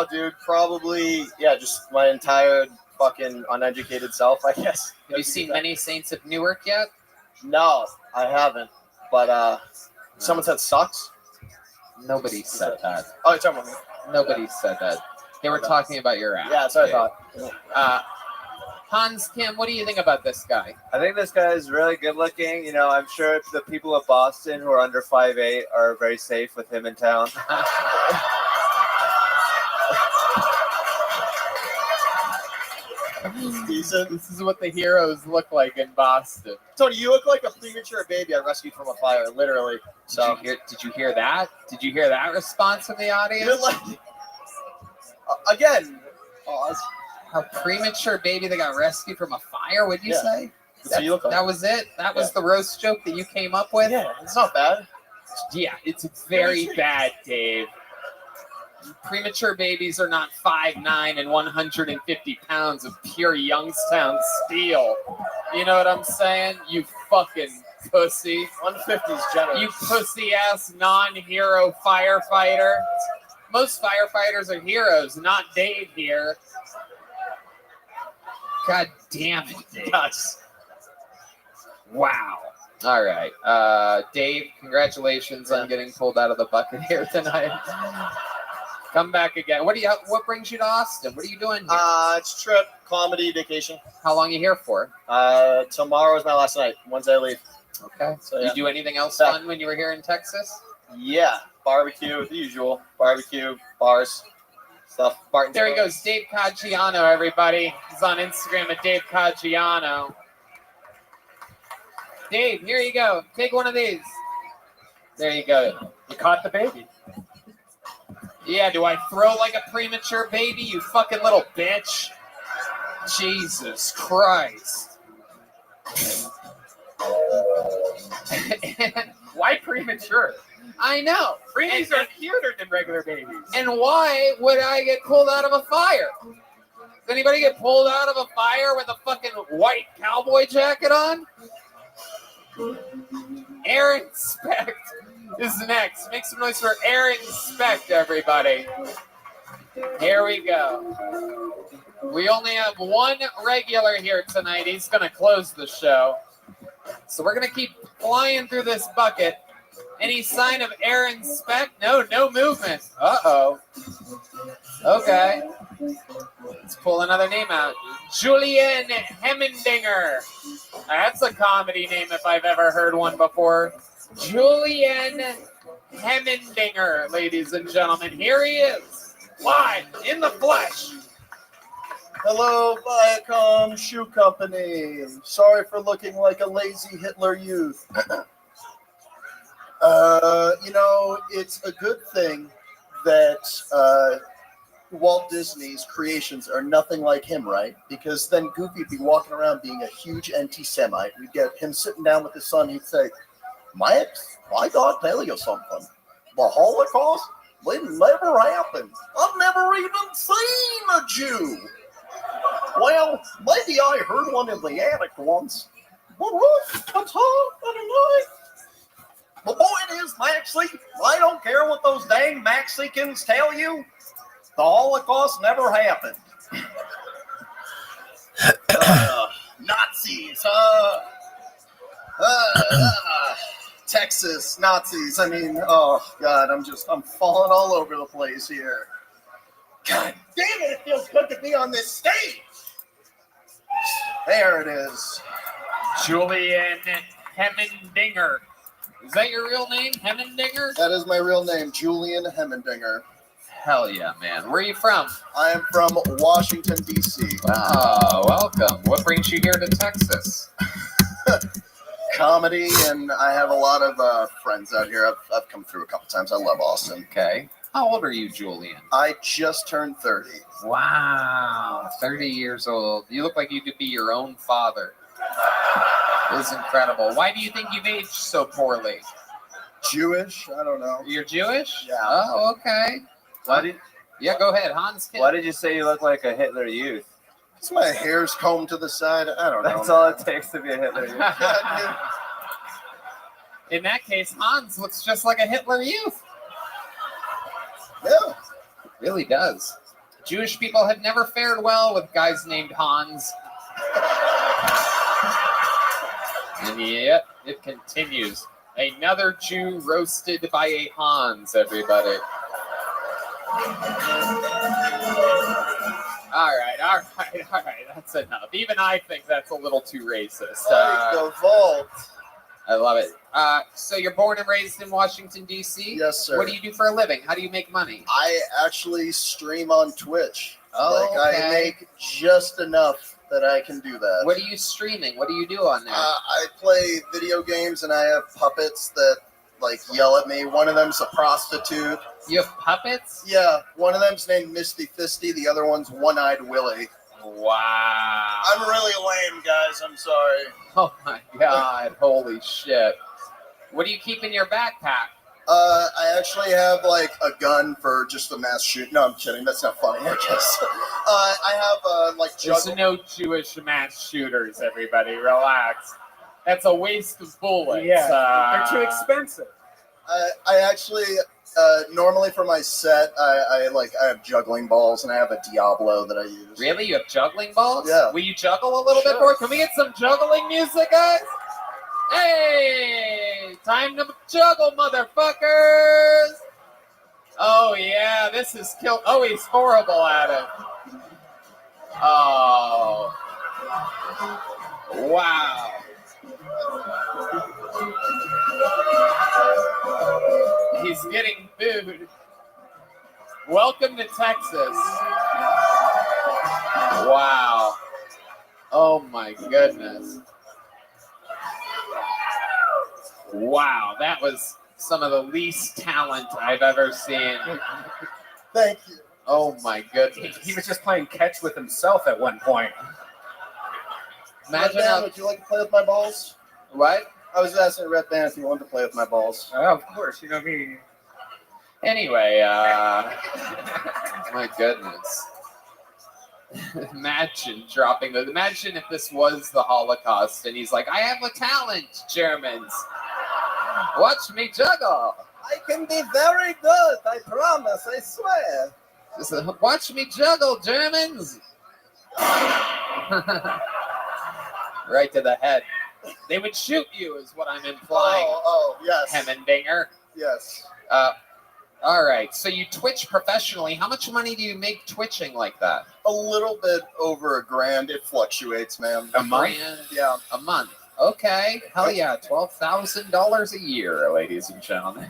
know, dude. Probably, yeah, just my entire fucking uneducated self, I guess. Have you seen Many Saints of Newark yet? No, I haven't. But someone said sucks. Nobody said that. Oh, you're talking about me. Nobody said that. They were talking about your act. Yeah, that's what I thought. Hans Kim, what do you think about this guy? I think this guy is really good looking. You know, I'm sure the people of Boston who are under 5'8" are very safe with him in town. Decent. This is what the heroes look like in Boston. Tony, you look like a premature baby I rescued from a fire, literally. So Did you hear that? Did you hear that response from the audience? you're like again. A premature baby that got rescued from a fire, would you say? That's what you look like. That was it? That was the roast joke that you came up with? Yeah, it's not bad. Yeah, it's very bad, Dave. Premature babies are not 5'9" and 150 pounds of pure Youngstown steel. You know what I'm saying? You fucking pussy. 150 is generous. You pussy-ass non-hero firefighter. Most firefighters are heroes, not Dave here. God damn it, Dave. Nuts. Wow. All right. Dave, congratulations on getting pulled out of the bucket here tonight. Come back again. What brings you to Austin? What are you doing here? It's trip, comedy, vacation. How long are you here for? Tomorrow is my last night. Wednesday I leave. Okay. So You do anything else fun when you were here in Texas? Yeah, barbecue, the usual. Barbecue, bars, stuff. Barton's There he Bars. goes, Dave Caggiano, everybody. He's on Instagram at Dave Caggiano. Dave, here you go. Take one of these. There you go. You caught the baby. Yeah, do I throw like a premature baby, you fucking little bitch? Jesus Christ. Why premature? I know. Preemies are cuter than regular babies. And why would I get pulled out of a fire? Does anybody get pulled out of a fire with a fucking white cowboy jacket on? Aaron Specht is next. Make some noise for Aaron Specht, everybody. Here we go. We only have one regular here tonight. He's going to close the show. So we're going to keep flying through this bucket. Any sign of Aaron Specht? No movement. Uh-oh. Okay. Let's pull another name out. Julian Hemmendinger. That's a comedy name if I've ever heard one before. Julian Hemmendinger, ladies and gentlemen. Here he is, live in the flesh. Hello, Viacom Shoe Company. Sorry for looking like a lazy Hitler youth. It's a good thing that Walt Disney's creations are nothing like him, right? Because then Goofy'd be walking around being a huge anti-Semite. We'd get him sitting down with his son. He'd say, Max, I gotta tell you something. The Holocaust, it never happened. I've never even seen a Jew. Well, maybe I heard one in the attic once. But what? That's all. I don't know. The point is, Maxie, I don't care what those dang Mexicans tell you. The Holocaust never happened. Nazis, Texas Nazis. I mean, oh God, I'm falling all over the place here. God damn it, it feels good to be on this stage. There it is. Julian Hemmendinger. Is that your real name, Hemmendinger? That is my real name, Julian Hemmendinger. Hell yeah, man. Where are you from? I am from Washington, D.C. Oh, welcome. What brings you here to Texas? Comedy, and I have a lot of friends out here. I've come through a couple times. I love Austin. Okay. How old are you, Julian? I just turned 30. Wow. 30 years old. You look like you could be your own father. It's incredible. Why do you think you've aged so poorly? Jewish? I don't know. You're Jewish? Yeah. Oh, okay. Yeah, go ahead, Hans. Why did you say you look like a Hitler youth? It's my hair's combed to the side. I don't know. That's all it takes to be a Hitler youth. In that case, Hans looks just like a Hitler youth. Yeah. Really does. Jewish people have never fared well with guys named Hans. And yet, it continues. Another Jew roasted by a Hans, everybody. All right. That's enough. Even I think that's a little too racist. The vault. I love it. So you're born and raised in Washington, D.C.? Yes, sir. What do you do for a living? How do you make money? I actually stream on Twitch. Oh, Like, okay. I make just enough that I can do that. What are you streaming? What do you do on there? I play video games and I have puppets that like yell at me. One of them's a prostitute. You have puppets? Yeah, one of them's named Misty Fisty. The other one's One-Eyed Willie. Wow. I'm really lame, guys. I'm sorry. Oh my God. Holy shit. What do you keep in your backpack? I actually have like a gun for just a mass shoot. No, I'm kidding. That's not funny, I guess. I have like There's juggle. no Jewish mass shooters, everybody. Relax. That's a waste of bullets. Yeah, they're too expensive. I actually normally for my set, I have juggling balls and I have a Diablo that I use. Really? You have juggling balls? Yeah. Will you juggle a little bit Sure. more? Can we get some juggling music, guys? Hey! Time to juggle, motherfuckers! Oh, yeah, this is kill. Oh, he's horrible at it. Oh. Wow. He's getting booed. Welcome to Texas. Wow. Oh my goodness. Wow, that was some of the least talent I've ever seen. Thank you. Oh my goodness. He was just playing catch with himself at one point. Imagine Red Band, how, would you like to play with my balls? what? I was asking Red Band if you wanted to play with my balls. Oh, of course, you know me. Anyway, my goodness. Imagine imagine if this was the Holocaust and he's like, I have a talent, Germans. Watch me juggle. I can be very good. I promise. I swear. Just, watch me juggle, Germans. Right to the head. They would shoot you, is what I'm implying. Oh, yes. Hemmendinger. Yes. All right. So you Twitch professionally. How much money do you make twitching like that? A little bit over $1,000. It fluctuates, man. A month? Yeah. A month. Okay. Hell yeah. $12,000 a year, ladies and gentlemen.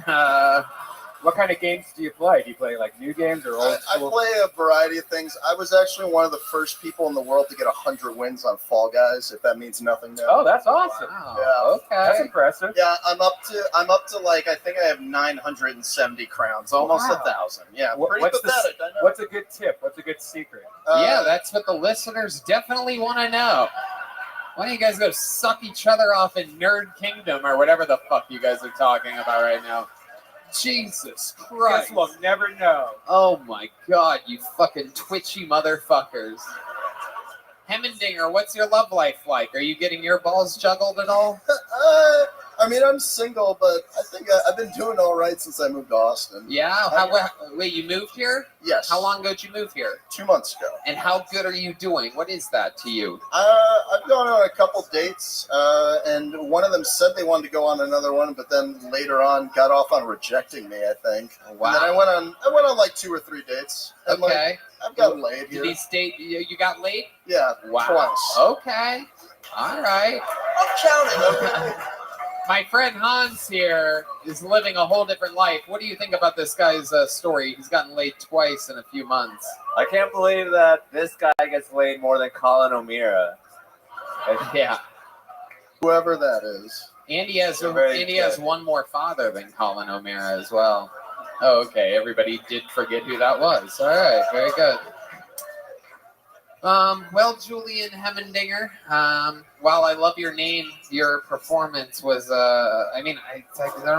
What kind of games do you play? Do you play like new games or old I school? play a variety of things. I was actually one of the first people in the world to get 100 wins on Fall Guys, if that means nothing to you. Oh, that's awesome. Wow. Yeah. That's Okay. impressive. Yeah, I'm up to like I think I have 970 crowns, almost Wow. 1,000. Yeah, pretty What's pathetic. I know. What's a good tip? What's a good secret? Yeah, that's what the listeners definitely want to know. Why don't you guys go suck each other off in Nerd Kingdom or whatever the fuck you guys are talking about right now? Jesus Christ. Guess we'll never know. Oh my God, you fucking twitchy motherfuckers. Hemmendinger, what's your love life like? Are you getting your balls juggled at all? I mean, I'm single, but I think I've been doing all right since I moved to Austin. Yeah? Wait, you moved here? Yes. How long ago did you move here? 2 months ago. And how good are you doing? What is that to you? I've gone on a couple dates, and one of them said they wanted to go on another one, but then later on got off on rejecting me, I think. Wow. And then I went on like 2 or 3 dates. And like, Okay. I've gotten laid here. Did these date you got laid? Yeah, Wow. twice. Okay. All right. I'm counting, okay? My friend Hans here is living a whole different life. What do you think about this guy's story? He's gotten laid twice in a few months. I can't believe that this guy gets laid more than Colin O'Meara. Yeah. Whoever that is. And he has They're very has good. one more father than Colin O'Meara as well. Oh, okay. Everybody did forget who that was. All right. Very good. Well, Julian Hemmendinger, while I love your name, your performance was, I don't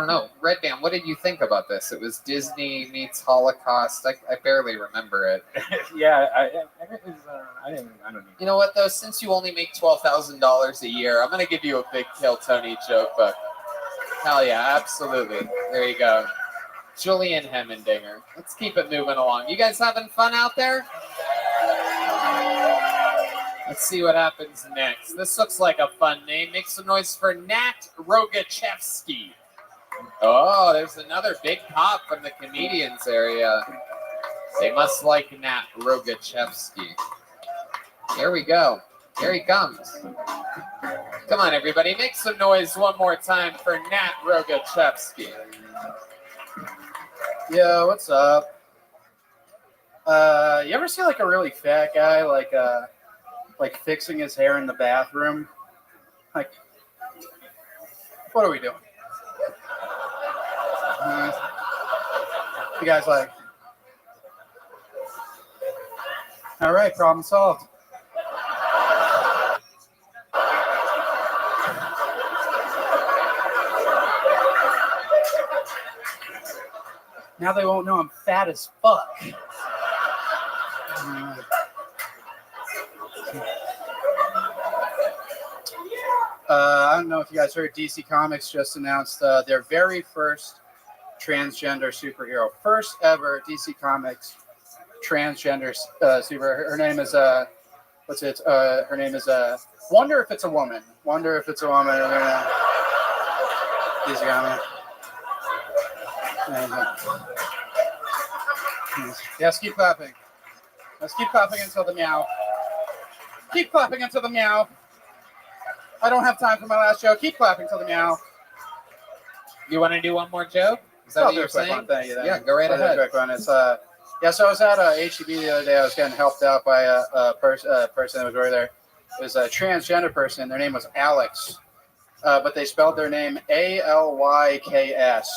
know. Red Band, what did you think about this? It was Disney meets Holocaust. I barely remember it. Yeah, I don't know. You know what, though? Since you only make $12,000 a year, I'm going to give you a big Kill Tony joke book. Hell yeah, absolutely. There you go. Julian Hemmendinger. Let's keep it moving along. You guys having fun out there? Let's see what happens next. This looks like a fun name. Make some noise for Nat Rogachevsky. Oh, there's another big pop from the comedians area. They must like Nat Rogachevsky. Here we go. Here he comes. Come on, everybody. Make some noise one more time for Nat Rogachevsky. Yo, what's up? You ever see like a really fat guy like fixing his hair in the bathroom? Like, what are we doing? The guy's like, all right, problem solved. Now they won't know I'm fat as fuck. I don't know if you guys heard, DC Comics just announced their very first transgender superhero. First ever DC Comics transgender superhero. Her name is, her name is, Wonder If It's a Woman. Wonder If It's a Woman. DC Comics. Yes, keep clapping. Let's keep clapping until the meow. Keep clapping until the meow. I don't have time for my last joke. Keep clapping until the meow. You want to do one more joke? Is that what you're saying? Yeah, go right ahead. Quick one. It's so I was at HEB the other day. I was getting helped out by a person that was over there. It was a transgender person. Their name was Alex, but they spelled their name ALYKS.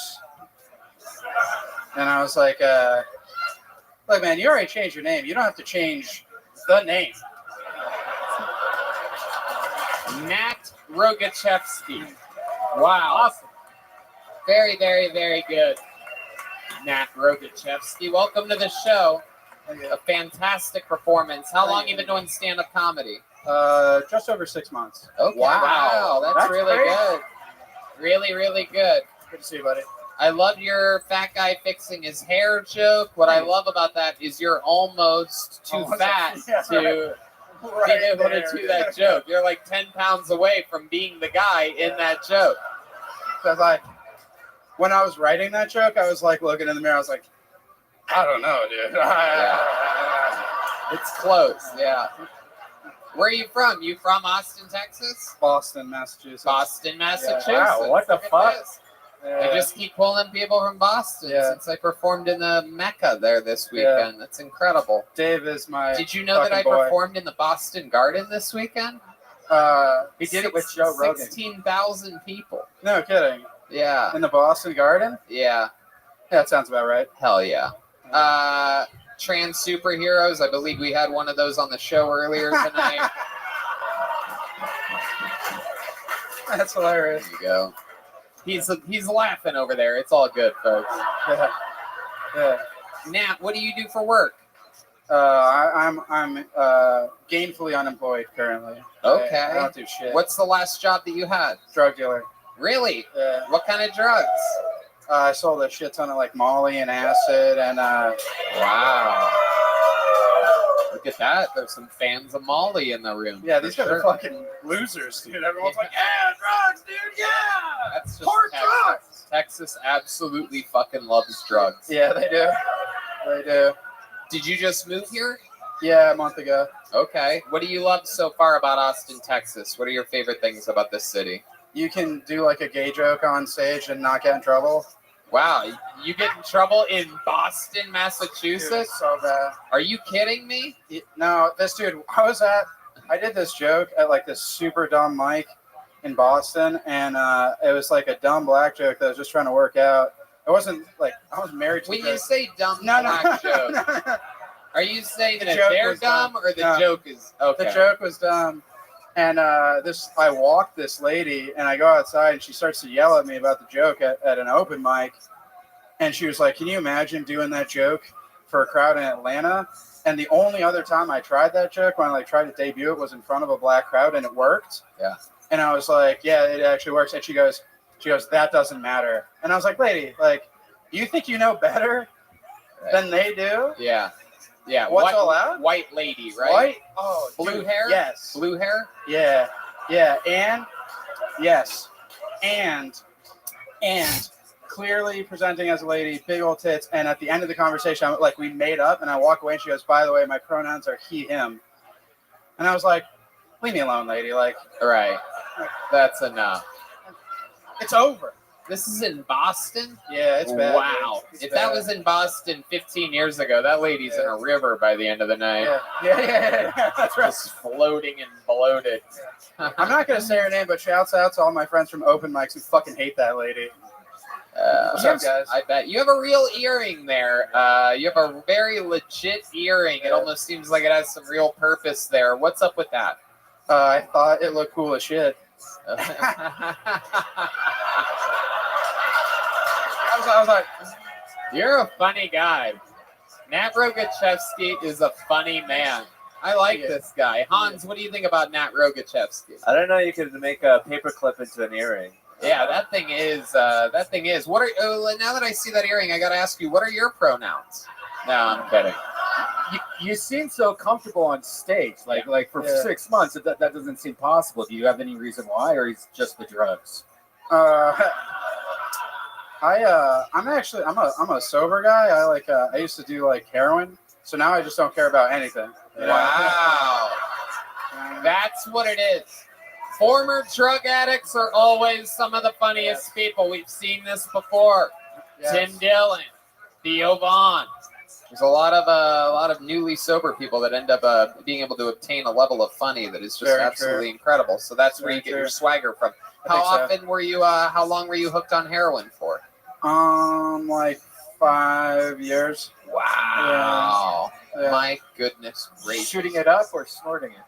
And I was like, look, man, you already changed your name. You don't have to change the name. Nat Rogachevsky. Wow. Awesome. Very, very, very good. Nat Rogachevsky. Welcome to the show. A fantastic performance. How long have you been doing stand-up comedy? Just over 6 months. Okay. Wow. That's really great. good. Really, really good. Good to see you, buddy. I love your fat guy fixing his hair joke. What I love about that is you're almost too fat to be able to do that joke. You're like 10 pounds away from being the guy in that joke. Because when I was writing that joke, I was like looking in the mirror. I was like, I don't know, dude. It's close, yeah. Where are you from? You from Austin, Texas? Boston, Massachusetts. Boston, Massachusetts. Wow, what the Look at fuck? this. I just keep pulling people from Boston since I performed in the Mecca there this weekend. That's incredible. Dave is my. Did you know that I performed in the Boston Garden this weekend? He did it with Joe Rogan. 16,000 people. No kidding. Yeah. In the Boston Garden? Yeah. That sounds about right. Hell yeah. Trans superheroes. I believe we had one of those on the show earlier tonight. That's hilarious. There you go. He's laughing over there. It's all good, folks. Yeah. Nat, what do you do for work? I'm gainfully unemployed currently. Okay. I don't do shit. What's the last job that you had? Drug dealer. Really? Yeah. What kind of drugs? I sold a shit ton of like Molly and acid and Wow. Look at that. There's some fans of Molly in the room. yeah, these guys are fucking losers, dude. Everyone's like, yeah, drugs, dude, yeah. That's just hard Texas. drugs. Texas absolutely fucking loves drugs. Yeah, they do. They do. Did you just move here? Yeah, a month ago. Okay. What do you love so far about Austin, Texas? What are your favorite things about this city? You can do like a gay joke on stage and not get in trouble. Wow. You get in trouble in Boston, Dude, Massachusetts? it's so bad. Are you kidding me? No, this dude, I did this joke at like this super dumb mic in Boston, and it was like a dumb black joke that I was just trying to work out. It wasn't like I was married to When the you say dumb no, black joke, no. are you saying The that joke they're was dumb dumb. or the No. joke is okay? The joke was dumb. And I walked this lady, and I go outside, and she starts to yell at me about the joke at an open mic. And she was like, "Can you imagine doing that joke for a crowd in Atlanta?" And the only other time I tried that joke, when I like tried to debut it, was in front of a black crowd, and it worked. Yeah. And I was like, "Yeah, it actually works." And she goes, "That doesn't matter." And I was like, "Lady, like, You think you know better than they do? Yeah. Yeah. What's allowed? White lady, right? White? Oh, Blue dude, hair? Yes. Blue hair? Yeah. Yeah. And yes. And clearly presenting as a lady, big old tits. And at the end of the conversation, like we made up, and I walk away, and she goes, "By the way, my pronouns are he, him." And I was like, "Leave me alone, lady. Like, Right. That's enough. it's over." This is in Boston? Yeah, it's bad. Wow. Dude. It's If bad. that was in Boston 15 years ago, that lady's in a river by the end of the night. Yeah. That's right. Just floating and bloated. I'm not gonna say her name, but shouts out to all my friends from open mics who fucking hate that lady. What's up, guys? I bet. You have a real earring there. You have a very legit earring. It almost seems like it has some real purpose there. What's up with that? I thought it looked cool as shit. I was like, You're a funny guy. Nat Rogachevsky is a funny man. I like this guy. Hans, what do you think about Nat Rogachevsky? I don't know. You could make a paperclip into an earring. Yeah, that thing is. What are? Oh, now that I see that earring, I got to ask you, what are your pronouns? No, I'm kidding. You seem so comfortable on stage, like for Yeah. 6 months. That doesn't seem possible. Do you have any reason why, or is just the drugs? I'm a sober guy. I used to do like heroin, so now I just don't care about anything. You know? Wow, that's what it is. Former drug addicts are always some of the funniest people. We've seen this before. Yes. Tim Dillon, Theo Vaughn. There's a lot of newly sober people that end up being able to obtain a level of funny that is just Very absolutely true. incredible. So that's where Very you get true. your swagger from. I How think so. often were you? How long were you hooked on heroin for? Like 5 years. Wow. Yeah. My goodness gracious. Shooting it up or snorting it?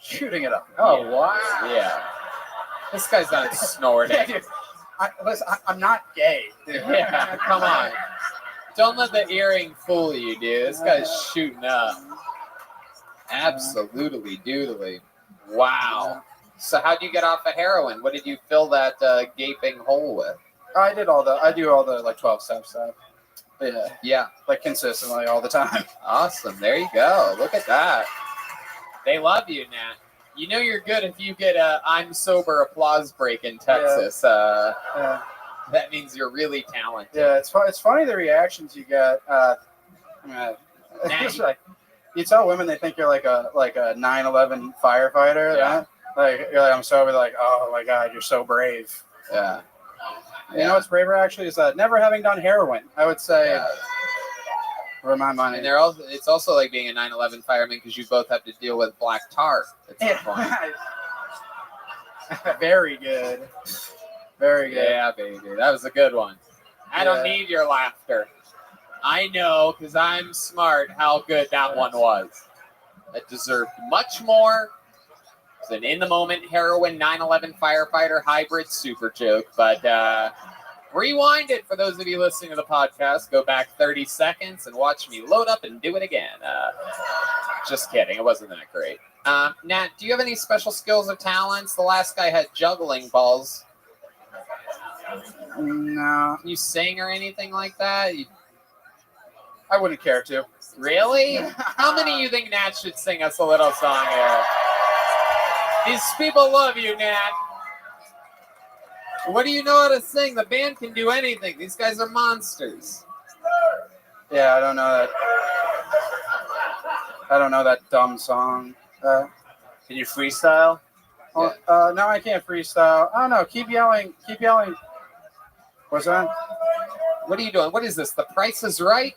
Shooting it up. Oh, Yeah. wow. Yeah. This guy's not snorting. Dude, I'm not gay. Dude. Yeah, come on. Don't let the earring fool you, dude. This guy's shooting up. Absolutely doodly. Wow. So how'd you get off of heroin? What did you fill that gaping hole with? I do all the like 12-step stuff. Yeah, Yeah. like consistently all the time. Awesome. There you go. Look at that. They love you, Nat. You know you're good if you get a I'm sober applause break in Texas. Yeah, That means you're really talented. yeah. It's funny the reactions you get. It's like, you tell women they think you're like a 9/11 firefighter. Yeah. Right? Like you're like I'm sober. They're like, oh my god, you're so brave. Yeah. You know what's braver actually is never having done heroin. I would say, Yeah. for my money. And it's also like being a 9/11 fireman because you both have to deal with black tar at some point. Very good. Very good. Yeah, baby. That was a good one. I don't Yeah. need your laughter. I know, because I'm smart, how good that one was. It deserved much more. It's an in-the-moment heroin 9/11 firefighter hybrid super joke. But rewind it for those of you listening to the podcast. Go back 30 seconds and watch me load up and do it again. Just kidding. It wasn't that great. Nat, do you have any special skills or talents? The last guy had juggling balls. No, Can you sing or anything like that? I wouldn't care to. Really? How many of you think Nat should sing us a little song here? These people love you, Nat. What do you know how to sing? The band can do anything. These guys are monsters. Yeah, I don't know that dumb song. Can you freestyle? No, I can't freestyle. I don't know. Keep yelling. What's that? What are you doing? What is this? The Price is Right?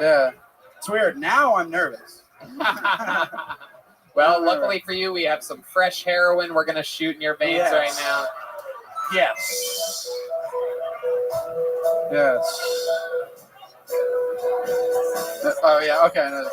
Yeah. It's weird. Now I'm nervous. Well, luckily for you, we have some fresh heroin we're going to shoot in your veins Yes. right now. Yes. Yes. Oh, yeah. Okay. No.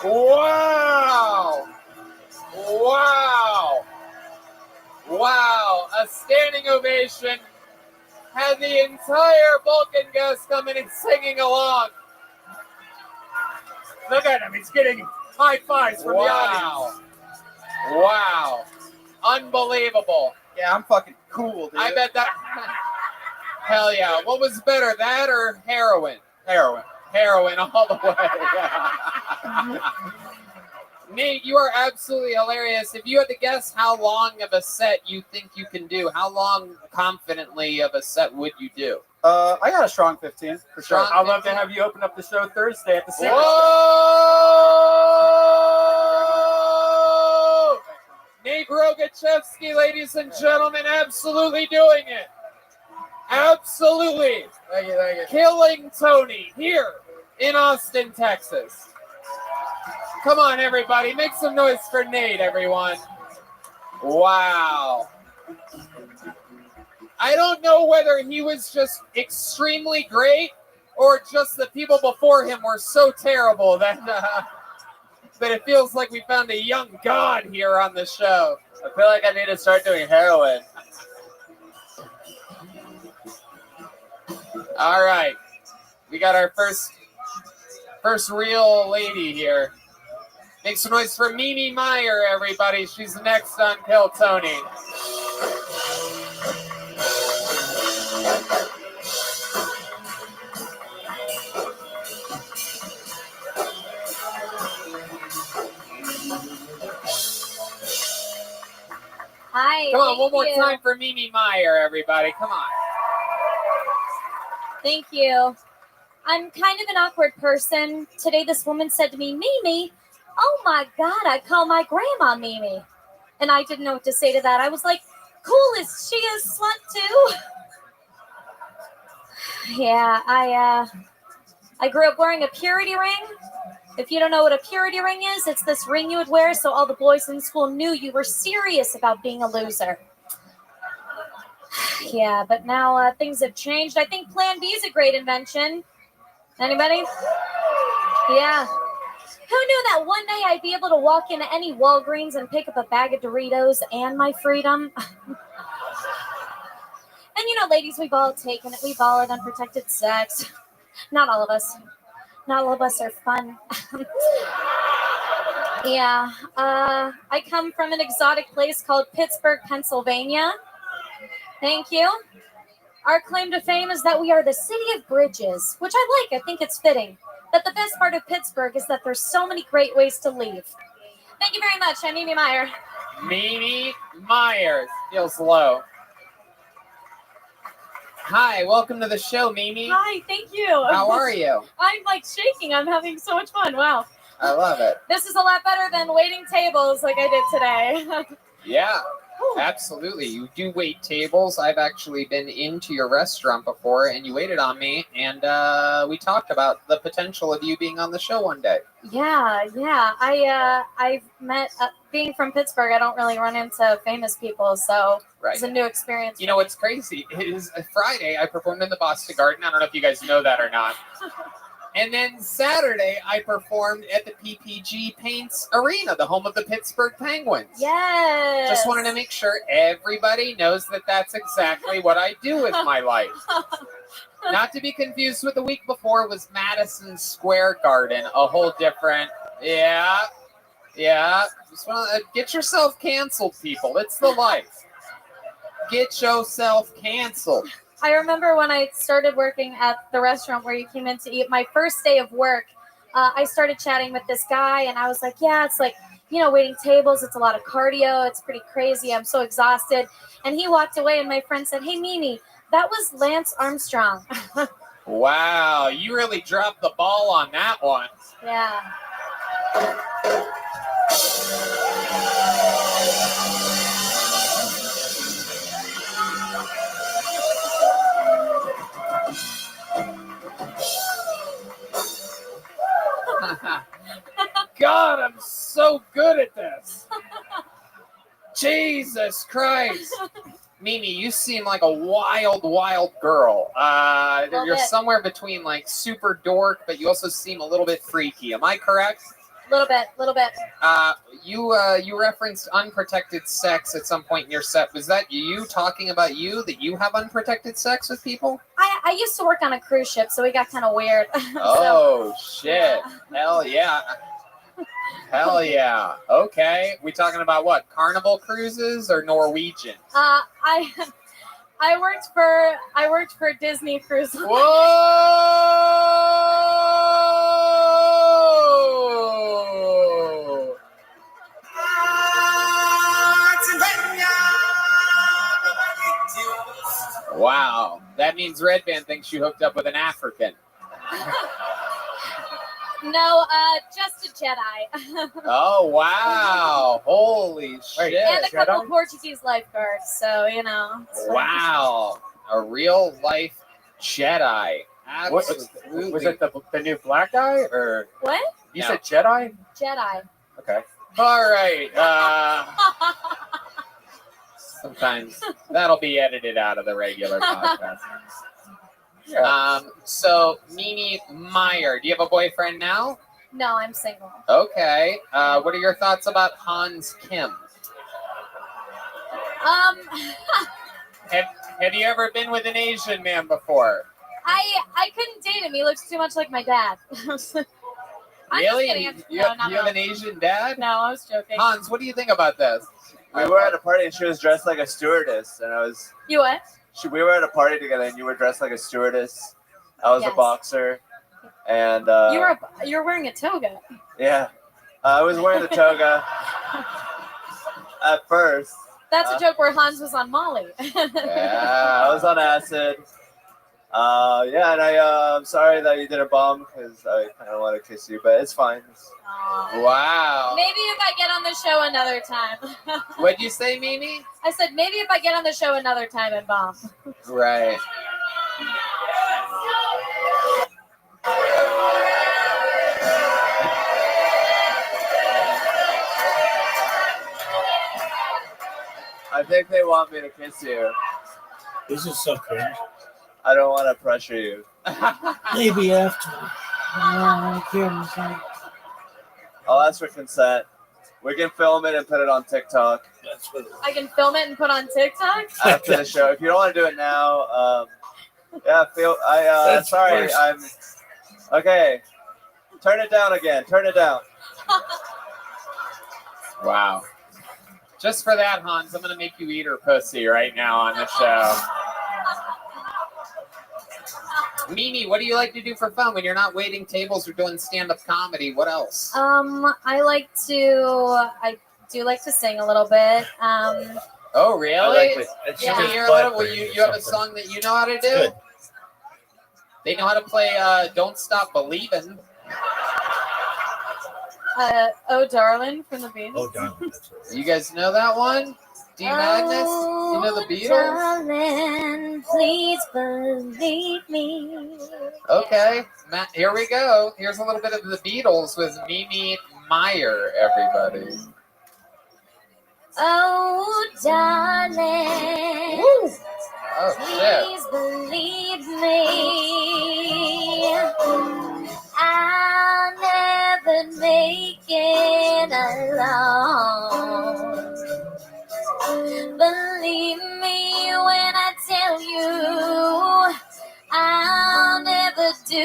Wow! Wow! Wow! A standing ovation. Had the entire Vulcan guest coming and singing along. Look at him. He's getting high fives from the audience. Wow. Unbelievable. Yeah, I'm fucking cool, dude. I bet that. Hell yeah. What was better, that or heroin? Heroin. Heroin all the way. Nate, you are absolutely hilarious. If you had to guess how long of a set you think you can do, how long confidently of a set would you do? I got a strong 15 for sure. Strong I'd love to 15? have you open up the show Thursday at the Secret. Whoa! Nate Rogachevsky, ladies and gentlemen, absolutely doing it. Absolutely. Thank you, thank you. Killing Tony here in Austin, Texas. Come on, everybody. Make some noise for Nate, everyone. Wow. I don't know whether he was just extremely great or just the people before him were so terrible that it feels like we found a young god here on the show. I feel like I need to start doing heroin. All right. We got our first real lady here. Make some noise for Mimi Meyer, everybody. She's next on Kill Tony. Hi. Come on, one more you. time for Mimi Meyer, everybody. Come on. Thank you. I'm kind of an awkward person. Today, this woman said to me, Mimi, oh my God, I call my grandma Mimi. And I didn't know what to say to that. I was like, cool, is she a slut too? Yeah, I grew up wearing a purity ring. If you don't know what a purity ring is, it's this ring you would wear so all the boys in school knew you were serious about being a loser. Yeah, but now things have changed. I think Plan B is a great invention. Anybody? Yeah. Who knew that one day I'd be able to walk into any Walgreens and pick up a bag of Doritos and my freedom? And you know, ladies, we've all taken it. We've all had unprotected sex. Not all of us. Not all of us are fun. Yeah. I come from an exotic place called Pittsburgh, Pennsylvania. Thank you. Our claim to fame is that we are the city of bridges, which I like. I think it's fitting. But the best part of Pittsburgh is that there's so many great ways to leave. Thank you very much. I'm Mimi Meyer. Mimi Myers. Feels low. Hi, welcome to the show, Mimi. Hi, thank you. How are you? I'm like shaking. I'm having so much fun. Wow. I love it. This is a lot better than waiting tables like I did today. Yeah, absolutely. You do wait tables. I've actually been into your restaurant before, and you waited on me, and we talked about the potential of you being on the show one day. Yeah. I've met, being from Pittsburgh, I don't really run into famous people, so Right. it's a new experience. You know what's crazy is Friday I performed in the Boston Garden. I don't know if you guys know that or not. And then Saturday I performed at the PPG Paints Arena, the home of the Pittsburgh Penguins. Yes. Just wanted to make sure everybody knows that that's exactly what I do with my life. Not to be confused with the week before was Madison Square Garden, a whole different, yeah. Just want to get yourself canceled, people. It's the life. Get yourself canceled. I remember when I started working at the restaurant where you came in to eat, my first day of work, I started chatting with this guy, and I was like, yeah, it's like, you know, waiting tables. It's a lot of cardio. It's pretty crazy. I'm so exhausted. And he walked away, and my friend said, hey, Mimi, that was Lance Armstrong. Wow, you really dropped the ball on that one. Yeah. God, I'm so good at this. Jesus Christ. Mimi, you seem like a wild, wild girl. You're bit. somewhere between like super dork, but you also seem a little bit freaky. Am I correct? Little bit. You referenced unprotected sex at some point in your set. Was that you talking about that you have unprotected sex with people? I used to work on a cruise ship, so we got kind of weird. Oh, shit. Hell yeah. Hell yeah. Okay. We talking about what? Carnival cruises or Norwegian? I worked for Disney Cruise Line. Whoa! Wow. That means Red Band thinks you hooked up with an African. No, just a Jedi. Oh, wow. Holy shit. And a couple Portuguese lifeguards, so, it's fine. Wow. A real life Jedi. What, Absolutely. was it the new black guy or What? you No. said Jedi? Jedi. Okay. All right. Sometimes that'll be edited out of the regular podcast. Yeah. So, Mimi Meyer, do you have a boyfriend now? No, I'm single. Okay. What are your thoughts about Hans Kim? Have you ever been with an Asian man before? I couldn't date him. He looks too much like my dad. I'm just Really? kidding. You No, have not an really. Asian dad? No, I was joking. Hans, what do you think about this? We were at a party and she was dressed like a stewardess, and You what? we were at a party together and you were dressed like a stewardess. I was Yes. a boxer, and You were wearing a toga. yeah, I was wearing the toga at first. That's a joke where Hans was on Molly. I Yeah. was on acid. Yeah, and I'm sorry that you didn't bomb because I kind of want to kiss you, but it's fine. Aw. Wow. Maybe if I get on the show another time. What'd you say, Mimi? I said maybe if I get on the show another time and bomb. Right. I think they want me to kiss you. This is so cringe. I don't want to pressure you. Maybe after. I can't say. I'll ask for consent. We can film it and put it on TikTok That's what. I can film it and put on TikTok. after the show. If you don't want to do it now, yeah, That's sorry, worse. I'm okay. Turn it down again. Turn it down. Wow. Just for that, Hans, I'm going to make you eat her pussy right now on the show. Mimi, what do you like to do for fun when you're not waiting tables or doing stand-up comedy? What else? I do like to sing a little bit. Oh, really? I like it. It's Yeah. Can we just hear a little? Blackberry You or have a something. song that you know how to do? Good. They know how to play Don't Stop Believin'. Oh, darling from the Beatles. Oh, darling. That's what You guys know that one? D. Magnus? You know the Beatles? Darling, please believe me. Okay, Matt, here we go. Here's a little bit of the Beatles with Mimi Meyer, everybody. Oh, darling, Oh, shit. please believe me. I'll never make it alone. Believe me when I tell you, I'll never do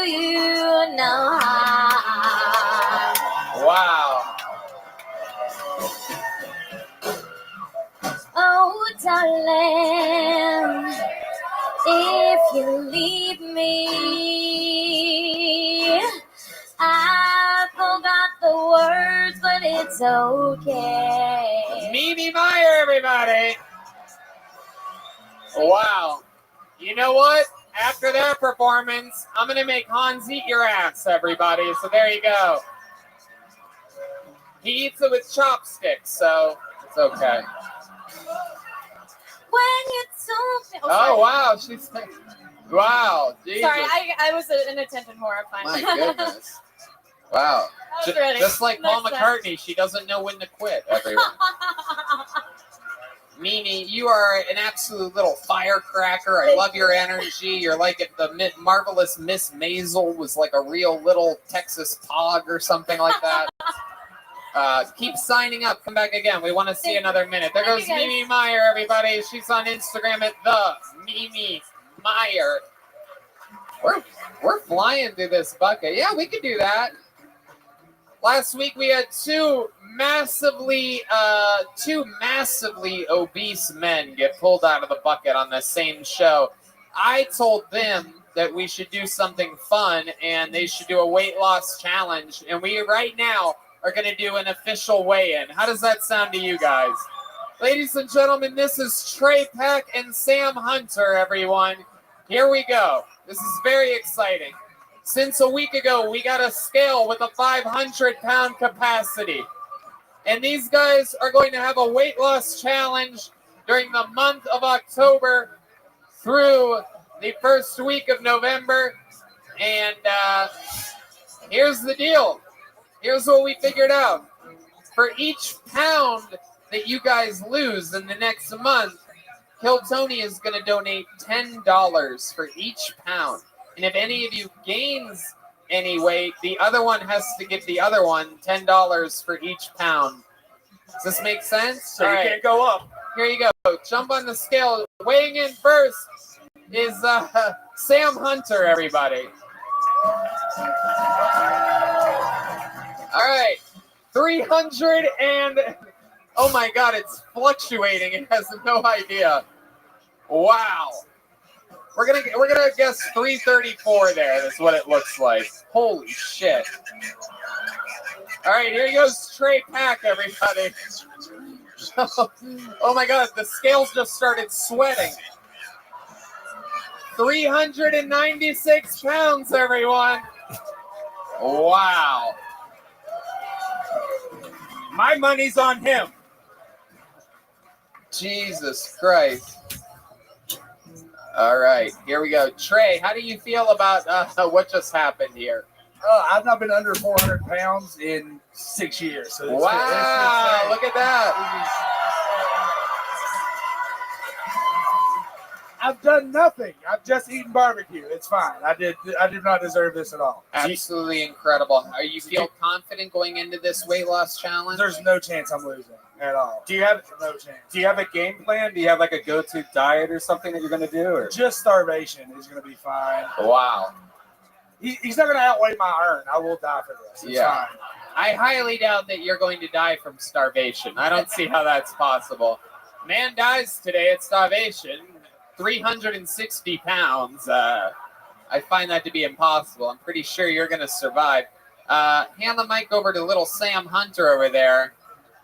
you no harm. Wow. Oh, darling, if you leave me, I forgot the words, but it's okay. Mimi Meyer, everybody. Wow. You know what? After their performance, I'm going to make Hans eat your ass, everybody. So there you go. He eats it with chopsticks, so it's okay. When you told me, Oh, wow. She's. Wow. Jesus. sorry, I was an attention whore. Fine. My goodness. Wow. I was ready. Just like Paul Next McCartney, she doesn't know when to quit, everyone. Mimi, you are an absolute little firecracker. I love your energy. You're like if the marvelous Miss Maisel was like a real little Texas pog or something like that. Keep signing up. Come back again. We want to see another minute. There goes Thank you, guys. Mimi Meyer, everybody. She's on Instagram at the Mimi Meyer. We're flying through this bucket. Yeah, we could do that. Last week we had two massively obese men get pulled out of the bucket on the same show. I told them that we should do something fun and they should do a weight loss challenge. And we right now are going to do an official weigh-in. How does that sound to you guys? Ladies and gentlemen, this is Trey Peck and Sam Hunter, everyone. Here we go. This is very exciting. Since a week ago, we got a scale with a 500-pound capacity. And these guys are going to have a weight loss challenge during the month of October through the first week of November. And here's the deal. Here's what we figured out. For each pound that you guys lose in the next month, Kill Tony is going to donate $10 for each pound. And if any of you gains any weight, the other one has to give the other one $10 for each pound. Does this make sense? So you can't go up. Here you go. Jump on the scale. Weighing in first is Sam Hunter, everybody. All right. 300 and... Oh, my God. It's fluctuating. It has no idea. Wow. We're gonna guess 334 there. That's what it looks like. Holy shit. All right, here goes Trey Pack, everybody. Oh my God, the scales just started sweating. 396 pounds, everyone. Wow. My money's on him. Jesus Christ. All right, here we go. Trey, how do you feel about what just happened here? I've not been under 400 pounds in 6 years. So Wow, look at that. I've done nothing. I've just eaten barbecue. It's fine. I did not deserve this at all. Absolutely incredible. Are you feel confident going into this weight loss challenge? There's no chance I'm losing at all. Do you have No chance. Do you have a game plan? Do you have like a go-to diet or something that you're going to do? Or? Just starvation is going to be fine. Wow. He's not going to outweigh my earn. I will die for this. It's Yeah. fine. I highly doubt that you're going to die from starvation. I don't see how that's possible. Man dies today at starvation. 360 pounds. I find that to be impossible. I'm pretty sure you're going to survive. Hand the mic over to little Sam Hunter over there,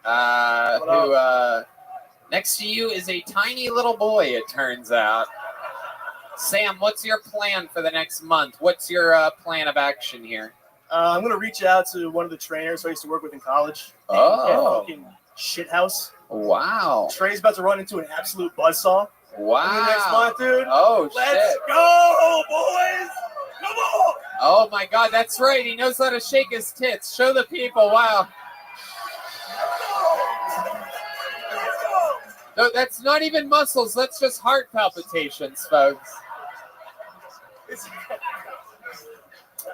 who next to you is a tiny little boy, it turns out. Sam, what's your plan for the next month? What's your plan of action here? I'm going to reach out to one of the trainers I used to work with in college. Oh. Fucking shithouse. Wow. Trey's about to run into an absolute buzzsaw. Wow. In the next month, dude. Oh, Let's shit. go, boys. Come on. Oh, my God. That's right. He knows how to shake his tits. Show the people. Wow. No, that's not even muscles. That's just heart palpitations, folks.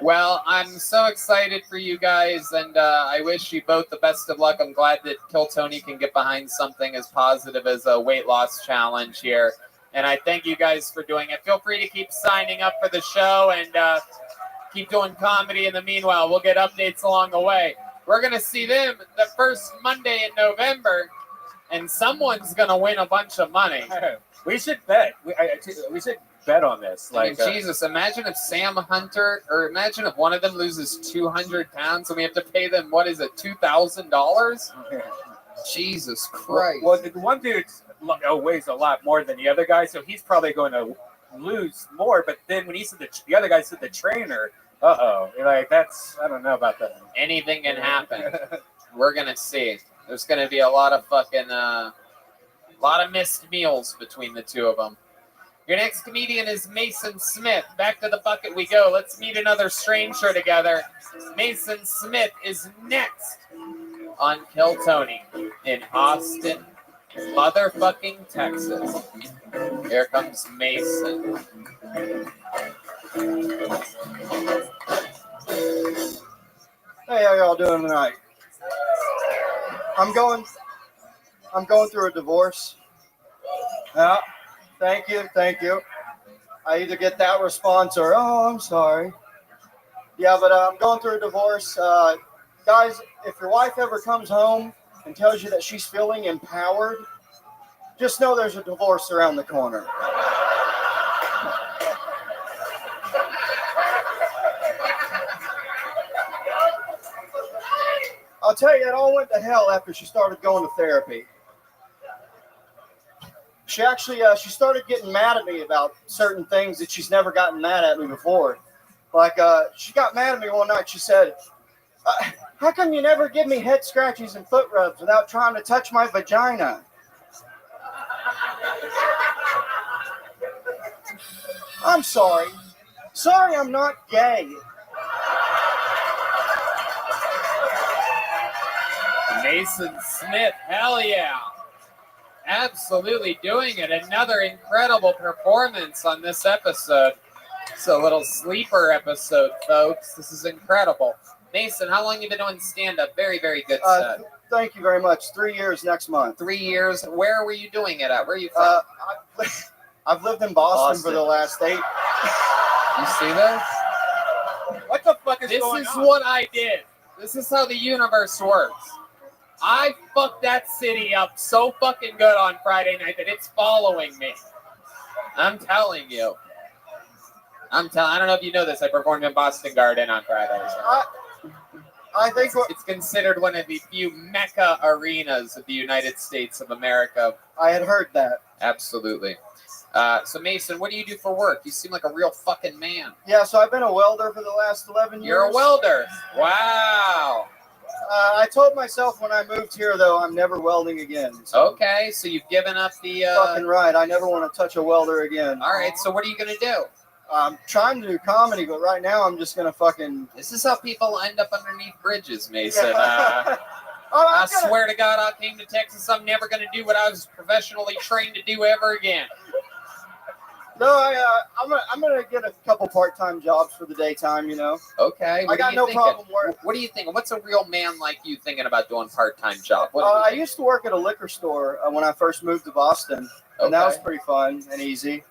Well, I'm so excited for you guys, and I wish you both the best of luck. I'm glad that Kill Tony can get behind something as positive as a weight loss challenge here. And I thank you guys for doing it. Feel free to keep signing up for the show and keep doing comedy in the meanwhile. We'll get updates along the way. We're going to see them the first Monday in November, and someone's going to win a bunch of money. We should bet. We should bet on this. I mean, Jesus, imagine if Sam Hunter, or imagine if one of them loses 200 pounds and we have to pay them, what is it, $2,000? Jesus Christ. Well, the one dude weighs a lot more than the other guy, so he's probably going to lose more. But then when he said the other guy said the trainer, like that's, I don't know about that. Anything can happen. We're gonna see. There's gonna be a lot of fucking, lot of missed meals between the two of them. Your next comedian is Mason Smith. Back to the bucket we go. Let's meet another stranger together. Mason Smith is next on Kill Tony in Austin, motherfucking Texas. Here comes Mason. Hey, how y'all doing tonight? I'm going through a divorce. Yeah. Thank you. I either get that response or, oh, I'm sorry. Yeah, but I'm going through a divorce. Guys, if your wife ever comes home and tells you that she's feeling empowered, just know there's a divorce around the corner. I'll tell you, it all went to hell after she started going to therapy. She actually, she started getting mad at me about certain things that she's never gotten mad at me before. Like, she got mad at me one night. She said, how come you never give me head scratches and foot rubs without trying to touch my vagina? I'm sorry. Sorry, I'm not gay. Mason Smith, hell yeah. Absolutely doing it. Another incredible performance on this episode. It's a little sleeper episode, folks. This is incredible. Mason, how long have you been doing stand-up? Very, very good set. Thank you very much. 3 years next month. 3 years. Where were you doing it at? Where are you from? I've lived in Boston for the last 8. You see this? What the fuck is This going is on? what I did. This is how the universe works. I fucked that city up so fucking good on Friday night that it's following me. I'm telling you. I don't know if you know this. I performed in Boston Garden on Friday. So. I think it's considered one of the few mecca arenas of the United States of America. I had heard that. Absolutely. So Mason, what do you do for work? You seem like a real fucking man. Yeah, so I've been a welder for the last 11 years. You're a welder. Wow. I told myself when I moved here, though, I'm never welding again. So. Okay, so you've given up the... Fucking right. I never want to touch a welder again. All right, so what are you going to do? I'm trying to do comedy, but right now I'm just going to fucking... This is how people end up underneath bridges, Mason. Yeah. I swear to God, I came to Texas. I'm never going to do what I was professionally trained to do ever again. No, I'm gonna get a couple part-time jobs for the daytime, you know. Okay. I got no problem working. What do you think? What's a real man like you thinking about doing part-time job? I used to work at a liquor store when I first moved to Boston, and that was pretty fun and easy.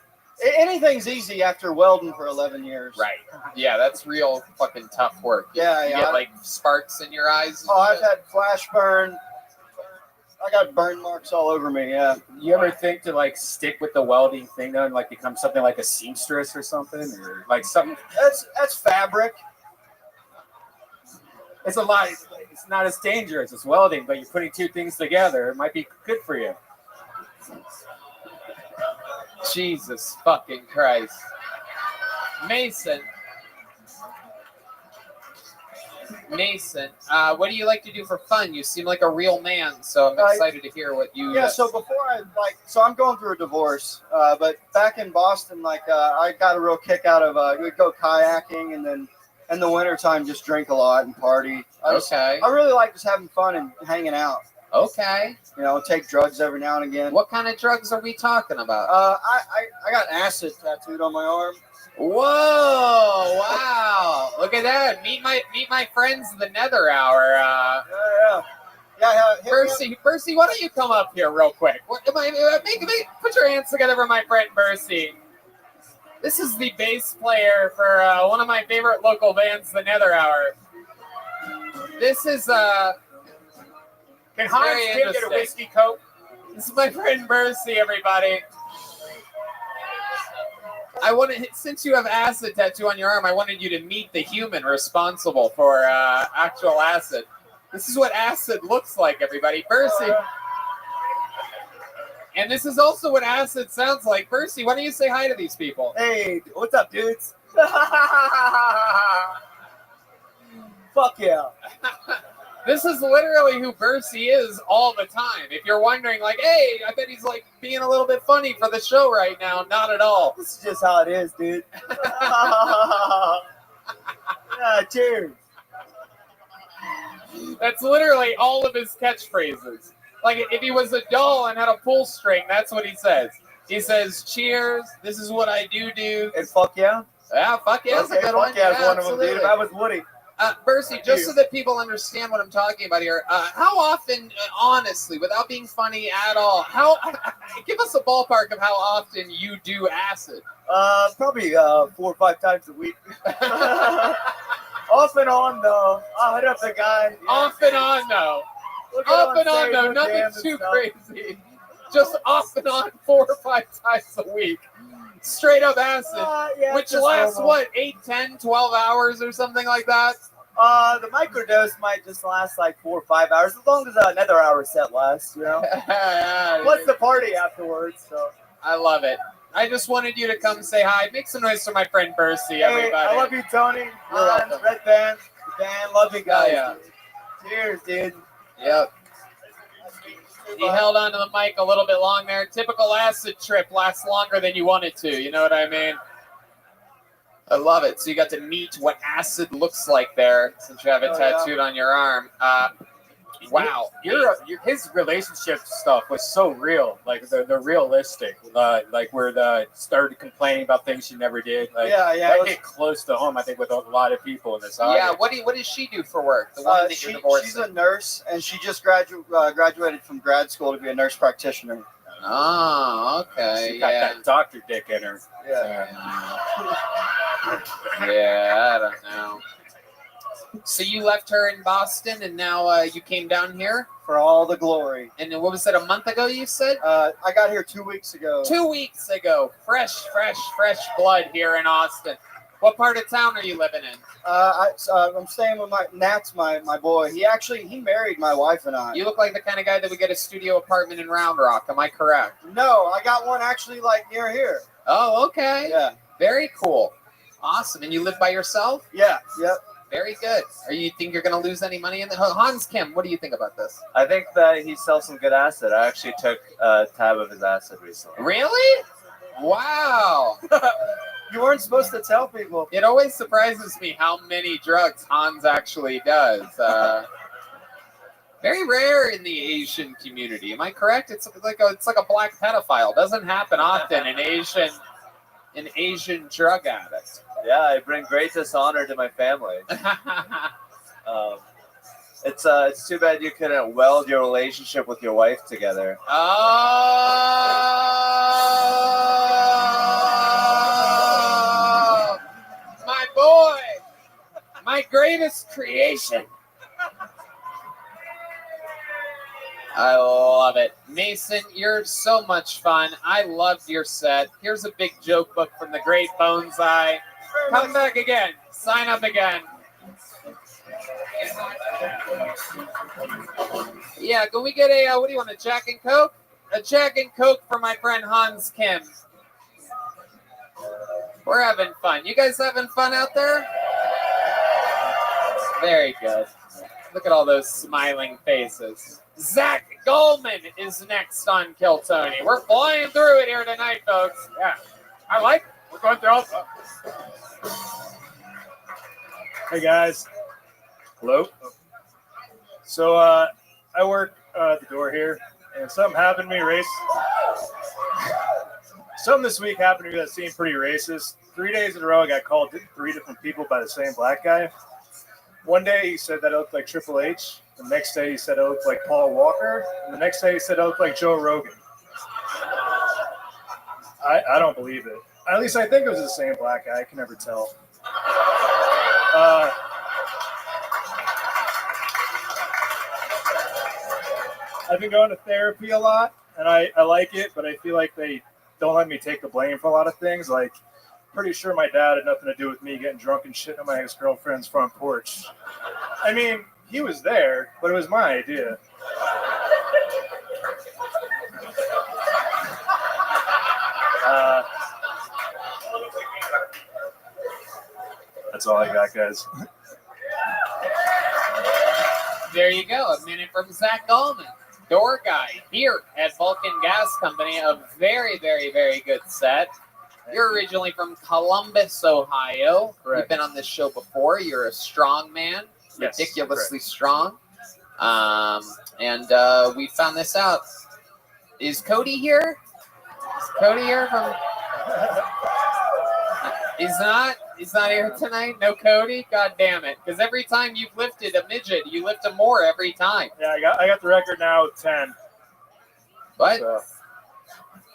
Anything's easy after welding for 11 years. Right. Yeah, that's real fucking tough work. Yeah, you get like sparks in your eyes. Oh, I've had flash burn. I got burn marks all over me, yeah. You ever think to like stick with the welding thing though and like become something like a seamstress or something? Or like something that's fabric. It's a lot, it's not as dangerous as welding, but you're putting two things together, it might be good for you. Jesus fucking Christ. Mason, what do you like to do for fun? You seem like a real man, so I'm excited to hear what you... Yeah, so before so I'm going through a divorce, but back in Boston, I got a real kick out of, we'd go kayaking and then in the wintertime just drink a lot and party. I really like just having fun and hanging out. Okay. You know, take drugs every now and again. What kind of drugs are we talking about? I got acid tattooed on my arm. Whoa! Wow! Look at that. Meet my friends the Nether Hour. Yeah. Bercy, why don't you come up here real quick? Put your hands together for my friend Bercy. This is the bass player for one of my favorite local bands, the Nether Hour. This is Can Hans Tim get a whiskey coke? This is my friend Bercy, everybody. Since you have acid tattoo on your arm, I wanted you to meet the human responsible for actual acid. This is what acid looks like, everybody. Bercy. And this is also what acid sounds like. Bercy, why don't you say hi to these people? Hey, what's up, dudes? Fuck yeah. This is literally who Bercy is all the time. If you're wondering, like, hey, I bet he's like being a little bit funny for the show right now. Not at all. This is just how it is, dude. Yeah, cheers. That's literally all of his catchphrases. Like, if he was a doll and had a pull string, that's what he says. He says, cheers, this is what I do. And fuck yeah? Yeah, fuck yeah, that's a good one. Fuck yeah, Yeah, one of them, dude. If I was Woody. Bercy, just so that people understand what I'm talking about here, how often, honestly, without being funny at all, give us a ballpark of how often you do acid. Probably 4 or 5 times a week. Off and on, though. I'll hit up the guy. Off and on, though. Off and on, though. Nothing too crazy. Just off and on 4 or 5 times a week. Straight up acid. Yeah, which just lasts, normal. what, 8, 10, 12 hours or something like that? The microdose might just last like 4 or 5 hours, as long as another hour set lasts, you know? What's the party afterwards, so. I love it. I just wanted you to come say hi. Make some noise for my friend Bercy, everybody. I love you, Tony. You're welcome. Red Band. Dan, love you guys. Yeah. Cheers, dude. Yep. He held onto the mic a little bit long there. Typical acid trip lasts longer than you want it to. You know what I mean? I love it. So you got to meet what acid looks like there, since you have it tattooed on your arm. Wow. His relationship stuff was so real. Like they're realistic. Like where the started complaining about things she never did. Like, that hit close to home, I think, with a lot of people in this audience. Yeah. What does she do for work? The one that you're divorcing? She's a nurse, and she just graduated from grad school to be a nurse practitioner. Oh, okay. She got that doctor dick in her. Yeah, I don't know. So you left her in Boston, and now you came down here? For all the glory. And what was it, a month ago you said? I got here 2 weeks ago. 2 weeks ago. Fresh blood here in Austin. What part of town are you living in? I'm staying with Nat's my boy. He married my wife and I. You look like the kind of guy that would get a studio apartment in Round Rock. Am I correct? No, I got one actually like near here. Oh, okay. Yeah. Very cool. Awesome. And you live by yourself? Yeah. Yep. Very good. You think you're going to lose any money in the Hans Kim? What do you think about this? I think that he sells some good acid. I actually took a tab of his acid recently. Really? Wow. You weren't supposed to tell people. It always surprises me how many drugs Hans actually does. Very rare in the Asian community. Am I correct? It's like a black pedophile. Doesn't happen often in an Asian drug addict. Yeah, I bring great dishonor to my family. It's too bad you couldn't weld your relationship with your wife together. Oh, my boy, my greatest creation. I love it. Mason, you're so much fun. I loved your set. Here's a big joke book from the great Bonsai. Come back again. Sign up again. Yeah, can we get what do you want, a Jack and Coke? A Jack and Coke for my friend Hans Kim. We're having fun. You guys having fun out there? Very good. Look at all those smiling faces. Zach Goldman is next on Kill Tony. We're flying through it here tonight, folks. Yeah, I like it. We're going through all. Hey guys. Hello. So I work at the door here, and something happened to me Something this week happened to me that seemed pretty racist. 3 days in a row, I got called 3 different people by the same black guy. One day he said that I looked like Triple H. The next day he said I looked like Paul Walker. And the next day he said I looked like Joe Rogan. I don't believe it. At least I think it was the same black guy. I can never tell. I've been going to therapy a lot, and I like it, but I feel like they don't let me take the blame for a lot of things. Like, pretty sure my dad had nothing to do with me getting drunk and shitting on my ex-girlfriend's front porch. I mean, he was there, but it was my idea. That's all I got, guys. There you go. A minute from Zach Goldman, door guy here at Vulcan Gas Company. A very, very, very good set. You're originally from Columbus, Ohio. Correct. You've been on this show before. You're a strong man, Yes, ridiculously strong. And we found this out. Is Cody here? Is Cody here from? He's not. He's not here tonight? No Cody? God damn it. Because every time you've lifted a midget, you lift him more every time. Yeah, I got the record now with 10. What? So.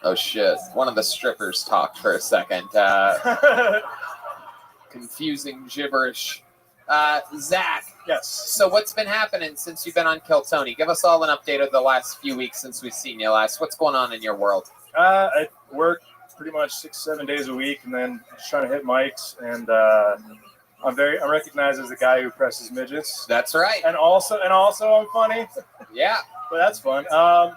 Oh, shit. One of the strippers talked for a second. Confusing gibberish. Zach. Yes. So what's been happening since you've been on Kill Tony? Give us all an update of the last few weeks since we've seen you last. What's going on in your world? I work pretty much 6-7 days a week, and then just trying to hit mics. And I'm recognized as the guy who presses midgets. That's right. And also I'm funny. Yeah. But that's fun. I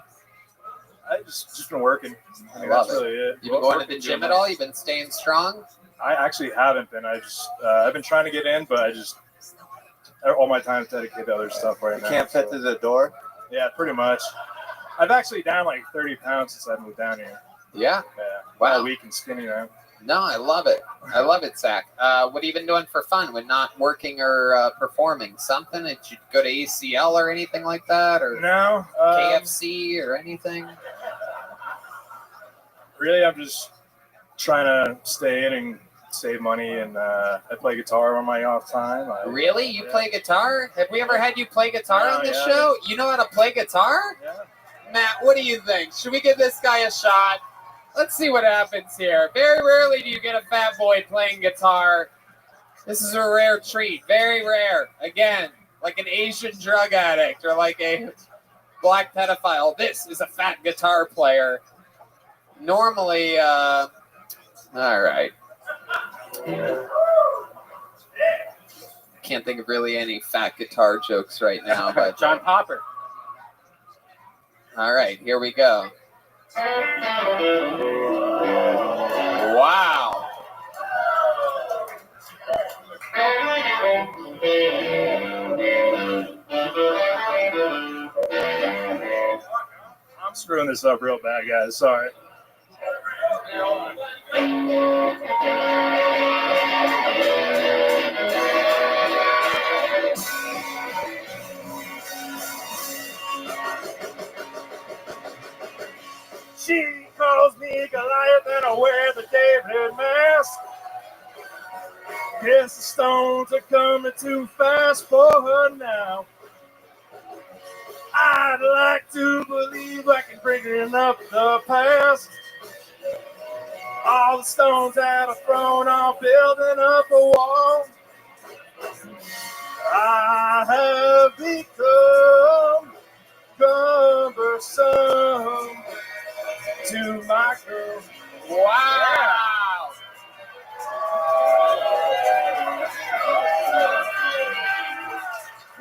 just been working. I mean, love that's really it. You been going to the gym at all? You've been staying strong? I actually haven't been. I've been trying to get in, but all my time is dedicated to other stuff right now. Can't fit through the door? Yeah, pretty much. I've actually down like 30 pounds since I moved down here. Yeah. Yeah. Wow. All weak and skinny now. No, I love it. I love it, Zach. What have you been doing for fun when not working or performing? Something? Did you go to ACL or anything like that? Or No. KFC or anything? Really, I'm just trying to stay in and save money, and I play guitar on my off time. Really? You play guitar? Have we ever had you play guitar on this show? You know how to play guitar? Yeah. Matt, what do you think? Should we give this guy a shot? Let's see what happens here. Very rarely do you get a fat boy playing guitar. This is a rare treat. Very rare. Again, like an Asian drug addict or like a black pedophile. This is a fat guitar player. Normally, all right. Can't think of really any fat guitar jokes right now, but John Popper. All right, here we go. Wow. I'm screwing this up real bad, guys. Sorry. She calls me Goliath and I wear the David mask. Guess the stones are coming too fast for her now. I'd like to believe I can bring up the past. All the stones that are thrown are building up a wall. I have become cumbersome to my girl. Wow.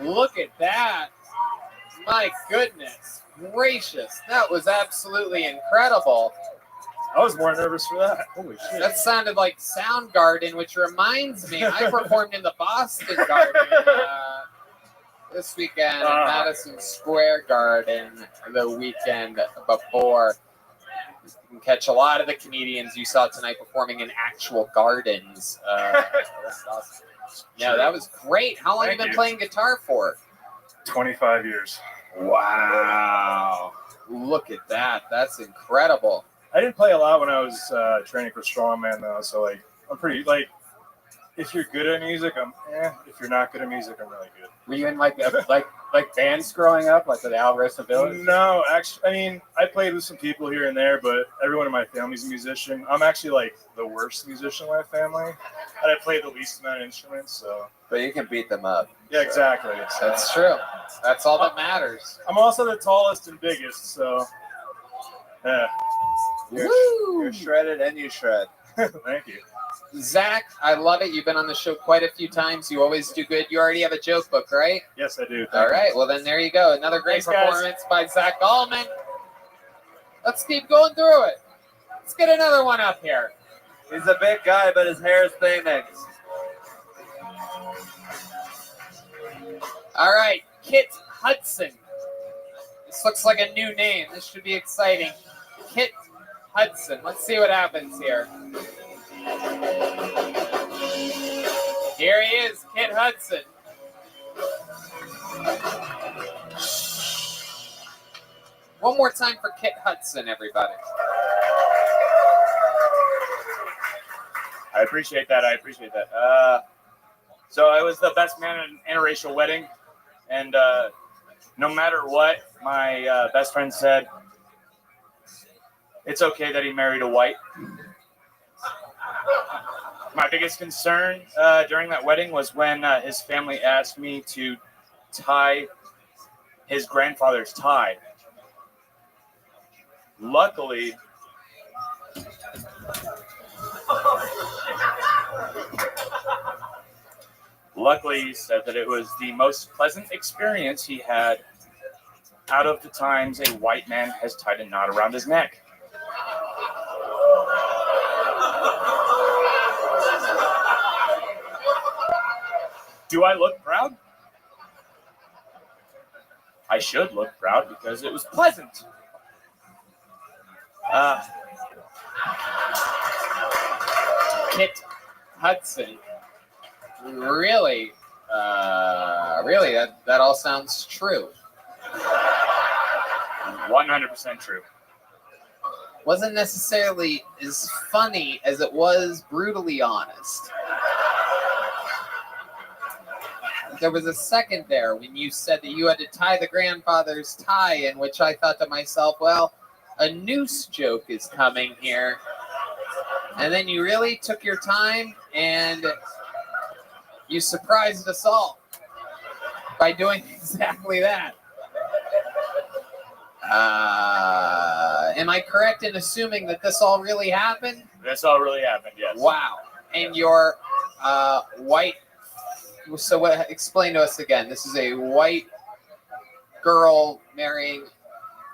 Look at that. My goodness gracious. That was absolutely incredible. I was more nervous for that. Holy shit. That sounded like Soundgarden, which reminds me, I performed in the Boston Garden this weekend at Madison Square Garden the weekend before. You can catch a lot of the comedians you saw tonight performing in actual gardens. Yeah, that was great. How long have you been playing guitar for? 25 years. Wow. Look at that. That's incredible. I didn't play a lot when I was training for strongman, though. So, like, I'm pretty, like, if you're good at music, I'm if you're not good at music, I'm really good. Were you in, like bands growing up, like with Alvarez Village? No, actually, I mean, I played with some people here and there, but everyone in my family's a musician. I'm actually, like, the worst musician in my family. And I play the least amount of instruments, so. But you can beat them up. Yeah, exactly. That's true. That's all that matters. I'm also the tallest and biggest, so. Yeah. You're shredded and you shred. Thank you. Zach, I love it. You've been on the show quite a few times. You always do good. You already have a joke book, right? Yes, I do. All right. Well, then there you go. Another great performance by Zach Allman. Let's keep going through it. Let's get another one up here. He's a big guy, but his hair is Phoenix. All right. Kit Hudson. This looks like a new name. This should be exciting. Kit Hudson. Let's see what happens here. Here he is, Kit Hudson. One more time for Kit Hudson, everybody. I appreciate that. So I was the best man at an interracial wedding, and no matter what my best friend said, it's okay that he married a white. My biggest concern during that wedding was when his family asked me to tie his grandfather's tie. Luckily, he said that it was the most pleasant experience he had out of the times a white man has tied a knot around his neck. Do I look proud? I should look proud because it was pleasant. Kit Hudson. Really, that all sounds true. 100% true. Wasn't necessarily as funny as it was brutally honest. There was a second there when you said that you had to tie the grandfather's tie, in which I thought to myself, well, a noose joke is coming here. And then you really took your time and you surprised us all by doing exactly that. Am I correct in assuming that this all really happened? This all really happened, yes. Wow. And your white... So what? Explain to us again. This is a white girl marrying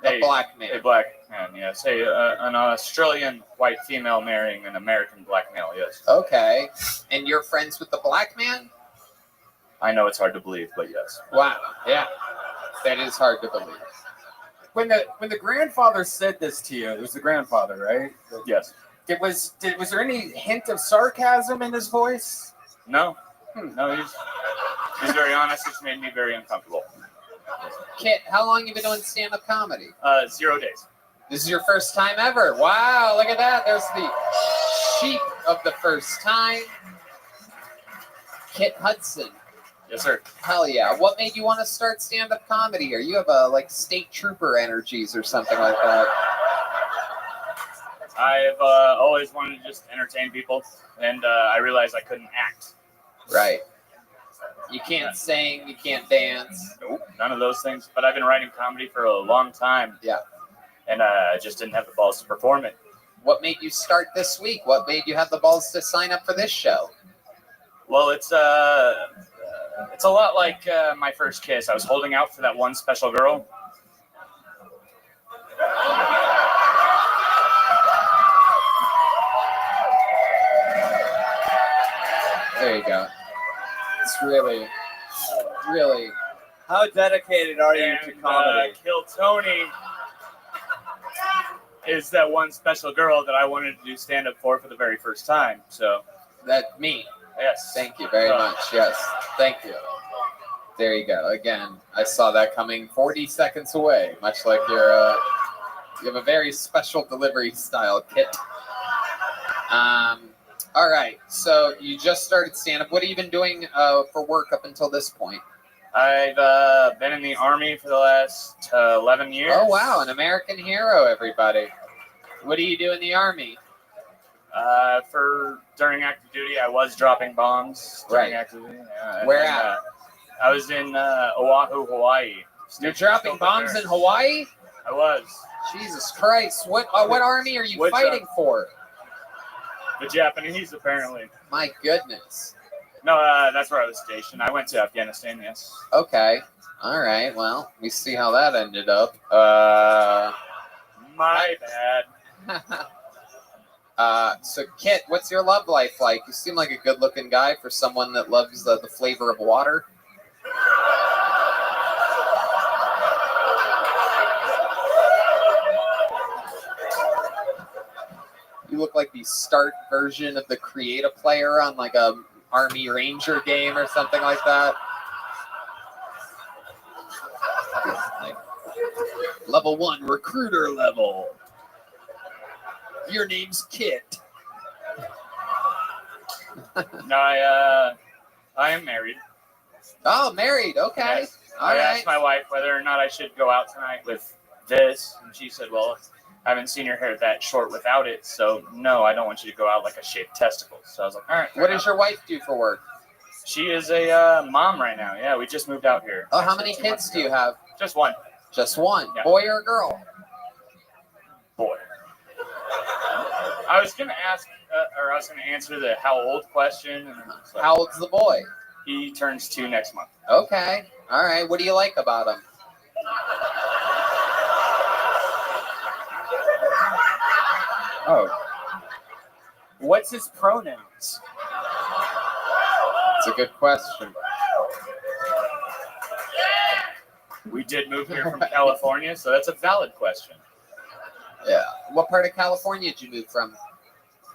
a black man. A black man, yes. An Australian white female marrying an American black male, yes. Okay. And you're friends with the black man? I know it's hard to believe, but yes. Wow. Yeah. That is hard to believe. When the grandfather said this to you, it was the grandfather, right? Yes. Was there any hint of sarcasm in his voice? No. No, he's very honest. It's made me very uncomfortable. Kit, how long have you been doing stand-up comedy? 0 days. This is your first time ever. Wow, look at that. There's the sheep of the first time. Kit Hudson. Yes, sir. Hell yeah. What made you want to start stand-up comedy? Or you have like state trooper energies or something like that? I've always wanted to just entertain people, and I realized I couldn't act. Right. You can't sing, you can't dance. Nope, none of those things. But I've been writing comedy for a long time. Yeah. And I just didn't have the balls to perform it. What made you start this week? What made you have the balls to sign up for this show? Well, it's a lot like my first kiss. I was holding out for that one special girl. There you go. It's really. How dedicated are you to comedy? Kill Tony is that one special girl that I wanted to do stand-up for the very first time. So that me. Yes. Thank you very much. Yes. Thank you. There you go. Again, I saw that coming 40 seconds away. Much like you have a very special delivery style, Kit. All right, so you just started stand-up. What have you been doing for work up until this point? I've been in the Army for the last 11 years. Oh, wow, an American hero, everybody. What do you do in the Army? During active duty, I was dropping bombs. During active duty. Where at? I was in Oahu, Hawaii. You're dropping bombs in Hawaii? I was. Jesus Christ. What army are you fighting for? The Japanese, apparently. My goodness. No, that's where I was stationed. I went to Afghanistan, yes. Okay. All right. Well, we see how that ended up. My bad. So, Kit, what's your love life like? You seem like a good-looking guy for someone that loves the flavor of water. You look like the start version of the create a player on like a Army Ranger game or something like that. Like, level 1 recruiter level. Your name's Kit. No, I am married. Oh, married. Okay. Yes. All I right. asked my wife whether or not I should go out tonight with this, and she said, "Well, I haven't seen your hair that short without it, so no, I don't want you to go out like a shaved testicle." So I was like, "All right." What does your wife do for work? She is a mom right now. Yeah, we just moved out here. Oh, how many kids do you have? Just one. Just one. Yeah. Boy or girl? Boy. I was gonna ask, or I was gonna answer the how old question. And so How old's the boy? he turns 2 next month. Okay. All right. What do you like about him? Oh. What's his pronouns? It's a good question. We did move here from California, so that's a valid question. Yeah. What part of California did you move from?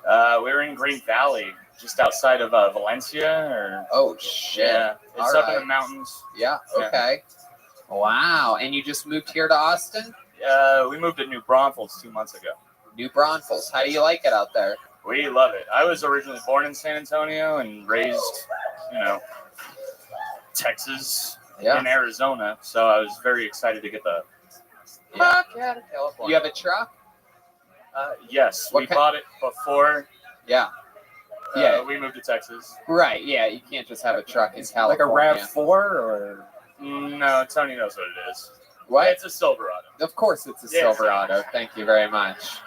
We were in Green Valley, just outside of Valencia, or Oh shit. yeah, it's All up in right. the mountains. Yeah. Okay. Wow. And you just moved here to Austin? We moved to New Braunfels 2 months ago. New Braunfels. How do you like it out there? We love it. I was originally born in San Antonio and raised, Texas Yeah. in Arizona, so I was very excited to get the Yeah. fuck out of California. You have a truck? Yes, What we ki- bought it before Yeah. Yeah. we moved to Texas. Right. Yeah. You can't just have a truck in Like a California. RAV4 or? No, Tony knows what it is. What? It's a Silverado. Of course it's a Yes. Silverado. Thank you very much.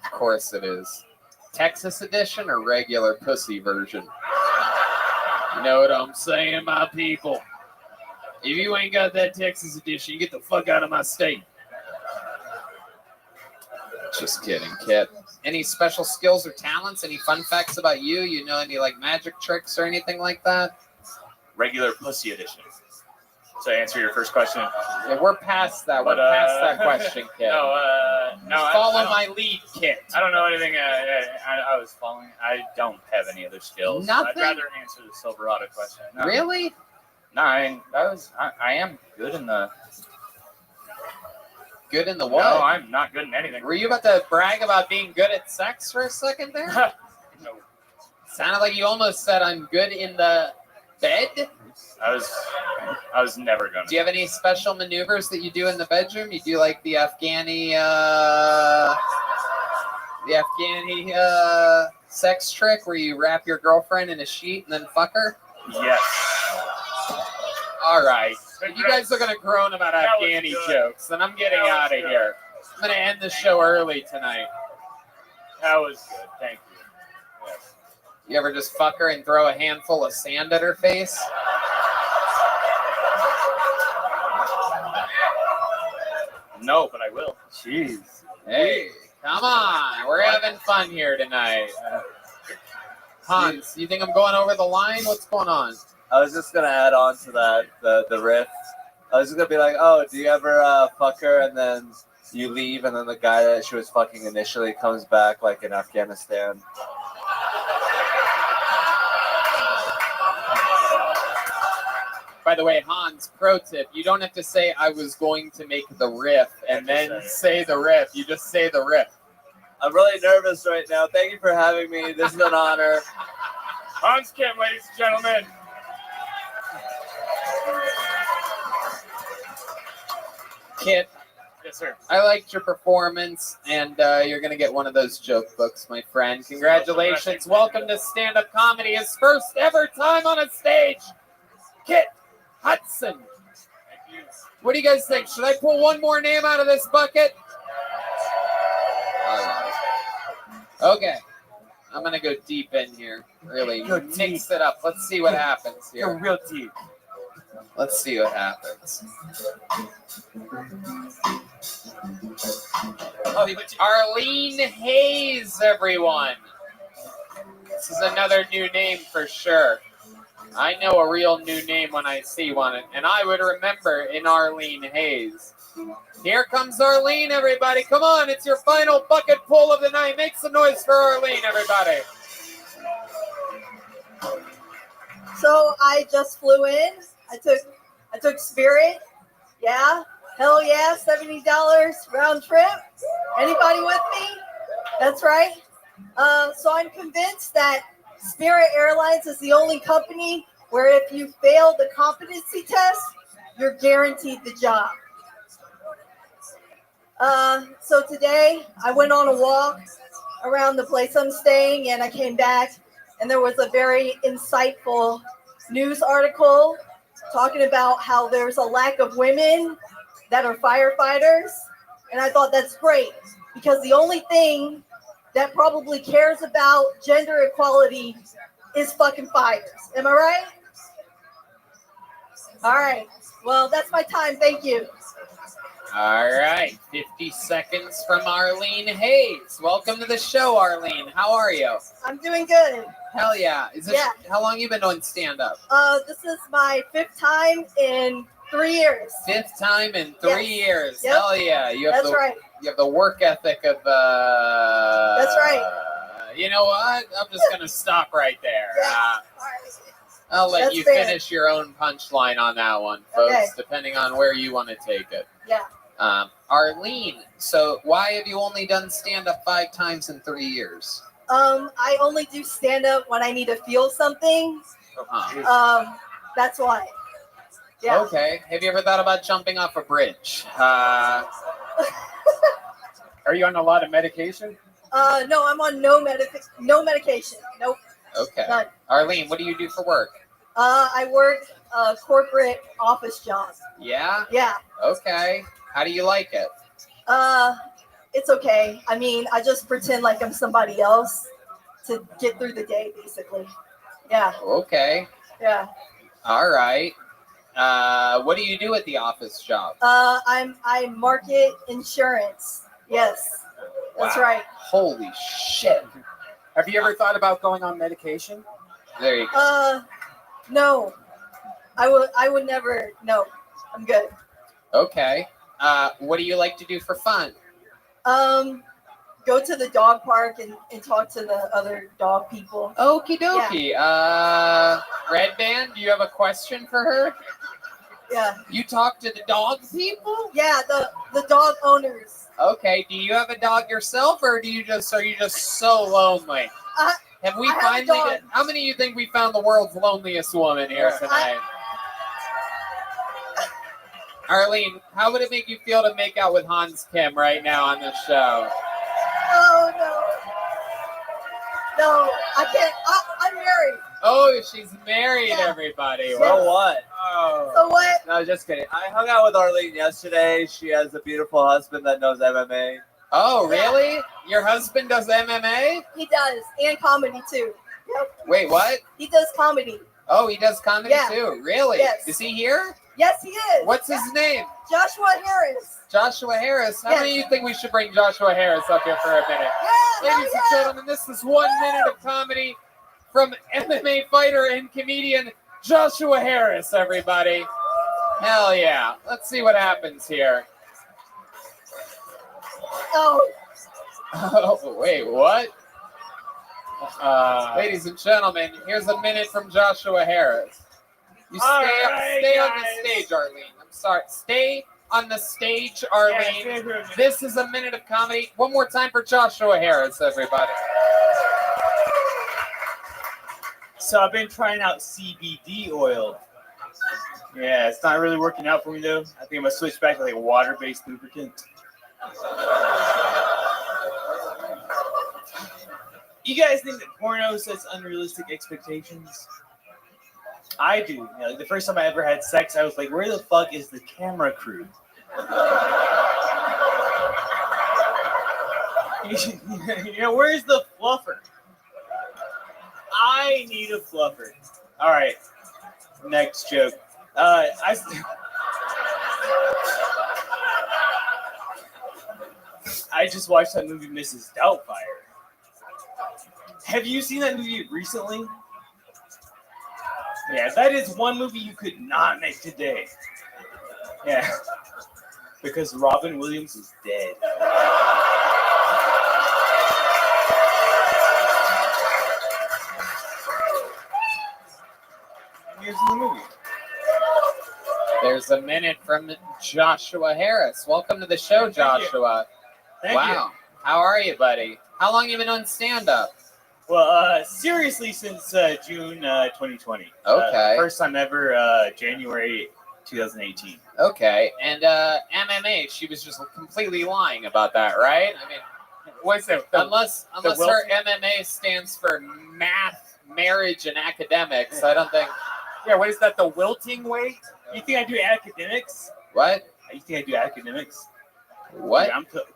Of course it is. Texas edition or regular pussy version? You know what I'm saying, my people? If you ain't got that Texas edition, you get the fuck out of my state. Just kidding, Kit. Any special skills or talents? Any fun facts about you? You know any like magic tricks or anything like that? Regular pussy edition. To answer your first question. Yeah, we're past that. We're But, past that question, Kit. No, I Follow don't- my lead, Kit. I don't know anything. I was following. I don't have any other skills. Nothing? I'd rather answer the Silverado question. No. Really? No, I am good in the. Good in the what? No, I'm not good in anything. Were you about to brag about being good at sex for a second there? No, Sounded like you almost said I'm good in the bed. I was never gonna. Do you have any special maneuvers that you do in the bedroom? You do like the Afghani sex trick where you wrap your girlfriend in a sheet and then fuck her? Yes. All right. If you guys are going to groan about That was Afghani good. jokes, then I'm getting That was out of good. here. I'm going to end the show early tonight. That was good. Thank you. Yes. You ever just fuck her and throw a handful of sand at her face? No, but I will. Jeez. Hey, come on. We're having fun here tonight. Hans, you think I'm going over the line? What's going on? I was just gonna add on to that the riff. I was just gonna be like, oh, do you ever fuck her and then you leave and then the guy that she was fucking initially comes back like in Afghanistan? By the way, Hans, pro tip, you don't have to say I was going to make the riff and then say the riff. You just say the riff. I'm really nervous right now. Thank you for having me. This is an honor. Hans Kim, ladies and gentlemen. Kit, Yes, sir. I liked your performance, and you're going to get one of those joke books, my friend. Congratulations. Welcome to stand-up comedy, his first ever time on a stage. Kit Hudson. Thank you. What do you guys think? Should I pull one more name out of this bucket? Okay. I'm going to go deep in here. Really Go mix it up. Let's see what happens You're here. real deep. Let's see what happens. Arlene Hayes, everyone. This is another new name for sure. I know a real new name when I see one, and I would remember in Arlene Hayes. Here comes Arlene, everybody. Come on, it's your final bucket pull of the night. Make some noise for Arlene, everybody. So I just flew in. I took Spirit. Yeah. Hell yeah. $70 round trip. Anybody with me? That's right. So I'm convinced that Spirit Airlines is the only company where if you fail the competency test, you're guaranteed the job. So today I went on a walk around the place I'm staying, and I came back, and there was a very insightful news article talking about how there's a lack of women that are firefighters. And I thought that's great, because the only thing that probably cares about gender equality is fucking fires. Am I right? All right. Well, that's my time. Thank you. All right, 50 seconds from Arlene Hayes. Welcome to the show, Arlene. How are you? I'm doing good. Hell yeah. How long you been doing stand-up? This is my 5th time in 3 years. 5th time in 3 years. Yep. Hell yeah. That's right. You have the work ethic of That's right. You know what? I'm just gonna stop right there. Yeah. I'll let That's you fair. finish your own punchline on that one, folks, Okay. depending on where you want to take it. Yeah. Arlene, so why have you only done stand-up 5 times in 3 years? I only do stand up when I need to feel something. That's why. Yeah. Okay. Have you ever thought about jumping off a bridge? Are you on a lot of medication? No, I'm on no medication. Nope. Okay. None. Arlene, what do you do for work? I work a corporate office job. Yeah? Yeah. Okay. How do you like it? It's okay. I mean, I just pretend like I'm somebody else to get through the day, basically. Yeah. Okay. Yeah. All right. What do you do at the office job? I market insurance. Yes. That's Wow. right. Holy shit. Have you ever thought about going on medication? There you go. No. I would never. No. I'm good. Okay. What do you like to do for fun? Go to the dog park and talk to the other dog people. Okie dokie. Red Band, do you have a question for her? Yeah. You talk to the dog people? Yeah, the dog owners. Okay. Do you have a dog yourself, or are you just so lonely? Have we I have a finally? dog. How many of you think we found the world's loneliest woman here tonight? Arlene, how would it make you feel to make out with Hans Kim right now on this show? Oh no. No, I can't. I'm married. Oh, she's married, everybody. So what? Oh. So what? No, just kidding. I hung out with Arlene yesterday. She has a beautiful husband that knows MMA. Oh, really? Your husband does MMA? He does, and comedy too. Yep. Wait, what? He does comedy. Oh, he does comedy Yeah. too? Really? Yes. Is he here? Yes, he is. What's his name? Joshua Harris. Joshua Harris. How Yes. many of you think we should bring Joshua Harris up here for a minute? Yeah, Ladies and gentlemen, this is 1 minute of comedy from MMA fighter and comedian Joshua Harris, everybody. Hell yeah. Let's see what happens here. Oh. Oh, wait, what? Ladies and gentlemen, here's a minute from Joshua Harris. You stay, All right, stay on guys. the stage, Arlene. I'm sorry. Stay on the stage, Arlene. This is a minute of comedy. One more time for Joshua Harris, everybody. So I've been trying out CBD oil. Yeah, it's not really working out for me though. I think I'm gonna switch back to like water-based lubricant. You guys think that porno sets unrealistic expectations? I do. You know, like the first time I ever had sex, I was like, where the fuck is the camera crew? You know, where's the fluffer? I need a fluffer. All right. Next joke. I just watched that movie, Mrs. Doubtfire. Have you seen that movie recently? Yeah, that is one movie you could not make today. Yeah. Because Robin Williams is dead. Here's the movie. There's a minute from Joshua Harris. Welcome to the show, Thank you. Joshua. Thank Wow. How are you, buddy? How long you been on stand-up? Well, seriously, since June 2020. Okay. First time ever, January 2018. Okay, and MMA, she was just completely lying about that, right? I mean, What's that? unless her MMA stands for math, marriage, and academics, I don't think. Yeah, what is that? The wilting weight? You think I do academics? What? You think I do academics? What?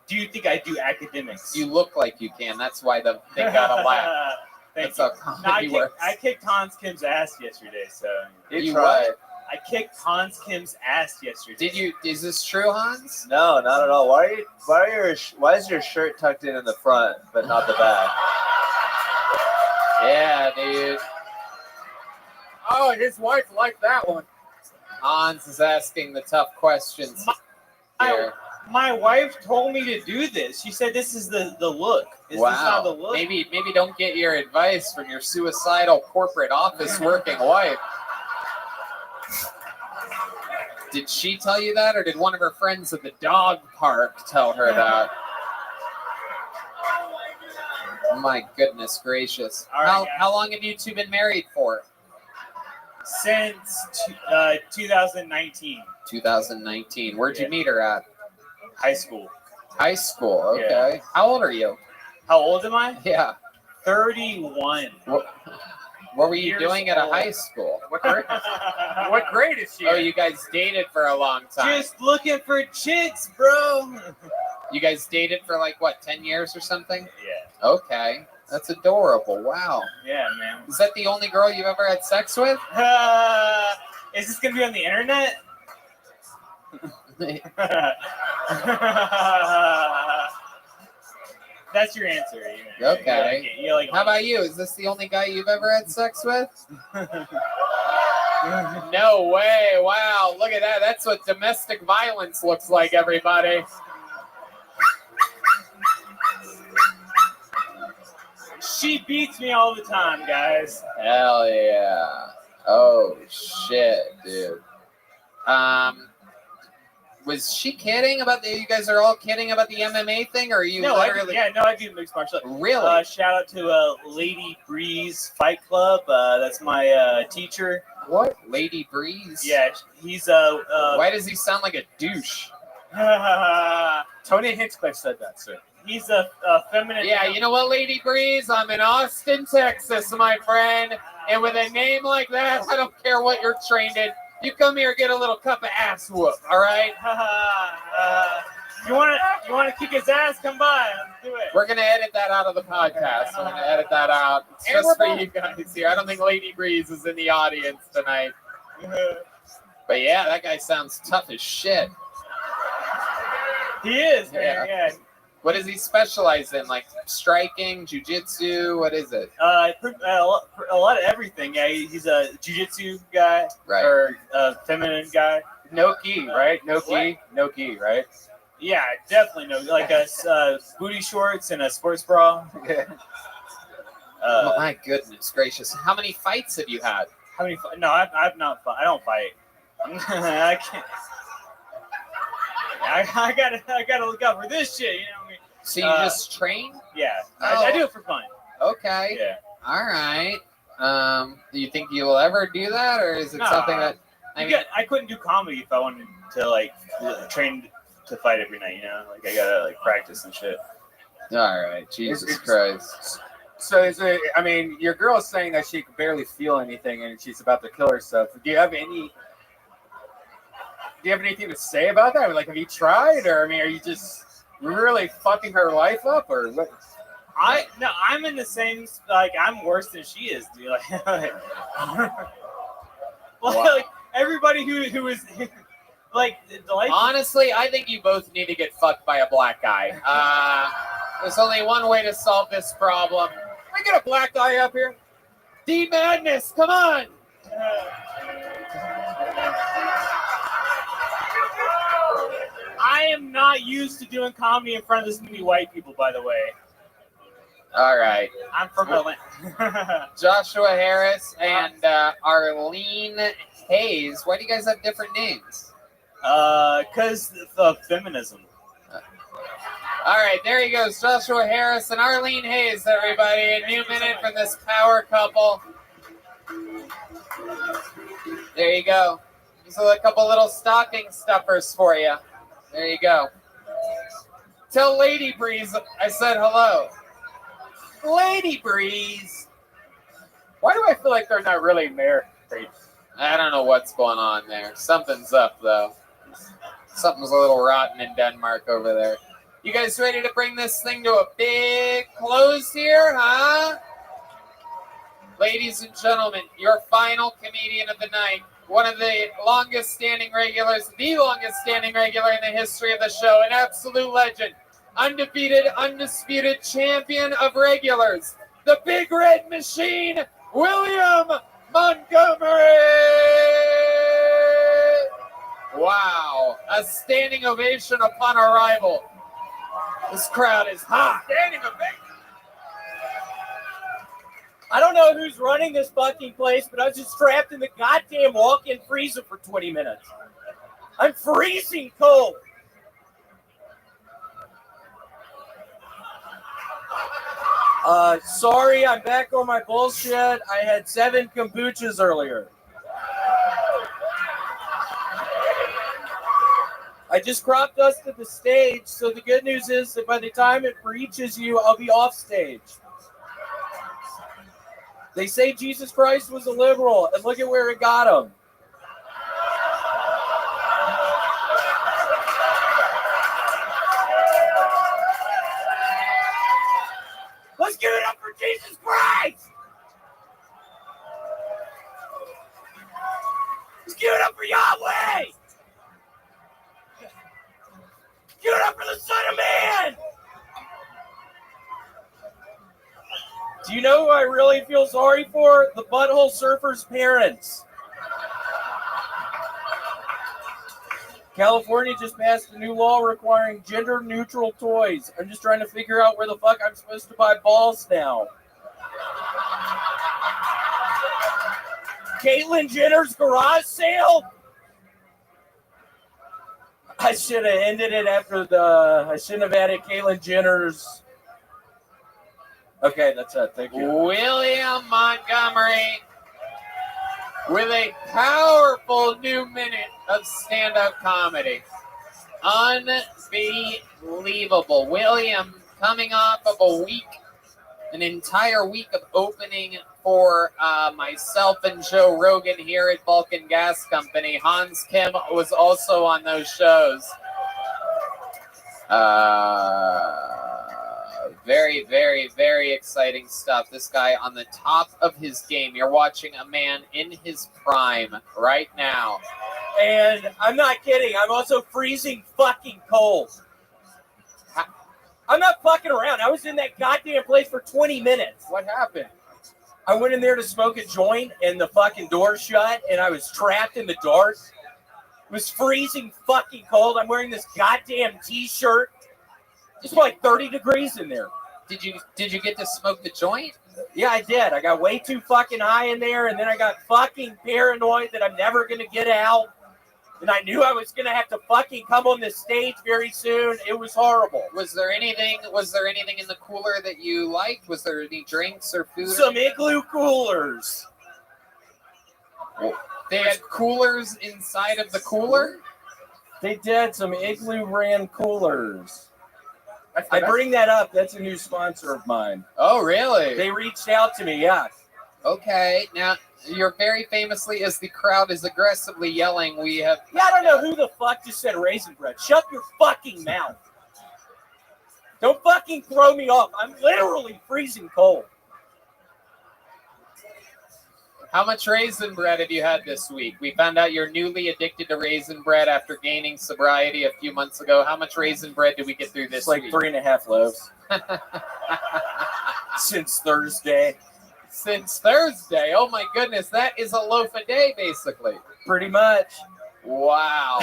Do you think I do academics? You look like you can. That's why they got a laugh. Thank That's you. how No, comedy works. I kicked Hans Kim's ass yesterday, so. You what? I kicked Hans Kim's ass yesterday. Did you? Is this true, Hans? No, not at all. Why is your shirt tucked in the front but not the back? Yeah, dude. Oh, his wife liked that one. Hans is asking the tough questions here. My wife told me to do this. She said this is the look. Is this not the look? Maybe don't get your advice from your suicidal corporate office working wife. Did she tell you that, or did one of her friends at the dog park tell her that? My goodness gracious. All right, How long have you two been married for? Since 2019. 2019. Where'd you meet her at? High school. High school, okay. Yeah. How old are you? How old am I? Yeah. 31. What were you doing at a high school? What grade is she? Oh, you guys dated for a long time. Just looking for chicks, bro. You guys dated for like, what, 10 years or something? Yeah. Okay. That's adorable. Wow. Yeah, man. Is that the only girl you've ever had sex with? Is this going to be on the internet? That's your answer. Okay. How about you? Is this the only guy you've ever had sex with? No way. Wow. Look at that. That's what domestic violence looks like, everybody. She beats me all the time, guys. Hell yeah. Oh, shit, dude. Was she kidding about you guys are all kidding about the MMA thing, or are you literally? I do mixed martial arts. Really? Shout out to Lady Breeze Fight Club. That's my teacher. What? Lady Breeze? Yeah, he's Why does he sound like a douche? Tony Hinchcliffe said that, sir. He's a feminine. Yeah, you know what, Lady Breeze? I'm in Austin, Texas, my friend, and with a name like that, I don't care what you're trained in. You come here, get a little cup of ass whoop, all right? You want to kick his ass? Come by. Let's do it. We're gonna edit that out of the podcast. We're gonna edit that out. It's just for you guys here. I don't think Lady Breeze is in the audience tonight. But yeah, that guy sounds tough as shit. He is, man. Yeah. What does he specialize in? Like striking, jiu-jitsu? What is it? A lot of everything. Yeah, he's a jiu-jitsu guy, right? Or a feminine guy. No gi, right? No gi, right? Yeah, definitely no. Like booty shorts and a sports bra. Oh my goodness gracious! How many fights have you had? How many? No, I've not. I don't fight. I can't. I gotta look out for this shit. You know what I mean? So you just train? Yeah, I do it for fun. Okay. Yeah. All right. Do you think you will ever do that, or is it something that? I couldn't do comedy if I wanted to like train to fight every night. You know, like I gotta like practice and shit. All right, Jesus Christ. So is it? I mean, your girl is saying that she can barely feel anything and she's about to kill herself. Do you have anything to say about that? I mean, like, have you tried, or I mean, are you just really fucking her life up, or what? I'm in the same, like, I'm worse than she is, dude. Like everybody who is like honestly, I think you both need to get fucked by a black guy. There's only one way to solve this problem. Can we get a black guy up here? D Madness, come on. I am not used to doing comedy in front of this many white people, by the way. All right. I'm from Atlanta. Joshua Harris and Arlene Hayes. Why do you guys have different names? Because of feminism. All right, there he goes, Joshua Harris and Arlene Hayes, everybody. A new minute from this power couple. There you go. These are a couple little stocking stuffers for you. There you go. Tell Lady Breeze I said hello. Lady Breeze. Why do I feel like they're not really married? I don't know what's going on there. Something's up, though. Something's a little rotten in Denmark over there. You guys ready to bring this thing to a big close here, huh? Ladies and gentlemen, your final comedian of the night, one of the longest standing regulars, the longest standing regular in the history of the show, an absolute legend, undefeated, undisputed champion of regulars, the Big Red Machine, William Montgomery! Wow, a standing ovation upon arrival. This crowd is hot. Standing ovation. I don't know who's running this fucking place, but I was just trapped in the goddamn walk-in freezer for 20 minutes. I'm freezing cold. Sorry, I'm back on my bullshit. I had 7 kombuchas earlier. I just crop dusted the stage, so the good news is that by the time it reaches you, I'll be off stage. They say Jesus Christ was a liberal, and look at where it got him. Let's give it up for Jesus Christ! Let's give it up for Yahweh! Give it up for the Son of Man! Do you know who I really feel sorry for? The Butthole Surfer's parents. California just passed a new law requiring gender-neutral toys. I'm just trying to figure out where the fuck I'm supposed to buy balls now. Caitlyn Jenner's garage sale? I should have ended it after I shouldn't have added Caitlyn Jenner's. Okay, that's it. Thank you. William Montgomery with a powerful new minute of stand-up comedy. Unbelievable. William coming off of an entire week of opening for myself and Joe Rogan here at Vulcan Gas Company. Hans Kim was also on those shows. Very, very, very exciting stuff. This guy on the top of his game. You're watching a man in his prime right now. And I'm not kidding. I'm also freezing fucking cold. I'm not fucking around. I was in that goddamn place for 20 minutes. What happened? I went in there to smoke a joint and the fucking door shut and I was trapped in the dark. It was freezing fucking cold. I'm wearing this goddamn t-shirt. It's like 30 degrees in there. Did you get to smoke the joint? Yeah, I did. I got way too fucking high in there, and then I got fucking paranoid that I'm never gonna get out. And I knew I was gonna have to fucking come on this stage very soon. It was horrible. Was there anything in the cooler that you liked? Was there any drinks or food? Some Igloo coolers. They had coolers inside of the cooler? They did some Igloo brand coolers. I bring that up. That's a new sponsor of mine. Oh, really? They reached out to me, yeah. Okay. Now, you're very famously, as the crowd is aggressively yelling, we have... Yeah, I don't know who the fuck just said raisin bread. Shut your fucking mouth. Don't fucking throw me off. I'm literally freezing cold. How much raisin bread have you had this week? We found out you're newly addicted to raisin bread after gaining sobriety a few months ago. How much raisin bread did we get through this week? It's like 3.5 loaves. Since Thursday. Since Thursday? Oh my goodness, that is a loaf a day, basically. Pretty much. Wow.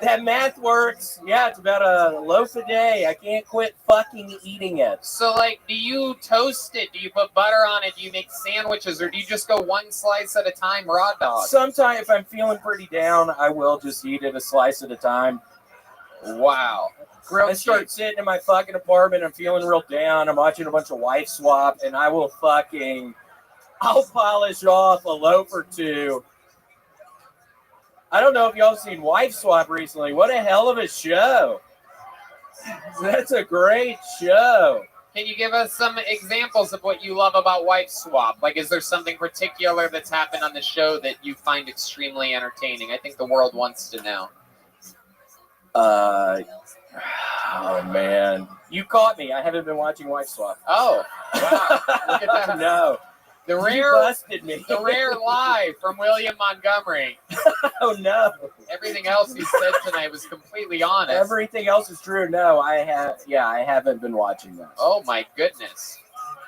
That math works. Yeah, it's about a loaf a day. I can't quit fucking eating it. So, like, do you toast it? Do you put butter on it? Do you make sandwiches? Or do you just go one slice at a time, raw dog? Sometimes, if I'm feeling pretty down, I will just eat it a slice at a time. Wow. I start sitting in my fucking apartment. I'm feeling real down. I'm watching a bunch of Wife Swap, and I'll polish off a loaf or two. I don't know if y'all have seen Wife Swap recently. What a hell of a show. That's a great show. Can you give us some examples of what you love about Wife Swap? Like, is there something particular that's happened on the show that you find extremely entertaining? I think the world wants to know. Oh, man. You caught me. I haven't been watching Wife Swap. Oh, wow. Look at that. No. You busted me. The rare lie from William Montgomery. Oh, no. Everything else he said tonight was completely honest. Everything else is true. No, I haven't been watching that. Oh, my goodness.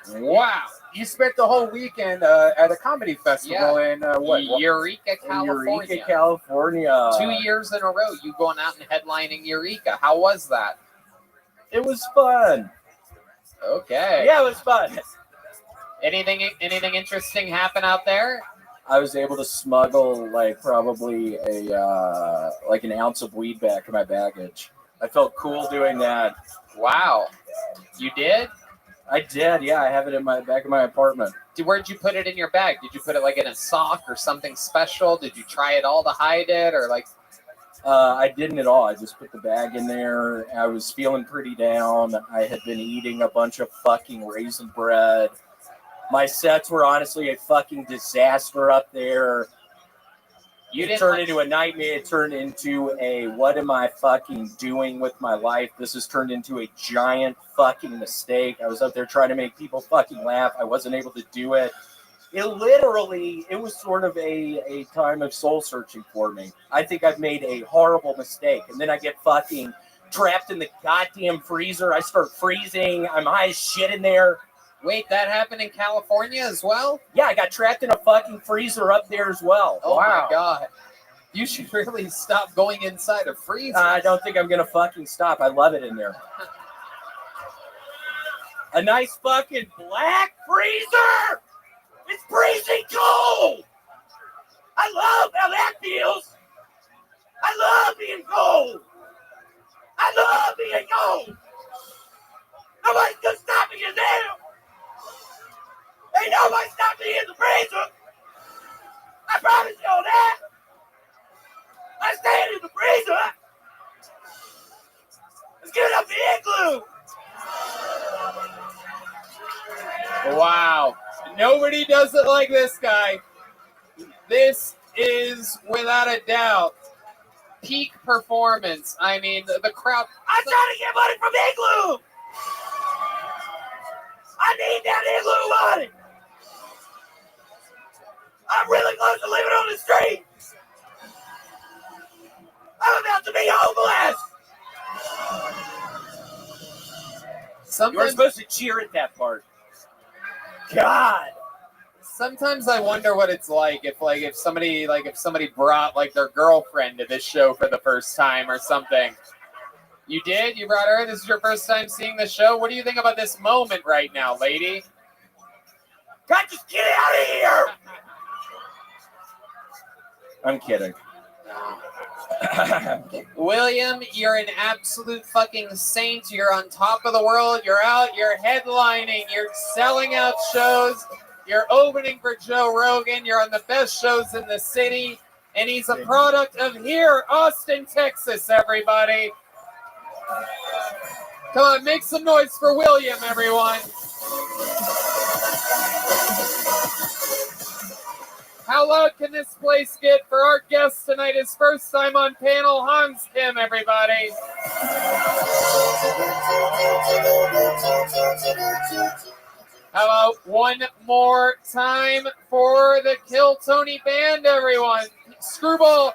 Wow. You spent the whole weekend at a comedy festival in Eureka, California. Eureka, California. 2 years in a row, you going out and headlining Eureka. How was that? It was fun. Okay. Yeah, it was fun. Anything interesting happen out there? I was able to smuggle probably an ounce of weed back in my baggage. I felt cool doing that. Wow. You did? I did, yeah. I have it in my back of my apartment. Where'd you put it in your bag? Did you put it in a sock or something special? Did you try it all to hide it or I didn't at all. I just put the bag in there. I was feeling pretty down. I had been eating a bunch of fucking raisin bread. My sets were honestly a fucking disaster up there. It turned into a nightmare. It turned into a what am I fucking doing with my life? This has turned into a giant fucking mistake. I was up there trying to make people fucking laugh. I wasn't able to do it. It was sort of a time of soul searching for me. I think I've made a horrible mistake. And then I get fucking trapped in the goddamn freezer. I start freezing. I'm high as shit in there. Wait, that happened in California as well? Yeah, I got trapped in a fucking freezer up there as well. Oh, wow. My God. You should really stop going inside a freezer. I don't think I'm going to fucking stop. I love it in there. A nice fucking black freezer! It's freezing cold! I love how that feels! I love being cold! I love being cold! Nobody's gonna stop me in there! Ain't nobody stopping me in the freezer! I promise you all that! I stand in the freezer! Let's get up the igloo! Wow. Nobody does it like this guy. This is, without a doubt, peak performance. I mean, the crowd... I'm trying to get money from Igloo! I need that Igloo money! I'm really close to living on the street! I'm about to be homeless! You were supposed to cheer at that part. God. Sometimes I wonder what it's like if somebody brought their girlfriend to this show for the first time or something. You did? You brought her? This is your first time seeing the show? What do you think about this moment right now, lady? God, just get out of here! I'm kidding. William, you're an absolute fucking saint. You're on top of the world. You're out. You're headlining. You're selling out shows. You're opening for Joe Rogan. You're on the best shows in the city. And he's a product of here, Austin, Texas, everybody. Come on, make some noise for William, everyone. How loud can this place get for our guest tonight? His first time on panel, Hans Kim, everybody. How about one more time for the Kill Tony Band, everyone? Screwball,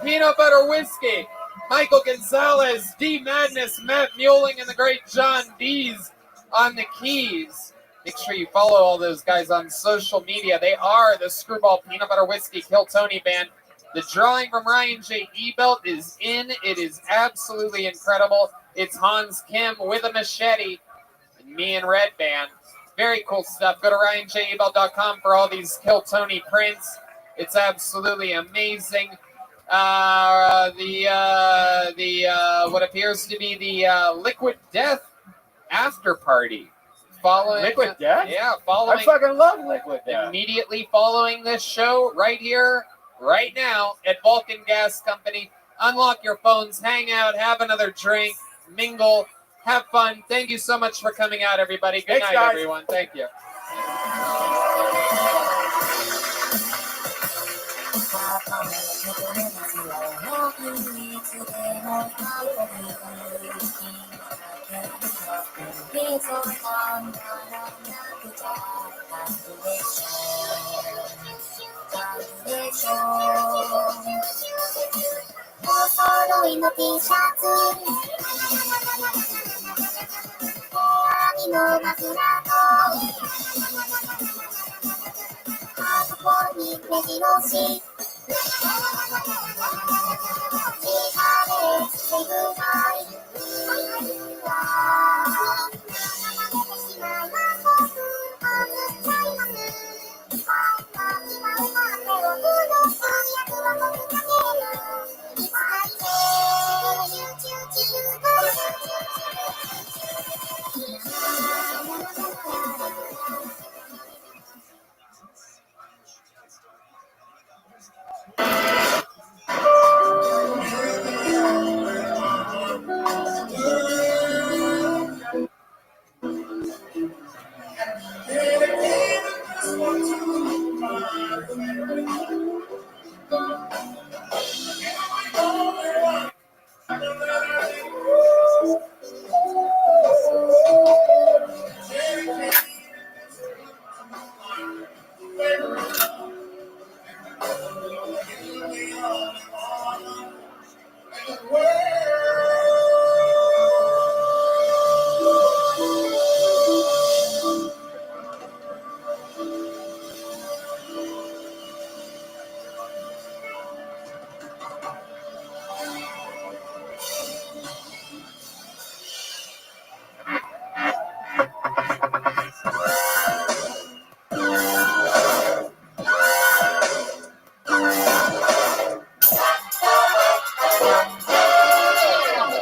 Peanut Butter Whiskey, Michael Gonzalez, D Madness, Matt Muelling, and the great John Dees on the keys. Make sure you follow all those guys on social media. They are the Screwball Peanut Butter Whiskey Kill Tony Band. The drawing from Ryan J. Ebelt is in. It is absolutely incredible. It's Hans Kim with a machete and me and Red Band. Very cool stuff. Go to RyanJEbelt.com for all these Kill Tony prints. It's absolutely amazing. What appears to be the Liquid Death after party. Following Liquid Death? Yeah, following. I fucking love Liquid Death. Immediately following this show, right here, right now, at Vulcan Gas Company. Unlock your phones, hang out, have another drink, mingle, have fun. Thank you so much for coming out, everybody. Good Thanks, night, guys. everyone. Thank you.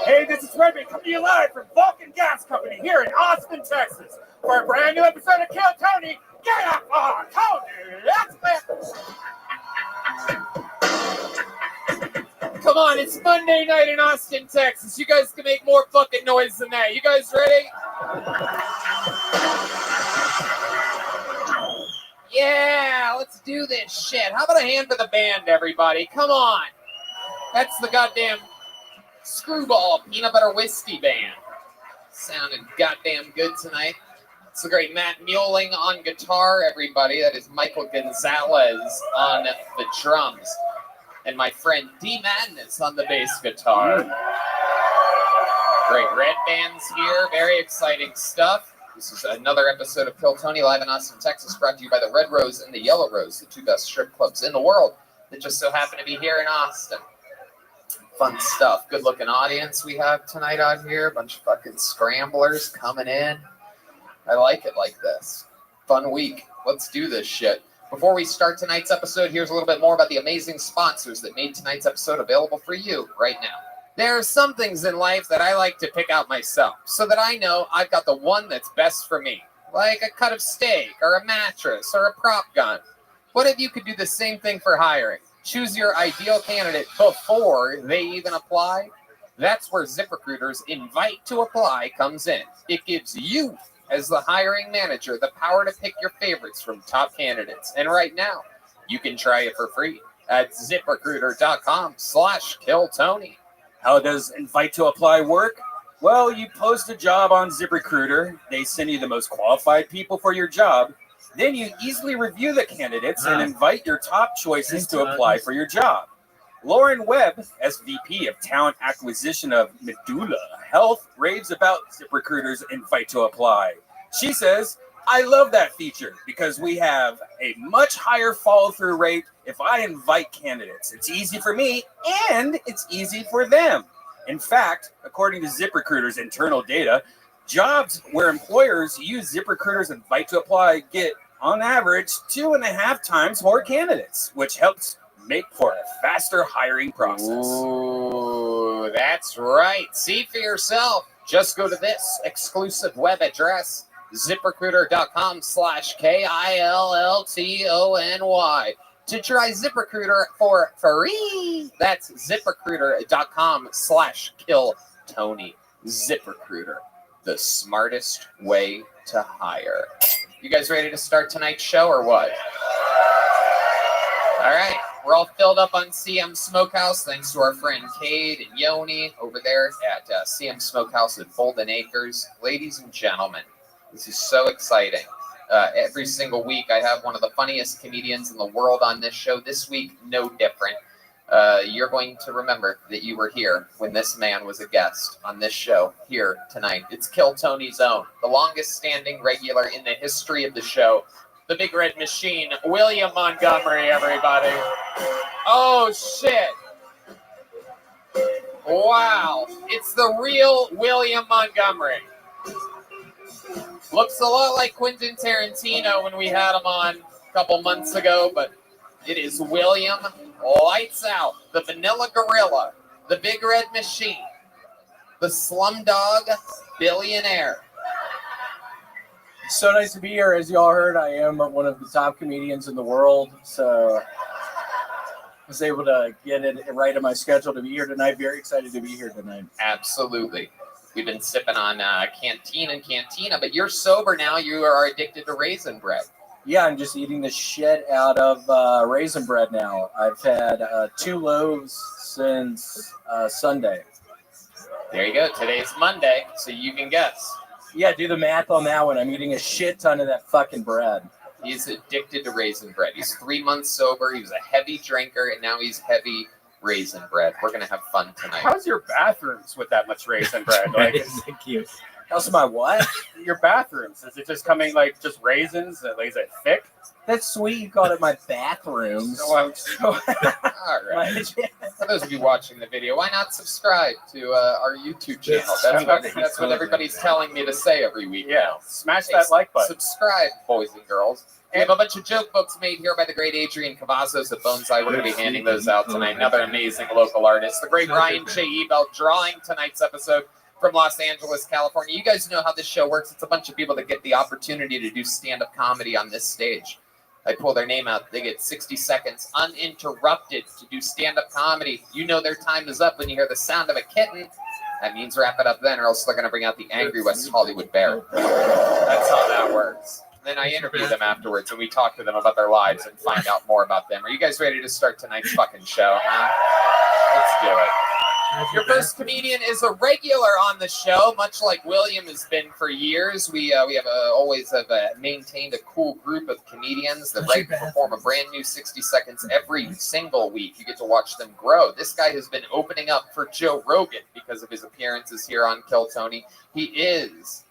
Hey, this is Rabbi coming to you live from Vulcan Gas Company here in Austin, Texas, for a brand new episode of Kill Tony. Get up on Tony! Let's Come on, it's Monday night in Austin, Texas. You guys can make more fucking noise than that. You guys ready? Yeah, let's do this shit. How about a hand for the band, everybody? Come on. That's the goddamn Screwball Peanut Butter Whiskey Band. Sounded goddamn good tonight. It's the great Matt Mueling on guitar, everybody. That is Michael Gonzalez on the drums. And my friend D Madness on the bass guitar. Great Red Band's here. Very exciting stuff. This is another episode of Kill Tony live in Austin, Texas, brought to you by the Red Rose and the Yellow Rose, the two best strip clubs in the world that just so happen to be here in Austin. Fun stuff. Good looking audience we have tonight out here. A bunch of fucking scramblers coming in. I like it like this. Fun week. Let's do this shit. Before we start tonight's episode, here's a little bit more about the amazing sponsors that made tonight's episode available for you right now. There are some things in life that I like to pick out myself so that I know I've got the one that's best for me, like a cut of steak or a mattress or a prop gun. What if you could do the same thing for hiring? Choose your ideal candidate before they even apply. That's where ZipRecruiter's Invite to Apply comes in. It gives you, as the hiring manager, the power to pick your favorites from top candidates. And right now, you can try it for free at ZipRecruiter.com/KillTony. How does Invite to Apply work? Well, you post a job on ZipRecruiter. They send you the most qualified people for your job. Then you easily review the candidates and invite your top choices to apply for your job. Lauren Webb, SVP of Talent Acquisition of Medulla Health, raves about ZipRecruiter's Invite to Apply. She says, I love that feature because we have a much higher follow-through rate if I invite candidates. It's easy for me and it's easy for them. In fact, according to ZipRecruiter's internal data, jobs where employers use ZipRecruiter's Invite to Apply get, on average, 2.5 times more candidates, which helps make for a faster hiring process. Ooh, that's right. See for yourself. Just go to this exclusive web address, ZipRecruiter.com/KILLTONY to try ZipRecruiter for free. That's ZipRecruiter.com/KillTony. ZipRecruiter, the smartest way to hire. You guys ready to start tonight's show or what? All right, we're all filled up on CM Smokehouse thanks to our friend Cade and Yoni over there at CM Smokehouse at Bolden Acres. Ladies and gentlemen, this is so exciting. Every single week I have one of the funniest comedians in the world on this show. This week, no different. You're going to remember that you were here when this man was a guest on this show here tonight. It's Kill Tony's own, the longest standing regular in the history of the show. The Big Red Machine, William Montgomery, everybody. Oh, shit. Wow. It's the real William Montgomery. Looks a lot like Quentin Tarantino when we had him on a couple months ago, but it is William Lights Out, the Vanilla Gorilla, the Big Red Machine, the Slumdog Billionaire. So nice to be here. As y'all heard, I am one of the top comedians in the world. So I was able to get it right in my schedule to be here tonight. Very excited to be here tonight. Absolutely. We've been sipping on Canteen and Cantina, but you're sober now. You are addicted to raisin bread. Yeah, I'm just eating the shit out of raisin bread now. I've had 2 loaves since Sunday. There you go. Today's Monday, so you can guess. Yeah, do the math on that one. I'm eating a shit ton of that fucking bread. He's addicted to raisin bread. He's 3 months sober. He was a heavy drinker, and now he's heavy raisin bread. We're going to have fun tonight. How's your bathrooms with that much raisin bread? Like, thank you. How's my what? Your bathrooms. Is it just coming like just raisins? Is it thick? That's sweet. You called it my bathrooms. All right. For those of you watching the video, why not subscribe to our YouTube channel? That's what everybody's telling me to say every week. Yeah, smash that like button. Subscribe, boys and girls. We have a bunch of joke books made here by the great Adrian Cavazos at Bonsai. We're going to be handing those out tonight. Another amazing local artist, the great Ryan J. Ebelt, drawing tonight's episode from Los Angeles, California. You guys know how this show works. It's a bunch of people that get the opportunity to do stand-up comedy on this stage. I pull their name out. They get 60 seconds uninterrupted to do stand-up comedy. You know their time is up when you hear the sound of a kitten. That means wrap it up then, or else they're going to bring out the angry West Hollywood bear. That's how that works. Then I interview them afterwards, and we talk to them about their lives and find out more about them. Are you guys ready to start tonight's fucking show? Huh? Let's do it. Your first comedian is a regular on the show, much like William has been for years. We always have maintained a cool group of comedians that write and perform a brand new 60 seconds every single week. You get to watch them grow. This guy has been opening up for Joe Rogan because of his appearances here on Kill Tony. He is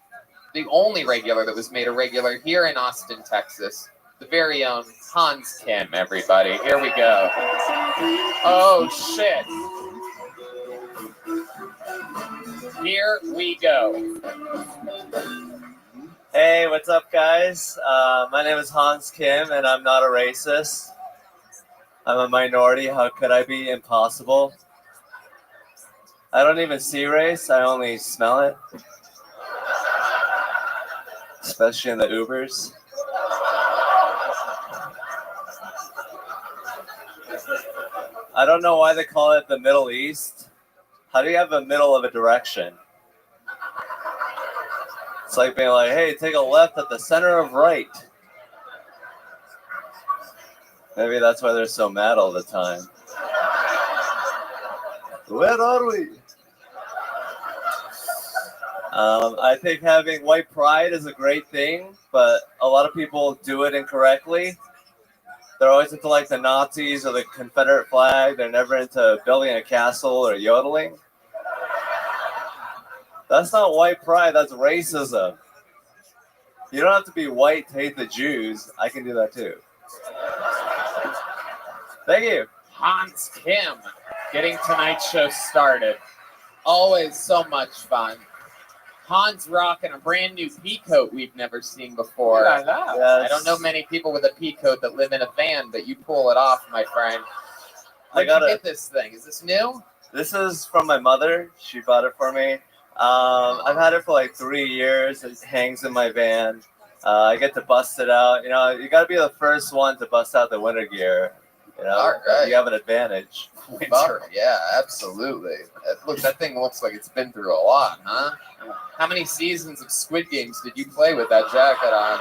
the only regular that was made a regular here in Austin, Texas. The very own Hans Kim, everybody. Here we go. Oh, shit. Here we go. Hey, what's up, guys? My name is Hans Kim, and I'm not a racist. I'm a minority. How could I be? Impossible. I don't even see race. I only smell it. Especially in the Ubers. I don't know why they call it the Middle East. How do you have a middle of a direction? It's like being like, hey, take a left at the center of right. Maybe that's why they're so mad all the time. Where are we? I think having white pride is a great thing, but a lot of people do it incorrectly. They're always into like the Nazis or the Confederate flag. They're never into building a castle or yodeling. That's not white pride, that's racism. You don't have to be white to hate the Jews. I can do that too. Thank you. Hans Kim getting tonight's show started. Always so much fun. Hans rocking a brand new pea coat we've never seen before. Yes. I don't know many people with a pea coat that live in a van, but you pull it off, my friend. Where'd you get this thing? Is this new? This is from my mother. She bought it for me. I've had it for like 3 years. It hangs in my van. I get to bust it out. You know, you got to be the first one to bust out the winter gear. You know, All right. you have an advantage. Winter. Yeah, absolutely. Look, that thing looks like it's been through a lot, huh? How many seasons of Squid Games did you play with that jacket on?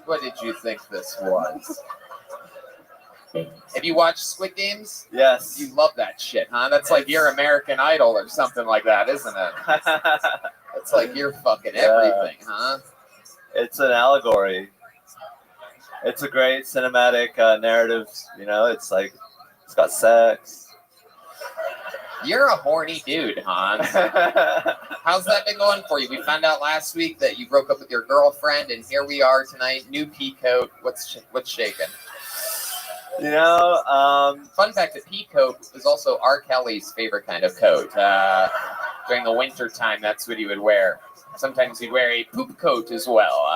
What did you think this was? Have you watched Squid Games? Yes. You love that shit, huh? That's like your American Idol or something like that, isn't it? It's like you're fucking everything, huh? It's an allegory. It's a great cinematic narrative. You know, it's like, it's got sex. You're a horny dude, Hans. How's that been going for you? We found out last week that you broke up with your girlfriend, and here we are tonight. New pea coat. What's shaking? You know, fun fact: the pea coat is also R. Kelly's favorite kind of coat. During the winter time, that's what he would wear. Sometimes he'd wear a poop coat as well.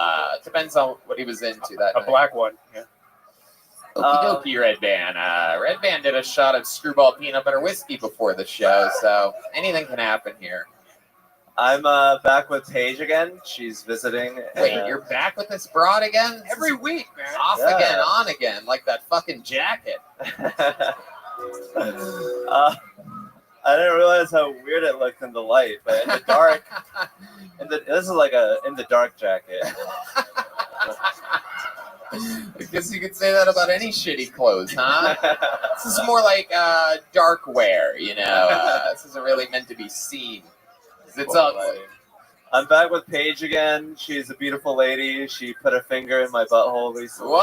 Depends on what he was into that night. A black one. Yeah. Okie dokie, Red Band. Red Band did a shot of Screwball peanut butter whiskey before the show, so anything can happen here. I'm back with Paige again. She's visiting. Wait, you're back with this broad again? Every week, man. Off again, on again, like that fucking jacket. I didn't realize how weird it looked in the light, but in the dark, this is like a in the dark jacket. I guess you could say that about any shitty clothes, huh? This is more like dark wear, you know. This isn't really meant to be seen. It's ugly. I'm back with Paige again. She's a beautiful lady. She put her finger in my butthole recently. Whoa!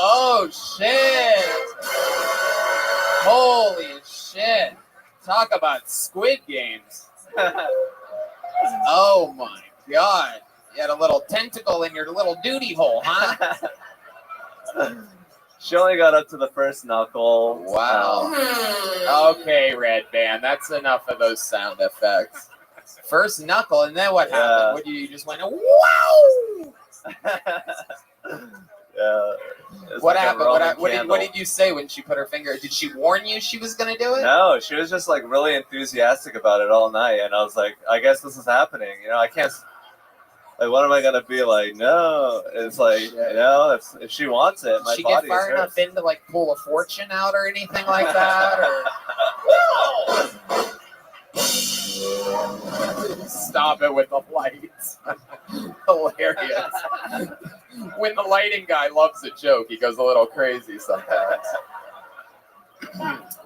Oh, shit! Holy shit. Talk about Squid Games. Oh, my God. You had a little tentacle in your little duty hole, huh? She only got up to the first knuckle. Wow. Okay, Red Band. That's enough of those sound effects. First knuckle, and then what happened? What, you just went, wow! Yeah. What happened? What did you say when she put her finger? Did she warn you she was going to do it? No, she was just like really enthusiastic about it all night. And I was like, I guess this is happening. You know, I can't. Like, what am I gonna be like? No, it's like, you know, if she wants it, my she body get far enough in to like pull a fortune out or anything like that? Or stop it with the lights. Hilarious. When the lighting guy loves a joke, he goes a little crazy sometimes.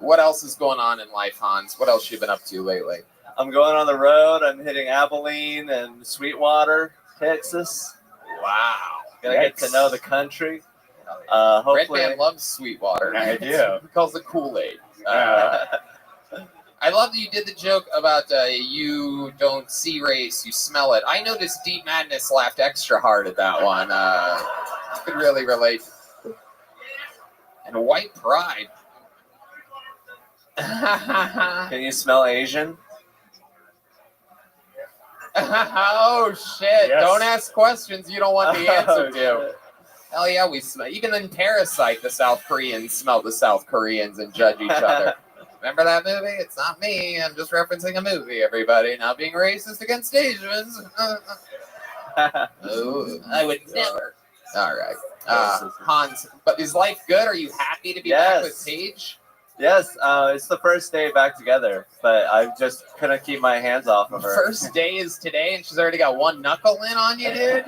What else is going on in life, Hans? What else you been up to lately? I'm going on the road. I'm hitting Abilene and Sweetwater, Texas. Wow. Gonna get to know the country. Hopefully. Red Band loves Sweetwater. I do. He calls it Kool-Aid. I love that you did the joke about you don't see race, you smell it. I noticed Deep Madness laughed extra hard at that one. I could really relate. And White Pride. Can you smell Asian? Oh shit! Yes. Don't ask questions you don't want the answer to. Shit. Hell yeah, we smell. Even in Parasite, the South Koreans smell the South Koreans and judge each other. Remember that movie? It's not me. I'm just referencing a movie. Everybody, not being racist against Asians. Oh, I would never. All right, Hans. But is life good? Are you happy to be back with Paige? Yes, it's the first day back together, but I just couldn't keep my hands off of her. First day is today, and she's already got one knuckle in on you, dude.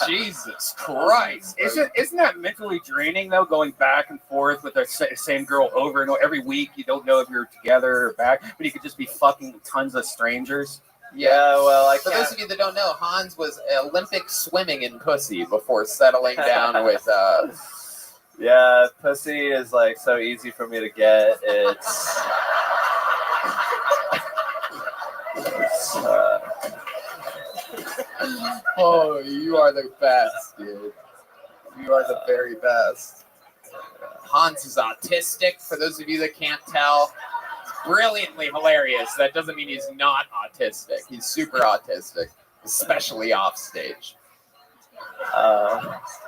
Jesus Christ! Isn't that mentally draining though? Going back and forth with the same girl over and over every week. You don't know if you're together or back, but you could just be fucking tons of strangers. Yeah, well, for those of you that don't know, Hans was Olympic swimming in pussy before settling down with. Yeah, pussy is like so easy for me to get. It's oh, you are the best, dude. You are the very best. Hans is autistic. For those of you that can't tell, brilliantly hilarious. That doesn't mean he's not autistic. He's super autistic, especially off stage.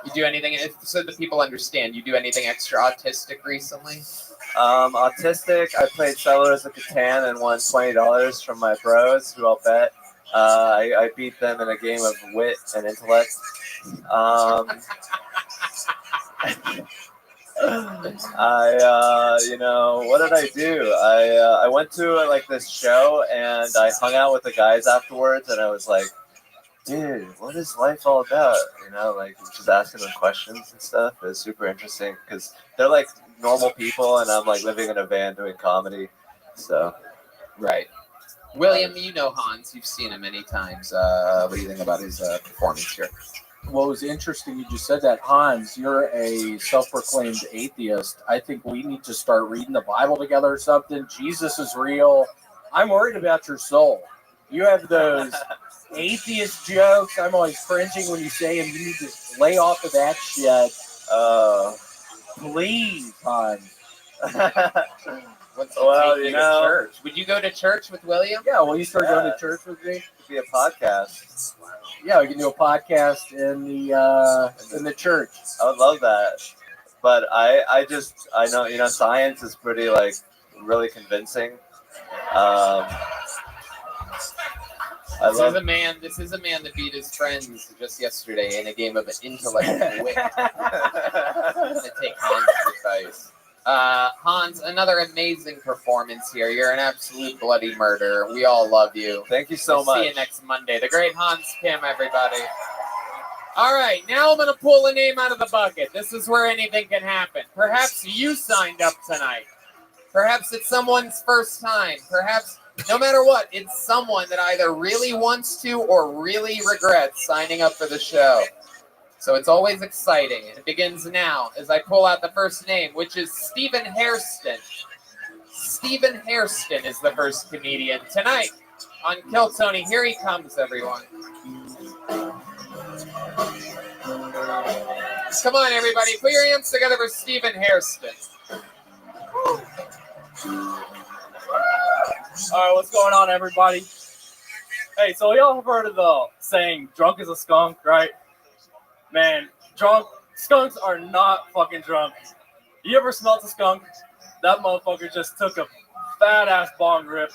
You do anything so that people understand? You do anything extra autistic recently? Autistic. I played Settlers of Catan and won $20 from my bros, who I'll bet. I beat them in a game of wit and intellect. What did I do? I went to like this show and I hung out with the guys afterwards, and I was like, dude, what is life all about? Like just asking them questions and stuff. It's super interesting because they're like normal people, and I'm like living in a van doing comedy. So, right. William, you know Hans. You've seen him many times. What do you think about his performance here? What was interesting, you just said that, Hans, you're a self-proclaimed atheist. I think we need to start reading the Bible together or something. Jesus is real. I'm worried about your soul. You have those atheist jokes. I'm always cringing when you say them. You need to lay off of that shit. Please, Hans. Well, you know, church. Would you go to church with William? Yeah, will you start going to church with me? It'd be a podcast. Yeah, we can do a podcast in the church. I would love that. But I know, science is pretty, like, really convincing. This is a man that beat his friends just yesterday in a game of intellect and wit. I'm gonna take Hans' advice. Hans, another amazing performance here. You're an absolute bloody murderer. We all love you. Thank you so much. See you next Monday. The great Hans Kim, everybody. All right, now I'm going to pull a name out of the bucket. This is where anything can happen. Perhaps you signed up tonight. Perhaps it's someone's first time. Perhaps, no matter what, it's someone that either really wants to or really regrets signing up for the show. So it's always exciting. It begins now as I pull out the first name, which is Stephen Hairston. Stephen Hairston is the first comedian tonight on Kill Tony. Here he comes, everyone. Come on, everybody. Put your hands together for Stephen Hairston. All right, what's going on, everybody? Hey, so y'all have heard of the saying, drunk as a skunk, right? Man, skunks are not fucking drunk. You ever smelt a skunk? That motherfucker just took a fat-ass bong rip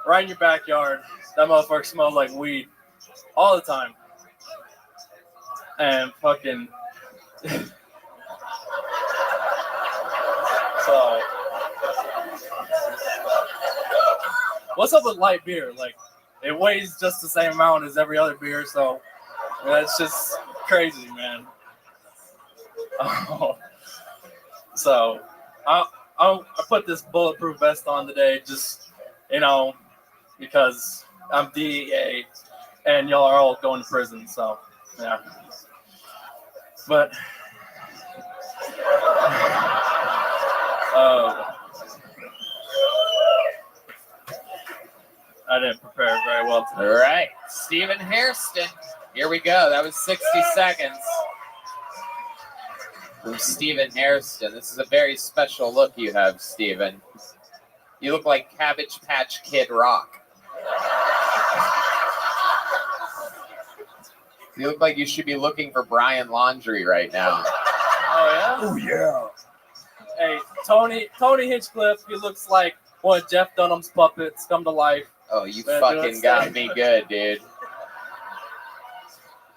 right in your backyard. That motherfucker smelled like weed all the time. And fucking... So... What's up with light beer? Like, it weighs just the same amount as every other beer, so that's just crazy, man. So I put this bulletproof vest on today, just because I'm DEA and y'all are all going to prison. So yeah, but I didn't prepare very well today. All right, Stephen Hairston. Here we go. That was 60 seconds from Stephen Hairston. This is a very special look you have, Stephen. You look like Cabbage Patch Kid Rock. You look like you should be looking for Brian Laundrie right now. Oh, yeah? Oh, yeah. Hey, Tony Hinchcliffe, he looks like one of Jeff Dunham's puppets come to life. Oh, you fucking got me good, dude.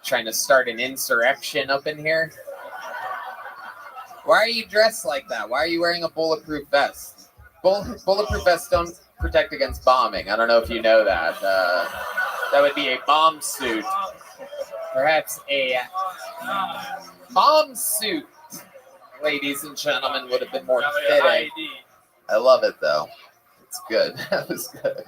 Trying to start an insurrection up in here? Why are you dressed like that? Why are you wearing a bulletproof vest? Bulletproof vests don't protect against bombing. I don't know if you know that. That would be a bomb suit. Perhaps a bomb suit, ladies and gentlemen, would have been more fitting. I love it, though. It's good. That was good.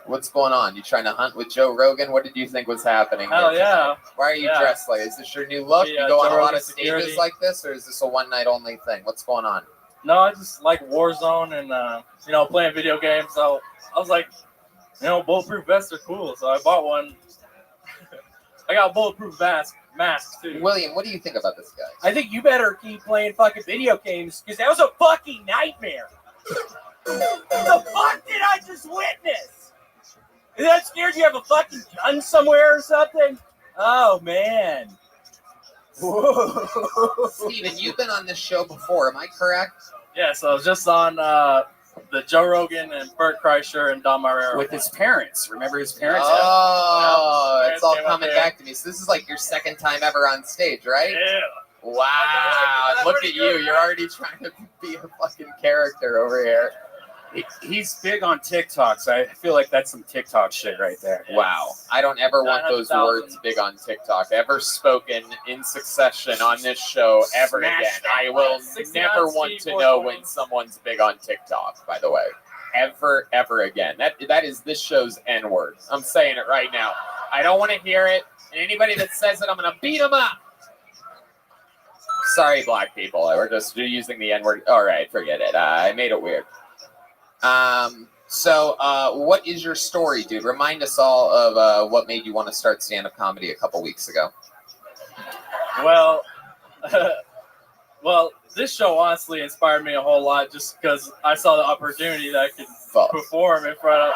What's going on? You trying to hunt with Joe Rogan? What did you think was happening? Hell yeah. Why are you dressed like? Is this your new look? Yeah, you go on Joe a lot Rogan of stages security. like this, or is this a one-night only thing? What's going on? No, I just like Warzone and playing video games. So I was like, bulletproof vests are cool. So I bought one. I got a bulletproof mask too. William, what do you think about this guy? I think you better keep playing fucking video games because that was a fucking nightmare. The fuck did I just witness? Is that scared you have a fucking gun somewhere or something? Oh, man. Steven, you've been on this show before, am I correct? Yeah, so I was just on the Joe Rogan and Bert Kreischer and Don Marrero With his parents. Remember his parents? Oh, it's all coming back to me. So this is like your second time ever on stage, right? Yeah. Wow. Look at you. You're already trying to be a fucking character over here. He's big on TikTok, so I feel like that's some TikTok shit right there. Wow. I don't ever want those 900,000. words big on TikTok ever spoken in succession on this show ever Smash again. that I will 69 never want to know when someone's big on TikTok, by the way. Ever again. That is this show's N-word. I'm saying it right now. I don't want to hear it. And anybody that says it, I'm going to beat them up. Sorry, black people. We're just using the N-word. All right, forget it. I made it weird. So what is your story, dude? Remind us all of what made you want to start stand-up comedy a couple weeks ago. Well, this show honestly inspired me a whole lot just because I saw the opportunity that I could perform in front of.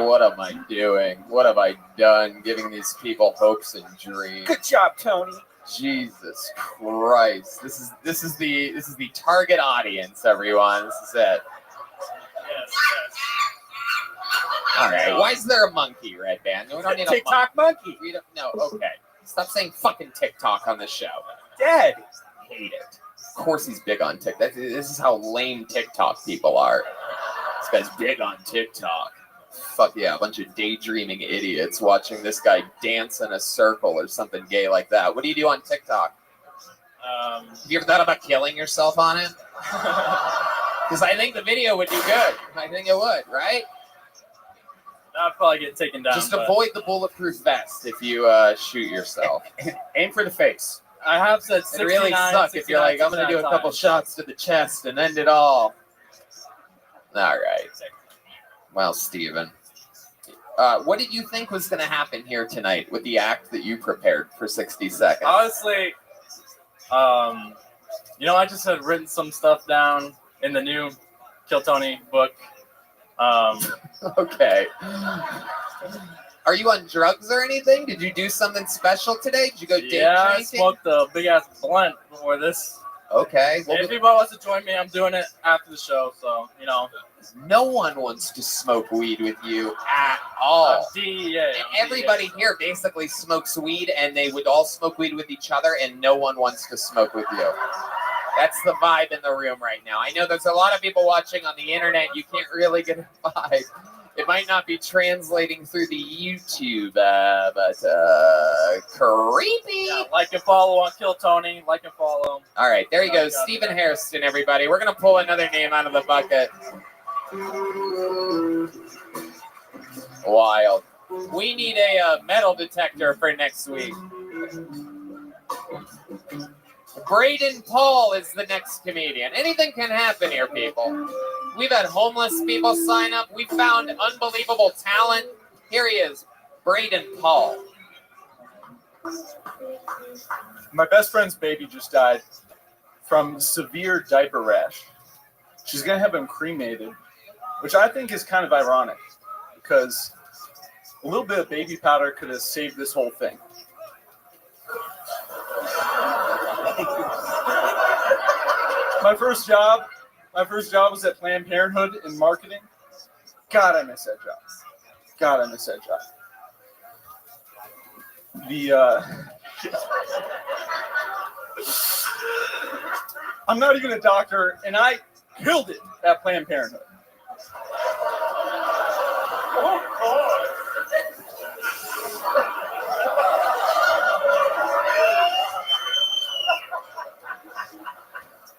What am I doing? What have I done? Giving these people hopes and dreams. Good job, Tony. Jesus Christ! This is the target audience, everyone. This is it. Yes. All right. Why is there a monkey, Red Band? We don't need a TikTok monkey. We don't. No. Okay. Stop saying fucking TikTok on the show. Dead. Hate it. Of course he's big on TikTok. This is how lame TikTok people are. This guy's big on TikTok. Fuck yeah, a bunch of daydreaming idiots watching this guy dance in a circle or something gay like that. What do you do on TikTok? Have you ever thought about killing yourself on it? Because I think the video would do good. I think it would, right? I'd probably get taken down. Just avoid the bulletproof vest if you shoot yourself. Aim for the face. I have said 69, It really sucks if you're like, I'm going to do a couple shots to the chest and end it all. All right. Well, Steven, what did you think was going to happen here tonight with the act that you prepared for 60 seconds? Honestly, I just had written some stuff down in the new Kill Tony book. Okay. Are you on drugs or anything? Did you do something special today? Did you go day drinking? I smoked a big ass blunt before this. Okay. Well, if anybody wants to join me, I'm doing it after the show. So, no one wants to smoke weed with you at all. Everybody here basically smokes weed, and they would all smoke weed with each other, and no one wants to smoke with you. That's the vibe in the room right now. I know there's a lot of people watching on the internet. You can't really get a vibe. It might not be translating through the YouTube, but creepy. Yeah, like and follow on Kill Tony. Like and follow. All right, there you go. Stephen Hairston, everybody. We're going to pull another name out of the bucket. Wild. We need a metal detector for next week. Braden Paul is the next comedian. Anything can happen here, people. We've had homeless people sign up. We found unbelievable talent. Here he is, Braden Paul. My best friend's baby just died from severe diaper rash. She's going to have him cremated, which I think is kind of ironic because a little bit of baby powder could have saved this whole thing. My first job was at Planned Parenthood in marketing. God, I miss that job. I'm not even a doctor, and I killed it at Planned Parenthood.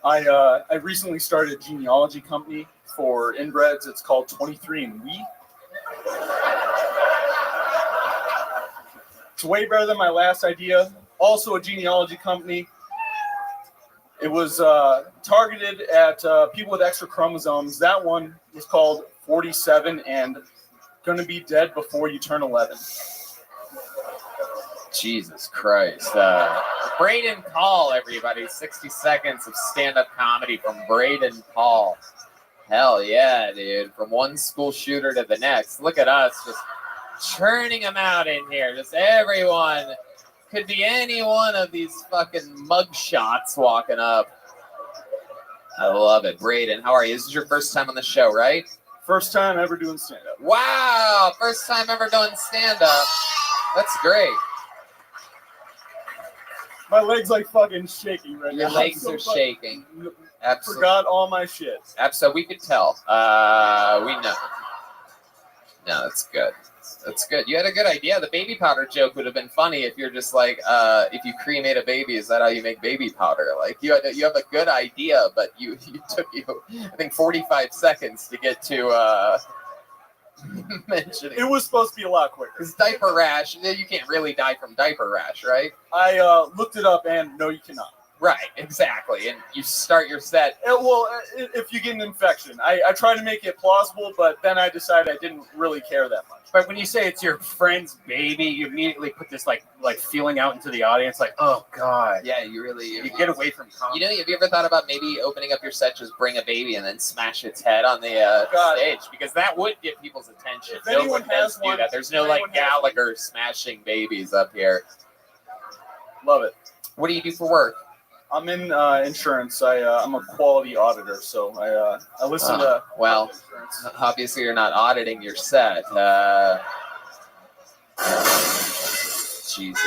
I recently started a genealogy company for inbreds. It's called 23andMe. It's way better than my last idea. Also a genealogy company. It was targeted at people with extra chromosomes. That one was called 47 and going to be dead before you turn 11. Jesus Christ. Braden Paul, everybody. 60 seconds of stand-up comedy from Braden Paul. Hell yeah, dude. From one school shooter to the next. Look at us just churning them out in here. Just everyone Could be any one of these fucking mug shots walking up. I love it. Braden, how are you? This is your first time on the show, right? First time ever doing stand-up. Wow, first time ever doing stand-up. That's great. My leg's like fucking shaking right now. Your legs are shaking. Absolutely. Forgot all my shit. Absolutely, we could tell. We know. No, that's good. That's good. You had a good idea. The baby powder joke would have been funny if you're just like, if you cremate a baby, is that how you make baby powder? Like you have a good idea, but you took I think 45 seconds to get to mentioning. It was supposed to be a lot quicker. Because diaper rash, you can't really die from diaper rash, right? I looked it up, and no, you cannot. Right, exactly. And you start your set. Well, if you get an infection, I try to make it plausible, but then I decided I didn't really care that much. But when you say it's your friend's baby, you immediately put this like feeling out into the audience, like, oh god. Yeah, you get away from comedy. You know, have you ever thought about maybe opening up your set, just bring a baby and then smash its head on the stage? Because that would get people's attention. If anyone has do one, that. There's no like Gallagher smashing babies up here. Love it. What do you do for work? I'm in insurance. I'm a quality auditor, so I listen to. Well, obviously you're not auditing your set. Jesus,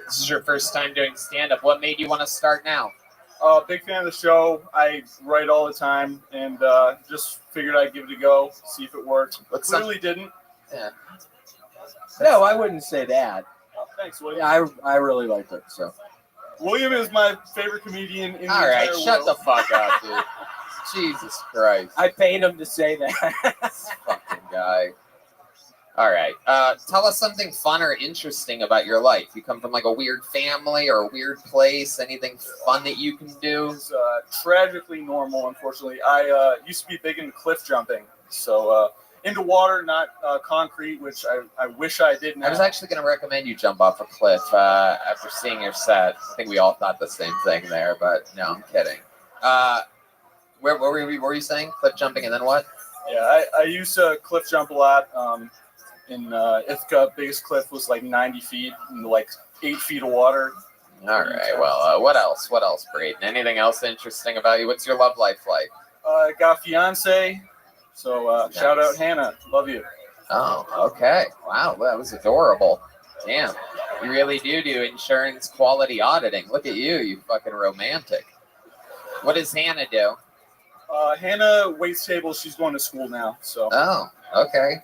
this is your first time doing stand-up. What made you want to start now? Big fan of the show. I write all the time, and just figured I'd give it a go, see if it worked. Clearly didn't. Yeah. No, I wouldn't say that. Thanks, William. Yeah, I really liked it. So. William is my favorite comedian in the All right, entire shut world. the fuck up, dude. Jesus Christ. I paid him to say that. This fucking guy. All right. Tell us something fun or interesting about your life. You come from like a weird family or a weird place. Anything fun that you can do? It's tragically normal, unfortunately. I used to be big into cliff jumping, so into water, not concrete, which I wish I didn't. I was actually going to recommend you jump off a cliff after seeing your set. I think we all thought the same thing there, but no, I'm kidding. What were you saying? Cliff jumping and then what? Yeah, I used to cliff jump a lot. In Ithaca, biggest cliff was like 90 feet and like 8 feet of water. All right. Well, what else? What else, Braden? Anything else interesting about you? What's your love life like? Got a fiance. So Nice. Shout out Hannah. Love you. Oh, okay. Wow, that was adorable. Damn. You really do insurance quality auditing. Look at you fucking romantic. What does Hannah do? Hannah waits tables. She's going to school now. So. Oh, okay.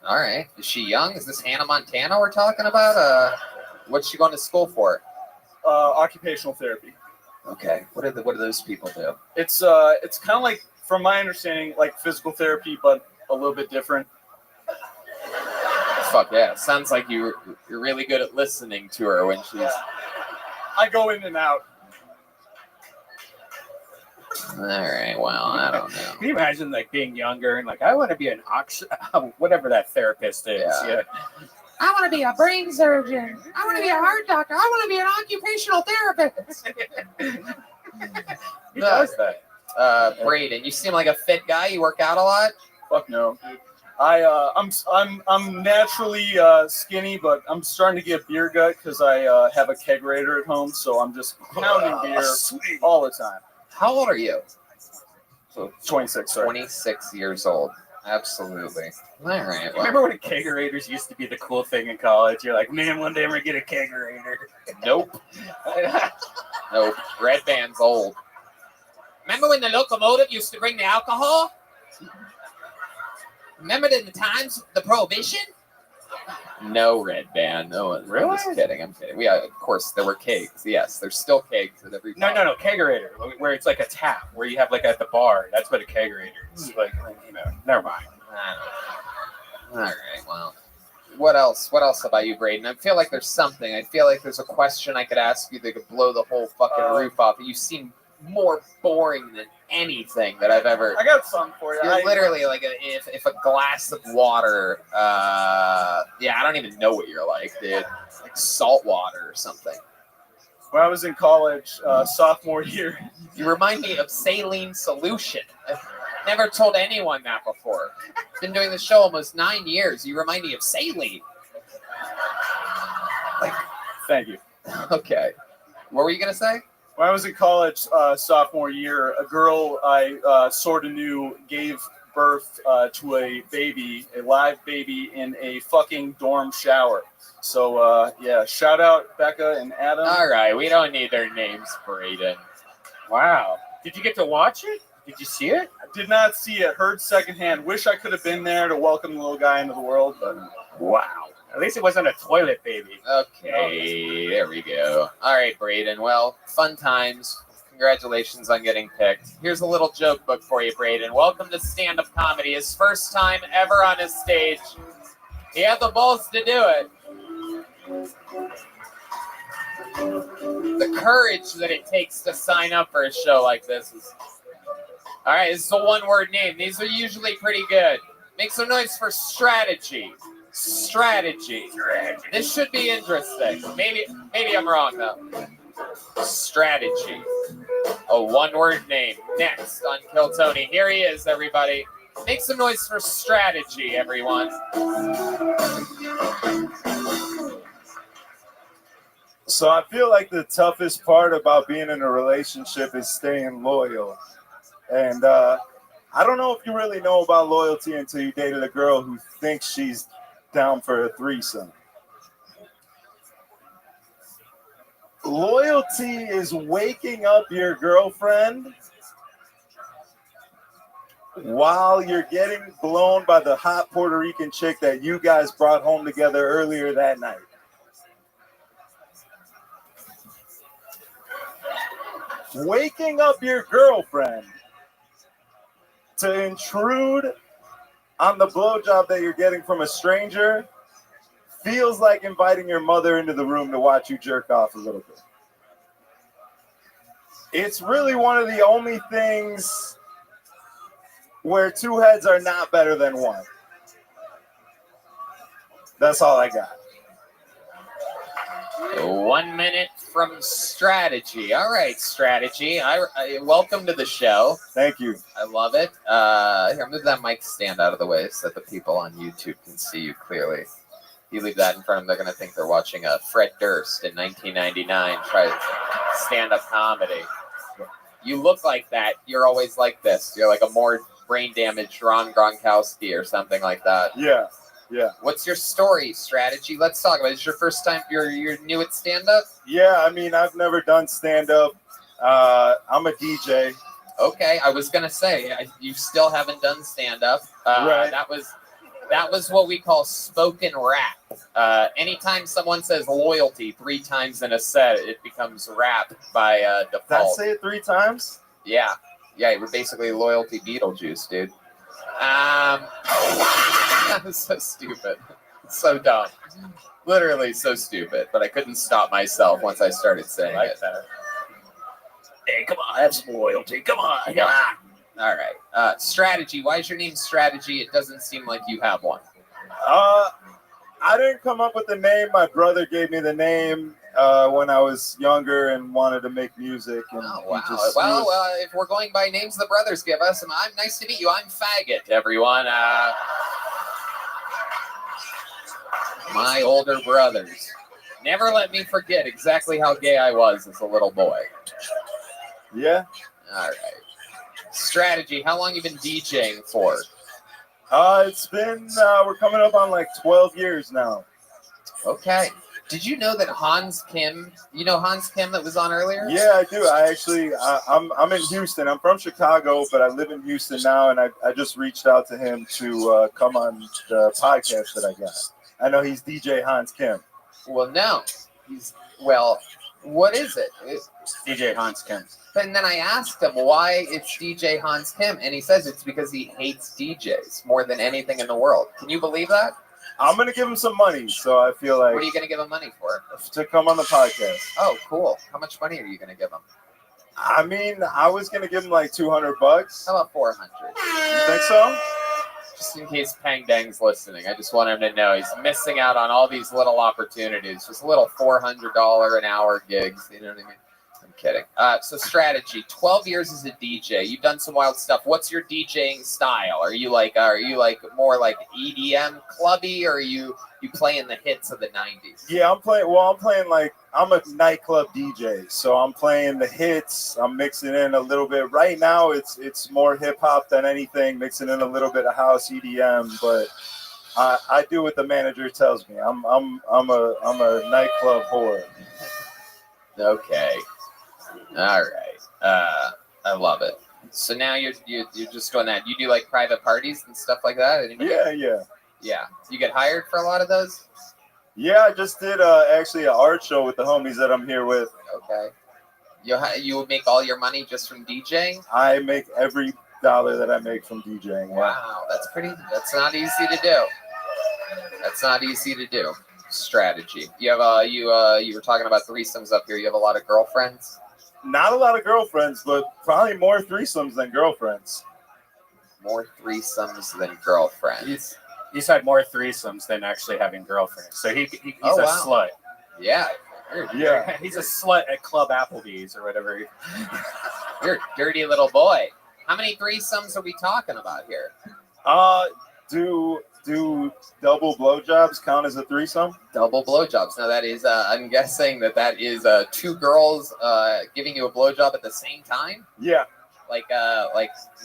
All right. Is she young? Is this Hannah Montana we're talking about? What's she going to school for? Occupational therapy. Okay. What do those people do? It's kind of like, from my understanding, like physical therapy, but a little bit different. Fuck yeah. Sounds like you're really good at listening to her when she's... Yeah. I go in and out. All right, well, I don't know. Can you imagine like being younger and like, I want to be an whatever that therapist is. Yeah. I want to be a brain surgeon. I want to be a heart doctor. I want to be an occupational therapist. Who does that? Braden, you seem like a fit guy. You work out a lot? Fuck no. I'm naturally skinny, but I'm starting to get beer gut because I have a kegerator at home, so I'm just pounding beer all the time. How old are you? So 26. Sorry. 26 years old. Absolutely. All right. Well. Remember when kegerators used to be the cool thing in college? You're like, man, one day I'm gonna get a kegerator. Nope. Nope. Red Band's old. Remember when the locomotive used to bring the alcohol? Remember the times, the prohibition? No, Red Band. No, Really? I'm just kidding. I'm kidding. Yeah, of course, there were kegs. Yes, there's still kegs at every No, kegerator, where it's like a tap, where you have like at the bar. That's what a kegerator is. Like, never mind. All right, well. What else? What else about you, Braden? I feel like there's something. I feel like there's a question I could ask you that could blow the whole fucking roof off. You seem more boring than anything that I've ever... I got some for you. You're literally like if a glass of water, I don't even know what you're like, dude. Like salt water or something. When I was in college, sophomore year. You remind me of saline solution. I've never told anyone that before. Been doing the show almost 9 years. You remind me of saline. Like Thank you. Okay. What were you gonna say? When I was in college, sophomore year, a girl I sort of knew gave birth to a baby, a live baby, in a fucking dorm shower. So, yeah, shout out Becca and Adam. All right, we don't need their names, Braden. Wow. Did you get to watch it? Did you see it? I did not see it. Heard secondhand. Wish I could have been there to welcome the little guy into the world, but wow. At least it wasn't a toilet baby. Okay, there we go. All right, Braden. Well, fun times. Congratulations on getting picked. Here's a little joke book for you, Braden. Welcome to stand-up comedy. His first time ever on his stage. He had the balls to do it. The courage that it takes to sign up for a show like this is... All right, this is a one-word name. These are usually pretty good. Make some noise for strategy. Strategy. This should be interesting. Maybe I'm wrong, though. Strategy. A one-word name. Next on Kill Tony. Here he is, everybody. Make some noise for strategy, everyone. So I feel like the toughest part about being in a relationship is staying loyal. And I don't know if you really know about loyalty until you dated a girl who thinks she's down for a threesome. Loyalty is waking up your girlfriend while you're getting blown by the hot Puerto Rican chick that you guys brought home together earlier that night. Waking up your girlfriend to intrude on the blowjob that you're getting from a stranger feels like inviting your mother into the room to watch you jerk off a little bit. It's really one of the only things where two heads are not better than one. That's all I got. 1 minute from strategy. All right, strategy. I welcome to the show. Thank you. I love it. Here, move that mic stand out of the way so that the people on YouTube can see you clearly. If you leave that in front of them, they're going to think they're watching Fred Durst in 1999 try stand-up comedy. You look like that. You're always like this. You're like a more brain-damaged Ron Gronkowski or something like that. Yeah. Yeah. What's your story, strategy? Let's talk about it. Is your first time you're new at stand-up? Yeah, I mean, I've never done stand-up. I'm a DJ. Okay, I was gonna say you still haven't done stand-up. Right. That was what we call spoken rap. Anytime someone says loyalty 3 times in a set, it becomes rap by default. Did I say it 3 times? Yeah, we're basically loyalty Beetlejuice, dude. That was so stupid. So dumb. Literally so stupid, but I couldn't stop myself once I started saying it. Hey, come on, have some loyalty. Come on. All right. Strategy. Why is your name Strategy? It doesn't seem like you have one. I didn't come up with the name. My brother gave me the name when I was younger and wanted to make music. And Well, if we're going by names the brothers give us, I'm nice to meet you. I'm Faggot, everyone. My older brothers. Never let me forget exactly how gay I was as a little boy. Yeah. All right. Strategy. How long you been DJing for? It's been, we're coming up on like 12 years now. Okay. Did you know that Hans Kim, you know Hans Kim that was on earlier? Yeah, I do. I actually, I'm in Houston. I'm from Chicago, but I live in Houston now, and I just reached out to him to come on the podcast that I got. I know he's DJ Hans Kim. Well, no. What is it? It's DJ Hans Kim. And then I asked him why it's DJ Hans Kim, and he says it's because he hates DJs more than anything in the world. Can you believe that? I'm going to give him some money, so I feel like... What are you going to give him money for? To come on the podcast. Oh, cool. How much money are you going to give him? I mean, I was going to give him like $200. How about 400? You think so? Just in case Pang Dang's listening, I just want him to know he's missing out on all these little opportunities. Just little $400 an hour gigs, you know what I mean? kidding. So strategy. 12 years as a DJ. You've done some wild stuff. What's your DJing style? Are you like more like EDM clubby, or are you playing the hits of the 90s? Yeah, I'm playing like I'm a nightclub DJ, so I'm playing the hits. I'm mixing in a little bit. Right now, it's more hip hop than anything. Mixing in a little bit of house EDM, but I do what the manager tells me. I'm a nightclub whore. Okay. All right. I love it. So now you're just doing that. You do like private parties and stuff like that? Anybody? Yeah. You get hired for a lot of those? Yeah, I just did actually an art show with the homies that I'm here with. Okay. You make all your money just from DJing? I make every dollar that I make from DJing. Yeah. Wow, that's not easy to do. That's not easy to do. Strategy. You have you were talking about threesomes up here. You have a lot of girlfriends? Not a lot of girlfriends, but probably more threesomes than girlfriends. More threesomes than girlfriends. He's had more threesomes than actually having girlfriends. So he's a slut. Yeah. Yeah. He's a slut at Club Applebee's or whatever. You're a dirty little boy. How many threesomes are we talking about here? Do double blowjobs count as a threesome? Double blowjobs. Now that is, I'm guessing that is two girls giving you a blowjob at the same time. Yeah. Like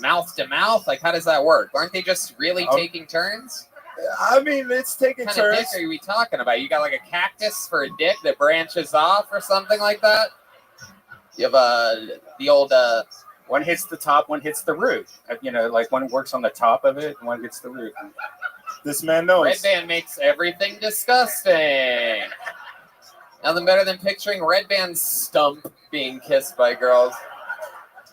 mouth to mouth. Like how does that work? Aren't they just really taking turns? I mean, it's taking What turns. kind of dick are we talking about? You got like a cactus for a dick that branches off or something like that? You have the old one hits the top, one hits the root. You know, like one works on the top of it, and one gets the root. This man knows. Red Band makes everything disgusting. Nothing better than picturing Red Band's stump being kissed by girls.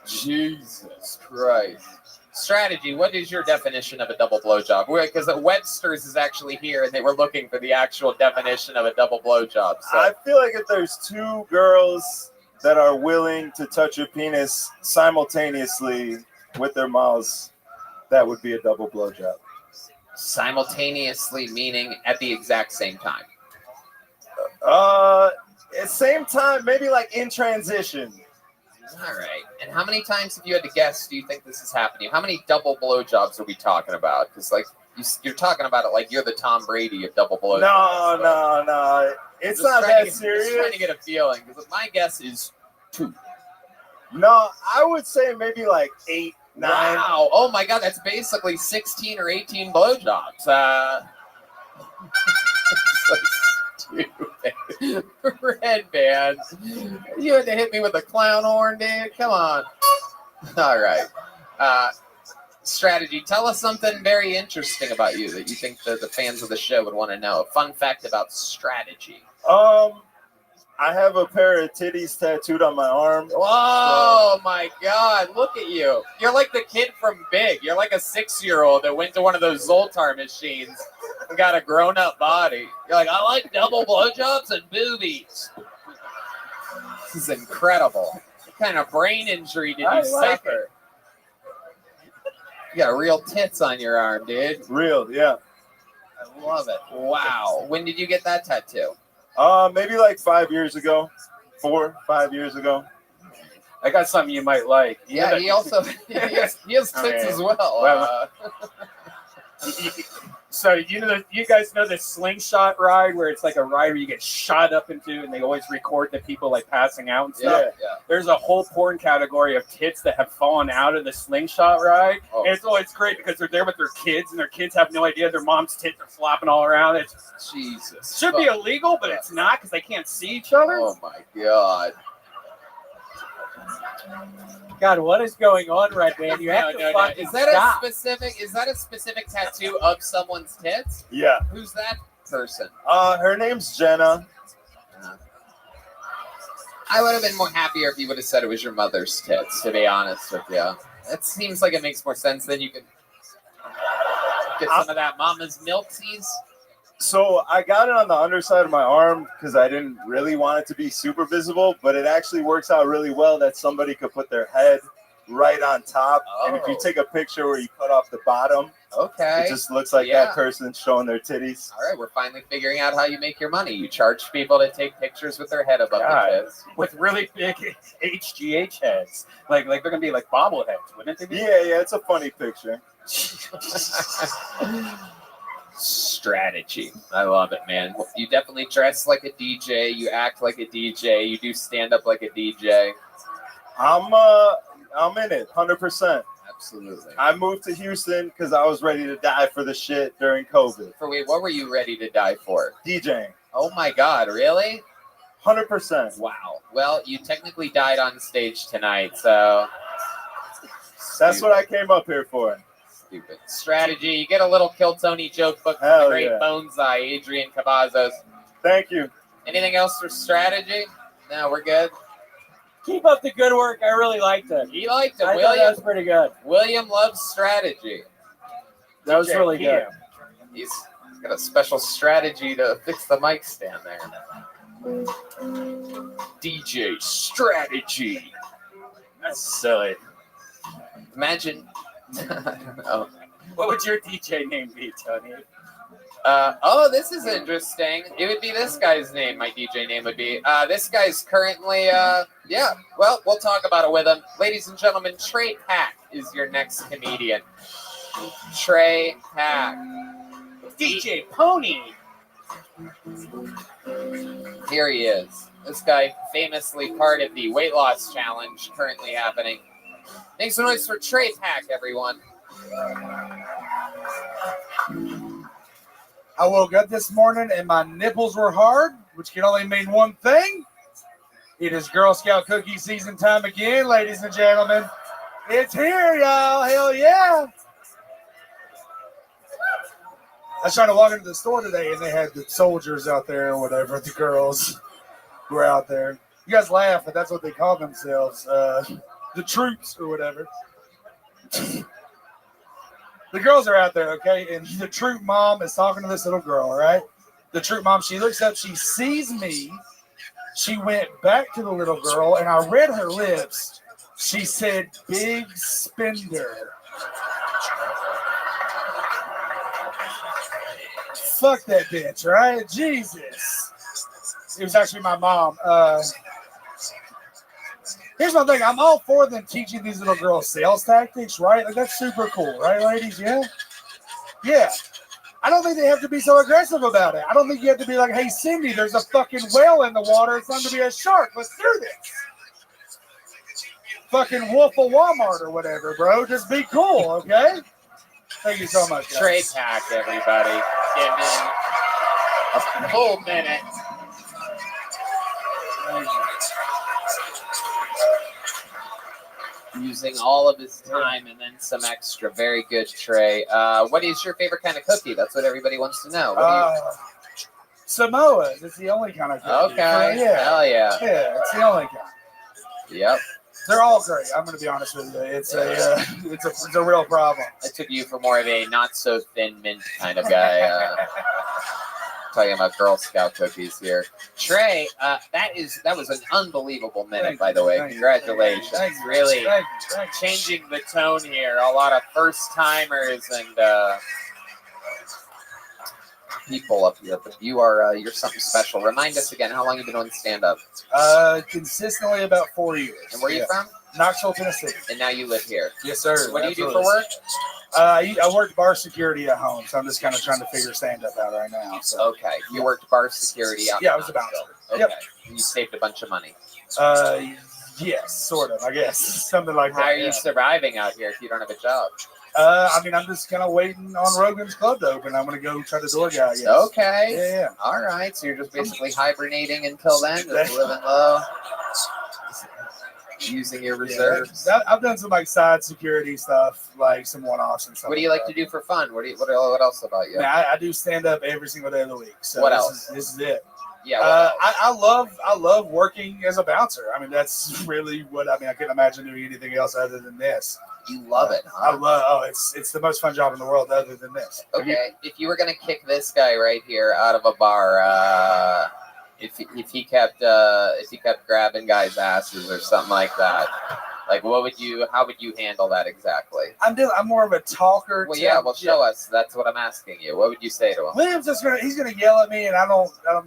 Jesus Christ. Strategy, what is your definition of a double blowjob? Because Webster's is actually here, and they were looking for the actual definition of a double blowjob. So. I feel like if there's two girls that are willing to touch your penis simultaneously with their mouths, that would be a double blowjob. Simultaneously meaning at the exact same time? At same time, maybe like in transition. All right. And how many times, if you had to guess, do you think this is happening? How many double blowjobs are we talking about? Because like you're talking about it like you're the Tom Brady of double blowjobs. No. It's not that serious. Just trying to get a feeling. Because my guess is 2. No, I would say maybe like 8, 9. Wow. Oh my God, that's basically 16 or 18 blowjobs. So stupid. Red Band. You had to hit me with a clown horn, dude. Come on. All right. Strategy. Tell us something very interesting about you that you think the fans of the show would want to know. A fun fact about Strategy. I have a pair of titties tattooed on my arm. Oh my God, look at you. You're like the kid from Big. You're like a 6-year-old that went to one of those Zoltar machines and got a grown-up body. You're like, I like double blowjobs and boobies. This is incredible. What kind of brain injury did you suffer? You got real tits on your arm, dude. Real, yeah. I love it. Wow. When did you get that tattoo? Maybe like 5 years ago. 4, 5 years ago. I got something you might like. Yeah, he also he has tits as well. So you guys know the slingshot ride where it's like a ride where you get shot up into, and they always record the people like passing out and stuff. Yeah. There's a whole porn category of tits that have fallen out of the slingshot ride, and it's always great because they're there with their kids, and their kids have no idea their mom's tits are flopping all around. It's Jesus. Should be illegal, but it's not because they can't see each other. Oh my God. God, what is going on, Red Band? You have to fucking Is that stop. a specific tattoo of someone's tits? Yeah. Who's that person? Her name's Jenna. I would have been more happier if you would have said it was your mother's tits, to be honest with you. It seems like it makes more sense. Then you can get some of that mama's milksies. So I got it on the underside of my arm because I didn't really want it to be super visible, but it actually works out really well that somebody could put their head right on top. And if you take a picture where you cut off the bottom, Okay. It just looks like that person showing their titties. All right, we're finally figuring out how you make your money. You charge people to take pictures with their head above the tits. With really big HGH heads. Like they're gonna be like bobbleheads, wouldn't they be? Yeah, it's a funny picture. Strategy. I love it, man. You definitely dress like a DJ. You act like a DJ. You do stand up like a DJ. I'm in it, 100%. Absolutely. I moved to Houston because I was ready to die for the shit during COVID. What were you ready to die for? DJing. Oh my God, really? 100%. Wow. Well, you technically died on stage tonight, so. That's what I came up here for. Stupid. Strategy. You get a little Kill Tony joke book from the great Bone's Eye, Adrian Cavazos. Thank you. Anything else for strategy? No, we're good. Keep up the good work. I really liked it. He liked it. I thought that was pretty good. William loves strategy. That was really good. He's got a special strategy to fix the mic stand there. DJ strategy. That's silly. Imagine. I don't know. What would your DJ name be, Tony? This is interesting. It would be this guy's name. My DJ name would be. This guy's currently, well, we'll talk about it with him. Ladies and gentlemen, Trey Pack is your next comedian. Trey Pack. DJ Pony. Here he is. This guy famously part of the weight loss challenge currently happening. Make some noise for Trey Pack, everyone. I woke up this morning and my nipples were hard, which can only mean one thing. It is Girl Scout cookie season time again, ladies and gentlemen. It's here, y'all. Hell yeah. I was trying to walk into the store today and they had the soldiers out there or whatever, the girls were out there. You guys laugh, but that's what they call themselves, the troops or whatever. The girls are out there, okay? And the troop mom is talking to this little girl, all right? The troop mom, she looks up, she sees me. She went back to the little girl, and I read her lips. She said, big spender. Fuck that bitch, right? Jesus. It was actually my mom. Here's my thing. I'm all for them teaching these little girls sales tactics, right? Like, that's super cool, right, ladies? Yeah? Yeah. I don't think they have to be so aggressive about it. I don't think you have to be like, hey, Cindy, there's a fucking whale in the water. It's time to be a shark. Let's do this. Fucking Wolf of Walmart or whatever, bro. Just be cool, okay? Thank you so much, guys. Trey Pack, everybody. Give me a full minute. Using all of his time and then some extra. Very good, Trey. What is your favorite kind of cookie? That's what everybody wants to know. Samoa's. It's the only kind of cookie. Okay. Yeah. Hell yeah. Yeah, it's the only kind. Yep. They're all great. I'm going to be honest with you. It's a real problem. I took you for more of a not so thin mint kind of guy. Talking about Girl Scout cookies here. Trey, that was an unbelievable minute, by the way. Congratulations. Really changing the tone here. A lot of first timers and people up here, but you're something special. Remind us again how long you've been doing stand up. Consistently about 4 years. And where are you from? Knoxville, Tennessee. And now you live here. Yes, sir. What do you do for work? I worked bar security at home, so I'm just kind of trying to figure stand-up out right now. So. Okay. You worked bar security out. Yeah, I was a bouncer. Okay. Yep. You saved a bunch of money. Yes, sort of, I guess. Something like that. How are you surviving out here if you don't have a job? I'm just kind of waiting on Rogan's Club to open. I'm going to go try to door guy. Yes. Okay. Yeah. All right. So you're just basically hibernating until then, just living low, using your reserves. I've done some like side security stuff, like some one-offs and stuff. What do you like to do for fun? What else about you? Man, I do stand up every single day of the week. So what else? This is it. Yeah. I love working as a bouncer. I mean, that's really what I couldn't imagine doing anything else other than this. You love it, huh? It's the most fun job in the world other than this. Okay, if you were gonna kick this guy right here out of a bar, if he kept grabbing guys' asses or something like that, Like, how would you handle that exactly? I'm more of a talker. Well, yeah, well, show us. That's what I'm asking you. What would you say to him? William's he's gonna yell at me, and I'm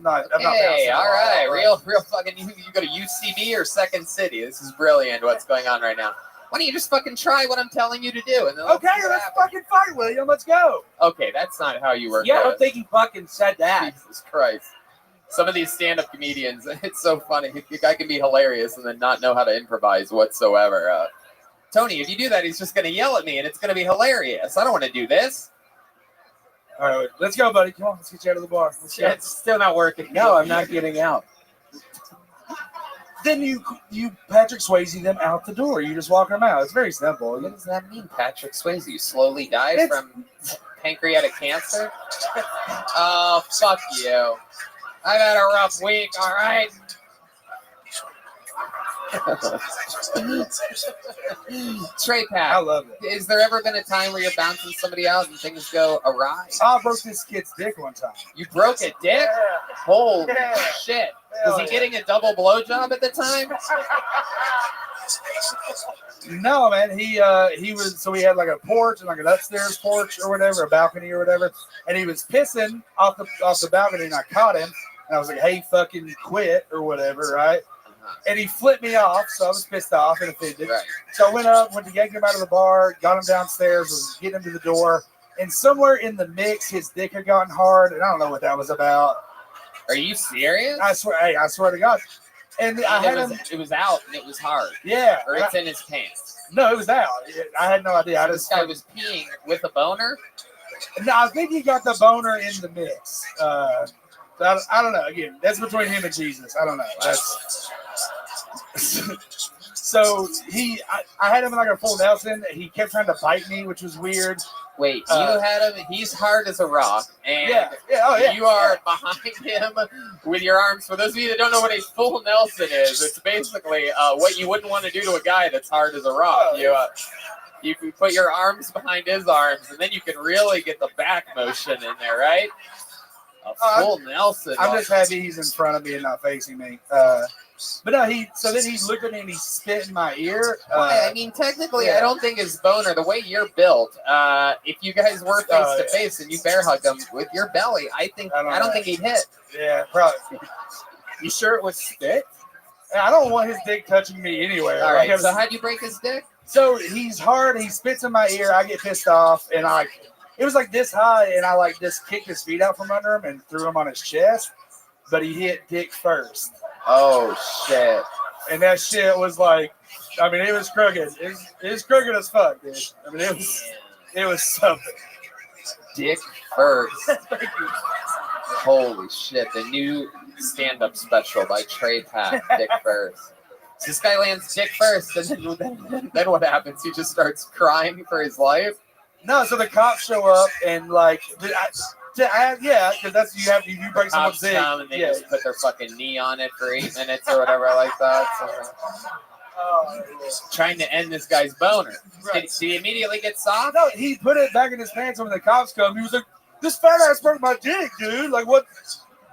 not Hey, bouncing all right, around. real fucking. You go to UCB or Second City? This is brilliant. What's going on right now? Why don't you just fucking try what I'm telling you to do? And then Okay, let's fucking fight, William. Let's go. Okay, that's not how you work. Yeah, I don't think he fucking said that. Jesus Christ. Some of these stand-up comedians, it's so funny. The guy can be hilarious and then not know how to improvise whatsoever. Tony, if you do that, he's just going to yell at me, and it's going to be hilarious. I don't want to do this. All right, let's go, buddy. Come on, let's get you out of the bar. Yeah, it's still not working. No, I'm not getting out. Then you Patrick Swayze them out the door. You just walk them out. It's very simple. What does that mean, Patrick Swayze? You slowly die from pancreatic cancer? Oh, fuck you. I've had a rough week, all right? Trey Pat, I love it. Is there ever been a time where you're bouncing somebody out and things go awry? I broke this kid's dick one time. You broke a dick? Yeah. Holy Yeah. shit. Hell Was he yeah. getting a double blowjob at the time? No, man. He was, so we had like a porch and like an upstairs porch or whatever, a balcony or whatever, and he was pissing off the balcony, and I caught him, and I was like, "Hey, fucking quit," or whatever, right? And he flipped me off, so I was pissed off and offended. Right. So I went to yank him out of the bar, got him downstairs, was getting him to the door, and somewhere in the mix, his dick had gotten hard, and I don't know what that was about. Are you serious? I swear to God. And I had him. It was out and it was hard. Yeah. Or it's in his pants. No, it was out. I had no idea. So this guy was peeing with a boner? No, I think he got the boner in the mix. I don't know. Again, that's between him and Jesus. I don't know. So I had him in like a full Nelson. He kept trying to bite me, which was weird. Wait, you had him. He's hard as a rock, and yeah. You are behind him with your arms. For those of you that don't know what a full Nelson is, it's basically what you wouldn't want to do to a guy that's hard as a rock. You can put your arms behind his arms, and then you can really get the back motion in there, right? A full Nelson. I'm just happy he's in front of me and not facing me. But no, so then he looked at me and he spit in my ear. I mean, technically, I don't think his boner, the way you're built, if you guys were face to face and you bear hugged him with your belly, I don't think he'd hit. Yeah, probably. You sure it was spit? I don't want his dick touching me anywhere. All right, so how'd you break his dick? So he's hard, he spits in my ear, I get pissed off, and it was like this high, and I just kicked his feet out from under him and threw him on his chest, but he hit dick first. Oh, shit. And that shit was like, I mean, it was crooked. It was crooked as fuck, dude. I mean, it was something. Dick first. Holy shit. The new stand-up special by Trey Pat, Dick First. So this guy lands dick first, and then what happens? He just starts crying for his life? No, so the cops show up, and because that's you break someone's dick. And they just put their fucking knee on it for 8 minutes or whatever like that. So, trying to end this guy's boner. Right. Did he immediately get soft? No, he put it back in his pants when the cops come. He was like, "This fat ass broke my dick, dude. Like what?"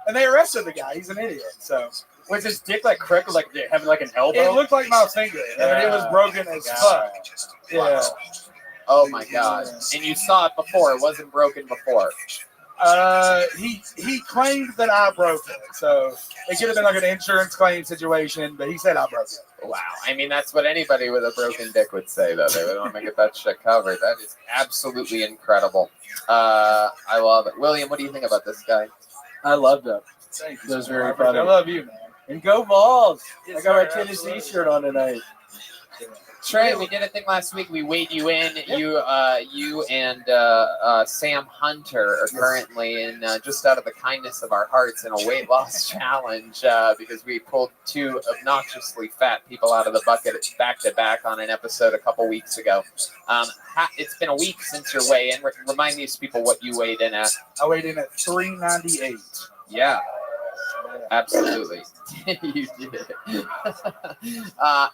And they arrested the guy. He's an idiot. So was his dick like crooked, like having like an elbow? it looked like my finger. I mean, it was broken as fuck. Yeah. Oh my god! And you saw it before; it wasn't broken before. He claimed that I broke it, so it could have been like an insurance claim situation, but he said I broke it. Wow! I mean, that's what anybody with a broken dick would say, though. They would want to get that shit covered. That is absolutely incredible. I love it. William, what do you think about this guy? I loved it. Thank you. It was very I funny. love you, man. And go Vols! Yes, I got my sir, Tennessee absolutely. shirt on tonight. Trey, we did a thing last week. We weighed you in. You and Sam Hunter are currently in, just out of the kindness of our hearts, in a weight loss challenge because we pulled 2 obnoxiously fat people out of the bucket back to back on an episode a couple weeks ago. It's been a week since your weigh-in. Remind these people what you weighed in at. I weighed in at 398. Yeah. Absolutely. You did.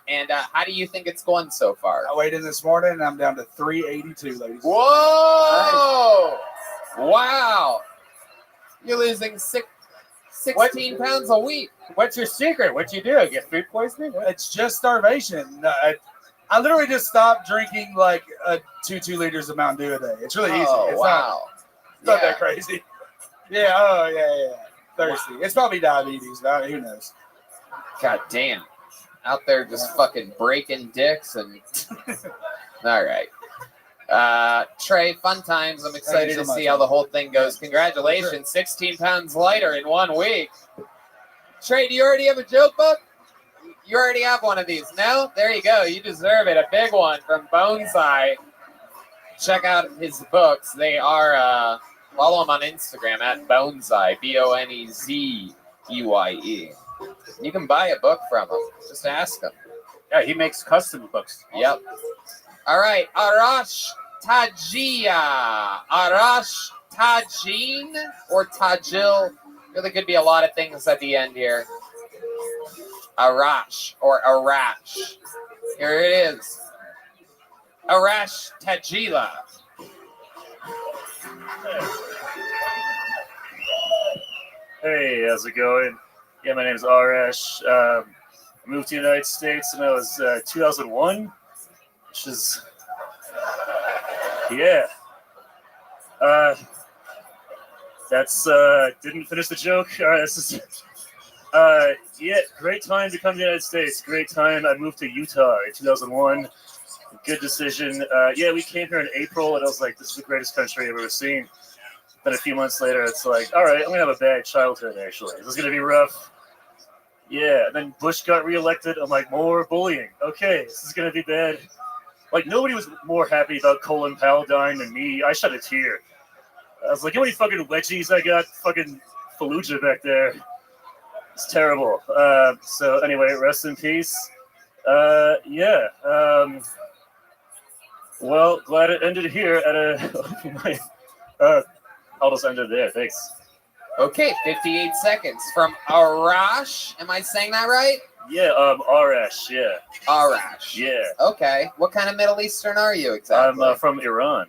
And how do you think it's going so far? I weighed in this morning, and I'm down to 382, ladies. Whoa! Wow! You're losing 16 pounds a week. What's your secret? What you do? Get food poisoning? It's just starvation. I literally just stopped drinking like 2 liters of Mountain Dew a day. It's really easy. Oh, It's wow. not that crazy. Yeah. Oh yeah. Thirsty. It's probably diabetes. But who knows? God damn. Out there just fucking breaking dicks and. All right. Trey, fun times. I'm excited to see how the whole thing goes. Congratulations, 16 pounds lighter in 1 week. Trey, do you already have a joke book? You already have one of these. No? There you go. You deserve it. A big one from Bonsai. Check out his books. They are, follow him on Instagram at Bonsai, Bonezeye. You can buy a book from him. Just ask him. Yeah, he makes custom books. Yep. All right, Arash Tajia. Arash Tajin or Tajil. Really could be a lot of things at the end here. Arash or Arash. Here it is. Arash Tajila. Hey, how's it going? Yeah, my name's Arash. I moved to the United States when I was 2001, which is, yeah. That's, didn't finish the joke. All right, this is, yeah, great time to come to the United States. Great time. I moved to Utah in 2001. Good decision. Yeah, we came here in April, and I was like, this is the greatest country I've ever seen. Then a few months later, it's like, all right, I'm going to have a bad childhood, actually. This is going to be rough. Yeah, and then Bush got reelected. I'm like, more bullying. Okay, this is going to be bad. Like, nobody was more happy about Colin Powell dying than me. I shed a tear. I was like, you know how many fucking wedgies I got? Fucking Fallujah back there. It's terrible. So anyway, rest in peace. Yeah. Well, glad it ended here at a... I'll just end it there. Thanks. Okay, 58 seconds from Arash. Am I saying that right? Yeah, Arash, yeah. Arash. Yeah. Okay. What kind of Middle Eastern are you exactly? I'm from Iran.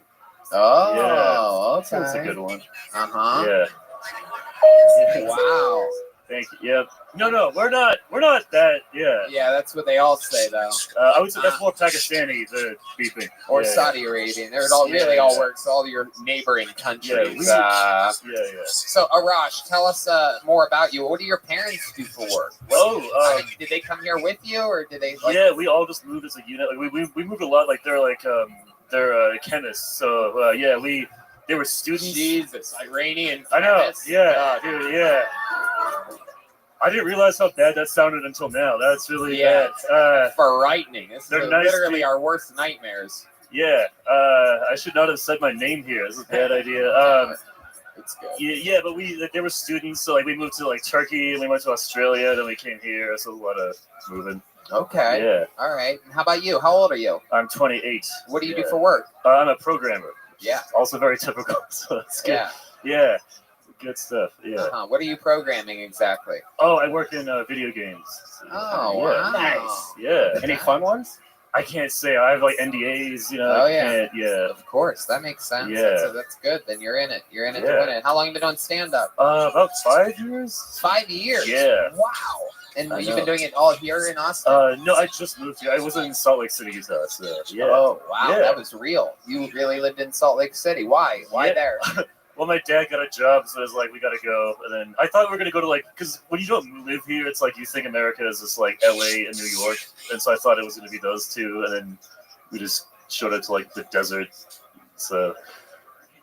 Oh, yeah. okay. That's a good one. Uh-huh. Yeah. Wow. Thank you. Yep. No, we're not that. Yeah. Yeah, that's what they all say, though. I would say that's more Pakistani, the beeping. Or yeah. Saudi Arabian. It all really all works. All your neighboring countries. Yeah. So, Arash, tell us more about you. What do your parents do for work? Did they come here with you, or did they? Yeah, we all just moved as a unit. Like we moved a lot. Like they're chemists. So yeah, they were students. Jesus, Iranian. I know. chemists. Yeah, dude. Yeah. I didn't realize how bad that sounded until now. That's really bad. Frightening. This is nice literally our worst nightmares. Yeah. I should not have said my name here. This is a bad idea. It's good. Yeah, but they were students, so like we moved to like Turkey, and we went to Australia, then we came here. So a lot of moving. Okay. Yeah. All right. And how about you? How old are you? I'm 28. What do you do for work? I'm a programmer. Yeah. Also very typical. So that's good. Yeah. Yeah. Good stuff. Yeah. Uh-huh. What are you programming exactly? Oh, I work in video games. Oh, yeah. wow. Nice. Yeah. Any fun ones? I can't say. I have like NDAs, you know. Oh, I yeah. can't, yeah. Of course. That makes sense. Yeah. That's good. Then you're in it. You're in it Yeah. to win it. How long have you been doing stand-up? About 5 years. 5 years? Yeah. Wow. And I you've know. been doing it all here in Austin? No, I just moved here. I was in Salt Lake City, Utah. So, yeah. Oh, wow. Yeah. That was real. You really lived in Salt Lake City. Why? Why Yeah. there? Well, my dad got a job, so I was like, we gotta go. And then I thought we were gonna go to like, because when you don't live here, it's like you think America is just like LA and New York, and so I thought it was gonna be those two, and then we just showed up to like the desert. So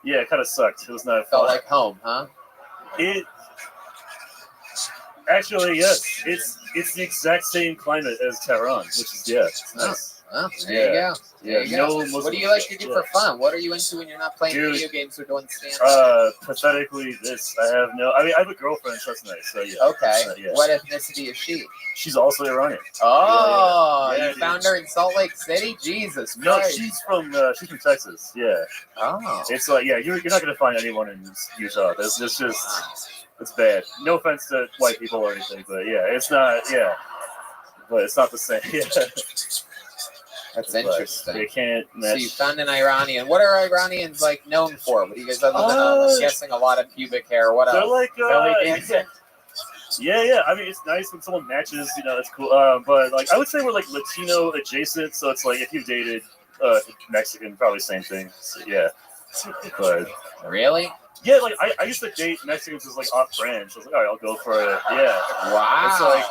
yeah, it kind of sucked. It was not Felt fun. like home, huh? It actually, yes, it's the exact same climate as Tehran, which is it's nice. Oh, there you go. There you go. No What do you like to do for fun? What are you into when you're not playing video games or doing stand-up? Pathetically, I have a girlfriend, so that's nice. So yeah. Okay. Yeah. What ethnicity is she? She's also Iranian. Oh, Yeah, you found her in Salt Lake City? Jesus No, Christ. she's from Texas. Yeah. Oh. It's like you're not gonna find anyone in Utah. It's just it's bad. No offense to white people or anything, but yeah, it's not. Yeah, but it's not the same. Yeah. That's interesting. You can't So match. you found an Iranian. What are Iranians like known for? What do you guys other than I'm guessing a lot of pubic hair? What They're else? like belly dancing. Yeah. I mean, it's nice when someone matches. You know, that's cool. But like, I would say we're like Latino adjacent. So it's like if you dated Mexican, probably same thing. So, yeah. But really? Yeah, like I used to date Mexicans as like off-brand. So I was like, all right, I'll go for it. Yeah. Wow. It's like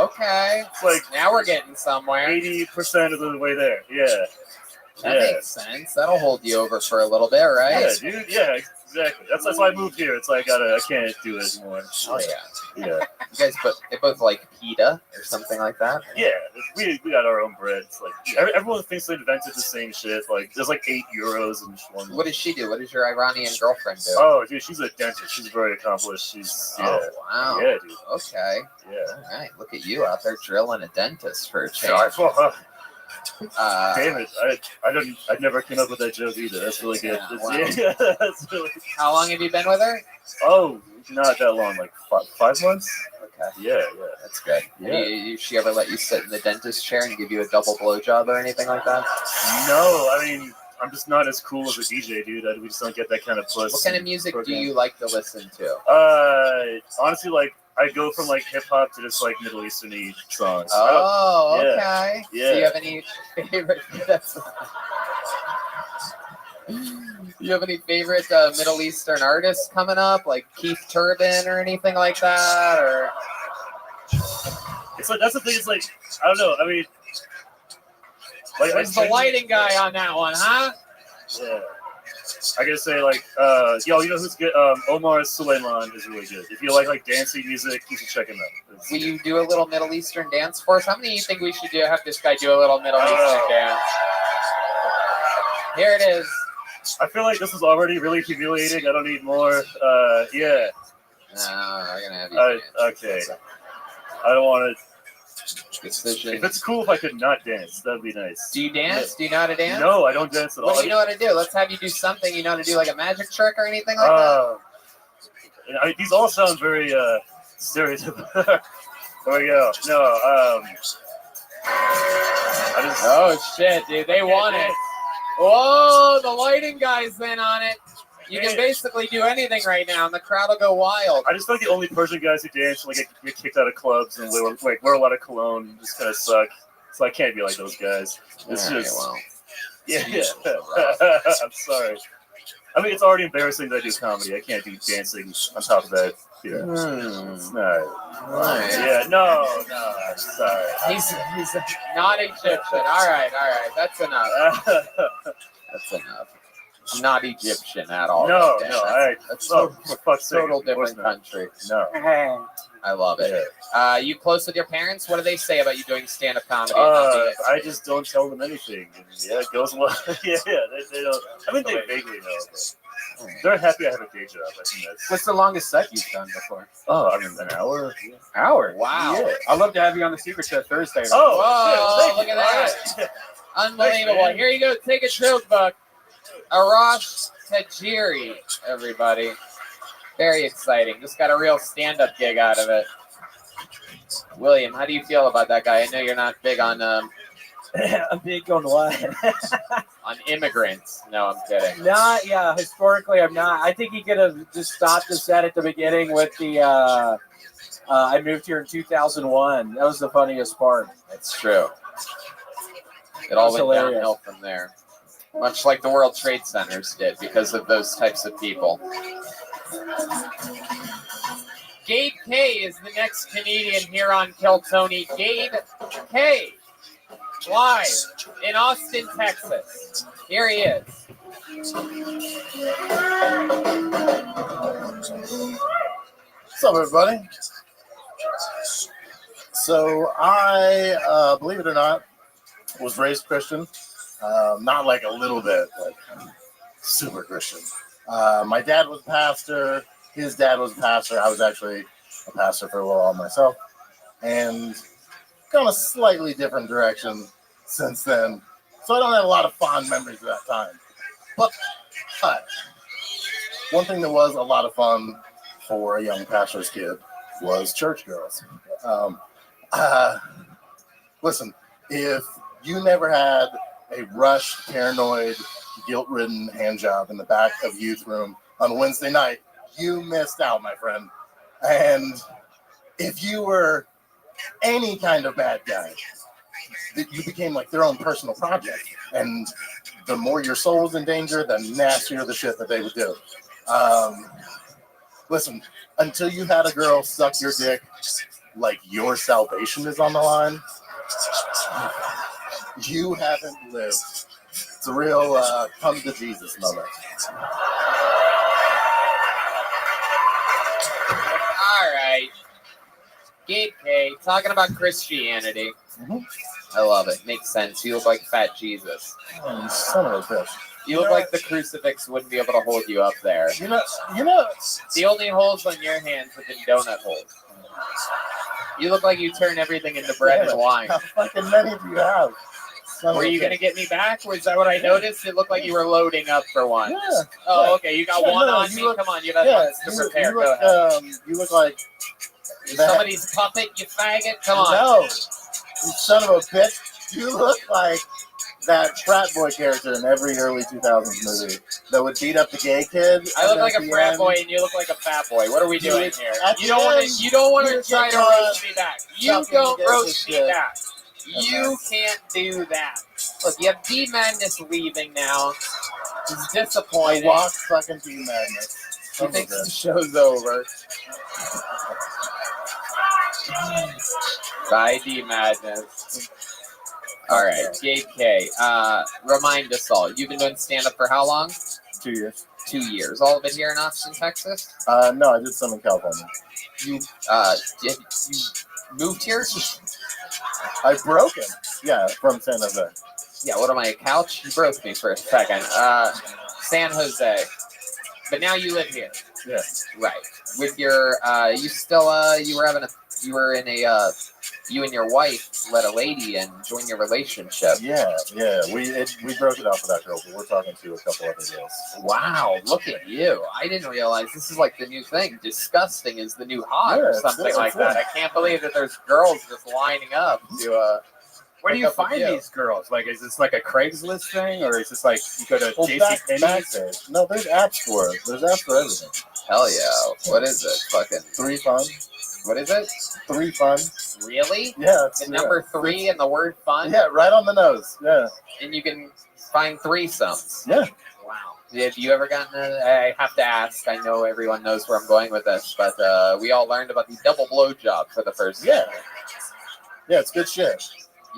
okay. It's like now we're getting somewhere. 80% of the way there. Yeah. That makes sense. That'll hold you over for a little bit, right? Yeah, dude. Yeah, exactly. That's why I moved here. It's like I can't do it anymore. Oh yeah. Yeah. You guys, they both like pita or something like that. Yeah, we got our own bread. It's like everyone thinks they invented the same shit. Like there's like €8 in one. What does she do? What does your Iranian girlfriend do? Oh, dude, she's a dentist. She's very accomplished. Oh wow. Yeah, dude. Okay. Yeah. All right. Look at you out there drilling a dentist for a change. Damn it! I never came up with that joke either. That's really good. Wow. That's really. How long have you been with her? Oh, not that long. Like 5 months. Okay. Yeah. That's good. Yeah. She ever let you sit in the dentist chair and give you a double blowjob or anything like that? No, I mean I'm just not as cool as a DJ, dude. We just don't get that kind of puss. What kind of music do you like to listen to? Honestly, like I go from like hip hop to just like Middle Eastern-y songs. Oh, Yeah. okay. Yeah. Do you have any favorite? Do you have any favorite Middle Eastern artists coming up, like Keith Turbin or anything like that? Or it's like that's the thing. It's like I don't know. I mean, like where's the lighting guy on that one, huh? Yeah. I gotta say, like, you know who's good? Omar Suleiman is really good. If you like dancing music, you should check him out. Will you do a little Middle Eastern dance for us? How many do you think we should have this guy do a little Middle Eastern dance? Here it is. I feel like this is already really humiliating. I don't need more. Yeah. No, I'm gonna have you. Okay. I don't want to. Decision. If it's cool if I could not dance, that'd be nice. Do you dance? Do you know how to dance? No, I don't dance at all. What do you know how to do? Let's have you do something. You know how to do like a magic trick or anything like that? I mean, these all sound very stereotypical. There we go. No, oh shit, dude, they want it. Whoa, the lighting guy's in on it. You can basically do anything right now, and the crowd will go wild. I just feel like the only Persian guys who dance like get kicked out of clubs and wear a lot of cologne just kind of suck. So I can't be like those guys. It's just yeah. I'm sorry. I mean, it's already embarrassing that I do comedy. I can't do dancing on top of that. Yeah, it's not. Yeah, no. I'm sorry. He's not Egyptian. All right. That's enough. That's enough. Not Egyptian at all. No, right? no. That's Total different country. No. I love it. You close with your parents? What do they say about you doing stand-up comedy? I just don't tell them anything. Yeah, it goes well. yeah, they don't. I mean, they vaguely know, but they're happy I have a day job. I think that's. What's the longest set you've done before? Oh, I mean, an hour. Wow. Yeah. I'd love to have you on the Secret Show Thursday. Oh, look at that. Unbelievable. Thanks, here you go. Take a joke book. Arash Tajiri, everybody. Very exciting. Just got a real stand-up gig out of it. William, how do you feel about that guy? I know you're not big on I'm big on what? on immigrants. No, I'm kidding. Historically, I'm not. I think he could have just stopped the set at the beginning with the I moved here in 2001. That was the funniest part. That's true. It all went hilarious. downhill from there. Much like the World Trade Centers did because of those types of people. Gabe K is the next Canadian here on Kill Tony. Gabe K, live in Austin, Texas. Here he is. What's up, everybody? So I, believe it or not, was raised Christian. Not like a little bit, but super Christian. My dad was a pastor. His dad was a pastor. I was actually a pastor for a little while myself. And gone a slightly different direction since then. So I don't have a lot of fond memories of that time. But one thing that was a lot of fun for a young pastor's kid was church girls. Listen, if you never had a rushed, paranoid, guilt-ridden hand job in the back of youth room on Wednesday night, you missed out, my friend. And if you were any kind of bad guy, that you became like their own personal project. And the more your soul was in danger, the nastier the shit that they would do. Listen, until you had a girl suck your dick like your salvation is on the line, you haven't lived. It's a real come to Jesus moment. All right. Gabe K, talking about Christianity. Mm-hmm. I love it. Makes sense. You look like fat Jesus. Oh, you son of a bitch. You look like the crucifix wouldn't be able to hold you up there. You know. The only holes on your hands have been donut holes. You look like you turn everything into bread and wine. How fucking many do you have? Were you going to get me back? Was that what I noticed? It looked like you were loading up for one. Yeah. Oh, okay. You got one on me? Come on. You got months to prepare. Go ahead. You look like... Somebody's puppet, you faggot? Come on. No. You son of a bitch. You look like that frat boy character in every early 2000s movie that would beat up the gay kid. I look like a frat boy and you look like a fat boy. What are we doing here? You don't want to try to roast me back. You don't roast me back. You can't do that. Look, you have D Madness leaving now. He's disappointed. I walked fucking D Madness. He thinks the show's over. Bye, D Madness. All right, Gabe K. Remind us all. You've been doing stand-up for how long? 2 years. 2 years. All of it here in Austin, Texas? No, I did some in California. You moved here? I broke him. Yeah, from San Jose. Yeah, what am I, a couch? You broke me for a second. San Jose. But now you live here. Yeah. Right. With your, you and your wife let a lady in, join your relationship. Yeah. We broke it off with that girl, but we're talking to a couple other girls. Wow, look at you. I didn't realize this is like the new thing. Disgusting is the new hot or something like that. I can't believe that there's girls just lining up to Where do you find these girls? Like, is this like a Craigslist thing, or is this like you go to JCPenney's? No, there's apps for it. There's apps for everything. Hell yeah. What is it? Fucking 3 fun. What is it? 3 fun. Really? Yeah. The number 3 and the word fun? Yeah, right on the nose. Yeah. And you can find threesomes. Yeah. Wow. Have you ever gotten I have to ask, I know everyone knows where I'm going with this, but we all learned about the double blowjob for the first time. Yeah, it's good shit.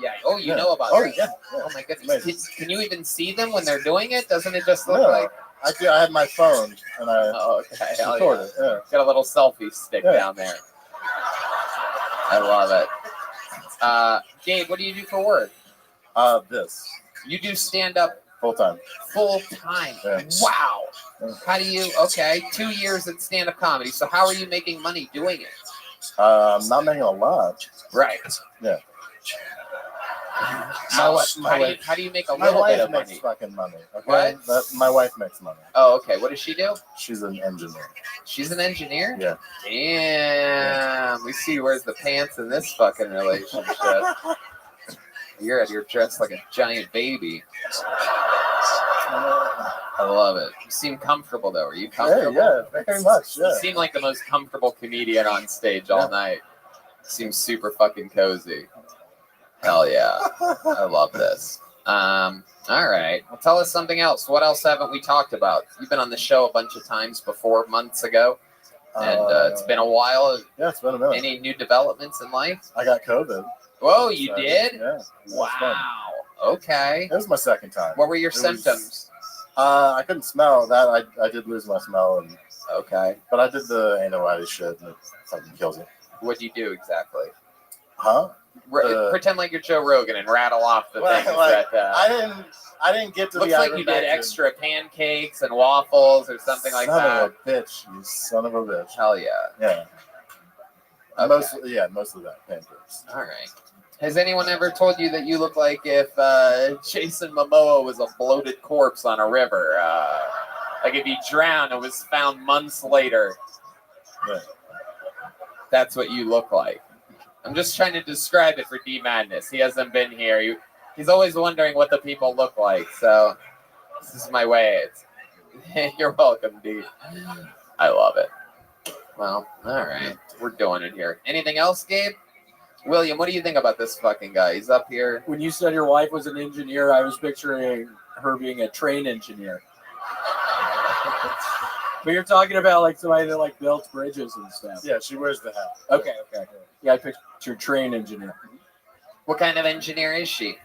Yeah. Oh, you know about that. Yeah. Oh my goodness. Can you even see them when they're doing it? Doesn't it just look like? I had my phone and I recorded it. Yeah. Got a little selfie stick down there. I love it. Gabe, what do you do for work? This. You do stand up full time. Full time. Yeah. Wow. How do you? Okay, 2 years at stand up comedy. So how are you making money doing it? Not making a lot. Right. Yeah. How do you make a little bit of money? My wife makes fucking money. Okay. My wife makes money. Oh, okay. What does she do? She's an engineer. She's an engineer? Yeah. Damn. We see where's the pants in this fucking relationship. You're dressed like a giant baby. I love it. You seem comfortable though. Are you comfortable? Yeah, very much. Yeah. You seem like the most comfortable comedian on stage all night. Seems super fucking cozy. Hell yeah. I love this. All right. Well, tell us something else. What else haven't we talked about? You've been on the show a bunch of times before, months ago, and it's been a while. Yeah, it's been a minute. Any new developments in life? I got COVID. Whoa, you did? Yeah. Wow. Okay. It was my second time. What were your symptoms? I couldn't smell. That I did lose my smell. And okay. But I did the antibiotic shit, and it fucking kills you. What'd you do exactly? Huh? Pretend like you're Joe Rogan and rattle off the things that. I didn't get to looks the. Looks like you did extra pancakes and waffles or something like that. Son of a bitch, you son of a bitch. Hell yeah. Yeah. Okay. Most of that pancakes. All right. Has anyone ever told you that you look like if Jason Momoa was a bloated corpse on a river? Like if he drowned and was found months later. Yeah. That's what you look like. I'm just trying to describe it for D Madness. He hasn't been here. He's always wondering what the people look like. So this is my way. You're welcome, D. I love it. Well, all right. We're doing it here. Anything else, Gabe? William, what do you think about this fucking guy? He's up here. When you said your wife was an engineer, I was picturing her being a train engineer. But you're talking about like somebody that like builds bridges and stuff. Yeah, she wears the hat. Okay. Yeah, I pictured train engineer. What kind of engineer is she?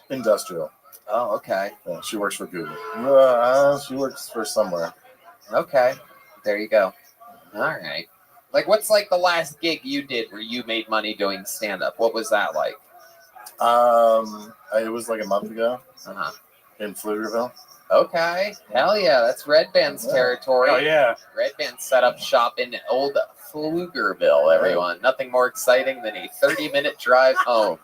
Industrial. Oh, okay. Yeah, she works for Google. She works for somewhere. Okay. There you go. All right. Like, what's like the last gig you did where you made money doing stand-up? What was that like? It was like a month ago. In Pflugerville. Okay. Hell yeah, that's Red Band's territory. Oh, yeah. Red Band set up shop in old Pflugerville, everyone. Nothing more exciting than a 30-minute drive home.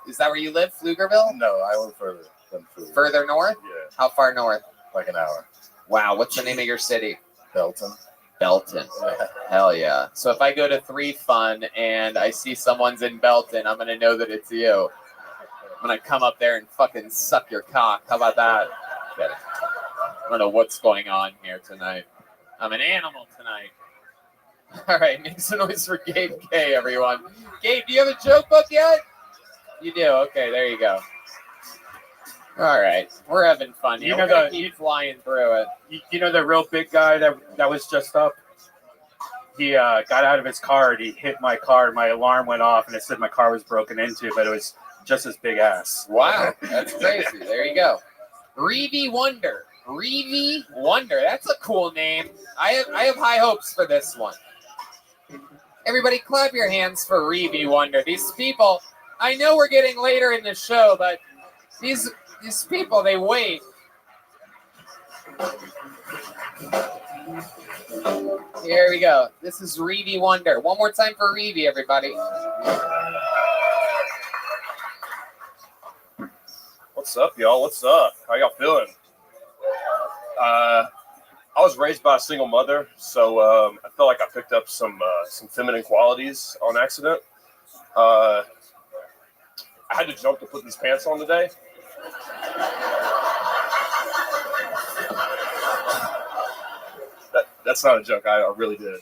Is that where you live, Pflugerville? No, I live further than Pflugerville. Further north? Yeah. How far north? Like an hour. Wow, what's the name of your city? Belton. Belton. Hell yeah. So if I go to 3 Fun and I see someone's in Belton, I'm going to know that it's you. I'm going to come up there and fucking suck your cock. How about that? I don't know what's going on here tonight. I'm an animal tonight. All right, make some noise for Gabe K, everyone. Gabe, do you have a joke book yet? You do? Okay, there you go. All right, we're having fun here. You know We're gonna keep flying through it. You know the real big guy that was just up? He got out of his car and he hit my car. My alarm went off and it said my car was broken into, but it was just his big ass. Wow, that's crazy. There you go. Reevy Wonder. Reevy Wonder. That's a cool name. I have high hopes for this one. Everybody clap your hands for Reevy Wonder. These people, I know we're getting later in the show, but these people, they wait. Here we go. This is Reevy Wonder. One more time for Reevy, everybody. What's up, y'all? What's up? How y'all feeling? I was raised by a single mother, so I feel like I picked up some feminine qualities on accident. I had to jump to put these pants on today. That's not a joke. I really did.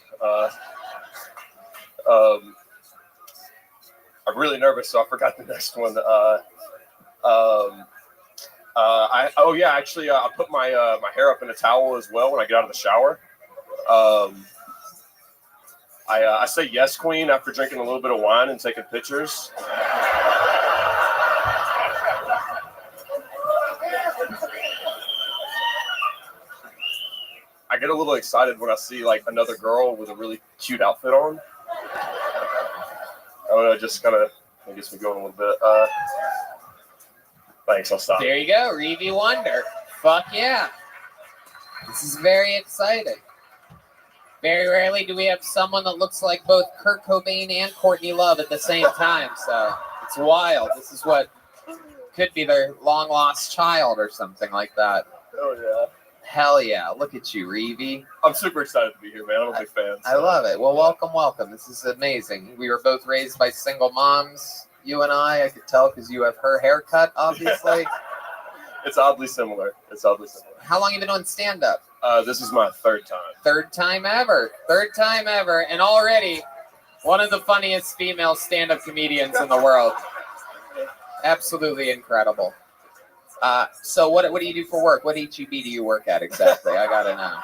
I'm really nervous, so I forgot the next one. I put my my hair up in a towel as well when I get out of the shower. I say yes, queen, after drinking a little bit of wine and taking pictures. I get a little excited when I see like another girl with a really cute outfit on. I don't know, it just kind of gets me going a little bit. Thanks, I'll stop. There you go, Reevy Wonder. Fuck yeah. This is very exciting. Very rarely do we have someone that looks like both Kurt Cobain and Courtney Love at the same time, so it's wild. This is what could be their long-lost child or something like that. Oh, yeah. Hell yeah. Look at you, Reevy. I'm super excited to be here, man. I'm a big fan. I love it. Well, welcome. This is amazing. We were both raised by single moms. You and I could tell because you have her haircut, obviously. It's oddly similar. How long have you been on stand-up? This is my third time. Third time ever. And already one of the funniest female stand-up comedians in the world. Absolutely incredible. So what do you do for work? What HEB do you work at exactly? I gotta know.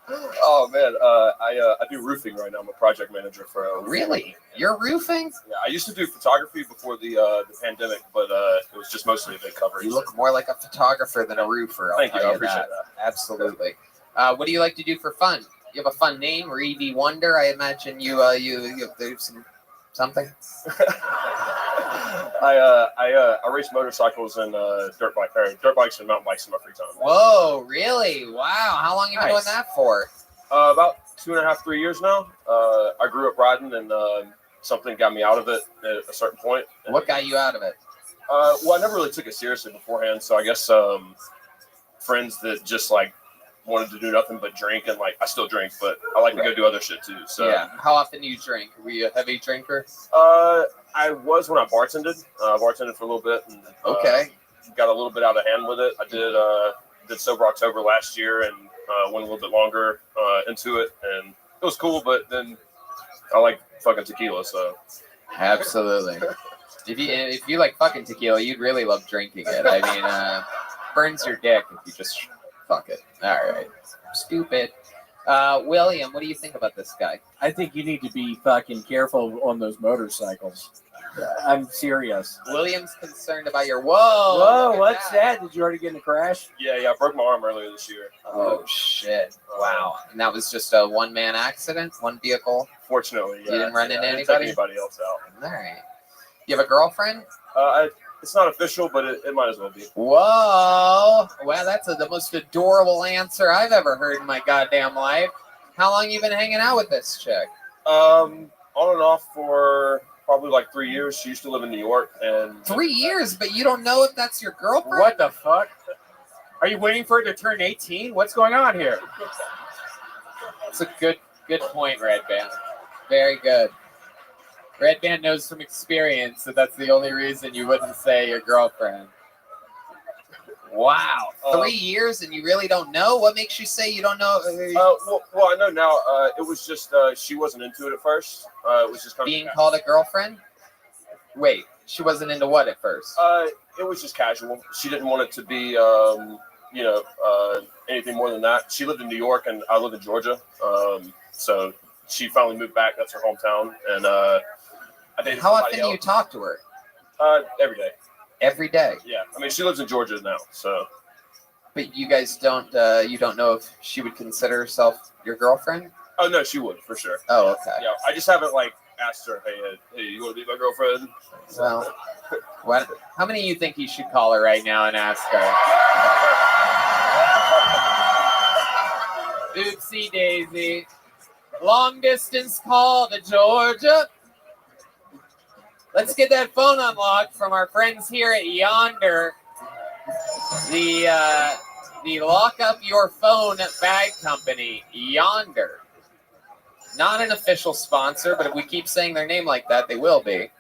Oh man, I do roofing right now. I'm a project manager for. Really? You're roofing? Yeah, I used to do photography before the pandemic, but it was just mostly event coverage. You look more like a photographer than a roofer. Thank you. I appreciate that. Absolutely. What do you like to do for fun? You have a fun name, Reevy Wonder. I imagine you do something. I race motorcycles and dirt bikes and mountain bikes in my free time. Whoa, really? Wow. How long have you been doing that for? About 2.5, 3 years now. I grew up riding, and something got me out of it at a certain point. What got you out of it? Well, I never really took it seriously beforehand, so I guess friends that just like wanted to do nothing but drink, and like I still drink, but I like to go do other shit too. So yeah. How often do you drink? Were you a heavy drinker? I was when I bartended. I bartended for a little bit. And, okay. Got a little bit out of hand with it. I did did Sober October last year and went a little bit longer into it, and it was cool. But then I like fucking tequila, so Absolutely. If you like fucking tequila, you'd really love drinking it. I mean, burns your dick if you just fuck it. All right. Stupid. William, what do you think about this guy? I think you need to be fucking careful on those motorcycles. I'm serious. William's concerned about your. Whoa! Whoa! What's that? Did you already get in a crash? Yeah, I broke my arm earlier this year. Oh shit! Wow. And that was just a one-man accident, one vehicle. Fortunately, yeah. You didn't run into I didn't anybody. take anybody else out. All right. You have a girlfriend? It's not official, but it might as well be. Whoa! Wow, that's the most adorable answer I've ever heard in my goddamn life. How long you been hanging out with this chick? On and off for probably like 3 years. She used to live in New York, and 3 years, but you don't know if that's your girlfriend? What the fuck? Are you waiting for her to turn 18? What's going on here? That's a good point, Red Band. Very good. Red Band knows from experience that that's the only reason you wouldn't say your girlfriend. Wow. 3 years and you really don't know? What makes you say you don't know? Well, I know now. It was just she wasn't into it at first. It was just kind being of called a girlfriend? Wait, she wasn't into what at first? It was just casual. She didn't want it to be, anything more than that. She lived in New York and I live in Georgia. So she finally moved back. That's her hometown. And I dated How somebody often do you else. talk to her? Every day. Every day? Yeah. I mean, she lives in Georgia now, so. But you guys don't, you don't know if she would consider herself your girlfriend? Oh, no, she would, for sure. Oh, okay. Yeah, I just haven't, asked her, hey, you want to be my girlfriend? Well, what? How many of you think you should call her right now and ask her? Oopsie daisy. Long distance call to Georgia. Let's get that phone unlocked from our friends here at Yonder. The lock up your phone bag company, Yonder. Not an official sponsor, but if we keep saying their name like that, they will be.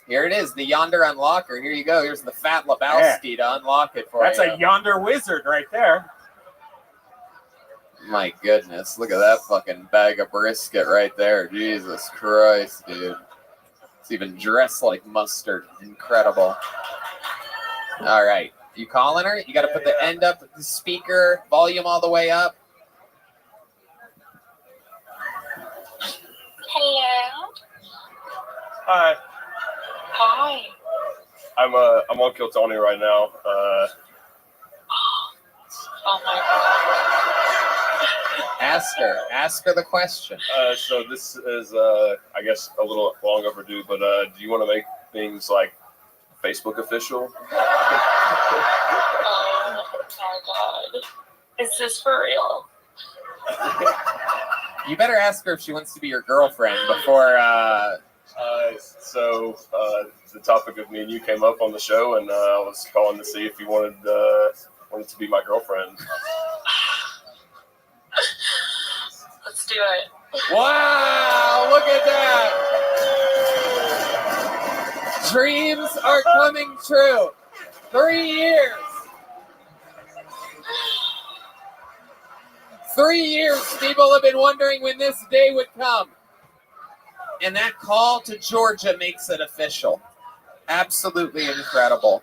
Here it is, the Yonder Unlocker. Here you go. Here's the fat Lebowski to unlock it for That's you. a Yonder wizard right there. My goodness, look at that fucking bag of brisket right there. Jesus Christ, dude. It's even dressed like mustard. Incredible. All right. You calling her? You got to put the end up, the speaker, volume all the way up. Hello. Hi. Hi. I'm on Kiltony right now. Oh my god. Ask her the question. So this is, I guess, a little long overdue, but do you want to make things like Facebook official? Oh my god. Is this for real? You better ask her if she wants to be your girlfriend before. So the topic of me and you came up on the show, and I was calling to see if you wanted to be my girlfriend. Let's do it. Wow, look at that. Dreams are coming true. 3 years. 3 years people have been wondering when this day would come. And that call to Georgia makes it official. Absolutely incredible.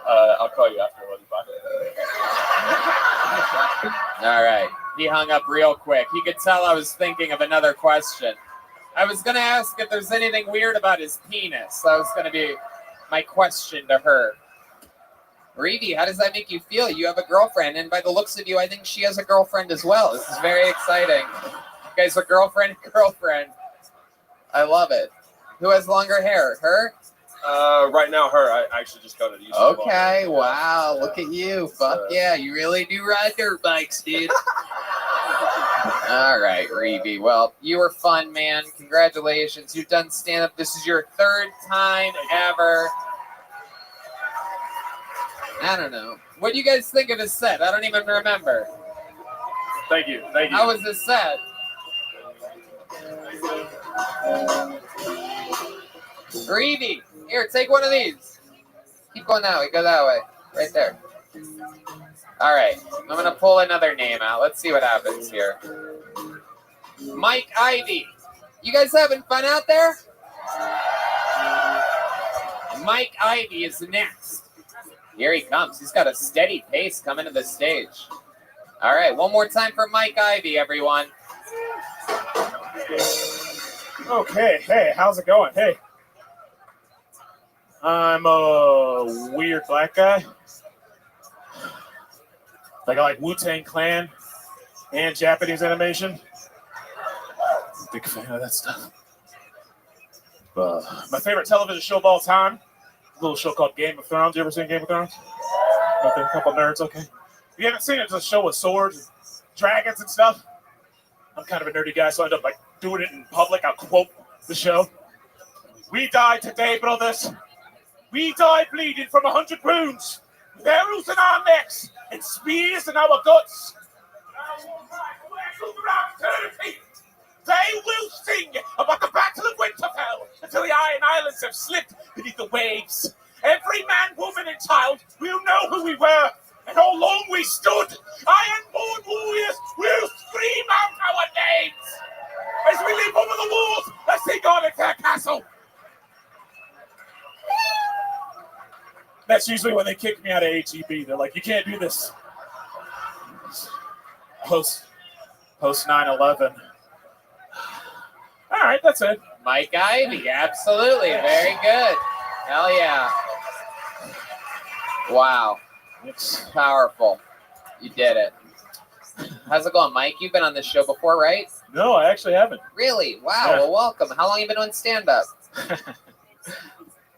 I'll call you after. All right. He hung up real quick. You could tell I was thinking of another question. I was going to ask if there's anything weird about his penis. That was going to be my question to her. Reedy, how does that make you feel? You have a girlfriend, and by the looks of you, I think she has a girlfriend as well. This is very exciting. You guys are girlfriend. I love it. Who has longer hair? Her? Right now, her. I actually just got it. Okay, wow, look at you. Fuck yeah, you really do ride dirt bikes, dude. All right, Reeby. Well, you were fun, man. Congratulations. You've done stand-up. This is your 3rd time ever. I don't know. What do you guys think of his set? I don't even remember. Thank you. How was his set? Reedy, here, take one of these. Keep going that way. Go that way. Right there. All right, I'm gonna pull another name out. Let's see what happens here. Mike Ivy. You guys having fun out there? Mike Ivy is next. Here he comes. He's got a steady pace coming to the stage. All right, one more time for Mike Ivy, everyone. Okay, hey, how's it going? Hey. I'm a weird black guy. Like I like Wu-Tang Clan and Japanese animation. Big fan of that stuff. My favorite television show of all time, a little show called Game of Thrones. You ever seen Game of Thrones? Okay, a couple nerds, okay. If you haven't seen it, it's a show with swords and dragons and stuff. I'm kind of a nerdy guy, so I end up like doing it in public. I'll quote the show. We died today, brothers. We died bleeding from 100 wounds, with arrows in our necks and spears in our guts. They will sing about the Battle of Winterfell until the Iron Islands have slipped beneath the waves. Every man, woman, and child will know who we were and how long we stood. Ironborn warriors will scream out our names as we leap over the walls of Seagull Fair Castle. That's usually when they kick me out of HEB. They're like, you can't do this. Post 9/11. All right, that's it. Mike Ivy, absolutely. Very good. Hell yeah. Wow. It's powerful. You did it. How's it going, Mike? You've been on this show before, right? No, I actually haven't. Really? Wow. Yeah. Well, welcome. How long have you been doing stand-up?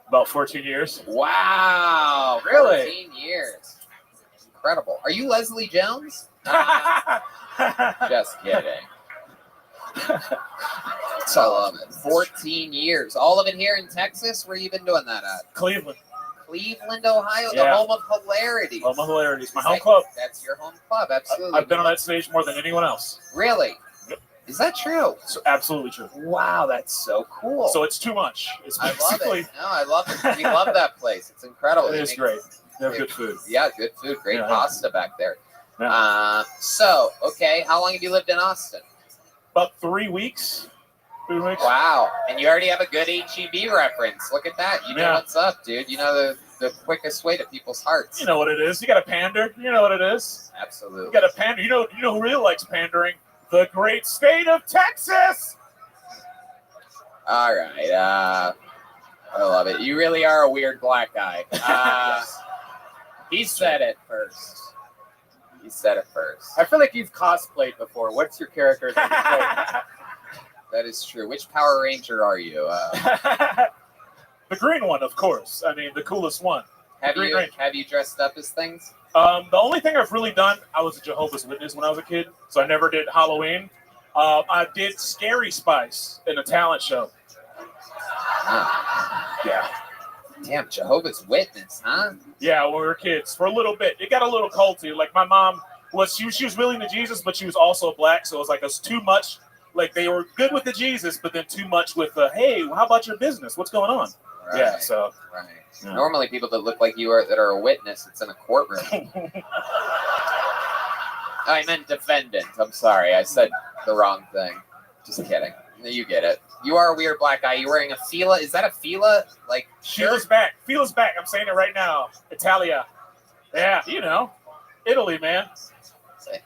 About 14 years. Wow. Really? 14 years. Incredible. Are you Leslie Jones? Just kidding. I love it. 14 years. All of it here in Texas? Where you been doing that at? Cleveland. Cleveland, Ohio, Yeah. the home of hilarity. Home of Hilarities. My home club. That's your home club, absolutely. I've been on that stage more than anyone else. Really? Yep. Is that true? So absolutely true. Wow, that's so cool. So it's too much. It's I love basically. it. No, I love it. We love that place. It's incredible. It They is make great. They have good food. Yeah, good food. Great Yeah. pasta back there. Yeah. Okay, how long have you lived in Austin? About 3 weeks. 3 weeks. Wow, and you already have a good HEB reference. Look at that. You know Yeah. what's up, dude. You know the quickest way to people's hearts. You know what it is. You got to pander. You know what it is. Absolutely. You got to pander. You know who really likes pandering? The great state of Texas. All right. I love it. You really are a weird black guy. He said it first. He said it first. I feel like you've cosplayed before. What's your character that you play? That is true. Which Power Ranger are you? The green one, of course. I mean, the coolest one. Have Green you Ranger. have you dressed up as things? The only thing I've really done, I was a Jehovah's Witness when I was a kid, so I never did Halloween. I did Scary Spice in a talent show. Yeah. Damn, Jehovah's Witness, huh? Yeah, when we were kids, for a little bit. It got a little culty. Like, my mom she was willing to Jesus, but she was also black, so it was like, it was too much. Like, they were good with the Jesus, but then too much with the, hey, how about your business? What's going on? Right. Yeah, so. Right. Yeah. Normally, people that look like you that are a witness, it's in a courtroom. I meant defendant. I'm sorry. I said the wrong thing. Just kidding. You get it. You are a weird black guy. You're wearing a Fila. Is that a Fila? Like, Fila's back. Fila's back. I'm saying it right now. Italia. Yeah, you know. Italy, man.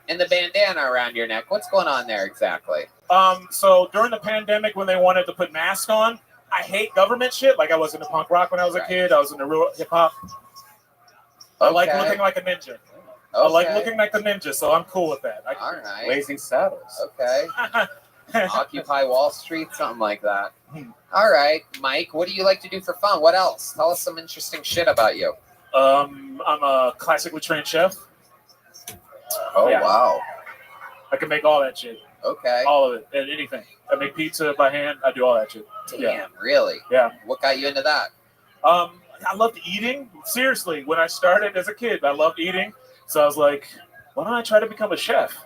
And the bandana around your neck. What's going on there exactly? So during the pandemic, when they wanted to put masks on, I hate government shit. Like, I was into punk rock when I was a kid. I was into real hip hop. I like looking like a ninja. I like looking like the ninja, so I'm cool with that. All right. Blazing Saddles. Okay. Occupy Wall Street, something like that. All right, Mike, what do you like to do for fun? What else? Tell us some interesting shit about you. I'm a classically trained chef. Oh, wow. I can make all that shit. Okay. All of it, and anything. I make pizza by hand. I do all that shit. Damn, really? Yeah. What got you into that? I loved eating. Seriously, when I started as a kid, I loved eating. So I was like, why don't I try to become a chef?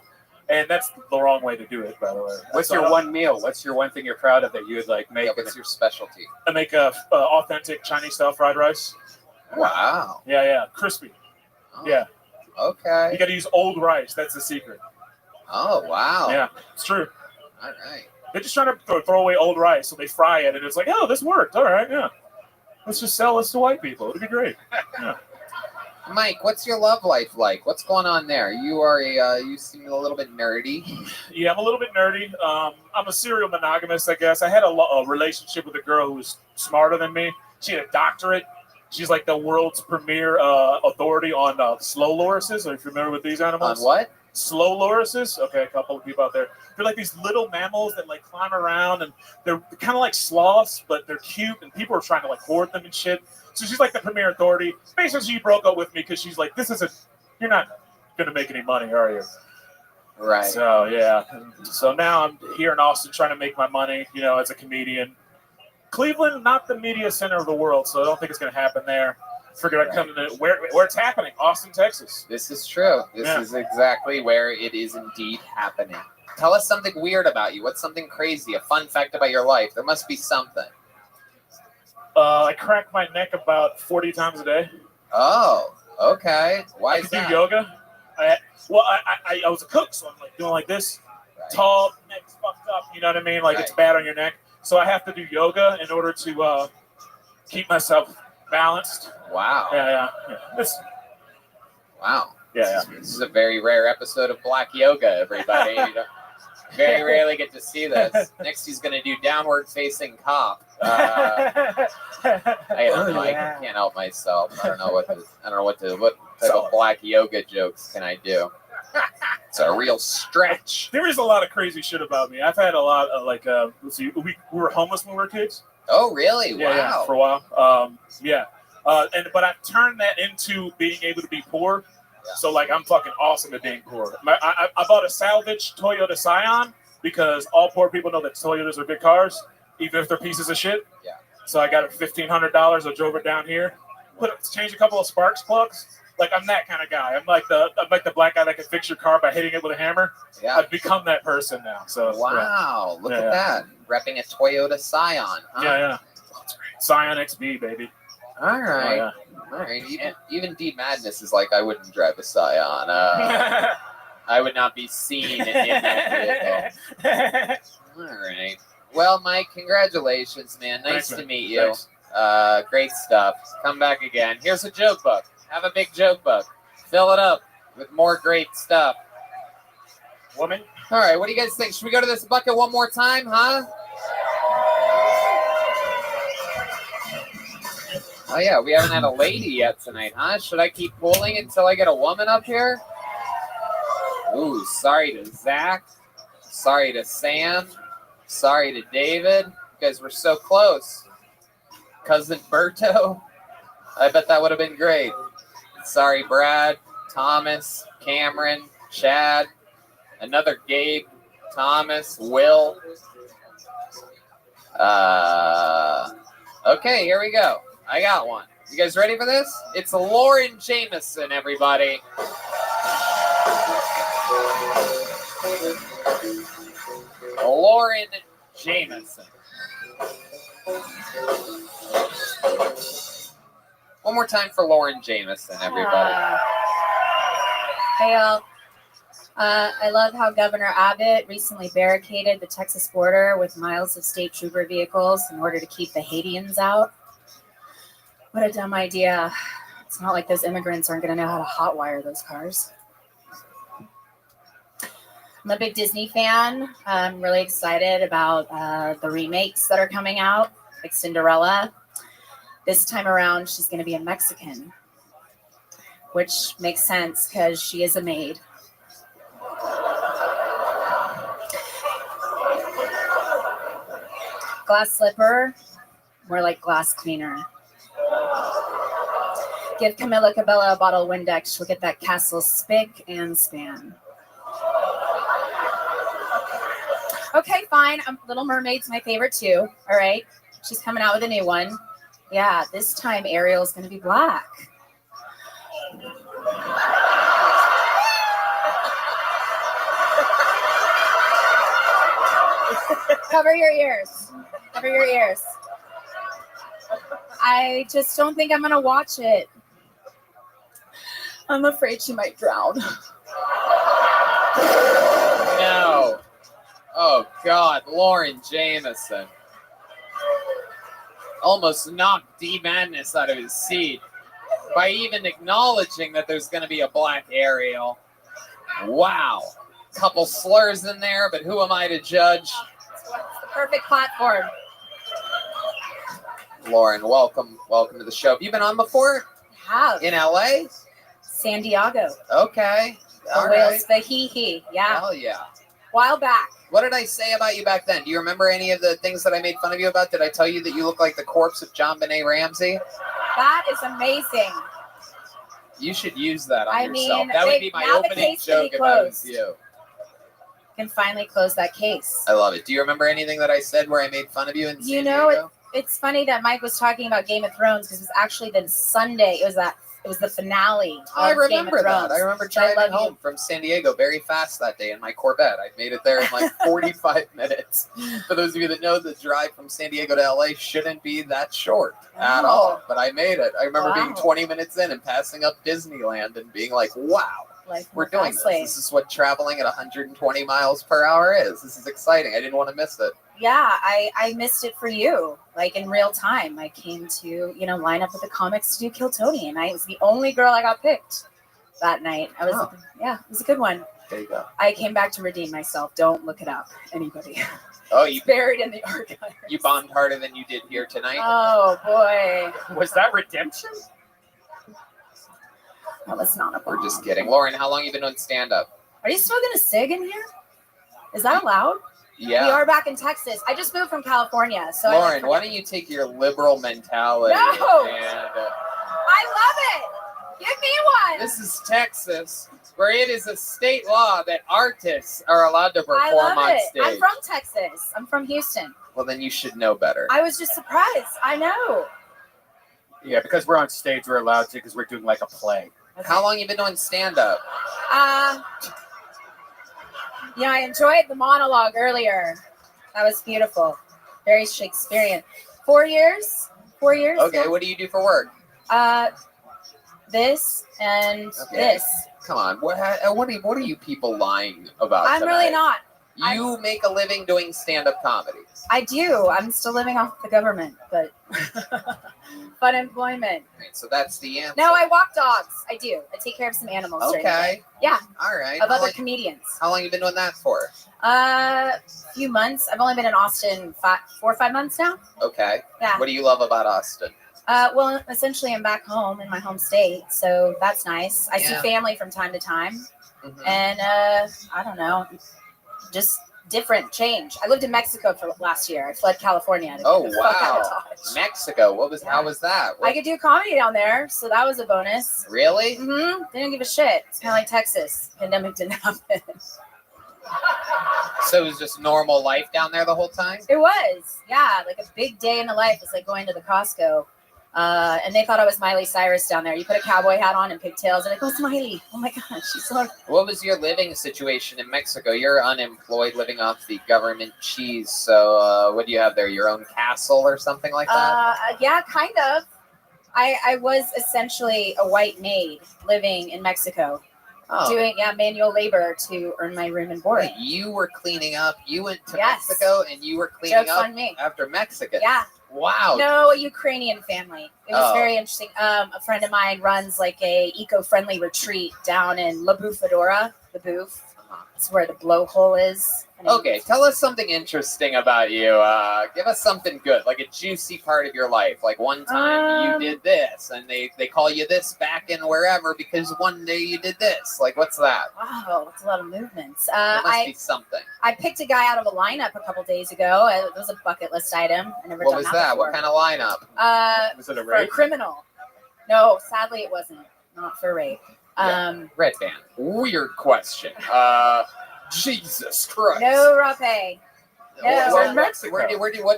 And that's the wrong way to do it, by the way. What's your one meal? What's your one thing you're proud of that you would like make? Yeah, what's your specialty? I make a authentic Chinese style fried rice. Wow. Yeah, crispy. Oh. Yeah. Okay. You got to use old rice. That's the secret. Oh, wow. Yeah, it's true. All right. They're just trying to throw away old rice, so they fry it, and it's like, oh, this worked. All right, yeah. Let's just sell this to white people. It'd be great. Yeah. Mike, what's your love life like? What's going on there? You are you seem a little bit nerdy. Yeah, I'm a little bit nerdy. I'm a serial monogamist, I guess. I had a relationship with a girl who was smarter than me. She had a doctorate. She's like the world's premier authority on slow lorises. Are you familiar with these animals? On what? Slow lorises. Okay, a couple of people out there. They're like these little mammals that like climb around, and they're kind of like sloths, but they're cute, and people are trying to like hoard them and shit. So she's like the premier authority. Basically, she broke up with me because she's like, you're not going to make any money, are you? Right. So, yeah. So now I'm here in Austin trying to make my money, as a comedian. Cleveland, not the media center of the world, so I don't think it's going to happen there. Figured I'd come to where it's happening, Austin, Texas. This is true. This is exactly where it is indeed happening. Tell us something weird about you. What's something crazy? A fun fact about your life? There must be something. I crack my neck about 40 times a day. Oh, okay. Why is that? I do yoga. I was a cook, so I'm like doing like this, tall, neck's fucked up. You know what I mean? Like it's bad on your neck. So I have to do yoga in order to keep myself balanced. Wow. Yeah. Wow. Yeah. This is a very rare episode of Black Yoga, everybody. You don't very rarely get to see this. Next, he's going to do downward facing cop. I don't know. I can't help myself. I don't know what type of Black Yoga jokes can I do. It's a real stretch. There is a lot of crazy shit about me. I've had a lot of we were homeless when we were kids. Oh, really? Yeah, Wow. for a while. But I've turned that into being able to be poor. So like I'm fucking awesome at being poor. I bought a salvage Toyota Scion because all poor people know that Toyotas are big cars, even if they're pieces of shit. Yeah. So I got it for $1,500. I drove it down here, changed a couple of sparks plugs. Like I'm that kind of guy. I'm like the black guy that can fix your car by hitting it with a hammer. Yeah. I've become that person now. So wow, look at that. Repping a Toyota Scion. Huh? Yeah. That's great. Scion XB, baby. All right. Oh, All right. Even D Madness is like, I wouldn't drive a Scion. I would not be seen in that vehicle. All right. Well, Mike, congratulations, man. Nice to meet you. Thanks. Great stuff. Come back again. Here's a joke book. Have a big joke book. Fill it up with more great stuff. Woman? All right. What do you guys think? Should we go to this bucket one more time, huh? Oh, yeah, we haven't had a lady yet tonight, huh? Should I keep pulling until I get a woman up here? Ooh, sorry to Zach. Sorry to Sam. Sorry to David. You guys were so close. Cousin Berto. I bet that would have been great. Sorry, Brad, Thomas, Cameron, Chad, another Gabe, Thomas, Will. Okay, here we go. I got one. You guys ready for this? It's Lauren Jameson, everybody. Lauren Jameson. One more time for Lauren Jameson, everybody. Hey, y'all. I love how Governor Abbott recently barricaded the Texas border with miles of state trooper vehicles in order to keep the Haitians out. What a dumb idea. It's not like those immigrants aren't going to know how to hotwire those cars. I'm a big Disney fan. I'm really excited about the remakes that are coming out, like Cinderella. This time around, she's going to be a Mexican, which makes sense because she is a maid. Glass slipper, more like glass cleaner. Give Camila Cabello a bottle of Windex. She'll get that castle spick and span. Okay, fine. Little Mermaid's my favorite too. All right. She's coming out with a new one. Yeah, this time Ariel's going to be black. Cover your ears. Cover your ears. I just don't think I'm going to watch it. I'm afraid she might drown. No. Oh, God. Lauren Jameson. Almost knocked D Madness out of his seat by even acknowledging that there's going to be a black Ariel. Wow. Couple slurs in there, but who am I to judge? It's the perfect platform. Lauren, welcome to the show. Have you been on before? Have. In LA? San Diego. Okay. The All whales, right. the hee-hee. Yeah. Hell yeah. While back. What did I say about you back then? Do you remember any of the things that I made fun of you about? Did I tell you that you look like the corpse of John Benet Ramsey? That is amazing. You should use that on I yourself. mean, That would be my opening joke if I was you. Can finally close that case. I love it. Do you remember anything that I said where I made fun of you in San know, Diego? it's funny that Mike was talking about Game of Thrones because it was actually then Sunday. It was the finale. I of Game of remember that. Thrones. I remember So I driving love home from San Diego very fast that day in my Corvette. I made it there in like 45 minutes. For those of you that know, the drive from San Diego to LA shouldn't be that short at all. But I made it. I remember being 20 minutes in and passing up Disneyland and being like, wow. We're doing this. This is what traveling at 120 miles per hour is. This is exciting. I didn't want to miss it. Yeah, I missed it for you, like in real time. I came to, line up with the comics to do Kill Tony, and I was the only girl I got picked that night. It was a good one. There you go. I came back to redeem myself. Don't look it up, anybody. Oh, it's buried in the archive. You bombed harder than you did here tonight? Oh, boy. Was that redemption? That was not a bomb. We're just kidding. Lauren, how long have you been doing stand-up? Are you smoking a cig in here? Is that allowed? Yeah. We are back in Texas. I just moved from California. So Lauren, why don't you take your liberal mentality No! and... I love it. Give me one. This is Texas, where it is a state law that artists are allowed to I perform love on it. stage. I'm from Texas. I'm from Houston. Well, then you should know better. I was just surprised. I know. Yeah, because we're on stage, we're allowed to because we're doing like a play. Okay. How long you been doing stand-up? I enjoyed the monologue earlier. That was beautiful. Very Shakespearean. 4 years? 4 years? Okay, what do you do for work? This and this. Come on, what are you people lying about I'm tonight? really not. You make a living doing stand-up comedy. I do. I'm still living off the government, but fun employment. Right, so that's the answer. No, I walk dogs. I do. I take care of some animals. during the Okay. day. Yeah. All right. Of other comedians. How long you been doing that for? A few months. I've only been in Austin 4 or 5 months now. Okay. Yeah. What do you love about Austin? Well, essentially, I'm back home in my home state, so that's nice. I see Yeah. family from time to time, Mhm. and I don't know, just different change. I lived in Mexico for last year. I fled California. To Oh get the fuck out of wow, Dodge. Mexico. How was that? I could do comedy down there, so that was a bonus. Really? Mm-hmm. They didn't give a shit. It's kind of like Texas. Pandemic didn't happen. So it was just normal life down there the whole time? It was, yeah, like a big day in the life. It's like going to the Costco. And they thought I was Miley Cyrus down there. You put a cowboy hat on and pigtails, and like, oh, it's Miley. Oh my gosh, she's so. What was your living situation in Mexico? You're unemployed, living off the government cheese. So what do you have there? Your own castle or something like that? Yeah, kind of. I was essentially a white maid living in Mexico, doing manual labor to earn my room and board. Wait, you were cleaning up. You went to Yes. Mexico and you were cleaning Joke's up on me. after Mexicans. Yeah. Wow. No, a Ukrainian family. It was Oh. very interesting. A friend of mine runs like a eco-friendly retreat down in La Bufadora, the Boof. It's where the blowhole is. Okay, tell us something interesting about you. Give us something good, like a juicy part of your life. Like one time you did this, and they call you this back in wherever because one day you did this. Like, what's that? Wow, that's a lot of movements. There must be something. I picked a guy out of a lineup a couple days ago. It was a bucket list item. I never What done was that that? before. What kind of lineup? Was it a For a rape? criminal. No, sadly it wasn't. Not for rape. Red band. Weird question. Jesus Christ. No rape. No.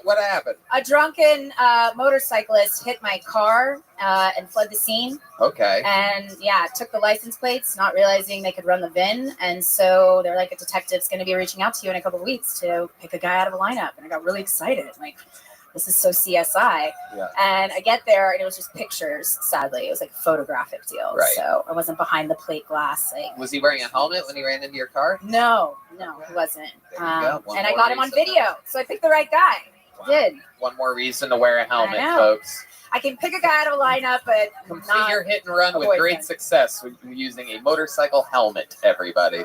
What happened? A drunken motorcyclist hit my car and fled the scene. Okay. And took the license plates, not realizing they could run the VIN. And so they're like, a detective's going to be reaching out to you in a couple of weeks to pick a guy out of a lineup. And I got really excited. Like, this is so CSI. Yeah. And I get there and it was just pictures, sadly. It was like a photographic deal. Right. So I wasn't behind the plate glass. Like, Was he wearing a helmet when he ran into your car? no, he wasn't. There you go. One And I more got him on reason. video. So I picked the right guy. Did. One more reason to wear a helmet, I know. folks. I can pick a guy out of a lineup, but Complete not your hit and run a with boyfriend. great success with using a motorcycle helmet, everybody.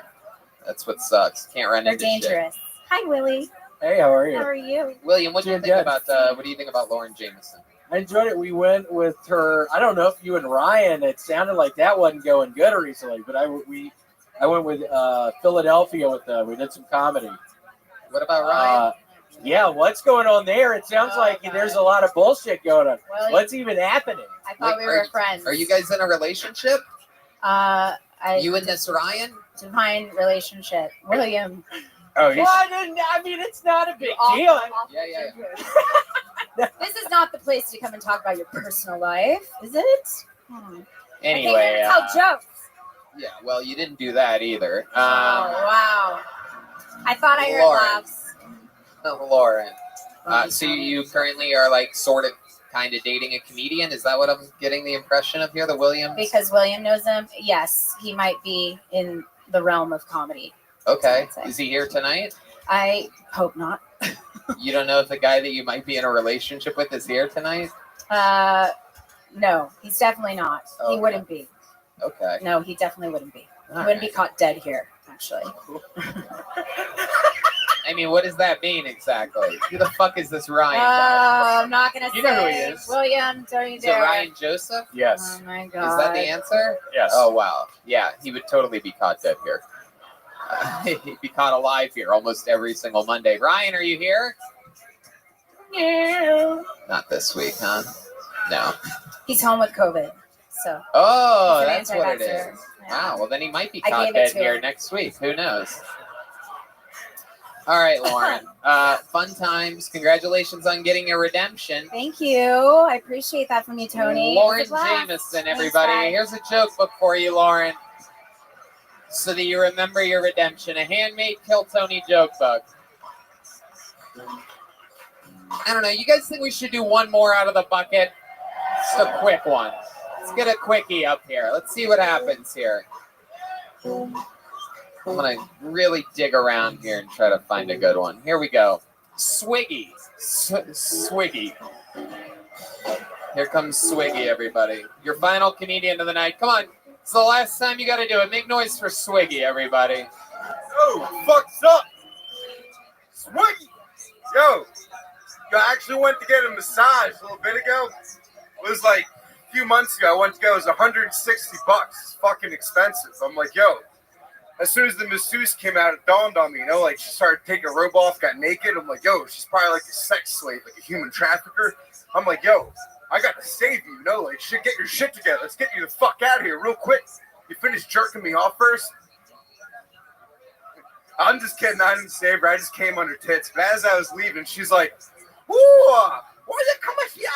That's what sucks. Can't run They're into shit. dangerous. Hi, Willie. Hey, how are you? How are you? William, what do you Doing think good. about what do you think about Lauren Jameson? I enjoyed it. We went with her. I don't know if you and Ryan. It sounded like that wasn't going good recently, but I went with Philadelphia with them. We did some comedy. What about Ryan? Yeah, what's going on there? It sounds like there's a lot of bullshit going on. Well, What's even happening? I thought we were friends. Are you guys in a relationship? You and this Ryan? Divine relationship. William. Oh, well, I mean, it's not a big deal. Yeah. This is not the place to come and talk about your personal life, is it? Anyway. I can't even tell jokes. Yeah, well, you didn't do that either. Oh, wow. I thought I heard Lauren. laughs. Lauren. So you currently are like sort of kind of dating a comedian? Is that what I'm getting the impression of here, the Williams? Because William knows him, yes, he might be in the realm of comedy. Okay. Is he here tonight? I hope not. You don't know if the guy that you might be in a relationship with is here tonight? No, he's definitely not. Okay. He wouldn't be. Okay. No, he definitely wouldn't be. He All wouldn't be right. caught dead here, actually. I mean, what does that mean exactly? Who the fuck is this Ryan guy? I'm not going to say. You know who he is. William, don't you Is it dare. Ryan Joseph? Yes. Oh, my God. Is that the answer? Yes. Oh, wow. Yeah, he would totally be caught dead here. He'd be caught alive here almost every single Monday. Ryan, are you here? No. Not this week, huh? No. He's home with COVID, so. Oh, He's an that's what it anti-vaxxer. is. Wow, well, then he might be I caught gave it dead to here him. next week. Who knows? All right, Lauren. Fun times. Congratulations on getting your redemption. Thank you. I appreciate that from you, Tony. Lauren It was a blast. Jameson, Thanks, everybody. guys. Here's a joke book for you, Lauren, so that you remember your redemption. A handmade Kill Tony joke book. I don't know. You guys think we should do one more out of the bucket? Just a quick one. Let's get a quickie up here. Let's see what happens here. I'm going to really dig around here and try to find a good one. Here we go. Swiggy. Swiggy. Here comes Swiggy, everybody. Your final comedian of the night. Come on. It's the last time you got to do it. Make noise for Swiggy, everybody. Oh, fuck's up. Swiggy. Yo, I actually went to get a massage a little bit ago. It was like a few months ago. I went to go. It was $160. It's fucking expensive. I'm like, yo. As soon as the masseuse came out, it dawned on me, you know, like she started taking her robe off, got naked. I'm like, yo, she's probably like a sex slave, like a human trafficker. I'm like, yo, I got to save you, you know, like, shit, get your shit together. Let's get you the fuck out of here real quick. You finished jerking me off first? I'm just kidding. I didn't save her. I just came on her tits. But as I was leaving, she's like, ooh, why you come here?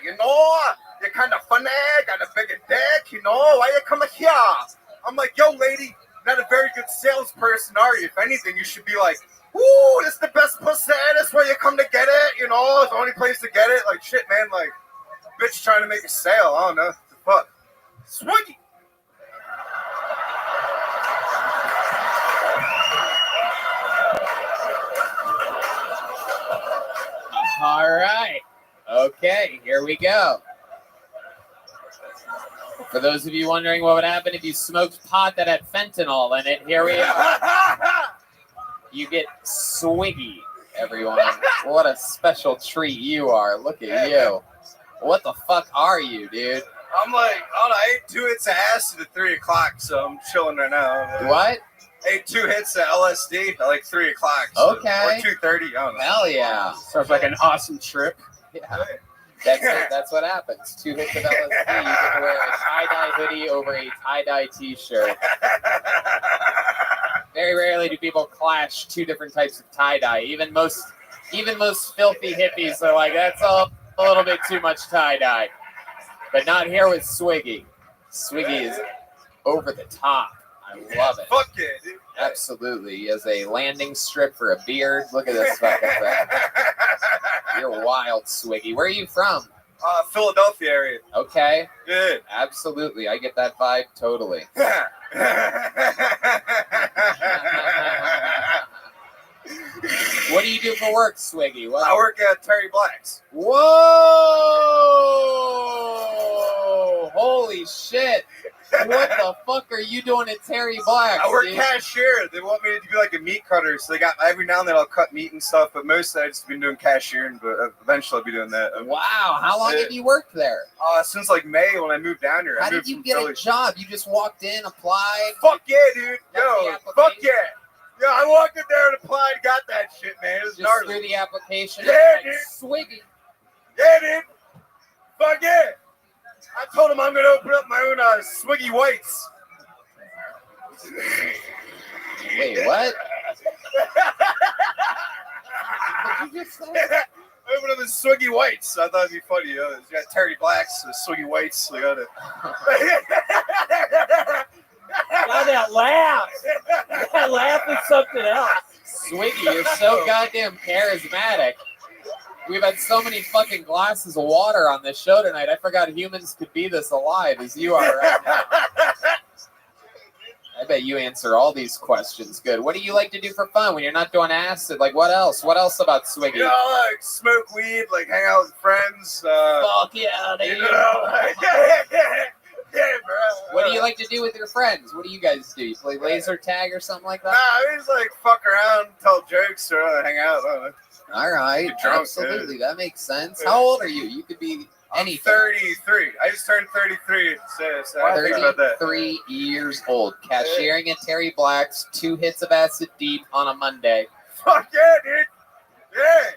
You know, you're kind of funny, got a bigger dick, you know, why you come here? I'm like, yo, lady, not a very good salesperson, are you? If anything, you should be like, ooh, this is the best pussy. That's where you come to get it, you know, it's the only place to get it. Like, shit, man, like, bitch trying to make a sale. I don't know. The fuck. Swiggy. All right. Okay, here we go. For those of you wondering what would happen if you smoked pot that had fentanyl in it, here we are. You get Swiggy, everyone. What a special treat you are. Look at you. What the fuck are you, dude? I'm like, I ate 2 hits of acid at 3 o'clock, so I'm chilling right now. What? Ate 2 hits of LSD at like 3 o'clock. So, Okay. Or 2:30. I don't know. Hell yeah. Sounds like an awesome trip. Yeah. That's what happens. 2 hits of LSD. You get to wear a tie-dye hoodie over a tie-dye t-shirt. Very rarely do people clash 2 different types of tie-dye. Even most filthy hippies are like, that's a little bit too much tie-dye. But not here with Swiggy. Swiggy is over the top. I love it. Fuck yeah, dude. Absolutely. He has a landing strip for a beard. Look at this fucking thing. You're wild, Swiggy. Where are you from? Philadelphia area. Okay. Yeah. Absolutely. I get that vibe totally. What do you do for work, Swiggy? What? I work at Terry Black's. Whoa! Holy shit! What the fuck are you doing at Terry Black's? I work dude? cashier. They want me to be like a meat cutter, so they got every now and then I'll cut meat and stuff. But mostly I just been doing cashiering. But eventually I'll be doing that. Wow! How long have you worked there? Since like May when I moved down here. How I did moved you from get Philly. a job? You just walked in, applied. Fuck yeah, dude! Yo, fuck yeah! Yeah, I walked in there and applied, got that shit, man. It was Just gnarly. through the application. Yeah, like, dude. Swiggy. Yeah, dude. Fuck yeah. I told him I'm gonna open up my own Swiggy Whites. Wait, what? Open up the Swiggy Whites. I thought it'd be funny. You know, got Terry Black's, Swiggy Whites. I got it. Now that laugh. That laugh is something else. Swiggy, you're so goddamn charismatic. We've had so many fucking glasses of water on this show tonight. I forgot humans could be this alive as you are right now. I bet you answer all these questions good. What do you like to do for fun when you're not doing acid? Like, what else? What else about Swiggy? You know, like smoke weed, like hang out with friends. Fuck yeah, dude. You know, yeah, bro. What do you like to do with your friends? What do you guys do? You play laser tag or something like that? Nah, we just like fuck around, tell jokes, or hang out. I don't know. All right, Get drunk, absolutely. yeah. That makes sense. How old are you? You could be anything. 33. I just turned 33. So I think about that. 33 years old. Cashiering at Terry Black's, 2 hits of acid deep on a Monday. Fuck yeah, dude. Yeah.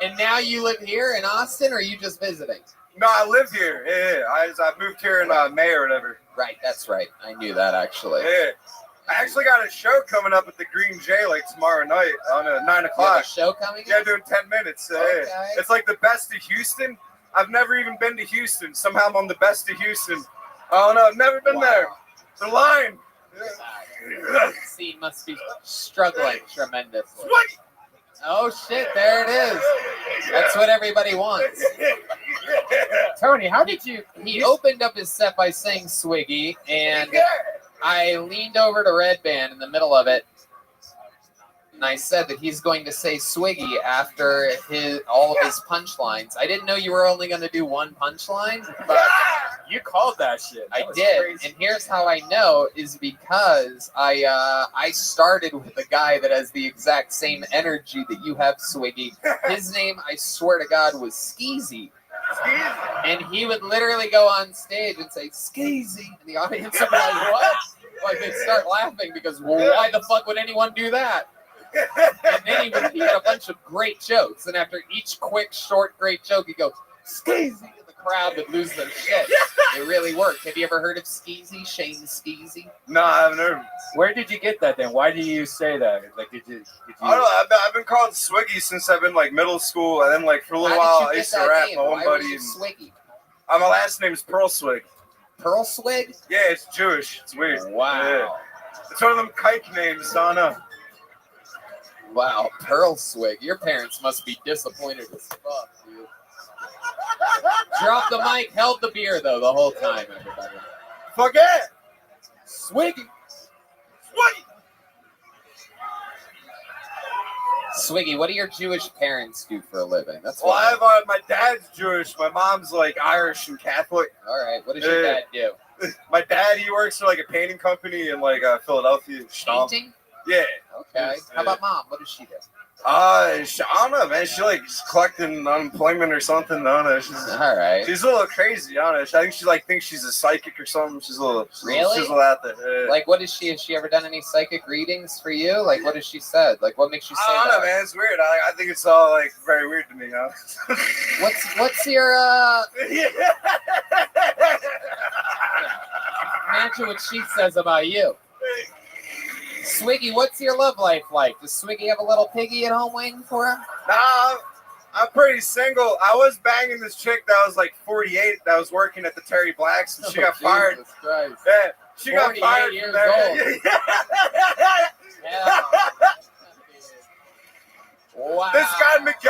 And now you live here in Austin, or are you just visiting? No, I live here. Yeah. I moved here in May or whatever. Right, that's right. I knew that actually. Yeah. I actually got a show coming up at the Green J like tomorrow night on 9 You have o'clock. a show coming Yeah, up? doing 10 minutes. Okay. It's like the best of Houston. I've never even been to Houston. Somehow I'm on the best of Houston. Oh no, I've never been there. The line. The scene must be struggling tremendously. Oh shit, there it is. That's what everybody wants. Tony, how did you? He opened up his set by saying Swiggy, and I leaned over to Red Band in the middle of it, and I said that he's going to say Swiggy after all of his punchlines. I didn't know you were only going to do one punchline, but You called that shit. I did. And here's how I know is because I started with a guy that has the exact same energy that you have, Swiggy. His name, I swear to God, was Skeezy. And he would literally go on stage and say, Skeezy. And the audience would be like, what? Like, they'd start laughing because, well, why the fuck would anyone do that? And then he had a bunch of great jokes. And after each quick, short, great joke, he'd go, Skeezy. And the crowd would lose their shit. It really worked. Have you ever heard of Skeezy? Shane Skeezy? No, I haven't heard. Where did you get that then? Why do you say that? Like, did you? I don't know. I've been called Swiggy since I've been like middle school, and then like for a little while I used to rap my own buddy. Swiggy? My last name is Pearl Swig. Pearl Swig? Yeah, it's Jewish. It's weird. Wow. Yeah. It's one of them kike names. I don't know. Wow, Pearl Swig. Your parents must be disappointed as fuck, dude. Drop the mic, held the beer though the whole time, everybody. Fuck yeah! Swiggy. Swiggy. Swiggy, what do your Jewish parents do for a living? That's Well, what I have my dad's Jewish. My mom's like Irish and Catholic. All right, what does your dad do? My dad, he works for like a painting company in like Philadelphia. Painting? Yeah. Okay. How about mom? What does she do? I don't know, man. She like collecting unemployment or something. I don't know. All right. She's a little crazy, honest. I think she like thinks she's a psychic or something. She's a little Really? She's a little out there. Yeah. Like, what is she? Has she ever done any psychic readings for you? Like, what has she said? Like, what makes you say I don't that? know, man. It's weird. I think it's all like very weird to me, huh? What's your Imagine what she says about you. Swiggy, what's your love life like? Does Swiggy have a little piggy at home waiting for him? Nah, I'm pretty single. I was banging this chick that was like 48 that was working at the Terry Black's, and she got fired. Christ. Yeah, she got fired. Years from there. old. Yeah.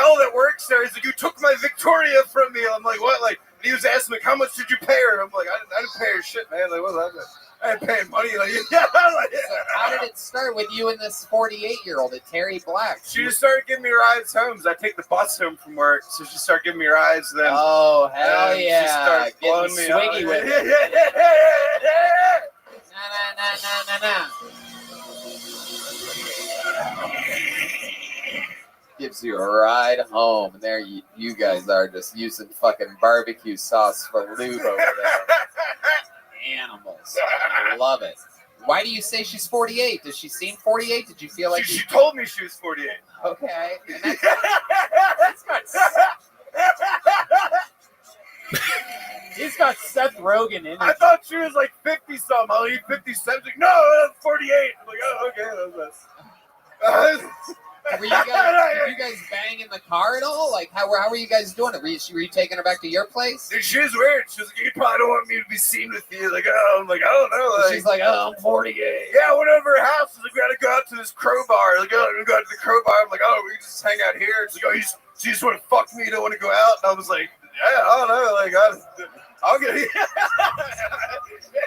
girl that works there. He's like, you took my Victoria from me. I'm like, what? Like, and he was asking me, how much did you pay her? I'm like, I didn't pay her shit, man. Like, what was that? I ain't paying money. Like, yeah. Like, So how did it start with you and this 48-year-old at Terry Black? she just started giving me rides home. I take the bus home from work, so she started giving me rides. Then oh hell she yeah, started getting blowing me swiggy out. with it. Nah. Gives you a ride home, and there you guys are just using fucking barbecue sauce for lube over there. Animals, I love it. Why do you say she's 48? Does she seem 48? Did you feel like she told me she was 48? Okay. And that's, He's got Seth Rogen in it. I thought she was like 50 something. I'll eat 57. Like, no, that's 48. I'm like, oh, okay. did you guys bang in the car at all? Like, how were you guys doing it? Were you taking her back to your place? Dude, she was weird. She was like, you probably don't want me to be seen with you. Like, oh, I'm like, I don't know. Like, she's like, oh, I'm 48. Yeah, I went over her house. She's like, we gotta go out to this crowbar. Like, oh, we go out to the crowbar. I'm like, oh, we can just hang out here. It's like, oh, you just want to fuck me? You don't want to go out? And I was like, yeah, I don't know. Like, I'll get it.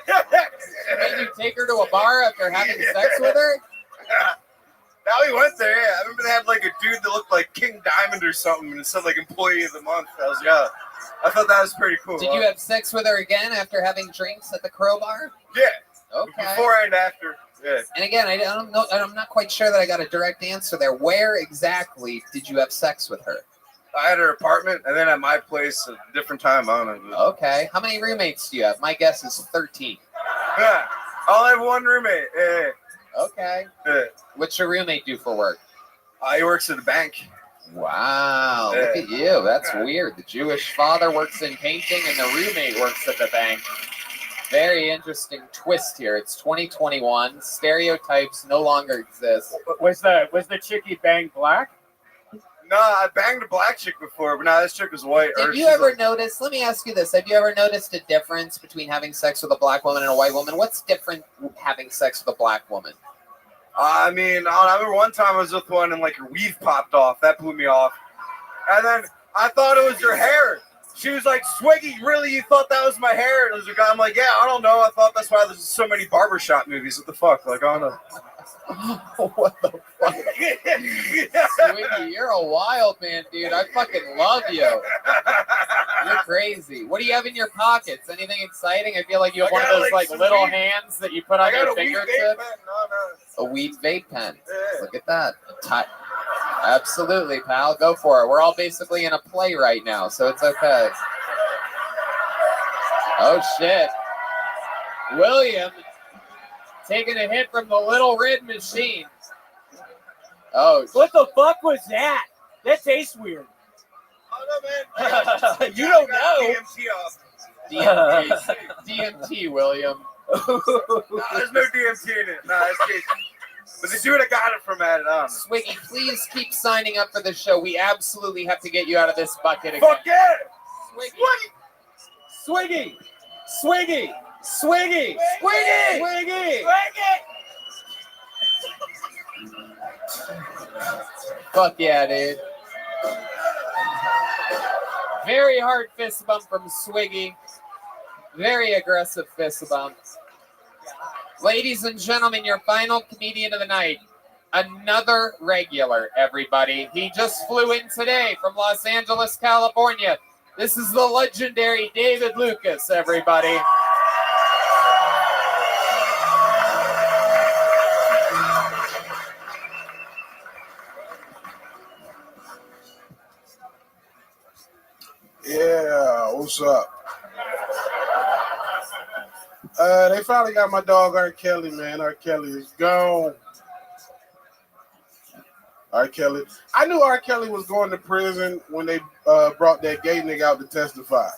Did you take her to a bar after having sex with her? Now we went there. Yeah. I remember they had like a dude that looked like King Diamond or something, and it said like Employee of the Month. I was yeah. I thought that was pretty cool. Did you have sex with her again after having drinks at the crowbar? Yeah. Okay. Before and after. Yeah. And again, I don't know. I'm not quite sure that I got a direct answer there. Where exactly did you have sex with her? I had her apartment, and then at my place at a different time. I don't know. Okay. How many roommates do you have? My guess is 13. Yeah. I'll have one roommate. Yeah. Okay. Yeah. What's your roommate do for work? He works at the bank. Wow. Look at you. That's weird. The Jewish father works in painting, and the roommate works at the bank. Very interesting twist here. It's 2021. Stereotypes no longer exist. Was the chickie bang black? No, I banged a black chick before, but no, this chick was white. Have you ever noticed, let me ask you this, have you ever noticed a difference between having sex with a black woman and a white woman? What's different having sex with a black woman? I mean, I remember one time I was with one and like her weave popped off. That blew me off. And then I thought it was her hair. She was like, Swiggy, really? You thought that was my hair? And it was a guy. I'm like, yeah, I don't know. I thought that's why there's so many barbershop movies. What the fuck? Like, I don't know. What the fuck? Swiggy, you're a wild man, dude. I fucking love you. You're crazy. What do you have in your pockets? Anything exciting? I feel like you have one of those like little hands that you put on your fingertips. A weed vape pen. Look at that. Absolutely, pal. Go for it. We're all basically in a play right now, so it's okay. Oh, shit. William taking a hit from the little red machine. Oh, what the fuck was that? That tastes weird. Oh, no, man. You don't know. DMT, William. No, there's no DMT in it. No, it's crazy. But the dude I got it from had it on. Swiggy, please keep signing up for the show. We absolutely have to get you out of this bucket again. Fuck yeah! Swiggy! Swiggy! Swiggy! Swiggy! Swiggy! Fuck yeah, dude. Very hard fist bump from Swiggy. Very aggressive fist bump. Ladies and gentlemen, your final comedian of the night. Another regular, everybody. He just flew in today from Los Angeles, California. This is the legendary David Lucas, everybody. Yeah, what's up? They finally got my dog R. Kelly, man. R. Kelly is gone. R. Kelly. I knew R. Kelly was going to prison when they brought that gay nigga out to testify.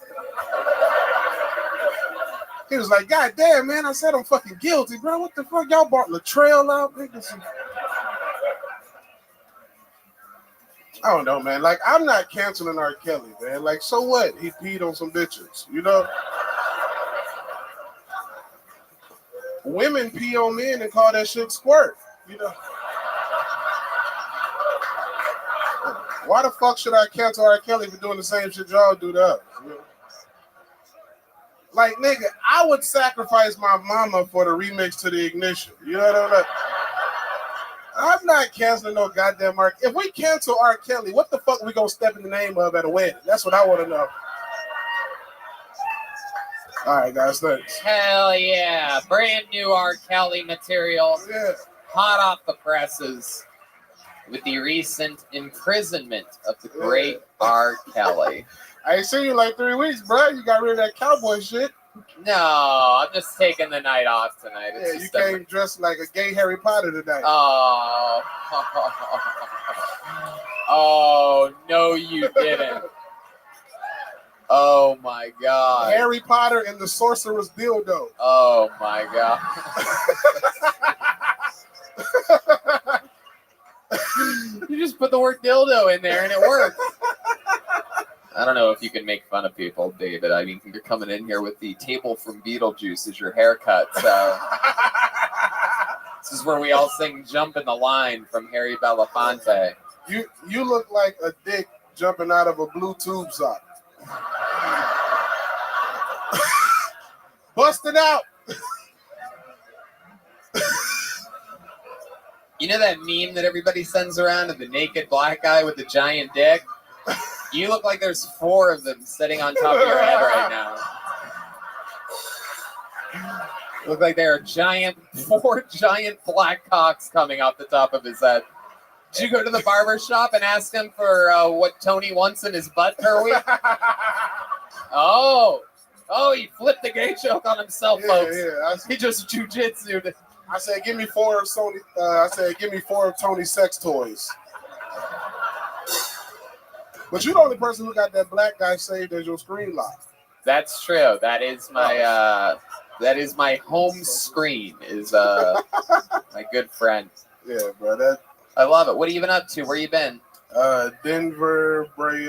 He was like, God damn, man, I said I'm fucking guilty, bro. What the fuck? Y'all brought Latrell out? Niggas. I don't know, man. Like, I'm not canceling R. Kelly, man. Like, so what? He peed on some bitches, you know? Women pee on men and call that shit squirt, you know? Why the fuck should I cancel R. Kelly for doing the same shit y'all do to us? Like, nigga, I would sacrifice my mama for the remix to the Ignition. You know what I mean? I'm not canceling no goddamn R. If we cancel R. Kelly, what the fuck we gonna step in the name of at a wedding? That's what I want to know. All right, guys, thanks. Hell yeah. Brand new R. Kelly material. Yeah. Hot off the presses with the recent imprisonment of the great R. Kelly. I ain't seen you in like 3 weeks, bro. You got rid of that cowboy shit. No, I'm just taking the night off tonight. Yeah, you came dressed like a gay Harry Potter tonight. Oh. Oh, no, you didn't. Oh, my God. Harry Potter and the Sorcerer's Dildo. Oh, my God. You just put the word dildo in there and it worked. I don't know if you can make fun of people, David. I mean, you're coming in here with the table from Beetlejuice as your haircut, so this is where we all sing "Jump in the Line" from Harry Belafonte. You look like a dick jumping out of a blue tube sock. Busting out. You know that meme that everybody sends around of the naked black guy with the giant dick? You look like there's 4 of them sitting on top of your head right now. Look like there are 4 giant black cocks coming off the top of his head. Did you go to the barber shop and ask him for what Tony wants in his butt per week? Oh, he flipped the gay joke on himself, folks. Yeah. He just jujitsu'd. I said, give me 4 of Sony. I said, give me 4 of Tony's sex toys. But you're the only person who got that black guy saved as your screen lock. That's true. That is my home screen. Is my good friend. Yeah, bro. I love it. What have you been up to? Where you been? Denver, Brea,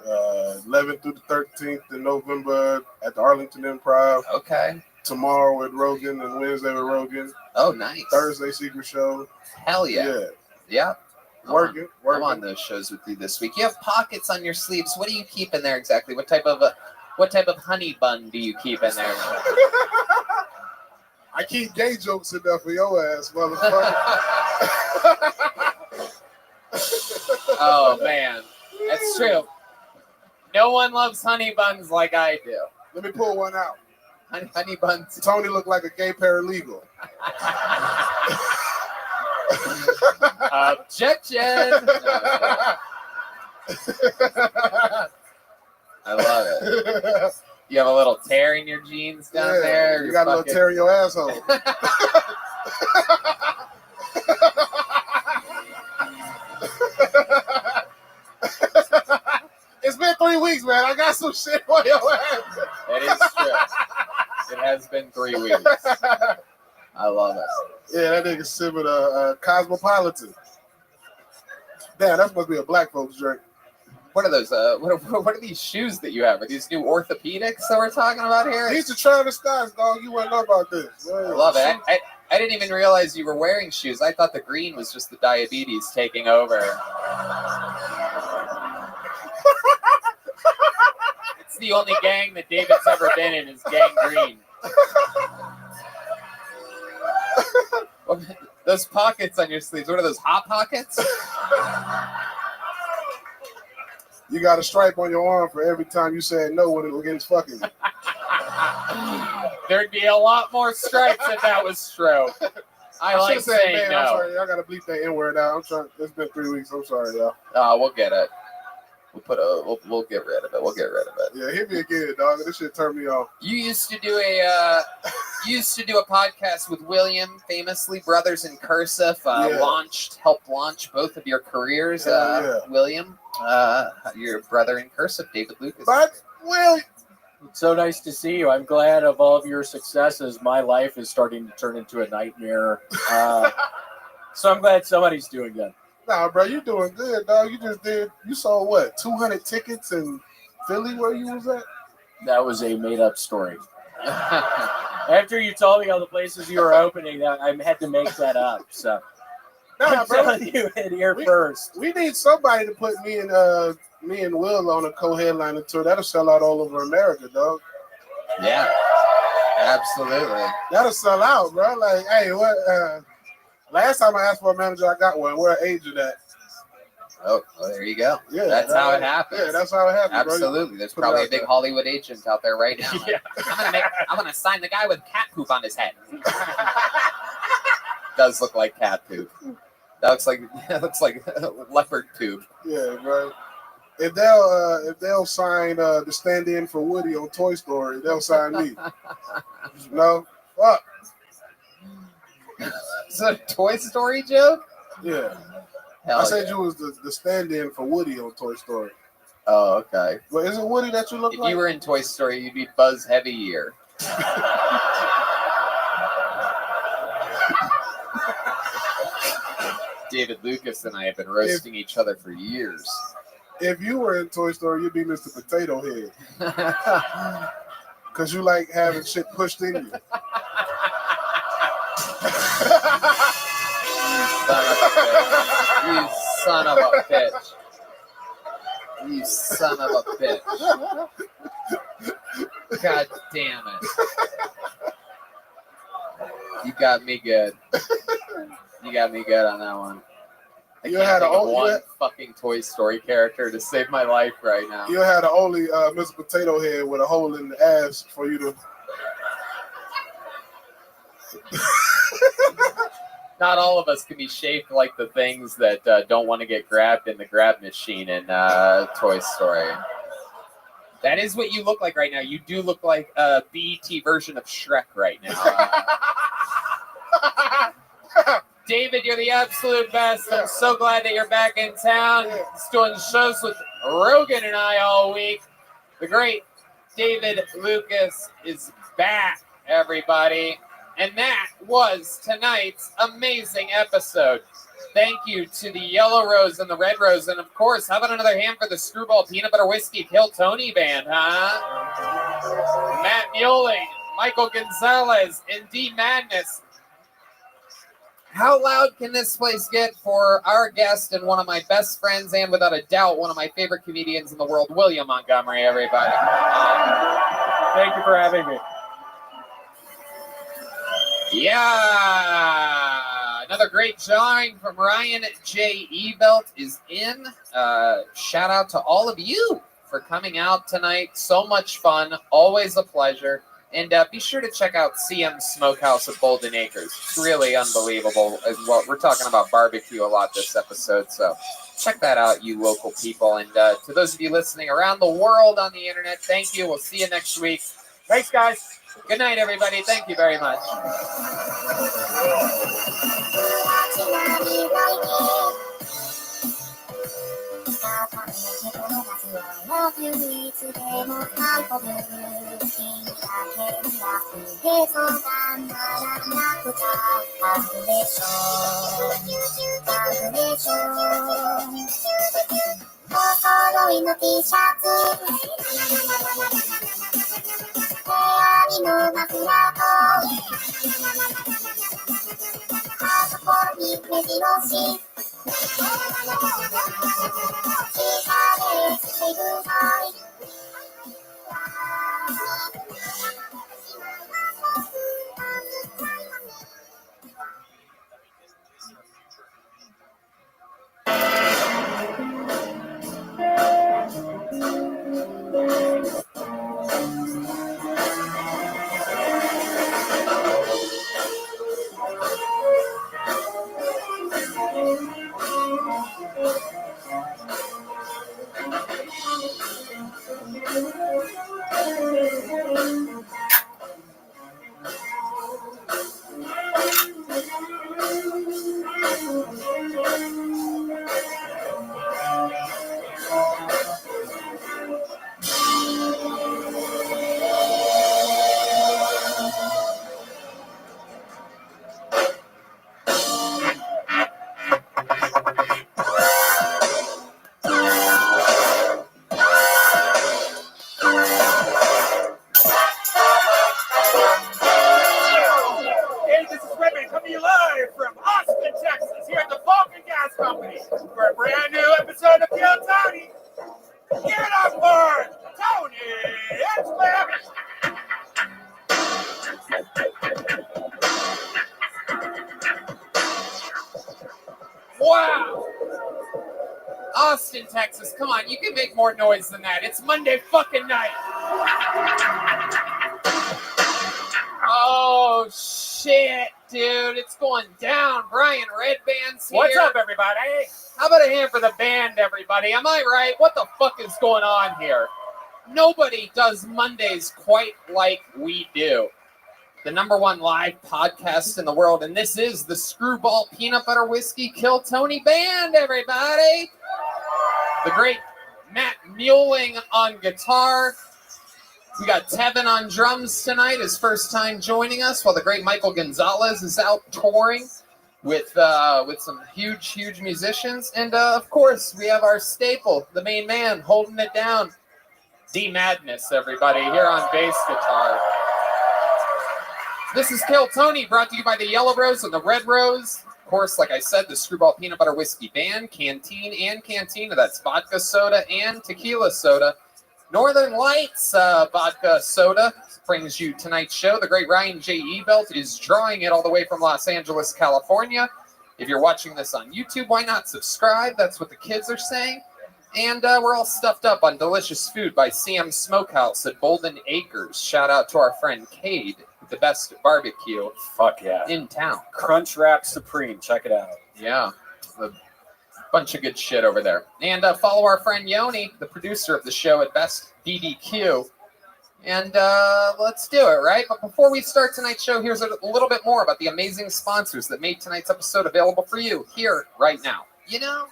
11th through the 13th in November at the Arlington Improv. Okay. Tomorrow with Rogan and Wednesday with Rogan. Oh, nice. Thursday Secret Show. Hell yeah. Yeah. Working. I'm on those shows with you this week. You have pockets on your sleeves. What do you keep in there exactly? What type of honey bun do you keep in there? I keep gay jokes in there for your ass, motherfucker. Oh man, that's true. No one loves honey buns like I do. Let me pull one out. Honey buns. Tony looked like a gay paralegal. Objection. I love it. You have a little tear in your jeans down there. You got a little tear in your asshole. It's been 3 weeks, man. I got some shit on your ass. It is true. It has been 3 weeks. I love it. Yeah, that nigga sipping a Cosmopolitan. Damn, that must be a black folks drink. What are those? What are these shoes that you have? Are these new orthopedics that we're talking about here? These are Travis Scott's, dog. You wouldn't know about this. I love it. I didn't even realize you were wearing shoes. I thought the green was just the diabetes taking over. It's the only gang that David's ever been in is Gang Green. Those pockets on your sleeves, what are those, hot pockets? You got a stripe on your arm for every time you said no when it was against fucking you. There'd be a lot more stripes if that was true. I like saying man, no. I'm sorry, y'all gotta bleep that N-word out. I'm trying. It's been 3 weeks. I'm sorry, y'all. We'll get it. We'll get rid of it. We'll get rid of it. Yeah, hit me again, dog. This shit turned me off. You used to do a podcast with William, famously Brothers in Cursive. Helped launch both of your careers. William, your brother in Cursive, David Lucas. But William. It's so nice to see you. I'm glad of all of your successes. My life is starting to turn into a nightmare. So I'm glad somebody's doing good. Nah, bro, you doing good, dog. You sold what, 200 tickets in Philly where you was at? That was a made-up story. After you told me all the places you were opening, I had to make that up. So Nah, I'm bro. telling you it here first. We need somebody to put me and Will on a co-headliner tour. That'll sell out all over America, dog. Yeah, absolutely. That'll sell out, bro. Like, hey, what? Last time I asked for a manager, I got one. Where agent at? Oh, well, there you go. Yeah, that's how it happens. Yeah, that's how it happens. Absolutely. Bro. There's Put it probably out a big there. Hollywood agent out there right now. Yeah. I'm gonna sign the guy with cat poop on his head. Does look like cat poop. That looks like leopard poop. Yeah, bro. If they'll sign the stand-in for Woody on Toy Story, they'll sign me. No, fuck. Is that a Toy Story joke? Yeah. Hell I said yeah. you was the stand-in for Woody on Toy Story. Oh, okay. But is it Woody that you look If like? you were in Toy Story, you'd be Buzz Heavy-Ear. David Lucas and I have been roasting each other for years. If you were in Toy Story, you'd be Mr. Potato Head. Because you like having shit pushed in you. You son of a bitch. You son of a bitch. God damn it. You got me good. You got me good on that one. I You can't had think a- of you one had- fucking Toy Story character to save my life right now. You had the only Mr. Potato Head with a hole in the ass for you to. Not all of us can be shaped like the things that don't want to get grabbed in the grab machine in Toy Story. That is what you look like right now. You do look like a BET version of Shrek right now. David, you're the absolute best. I'm so glad that you're back in town. He's doing shows with Rogan and I all week. The great David Lucas is back, everybody. And that was tonight's amazing episode. Thank you to the Yellow Rose and the Red Rose. And of course, how about another hand for the Screwball Peanut Butter Whiskey Kill Tony Band, huh? Matt Mueling, Michael Gonzalez, and D Madness. How loud can this place get for our guest and one of my best friends and without a doubt one of my favorite comedians in the world, William Montgomery, everybody? Thank you for having me. Yeah, another great drawing from Ryan J. Ebelt is in. Shout out to all of you for coming out tonight. So much fun, always a pleasure. And be sure to check out CM Smokehouse at Bolden Acres. It's really unbelievable as well. We're talking about barbecue a lot this episode, so check that out, you local people. And to those of you listening around the world on the internet, thank you. We'll see you next week. Thanks, guys. Good night, everybody. Thank you very much. for a brand new episode of Kill Tony. Give it up for Tony and Slim. Wow. Austin, Texas. Come on, you can make more noise than that. It's Monday fucking night. Oh, shit, dude. It's going down. Brian Redband's here. What's up, everybody? How about a hand for the band, everybody? Am I right? What the fuck is going on here? Nobody does Mondays quite like we do. The #1 live podcast in the world, and this is the Screwball Peanut Butter Whiskey Kill Tony Band, everybody. The great Matt Muehling on guitar. We got Tevin on drums tonight, his first time joining us, while the great Michael Gonzalez is out touring with some huge musicians. And, of course, we have our staple, the main man, holding it down. D Madness, everybody, here on bass guitar. This is Kill Tony, brought to you by the Yellow Rose and the Red Rose. Of course, like I said, the Screwball Peanut Butter Whiskey Band, Canteen and Cantina. That's vodka soda and tequila soda. Northern Lights vodka soda brings you tonight's show. The great Ryan J. Ebelt is drawing it all the way from Los Angeles, California. If you're watching this on YouTube, why not subscribe? That's what the kids are saying. And we're all stuffed up on delicious food by Sam's Smokehouse at Bolden Acres. Shout out to our friend Cade, the best barbecue. Fuck yeah. In town. Crunch Wrap Supreme. Check it out. Yeah. A bunch of good shit over there. And follow our friend Yoni, the producer of the show at Best BDQ. And let's do it, right? But before we start tonight's show, here's a little bit more about the amazing sponsors that made tonight's episode available for you here right now. You know,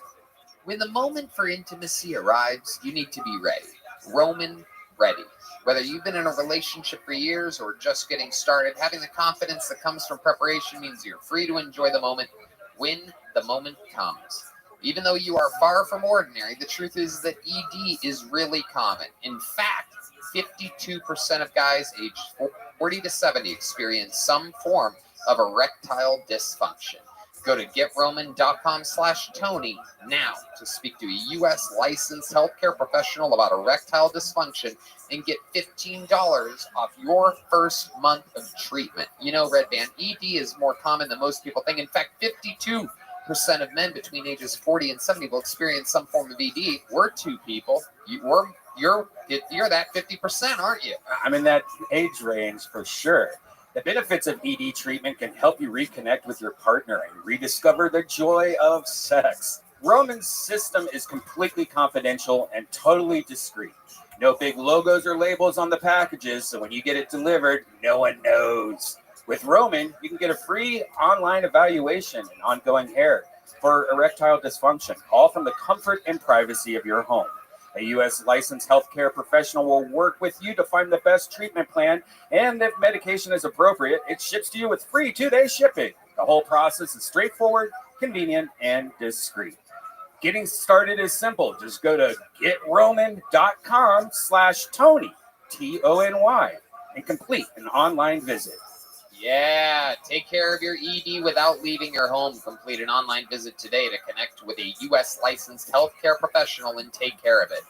when the moment for intimacy arrives, you need to be ready. Roman ready. Whether you've been in a relationship for years or just getting started, having the confidence that comes from preparation means you're free to enjoy the moment when the moment comes. Even though you are far from ordinary, the truth is that ED is really common. In fact, 52% of guys aged 40 to 70 experience some form of erectile dysfunction. Go to GetRoman.com/Tony now to speak to a U.S. licensed healthcare professional about erectile dysfunction and get $15 off your first month of treatment. You know, Red Band, ED is more common than most people think. In fact, 52% of men between ages 40 and 70 will experience some form of ED. We're two people. You're that 50%, aren't you? I'm in that age range for sure. The benefits of ED treatment can help you reconnect with your partner and rediscover the joy of sex. Roman's system is completely confidential and totally discreet. No big logos or labels on the packages, so when you get it delivered, no one knows. With Roman, you can get a free online evaluation and ongoing care for erectile dysfunction, all from the comfort and privacy of your home. A U.S. licensed healthcare professional will work with you to find the best treatment plan, and if medication is appropriate, it ships to you with free 2-day shipping. The whole process is straightforward, convenient, and discreet. Getting started is simple. Just go to GetRoman.com/Tony, Tony, and complete an online visit. Yeah, take care of your ED without leaving your home. Complete an online visit today to connect with a U.S. licensed healthcare professional and take care of it.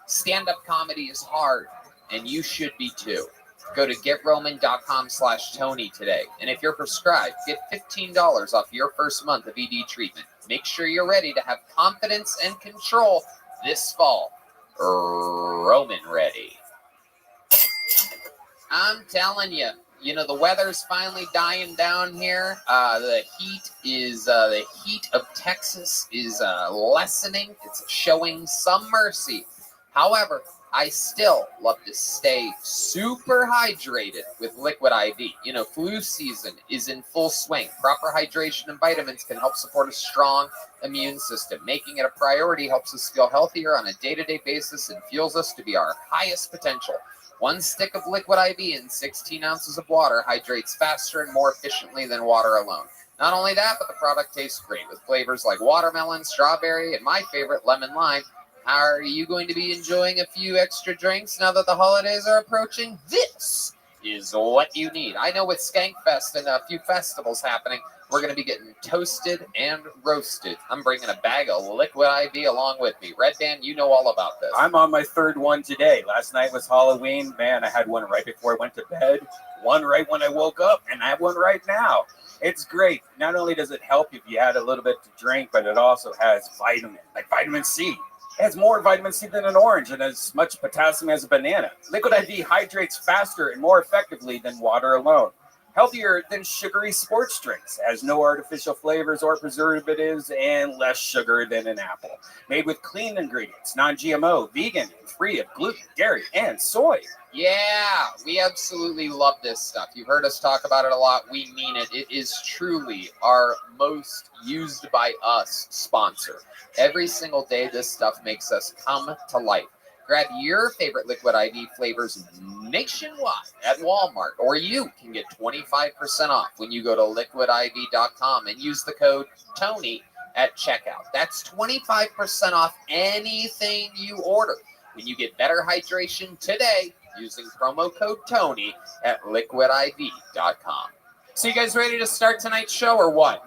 Stand-up comedy is hard, and you should be too. Go to GetRoman.com/Tony today, and if you're prescribed, get $15 off your first month of ED treatment. Make sure you're ready to have confidence and control this fall. Roman ready. I'm telling you. You know, the weather's finally dying down here. The heat of Texas is lessening. It's showing some mercy. However, I still love to stay super hydrated with Liquid IV. You know, flu season is in full swing. Proper hydration and vitamins can help support a strong immune system. Making it a priority helps us feel healthier on a day-to-day basis and fuels us to be our highest potential. 1 stick of Liquid IV and 16 ounces of water hydrates faster and more efficiently than water alone. Not only that, but the product tastes great with flavors like watermelon, strawberry, and my favorite, lemon lime. How are you going to be enjoying a few extra drinks now that the holidays are approaching? This is what you need. I know with Skankfest and a few festivals happening, We're going to be getting toasted and roasted. I'm bringing a bag of Liquid IV along with me. Red Band, you know all about this. I'm on my third one today. Last night was Halloween. Man, I had one right before I went to bed, one right when I woke up, and I have one right now. It's great. Not only does it help if you had a little bit to drink, but it also has vitamin C. It has more vitamin C than an orange and as much potassium as a banana. Liquid IV hydrates faster and more effectively than water alone. Healthier than sugary sports drinks, has no artificial flavors or preservatives, and less sugar than an apple. Made with clean ingredients, non-GMO, vegan, and free of gluten, dairy, and soy. Yeah, we absolutely love this stuff. You've heard us talk about it a lot. We mean it. It is truly our most used by us sponsor. Every single day, this stuff makes us come to life. Grab your favorite Liquid IV flavors nationwide at Walmart, or you can get 25% off when you go to liquidiv.com and use the code TONY at checkout. That's 25% off anything you order when you get better hydration today using promo code TONY at liquidiv.com. So you guys ready to start tonight's show or what?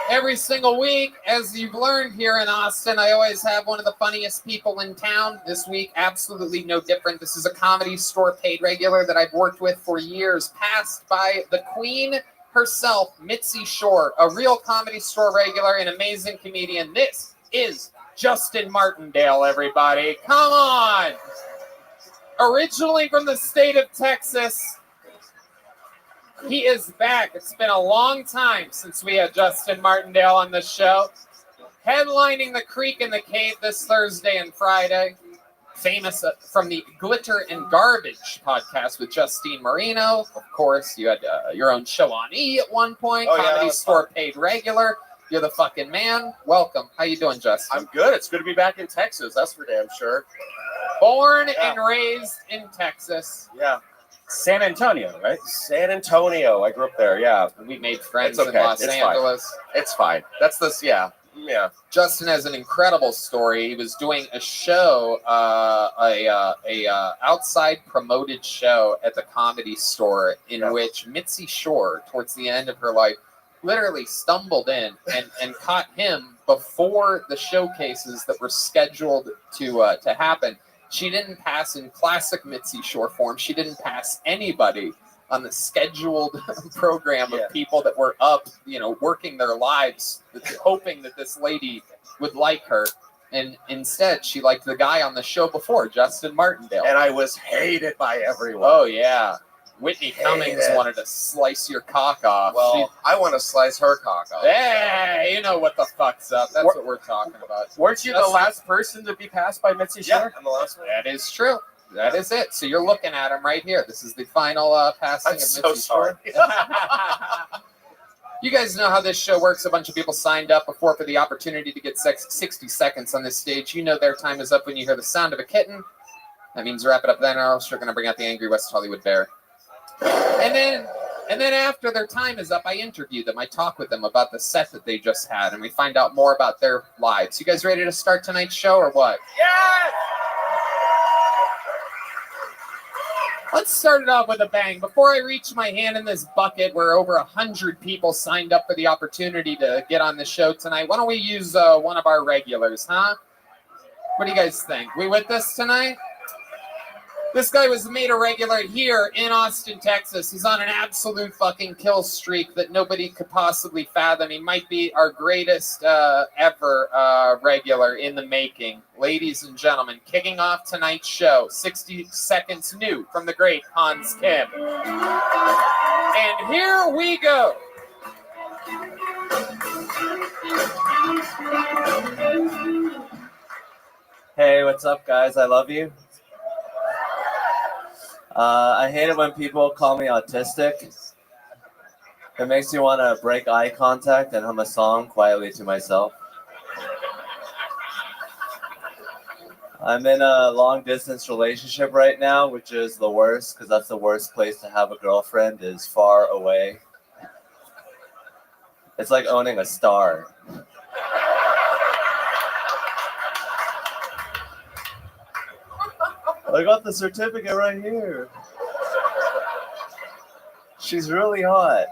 Every single week, as you've learned here in Austin, I always have one of the funniest people in town. This week, absolutely no different. This is a Comedy Store paid regular that I've worked with for years, passed by the queen herself, Mitzi Shore, a real Comedy Store regular, an amazing comedian. This is Justin Martindale, everybody. Come on! Originally from the state of Texas, he is back. It's been a long time since we had Justin Martindale on the show. Headlining the Creek in the Cave this Thursday and Friday. Famous from the Glitter and Garbage podcast with Justine Marino. Of course, you had your own show on E at one point. Comedy Store paid regular. You're the fucking man. Welcome. How you doing, Justin? I'm good. It's good to be back in Texas. That's for damn sure. Born and raised in Texas. Yeah. San Antonio, right? San Antonio. I grew up there, yeah. We made friends It's okay. in Los It's Angeles. Fine. It's fine. That's this, yeah. Yeah. Justin has an incredible story. He was doing a show, outside promoted show at the Comedy Store in which Mitzi Shore, towards the end of her life, literally stumbled in and caught him before the showcases that were scheduled to happen. She didn't pass in classic Mitzi Shore form. She didn't pass anybody on the scheduled program of people that were up, working their lives, hoping that this lady would like her. And instead, she liked the guy on the show before, Justin Martindale. And I was hated by everyone. Oh, yeah. Whitney Cummings wanted to slice your cock off. Well, I want to slice her cock off. Hey, you know what the fuck's up. That's what we're talking about. Weren't you the last person to be passed by Mitzi Shore? Yeah, I'm the last one. That is true. That is it. So you're looking at him right here. This is the final passing of Mitzi Shore. You guys know how this show works. A bunch of people signed up before for the opportunity to get 60 seconds on this stage. You know their time is up when you hear the sound of a kitten. That means wrap it up then, or else you're going to bring out the angry West Hollywood bear. And then after their time is up, I interview them. I talk with them about the set that they just had, and we find out more about their lives. You guys ready to start tonight's show or what? Yes! Let's start it off with a bang. Before I reach my hand in this bucket where over 100 people signed up for the opportunity to get on the show tonight, why don't we use one of our regulars, huh? What do you guys think? We with this tonight? This guy was made a regular here in Austin, Texas. He's on an absolute fucking kill streak that nobody could possibly fathom. He might be our greatest ever regular in the making. Ladies and gentlemen, kicking off tonight's show, 60 seconds new from the great Hans Kim. And here we go. Hey, what's up, guys? I love you. I hate it when people call me autistic. It makes me want to break eye contact and hum a song quietly to myself. I'm in a long-distance relationship right now, which is the worst, because that's the worst place to have a girlfriend, is far away. It's like owning a star. I got the certificate right here. She's really hot.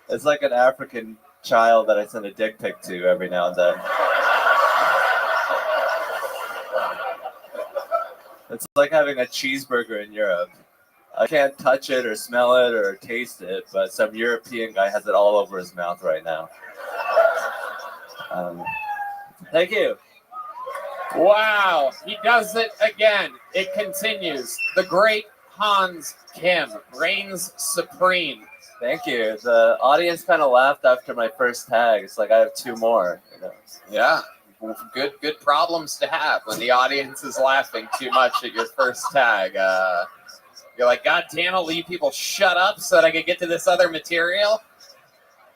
It's like an African child that I send a dick pic to every now and then. It's like having a cheeseburger in Europe. I can't touch it or smell it or taste it, but some European guy has it all over his mouth right now. Thank you. Wow, he does it again. It continues. The great Hans Kim reigns supreme. Thank you. The audience kind of laughed after my first tag. It's like I have two more. You know? Yeah, good problems to have when the audience is laughing too much at your first tag. You're like, God damn it, will you people shut up so that I can get to this other material?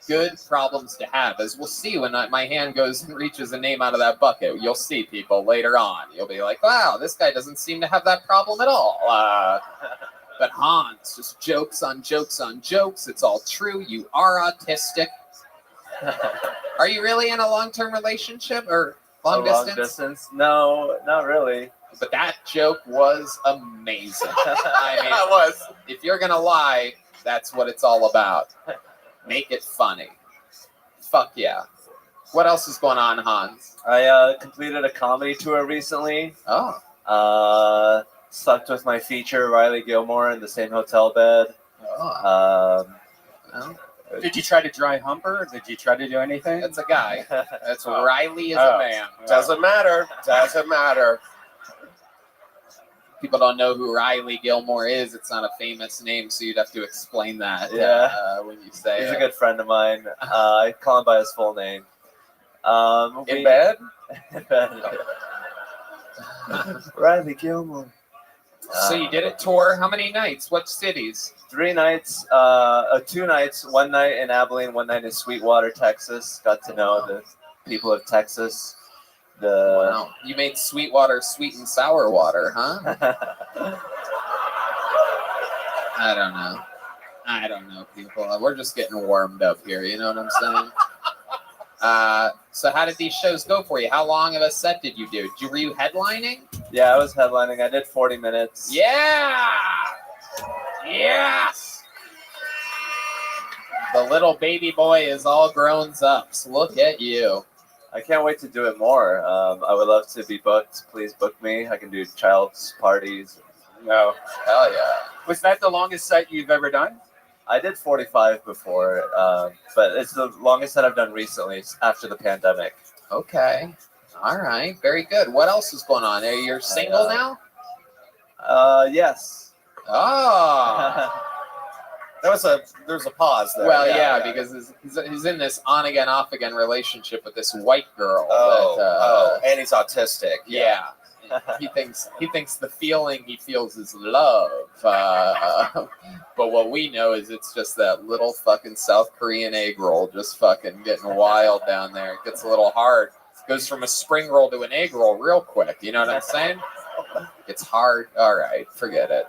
Good problems to have, as we'll see when my hand goes and reaches a name out of that bucket. You'll see people later on. You'll be like, wow, this guy doesn't seem to have that problem at all. But Hans, just jokes on jokes on jokes. It's all true. You are autistic. Are you really in a long-term relationship or long distance? No, not really. But that joke was amazing. I mean, It was. If you're gonna lie, that's what it's all about. Make it funny. Fuck yeah. What else is going on, Hans? I completed a comedy tour recently. Oh. Slept with my feature, Riley Gilmore, in the same hotel bed. Oh. Did you try to dry hump her? Did you try to do anything? That's a guy. That's Riley is a man. Doesn't matter. Doesn't matter. People don't know who Riley Gilmore is. It's not a famous name, so you'd have to explain that when you say He's it. a good friend of mine. I call him by his full name. In bed? In bed. Riley Gilmore. So you did a tour. How many nights? What cities? 3 nights, 2 nights, 1 night in Abilene, 1 night in Sweetwater, Texas. Got to know the people of Texas. Wow. You made Sweetwater sweet and sour water, huh? I don't know, people. We're just getting warmed up here. You know what I'm saying? So how did these shows go for you? How long of a set did you do? Were you headlining? Yeah, I was headlining. I did 40 minutes. Yeah! Yes! The little baby boy is all grown up. So look at you. I can't wait to do it more. I would love to be booked. Please book me. I can do child's parties. No. Hell yeah. Was that the longest set you've ever done? I did 45 before, but it's the longest that I've done recently after the pandemic. Okay. All right. Very good. What else is going on? You're single now? Yes. Oh. There's a pause there. Well, yeah, because he's in this on again, off again relationship with this white girl. And he's autistic. Yeah. he thinks the feeling he feels is love. But what we know is it's just that little fucking South Korean egg roll just fucking getting wild down there. It gets a little hard. Goes from a spring roll to an egg roll real quick. You know what I'm saying? It's hard. All right, forget it.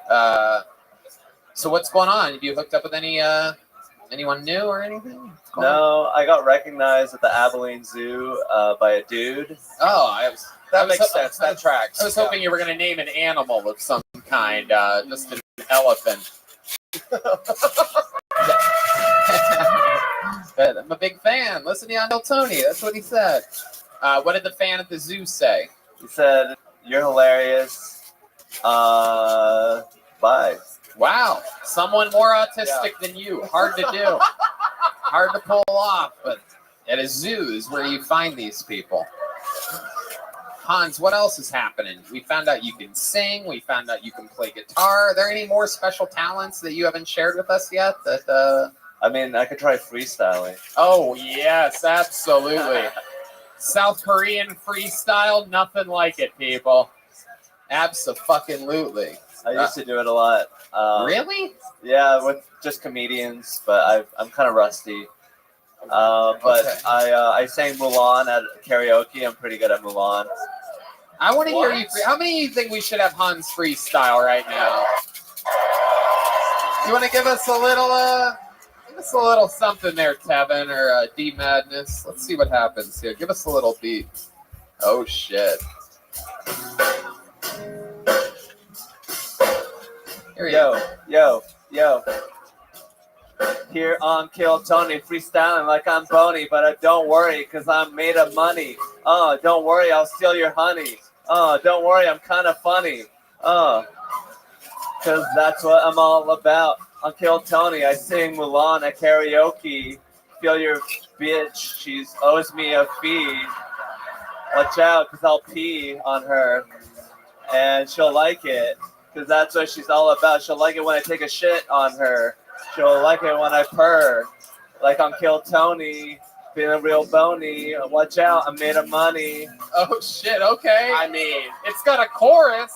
So what's going on? Have you hooked up with anyone new or anything? No, I got recognized at the Abilene Zoo by a dude. Oh, that makes sense. That tracks. I was hoping you were going to name an animal of some kind, just an elephant. I'm a big fan. Listen to Uncle Tony. That's what he said. What did the fan at the zoo say? He said, "You're hilarious. Bye." Wow, someone more autistic than you. Hard to do. Hard to pull off, but at a zoo is where you find these people. Hans, what else is happening? We found out you can sing. We found out you can play guitar. Are there any more special talents that you haven't shared with us yet? I mean, I could try freestyling. Oh, yes, absolutely. South Korean freestyle, nothing like it, people. Abso-fucking-lutely. I used to do it a lot. Really? Yeah, with just comedians, but I'm kind of rusty. But Okay. I sang Mulan at karaoke. I'm pretty good at Mulan. I want to hear you. How many do you think we should have Hans freestyle right now? You want to give us a little Give us a little something there, Tevin, or D Madness. Let's see what happens here. Give us a little beat. Oh, shit. Here Yo. Here on Kill Tony, freestyling like I'm bony, but don't worry, cause I'm made of money. Don't worry, I'll steal your honey. Don't worry, I'm kind of funny. Cause that's what I'm all about. On Kill Tony, I sing Mulan at karaoke. Feel your bitch, she owes me a fee. Watch out, cause I'll pee on her, and she'll like it, cause that's what she's all about. She'll like it when I take a shit on her. She'll like it when I purr, like on Kill Tony, feeling real bony. Watch out, I'm made of money. Oh shit, okay. I mean, it's got a chorus.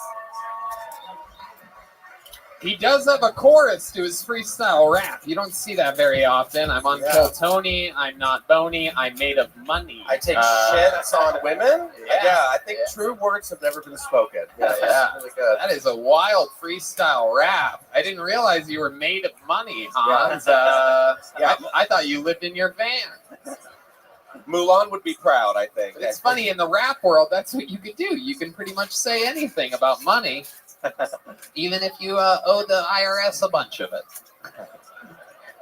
He does have a chorus to his freestyle rap. You don't see that very often. I'm on Kill Tony. I'm not bony. I'm made of money. I take shits on women. Yeah. I think true words have never been spoken. Yeah. That's really good. That is a wild freestyle rap. I didn't realize you were made of money, Hans. I thought you lived in your van. Mulan would be proud, I think. But it's funny, in the rap world, that's what you could do. You can pretty much say anything about money, even if you owe the IRS a bunch of it.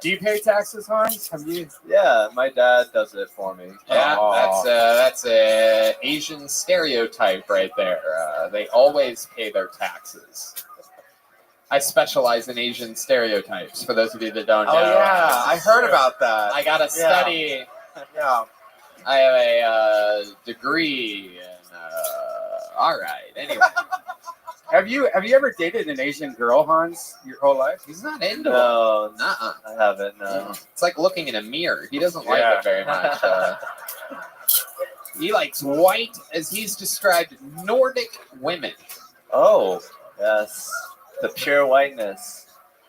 Do you pay taxes, Hans? Have you? Yeah, my dad does it for me. Yeah, that's a Asian stereotype right there. They always pay their taxes. I specialize in Asian stereotypes, for those of you that don't know. Oh, yeah. I heard about that. I got to study. Yeah. I have a degree in, all right, anyway. Have you ever dated an Asian girl, Hans, your whole life? He's not into No, it. Nuh-uh. I haven't, no. It's like looking in a mirror. He doesn't like it very much. He likes white, as he's described, Nordic women. Oh, yes. The pure whiteness.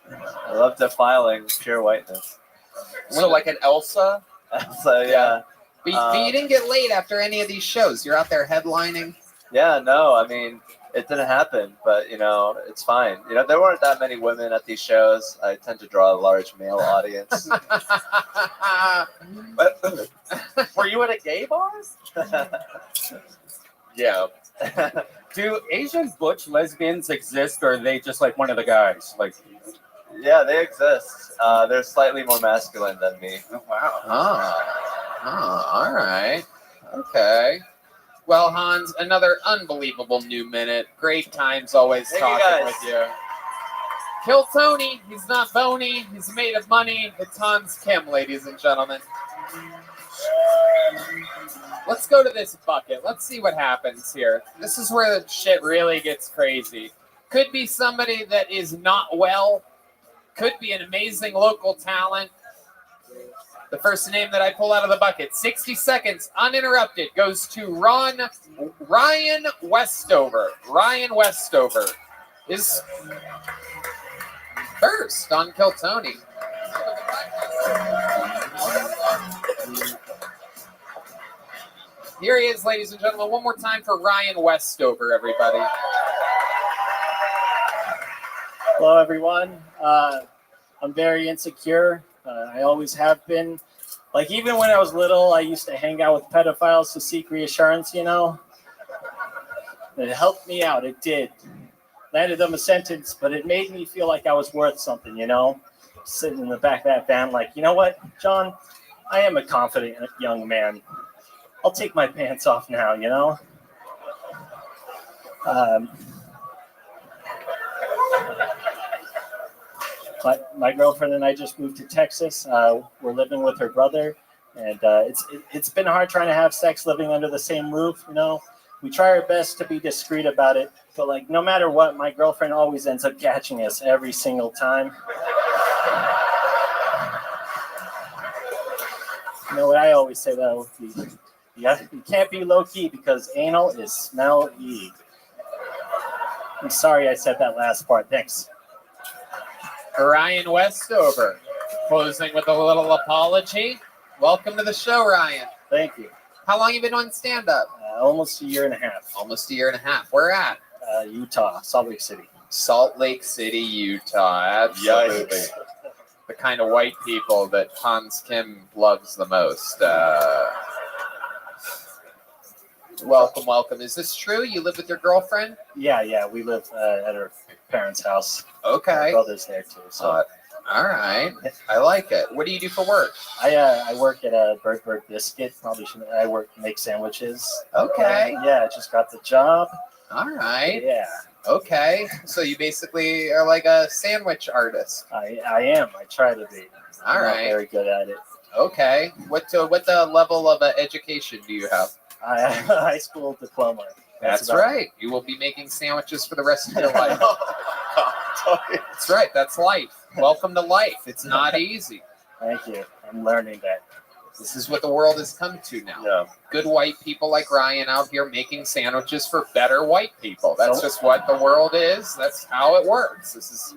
I love defiling pure whiteness. So like an Elsa? So, yeah. But you didn't get laid after any of these shows. You're out there headlining. Yeah, no, I mean, it didn't happen, but, it's fine. There weren't that many women at these shows. I tend to draw a large male audience. Were you at a gay bar? Yeah. Do Asian butch lesbians exist, or are they just like one of the guys? Like, yeah, they exist. They're slightly more masculine than me. Oh, wow. All right. Okay. Well, Hans, another unbelievable new minute. Great times always talking with you. Kill Tony. He's not bony. He's made of money. It's Hans Kim, ladies and gentlemen. Let's go to this bucket. Let's see what happens here. This is where the shit really gets crazy. Could be somebody that is not well. Could be an amazing local talent. The first name that I pull out of the bucket, 60 seconds, uninterrupted, goes to Ryan Westover. Ryan Westover is first on Kill Tony. Here he is, ladies and gentlemen. One more time for Ryan Westover, everybody. Hello, everyone. I'm very insecure. I always have been. Like, even when I was little, I used to hang out with pedophiles to seek reassurance, It helped me out. It did. Landed them a sentence, but it made me feel like I was worth something, Sitting in the back of that van, like, you know what, John? I am a confident young man. I'll take my pants off now, My girlfriend and I just moved to Texas. We're living with her brother, and it's been hard trying to have sex living under the same roof. We try our best to be discreet about it, but no matter what, my girlfriend always ends up catching us every single time. You know what I always say though? You can't be low key because anal is smelly. I'm sorry I said that last part. Thanks. Ryan Westover, closing with a little apology. Welcome to the show, Ryan. Thank you. How long have you been on stand-up? Almost a year and a half. Almost a year and a half. Where at? Utah, Salt Lake City. Salt Lake City, Utah. Absolutely. the kind of white people that Hans Kim loves the most. Welcome. Is this true? You live with your girlfriend? Yeah. We live at her parents' house. Okay. My brother's there too. So. All right. I like it. What do you do for work? I work at a Bird Biscuit. Probably shouldn't. Make sandwiches. Okay. Yeah, I just got the job. All right. Yeah. Okay. So you basically are like a sandwich artist. I am. I try to be. All I'm right. not very good at it. Okay. What the level of education do you have? I have a high school diploma. That's right. You will be making sandwiches for the rest of your life. That's right. That's life. Welcome to life. It's not easy. Thank you. I'm learning that. This is what the world has come to now. Yeah. Good white people like Ryan out here making sandwiches for better white people. That's just what the world is. That's how it works. There's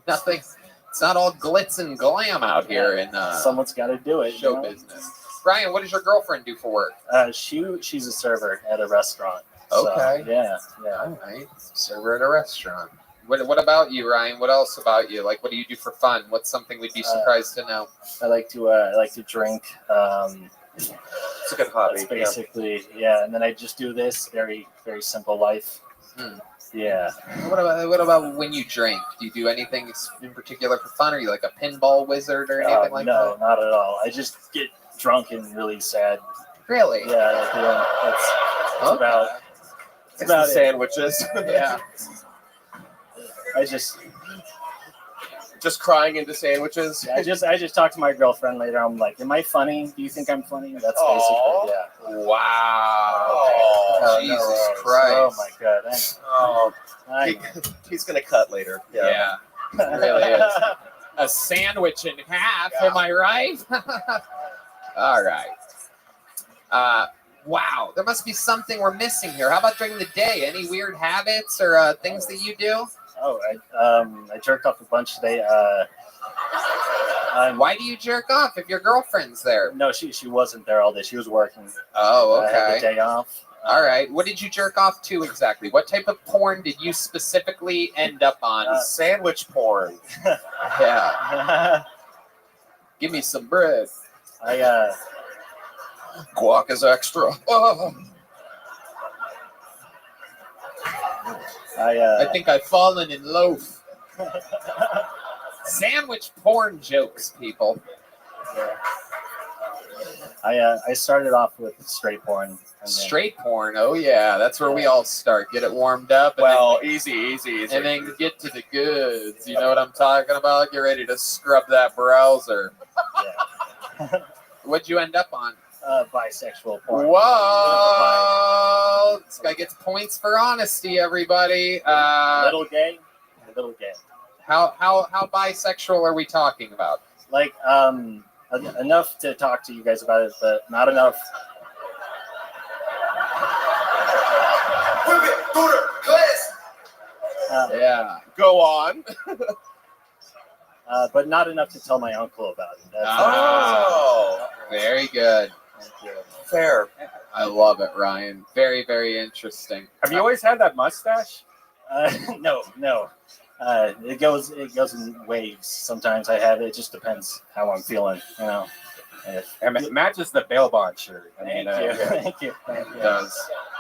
nothing. It's not all glitz and glam out here in someone's got to do it. Show business. Ryan, what does your girlfriend do for work? She's a server at a restaurant. Okay. So, yeah. All right. Server at a restaurant. What about you, Ryan? What else about you? Like, what do you do for fun? What's something we'd be surprised to know? I like to drink. It's a good hobby. Basically, yeah. And then I just do this very, very simple life. Yeah. What about when you drink? Do you do anything in particular for fun? Are you like a pinball wizard or anything like that? No, not at all. I just get drunk and really sad. Really? Yeah. That's about. It's about sandwiches. Yeah. I just crying into sandwiches. I just talked to my girlfriend later. I'm like, am I funny? Do you think I'm funny? That's basically, yeah. Wow. Jesus Christ. Oh my God. I know. He's gonna cut later. Yeah. It really is. A sandwich in half. Am I right? All right. Wow. There must be something we're missing here. How about during the day? Any weird habits or things that you do? Oh, I jerked off a bunch today. Why do you jerk off if your girlfriend's there? No, she wasn't there all day. She was working. Oh, okay. I had the day off. All right. What did you jerk off to exactly? What type of porn did you specifically end up on? Sandwich porn. Yeah. Give me some bread. Guac is extra. Oh. I think I've fallen in loaf. Sandwich porn jokes, people. I started off with straight porn. Straight porn, oh yeah, that's where we all start. Get it warmed up. And easy. And then get to the goods. You know what I'm talking about? Get ready to scrub that browser. Yeah. What'd you end up on? Bisexual porn. Whoa! This guy gets points for honesty, everybody. Little gay. How bisexual are we talking about? Like enough to talk to you guys about it, but not enough. Yeah. Go on. But not enough to tell my uncle about it. Very good. Fair. I love it, Ryan. Very, very interesting. Have you always had that mustache? No. It goes in waves. Sometimes I have it. It just depends how I'm feeling. You know. It matches the bail bond shirt. Thank you. It does.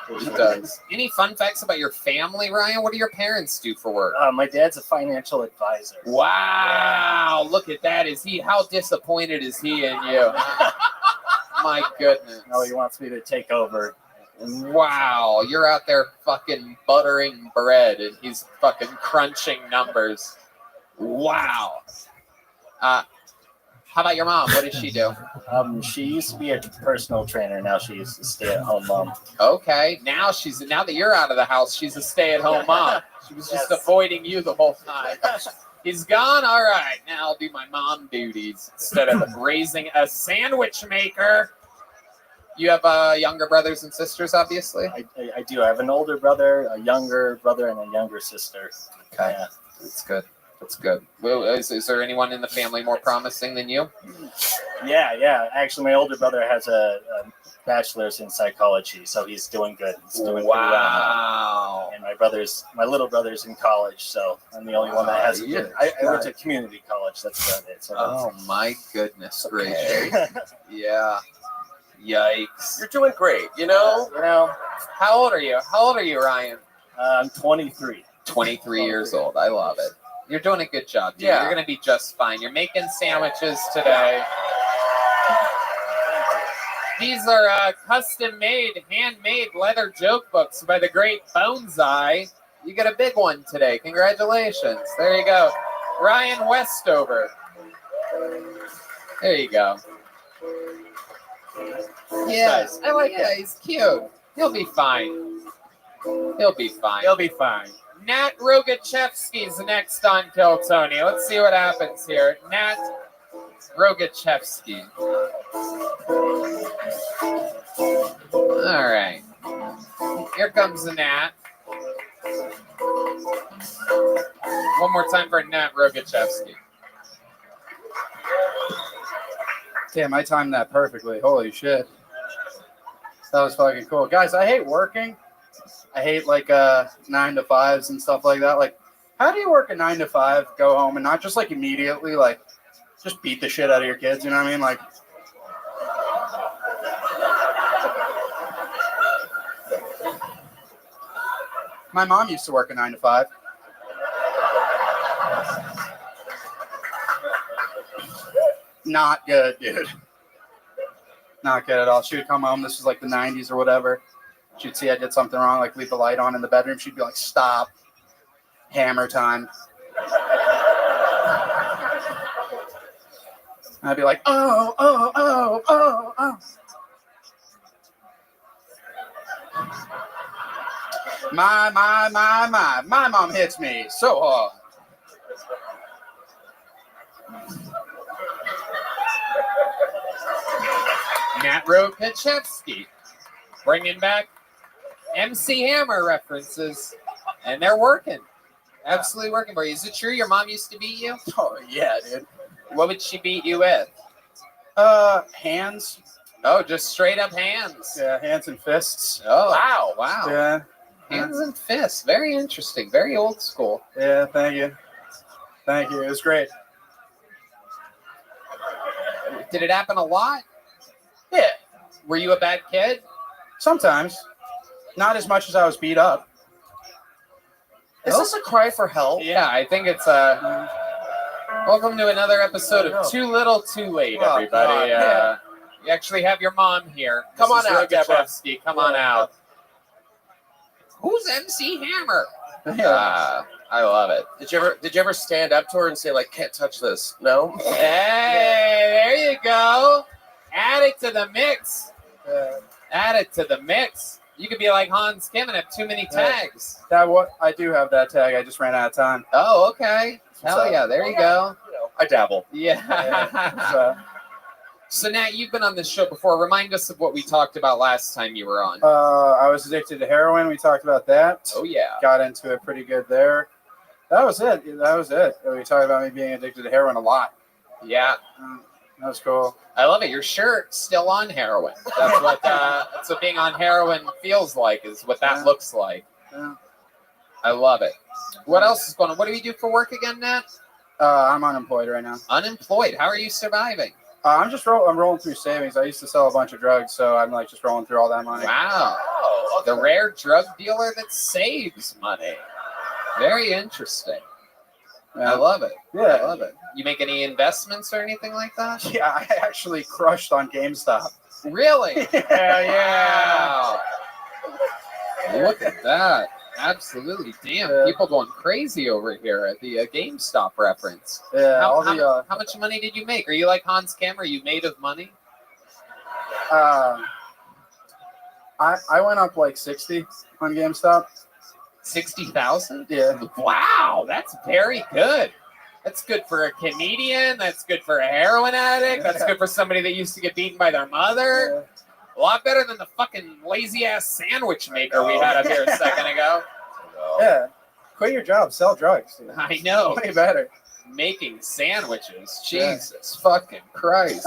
It does. Any fun facts about your family, Ryan? What do your parents do for work? My dad's a financial advisor. Wow! Look at that. How disappointed is he in you? My goodness. No, he wants me to take over. Wow, you're out there fucking buttering bread and he's fucking crunching numbers. Wow. How about your mom? What does she do? She used to be a personal trainer. Now she's a stay-at-home mom. Okay. Now that you're out of the house, she's a stay-at-home mom. She was just avoiding you the whole time. He's gone. All right. Now I'll do my mom duties instead of raising a sandwich maker. You have younger brothers and sisters, obviously? I do. I have an older brother, a younger brother, and a younger sister. Okay. Yeah. That's good. That's good. Well, is there anyone in the family more promising than you? Yeah. Actually, my older brother has a bachelor's in psychology, so he's doing good. He's doing pretty Wow. well. And my little brother's in college, so I'm the only one that has. I went to community college. That's about it. So Oh my goodness gracious. Yeah. Yikes. You're doing great, you know? How old are you? How old are you, Ryan? I'm 23. 23 years old. I love it. You're doing a good job, dude. Yeah. You're going to be just fine. You're making sandwiches today. These are custom-made, handmade leather joke books by the great Boneseye. You get a big one today. Congratulations. There you go. Ryan Westover. There you go. Yes, I like it. He's cute. He'll be fine. He'll be fine. He'll be fine. Nat Rogachevsky's next on Kill Tony. Let's see what happens here. Nat Rogachevsky. All right. Here comes the Nat. One more time for Nat Rogachevsky. Damn, I timed that perfectly. Holy shit. That was fucking cool. Guys, I hate working. I hate like 9 to 5s and stuff like that. Like, how do you work a 9 to 5, go home, and not just like immediately like just beat the shit out of your kids? You know what I mean? Like, my mom used to work a 9 to 5. Not good, dude. Not good at all. She would come home. This was like the 90s or whatever. She'd see I did something wrong, like leave the light on in the bedroom. She'd be like, stop. Hammer time. I'd be like, oh. My mom hits me so hard. Nat Rogachevsky bringing back MC Hammer references, and they're working. Absolutely working for you. Is it true your mom used to beat you? Oh, yeah, dude. What would she beat you with? Hands. Oh, just straight up hands. Yeah, hands and fists. Oh, wow. Yeah. Hands and fists. Very interesting. Very old school. Yeah, thank you. Thank you. It was great. Did it happen a lot? Yeah. Were you a bad kid? Sometimes. Not as much as I was beat up. Is this a cry for help? Yeah, I think it's a... Welcome to another episode of Too Little, Too Late, everybody. You actually have your mom here. Come on Mrs. out, Deborah. Rogachevsky. Come on out. Who's MC Hammer? I love it. Did you ever stand up to her and say, like, can't touch this? No? Hey, there you go. Add it to the mix. Add it to the mix. You could be like Hans Kim and have too many tags. I do have that tag. I just ran out of time. Oh, okay. Hell yeah. There you go. I dabble. Yeah. So Nat, you've been on this show before. Remind us of what we talked about last time you were on. I was addicted to heroin. We talked about that. Oh, yeah. Got into it pretty good there. That was it. We talked about me being addicted to heroin a lot. Yeah. That was cool. I love it. Your shirt still on heroin. That's what being on heroin feels like, is what that looks like. Yeah. I love it. What else is going on? What do you do for work again, Nat? I'm unemployed right now. Unemployed? How are you surviving? I'm rolling through savings. I used to sell a bunch of drugs, so I'm like just rolling through all that money. Wow. The rare drug dealer that saves money. Very interesting. Yeah. I love it. Yeah. I love it. You make any investments or anything like that? Yeah, I actually crushed on GameStop. Really? Yeah. Look at that. Absolutely. Damn, people going crazy over here at the GameStop reference. Yeah. How much money did you make? Are you like Hans Kim? Are you made of money? I went up like 60 on GameStop. 60,000? Yeah. Wow, that's very good. That's good for a comedian. That's good for a heroin addict. That's good for somebody that used to get beaten by their mother. A lot better than the fucking lazy-ass sandwich maker we had up here a second ago. Yeah. Quit your job. Sell drugs. I know. Way better. making sandwiches. Yeah. Jesus fucking Christ.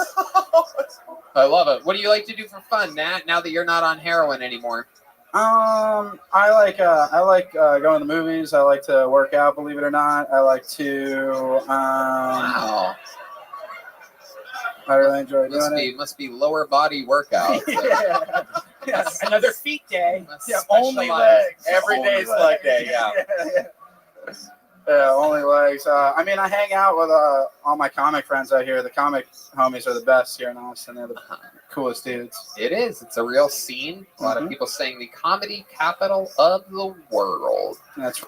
I love it. What do you like to do for fun, Nat, now that you're not on heroin anymore? I like going to the movies. I like to work out, believe it or not. I like to Wow. I really enjoy doing it. Must be lower body workout. Yes, another feet day. Yeah, only legs. Every day's leg day, yeah. Yeah, only legs. I mean, I hang out with all my comic friends out here. The comic homies are the best here in Austin. They're the coolest dudes. It is. It's a real scene. A lot of people saying the comedy capital of the world. That's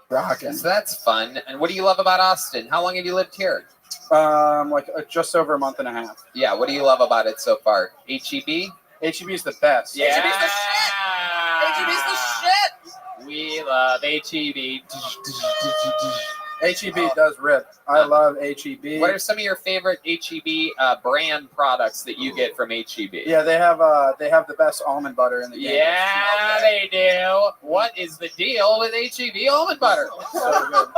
rocking. So that's fun. And what do you love about Austin? How long have you lived here? Just over a month and a half. Yeah. What do you love about it so far? HEB? HEB is the best. Yeah. HEB's the shit. HEB's the shit. We love HEB. HEB does rip. I love HEB. What are some of your favorite HEB brand products that you get from HEB? Yeah, they have the best almond butter in the game. Yeah, they do. What is the deal with HEB almond butter? So good.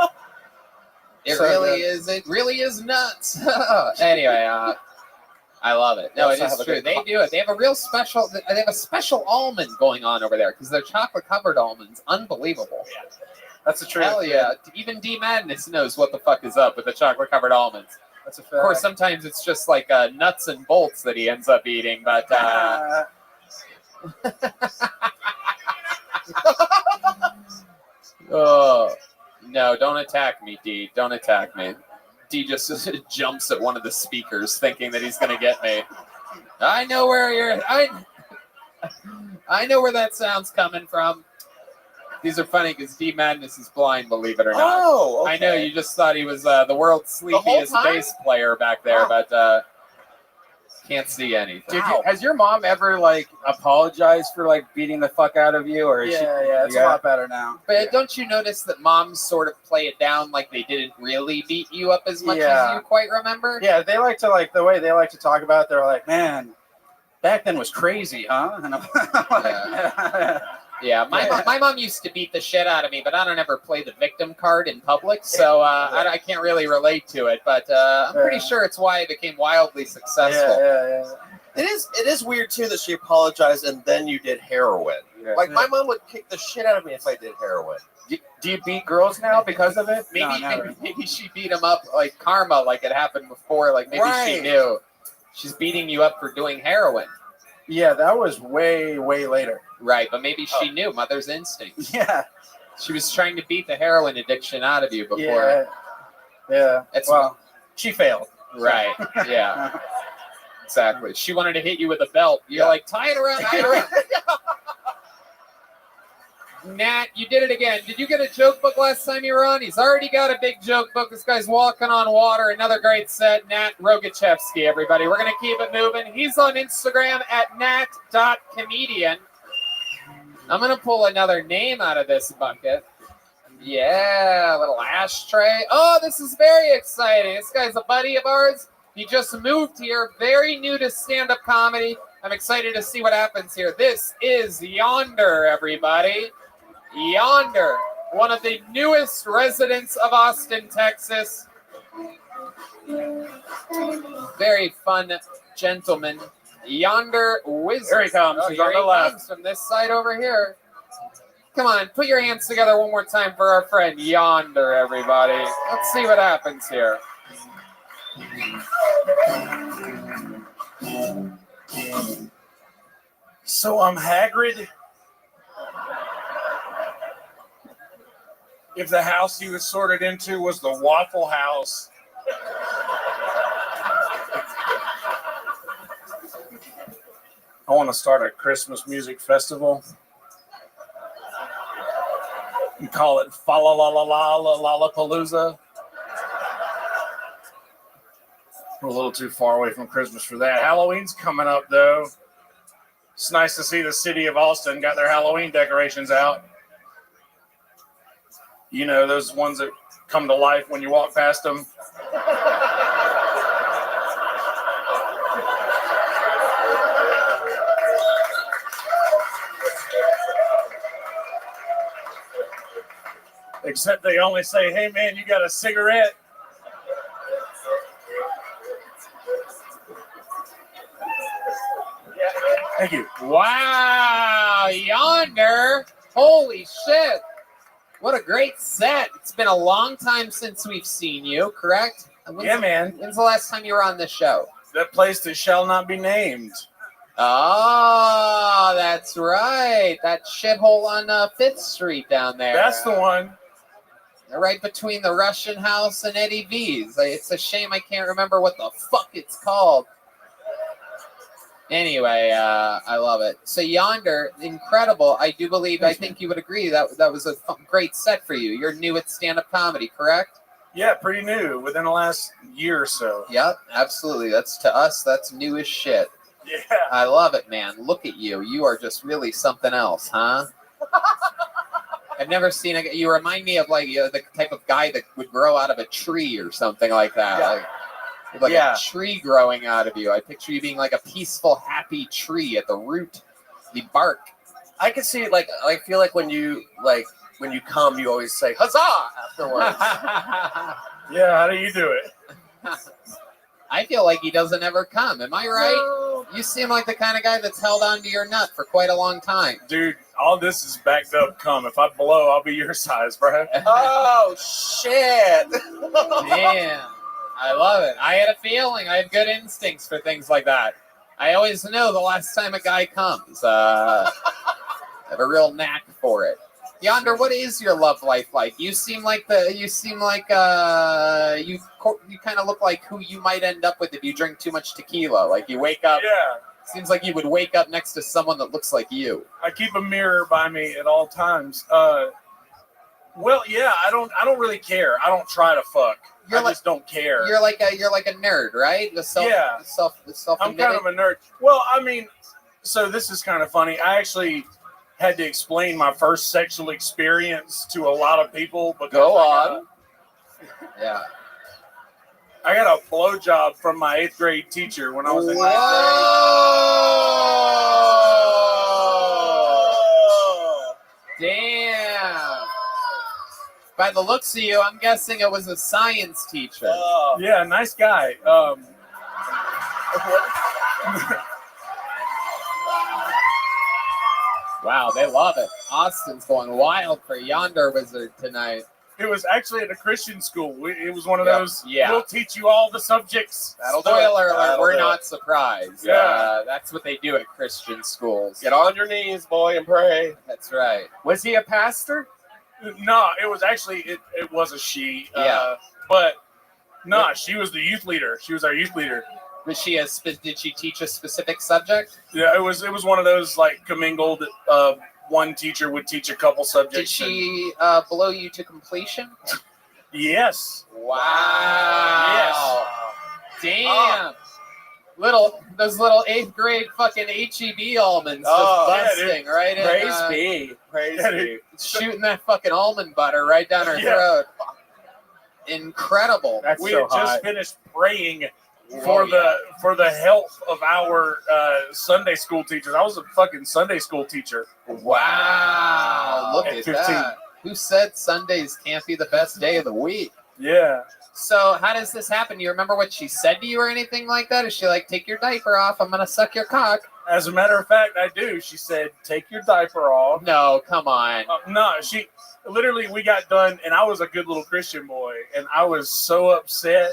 It So really good. is. It really is nuts. Anyway, I love it. No, it is true. They do it. They have a real special. They have a special almond going on over there because they're chocolate covered almonds. Unbelievable. Yeah. That's the truth. Hell yeah. Even D Madness knows what the fuck is up with the chocolate covered almonds. That's a fact. Of course, sometimes it's just like nuts and bolts that he ends up eating, but. Oh. No, don't attack me, D. Don't attack me. D just jumps at one of the speakers thinking that he's going to get me. I know where I know where that sound's coming from. These are funny because D Madness is blind, believe it or not. Oh, okay. I know you just thought he was the world's sleepiest bass player back there, but can't see anything. Has your mom ever apologized for beating the fuck out of you, or is she? Yeah, it's a lot better now. But don't you notice that moms sort of play it down like they didn't really beat you up as much as you quite remember? Yeah, they like to the way they like to talk about it. They're like, man, back then was crazy, huh? And I'm like, Yeah, my mom used to beat the shit out of me, but I don't ever play the victim card in public, so I can't really relate to it. But I'm pretty sure it's why I became wildly successful. Yeah. It is weird too that she apologized and then you did heroin. Yeah. Like my mom would kick the shit out of me if I did heroin. Do you beat girls now because of it? Maybe she beat him up like karma, like it happened before. Like maybe she knew. She's beating you up for doing heroin. Yeah, that was way, way later. Right, but maybe she knew mother's instinct. Yeah. She was trying to beat the heroin addiction out of you before. Yeah. She failed. Right. Yeah. Exactly. She wanted to hit you with a belt. You're like, tie it around. Nat, you did it again. Did you get a joke book last time you were on? He's already got a big joke book. This guy's walking on water. Another great set. Nat Rogachevsky, everybody. We're going to keep it moving. He's on Instagram at nat.comedian. I'm going to pull another name out of this bucket. Yeah, a little ashtray. Oh, this is very exciting. This guy's a buddy of ours. He just moved here, very new to stand-up comedy. I'm excited to see what happens here. This is Yonder, everybody. Yonder, one of the newest residents of Austin, Texas. Very fun gentleman. Yonder Wizard. Here he comes. Oh, He's here on the he left. comes from this side over here. Come on, put your hands together one more time for our friend Yonder, everybody. Let's see what happens here. So I'm Hagrid. If the house he was sorted into was the Waffle House, I want to start a Christmas music festival. We call it Fa-la-la-la-la-la-la-palooza. We're a little too far away from Christmas for that. Halloween's coming up, though. It's nice to see the city of Austin got their Halloween decorations out. You know, those ones that come to life when you walk past them. Except they only say, hey, man, you got a cigarette? Thank you. Wow, Yonder. Holy shit. What a great set. It's been a long time since we've seen you, correct? Yeah, man. When's the last time you were on this show? That place that shall not be named. Oh, that's right. That shithole on 5th Street down there. That's the one. Right between the Russian House and Eddie V's. It's a shame I can't remember what the fuck it's called. Anyway, I love it. So Yonder, incredible. I do believe, I think you would agree that was a great set for you. You're new at stand-up comedy, correct? Yeah, pretty new, within the last year or so. Yep, absolutely. That's, to us, that's new as shit. Yeah. I love it, man. Look at you. You are just really something else, huh? I've never seen a. You remind me of like the type of guy that would grow out of a tree or something like that. Yeah. Like a tree growing out of you. I picture you being like a peaceful, happy tree at the root, the bark. I can see it. Like I feel like when you come, you always say "huzzah" afterwards. Yeah, how do you do it? I feel like he doesn't ever come. Am I right? No. You seem like the kind of guy that's held on to your nut for quite a long time. Dude, all this is backed up cum. If I blow, I'll be your size, bro. Oh, shit. Man, I love it. I had a feeling. I have good instincts for things like that. I always know the last time a guy comes. I have a real knack for it. Yonder, what is your love life like? You seem like you kind of look like who you might end up with if you drink too much tequila. Like you wake up. Yeah. Seems like you would wake up next to someone that looks like you. I keep a mirror by me at all times. Well, yeah, I don't really care. I don't try to fuck. I just don't care. You're like a nerd, right? I'm kind of a nerd. Well, I mean, so this is kind of funny. I actually had to explain my first sexual experience to a lot of people. Because Yeah. I got a blowjob from my 8th grade teacher when I was in 9th grade. Damn. By the looks of you, I'm guessing it was a science teacher. Yeah, nice guy. Wow, they love it. Austin's going wild for Yonder Wizard tonight. It was actually at a Christian school. It was one of those, Yeah. we'll teach you all the subjects. Spoiler alert, we're not surprised. Yeah. That's what they do at Christian schools. Get on your knees, boy, and pray. That's right. Was he a pastor? No, it was actually, it was a she. Yeah. But, no, she was the youth leader. She was our youth leader. Was she did she teach a specific subject? Yeah, it was one of those, like, commingled, one teacher would teach a couple subjects. Did she blow you to completion? Yes. Wow. Damn. Those little 8th grade fucking HEB almonds just busting right in. Praise be. Shooting that fucking almond butter right down her throat. Incredible. We had just finished praying for the health of our Sunday school teachers. I was a fucking Sunday school teacher. Wow. Look at 15. that. Who said Sundays can't be the best day of the week? Yeah. So how does this happen? Do you remember what she said to you or anything like that? Is she like, take your diaper off, I'm going to suck your cock? As a matter of fact, I do. She said, take your diaper off. No, come on. No, she literally, we got done, and I was a good little Christian boy, and I was so upset.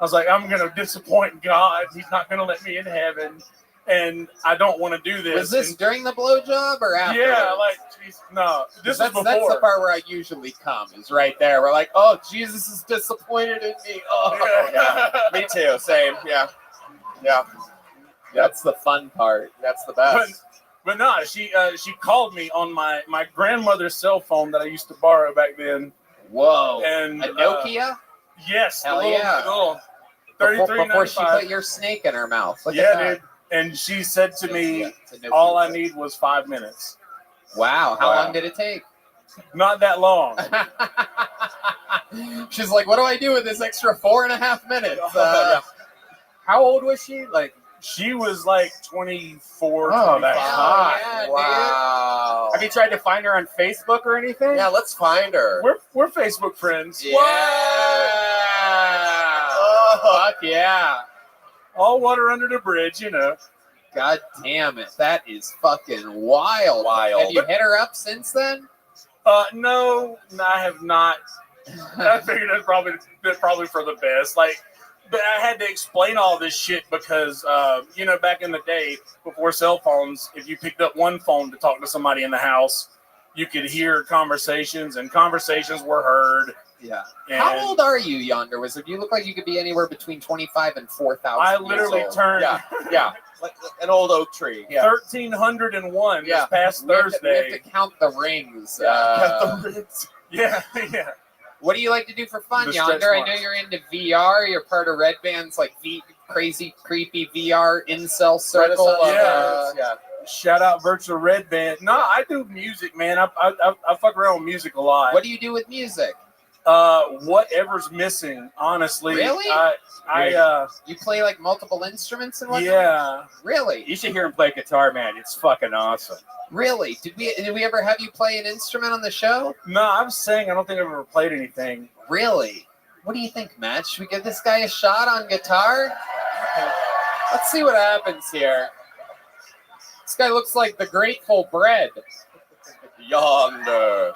I was like, I'm going to disappoint God. He's not going to let me in heaven, and I don't want to do this. Was this during the blowjob or after? Yeah, like, geez, no. This was before. That's the part where I usually come, is right there. We're like, oh, Jesus is disappointed in me. Oh, yeah. Me too. Same. Yeah. Yeah. That's the fun part. That's the best. But no, she called me on my grandmother's cell phone that I used to borrow back then. Whoa. And a Nokia? Yes. Hell yeah. Before she put your snake in her mouth. Look at that. Dude. And she said to me, all I need was 5 minutes. Wow. How long did it take? Not that long. She's like, what do I do with this extra 4.5 minutes? How old was she? Like, she was like 24, Oh, 25. that's hot. Yeah, Wow. Have you tried to find her on Facebook or anything? Yeah, let's find her. We're Facebook friends. Yeah. Fuck yeah. All water under the bridge, you know. God damn it. That is fucking wild. Have you hit her up since then? No, I have not. I figured that's probably for the best. Like, but I had to explain all this shit because, back in the day, before cell phones, if you picked up one phone to talk to somebody in the house, you could hear conversations, and conversations were heard. Yeah. And How old are you, Yonder Wizard? You look like you could be anywhere between 25 and 4,000. I literally turned like an old oak tree. 1,301 this past We have Thursday. to count the rings. Count the rings. Yeah. What do you like to do for fun, The stretch Yonder? I know marks. you're into VR. You're part of Red Band's like crazy, creepy VR incel circle. Shout out Virtual Red Band. No, I do music, man. I fuck around with music a lot. What do you do with music? Whatever's missing, honestly. Really? You play like multiple instruments and whatnot? Yeah. Really? You should hear him play guitar, man. It's fucking awesome. Really? Did we ever have you play an instrument on the show? No, I'm saying I don't think I've ever played anything. Really? What do you think, Matt? Should we give this guy a shot on guitar? Okay. Let's see what happens here. This guy looks like the Grateful Bread. Yonder.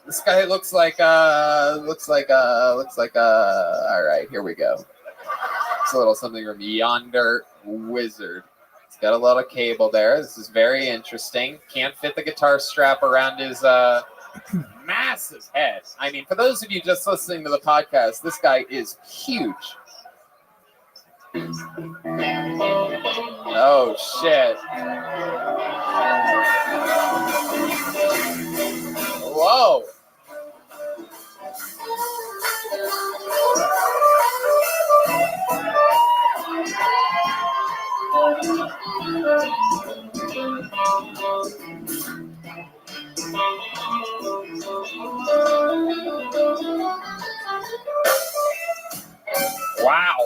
This guy looks like all right, here we go. It's a little something from Yonder Wizard. It's got a little cable there. This is very interesting. Can't fit the guitar strap around his massive head. I mean, for those of you just listening to the podcast, this guy is huge. Oh, shit. Whoa. Wow.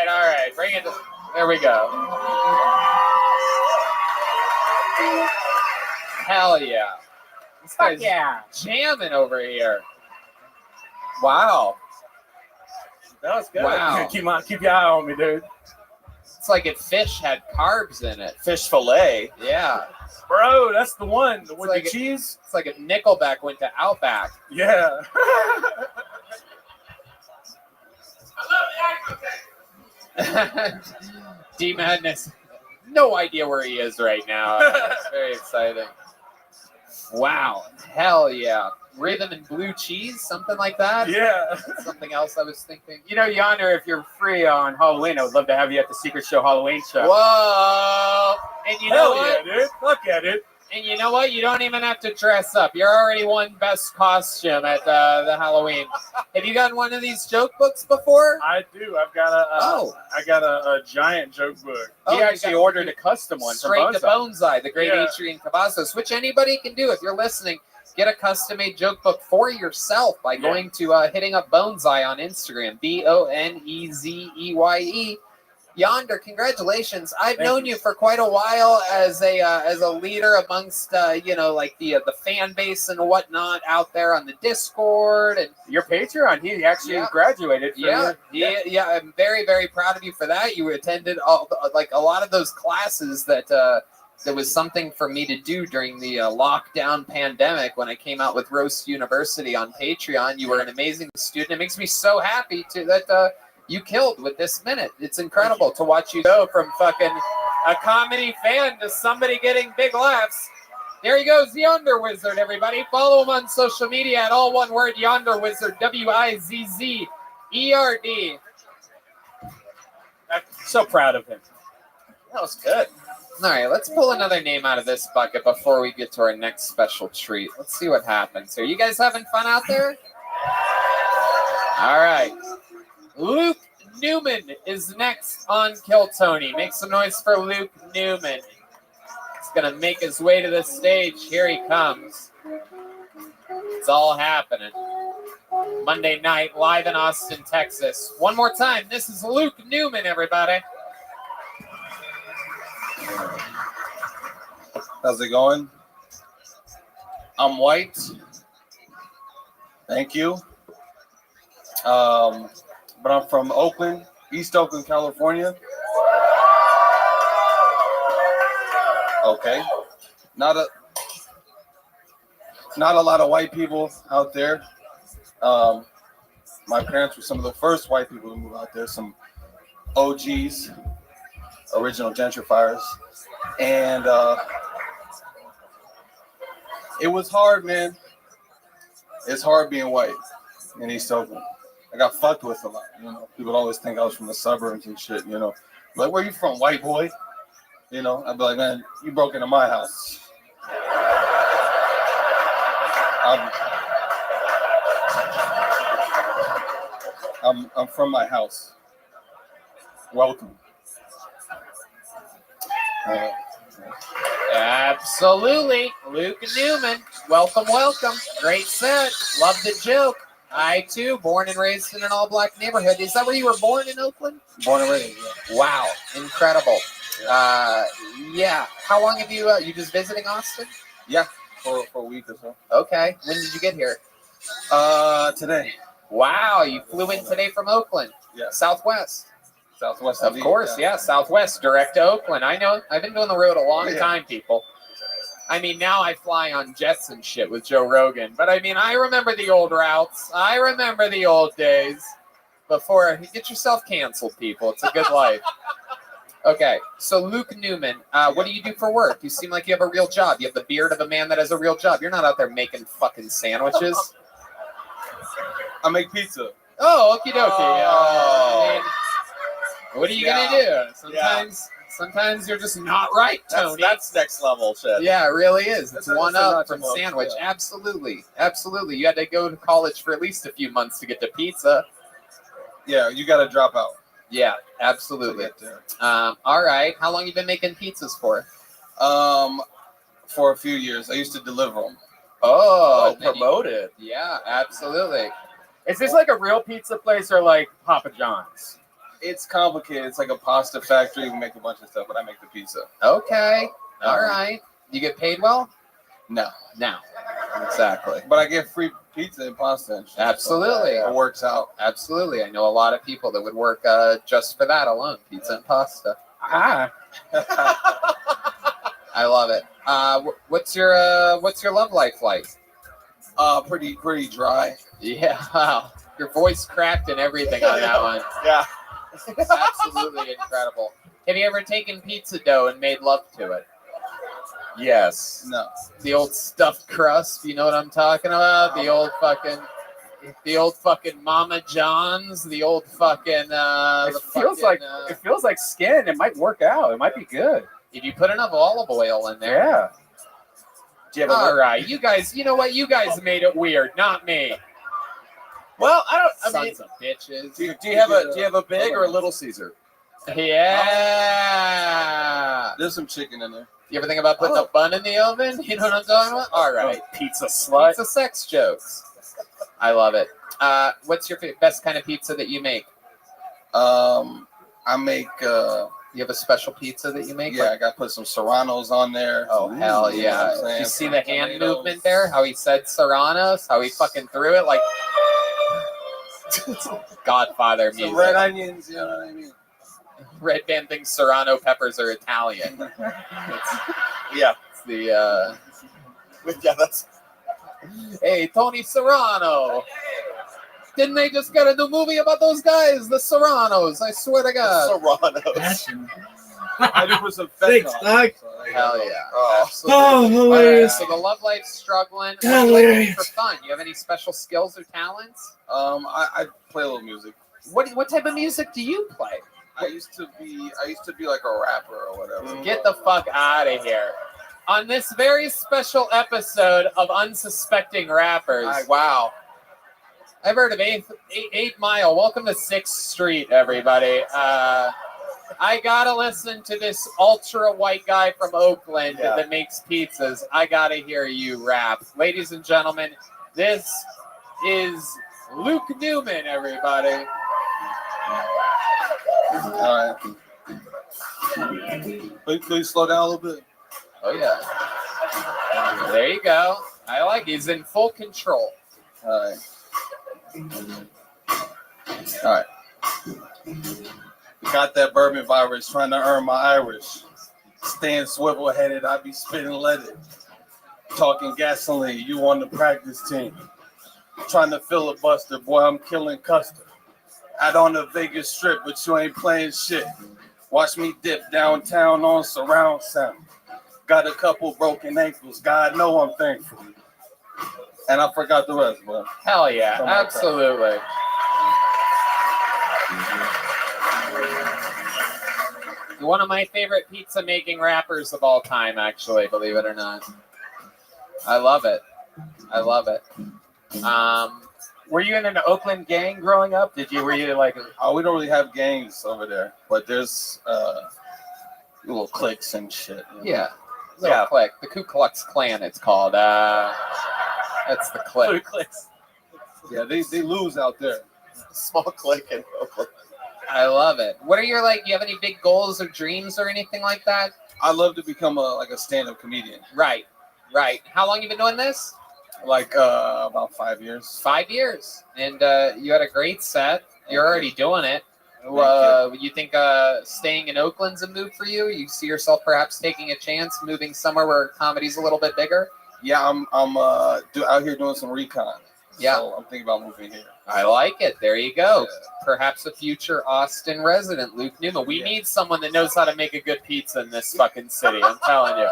All right. Bring it. There we go. Hell yeah. This guy's jamming over here. Wow. That was good. Wow. Keep your eye on me, dude. It's like if fish had carbs in it. Fish fillet. Yeah. Bro, that's the one. With like the cheese. It's like if Nickelback went to Outback. Yeah. D Madness. No idea where he is right now. It's very exciting. Wow. Hell yeah. Rhythm and blue cheese, something like that? Yeah. That's something else I was thinking. You know, Yonder, if you're free on Halloween, I would love to have you at the Secret Show Halloween show. Whoa. And you know what? Yeah, dude. Fuck yeah, dude. And you know what? You don't even have to dress up. You're already won best costume at the Halloween. Have you gotten one of these joke books before? I do. I've got a giant joke book. He actually ordered a custom one Straight from to Bonsai, the great Adrian Cavazos, which anybody can do. If you're listening, get a custom-made joke book for yourself by going to hitting up Bonsai on Instagram, Bonezeye. Yonder, congratulations! I've known you for quite a while as a leader amongst the fan base and whatnot out there on the Discord and your Patreon. He actually graduated. I'm very, very proud of you for that. You attended a lot of those classes that there was something for me to do during the lockdown pandemic when I came out with Roast University on Patreon. You were an amazing student. It makes me so happy that you killed with this minute. It's incredible to watch you go from fucking a comedy fan to somebody getting big laughs. There he goes, Yonder Wizard, everybody. Follow him on social media at all one word, Yonder Wizard, Wizzerd. I'm so proud of him. That was good. All right, let's pull another name out of this bucket before we get to our next special treat. Let's see what happens here. You guys having fun out there? All right. Luke Newman is next on Kill Tony. Make some noise for Luke Newman. This going to make his way to the stage. Here he comes. It's all happening. Monday night, live in Austin, Texas. One more time, this is Luke Newman, everybody. How's it going? I'm white. Thank you. But I'm from Oakland, East Oakland, California. Okay. Not a lot of white people out there. My parents were some of the first white people to move out there, some OGs, original gentrifiers. And it was hard, man. It's hard being white in East Oakland. I got fucked with a lot, you know. People always think I was from the suburbs and shit, you know. Like, where you from, white boy? You know, I'd be like, man, you broke into my house. I'm from my house. Welcome. Absolutely. Luke Newman. Welcome, welcome. Great set. Love the joke. I, too, born and raised in an all-black neighborhood. Is that where you were born in Oakland? Born and raised, yeah. Wow. Incredible. Yeah. How long have you, you just visiting Austin? Yeah, for a week or so. Okay. When did you get here? Today. Wow. You flew in today from Oakland. Yeah. Southwest. Southwest. Of course, yeah. Southwest, direct to Oakland. I know. I've been doing the road a long time, people. I mean, now I fly on jets and shit with Joe Rogan. But I mean, I remember the old routes. I remember the old days before. Get yourself canceled, people. It's a good life. Okay, so Luke Newman, what do you do for work? You seem like you have a real job. You have the beard of a man that has a real job. You're not out there making fucking sandwiches. I make pizza. Oh, okie dokie. I mean, what are you gonna do? Sometimes you're just not right, Tony. That's next level shit. Yeah, it really is. It's That's one up from much sandwich. yeah. Absolutely. Absolutely. You had to go to college for at least a few months to get to pizza. Yeah, you got to drop out. Yeah, absolutely. All right. How long you been making pizzas for? For a few years. I used to deliver them. Oh, promoted. Yeah, absolutely. Is this like a real pizza place or like Papa John's? It's complicated. It's like a pasta factory. We make a bunch of stuff, but I make the pizza. Okay. All right. You get paid well? No. No. Exactly. But I get free pizza and pasta and shit. Absolutely. So it works out. Absolutely. I know a lot of people that would work just for that alone, pizza and pasta. Ah. I love it. What's your love life like? Pretty dry. Yeah. Wow. Your voice cracked and everything on that one. Yeah. Absolutely incredible. Have you ever taken pizza dough and made love to it? Yes. No. The old stuffed crust, you know what I'm talking about? The old fucking Mama John's, the old fucking it feels like skin. It might work out. It might be good. If you put enough olive oil in there. Yeah. All right, you guys, you know what? You guys made it weird, not me. Well, Sons of bitches. Do you have a big or a little Caesar? Yeah. There's some chicken in there. You ever think about putting a bun in the oven? You know what I'm talking about? All right. Pizza slut. Pizza sex jokes. I love it. What's your best kind of pizza that you make? I make. You have a special pizza that you make? Yeah, I got to put some serranos on there. Oh, hell yeah. Did you see the hand movement there? How he said serranos? How he fucking threw it like Godfather music. Some red onions, you know what I mean? Red Band thinks serrano peppers are Italian. Yeah. It's the, yeah, that's... Hey, Tony Serrano. Didn't they just get a new movie about those guys? The Serranos, I swear to God. Serranos. I do put some Thanks, fentanyl. Doc. Hell yeah. Oh. Absolutely. Oh, hilarious. So the love life's struggling. What do you like to do Hilarious. for fun? You have any special skills or talents? I play a little music. What type of music do you play? I used to be like a rapper or whatever. Get the fuck out of here. On this very special episode of Unsuspecting Rappers. Wow. I've heard of 8 Mile. Welcome to 6th Street, everybody. I gotta listen to this ultra white guy from Oakland that makes pizzas. I gotta hear you rap. Ladies and gentlemen, this is Luke Newman, everybody. All right. Please slow down a little bit. Oh, yeah. There you go. I like it. He's in full control. All right. All right. Got that bourbon virus, trying to earn my Irish. Staying swivel headed, I be spitting leaded. Talking gasoline, you on the practice team. Trying to filibuster, boy, I'm killing Custer. Out on the Vegas Strip, but you ain't playing shit. Watch me dip downtown on surround sound. Got a couple broken ankles, God know I'm thankful. And I forgot the rest, boy. Hell yeah, absolutely. One of my favorite pizza making rappers of all time, actually, believe it or not. I love it. I love it. Were you in an Oakland gang growing up? Were you like? Oh, we don't really have gangs over there, but there's little cliques and shit. Yeah. Little clique. The Ku Klux Klan, it's called. That's the clique. Yeah, they lose out there. Small clique in Oakland. I love it. What are your, do you have any big goals or dreams or anything like that? I'd love to become a stand-up comedian. Right. How long you been doing this? About 5 years. 5 years. And you had a great set. You're already doing it. You think staying in Oakland's a move for you? You see yourself perhaps taking a chance, moving somewhere where comedy's a little bit bigger? Yeah, I'm out here doing some recon. Yeah. So I'm thinking about moving here. I like it. There you go. Yeah. Perhaps a future Austin resident, Luke Newman. We need someone that knows how to make a good pizza in this fucking city. I'm telling you.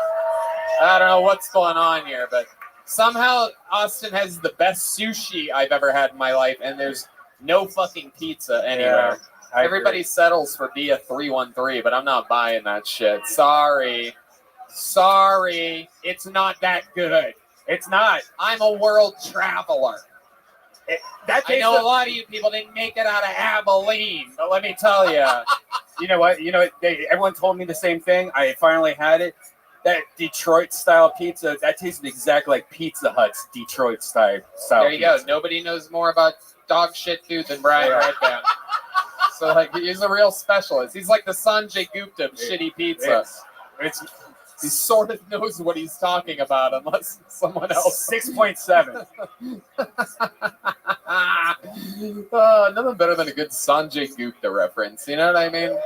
I don't know what's going on here, but somehow Austin has the best sushi I've ever had in my life, and there's no fucking pizza anywhere. Yeah, Everybody settles for Via 313, but I'm not buying that shit. Sorry. It's not that good. It's not. I'm a world traveler. I know a lot of you people didn't make it out of Abilene, but let me tell you. You know what? Everyone told me the same thing. I finally had it. That Detroit-style pizza, that tasted exactly like Pizza Hut's Detroit-style There you pizza. go. Nobody knows more about dog shit food than Brian Redband. So, he's a real specialist. He's like the Sanjay Gupta of shitty pizza. He sort of knows what he's talking about, unless someone else. 6.7. Nothing better than a good Sanjay Gupta reference. You know what I mean?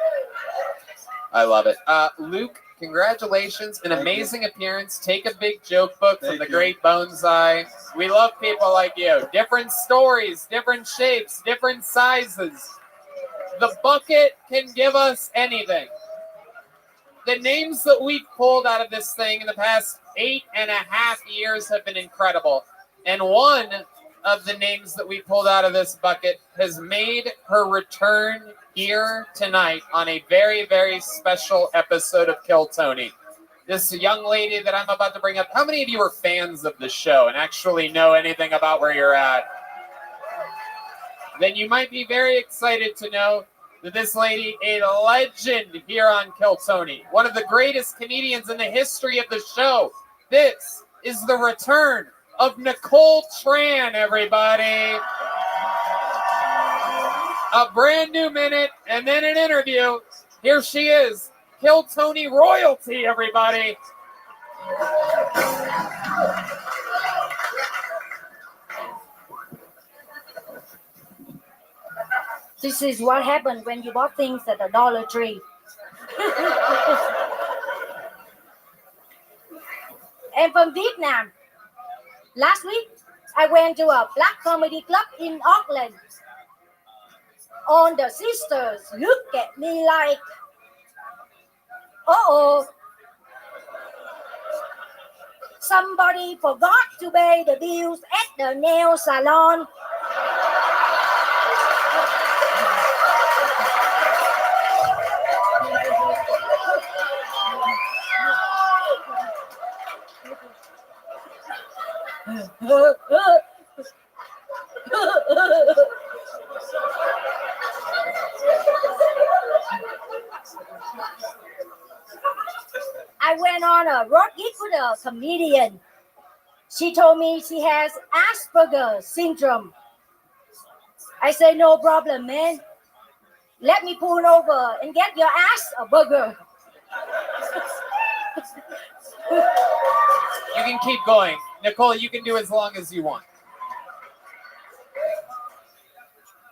I love it. Luke, congratulations. An amazing appearance. Take a big joke book from the great Bonsai. We love people like you. Different stories, different shapes, different sizes. The bucket can give us anything. The names that we've pulled out of this thing in the past 8.5 years have been incredible. And one of the names that we pulled out of this bucket has made her return here tonight on a very, very special episode of Kill Tony. This young lady that I'm about to bring up, how many of you are fans of the show and actually know anything about where you're at? Then you might be very excited to know that this lady, a legend here on Kill Tony, one of the greatest comedians in the history of the show. This is the return of Nicole Tran, everybody. A brand new minute and then an interview. Here she is, Kill Tony royalty, everybody. This is what happened when you bought things at the Dollar Tree. I'm from Vietnam. Last week, I went to a black comedy club in Auckland. All the sisters look at me like, uh-oh. Somebody forgot to pay the bills at the nail salon. on a road gig with a comedian. She told me she has Asperger's syndrome. I say, no problem, man. Let me pull over and get your ass a burger. You can keep going. Nicole, you can do as long as you want.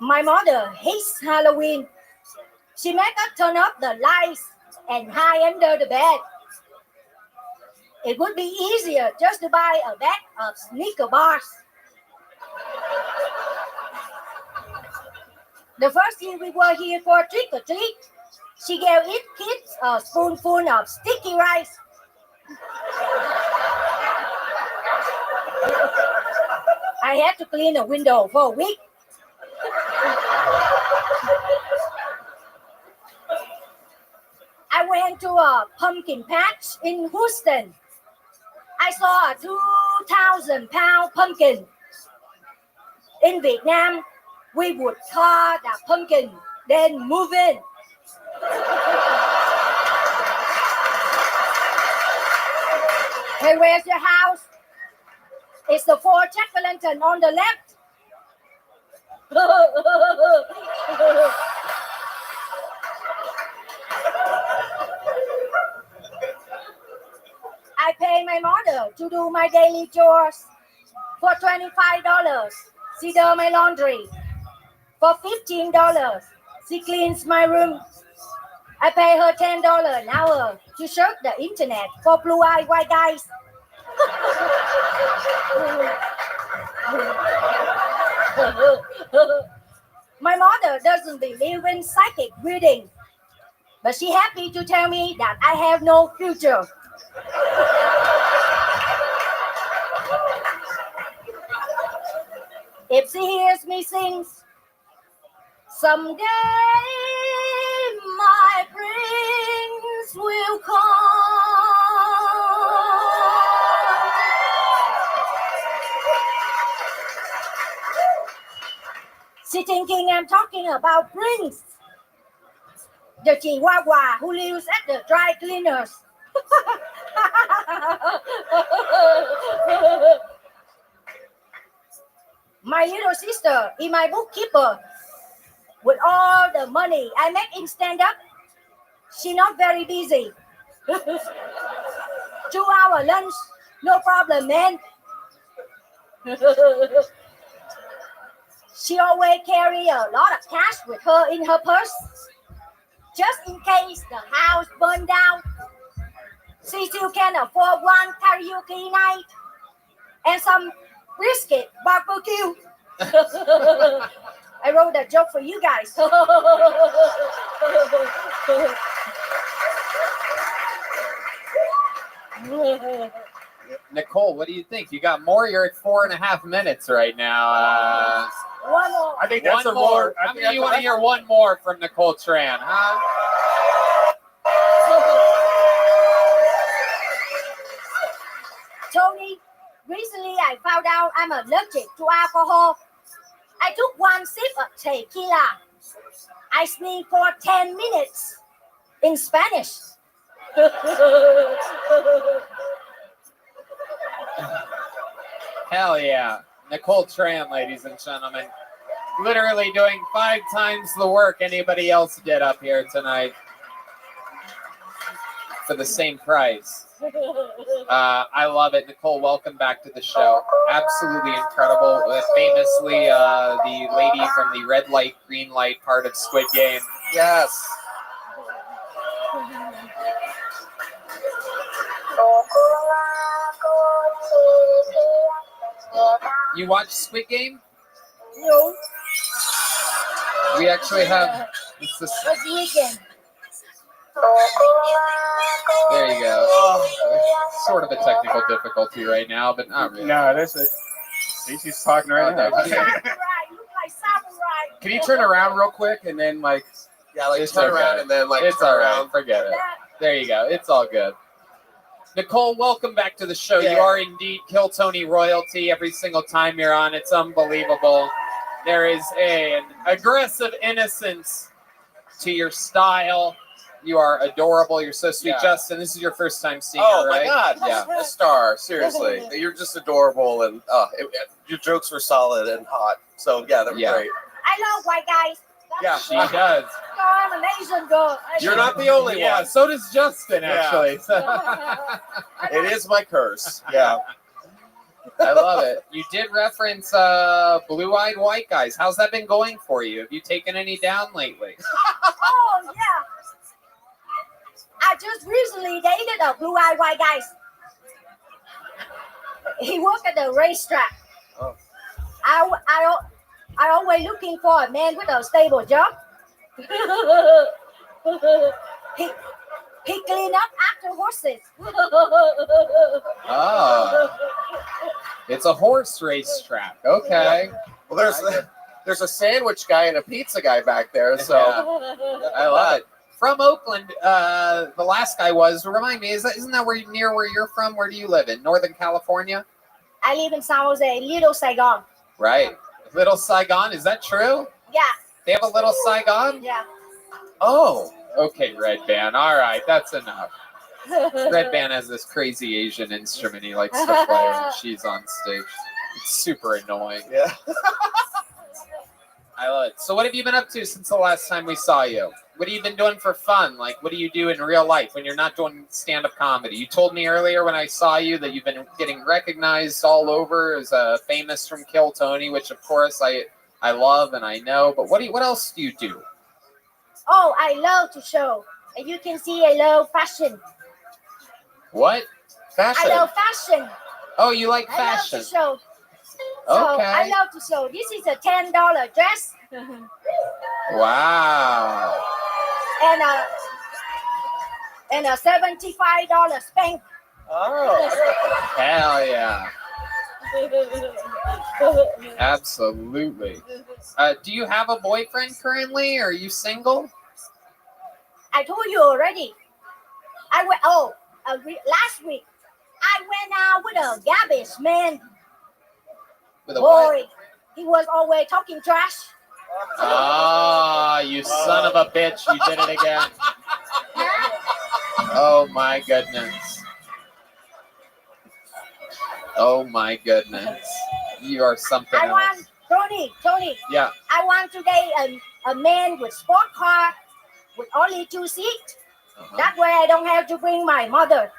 My mother hates Halloween. She make us turn up the lights and hide under the bed. It would be easier just to buy a bag of Snicker bars. The first year we were here for trick or treat, she gave each kid a spoonful of sticky rice. I had to clean the window for a week. I went to a pumpkin patch in Houston. I saw a 2,000-pound pumpkin. In Vietnam, we would carve that pumpkin, then move in. Hey, where's your house? It's the Fort Shackleton on the left. I pay my mother to do my daily chores for $25. She does my laundry. For $15, she cleans my room. I pay her $10 an hour to surf the internet for blue-eyed white guys. My mother doesn't believe in psychic reading, but she's happy to tell me that I have no future. If she hears me sing, someday my prince will come. She thinking I'm talking about Prince, the Chihuahua who lives at the dry cleaners. My little sister is my bookkeeper. With all the money I make in stand-up, she's not very busy. 2-hour lunch, no problem, man. She always carry a lot of cash with her in her purse, just in case the house burned down. She still can afford one karaoke night and some brisket barbecue. I wrote that joke for you guys. Nicole, what do you think? You got more? You're at 4.5 minutes right now. One more. I think that's one more. How many you want to hear one more from Nicole Tran, huh? Tony, recently I found out I'm allergic to alcohol. I took one sip of tequila. I sneezed for 10 minutes in Spanish. Hell yeah. Nicole Tran, ladies and gentlemen. Literally doing 5 times the work anybody else did up here tonight for the same price. I love it. Nicole, welcome back to the show. Absolutely incredible. Famously, the lady from the red light, green light part of Squid Game. Yes. You watch Squid Game? No. We actually have. It's the What's the weekend? There you go. Sort of a technical difficulty right now, but not really. No, that's it. She's talking right now. Can you turn around real quick and then like? Yeah, like It's turn okay. around and then like It's turn all right. around. Forget it. There you go. It's all good. Nicole, welcome back to the show. You are indeed Kill Tony royalty every single time you're on. It's unbelievable. There is an aggressive innocence to your style. You are adorable. You're so sweet, Yeah. Justin. This is your first time seeing Oh her, my right? God! Yeah. A star. Seriously, you're just adorable, and your jokes were solid and hot. So yeah, they were great. I love white guys. Yeah, she does. I'm an Asian girl. You're not the only Yeah, one. so does Justin, Yeah. actually. It is my curse. Yeah. I love it. You did reference blue-eyed white guys. How's that been going for you? Have you taken any down lately? Oh yeah. I just recently dated a blue-eyed white guy. He worked at the racetrack. Oh. I always looking for a man with a stable job. he clean up after horses. Oh. It's a horse racetrack. Okay. Well, there's a sandwich guy and a pizza guy back there. So I love it. From Oakland, the last guy was. Remind me, isn't that near where you're from? Where do you live in? Northern California? I live in San Jose, Little Saigon. Right. Little Saigon, is that true? Yeah. They have a Little Saigon? Yeah. Oh. Okay, Red Band. All right, that's enough. Red Band has this crazy Asian instrument he likes to play when she's on stage. It's super annoying. Yeah. I love it. So what have you been up to since the last time we saw you? What have you been doing for fun? Like, what do you do in real life when you're not doing stand-up comedy? You told me earlier when I saw you that you've been getting recognized all over as famous from Kill Tony, which of course I love and I know. But what else do you do? Oh, I love to show. And you can see I love fashion. What? Fashion? I love fashion. Oh, you like I fashion? love to show. So Okay. I love to show. This is a $10 dress. Wow. And a $75 spank. Oh. Hell yeah. Absolutely. Do you have a boyfriend currently? Or are you single? I told you already. Last week I went out with a garbage man. With a Boy, what? he was always talking trash. Ah, you son of a bitch. You did it again. Oh my goodness. Oh my goodness. You are something I else. want Tony. Yeah. I want to date a man with sport car with only 2 seats. That way I don't have to bring my mother.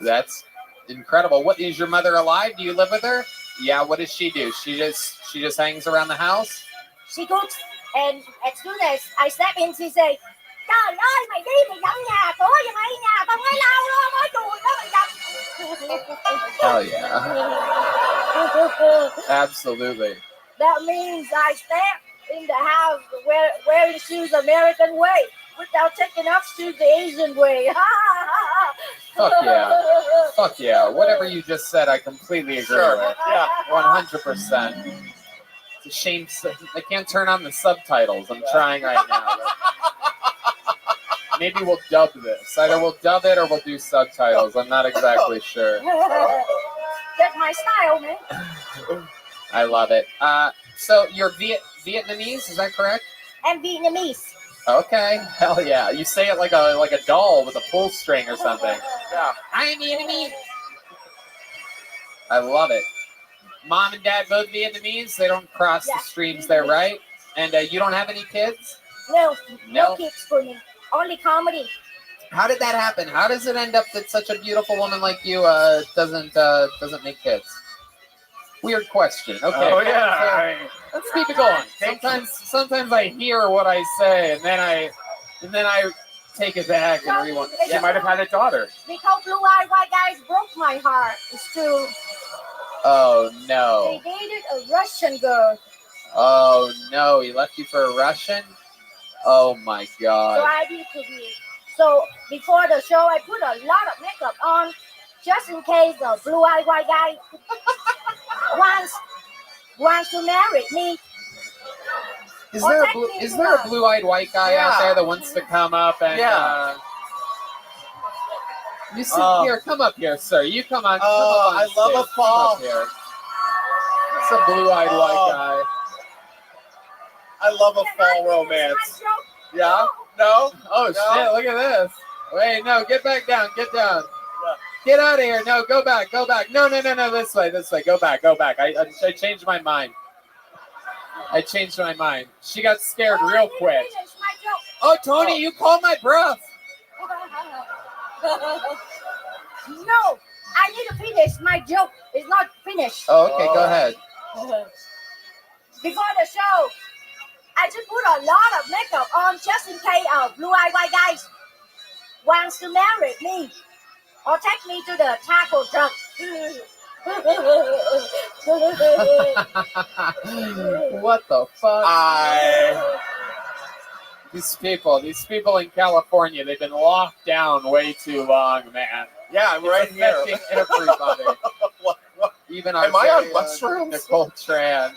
That's incredible. What is your mother alive? Do you live with her? Yeah. What does she do? She just hangs around the house. She cooks, and as soon as I step in, she say, "Trời ơi, mày đi mày dẫn nhà tối vậy mày nhà tao mới lau đó mới chùi đó mày giặt." Hell yeah. Absolutely. That means I step in the house wearing shoes American way without taking off shoes the Asian way. Fuck yeah. Fuck yeah. Whatever you just said, I completely agree with. Yeah, 100%. It's a shame I can't turn on the subtitles. I'm trying right now. Maybe we'll dub this. Either we'll dub it or we'll do subtitles. I'm not exactly sure. That's my style, man. I love it. So you're Vietnamese, is that correct? I'm Vietnamese. Okay. Hell yeah. You say it like a doll with a pull string or something. Yeah. I'm Vietnamese. I love it. Mom and dad both Vietnamese. They don't cross the streams there, right? And you don't have any kids? No No. kids for me. Only comedy. How did that happen? How does it end up that such a beautiful woman like you doesn't make kids? Weird question. Okay. Oh, yeah. Let's keep it going. Sometimes I hear what I say and then I take it back and rewind. She might have had a daughter. Because blue-eyed white guys broke my heart. It's true. Oh no. They dated a Russian girl. Oh no, he left you for a Russian? Oh my So god. I did to be. So before the show, I put a lot of makeup on, just in case the blue-eyed white guy wants to marry me. Is Or there take me a to blue-eyed white guy out there that wants to come up and you sit here, come up here, sir. You come on. I love a fall. It's a blue-eyed white guy. I love a fall romance. Yeah? No? Oh, shit, look at this. Wait, no, get back down, get down. Get out of here. No, go back, go back. No, this way, Go back, go back. I changed my mind. I changed my mind. She got scared real quick. Oh, Tony, you called my breath. No, I need to finish. My joke is not finished. Oh, okay, go ahead. Before the show, I just put a lot of makeup on just in case blue-eyed white guys wants to marry me or take me to the taco truck. What the fuck? These people in California, they've been locked down way too long, man. Yeah, I'm right here. Everybody. Even our Am I on mushrooms? Nicole Tran.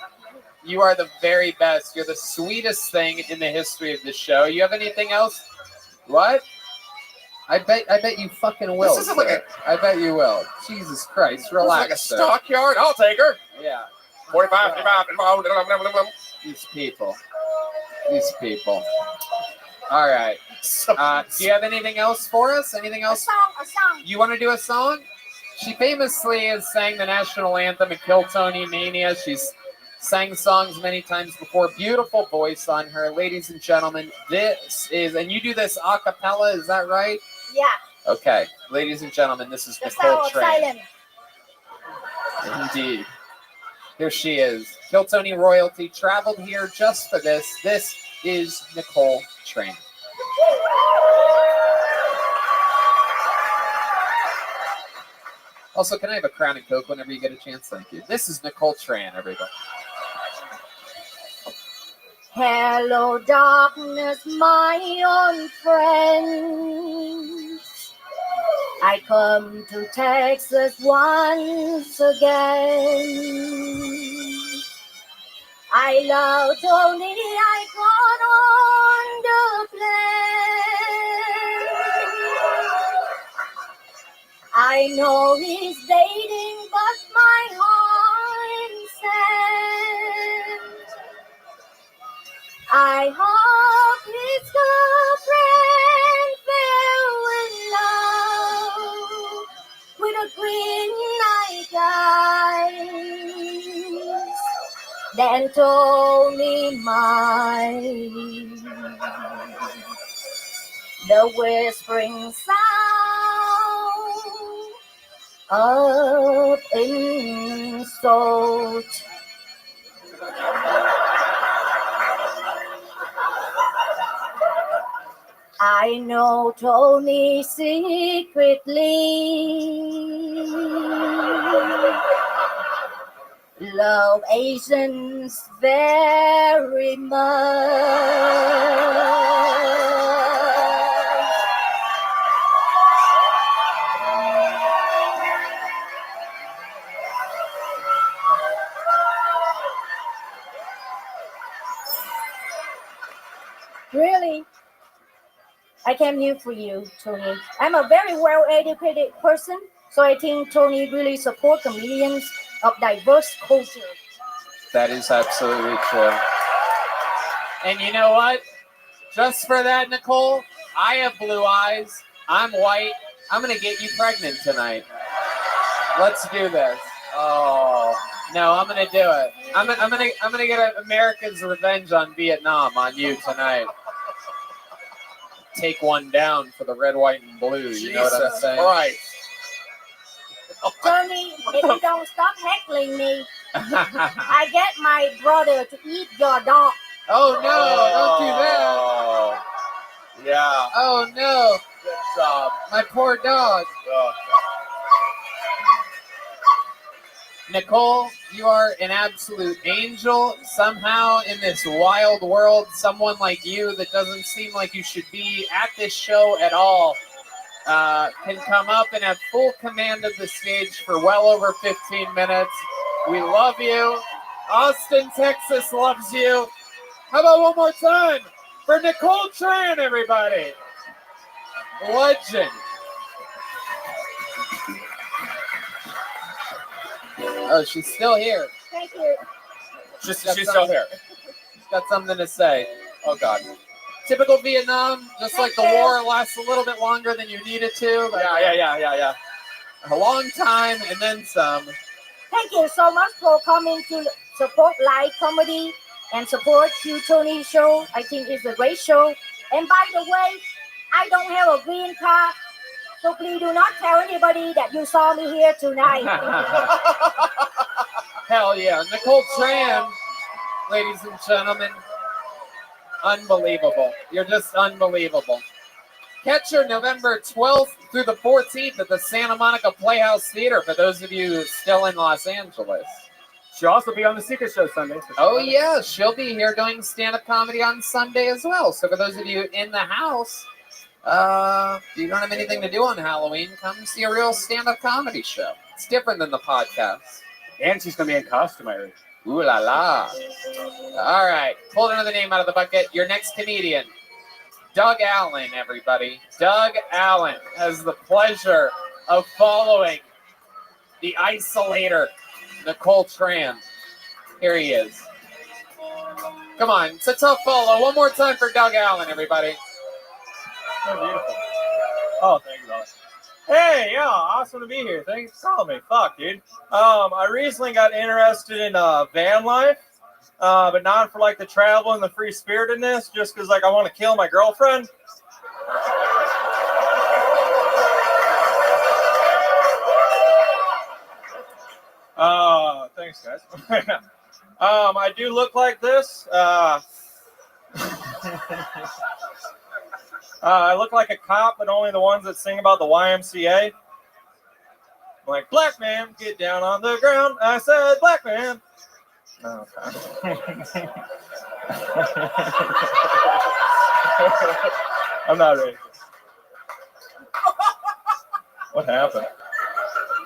You are the very best. You're the sweetest thing in the history of the show. You have anything else? What? I bet you fucking will. This isn't like I bet you will. Jesus Christ, relax. This is like a stockyard. I'll take her. Yeah. 45, 55. These people. All right. Do you have anything else for us? Anything else? A song. You want to do a song? She famously has sang the national anthem at Kill Tony Mania. She's sang songs many times before. Beautiful voice on her. Ladies and gentlemen, this is, and you do this a cappella, is that right? Yeah. Okay. Ladies and gentlemen, this is The Nicole sound of Tran. silence. Indeed. Here she is. Kill Tony royalty traveled here just for this. This is Nicole Tran. Also, can I have a Crown and Coke whenever you get a chance? Thank you. This is Nicole Tran, everybody. Hello, darkness, my old friend. I come to Texas once again. I love Tony, I got on the plane. I know he's dating, but my heart is sad. I hope his girlfriend fell in love with a green-eyed eyes. Then told me mine. The whispering sound of insult. I know Tony secretly love Asians very much. Really? I came here for you, Tony. I'm a very well-educated person, so I think Tony really supports comedians of diverse culture. That is absolutely true. And you know what? Just for that, Nicole, I have blue eyes. I'm white. I'm gonna get you pregnant tonight. Let's do this. Oh no, I'm gonna do it. I'm gonna get America's revenge on Vietnam on you tonight. Take one down for the red, white, and blue. You know what I'm saying? Right. Tony, if you don't stop heckling me, I get my brother to eat your dog. Oh no! Don't do that. Yeah. Oh no! Good job. My poor dog. Oh. Nicole, you are an absolute angel. Somehow in this wild world, someone like you that doesn't seem like you should be at this show at all can come up and have full command of the stage for well over 15 minutes. We love you. Austin, Texas loves you. How about one more time for Nicole Tran, everybody? Legend. Oh, she's still here. Thank you. She's still here. got something to say. Oh God. Typical Vietnam, just like the war lasts a little bit longer than you need it to. But Yeah. A long time and then some. Thank you so much for coming to support live comedy and support Q Tony show. I think it's a great show. And by the way, I don't have a green card, so please do not tell anybody that you saw me here tonight. Hell yeah. Nicole Tran, ladies and gentlemen. Unbelievable. You're just unbelievable. Catch her November 12th through the 14th at the Santa Monica Playhouse Theater for those of you still in Los Angeles. She'll also be on the Secret Show Sunday. Oh, yeah. She'll be here doing stand-up comedy on Sunday as well. So for those of you in the house, if you don't have anything to do on Halloween, come see a real stand-up comedy show. It's different than the podcast. And she's going to be in costume, I heard. Ooh la la. All right. Pulled another name out of the bucket. Your next comedian, Doug Allen, everybody. Doug Allen has the pleasure of following the isolator, Nicole Tran. Here he is. Come on. It's a tough follow. One more time for Doug Allen, everybody. So beautiful. Oh, thank you, Alex. Hey, yeah, awesome to be here. Thanks for calling me. Fuck, dude. I recently got interested in van life, but not for like the travel and the free spiritedness, just because like I want to kill my girlfriend. Thanks, guys. I do look like this. I look like a cop, but only the ones that sing about the YMCA. I'm like, black man, get down on the ground. I said, black man. Oh, okay. I'm not ready. What happened?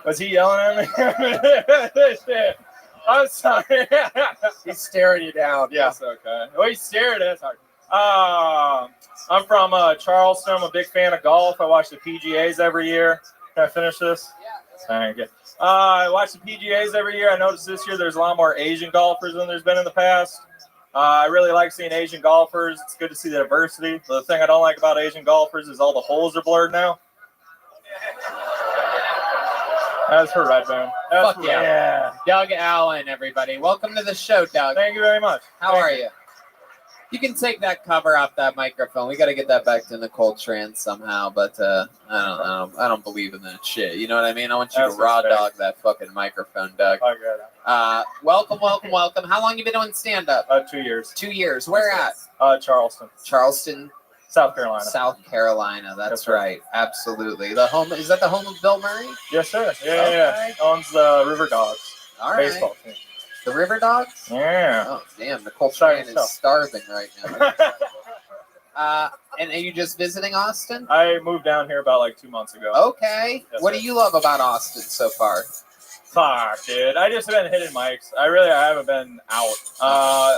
Was he yelling at me? Shit. I'm sorry. He's staring you down. Yeah. That's okay. Well, he's staring at us. I'm from Charleston. I'm a big fan of golf. I watch the PGAs every year. Can I finish this? Yeah. Thank you. I watch the PGAs every year. I noticed this year there's a lot more Asian golfers than there's been in the past. I really like seeing Asian golfers. It's good to see the diversity. The thing I don't like about Asian golfers is all the holes are blurred now. That's for Redbone. Fuck yeah. Doug Allen, everybody. Welcome to the show, Doug. Thank you very much. How are you? You can take that cover off that microphone. We got to get that back to Nicole Tran somehow, but I don't believe in that shit. You know what I mean? I want you to raw dog that fucking microphone, Doug. I got it. Welcome. How long you been doing stand up? 2 years. 2 years. Where at? Charleston. Charleston, South Carolina. South Carolina. That's right. Absolutely. The home is that the home of Bill Murray? Yes, sir. Yeah. Owns the River Dogs. All right. Baseball team. The River Dogs? Yeah. Oh, damn. Nicole Tran is starving right now. And are you just visiting Austin? I moved down here about like 2 months ago. Okay. Yes, What sir. do you love about Austin so far? Fuck, dude. I just have been hitting mics. I haven't been out.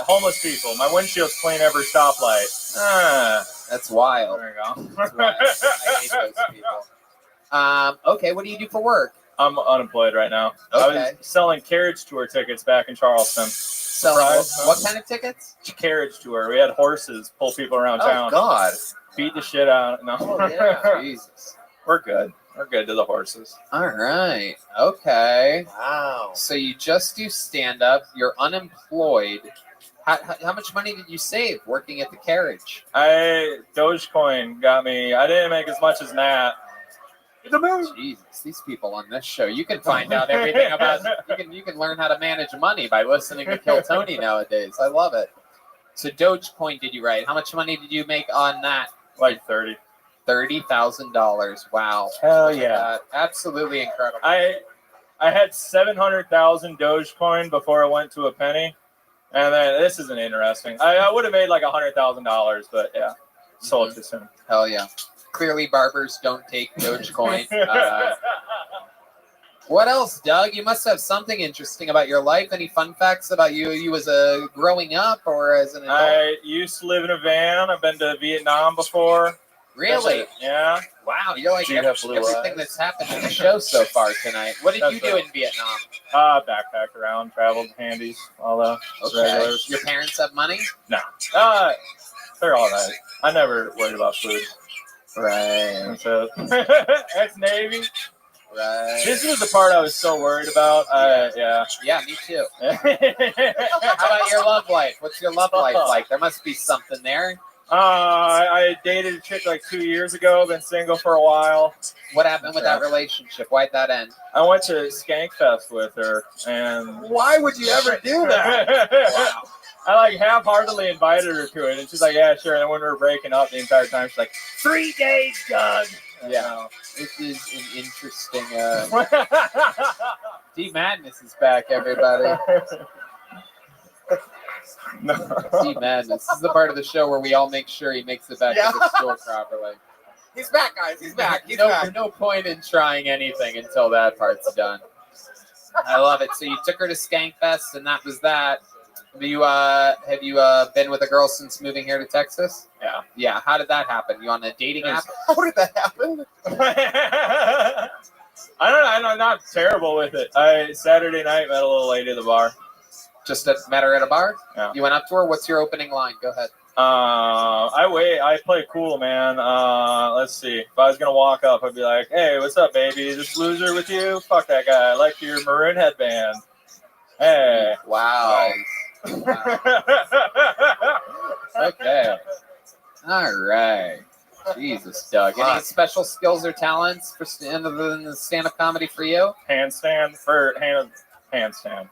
Homeless people. My windshield's clean every stoplight. That's wild. There you go. That's wild. I hate those people. Okay, what do you do for work? I'm unemployed right now. Okay. I was selling carriage tour tickets back in Charleston. What kind of tickets? Carriage tour. We had horses pull people around town. Oh, God. Beat the shit out. No. Oh, yeah. Jesus. We're good. We're good to the horses. All right. Okay. Wow. So you just do stand-up. You're unemployed. How much money did you save working at the carriage? Dogecoin got me. I didn't make as much as Nat. Jesus, these people on this show. You can find out everything about. You can learn how to manage money by listening to Kill Tony nowadays. I love it. So Dogecoin, did you write? How much money did you make on that? Like $30,000. Wow. Hell yeah! Absolutely incredible. I had 700,000 Dogecoin before it went to a penny, and then this isn't interesting. I would have made like $100,000, but yeah, sold it too soon. Hell yeah. Clearly, barbers don't take Dogecoin. What else, Doug? You must have something interesting about your life. Any fun facts about you as a growing up or as an adult? I used to live in a van. I've been to Vietnam before. Really? Yeah. Wow, you're like Do you have blue everything eyes? that's happened in the show so far tonight. What did you do in Vietnam? Backpacked around, traveled, handies, all the regulars. Your parents have money? No. They're all right. I never worried about food. Right. That's it. That's Navy. Right. This was the part I was so worried about. Yeah. Yeah, me too. How about your love life? What's your love life like? There must be something there. I dated a chick like 2 years ago. Been single for a while. What happened with that relationship? Why'd that end? I went to Skankfest with her, and why would you ever do that? Wow. I like half-heartedly invited her to it, and she's like, "Yeah, sure." And when we were breaking up the entire time, she's like, 3 days, Doug. Yeah, this is an interesting. Deep Madness is back, everybody. Deep Madness. This is the part of the show where we all make sure he makes it back to the store properly. He's back, guys. He's back. He's no, back. No point in trying anything until that part's done. I love it. So you took her to Skankfest, and that was that. Have you been with a girl since moving here to Texas? Yeah. Yeah. How did that happen? You on a dating app? How did that happen? I don't know. I'm not terrible with it. Saturday night met a little lady at the bar. Just met her at a bar? Yeah. You went up to her? What's your opening line? Go ahead. I play cool, man. Let's see. If I was gonna walk up, I'd be like, "Hey, what's up, baby? Is this loser with you? Fuck that guy. I like your maroon headband. Hey." Wow. Okay. All right. Jesus, Doug. Any special skills or talents for other than the stand-up comedy for you? Handstand.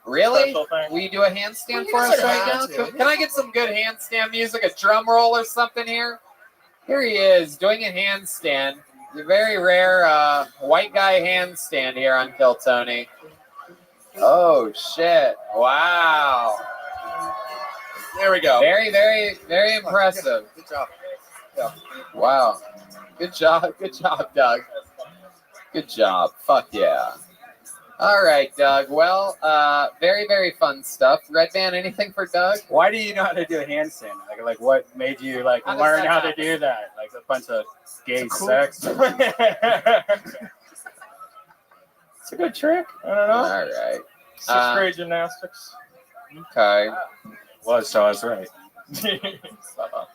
Really? Special thing. Will you do a handstand for us right now? Can I get some good handstand music, a drum roll or something here? Here he is doing a handstand. The very rare white guy handstand here on Kill Tony. Oh, shit. Wow. There we go. Very, very, very impressive. Good job. Yeah. Wow. Good job. Good job, Doug. Good job. Fuck yeah. All right, Doug. Well, very, very fun stuff. Red Band, anything for Doug? Why do you know how to do a handstand? Like what made you learn how to do that? Like a bunch of gay sex? It's a good trick. I don't know. All right. Sixth grade gymnastics. Okay. So I was right.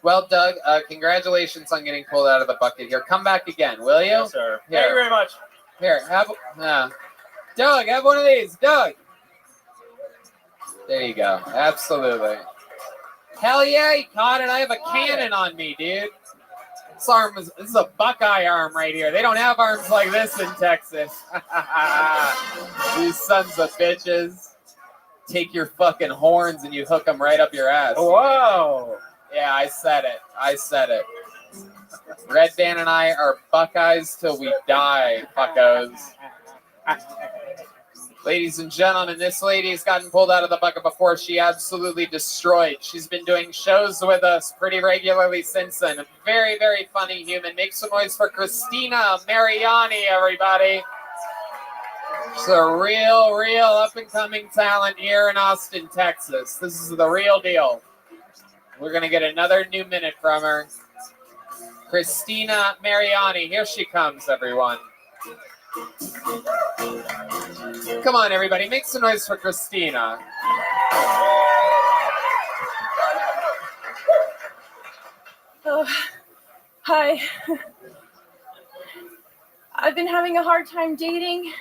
Well, Doug, congratulations on getting pulled out of the bucket here. Come back again, will you? Yes, sir. Here. Thank you very much. Here, have Doug, have one of these. Doug. There you go. Absolutely. Hell yeah, he caught it. I have a cannon on me, dude. This is a Buckeye arm right here. They don't have arms like this in Texas. These sons of bitches. Take your fucking horns and you hook them right up your ass. Whoa. Yeah, I said it. Red Band and I are Buckeyes till we die, fuckos. Ladies and gentlemen, this lady has gotten pulled out of the bucket before. She absolutely destroyed. She's been doing shows with us pretty regularly since then. A very, very funny human. Make some noise for Christina Mariani, everybody. She's a real, real up-and-coming talent here in Austin, Texas. This is the real deal. We're going to get another new minute from her. Christina Mariani. Here she comes, everyone. Come on, everybody. Make some noise for Christina. Oh, hi. I've been having a hard time dating.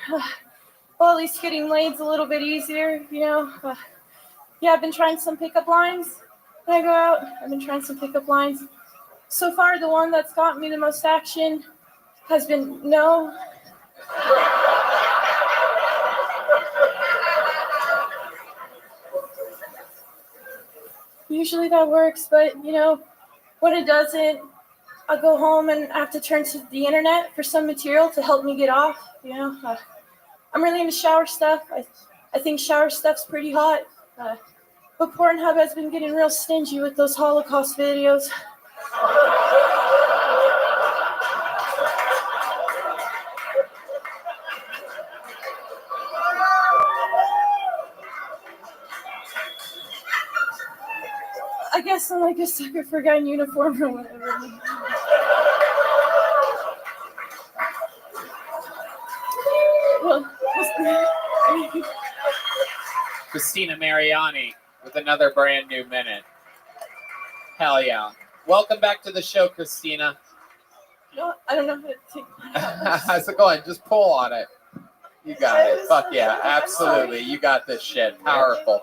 Well, at least getting laid's a little bit easier, you know. Yeah, I've been trying some pickup lines. When I go out, I've been trying some pickup lines. So far, the one that's got me the most action has been no. Usually that works, but, you know, when it doesn't, I'll go home and I have to turn to the internet for some material to help me get off, you know. I'm really into shower stuff. I think shower stuff's pretty hot. But Pornhub has been getting real stingy with those Holocaust videos. I guess I'm like a sucker for a guy in uniform or whatever. Christina Mariani with another brand new minute. Hell yeah. Welcome back to the show, Christina. No, I don't know how to take How's it going? Just pull on it. You got it. Fuck yeah. Absolutely. You got this shit. Powerful.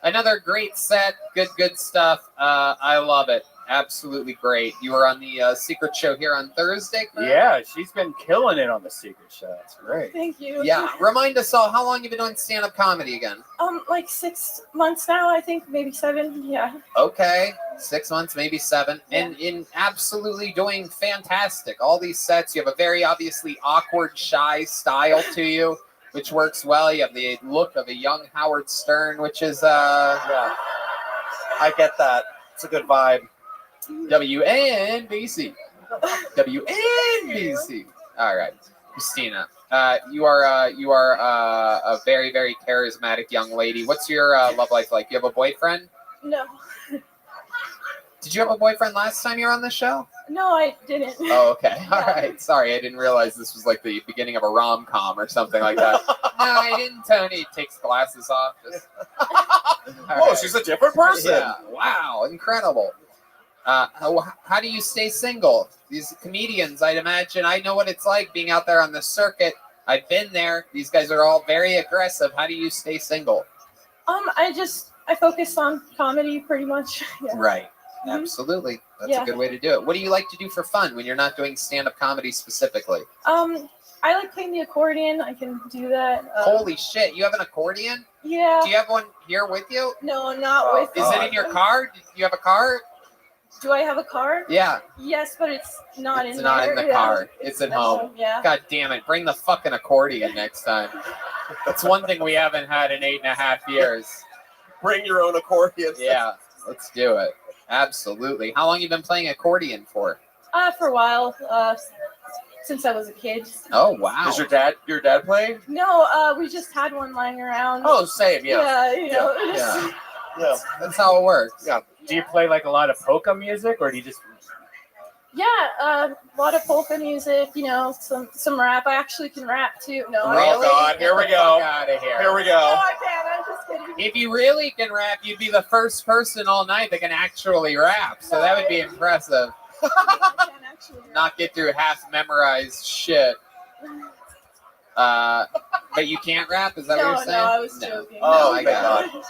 Another great set. Good stuff. I love it. Absolutely great. You were on the Secret Show here on Thursday, correct? Yeah, she's been killing it on the Secret Show. That's great. Thank you. Yeah. Remind us all, how long you been doing stand-up comedy again? Like 6 months now, I think, maybe 7. Yeah. Okay. 6 months, maybe 7. And in absolutely doing fantastic. All these sets, you have a very obviously awkward, shy style to you, which works well. You have the look of a young Howard Stern, which is yeah. I get that. It's a good vibe. WNBC. WNBC. All right, Christina. You are a very, very charismatic young lady. What's your love life like? You have a boyfriend? No. Did you have a boyfriend last time you were on the show? No, I didn't. Oh, okay. All right. Sorry, I didn't realize this was like the beginning of a rom-com or something like that. No, I didn't. Tony takes glasses off. Just... Whoa, she's a different person. Yeah. Wow, incredible. How do you stay single? These comedians, I'd imagine, I know what it's like being out there on the circuit. I've been there. These guys are all very aggressive. How do you stay single? I focus on comedy pretty much. Yeah. Right. Absolutely. That's a good way to do it. What do you like to do for fun when you're not doing stand-up comedy specifically? I like playing the accordion. I can do that. Holy shit, you have an accordion? Yeah. Do you have one here with you? No, not with me. Is it in your car? Do you have a car? Do I have a car? Yeah. Yes, but it's not in It's there. not in the car. It's at home. Yeah. God damn it. Bring the fucking accordion next time. That's one thing we haven't had in 8.5 years. Bring your own accordion. Yeah, let's do it. Absolutely. How long you been playing accordion for? For a while. Since I was a kid. Oh, wow. Does your dad play? No, we just had one lying around. Oh, same, yeah. Yeah, you know. Yeah, that's how it works. Yeah. Do you play like a lot of polka music, or do you just? Yeah, a lot of polka music. You know, some rap. I actually can rap too. No. Oh God! Here we go. Out of here. Here we go. No, I can't. I'm just kidding. If you really can rap, you'd be the first person all night that can actually rap. So that would be impressive. Not get through half memorized shit. But you can't rap? Is that what you're saying? No, I was joking. Oh, I got it.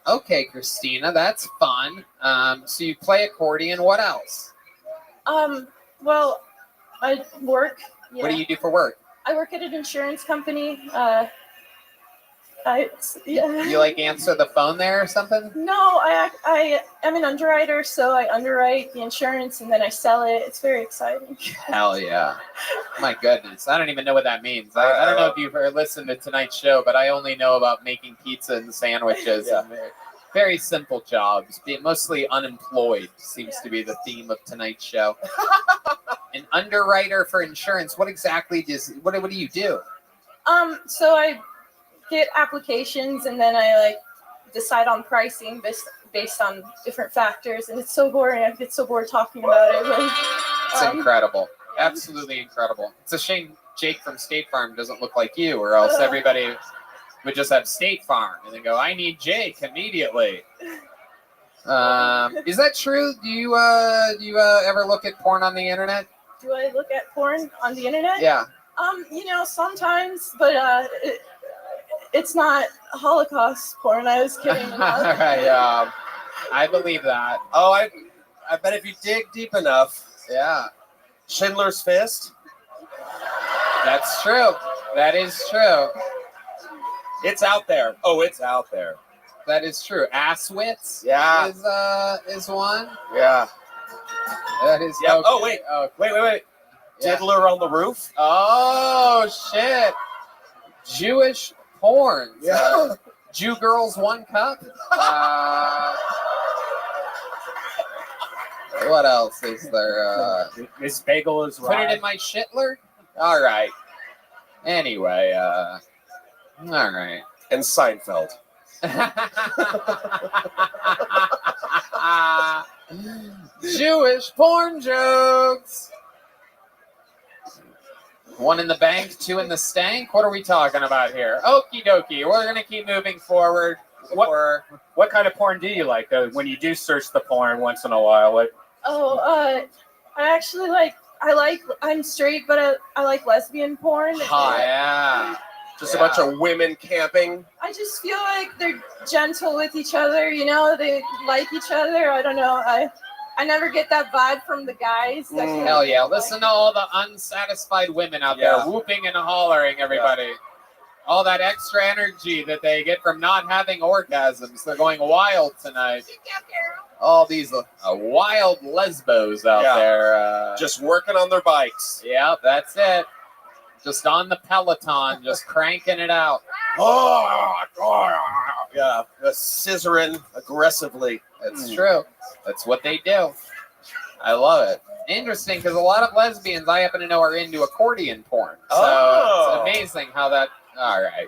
Okay, Christina, that's fun. So you play accordion. What else? Well, I work. Yeah. What do you do for work? I work at an insurance company. You like answer the phone there or something? No, I am an underwriter, so I underwrite the insurance and then I sell it. It's very exciting. Hell yeah. My goodness. I don't even know what that means. I don't know if you've listened to tonight's show, but I only know about making pizza and sandwiches. Yeah. And very simple jobs. Being mostly unemployed seems to be the theme of tonight's show. An underwriter for insurance. What exactly what do you do? So I get applications and then I decide on pricing based on different factors, and it's so boring. I get so bored talking about it. But, it's incredible. Absolutely incredible. It's a shame Jake from State Farm doesn't look like you, or else everybody would just have State Farm and then go, I need Jake immediately. Is that true? Do you ever look at porn on the internet? Do I look at porn on the internet? Yeah. Sometimes, but it's not Holocaust porn. I was kidding. All right. I believe that. Oh, I bet if you dig deep enough. Yeah. Schindler's Fist. That's true. That is true. It's out there. Oh, it's out there. That is true. Asswits. Yeah. Is one. Yeah. That is. Yeah. Okay. Oh wait. Wait. Yeah. Diddler on the Roof. Oh shit. Jewish porn. Yeah. Jew girls 1 cup. What else is there? This bagel is Put right. it in my shitler. All right. Anyway. All right. And Seinfeld. Jewish porn jokes. 1 in the bank, 2 in the stank. What are we talking about here? Okie dokie. We're going to keep moving forward. What kind of porn do you like, though, when you do search the porn once in a while? I actually I'm straight, but I like lesbian porn. Yeah. Just a bunch of women camping. I just feel like they're gentle with each other, you know, they like each other. I don't know. I never get that vibe from the guys. Hell yeah. Listen to all the unsatisfied women out there whooping and hollering, everybody. Yeah. All that extra energy that they get from not having orgasms. They're going wild tonight. All these wild lesbos out there. Just working on their bikes. Yeah, that's it. Just on the Peloton, just cranking it out. Yeah, scissoring aggressively. That's true. That's what they do. I love it. Interesting, because a lot of lesbians I happen to know are into accordion porn. So it's amazing how that... All right.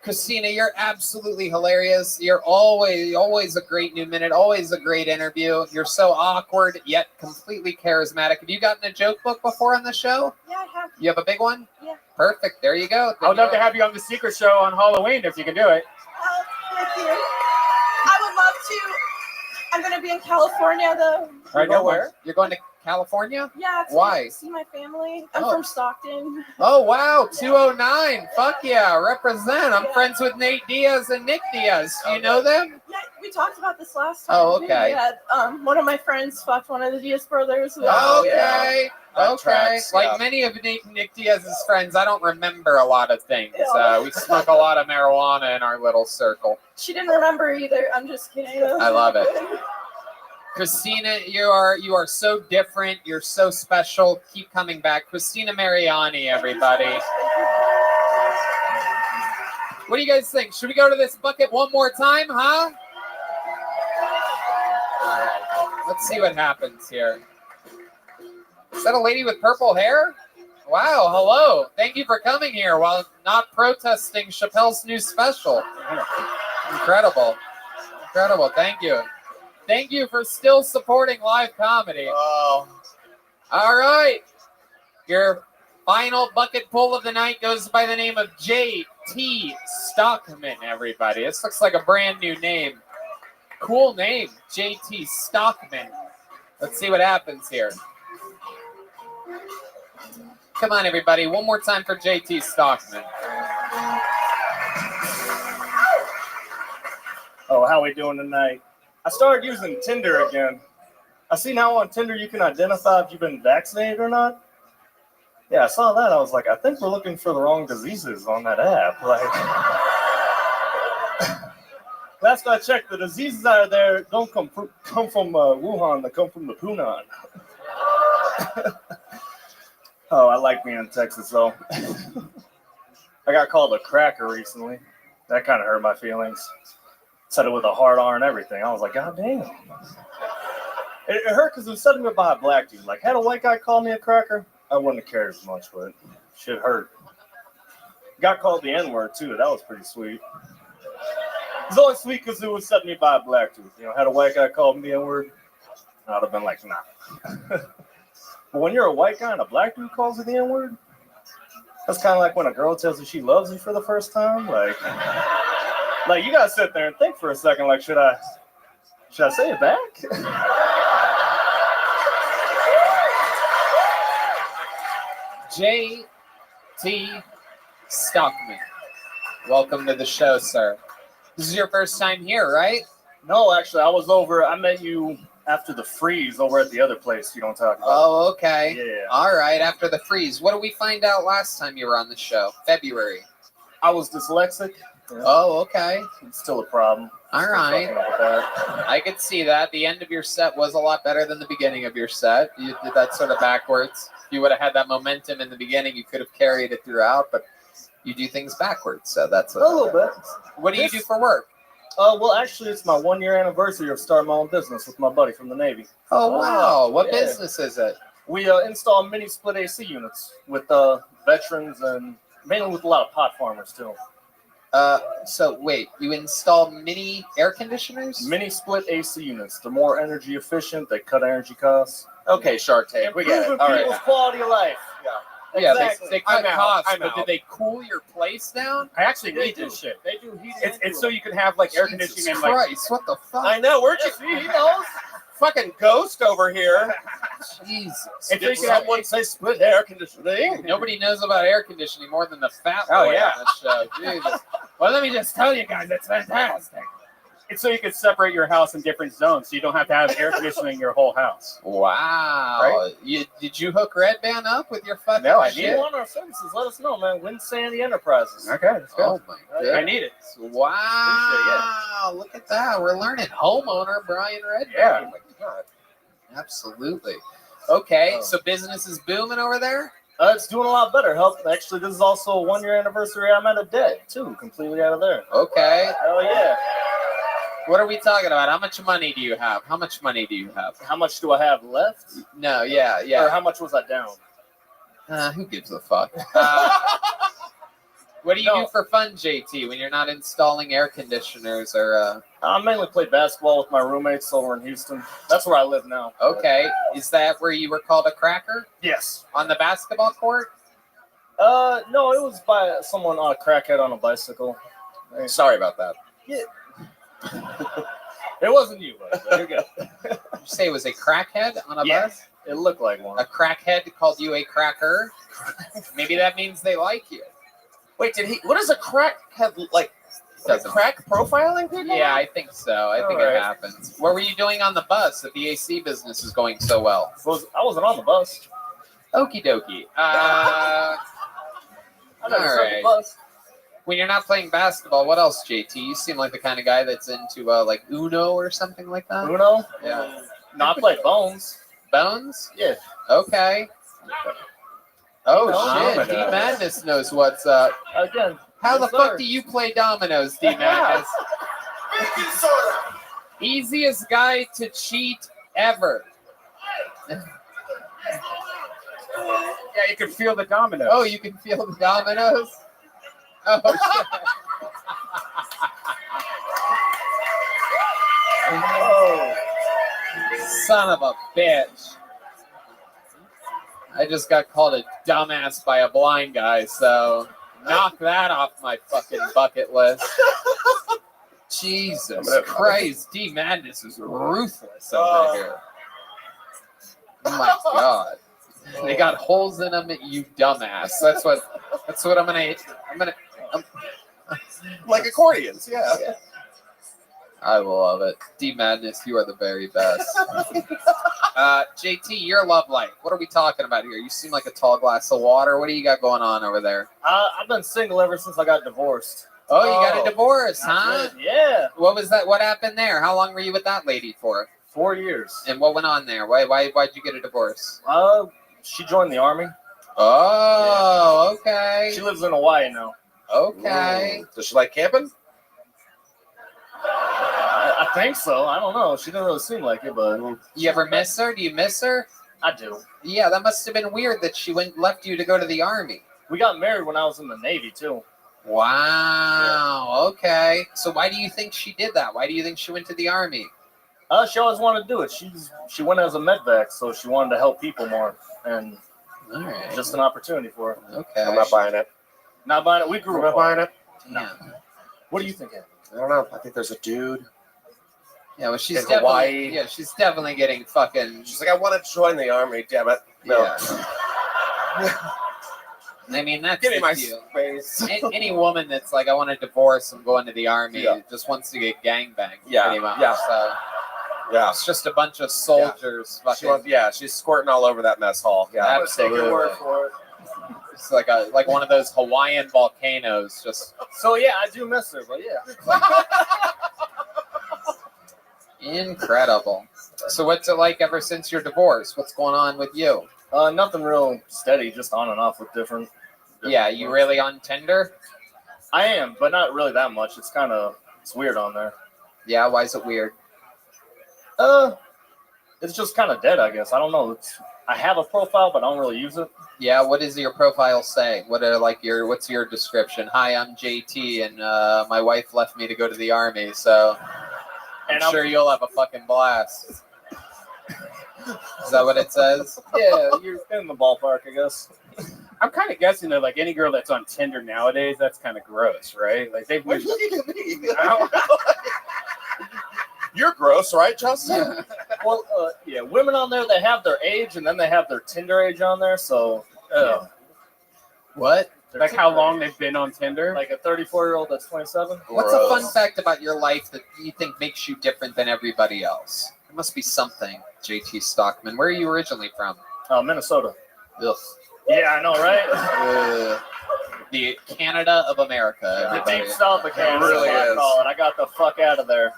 Christina, you're absolutely hilarious. You're always a great new minute, always a great interview. You're so awkward, yet completely charismatic. Have you gotten a joke book before on the show? Yeah, I have. You have a big one? Yeah. Perfect. There you go. I would love to have you on the Secret Show on Halloween if you can do it. Thank you. I would love to. I'm going to be in California, though. Right, go where? You're going to California? Yeah. Why? See my family. I'm from Stockton. Oh, wow. 209. Fuck yeah. Represent. I'm friends with Nate Diaz and Nick Diaz. Do you know them? Yeah, we talked about this last time. Oh, okay. Yeah, one of my friends fucked one of the Diaz brothers. Okay. Okay. Tracks, like many of Nick Diaz's friends, I don't remember a lot of things. We smoke a lot of marijuana in our little circle. She didn't remember either. I'm just kidding. I love it. Christina, you are so different. You're so special. Keep coming back. Christina Mariani, everybody. What do you guys think? Should we go to this bucket one more time, huh? All right. Let's see what happens here. Is that a lady with purple hair? Wow, hello. Thank you for coming here while not protesting Chappelle's new special. Incredible. Incredible. Thank you. Thank you for still supporting live comedy. Oh. All right. Your final bucket pull of the night goes by the name of J.T. Stockman, everybody. This looks like a brand new name. Cool name, J.T. Stockman. Let's see what happens here. Come on, everybody. One more time for J.T. Stockman. Oh, how we doing tonight? I started using Tinder again. I see now on Tinder you can identify if you've been vaccinated or not. Yeah, I saw that. I was like, I think we're looking for the wrong diseases on that app. Like, last I checked, the diseases out there don't come from Wuhan. They come from the Punan. Oh, I like being in Texas, though. I got called a cracker recently. That kind of hurt my feelings. Said it with a hard R and everything. I was like, God damn. It hurt because it was suddenly by a black dude. Like, had a white guy call me a cracker, I wouldn't have cared as much, but shit hurt. Got called the N-word, too. That was pretty sweet. It was only sweet because it was set me by a black dude. You know, had a white guy call me the N-word, I would have been like, nah. But when you're a white guy and a black dude calls you the N-word, that's kind of like when a girl tells you she loves you for the first time. Like you gotta sit there and think for a second. Like, should I say it back? J.T. Stockman, welcome to the show, sir. This is your first time here, right? No, actually, I met you after the freeze over at the other place you don't talk about. Oh, okay. Yeah. All right, after the freeze. What did we find out last time you were on the show? February. I was dyslexic. Yeah. Oh, okay. It's still a problem. All right. I could see that. The end of your set was a lot better than the beginning of your set. You did that sort of backwards. If you would have had that momentum in the beginning, you could have carried it throughout, but you do things backwards. So that's a little bit. What do you do for work? Well, actually, it's my 1 year anniversary of starting my own business with my buddy from the Navy. Oh, wow. What business is it? We install mini split AC units with veterans and mainly with a lot of pot farmers, too. So, wait, you install mini air conditioners? Mini split AC units. They're more energy efficient. They cut energy costs. Okay, Shark Tank. We get it. Improving people's quality of life. Yeah. Yeah, Exactly. they cut I'm out. costs, I'm but out. did they cool your place down? I actually They need do. this shit. They do heat. It's so you can have like air conditioning and like. Christ, what the fuck? I know. Where'd you see? He knows. Fucking ghost over here. Jesus. And did someone say split air conditioning? Nobody knows about air conditioning more than the fat Oh, boy yeah. on this show. Jesus. Well, let me just tell you guys, it's fantastic. It's so you can separate your house in different zones, so you don't have to have air conditioning your whole house. Wow. Right? Did you hook Red Band up with your fucking No, I shit? need it. want our services, let us know, man. Win Sandy Enterprises. Okay, let's go. Oh my god. I need it. Wow. Look at that. We're learning homeowner Brian Red Band. Yeah. Oh my god. Absolutely. Okay, so business is booming over there? It's doing a lot better. Actually, this is also a 1 year anniversary. I'm out of debt too, completely out of there. Okay. Hell yeah. What are we talking about? How much money do you have? How much money do you have? How much do I have left? No, yeah. Or how much was I down? Who gives a fuck? What do you do for fun, JT, when you're not installing air conditioners or? I mainly play basketball with my roommates over in Houston. That's where I live now. Okay, is that where you were called a cracker? Yes. On the basketball court? No, it was by someone on a crackhead on a bicycle. Sorry about that. Yeah. It wasn't you, but there you go. Did you say it was a crackhead on a Yeah, bus? it looked like one. A crackhead called you a cracker? Maybe that means they like you. Wait, did he? What does a crack have like? Doesn't- Crack profiling people? Yeah, I think so. I think it happens. What were you doing on the bus if the AC business is going so well? I wasn't on the bus. Okie dokie. I never all took the right. bus. When you're not playing basketball, what else, JT? You seem like the kind of guy that's into like Uno or something like that. Uno? Yeah. No, I play Bones. Bones? Yeah. Okay. Oh No, shit! D Madness knows what's up. Again. How the yes, fuck sir. do you play dominoes, D Madness? Easiest guy to cheat ever. Yeah, you can feel the dominoes. Oh, you can feel the dominoes? Oh, shit. Oh. Son of a bitch. I just got called a dumbass by a blind guy, so knock that off my fucking bucket list. Jesus Christ, D Madness is ruthless over here. Oh my god. They got holes in them, you dumbass. That's what I'm gonna Like accordions, yeah. I love it. D Madness, you are the very best. JT, your love life. What are we talking about here? You seem like a tall glass of water. What do you got going on over there? I've been single ever since I got divorced. Oh, you got a divorce, huh? That's it, yeah. What was that? What happened there? How long were you with that lady for? 4 years. And what went on there? Why'd you get a divorce? She joined the army. Oh, okay. She lives in Hawaii now. Okay. Ooh. Does she like camping? I think so. I don't know. She didn't really seem like it, but You ever miss her? Do you miss her? I do. Yeah, that must have been weird that she left you to go to the army. We got married when I was in the Navy too. Wow. Okay. So why do you think she did that? Why do you think she went to the army? She always wanted to do it. She went as a medvac, so she wanted to help people more, and just an opportunity for her. Okay. I'm not buying it. Not buying it. We grew I'm not buying it. No. What do you think? I don't know. I think there's a dude. Yeah, well, she's In definitely Hawaii. yeah, she's definitely getting fucking. She's like, I want to join the army. Damn it. No. Yeah. I mean, that's Give me the my deal. space. Any woman that's like, I want a divorce, I'm going to the army, Yeah. just wants to get gangbanged, Yeah, pretty much. yeah. So Yeah. it's just a bunch of soldiers. She Fucking, wants, she's squirting all over that mess hall. Yeah. Absolutely. Take your word for it. It's like one of those Hawaiian volcanoes. Just So yeah, I do miss her, but yeah. incredible. So what's it like ever since your divorce? What's going on with you? Nothing real steady, just on and off with different. Yeah, you really on Tinder? I am, but not really that much. It's weird on there. Yeah, why is it weird? It's just kind of dead, I guess. I don't know. I have a profile, but I don't really use it. Yeah, what does your profile say? What's your description? Hi, I'm JT, and my wife left me to go to the army, so I'm sure you'll have a fucking blast. Is that what it says? Yeah, you're in the ballpark, I guess. I'm kind of guessing that like any girl that's on Tinder nowadays, that's kind of gross, right? Like they've Why are you looking at me? You're gross, right, Justin? Well, yeah, women on there, they have their age and then they have their Tinder age on there. So, What? Like how long they've been on Tinder? Like a 34-year-old that's 27. What's a fun fact about your life that you think makes you different than everybody else? There must be something, JT Stockman. Where are you originally from? Minnesota. Ugh. Yeah, I know, right? The Canada of America. The Everybody. deep south of Canada. It really is what I is. call it. I got the fuck out of there.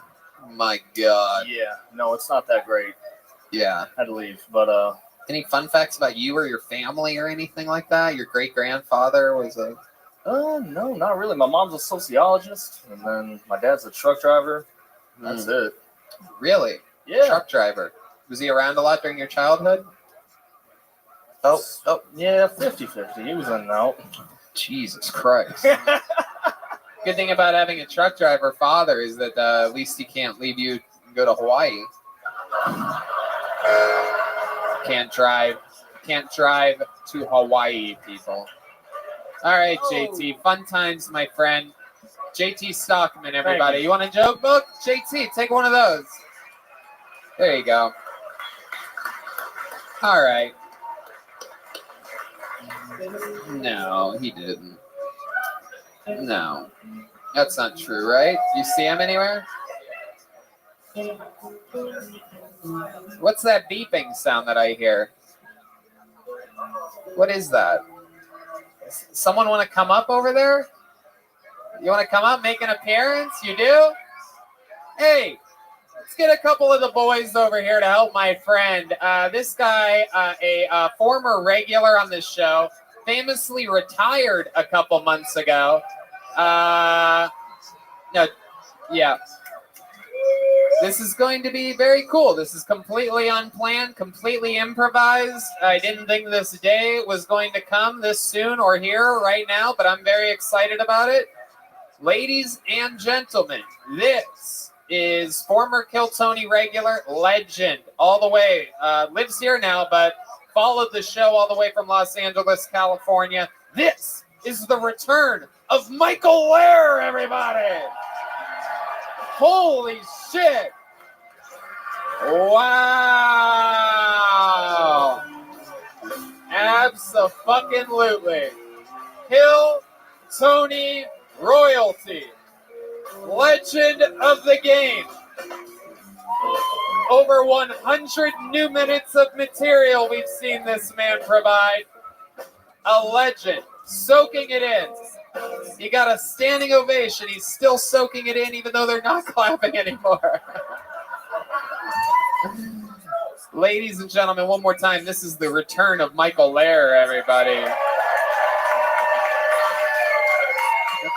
My God. Yeah, no, it's not that great. Yeah. Had to leave, but Any fun facts about you or your family or anything like that? Your great grandfather was a. no, not really. My mom's a sociologist, and then my dad's a truck driver. That's it. Really? Yeah. Truck driver. Was he around a lot during your childhood? Oh, yeah, 50-50. He was in and out. Jesus Christ. Good thing about having a truck driver father is that at least he can't leave you and go to Hawaii. Can't drive to Hawaii, people. All right, JT. Fun times, my friend. JT Stockman, everybody. You want a joke book? JT, take one of those. There you go. All right. No, he didn't. No. That's not true, right? Do you see him anywhere? What's that beeping sound that I hear? What is that? Someone want to come up over there? You want to come up, make an appearance? You do? Hey, let's get a couple of the boys over here to help my friend. This guy, a former regular on this show, famously retired a couple months ago. Yeah. This is going to be very cool. This is completely unplanned, completely improvised. I didn't think this day was going to come this soon or here right now, but I'm very excited about it. Ladies and gentlemen, this is former Kill Tony regular legend all the way. Lives here now, but followed the show all the way from Los Angeles, California. This is the return of Michael Lair, everybody. Holy shit. Wow. Abso-fucking-lutely. Kill Tony royalty. Legend of the game. Over 100 new minutes of material we've seen this man provide. A legend. Soaking it in. He got a standing ovation. He's still soaking it in even though they're not clapping anymore. Ladies and gentlemen, one more time, this is the return of Michael Lair, everybody. That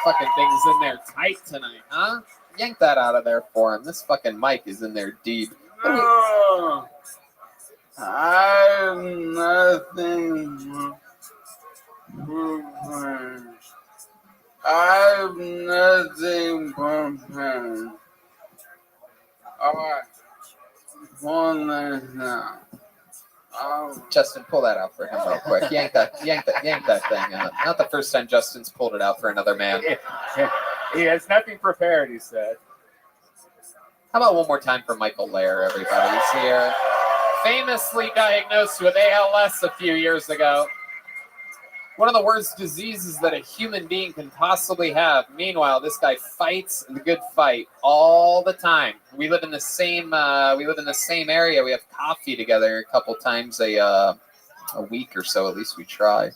fucking thing's in there tight tonight, huh? Yank that out of there for him. This fucking mic is in there deep. No, I'm nothing. I'm nothing prepared. Alright. One last now. Justin, pull that out for him real quick. Yank that thing out. Not the first time Justin's pulled it out for another man. He has nothing prepared, he said. How about one more time for Michael Lair, everybody? He's here. Famously diagnosed with ALS a few years ago. One of the worst diseases that a human being can possibly have. Meanwhile, this guy fights the good fight all the time. We live in the same area. We have coffee together a couple times a week or so. At least we try.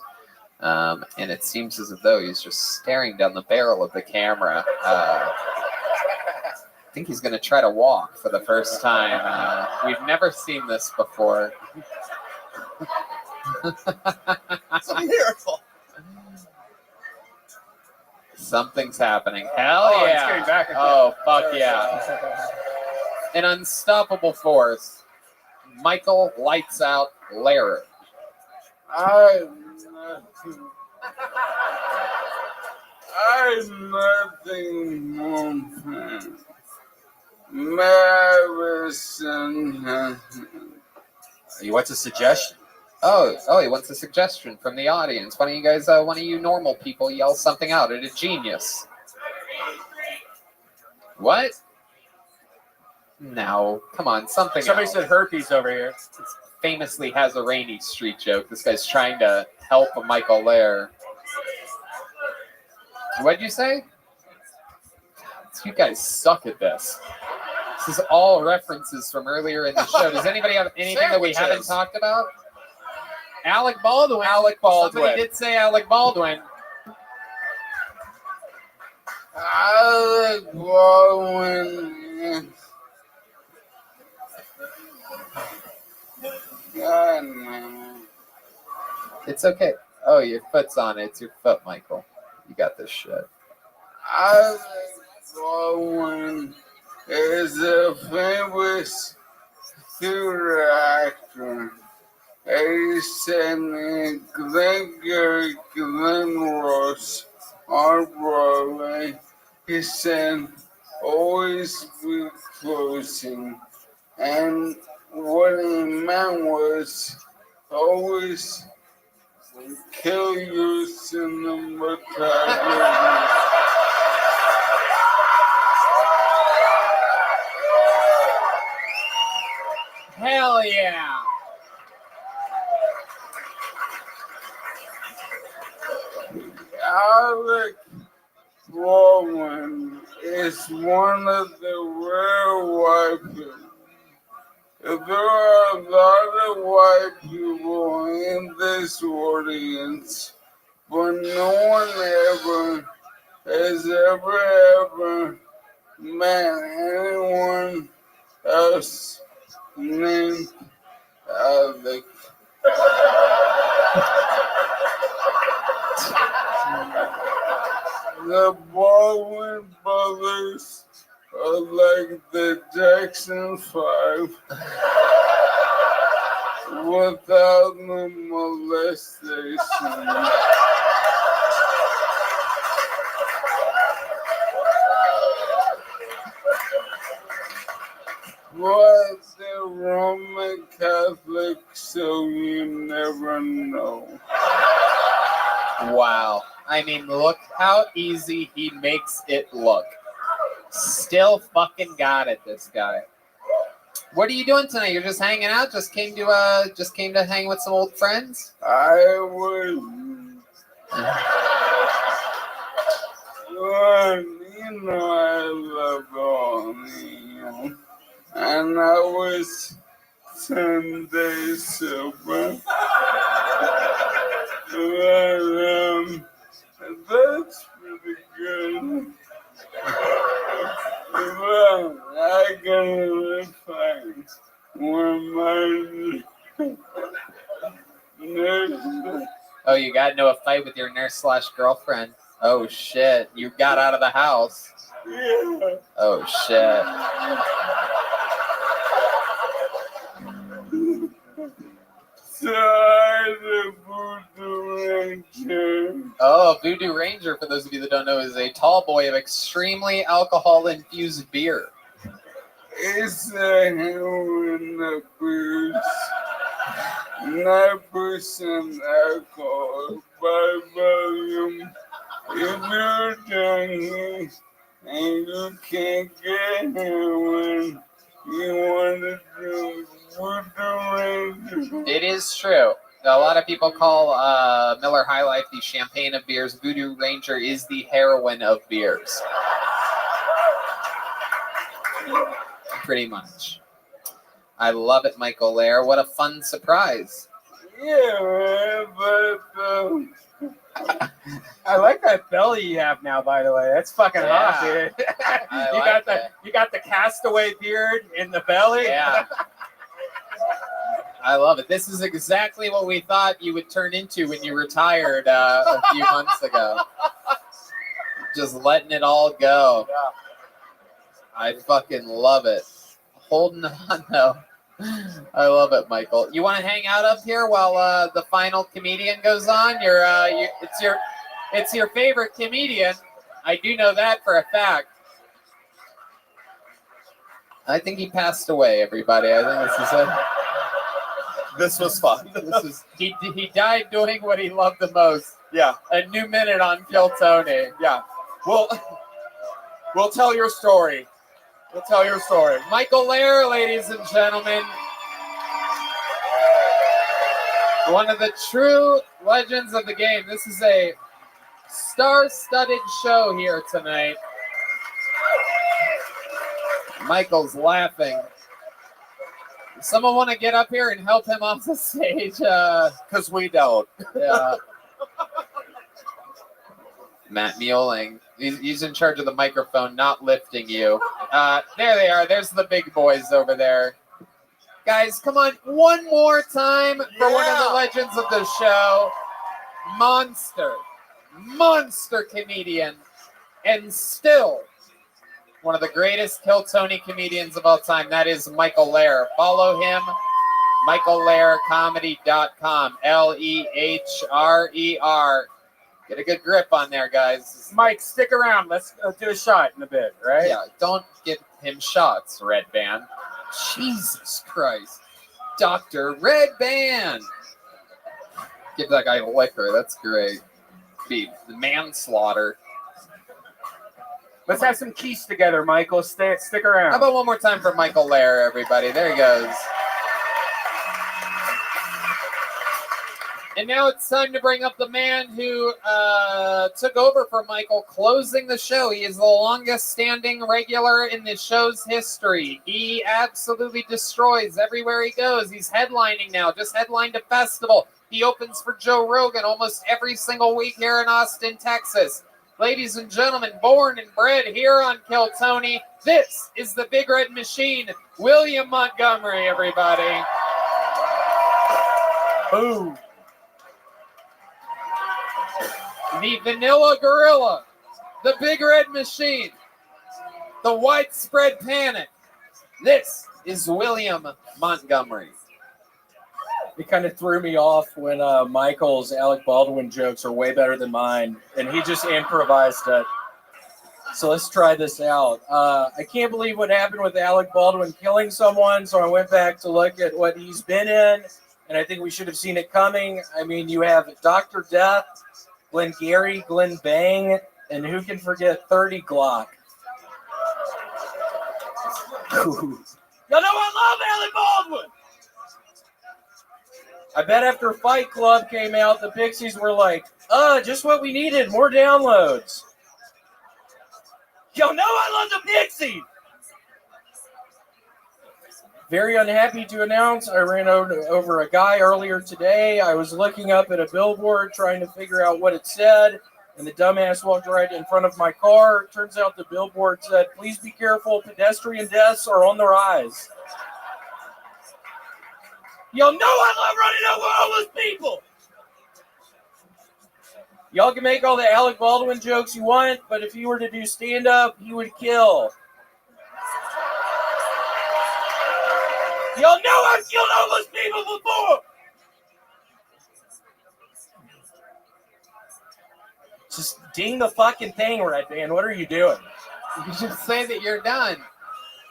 And it seems as though he's just staring down the barrel of the camera. I think he's going to try to walk for the first time. We've never seen this before. It's a miracle. Something's happening. Hell yeah. It's getting back and Oh, fuck yeah. An unstoppable force. Michael Lights Out Lair. I'm nothing more than Madison. What's a suggestion? Oh, he wants a suggestion from the audience. Why don't you guys, one of you normal people, yell something out at a genius? What? No, come on, something. Somebody else. said herpes over here. Famously has a rainy street joke. This guy's trying to help Michael Lair. What'd you say? You guys suck at this. This is all references from earlier in the show. Does anybody have anything that we haven't talked about? Alec Baldwin. Alec Baldwin. Somebody did say Alec Baldwin. Alec Baldwin. God, man. It's okay. Oh, your foot's on it. It's your foot, Michael. You got this shit. Alec Baldwin is a famous theater actor. He sang in Glengarry Glen Ross on Broadway. He sang Always Be Closing. And what he meant was always kill your cinematography. Hell yeah! Alec Baldwin is one of the rare white people. There are a lot of white people in this audience, but no one ever has ever met anyone else named Alec. The Baldwin brothers are like the Jackson 5 without the molestation. But they're Roman Catholic, so you never know. Wow. I mean, look how easy he makes it look. Still fucking got it, this guy. What are you doing tonight? You're just hanging out? Just came to hang with some old friends? I was you know I love all you. And I was 10 days sober. But, that's pretty good. Well, I gotta find when my nurse. Oh, you got into a fight with your nurse/girlfriend. Oh shit! You got out of the house. Yeah. Oh shit! So I had a Voodoo Ranger. Oh, Voodoo Ranger, for those of you that don't know, is a tall boy of extremely alcohol-infused beer. It's a heroin abuse. 9% alcohol by volume. If you're done and you can't get heroin, you want to do Voodoo Ranger. It is true. A lot of people call Miller High Life the champagne of beers. Voodoo Ranger is the heroin of beers. Pretty much. I love it, Michael Lair. What a fun surprise. Yeah, man, but I like that belly you have now, by the way. That's fucking hot, dude. You got the castaway beard in the belly. Yeah. I love it. This is exactly what we thought you would turn into when you retired a few months ago. Just letting it all go. Yeah. I fucking love it. Holding on, though. I love it, Michael. You want to hang out up here while the final comedian goes on? It's your favorite comedian. I do know that for a fact. I think he passed away, everybody. I think this is it. This was fun. He died doing what he loved the most. Yeah. A new minute on Kill Tony. Yeah. We'll tell your story. We'll tell your story. Michael Lair, ladies and gentlemen. One of the true legends of the game. This is a star-studded show here tonight. Michael's laughing. Someone want to get up here and help him off the stage? Because we don't. Yeah. Matt Mueling. He's in charge of the microphone, not lifting you. There they are. There's the big boys over there. Guys, come on. One more time for one of the legends of the show. Monster comedian. And still one of the greatest Kill Tony comedians of all time. That is Michael Lair. Follow him. MichaelLairComedy.com. Leher. Get a good grip on there, guys. Mike, stick around. Let's do a shot in a bit, right? Yeah, don't give him shots, Red Band. Jesus Christ. Dr. Red Band. Give that guy liquor. That's great. Be manslaughter. Let's have some keys together, Michael. Stick around. How about one more time for Michael Lair, everybody? There he goes. And now it's time to bring up the man who took over for Michael, closing the show. He is the longest standing regular in the show's history. He absolutely destroys everywhere he goes. He's headlining now, just headlined a festival. He opens for Joe Rogan almost every single week here in Austin, Texas. Ladies and gentlemen, born and bred here on Kill Tony, this is the Big Red Machine, William Montgomery, everybody. Boom. The Vanilla Gorilla, the Big Red Machine, the Widespread Panic. This is William Montgomery. It kind of threw me off when Michael's Alec Baldwin jokes are way better than mine, and he just improvised it. So let's try this out. I can't believe what happened with Alec Baldwin killing someone, so I went back to look at what he's been in, and I think we should have seen it coming. I mean, you have Dr. Death, Glenn Gary, Glenn Bang, and who can forget 30 Glock? Y'all know I love Alec Baldwin! I bet after Fight Club came out, the Pixies were like, just what we needed, more downloads. Y'all know I love the Pixies! Very unhappy to announce I ran over a guy earlier today. I was looking up at a billboard trying to figure out what it said, and the dumbass walked right in front of my car. It turns out the billboard said, "Please be careful, pedestrian deaths are on the rise." Y'all know I love running over homeless people. Y'all can make all the Alec Baldwin jokes you want, but if he were to do stand-up, he would kill. Y'all know I've killed homeless people before. Just ding the fucking thing, Red Band. What are you doing? You should say that you're done.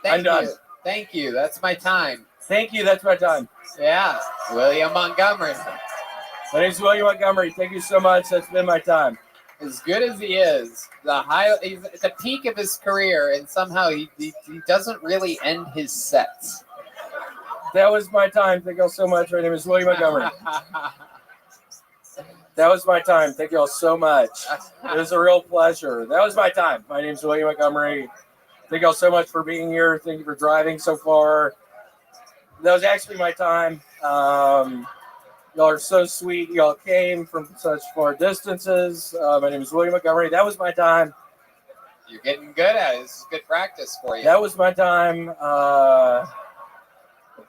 I'm done. Thank you. That's my time. Thank you. That's my time. Yeah. William Montgomery. My name's William Montgomery. Thank you so much. That's been my time. As good as he is, he's at the peak of his career, and somehow he doesn't really end his sets. That was my time. Thank you all so much. My name is William Montgomery. That was my time. Thank you all so much. It was a real pleasure. That was my time. My name is William Montgomery. Thank you all so much for being here. Thank you for driving so far. That was actually my time. Y'all are so sweet. Y'all came from such far distances. My name is William Montgomery. That was my time. You're getting good at it. This is good practice for you. That was my time.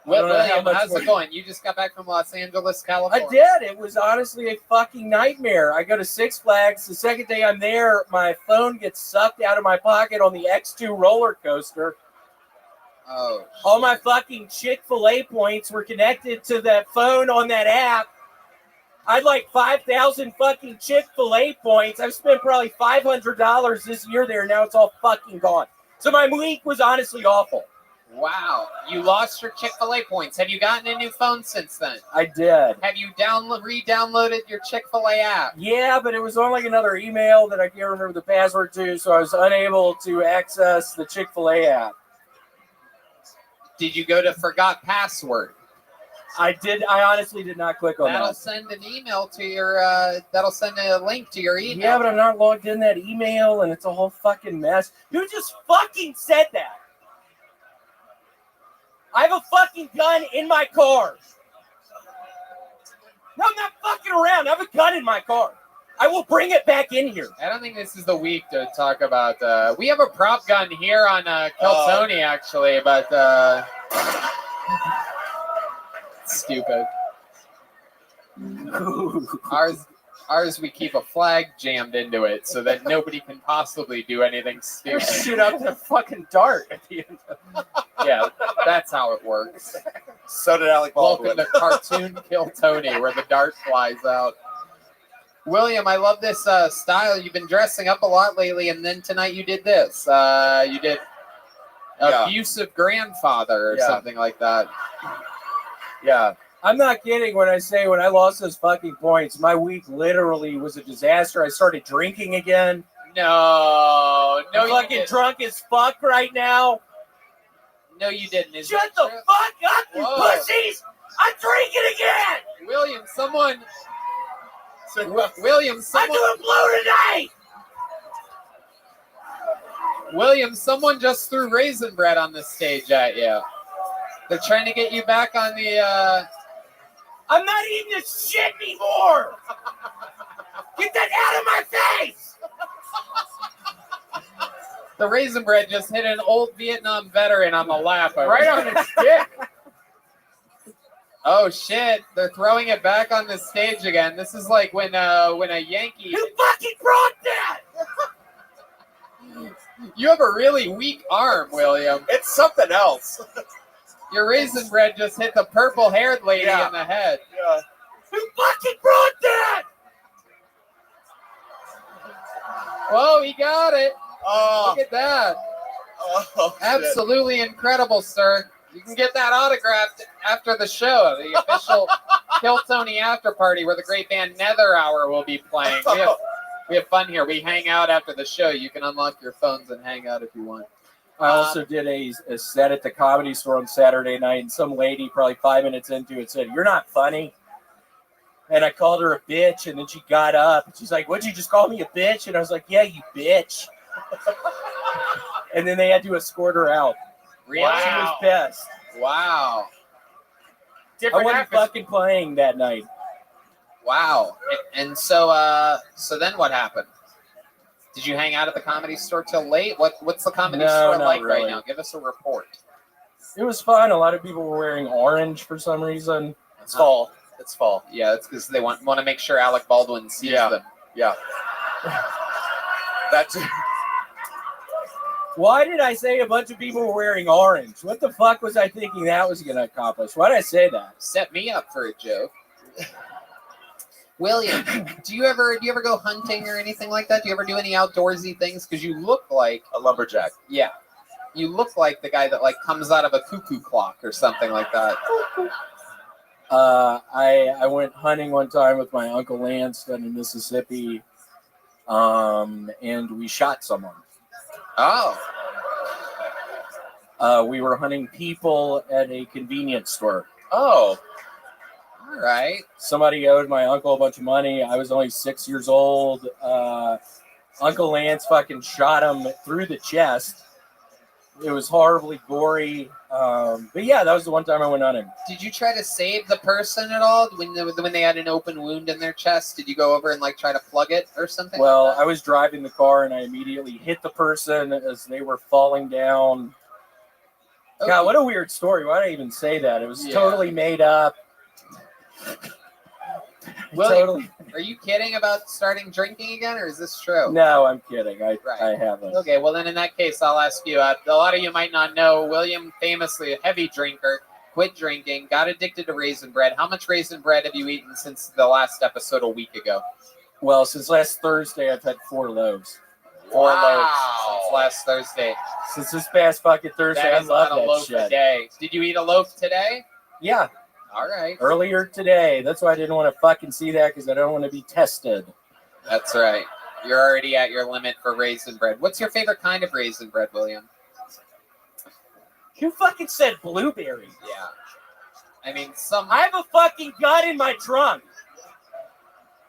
William, how's it going? You just got back from Los Angeles, California. I did. It was honestly a fucking nightmare. I go to Six Flags. The second day I'm there, my phone gets sucked out of my pocket on the X2 roller coaster. Oh. All my fucking Chick-fil-A points were connected to that phone on that app. I had like 5,000 fucking Chick-fil-A points. I've spent probably $500 this year there. Now it's all fucking gone. So my week was honestly awful. Wow. You lost your Chick-fil-A points. Have you gotten a new phone since then? I did. Have you re-downloaded your Chick-fil-A app? Yeah, but it was on like another email that I can't remember the password to, so I was unable to access the Chick-fil-A app. Did you go to forgot password? I honestly did not click on That'll that. send an email to your, that'll send a link to your email. Yeah, but I'm not logged in that email, and it's a whole fucking mess. Who just fucking said that? I have a fucking gun in my car. No, I'm not fucking around. I have a gun in my car. I will bring it back in here. I don't think this is the week to talk about. We have a prop gun here on Kiltony, actually, but stupid. Ours, we keep a flag jammed into it so that nobody can possibly do anything stupid. Shoot out the fucking dart at the end. Yeah, that's how it works. So did Alec Baldwin. Welcome to Cartoon Kill Tony, where the dart flies out. William, I love this style. You've been dressing up a lot lately, and then tonight you did this. You did abusive grandfather or something like that. Yeah. I'm not kidding when I say when I lost those fucking points, my week literally was a disaster. I started drinking again. I'm fucking drunk as fuck right now. No, you didn't. Shut the fuck up, you pussies! I'm drinking again! William, someone... I'm doing blue tonight! William, someone just threw raisin bread on the stage at you. They're trying to get you back on the... I'm not eating this shit anymore! Get that out of my face! The raisin bread just hit an old Vietnam veteran on the lap. Right on his dick. Oh shit! They're throwing it back on the stage again. This is like when a Yankee. Who fucking brought that? You have a really weak arm, William. It's something else. Your raisin bread just hit the purple-haired lady in the head. Yeah. Who fucking brought that? Whoa, he got it. Oh. Look at that. Oh, absolutely incredible, sir. You can get that autographed after the show, the official Kill Tony after party, where the great band Nether Hour will be playing. We have fun here. We hang out after the show. You can unlock your phones and hang out if you want. I also did a set at the Comedy Store on Saturday night, and some lady probably 5 minutes into it said, "You're not funny." And I called her a bitch, and then she got up. And she's like, "What'd you just call me a bitch?" And I was like, "Yeah, you bitch." And then they had to escort her out. Really? She was pissed. Wow. I wasn't fucking playing that night. Wow. And so then what happened? Did you hang out at the Comedy Store till late? What's the Comedy Store not like really. right now? Give us a report. It was fun. A lot of people were wearing orange for some reason. It's fall. It's fall. Yeah, it's because they want to make sure Alec Baldwin sees them. Yeah. That's. Why did I say a bunch of people were wearing orange? What the fuck was I thinking that was going to accomplish? Why did I say that? Set me up for a joke. William, do you ever go hunting or anything like that? Do you ever do any outdoorsy things? Because you look like a lumberjack. Yeah, you look like the guy that like comes out of a cuckoo clock or something like that. I went hunting one time with my Uncle Lance down in Mississippi, and we shot someone. Oh. We were hunting people at a convenience store. Oh. All right. Somebody owed my uncle a bunch of money. I was only 6 years old. Uncle Lance fucking shot him through the chest. It was horribly gory. But yeah, that was the one time I went hunting. Did you try to save the person at all when they had an open wound in their chest? Did you go over and like try to plug it or something? Well, like that? I was driving the car and I immediately hit the person as they were falling down. Okay. God, what a weird story. Why did I even say that? It was totally made up. William, are you kidding about starting drinking again, or is this true? No, I'm kidding. I haven't. Okay, well then in that case, I'll ask you. A lot of you might not know, William, famously a heavy drinker, quit drinking, got addicted to raisin bread. How much raisin bread have you eaten since the last episode a week ago? Well, since last Thursday, I've had 4 loaves. 4 Wow. loaves since last Thursday. Since this past fucking Thursday, That I is love not a that loaf shit. a day. Did you eat a loaf today? Yeah, All right. earlier today. That's why I didn't want to fucking see that because I don't want to be tested. That's right. You're already at your limit for raisin bread. What's your favorite kind of raisin bread, William? You fucking said blueberry. Yeah. I mean, I have a fucking gun in my trunk.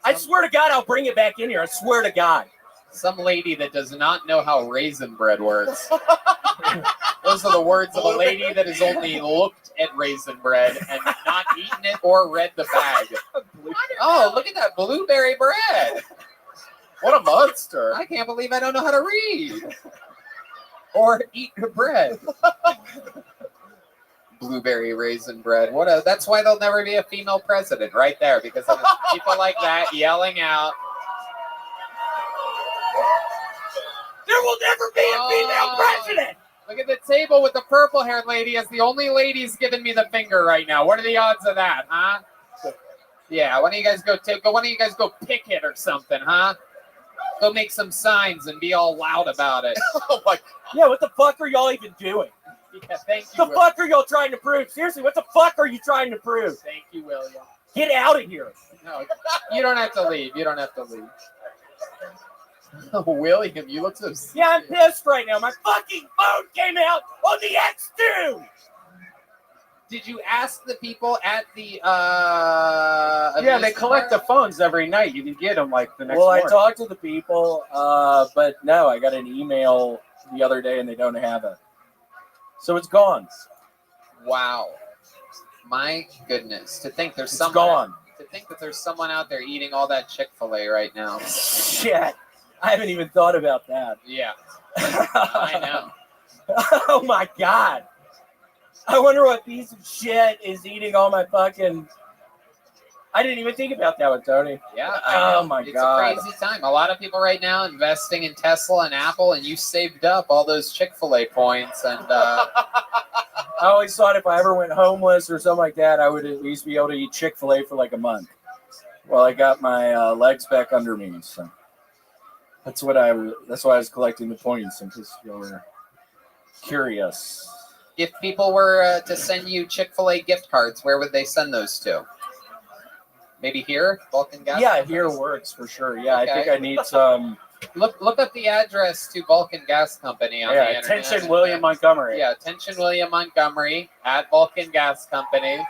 I swear to God, I'll bring it back in here. I swear to God. Some lady that does not know how raisin bread works. Those are the words of a lady that has only looked at raisin bread and not eaten it or read the bag. Oh, look at that blueberry bread. What a monster. I can't believe I don't know how to read. Or eat bread. Blueberry raisin bread. That's why there'll never be a female president right there, because of people like that yelling out. There will never be a female president. Look at the table with the purple-haired lady as the only lady's giving me the finger right now. What are the odds of that, huh? Yeah, why don't you guys go pick it or something, huh? Go make some signs and be all loud about it. Oh my God. Yeah, what the fuck are y'all even doing? Yeah, thank you. What the fuck are y'all trying to prove? Seriously, what the fuck are you trying to prove? Thank you, William. Get out of here. No, you don't have to leave. You don't have to leave. Oh, William, you look so serious. Yeah, I'm pissed right now. My fucking phone came out on the X2. Did you ask the people at the Yeah, they collect the phones every night. You can get them like the next Well, morning. I talked to the people, but no, I got an email the other day and they don't have it. So it's gone. Wow. My goodness. To think there's It's someone gone. To think that there's someone out there eating all that Chick-fil-A right now. Shit. I haven't even thought about that. Yeah. I know. Oh my God. I wonder what piece of shit is eating all my fucking. I didn't even think about that one, Tony. Yeah. I know. Oh my It's God. a crazy time. A lot of people right now investing in Tesla and Apple, and you saved up all those Chick-fil-A points. And I always thought if I ever went homeless or something like that, I would at least be able to eat Chick-fil-A for like a month while I got my legs back under me. So that's why I was collecting the points, in case you were curious. if people were to send you Chick-fil-A gift cards, where would they send those to? Maybe here, Vulcan Gas? Yeah, here works for sure. Yeah, Okay. I think I need some. Look up the address to Vulcan Gas Company on the Yeah, internet. attention William Montgomery. Yeah, attention William Montgomery at Vulcan Gas Company.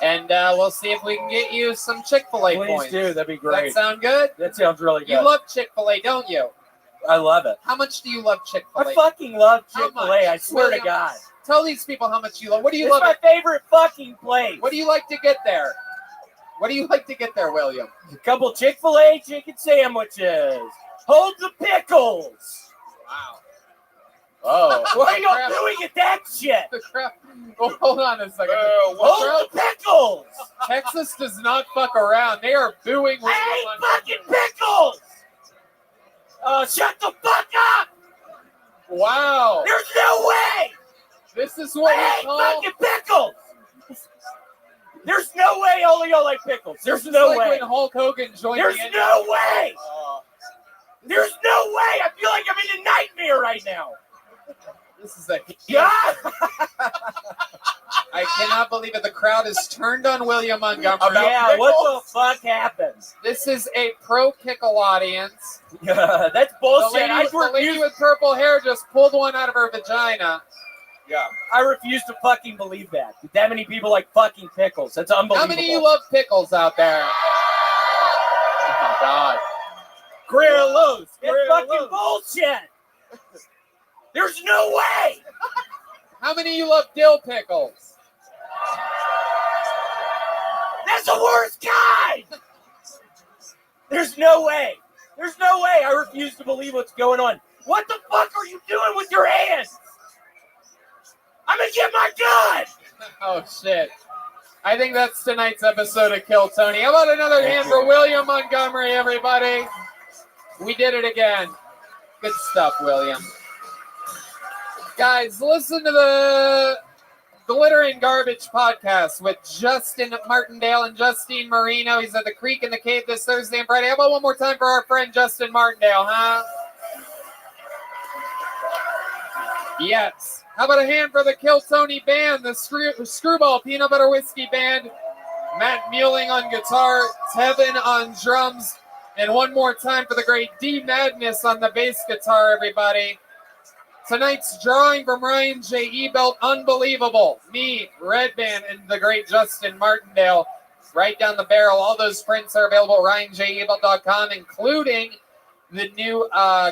And we'll see if we can get you some Chick-fil-A Please points. do. That'd be Does great. that sound good? That sounds really good. You love Chick-fil-A, don't you? I love it. How much do you love Chick-fil-A? I fucking love How Chick-fil-A. much? I swear William, to God. Tell these people how much you love. What do you It's love? my favorite fucking place. What do you like to get there? What do you like to get there, William? A couple Chick-fil-A chicken sandwiches. Hold the pickles. Wow. Oh. What are y'all doing at that shit? The crap. Oh, hold on a second. Hold the pickles. Texas does not fuck around. They are booing. I hate fucking pickles. Shut the fuck up. Wow. There's no way. This is what I we hate call. fucking pickles. There's no way all of y'all like pickles. There's It's no like way. when Hulk Hogan joined There's the NBA. no way. There's no way. I feel like I'm in a nightmare right now. This is a Yeah. I cannot believe it. The crowd is turned on William Montgomery. Yeah, what the fuck happened? This is a pro pickle audience. That's bullshit. The lady with purple hair just pulled one out of her vagina. Yeah. I refuse to fucking believe that. That many people like fucking pickles. That's unbelievable. How many of you love pickles out there? Oh my God. Grillos. It's fucking bullshit. There's no way. How many of you love dill pickles? That's the worst kind. There's no way. There's no way. I refuse to believe what's going on. What the fuck are you doing with your hands? I'm gonna get my gun. Oh shit. I think that's tonight's episode of Kill Tony. How about another hand for William Montgomery, everybody? We did it again. Good stuff, William. Guys, listen to the Glitter and Garbage podcast with Justin Martindale and Justine Marino. He's at the Creek in the Cave this Thursday and Friday. How about one more time for our friend Justin Martindale, huh? Yes. How about a hand for the Kill Tony band, the Screwball Peanut Butter Whiskey Band, Matt Muelling on guitar, Tevin on drums, and one more time for the great D Madness on the bass guitar, everybody. Tonight's drawing from Ryan J. Ebelt, unbelievable. Me, Red Band, and the great Justin Martindale. Right down the barrel. All those prints are available at RyanJEbelt.com, including the new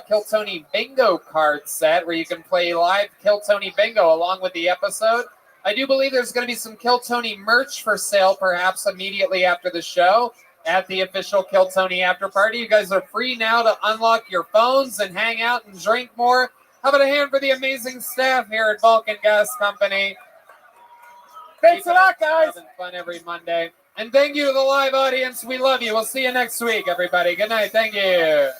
Kill Tony Bingo card set where you can play live Kill Tony Bingo along with the episode. I do believe there's going to be some Kill Tony merch for sale perhaps immediately after the show at the official Kill Tony after party. You guys are free now to unlock your phones and hang out and drink more. How about a hand for the amazing staff here at Vulcan Gas Company? Thanks a lot, guys. Having fun every Monday. And thank you to the live audience. We love you. We'll see you next week, everybody. Good night. Thank you.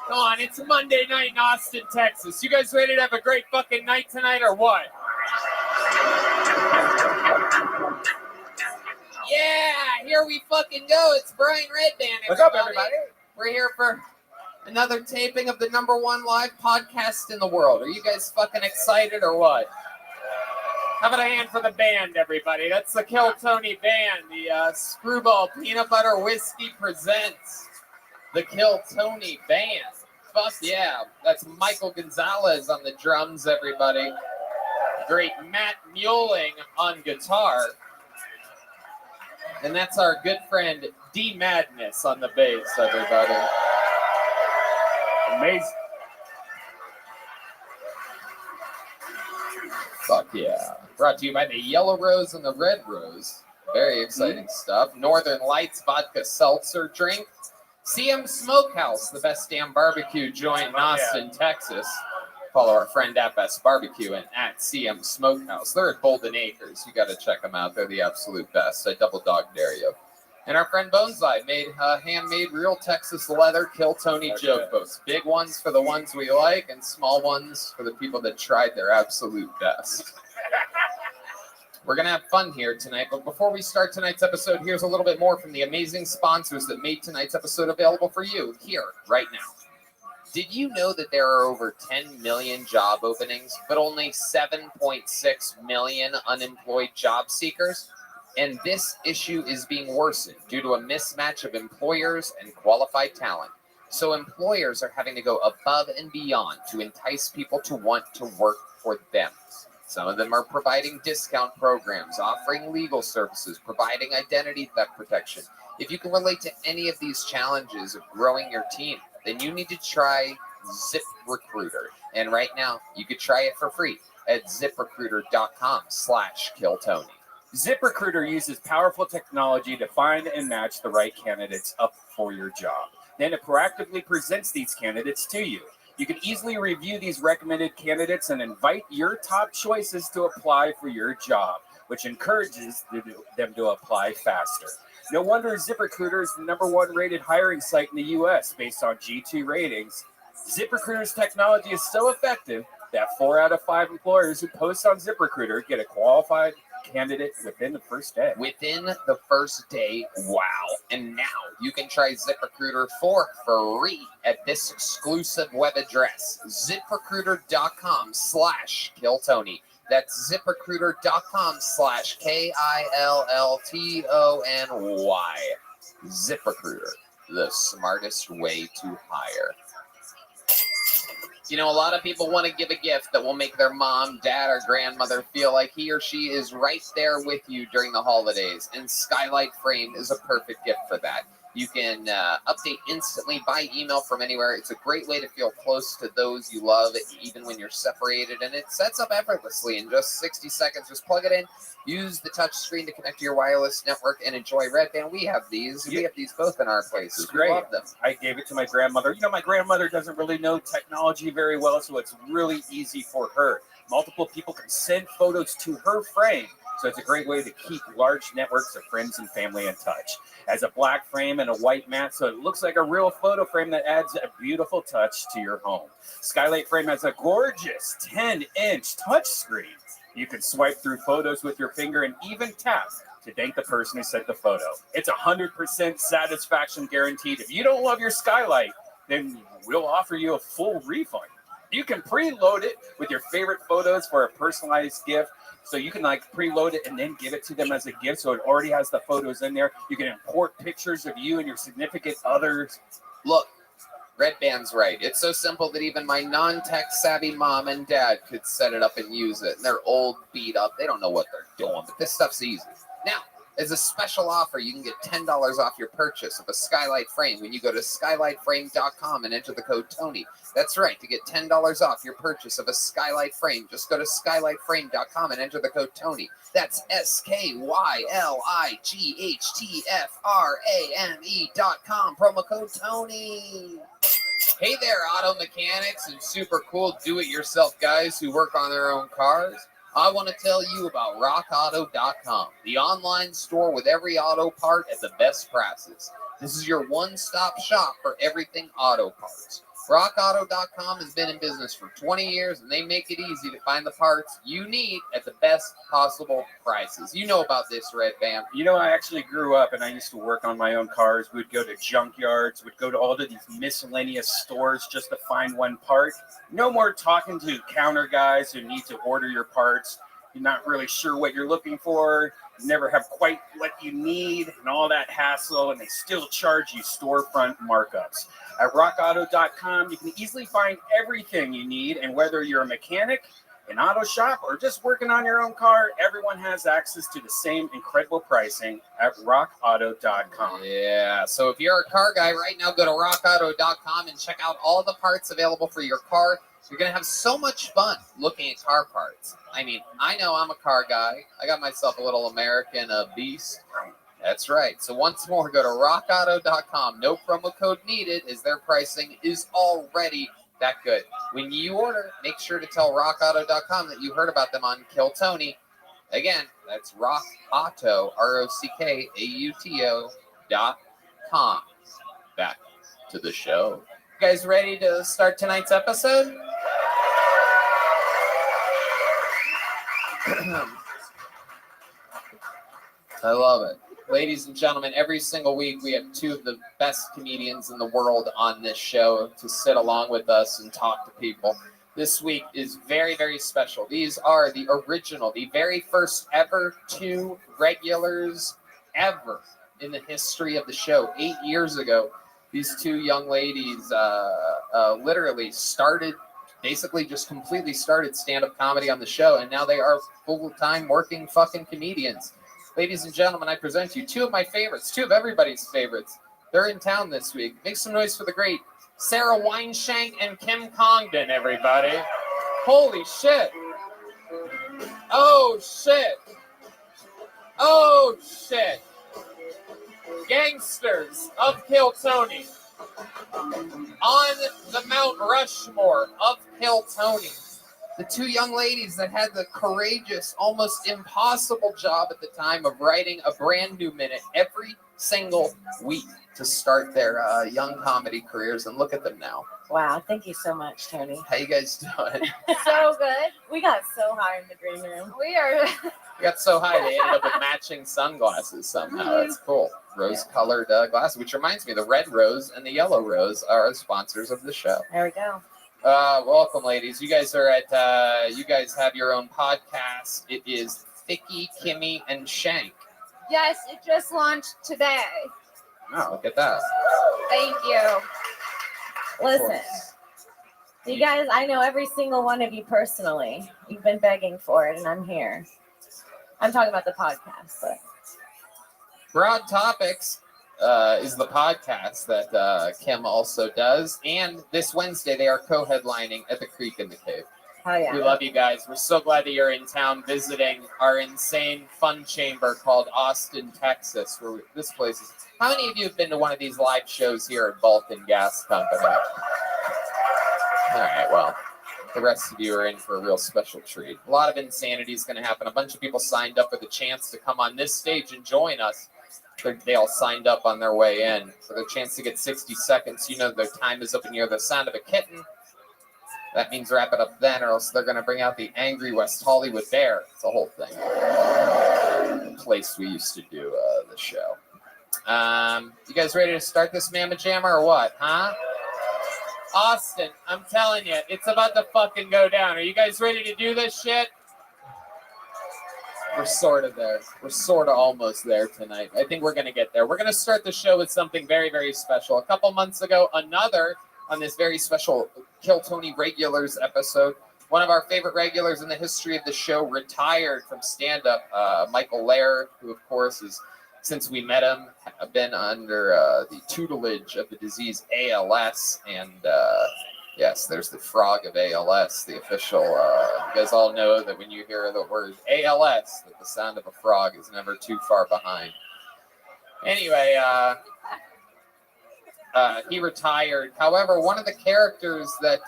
Come on, it's Monday night in Austin, Texas. You guys ready to have a great fucking night tonight or what? Yeah, here we fucking go. It's Brian Red Band, everybody. What's up, everybody? We're here for another taping of the #1 live podcast in the world. Are you guys fucking excited or what? How about a hand for the band, everybody? That's the Kill Tony Band. The Screwball Peanut Butter Whiskey presents the Kill Tony Band. Fuck yeah. That's Michael Gonzalez on the drums, everybody. Great Matt Muelling on guitar. And that's our good friend D Madness on the bass, everybody. Amazing. Fuck yeah. Brought to you by the Yellow Rose and the Red Rose. Very exciting stuff. Northern Lights Vodka Seltzer drink. CM Smokehouse, the best damn barbecue joint in Austin, Texas. Follow our friend at Best Barbecue and at CM Smokehouse. They're at Golden Acres. You got to check them out. They're the absolute best. I double dog dare you. And our friend Bonsai made handmade real Texas leather Kill Tony joke books. Big ones for the ones we like and small ones for the people that tried their absolute best. We're going to have fun here tonight, but before we start tonight's episode, here's a little bit more from the amazing sponsors that made tonight's episode available for you here, right now. Did you know that there are over 10 million job openings, but only 7.6 million unemployed job seekers? And this issue is being worsened due to a mismatch of employers and qualified talent. So employers are having to go above and beyond to entice people to want to work for them. Some of them are providing discount programs, offering legal services, providing identity theft protection. If you can relate to any of these challenges of growing your team, then you need to try ZipRecruiter. And right now, you could try it for free at ziprecruiter.com/killtony. ZipRecruiter uses powerful technology to find and match the right candidates up for your job. Then it proactively presents these candidates to you. You can easily review these recommended candidates and invite your top choices to apply for your job, which encourages them to apply faster. No wonder ZipRecruiter is the #1 rated hiring site in the U.S. based on G2 ratings. ZipRecruiter's technology is so effective that 4 out of 5 employers who post on ZipRecruiter get a qualified candidate within the first day. Within the first day, wow. And now you can try ZipRecruiter for free at this exclusive web address, ziprecruiter.com/killtony. That's ziprecruiter.com/KILLTONY. ZipRecruiter, the smartest way to hire. You know, a lot of people want to give a gift that will make their mom, dad, or grandmother feel like he or she is right there with you during the holidays, and Skylight Frame is a perfect gift for that. You can update instantly by email from anywhere. It's a great way to feel close to those you love, even when you're separated, and it sets up effortlessly in just 60 seconds. Just plug it in, use the touch screen to connect to your wireless network, and enjoy Red Band. We have these. We have these both in our places. It's great. We love them. I gave it to my grandmother. You know, my grandmother doesn't really know technology very well, so it's really easy for her. Multiple people can send photos to her frame, so it's a great way to keep large networks of friends and family in touch. As a black frame and a white mat, so it looks like a real photo frame that adds a beautiful touch to your home. Skylight Frame has a gorgeous 10-inch touchscreen. You can swipe through photos with your finger and even tap to thank the person who sent the photo. It's 100% satisfaction guaranteed. If you don't love your Skylight, then we'll offer you a full refund. You can preload it with your favorite photos for a personalized gift. So you can like preload it and then give it to them as a gift. So it already has the photos in there. You can import pictures of you and your significant others. Look, Red Band's right. It's so simple that even my non-tech savvy mom and dad could set it up and use it. And they're old, beat up. They don't know what they're doing, but this stuff's easy. Now, as a special offer, you can get $10 off your purchase of a Skylight Frame when you go to skylightframe.com and enter the code TONY. That's right. To get $10 off your purchase of a Skylight Frame, just go to skylightframe.com and enter the code TONY. That's SKYLIGHTFRAME.com. Promo code TONY. Hey there, auto mechanics and super cool do-it-yourself guys who work on their own cars. I want to tell you about rockauto.com, the online store with every auto part at the best prices. This is your one-stop shop for everything auto parts. RockAuto.com has been in business for 20 years, and they make it easy to find the parts you need at the best possible prices. You know about this, Red Band. You know, I actually grew up and I used to work on my own cars. We'd go to junkyards, we'd go to all of these miscellaneous stores just to find one part. No more talking to counter guys who need to order your parts. You're not really sure what you're looking for. You never have quite what you need and all that hassle, and they still charge you storefront markups. At rockauto.com, you can easily find everything you need, and whether you're a mechanic, an auto shop, or just working on your own car, everyone has access to the same incredible pricing at rockauto.com. Yeah, so if you're a car guy right now, go to rockauto.com and check out all the parts available for your car. You're going to have so much fun looking at car parts. I mean, I know I'm a car guy. I got myself a little American Beast. That's right. So once more, go to rockauto.com. No promo code needed, as their pricing is already that good. When you order, make sure to tell rockauto.com that you heard about them on Kill Tony. Again, that's rockauto, ROCKAUTO.com. Back to the show. You guys ready to start tonight's episode? I love it. Ladies and gentlemen, every single week we have two of the best comedians in the world on this show to sit along with us and talk to people. This week is very, very special. These are the original, the very first ever two regulars ever in the history of the show. 8 years ago, these two young ladies literally started basically just completely started stand-up comedy on the show, and now they are full-time working fucking comedians. Ladies and gentlemen, I present you two of my favorites, two of everybody's favorites. They're in town this week. Make some noise for the great Sarah Wineshank and Kim Congdon, everybody. Holy shit. Oh, shit. Oh, shit. Gangsters of Kiltony. On the Mount Rushmore of Kiltony. The two young ladies that had the courageous, almost impossible job at the time of writing a brand new minute every single week to start their young comedy careers, and look at them now. Wow, thank you so much, Tony. How you guys doing? So good. We got so high in the green room. We are. We got so high they ended up with matching sunglasses somehow. That's cool. Rose-colored glasses, which reminds me, the red rose and the yellow rose are sponsors of the show. There we go. Welcome, ladies. You guys are at. You guys have your own podcast. It is Thicky, Kimmy, and Shank. Yes, it just launched today. Oh, look at that. Thank you. Listen, you guys, I know every single one of you personally. You've been begging for it, and I'm here. I'm talking about the podcast, but Broad Topics is the podcast that Kim also does. And this Wednesday, they are co-headlining at the Creek in the Cave. Oh, yeah. We love you guys. We're so glad that you're in town visiting our insane fun chamber called Austin, Texas. Where this place is. How many of you have been to one of these live shows here at Vulcan Gas Company? All right, well, the rest of you are in for a real special treat. A lot of insanity is going to happen. A bunch of people signed up for the chance to come on this stage and join us. They all signed up on their way in for the chance to get 60 seconds. You know their time is up and you hear the sound of a kitten. That means wrap it up then, or else they're going to bring out the angry West Hollywood Bear. It's a whole thing. The place we used to do the show. You guys ready to start this Mamma Jammer or what, huh? Austin, I'm telling you, it's about to fucking go down. Are you guys ready to do this shit? We're sort of there. We're sort of almost there tonight. I think we're going to get there. We're going to start the show with something very, very special. A couple months ago, another on this very special Kill Tony Regulars episode. One of our favorite regulars in the history of the show retired from stand-up, Michael Laird, who, of course, is, since we met him, been under the tutelage of the disease ALS. And, yes, there's the frog of ALS, the official. You guys all know that when you hear the word ALS, that the sound of a frog is never too far behind. Anyway, he retired. However, one of the characters that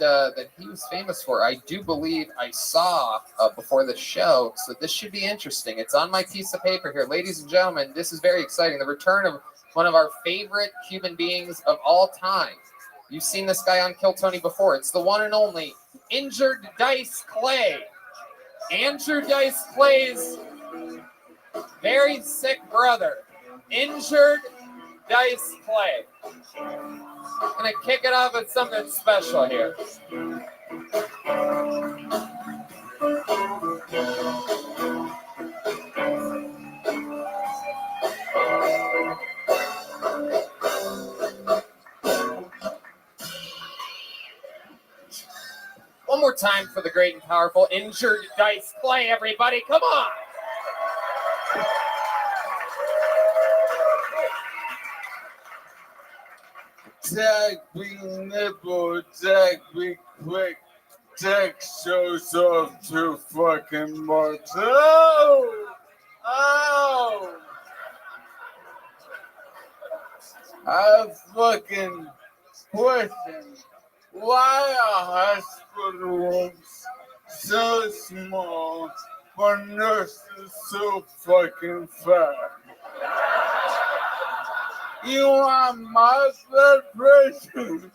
he was famous for, I do believe I saw before the show, so this should be interesting. It's on my piece of paper here. Ladies and gentlemen, this is very exciting. The return of one of our favorite human beings of all time. You've seen this guy on Kill Tony before. It's the one and only Injured Dice Clay. Andrew Dice Clay's very sick brother. Injured Dice Clay. I'm going to kick it off with something special here. One more time for the great and powerful Injured Dice Clay, everybody. Come on. Tag me nipple, tag me quick, tag shows off to fucking marks. Oh! Oh! I fucking question why are hospital rooms so small for nurses so fucking fat? You want my blood pressure?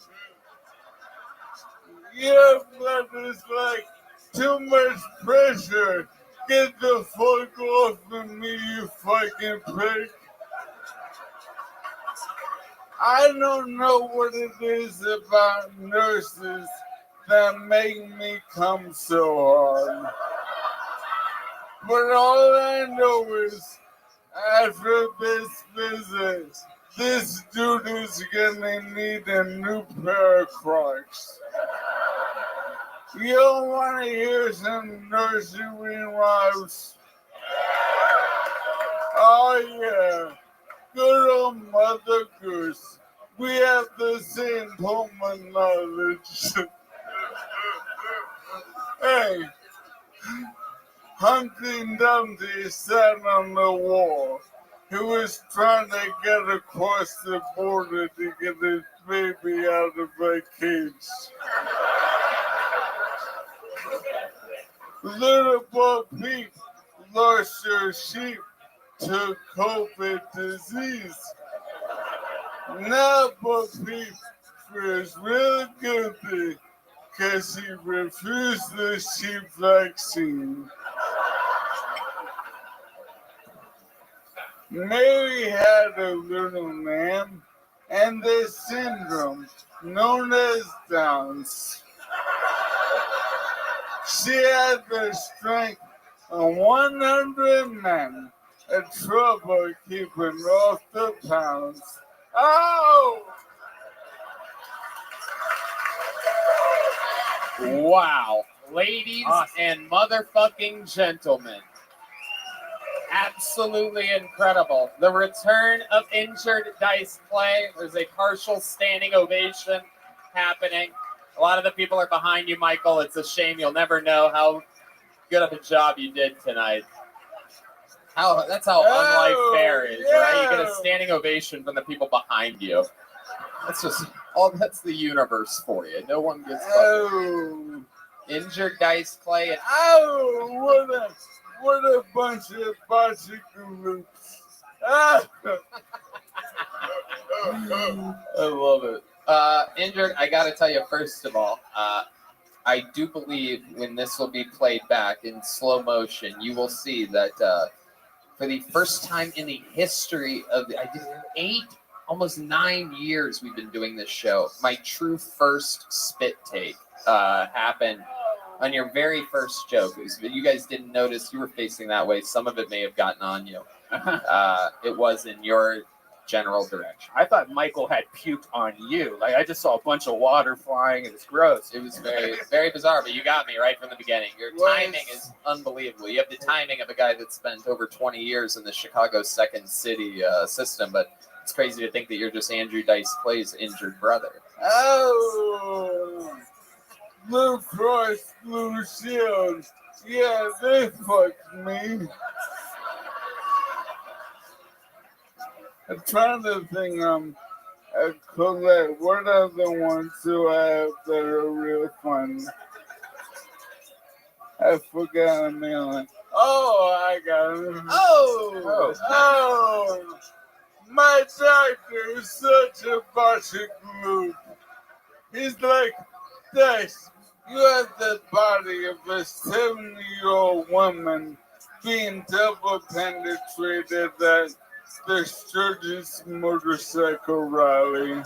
Your blood is like too much pressure. Get the fuck off of me, you fucking prick. I don't know what it is about nurses that make me come so hard. But all I know is after this visit, this dude is gonna need a new pair of Crocs. You don't want to hear some nursery rhymes? Oh yeah, good old Mother Goose. We have the same common knowledge. Hey, Humpty Dumpty sat on the wall. He was trying to get across the border to get his baby out of a cage. Little Bo Peep lost her sheep to COVID disease. Now Bo Peep feels real guilty because he refused the sheep vaccine. Mary had a little lamb and this syndrome known as Downs. She had the strength of 100 men and trouble keeping off the pounds. Oh! Wow. Ladies and motherfucking gentlemen. Absolutely incredible. The return of injured Dice Clay. There's a partial standing ovation happening. A lot of the people are behind you, Michael. It's a shame you'll never know how good of a job you did tonight. That's how unlike fair is, right? You get a standing ovation from the people behind you. That's just that's the universe for you. No one gets injured Dice Clay. Oh, what a bunch of bicycle I love it. Injured, I gotta tell you, first of all, I do believe when this will be played back in slow motion, you will see that for the first time in the history of almost 9 years we've been doing this show, my true first spit take happened on your very first joke. You guys didn't notice you were facing that way. Some of it may have gotten on you. It was in your general direction. I thought Michael had puked on you. Like, I just saw a bunch of water flying, and it's gross. It was very, very bizarre, but you got me right from the beginning. Your timing is unbelievable. You have the timing of a guy that spent over 20 years in the Chicago Second City system, but it's crazy to think that you're just Andrew Dice Clay's injured brother. Oh, Blue Cross Blue Shield. Yeah, they fucked me. I'm trying to think, Colette, what are the ones who I have that are real fun? I forgot a million. Oh, I got it. Oh, my doctor is such a bicycle. He's like, Dice, you have the body of a 70-year-old woman being double penetrated at the Sturgis motorcycle rally.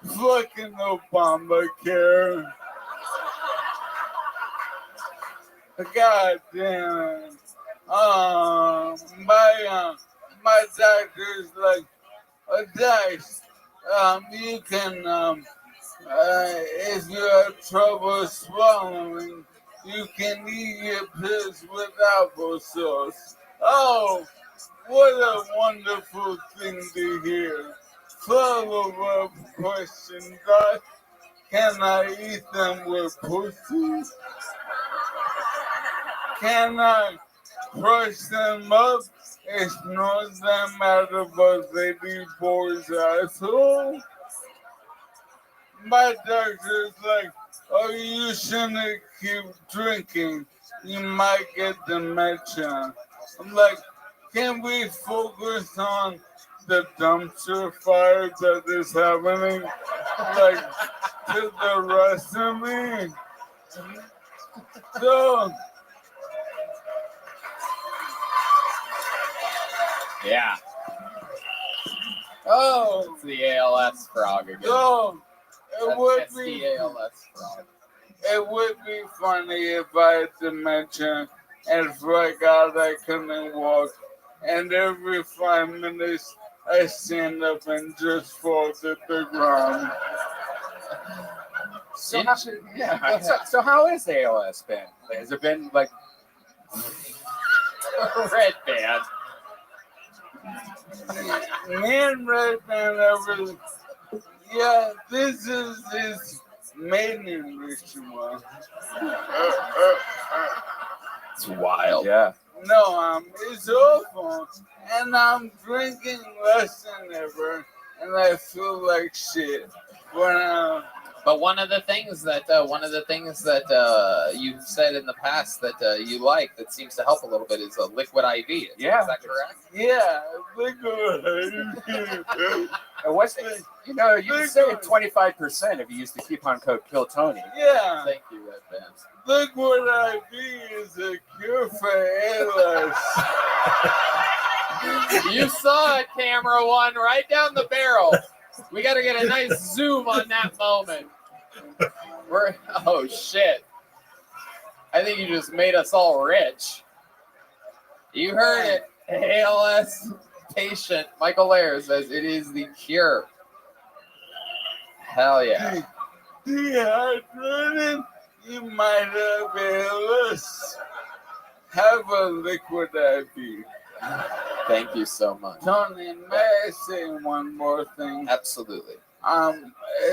Fucking Obamacare. God damn it. My doctor's like, Dice, you can, if you have trouble swallowing, you can eat your pills with applesauce. Oh, what a wonderful thing to hear. Follow-up question, Doc. Can I eat them with pussy? Can I crush them up and snort them out of a lady boy's asshole? My doctor's like, oh, you shouldn't keep drinking. You might get dementia. I'm like, can we focus on the dumpster fire that is happening, like, to the rest of me? So, yeah. Oh, it's the ALS frog again. So, That's the ALS frog. It would be funny if I had dementia and forgot I couldn't walk. And every 5 minutes, I stand up and just fall to the ground. So so how is ALS been? Has it been like Red Band? Me and Red Band over. Yeah, this is his maiden ritual. It's wild. Yeah. No, it's awful. And I'm drinking less than ever, and I feel like shit. But one of the things that you've said in the past that you like that seems to help a little bit is a liquid IV. Is that correct? Yeah, liquid IV. What's it? You know, you can save 25% if you use the coupon code KILLTONY. Yeah. Thank you, Red Band. Liquid IV is a cure for ALS. You saw it, camera one, right down the barrel. We got to get a nice zoom on that moment. Oh, shit. I think you just made us all rich. You heard it. ALS patient Michael Lair says it is the cure. Hell yeah. Dehydrated, you might have ALS. Have a liquid IV. Thank you so much. Tony, may I say one more thing? Absolutely.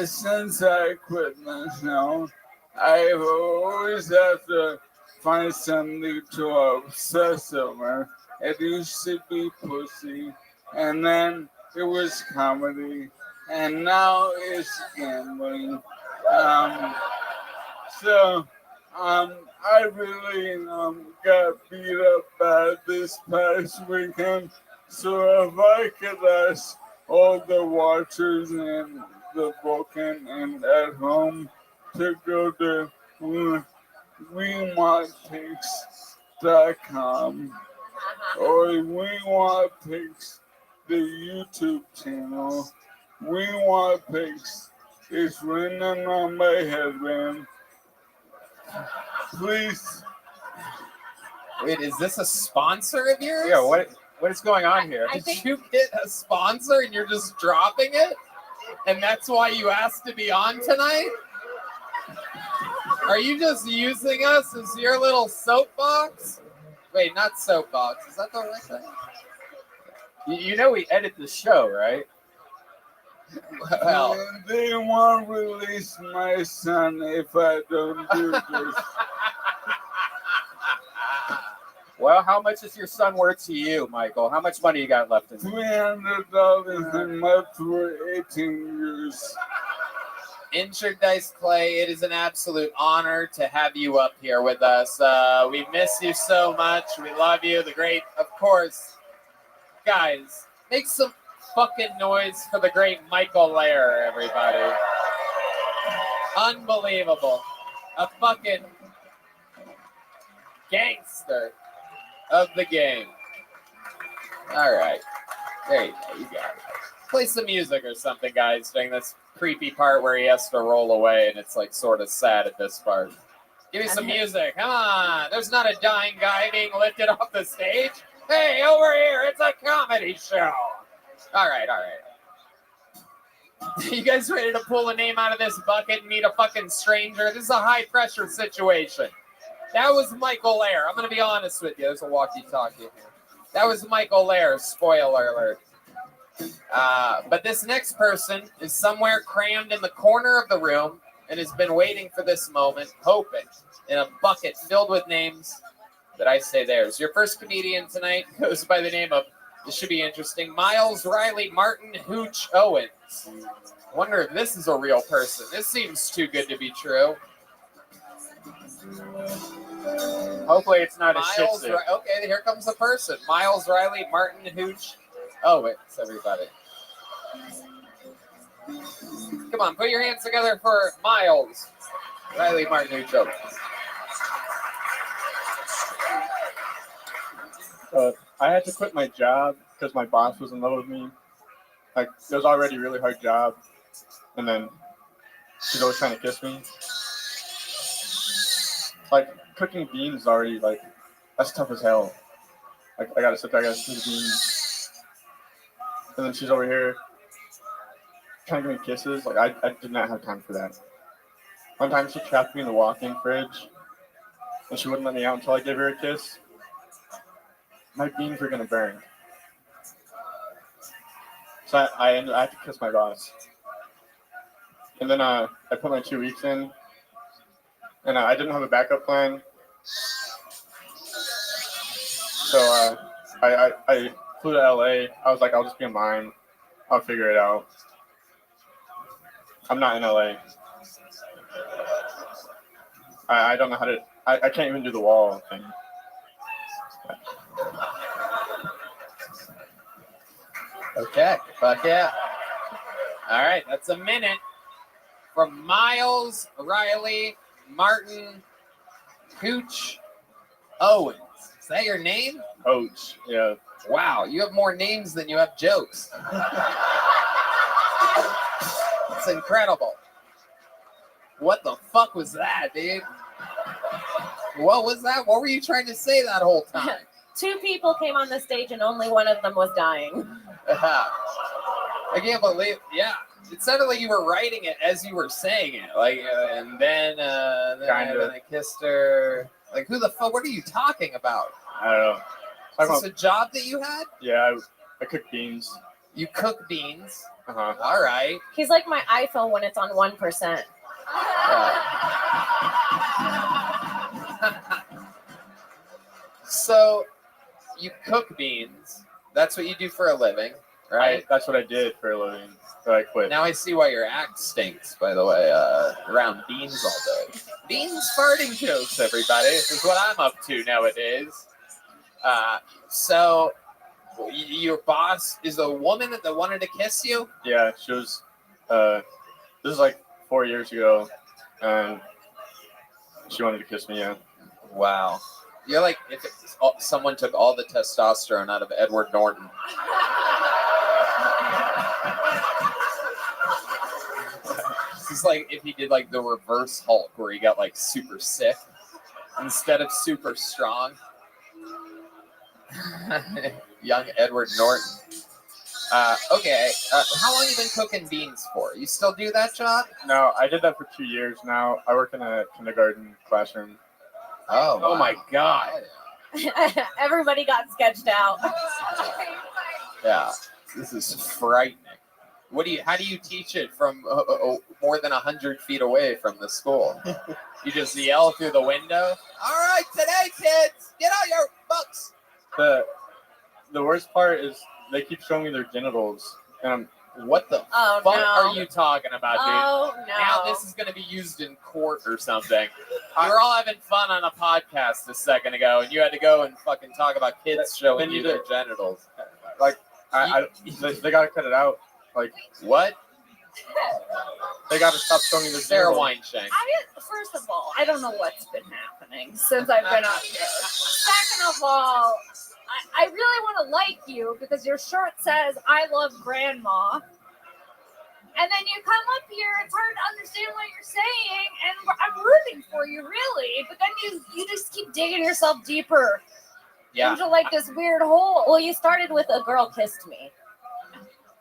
Since I quit my show, I always have to find something to obsess over. It used to be pussy, and then it was comedy, and now it's gambling. I really got beat up bad this past weekend. So if I could ask all the watchers and the broken and at home to go to WeWantPicks.com or WeWantPicks, the YouTube channel. WeWantPicks is written on my headband. Please. Wait, is this a sponsor of yours? Yeah, what is going on here? Did you get a sponsor and you're just dropping it? And that's why you asked to be on tonight? Are you just using us as your little soapbox? Wait, not soapbox. Is that the right thing? You know we edit the show, right? Well, they won't release my son if I don't do this. Well, how much is your son worth to you, Michael? How much money you got left in $300 a month for 18 years. Injured Dice Clay, it is an absolute honor to have you up here with us. We miss you so much. We love you. The great, of course. Guys, make some fucking noise for the great Michael Lair, everybody. Unbelievable. A fucking gangster of the game. All right. There you go. You got it. Play some music or something, guys, during this creepy part where he has to roll away and it's like sort of sad at this part. Give me some music. Come on. There's not a dying guy being lifted off the stage. Hey, over here. It's a comedy show. All right. You guys ready to pull a name out of this bucket and meet a fucking stranger? This is a high-pressure situation. That was Michael Lair. I'm going to be honest with you. There's a walkie-talkie here. That was Michael Lair. Spoiler alert. But this next person is somewhere crammed in the corner of the room and has been waiting for this moment, hoping, in a bucket filled with names that I say theirs. Your first comedian tonight goes by the name of, this should be interesting, Miles Riley Martin Hooch Owens. I wonder if this is a real person. This seems too good to be true. Hopefully it's not a shih Miles, tzu. okay, here comes the person. Miles Riley Martin Hooch Owens, everybody. Come on, put your hands together for Miles Riley Martin Hooch Owens. I had to quit my job because my boss was in love with me. Like, it was already a really hard job. And then she's always trying to kiss me. Like, cooking beans is already, like, that's tough as hell. Like, I gotta sit there, I gotta cook beans. And then she's over here trying to give me kisses. Like, I did not have time for that. One time she trapped me in the walk-in fridge, and she wouldn't let me out until I gave her a kiss. My beans were gonna burn. So I had to kiss my boss. And then I put my 2 weeks in, and I didn't have a backup plan. So I flew to LA. I was like, I'll just be in mine. I'll figure it out. I'm not in LA. I don't know how to. I can't even do the wall thing. Okay, fuck yeah. All right, that's a minute from Miles, Riley, Martin, Cooch, Owens. Is that your name? Coach, yeah. Wow, you have more names than you have jokes. It's incredible. What the fuck was that, dude? What was that? What were you trying to say that whole time? 2 people came on the stage and only one of them was dying. I can't believe. Yeah, it sounded like you were writing it as you were saying it. Like, and then I kissed her. Like, who the fuck? What are you talking about? I don't know. Is this a job that you had? Yeah, I cook beans. You cook beans? Uh-huh. All right. He's like my iPhone when it's on 1%. So, you cook beans. That's what you do for a living, right? That's what I did for a living. So I quit. Now I see why your act stinks, by the way, around beans all day. Beans farting jokes, everybody. This is what I'm up to nowadays. So, your boss is a woman that wanted to kiss you? Yeah, she was. This is like 4 years ago, and she wanted to kiss me. Yeah. Wow. You're like if someone took all the testosterone out of Edward Norton. This is like if he did like the reverse Hulk, where he got like super sick instead of super strong. Young Edward Norton. Okay. How long have you been cooking beans for? You still do that job? No, I did that for 2 years now. I work in a kindergarten classroom. Oh, wow. my God. Everybody got sketched out. Yeah, this is frightening. How do you teach it from more than 100 feet away from the school? You just yell through the window? All right, today, kids, get out your books. The worst part is they keep showing me their genitals. And what the fuck are you talking about, dude? Oh, no. Now this is going to be used in court or something. We were all having fun on a podcast a second ago, and you had to go and fucking talk about kids showing you their genitals. Like, they got to cut it out. Like, what? They got to stop showing me the Sarah genitals. Weinshank. First of all, I don't know what's been happening since I've been up here. Second of all, I really want to like you because your shirt says "I love Grandma," and then you come up here. It's hard to understand what you're saying, and I'm rooting for you, really. But then you just keep digging yourself deeper into like this weird hole. Well, you started with "a girl kissed me,"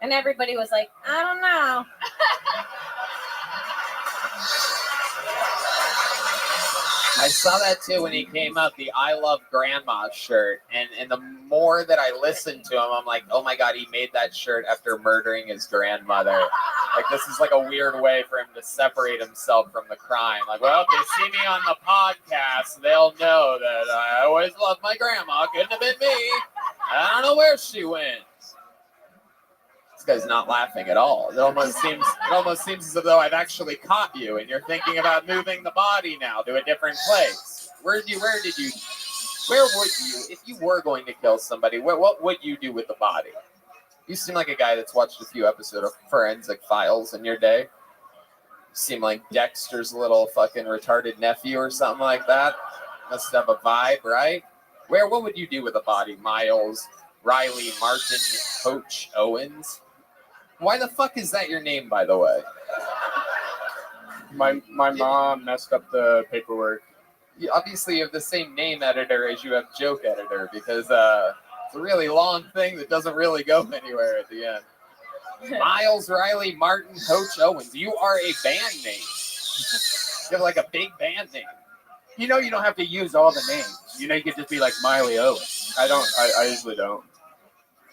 and everybody was like, "I don't know." I saw that too when he came up, the I Love Grandma shirt. And the more that I listened to him, I'm like, oh my God, he made that shirt after murdering his grandmother. Like, this is like a weird way for him to separate himself from the crime. Like, well, if they see me on the podcast, they'll know that I always loved my grandma. Couldn't have been me. I don't know where she went. This guy's not laughing at all. It almost seems as though I've actually caught you, and you're thinking about moving the body now to a different place. Where would you, if you were going to kill somebody, what would you do with the body? You seem like a guy that's watched a few episodes of Forensic Files in your day. You seem like Dexter's little fucking retarded nephew or something like that. Must have a vibe, right? What would you do with a body? Miles, Riley, Martin, Coach, Owens? Why the fuck is that your name, by the way? My mom messed up the paperwork. Obviously, you have the same name editor as you have joke editor because it's a really long thing that doesn't really go anywhere at the end. Miles, Riley, Martin, Coach Owens. You are a band name. Give like a big band name. You know, you don't have to use all the names. You know, you could just be like Miley Owens. I usually don't.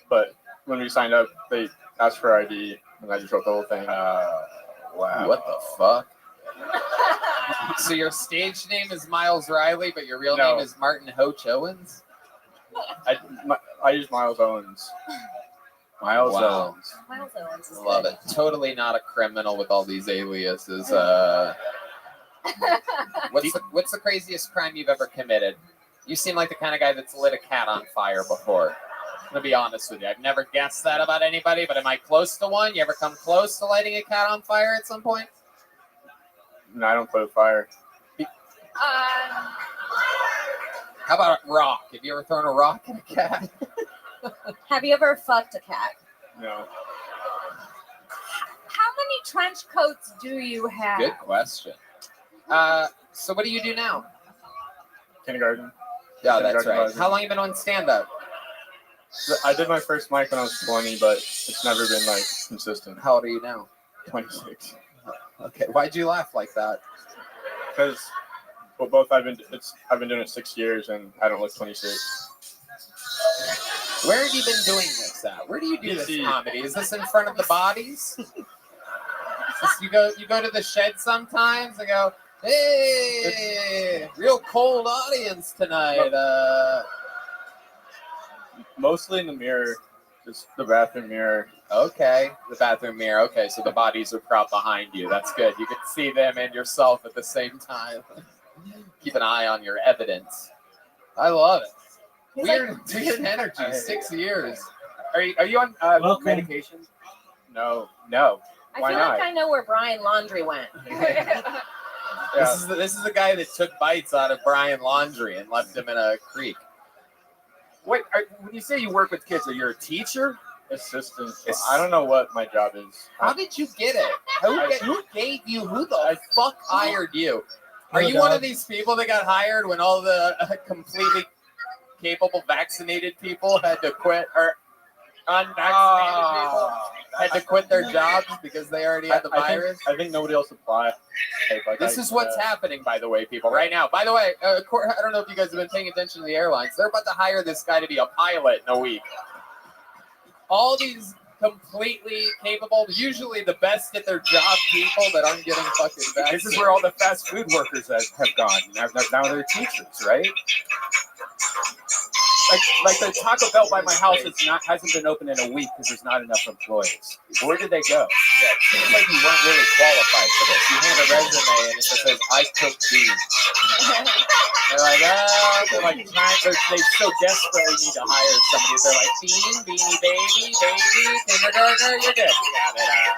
But when we signed up, they asked for ID, and I just wrote the whole thing. Wow. What the fuck? So your stage name is Miles Riley, but your real name is Martin Hoach Owens? I use Miles Owens. Miles Miles Owens is Love good. it. Totally not a criminal with all these aliases. What's the craziest crime you've ever committed? You seem like the kind of guy that's lit a cat on fire before. I'm gonna be honest with you. I've never guessed that about anybody, but am I close to one? You ever come close to lighting a cat on fire at some point? No, I don't play with fire. How about a rock? Have you ever thrown a rock at a cat? Have you ever fucked a cat? No. How many trench coats do you have? Good question. So what do you do now? Kindergarten. Yeah, that's Kindergarten right. advisor. How long you been on stand-up? I did my first mic when I was 20, but it's never been like consistent. How old are you now? 26. Okay. Why'd you laugh like that? Because I've been doing it 6 years and I don't look 26. Where have you been doing this at? Where do you do this DC. comedy? Is this in front of the bodies? You go to the shed sometimes and go, hey, real cold audience tonight. Mostly in the mirror, just the bathroom mirror. Okay, the bathroom mirror. Okay, so the bodies are propped behind you. That's good. You can see them and yourself at the same time. Keep an eye on your evidence. I love it. Weird energy. 6 years. Are you on medication? No. I Why feel not? like I know where Brian Laundry went. This is the guy that took bites out of Brian Laundry and left him in a creek. Wait, when you say you work with kids, are you a teacher? Assistant. I don't know what my job is. How did you get it? Who gave you? Who the fuck hired you? Are you one of these people that got hired when all the completely capable vaccinated people had to quit, or unvaccinated people had to quit their jobs because they already had the virus? I think nobody else applied. This is what's happening, by the way, people, right now. By the way, I don't know if you guys have been paying attention to the airlines. They're about to hire this guy to be a pilot in a week. All these completely capable, usually the best at their job people that aren't getting fucking vaccinated. This is where all the fast food workers have gone. Now they're teachers, right? Like the Taco Bell by my house hasn't been open in a week because there's not enough employees. Where did they go? Yeah, it seems like you weren't really qualified for this. You hand a resume and it just says, I cook beans. They're like, they so desperately need to hire somebody. They're like, beanie baby, kindergartner, you're good. You got it.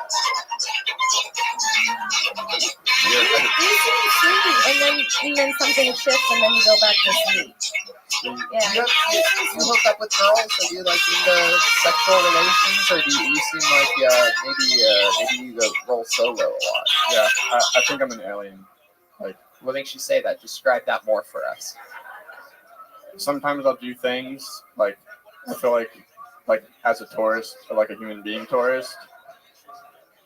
And then something shifts and then you go back to sleep. Yeah. You hook up with girls? Are you like into sexual relations, or do you seem like maybe you go roll solo a lot? Yeah, I think I'm an alien. Like, what makes you say that? Describe that more for us. Sometimes I'll do things like I feel like as a tourist or like a human being tourist.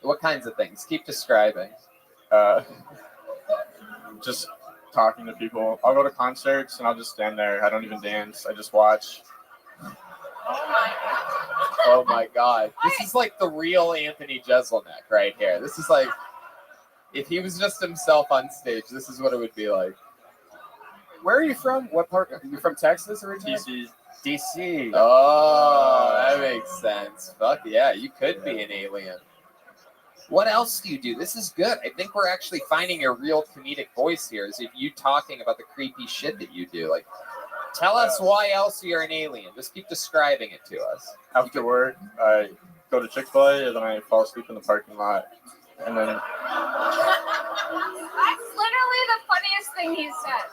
What kinds of things? Keep describing. Just talking to people. I'll go to concerts and I'll just stand there. I don't even dance. I just watch. Oh my God. This is like the real Anthony Jeselnik right here. This is like, if he was just himself on stage, this is what it would be like. Where are you from? What part? Are you from Texas originally? DC. Oh, that makes sense. Fuck yeah, you could be an alien. What else do you do? This is good. I think we're actually finding your real comedic voice here. Is if you talking about the creepy shit that you do. Like, tell us why else you're an alien. Just keep describing it to us. After work, I go to Chick-fil-A and then I fall asleep in the parking lot. And then That's literally the funniest thing he said.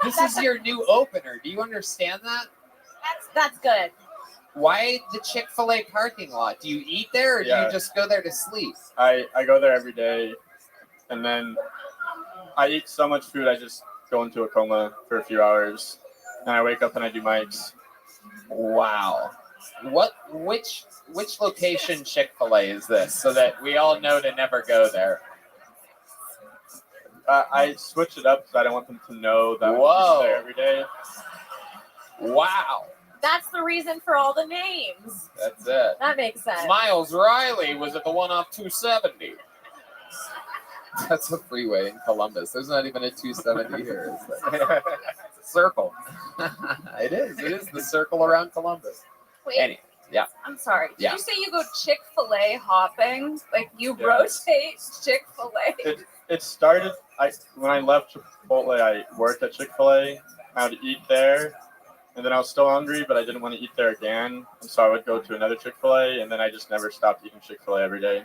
This is your new opener. Do you understand that? That's good. Why the Chick-fil-A parking lot? Do you eat there, or do you just go there to sleep? I go there every day, and then I eat so much food I just go into a coma for a few hours, and I wake up and I do mics. Wow. Which location Chick-fil-A is this, so that we all know to never go there? I switched it up because I don't want them to know that I'm Whoa. there every day. Wow. That's the reason for all the names. That's it. That makes sense. Miles Riley was at the one off 270. That's a freeway in Columbus. There's not even a 270 here. It's a circle. It is. It is the circle around Columbus. Wait. Anyway, yeah. I'm sorry. Did Yeah. you say you go Chick-fil-A hopping? Like you Yeah. rotate Chick-fil-A? It started. When I left Chipotle, I worked at Chick-fil-A. I would eat there, and then I was still hungry, but I didn't want to eat there again, and so I would go to another Chick-fil-A, and then I just never stopped eating Chick-fil-A every day.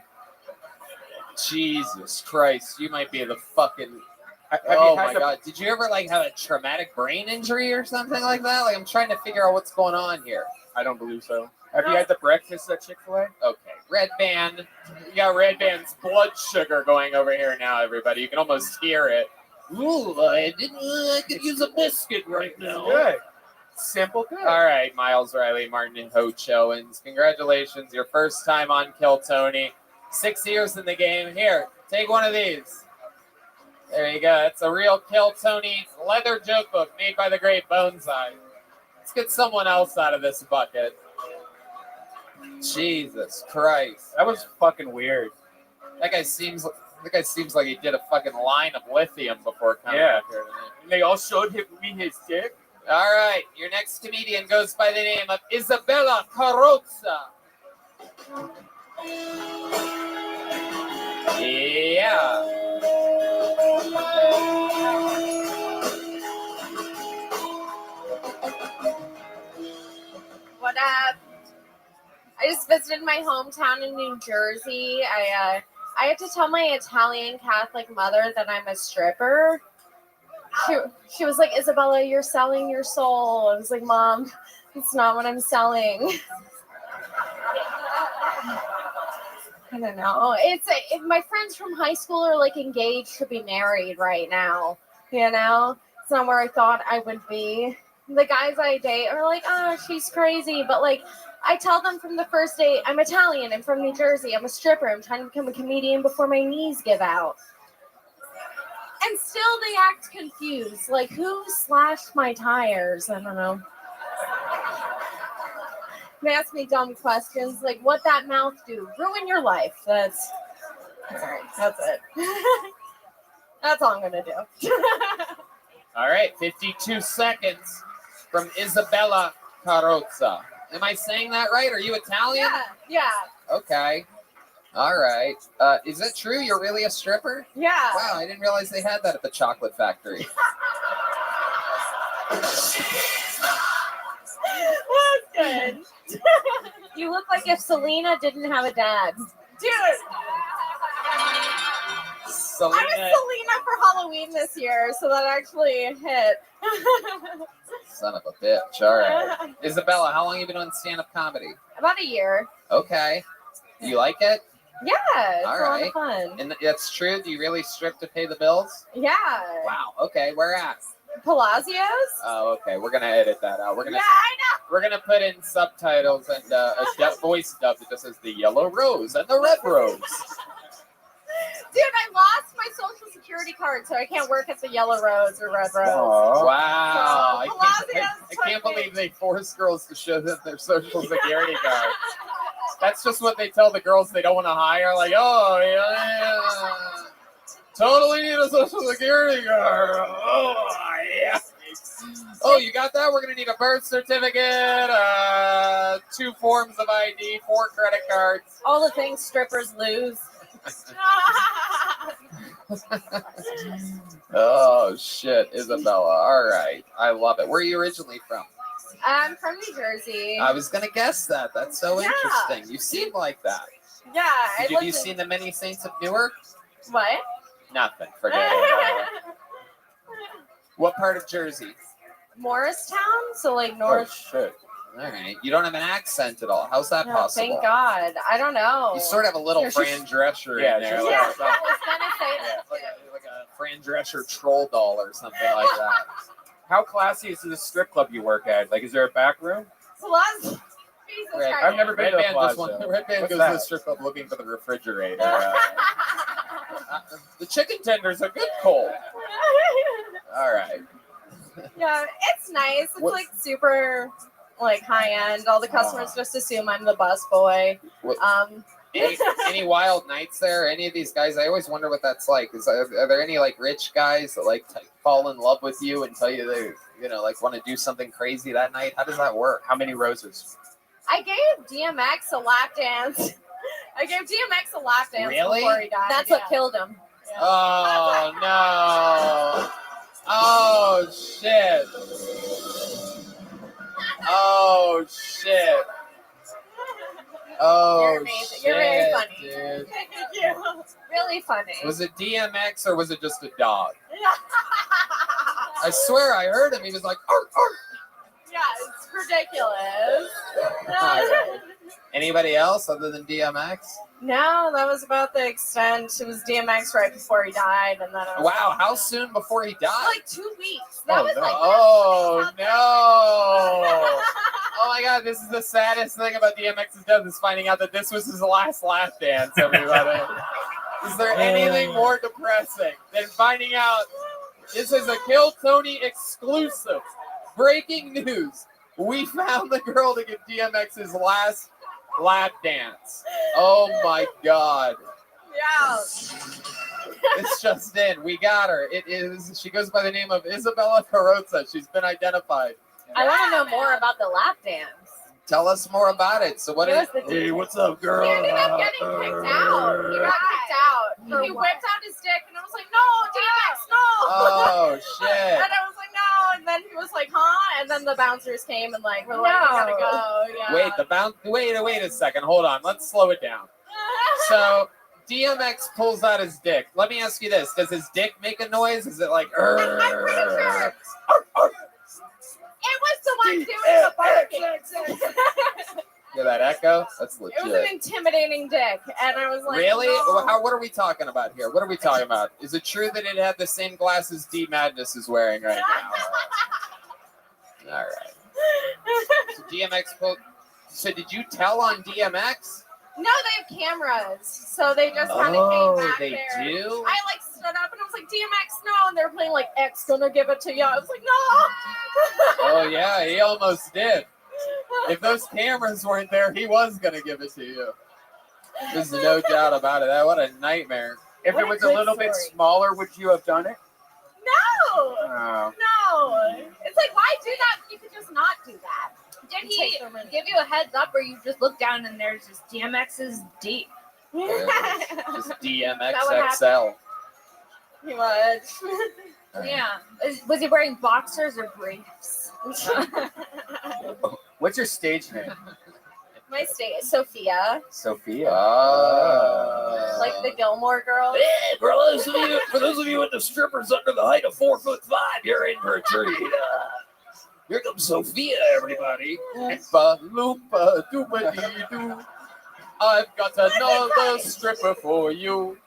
Jesus Christ, you might be the fucking. Have Oh you had my the- God! Did you ever like have a traumatic brain injury or something like that? Like I'm trying to figure out what's going on here. I don't believe so. Have you had the breakfast at Chick-fil-A? Okay, Red Band. You got Red Band's blood sugar going over here now, everybody. You can almost hear it. Ooh, I could use a biscuit right now. Good. Simple good. All right, Miles Riley, Martin and Hocho, and congratulations, your first time on Kill Tony. 6 years in the game. Here, take one of these. There you go. It's a real Kill Tony leather joke book made by the great Boneseye. Let's get someone else out of this bucket. Jesus Christ. That was fucking weird. That guy seems like he did a fucking line of lithium before coming Yeah. up here tonight. And they all showed me his dick. All right, your next comedian goes by the name of Isabella Carrozza. Yeah. What up? I just visited my hometown in New Jersey. I had to tell my Italian Catholic mother that I'm a stripper. She was like, Isabella, you're selling your soul. I was like, Mom, it's not what I'm selling. I don't know. My friends from high school are like engaged to be married right now. You know, it's not where I thought I would be. The guys I date are like, oh, she's crazy. But like, I tell them from the first date, I'm Italian. I'm from New Jersey. I'm a stripper. I'm trying to become a comedian before my knees give out. And still they act confused. Like, who slashed my tires? I don't know. They ask me dumb questions like, what that mouth do? Ruin your life. That's all right. That's it. That's all I'm going to do. All right, 52 seconds from Isabella Carrozza. Am I saying that right? Are you Italian? Yeah. Okay. All right. Is it true you're really a stripper? Yeah. Wow, I didn't realize they had that at the chocolate factory. That's good. You look like if Selena didn't have a dad. Dude. Selena. I was Selena for Halloween this year, so that actually hit. Son of a bitch. All right. Isabella, how long have you been on stand-up comedy? About a year. Okay. Do you like it? Yeah, it's All a lot right. of fun. And that's true? Do you really strip to pay the bills? Yeah. Wow. Okay. Where at? Palacios? Oh, okay. We're gonna edit that out. Yeah, I know. We're gonna put in subtitles and a voice dub that just says the yellow rose and the red rose. Dude, I lost my social security card, so I can't work at the Yellow Rose or Red Rose. Wow. So, I can't believe they force girls to show them their social security card. That's just what they tell the girls they don't want to hire. Like, oh, yeah. Totally need a social security card. Oh, yeah. Oh, you got that? We're going to need a birth certificate, 2 forms of ID, 4 credit cards. All the things strippers lose. Oh, shit, Isabella. All right. I love it. Where are you originally from? I'm from New Jersey. I was going to guess that. That's so Yeah. interesting. You seem like that. Yeah. Have you seen the Many Saints of Newark? What? Nothing. Forget it. What part of Jersey? Morristown? So like north. Oh, shit. All right. You don't have an accent at all. How's that No, possible? thank God. I don't know. You sort of have a little Fran Drescher in there. Yeah, Like, I was gonna say that. like a Fran Drescher troll doll or something like that. How classy is the strip club you work at? Like, is there a back room? Jesus Right. I've never been to a Red Band plaza. Red Band What's goes that? to the strip club looking for the refrigerator. The chicken tenders are good cold. All right. Yeah, it's nice. It's like super like high end. All the customers just assume I'm the bus boy. Any wild nights there? Any of these guys? I always wonder what that's like. Are there any like rich guys that like fall in love with you and tell you they like want to do something crazy that night? How does that work? How many roses? I gave DMX a lap dance. Really? Before he died. That's what killed him. Oh no! Oh shit! Oh shit! Oh, You're amazing. You're very funny. Dude. Thank you. Really funny. Was it DMX or was it just a dog? I swear I heard him. He was like, arr, arr. Yeah, it's ridiculous. Anybody else other than DMX? No, that was about the extent. It was DMX right before he died, and then I was Wow, how soon before he died? like 2 weeks. That was no. like Oh no! Oh my God, this is the saddest thing about DMX's death is finding out that this was his last lap dance. Everybody, is there anything more depressing than finding out this is a Kill Tony exclusive? Breaking news: we found the girl to give DMX his last lap dance. Oh my God. Yeah. It's just in. We got her. It is. She goes by the name of Isabella Carrozza. She's been identified. I want to know more about the lap dance. Tell us more about it. So what is? Hey, what's up, girl? He ended up getting kicked out. He got kicked out. He whipped out his dick, and I was like, "No, DMX, no!" Oh shit! And I was like, "No!" And then he was like, "Huh?" And then the bouncers came and like, "We're like, we gotta go." Yeah. Wait, Wait a second. Hold on. Let's slow it down. So DMX pulls out his dick. Let me ask you this: does his dick make a noise? Is it like? I'm pretty sure. It was the one doing the barking. Yeah, that echo? That's legit. It was an intimidating dick, and I was like, Really? No. What are we talking about here? What are we talking about? Is it true that it had the same glasses D Madness is wearing right now? All right. So DMX pulled. So did you tell on DMX? No, they have cameras, so they just kind of came back they there. do? I like stood up and I was like, DMX, no, and they were playing like X gonna give it to you. I was like, no. Oh yeah, he almost did. If those cameras weren't there, he was gonna give it to you. There's no doubt about it. What a nightmare. If it was a little bit smaller, would you have done it? No. Oh. No. It's like, why do that when you could just not do that? Did he give you a heads up, or you just look down and there's just DMX's D? Just DMX That XL. He was. Yeah. Was he wearing boxers or briefs? What's your stage name? My state is Sophia, Sophia. like the Gilmore Girls. Hey, for those of you into strippers under the height of 4'5", you're in for a treat. Here comes Sophia, everybody. Oompa loompa doopa dee doo. I've got another stripper for you.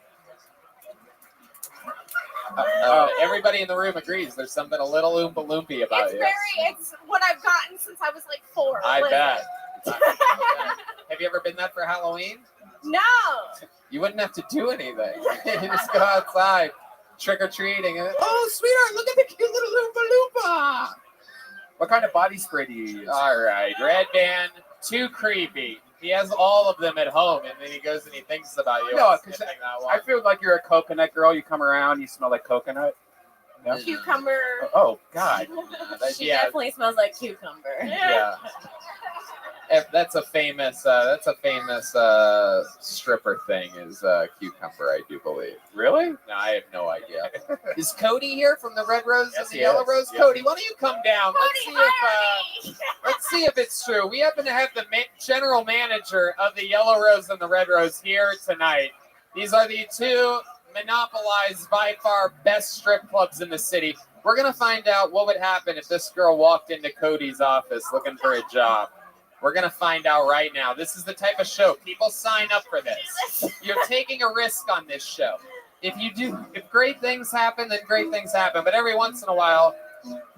Everybody in the room agrees. There's something a little oompa loopy about it. It's what I've gotten since I was like 4. I Like, bet. Have you ever been that for Halloween? No. You wouldn't have to do anything. You just go outside, trick or treating, and oh, sweetheart, look at the cute little Oompa Loompa. What kind of body spray do you use? All right, Red Band, too creepy. He has all of them at home, and then he goes and he thinks about you. No, because I feel like you're a coconut girl. You come around, you smell like coconut. No? Cucumber. Oh God. She definitely smells like cucumber. Yeah. That's a famous stripper thing is cucumber, I do believe. Really? No, I have no idea. Is Cody here from the Red Rose and the he Yellow is. Rose? Yes. Cody, why don't you come down? Let's see if it's true. We happen to have the general manager of the Yellow Rose and the Red Rose here tonight. These are the two monopolized, by far, best strip clubs in the city. We're going to find out what would happen if this girl walked into Cody's office looking for a job. We're going to find out right now. This is the type of show. People sign up for this. You're taking a risk on this show. If great things happen, then great things happen. But every once in a while,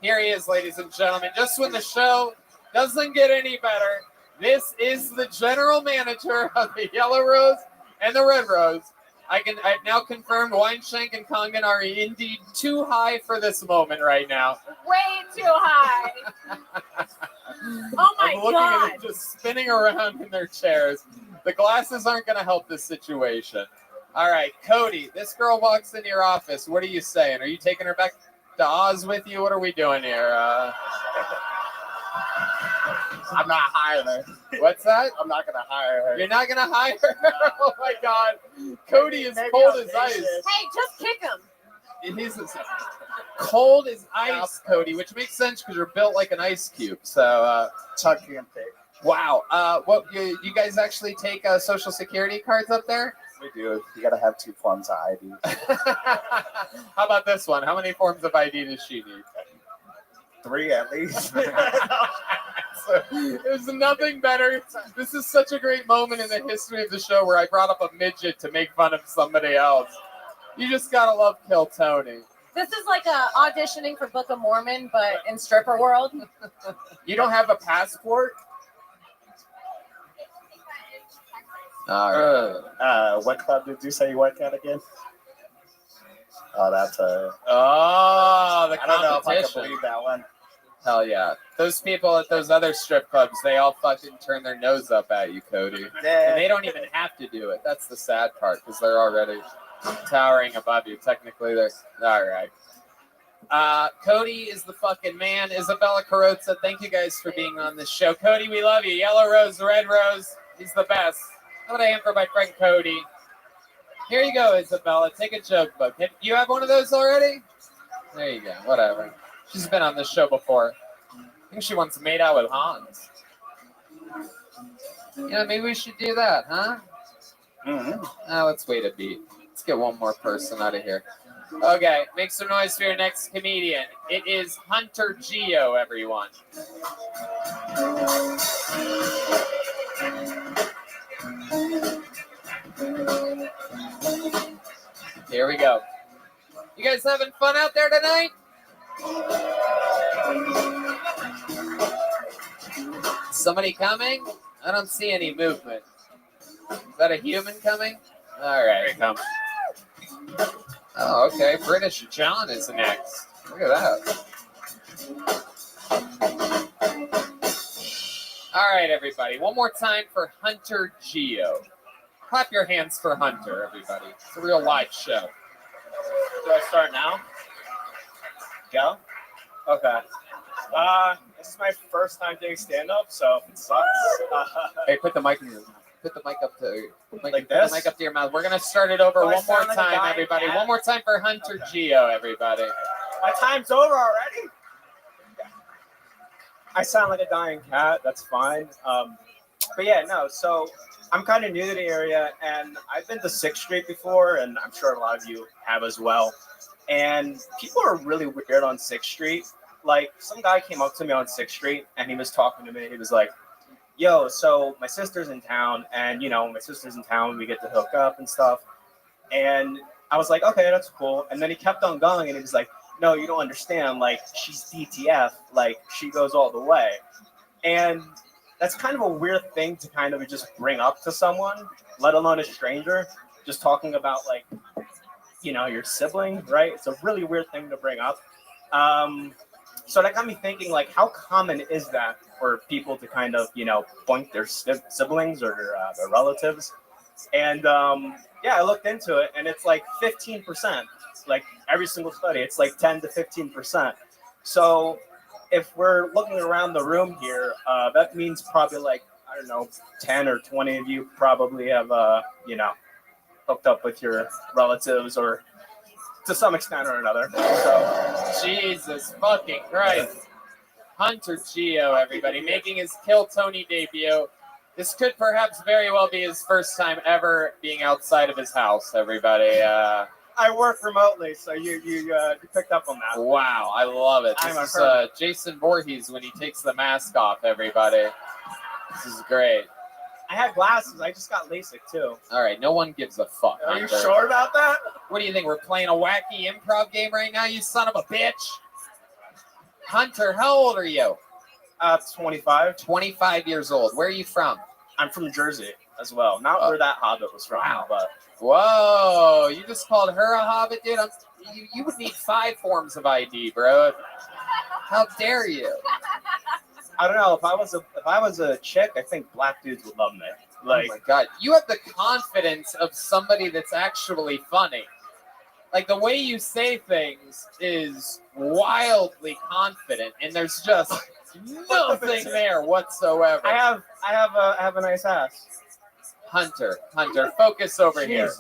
here he is, ladies and gentlemen. Just when the show doesn't get any better, this is the general manager of the Yellow Rose and the Red Rose. I've now confirmed Weinshank and Kangen are indeed too high for this moment right now. Way too high. Oh my I'm looking god. at them just spinning around in their chairs. The glasses aren't going to help this situation. All right, Cody, this girl walks into your office. What are you saying? Are you taking her back to Oz with you? What are we doing here? I'm not hiring her. What's that? I'm not gonna hire her. You're not going to hire her? Oh my God. Cody is cold as ice. Hey, just kick him. He's as cold as ice, Cody, which makes sense because you're built like an ice cube. So, Tuck can't take. Wow. What you guys actually take social security cards up there? We do. You gotta have 2 forms of ID. How about this one? How many forms of ID does she need? 3 at least. So, there's nothing better. This is such a great moment in the history of the show where I brought up a midget to make fun of somebody else. You just gotta love Kill Tony. This is like auditioning for Book of Mormon, but in stripper world. You don't have a passport? All right. What club did you say you work at again? Oh, that's a. Oh, the competition. I don't know if I can believe that one. Hell yeah. Those people at those other strip clubs, they all fucking turn their nose up at you, Cody. Yeah. And they don't even have to do it. That's the sad part because they're already towering above you. Technically, they're. All right. Cody is the fucking man. Isabella Carrozza, thank you guys for being on this show. Cody, we love you. Yellow Rose, Red Rose, he's the best. How about a hand for my friend Cody? Here you go, Isabella. Take a joke book. You have one of those already? There you go. Whatever. She's been on this show before. I think she once made out with Hans. Yeah, maybe we should do that, huh? Mm-hmm. Let's wait a beat. Let's get one more person out of here. Okay, make some noise for your next comedian. It is Hunter Geo, everyone. Here we go. You guys having fun out there tonight? Somebody coming? I don't see any movement. Is that a human coming? All right. Here he comes. Oh, okay. British John is next. Look at that. All right, everybody. One more time for Hunter Geo. Clap your hands for Hunter, everybody. It's a real live show. Do I start now? Go? Okay. This is my first time doing stand-up, so if it sucks. Hey, put the mic in your mouth. Put the mic up to Like put this? the mic up to your mouth. We're gonna start it over Do I one more sound like a time, dying everybody. cat? One more time for Hunter Geo, everybody. My time's over already? I sound like a dying cat. That's fine. But yeah, no. So I'm kind of new to the area, and I've been to 6th Street before, and I'm sure a lot of you have as well. And people are really weird on 6th Street. Like, some guy came up to me on 6th Street, and he was talking to me. He was like, yo, so my sister's in town, and, my sister's in town, we get to hook up and stuff. And I was like, okay, that's cool. And then he kept on going, and he was like, no, you don't understand. Like, she's DTF. Like, she goes all the way. And that's kind of a weird thing to kind of just bring up to someone, let alone a stranger, just talking about, like, your sibling, right? It's a really weird thing to bring up. So that got me thinking, like, how common is that for people to kind of, point their siblings or their relatives? And, I looked into it, and it's like 15%. Like, every single study, it's like 10 to 15%. So if we're looking around the room here, that means probably like, 10 or 20 of you probably have, hooked up with your relatives or to some extent or another. So, Jesus fucking Christ. Hunter Geo, everybody, making his Kill Tony debut. This could perhaps very well be his first time ever being outside of his house, everybody. I work remotely, so you picked up on that. Wow, I love it. I'm a This is hermit. Jason Voorhees when he takes the mask off, everybody. This is great. I had glasses. I just got LASIK too. All right, no one gives a fuck. Are you Hunter. sure about that? What do you think? We're playing a wacky improv game right now, you son of a bitch? Hunter, how old are you? 25. 25 years old. Where are you from? I'm from Jersey as well. Not where that hobbit was from, but Whoa! You just called her a hobbit, dude. You would need 5 forms of ID, bro. How dare you? I don't know. If I was a chick, I think black dudes would love me. Like, oh my god, you have the confidence of somebody that's actually funny. Like the way you say things is wildly confident, and there's just nothing there whatsoever. I have a nice ass. Hunter, focus over here.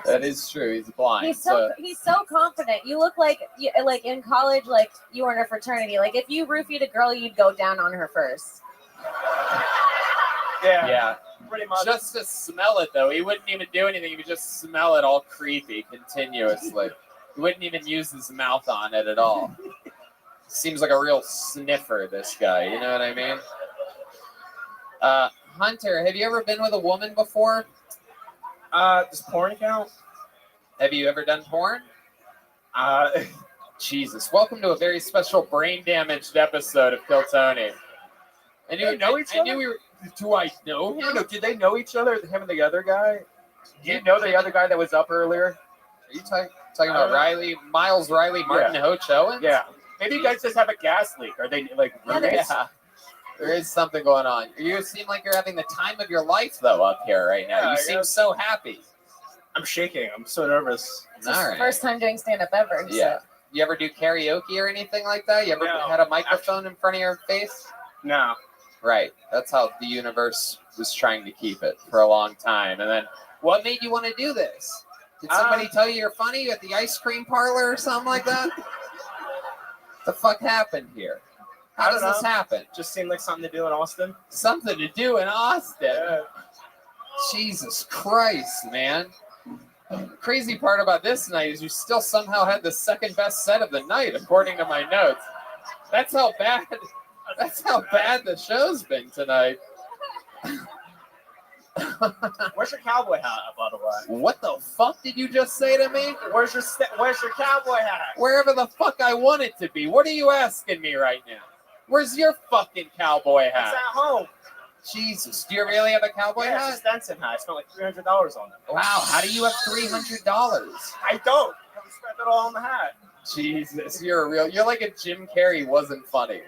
That is true. He's blind. He's so confident. You look like in college, like you were in a fraternity. Like if you roofied a girl, you'd go down on her first. Yeah. Pretty much. Just to smell it, though. He wouldn't even do anything. He would just smell it all creepy continuously. He wouldn't even use his mouth on it at all. Seems like a real sniffer, this guy. You know what I mean? Hunter, have you ever been with a woman before? Does porn count? Have you ever done porn? Jesus. Welcome to a very special brain-damaged episode of Kill Tony. Do you know each other? Do I know him? No, did they know each other, him and the other guy? Do you know the other guy that was up earlier? Are you talking about Riley, Miles Riley, Martin Hoach Owens? Yeah. Maybe you guys just have a gas leak. Are they like roommates? Yeah. There is something going on. You seem like you're having the time of your life, though, up here right now. You seem so happy. I'm shaking. I'm so nervous. It's his first time doing stand-up ever. Yeah. You ever do karaoke or anything like that? You ever had a microphone in front of your face? No. Right. That's how the universe was trying to keep it for a long time. And then, what made you want to do this? Did somebody tell you you're funny at the ice cream parlor or something like that? The fuck happened here? How does this happen? Just seemed like something to do in Austin. Something to do in Austin? Yeah. Jesus Christ, man. The crazy part about this night is you still somehow had the second best set of the night, according to my notes. That's how bad the show's been tonight. Where's your cowboy hat, by the way? What the fuck did you just say to me? Where's your cowboy hat? Wherever the fuck I want it to be. What are you asking me right now? Where's your fucking cowboy hat? It's at home. Jesus, do you really have a cowboy hat? It's a Stetson hat. I spent like $300 on it. Wow, how do you have $300? I don't. I spent it all on the hat. Jesus, you're like if Jim Carrey wasn't funny.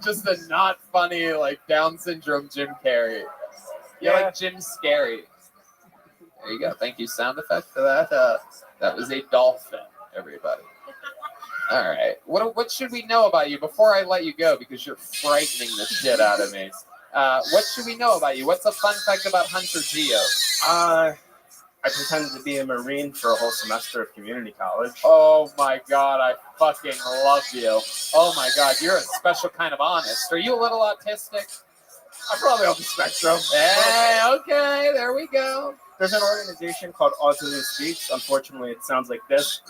Just a not funny, like Down syndrome Jim Carrey. You're like Jim Scary. There you go. Thank you, sound effect for that. That was a dolphin, everybody. All right. What should we know about you before I let you go? Because you're frightening the shit out of me. What should we know about you? What's a fun fact about Hunter Geo? I pretended to be a Marine for a whole semester of community college. Oh my God, I fucking love you. Oh my God, you're a special kind of honest. Are you a little autistic? I'm probably on the spectrum. Hey, okay, there we go. There's an organization called Autism Speaks. Unfortunately, it sounds like this.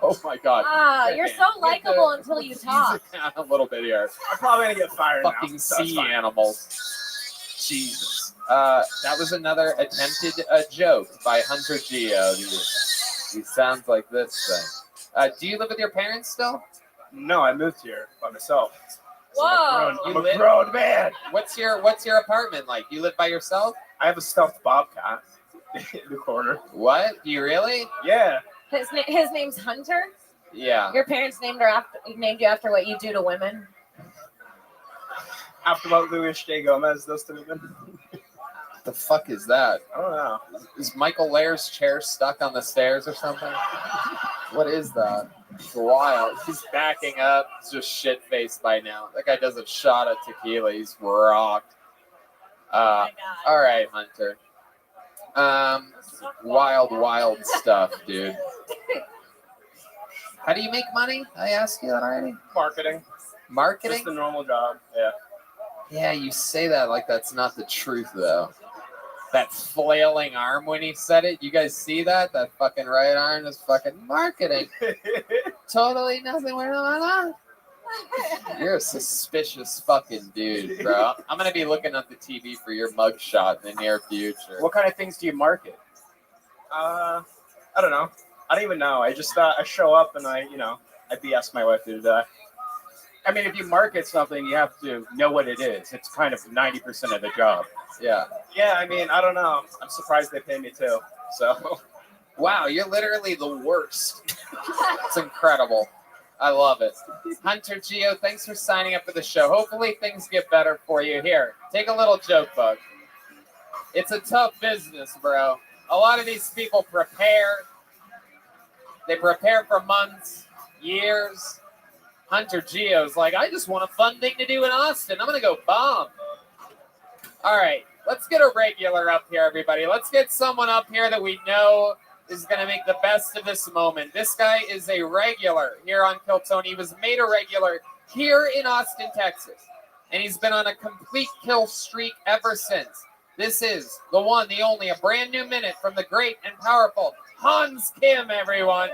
Oh my God. You're so likable until you talk. A little bit here. I'm probably gonna get fired now. Fucking sea animals. Jesus. That was another attempted joke by Hunter Geo. He sounds like this thing. Do you live with your parents still? No, I moved here by myself. Whoa! I'm a grown man. What's your apartment like? You live by yourself? I have a stuffed bobcat in the corner. What? Do you really? Yeah. His name's Hunter? Yeah. Your parents named you after what you do to women? After what Luis J. Gomez does to women. What the fuck is that? I don't know. Is Michael Lair's chair stuck on the stairs or something? What is that? It's wild. He's backing up. He's just shit-faced by now. That guy does a shot of tequila. He's rocked. All right, Hunter. Wild stuff, dude. How do you make money? I asked you that already. Marketing. Marketing? Just the normal job. Yeah. Yeah, you say that like that's not the truth, though. That flailing arm when he said it, you guys see that? That fucking right arm is fucking marketing. Totally nothing going on. You're a suspicious fucking dude, bro. I'm going to be looking at the TV for your mugshot in the near future. What kind of things do you market? I don't know. I don't even know. I just I show up and I BS my way through that. I mean, if you market something, you have to know what it is. It's kind of 90% of the job. Yeah. Yeah, I mean, I don't know. I'm surprised they pay me too. So. Wow, you're literally the worst. It's incredible. I love it. Hunter Geo, thanks for signing up for the show. Hopefully things get better for you. Here, take a little joke bug. It's a tough business, bro. A lot of these people prepare. They prepare for months, years. Hunter Geo's like, I just want a fun thing to do in Austin. I'm going to go bomb. All right, let's get a regular up here, everybody. Let's get someone up here that we know is going to make the best of this moment. This guy is a regular here on Kill Tony. He was made a regular here in Austin, Texas. And he's been on a complete kill streak ever since. This is the one, the only, a brand new minute from the great and powerful Hans Kim, everyone.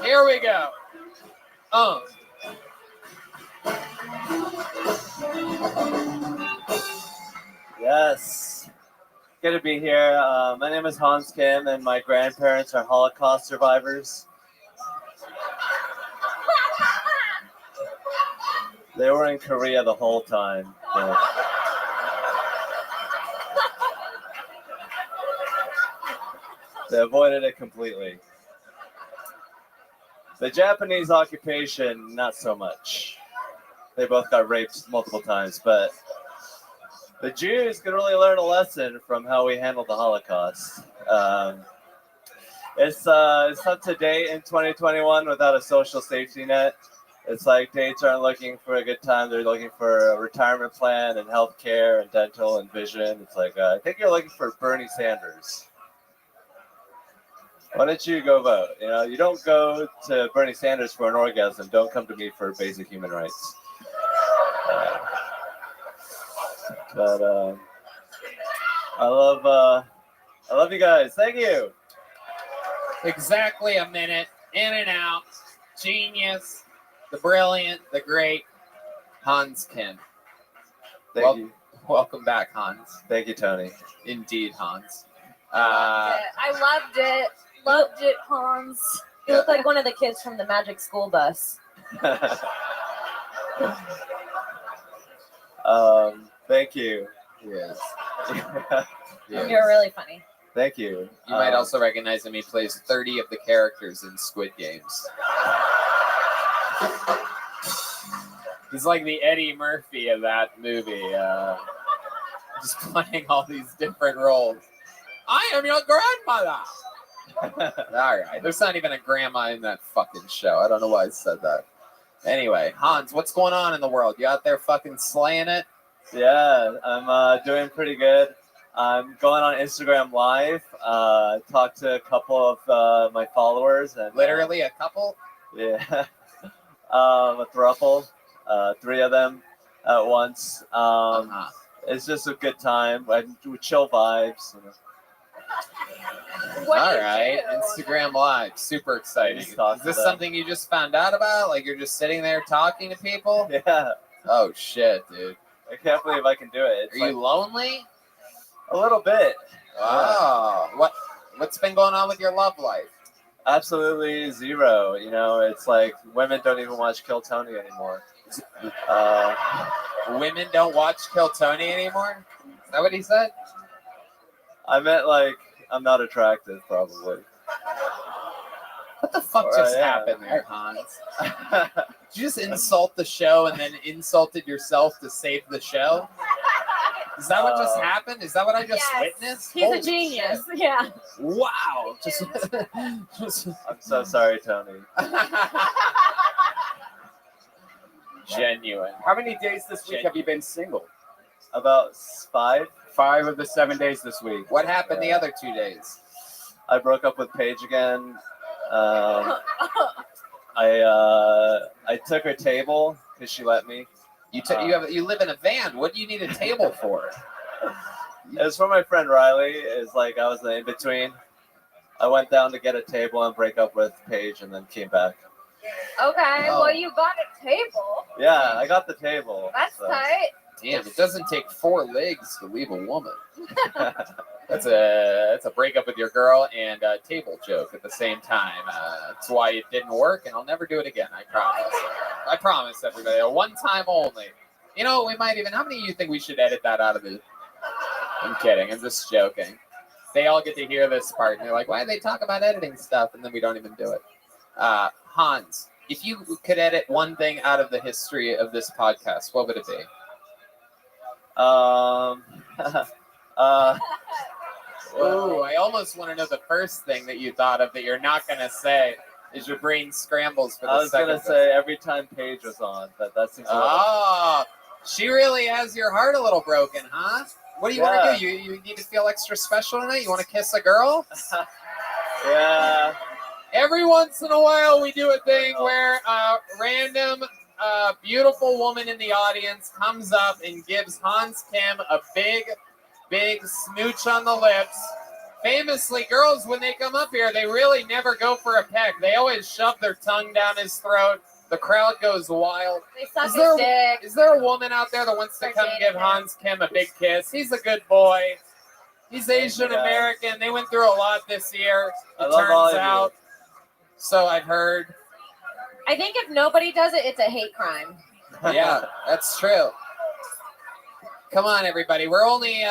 Here we go. Yes. Good to be here. My name is Hans Kim, and my grandparents are Holocaust survivors. They were in Korea the whole time. Yeah. They avoided it completely. The Japanese occupation, not so much. They both got raped multiple times, but the Jews could really learn a lesson from how we handled the Holocaust. It's up to date in 2021 without a social safety net. It's like dates aren't looking for a good time. They're looking for a retirement plan and health care and dental and vision. It's like, I think you're looking for Bernie Sanders. Why don't you go vote? You know, you don't go to Bernie Sanders for an orgasm. Don't come to me for basic human rights. But I love you guys. Thank you. Exactly a minute, in and out. Genius, the brilliant, the great Hans Kim. Thank you. Welcome back, Hans. Thank you, Tony. Indeed, Hans. I loved it. Loved it, Hans. You look like one of the kids from the Magic School Bus. Thank you. Yes. You're really funny. Thank you. You might also recognize him. He plays 30 of the characters in Squid Games. He's like the Eddie Murphy of that movie. Just playing all these different roles. I am your grandmother. All right. There's not even a grandma in that fucking show. I don't know why I said that. Anyway, Hans, what's going on in the world? You out there fucking slaying it? Yeah, I'm doing pretty good. I'm going on Instagram Live. Talked to a couple of my followers. And literally a couple? Yeah. A throuple. 3 of them at once. It's just a good time. I do chill vibes. All right, Instagram Live, super exciting. Is this something you just found out about? Like you're just sitting there talking to people? Yeah. Oh shit, dude. I can't believe I can do it. Are you lonely? A little bit. Wow. What's been going on with your love life? Absolutely zero. You know, it's like women don't even watch Kill Tony anymore. Women don't watch Kill Tony anymore? Is that what he said? I meant like I'm not attractive, probably. What the fuck just happened there, Hans? Did you just insult the show and then insulted yourself to save the show? Is that what just happened? Is that what I just witnessed? He's a genius. Shit. Yeah. Wow. I'm so sorry, Tony. Genuine. How many days this week have you been single? About 5. 5 of the 7 days this week. What happened the other 2 days? I broke up with Paige again. I took her table because she let me. You live in a van. What do you need a table for? It was for my friend Riley. It's like I was the in between. I went down to get a table and break up with Paige, and then came back. Okay, well, you got a table. Yeah, I got the table. That's tight. Damn, it doesn't take 4 legs to leave a woman. That's a breakup with your girl and a table joke at the same time. That's why it didn't work, and I'll never do it again. I promise. I promise everybody. A one time only. You know, we might even. How many of you think we should edit that out of the? I'm kidding. I'm just joking. They all get to hear this part, and they're like, "Why do they talk about editing stuff?" And then we don't even do it. Hans, if you could edit one thing out of the history of this podcast, what would it be? Ooh, I almost want to know the first thing that you thought of that you're not going to say is your brain scrambles for the I was second. going to say every time Paige was on, but that seems a little... Oh, she really has your heart a little broken, huh? What do you want to do? You need to feel extra special tonight? You want to kiss a girl? Yeah. Every once in a while, we do a thing where a random beautiful woman in the audience comes up and gives Hans Kim a big smooch on the lips. Famously, girls, when they come up here, they really never go for a peck. They always shove their tongue down his throat. The crowd goes wild. They suck his dick. Is there a woman out there that wants to come give Hans Kim a big kiss? He's a good boy. He's Asian American. They went through a lot this year. It turns out. So I've heard. I think if nobody does it, it's a hate crime. Yeah, that's true. Come on, everybody. We're only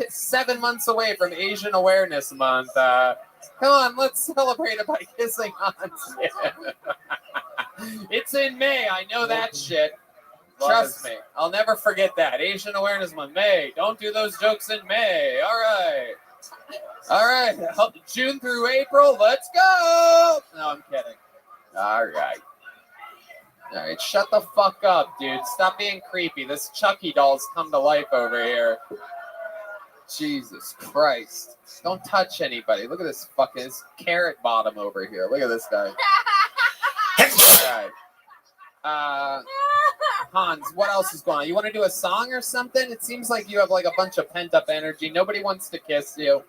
7 months away from Asian Awareness Month. Come on, let's celebrate it by kissing Hans. It's in May. I know that shit. Trust me. I'll never forget that. Asian Awareness Month, May. Don't do those jokes in May. All right. All right. June through April. Let's go. No, I'm kidding. All right. All right. Shut the fuck up, dude. Stop being creepy. This Chucky doll's come to life over here. Jesus Christ. Don't touch anybody. Look at this fucking carrot bottom over here. Look at this guy. All right. Hans, what else is going on? You want to do a song or something? It seems like you have like a bunch of pent up energy. Nobody wants to kiss you.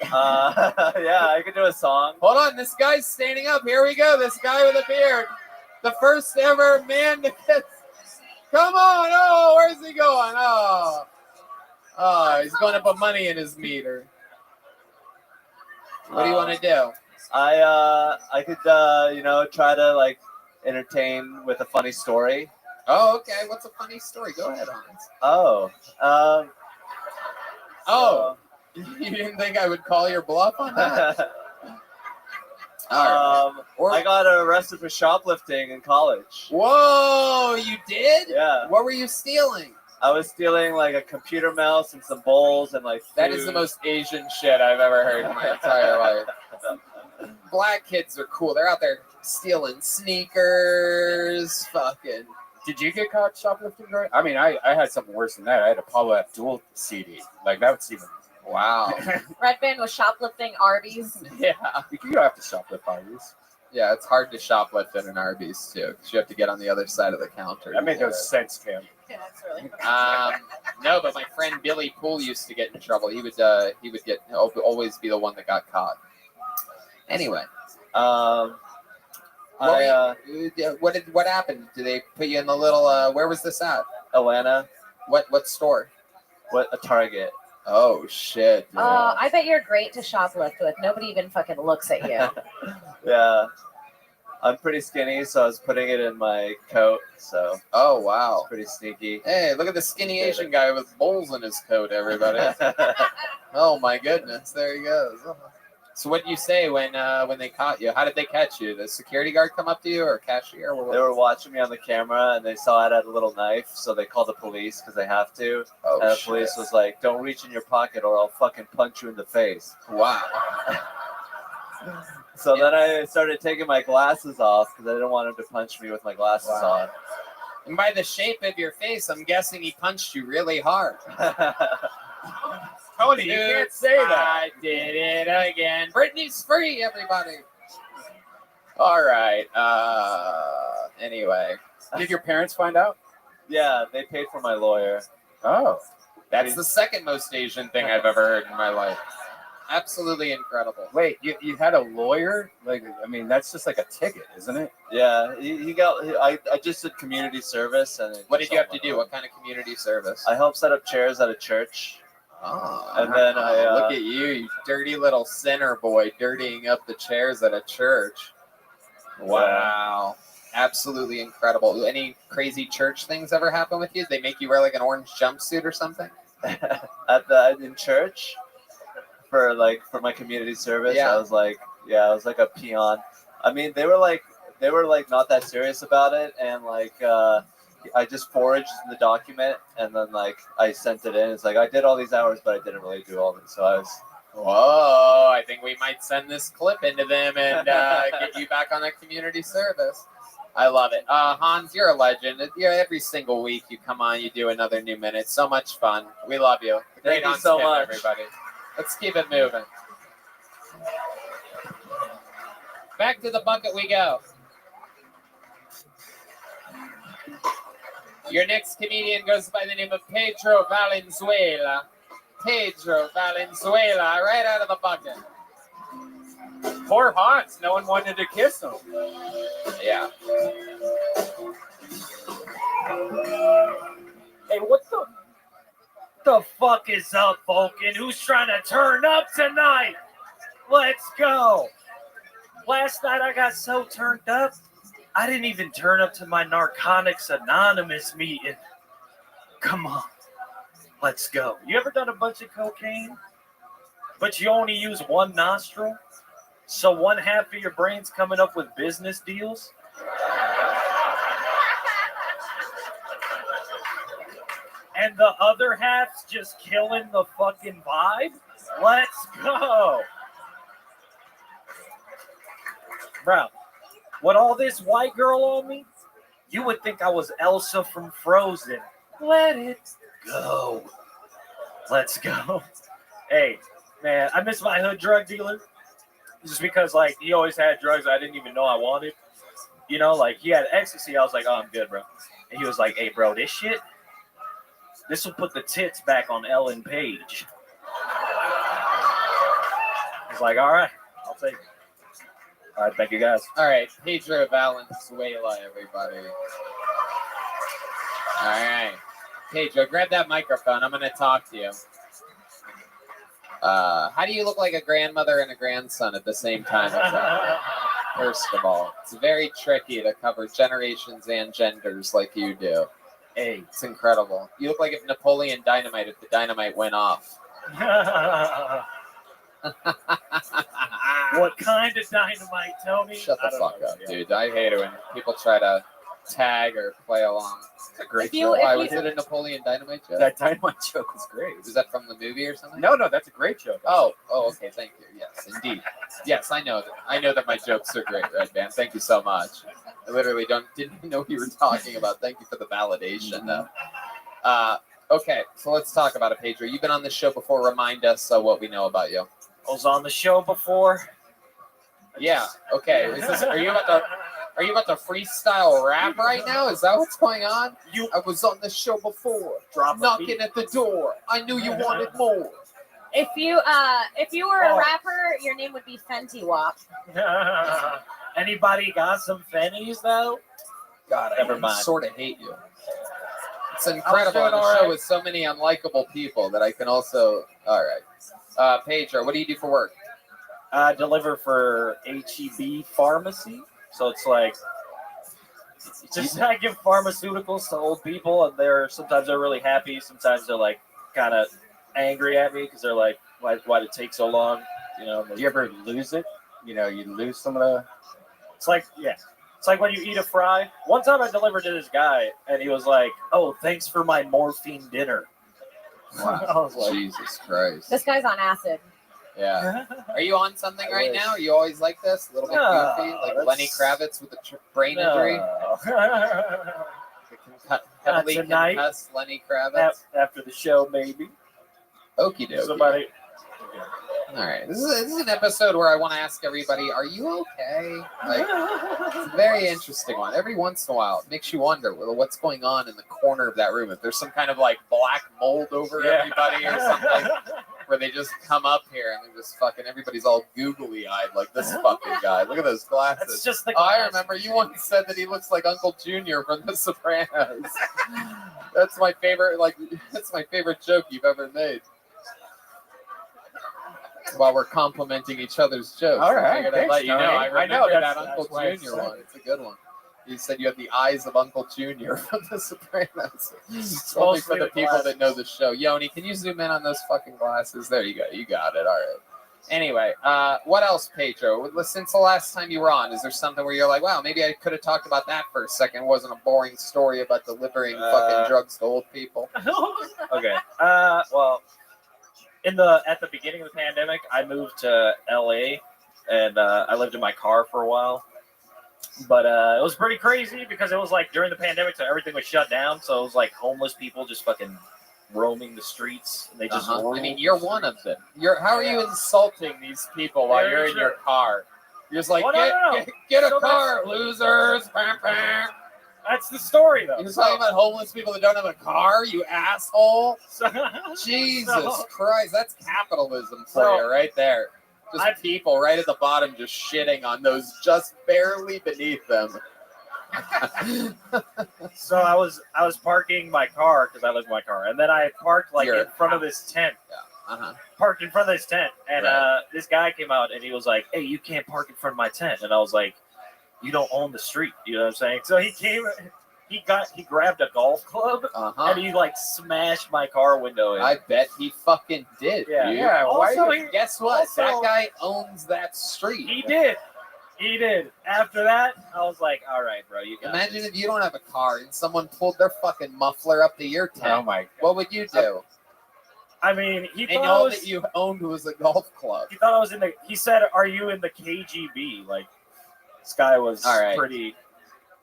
Yeah, I could do a song. Hold on, this guy's standing up. Here we go. This guy with a beard. The first ever man to kiss. Come on. Oh, where's he going? Oh, he's going to put money in his meter. What do you want to do? I could try to like entertain with a funny story. Oh, okay. What's a funny story? Go ahead, Hans. You didn't think I would call your bluff on that? I got arrested for shoplifting in college. Whoa, you did? Yeah. What were you stealing? I was stealing like a computer mouse and some bowls and like food. That is the most Asian shit I've ever heard in my entire life. Black kids are cool. They're out there stealing sneakers, fucking. Did you get caught shoplifting? I mean, I had something worse than that. I had a Paula Abdul CD. Like, that was even... Wow. Red Band was shoplifting Arby's. Yeah. You don't have to shoplift Arby's. Yeah, it's hard to shoplift in an Arby's, too, because you have to get on the other side of the counter. That made no sense, Cam. Yeah, that's really no, but my friend Billy Poole used to get in trouble. He would always be the one that got caught. Anyway. What happened? Did they put you in the little? Where was this at? Atlanta. What store? A Target. Oh shit. Dude. I bet you're great to shoplift with. Nobody even fucking looks at you. Yeah. I'm pretty skinny, so I was putting it in my coat. So. Oh wow. It's pretty sneaky. Hey, look at the skinny Asian guy with bowls in his coat, everybody. Oh my goodness, there he goes. So what did you say when they caught you? How did they catch you? The security guard come up to you or a cashier? They were watching me on the camera and they saw I had a little knife, so they called the police because they have to. Oh, and the police was like, "Don't reach in your pocket or I'll fucking punch you in the face." Wow. So then I started taking my glasses off because I didn't want him to punch me with my glasses on. And by the shape of your face, I'm guessing he punched you really hard. Tony, you can't say that. I did it again. Britney's free, everybody. All right. Anyway. Did your parents find out? Yeah, they paid for my lawyer. Oh. That's the second most Asian thing I've ever heard in my life. Absolutely incredible. Wait, you had a lawyer? Like, I mean, that's just like a ticket, isn't it? Yeah, I just did community service. And what did you have to do? What kind of community service? I helped set up chairs at a church. Oh, And then I look at you dirty little sinner boy, dirtying up the chairs at a church. Wow. Absolutely incredible. Any crazy church things ever happen with you? They make you wear like an orange jumpsuit or something? in church for my community service. Yeah. I was like a peon. I mean, they were like not that serious about it, and I just foraged the document and then I sent it in. It's like I did all these hours, but I didn't really do all of it. So I was. Whoa, I think we might send this clip into them and get you back on the community service. I love it. Hans, you're a legend. Every single week you come on, you do another new minute. So much fun. We love you. Thank you Hans so Kim, much. everybody. Let's keep it moving. Back to the bucket we go. Your next comedian goes by the name of Pedro Valenzuela. Pedro Valenzuela, right out of the bucket. Poor Hans. No one wanted to kiss him. Yeah. Hey, what the fuck is up, Vulcan? Who's trying to turn up tonight? Let's go. Last night I got so turned up, I didn't even turn up to my Narcotics Anonymous meeting. Come on. Let's go. You ever done a bunch of cocaine, but you only use one nostril? So one half of your brain's coming up with business deals? And the other half's just killing the fucking vibe? Let's go. Bro, with all this white girl on me, you would think I was Elsa from Frozen. Let it go. Let's go. Hey, man, I miss my hood drug dealer. Just because, he always had drugs I didn't even know I wanted. You know, he had ecstasy. I was like, oh, I'm good, bro. And he was like, hey, bro, this will put the tits back on Ellen Page. I was like, all right, I'll take it. All right, thank you, guys. All right, Pedro Valenzuela, everybody. All right. Pedro, grab that microphone. I'm going to talk to you. How do you look like a grandmother and a grandson at the same time? First of all, it's very tricky to cover generations and genders like you do. Hey, it's incredible. You look like if Napoleon Dynamite, if the dynamite went off. What kind of dynamite, Tony? Shut the fuck up, dude. I hate it when people try to tag or play along. It's a great joke. Why was it a Napoleon Dynamite joke? That dynamite joke was great. Was that from the movie or something? No, that's a great joke. Oh, okay. Thank you. Yes, indeed. Yes, I know that. I know that my jokes are great, Red Band. Thank you so much. I literally didn't know what you were talking about. Thank you for the validation, though. Okay, so let's talk about it, Pedro. You've been on this show before. Remind us what we know about you. I was on the show before. Yeah. Okay. Are you about to freestyle rap right now? Is that what's going on? I was on the show before. Knocking at the door. I knew you wanted more. If you were a rapper, your name would be Fenty Wap. Anybody got some Fenties though? God, Never I mind. sort of hate you. It's incredible on the show with so many unlikable people that I can also. All right. Pedro, what do you do for work? I deliver for HEB Pharmacy. So it's I give pharmaceuticals to old people, and sometimes they're really happy, sometimes they're kind of angry at me because they're like, why did it take so long? You know, Do you ever lose it? You lose some of the. It's like when you eat a fry. One time I delivered to this guy, and he was like, "Oh, thanks for my morphine dinner." Wow. I was like, Jesus Christ. This guy's on acid. Yeah. Are you on something right now? Are you always like this? A little bit goofy? Like Lenny Kravitz with a brain injury? Heavily concussed Lenny Kravitz? After the show, maybe. Okie dokie. Somebody. All right. This is an episode where I want to ask everybody, are you okay? It's a very interesting one. Every once in a while, it makes you wonder what's going on in the corner of that room. If there's some kind of black mold over everybody or something, where they just come up here and they're just fucking, everybody's all googly-eyed like this fucking guy. Look at those glasses. That's just the I remember you once said that he looks like Uncle Junior from The Sopranos. That's my favorite. That's my favorite joke you've ever made. while we're complimenting each other's jokes. All right, I figured I'd thanks, let you know. Tony. I I know, remember that that's Uncle why I Junior said one. it. It's a good one. You said you have the eyes of Uncle Junior from The Sopranos. It's Only for mostly the the people glasses. that know the show. Yoni, can you zoom in on those fucking glasses? There you go. You got it. All right. Anyway, what else, Pedro? Since the last time you were on, is there something where you're like, wow, maybe I could have talked about that for a second? It wasn't a boring story about delivering fucking drugs to old people. Okay. Well, at the beginning of the pandemic, I moved to LA, and I lived in my car for a while. But it was pretty crazy because it was like during the pandemic, so everything was shut down. So it was like homeless people just fucking roaming the streets. And they just. I mean, you're one of them. How are you insulting these people while you're in your car? You're just like, Well, no. get a So car, losers. That's the story, though. You're talking about homeless people that don't have a car, you asshole. Jesus Christ, that's capitalism for you right there. Just people right at the bottom just shitting on those just barely beneath them. So I was parking my car because I live in my car, and then I parked in front of this tent. Parked in front of this tent, and this guy came out and he was like, "Hey, you can't park in front of my tent." And I was like, "You don't own the street," you know what I'm saying? So he came, he grabbed a golf club and he like smashed my car window in. I bet he fucking did. Yeah, dude. yeah. Also, guess what? That guy owns that street. He did. After that, I was like, all right, bro, you got Imagine this. if you don't have a car and someone pulled their fucking muffler up to your tent. Oh my God. What would you do? I mean, he And thought all I was, that you owned was a golf club. he thought I was in the. He said, "Are you in the KGB?" Like, this guy was All right. pretty.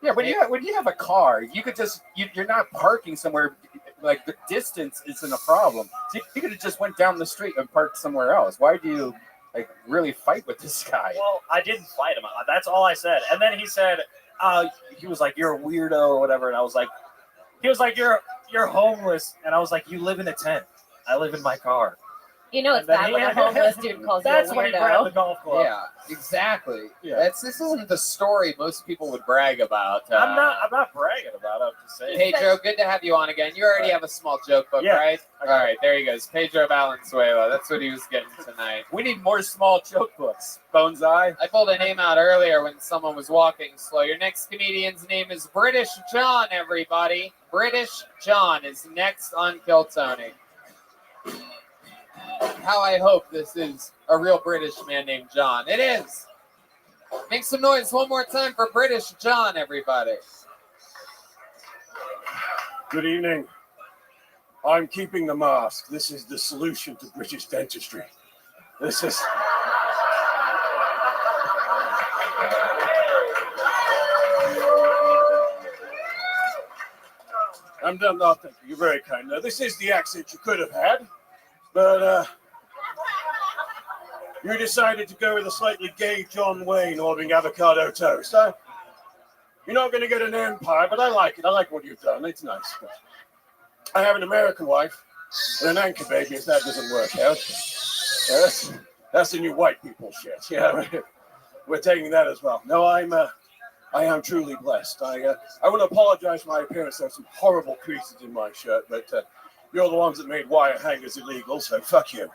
Yeah, when you have a car, you could just you're not parking somewhere. Like the distance isn't a problem. So you could have just went down the street and parked somewhere else. Why do you really fight with this guy? Well, I didn't fight him. That's all I said. And then he said, he was like, "You're a weirdo" or whatever. And I was like, he was like, "You're homeless." And I was like, "You live in a tent. I live in my car." You know it's bad when a homeless dude calls you a That's when he grabbed the weirdo. golf club. Yeah, exactly. Yeah. This isn't the story most people would brag about. I'm not bragging about it. I'm just saying. Pedro, good to have you on again. You already have a small joke book, Yeah. right? All right, there he goes. Pedro Valenzuela. That's what he was getting tonight. We need more small joke books. Bones Eye. I pulled a name out earlier when someone was walking slow. Your next comedian's name is British John, everybody. British John is next on Kill Tony. How I hope this is a real British man named John. It is. Make some noise one more time for British John, everybody. Good evening. I'm keeping the mask. This is the solution to British dentistry. This is... I'm done. No, thank you. You're very kind. Now, this is the accent you could have had, but you decided to go with a slightly gay John Wayne ordering avocado toast. You're not going to get an empire, but I like it. I like what you've done. It's nice. I have an American wife and an anchor baby if that doesn't work out. That's the new white people shit. Yeah, we're taking that as well. No, I am truly blessed. I want to apologize for my appearance. There's some horrible creases in my shirt, but you're the ones that made wire hangers illegal, so fuck you.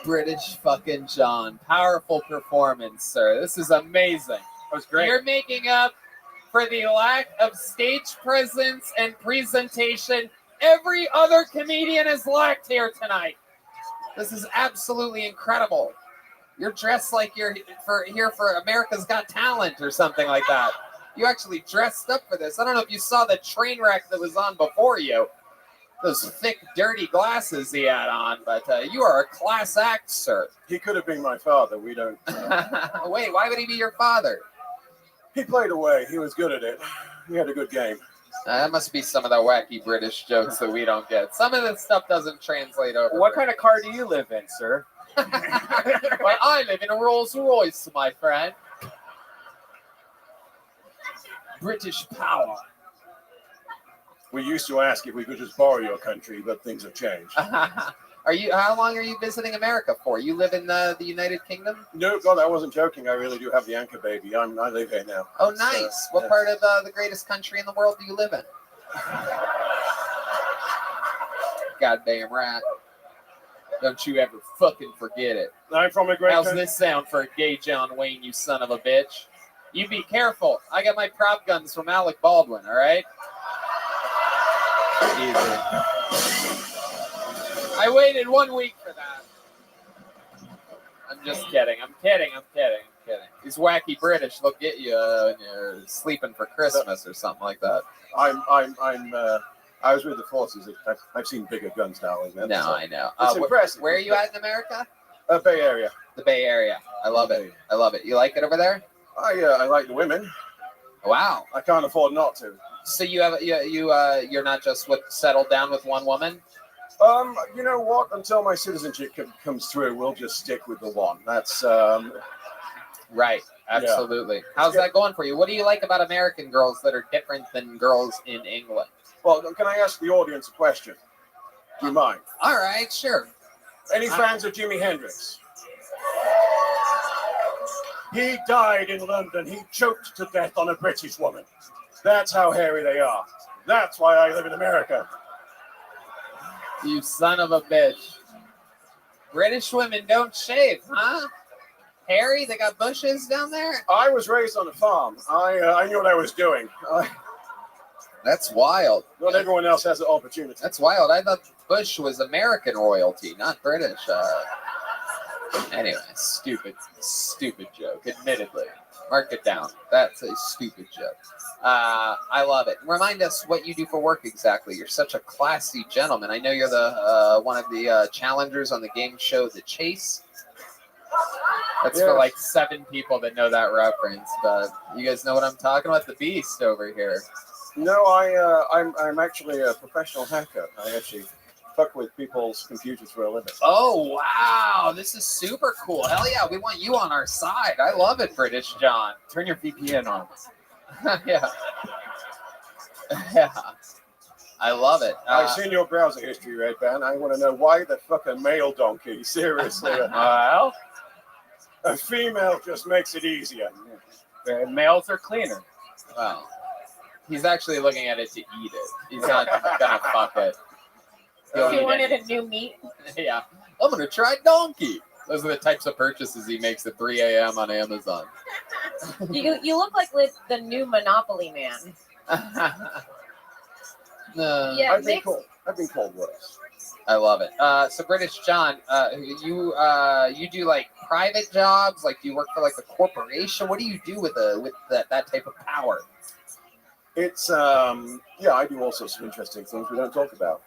British fucking John. Powerful performance, sir. This is amazing. That was great. You're making up for the lack of stage presence and presentation every other comedian has lacked here tonight. This is absolutely incredible. You're dressed like you're here for America's Got Talent or something like that. You actually dressed up for this. I don't know if you saw the train wreck that was on before you. Those thick, dirty glasses he had on, but you are a class act, sir. He could have been my father. We don't... Wait, why would he be your father? He played away. He was good at it. He had a good game. That must be some of the wacky British jokes that we don't get. Some of this stuff doesn't translate over. What kind of car do you live in, sir? Well, I live in a Rolls Royce, my friend. British power. We used to ask if we could just borrow your country, but things have changed. How long are you visiting America for? You live in the United Kingdom? No, God, I wasn't joking. I really do have the anchor baby. I live here now. Oh, nice. What part of the greatest country in the world do you live in? Goddamn right. Don't you ever fucking forget it. I'm from a great How's country. this sound for a gay John Wayne, you son of a bitch? You be careful. I got my prop guns from Alec Baldwin, all right? Easy. I waited 1 week for that. I'm just kidding. I'm kidding. These wacky British, they'll get you when you're sleeping for Christmas or something like that. I was with the forces. I've seen bigger guns now. No, I know. It's impressive. Where are you at in America? Bay Area. The Bay Area. I love it. You like it over there? I like the women. Wow. I can't afford not to. So you're not just settled down with one woman? You know what? Until my citizenship comes through, we'll just stick with the one. That's right. Absolutely. Yeah. How's that going for you? What do you like about American girls that are different than girls in England? Well, can I ask the audience a question? Do you mind? All right, sure. Any fans of Jimi Hendrix? He died in London. He choked to death on a British woman. That's how hairy they are. That's why I live in America. You son of a bitch. British women don't shave, huh? Hairy? They got bushes down there? I was raised on a farm. I knew what I was doing. That's wild. Not everyone else has the opportunity. That's wild. I thought Bush was American royalty, not British. Anyway, stupid joke, admittedly. Mark it down. That's a stupid joke. I love it. Remind us what you do for work exactly. You're such a classy gentleman. I know you're the one of the challengers on the game show The Chase. That's for like 7 people that know that reference, but you guys know what I'm talking about? The Beast over here. No, I'm actually a professional hacker. I actually fuck with people's computers for a living. Oh, wow. This is super cool. Hell yeah. We want you on our side. I love it, British John. Turn your VPN on. Yeah. Yeah. I love it. I've seen your browser history, Red Band. I want to know why the fuck a male donkey? Seriously. Well, a female just makes it easier. Males are cleaner. Well, he's actually looking at it to eat it. He's not gonna fuck it. If you wanted a new meat. Yeah. I'm gonna try donkey. Those are the types of purchases he makes at 3 a.m. on Amazon. You look like the new Monopoly man. Yeah, I've been called worse. I love it. So British John, you do like private jobs? Like do you work for like a corporation? What do you do with that type of power? It's I do all sorts of interesting things we don't talk about.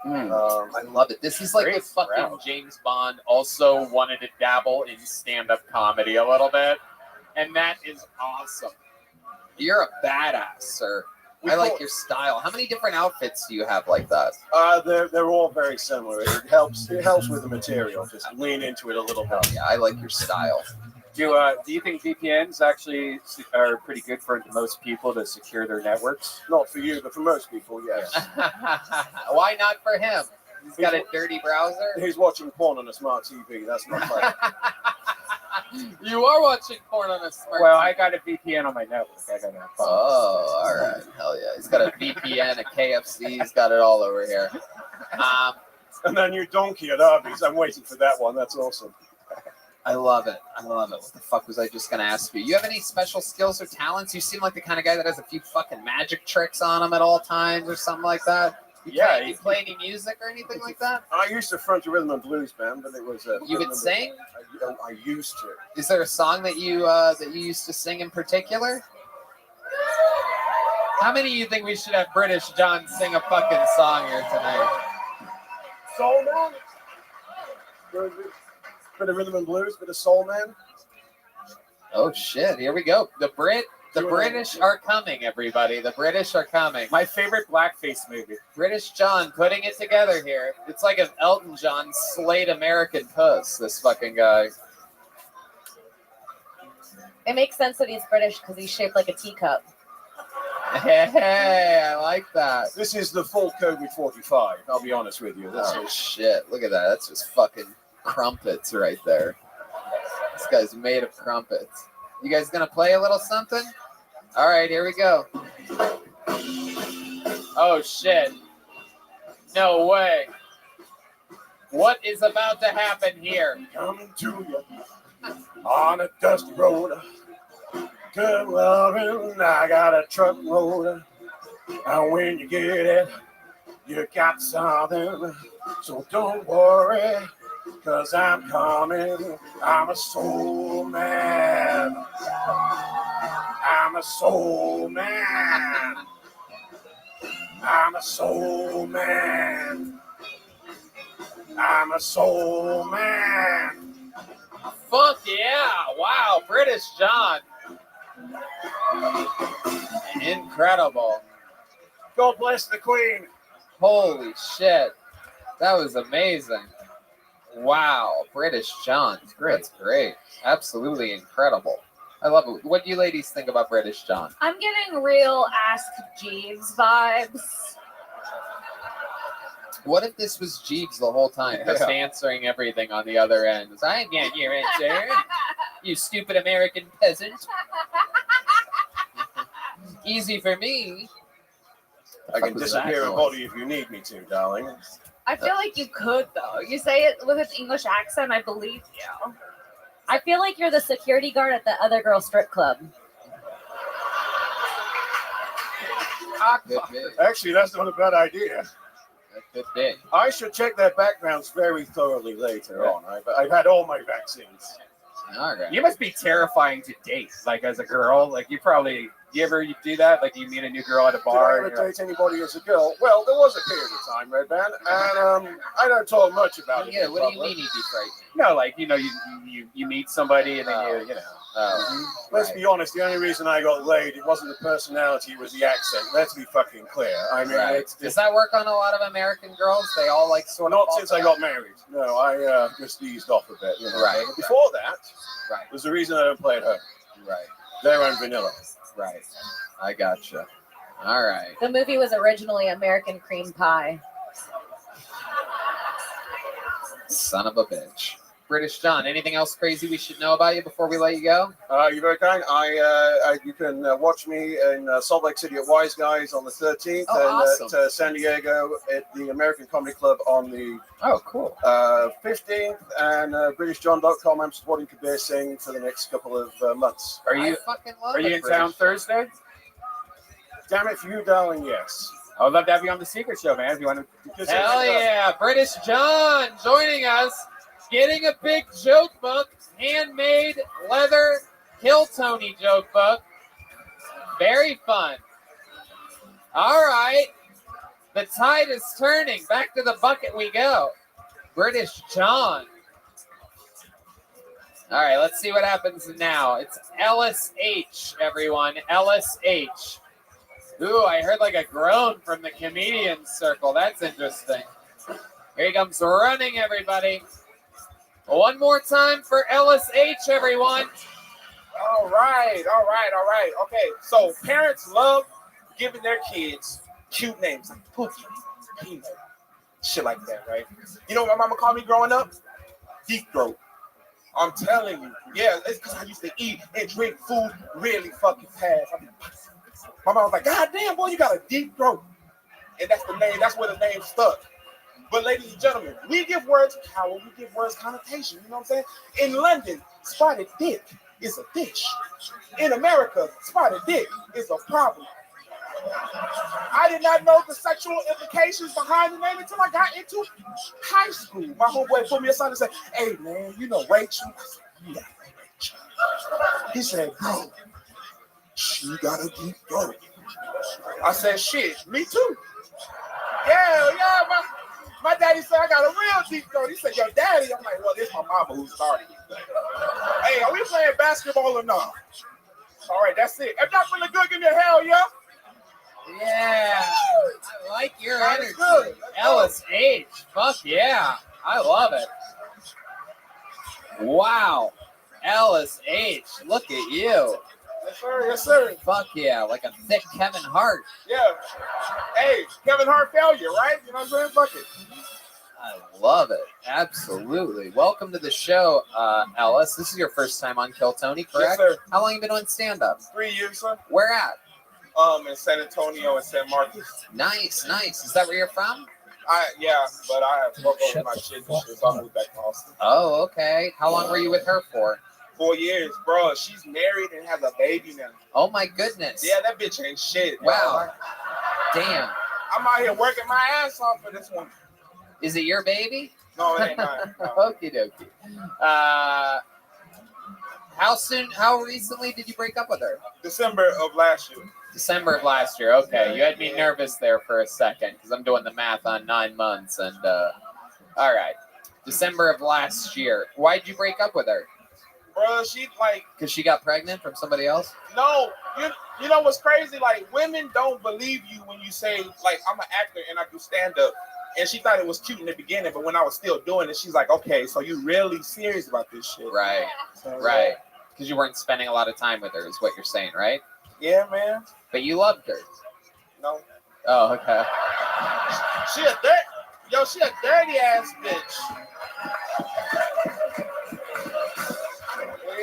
I love it. This is like if fucking James Bond also wanted to dabble in stand-up comedy a little bit, and that is awesome. You're a badass, sir. I like your style. How many different outfits do you have like that? They're all very similar. It helps with the material. Just lean into it a little bit. Yeah, I like your style. Do you think VPNs actually are pretty good for most people to secure their networks? Not for you, but for most people, yes. Why not for him? He's got a dirty browser. He's watching porn on a smart TV. That's not fun. You are watching porn on a smart Well, TV. I got a VPN on my network. I got a Oh, all right. Hell yeah. He's got a VPN, a KFC. He's got it all over here. And then you donkey at Arby's. I'm waiting for that one. That's awesome. I love it. What the fuck was I just going to ask you? You have any special skills or talents? You seem like the kind of guy that has a few fucking magic tricks on him at all times or something like that. You play any music or anything like that? I used to front a rhythm and blues band, but it was You would sing? I used to. Is there a song that you used to sing in particular? How many of you think we should have British John sing a fucking song here tonight? Soul Man? Bit of rhythm and blues, bit of soul man. Oh shit! Here we go. The British are coming, everybody. The British are coming. My favorite blackface movie. British John putting it together here. It's like if Elton John slayed American Puss. This fucking guy. It makes sense that he's British because he's shaped like a teacup. Hey, I like that. This is the full COVID 45. I'll be honest with you. This Oh is shit! Look at that. That's just fucking crumpets right there. This guy's made of crumpets. You guys gonna play a little something? All right, here we go. Oh shit! No way. What is about to happen here? coming to you on a dusty road. Good loving, I got a truck road. And when you get it, you got something. So don't worry, cause I'm coming. I'm a soul man. I'm a soul man. I'm a soul man. I'm a soul man. Fuck yeah! Wow, British John. Incredible. God bless the Queen. Holy shit. That was amazing. Wow, British John. That's great. Absolutely incredible. I love it. What do you ladies think about British John? I'm getting real Ask Jeeves vibes. What if this was Jeeves the whole time, just answering everything on the other end? I get your answer, you stupid American peasant. Easy for me. I can disappear in body if you need me to, darling. I feel like you could, though. You say it with an English accent, I believe you. I feel like you're the security guard at the other girl strip club. Actually, that's not a bad idea. That could be. I should check their backgrounds very thoroughly later on. I've had all my vaccines. Okay. You must be terrifying to date, like as a girl. Like you ever do that? Like you meet a new girl at a bar. Did I ever date anybody as a girl? Well, there was a period of time, Red Band, and I don't talk much about it. Yeah, in what do you public. mean you'd be frightened? No, like you meet somebody and then you know. Let's be honest. The only reason I got laid, it wasn't the personality, it was the accent. Let's be fucking clear. I mean, it's Does that work on a lot of American girls? They all like sort of. not since I got married. No, I just eased off a bit. You know. Right. But before that, Right. there's the reason I don't play at home. Right. Their own vanilla. Right. I gotcha. All right. The movie was originally American Cream Pie. Son of a bitch. British John, anything else crazy we should know about you before we let you go? You're very kind. You can watch me in Salt Lake City at Wise Guys on the 13th, Oh, and awesome. at San Diego at the American Comedy Club on the 15th, and BritishJohn.com. I'm supporting Kabir Singh for the next couple of months. Are you in town Thursday? Damn it for you, darling. Yes. I would love to have you on the Secret Show, man. If you want to. Hell yeah. British John joining us. Getting a big joke book, handmade leather Kill Tony joke book. Very fun. All right. The tide is turning. Back to the bucket we go. British John. All right, let's see what happens now. It's Ellis H, everyone. Ellis H. Ooh, I heard like a groan from the comedian circle. That's interesting. Here he comes running, everybody. One more time for Ellis H, everyone. All right. Okay, so parents love giving their kids cute names like Pookie, Peanut, shit like that, right? You know what my mama called me growing up? Deep throat. I'm telling you, yeah, it's because I used to eat and drink food really fucking fast. My mom was like, God damn, boy, you got a deep throat. And that's the name, that's where the name stuck. But ladies and gentlemen, we give words power, we give words connotation, you know what I'm saying? In London, spotted dick is a dish. In America, spotted dick is a problem. I did not know the sexual implications behind the name until I got into high school. My homeboy pulled me aside and said, hey man, you know Rachel? I said, yeah, Rachel. He said, bro, she got a deep throat. I said, shit, me too. Yeah, my daddy said I got a real deep throat. He said, your daddy? I'm like, well, it's my mama who started it. Hey, are we playing basketball or not? All right, that's it. If that's really good, give me a hell yeah. Yeah, I like your energy. Ellis H, fuck yeah. I love it. Wow. Ellis H, look at you. Yes, sir. Yes, sir. Fuck yeah, like a thick Kevin Hart. Yeah. Hey, Kevin Hart failure, right? You know what I'm saying? Fuck it. I love it. Absolutely. Welcome to the show, Ellis. This is your first time on Kill Tony, correct? Yes, sir. How long you been doing stand-up? 3 years, sir. Where at? In San Antonio and San Marcos. Nice, nice. Is that where you're from? Yeah, but I have broke over my shit and shit, so I moved back to Austin. Oh, okay. How long were you with her for? 4 years, bro. She's married and has a baby now. Oh my goodness. Yeah, that bitch ain't shit. Wow. Damn. I'm out here working my ass off for this one. Is it your baby? No, it ain't mine. No. Okie dokie. How recently did you break up with her? December of last year. December of last year. Okay, you had me nervous there for a second because I'm doing the math on 9 months. And all right, December of last year. Why'd you break up with her? Bro, she like because she got pregnant from somebody else. No, you know what's crazy? Like women don't believe you when you say like I'm an actor and I do stand up. And she thought it was cute in the beginning, but when I was still doing it, she's like, okay, so you really serious about this shit. Right, right. Because you weren't spending a lot of time with her is what you're saying, right? Yeah, man. But you loved her. No. Oh, okay. She a dirty ass bitch.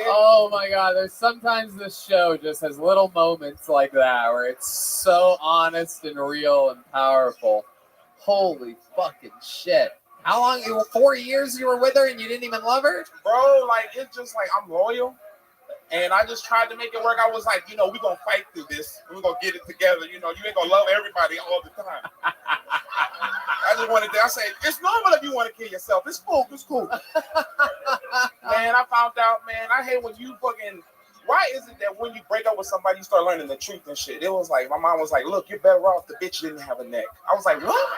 Oh my God, there's sometimes this show just has little moments like that where it's so honest and real and powerful. Holy fucking shit. How long? 4 years you were with her and you didn't even love her? Bro, like, it's just like, I'm loyal. And I just tried to make it work. I was like, we're going to fight through this. We're going to get it together. You ain't going to love everybody all the time. I just wanted to, I said, it's normal if you want to kill yourself. It's cool. It's cool. Man, I found out, man, I hate when you fucking, why is it that when you break up with somebody, you start learning the truth and shit? It was like, my mom was like, look, you're better off. The bitch didn't have a neck. I was like, what?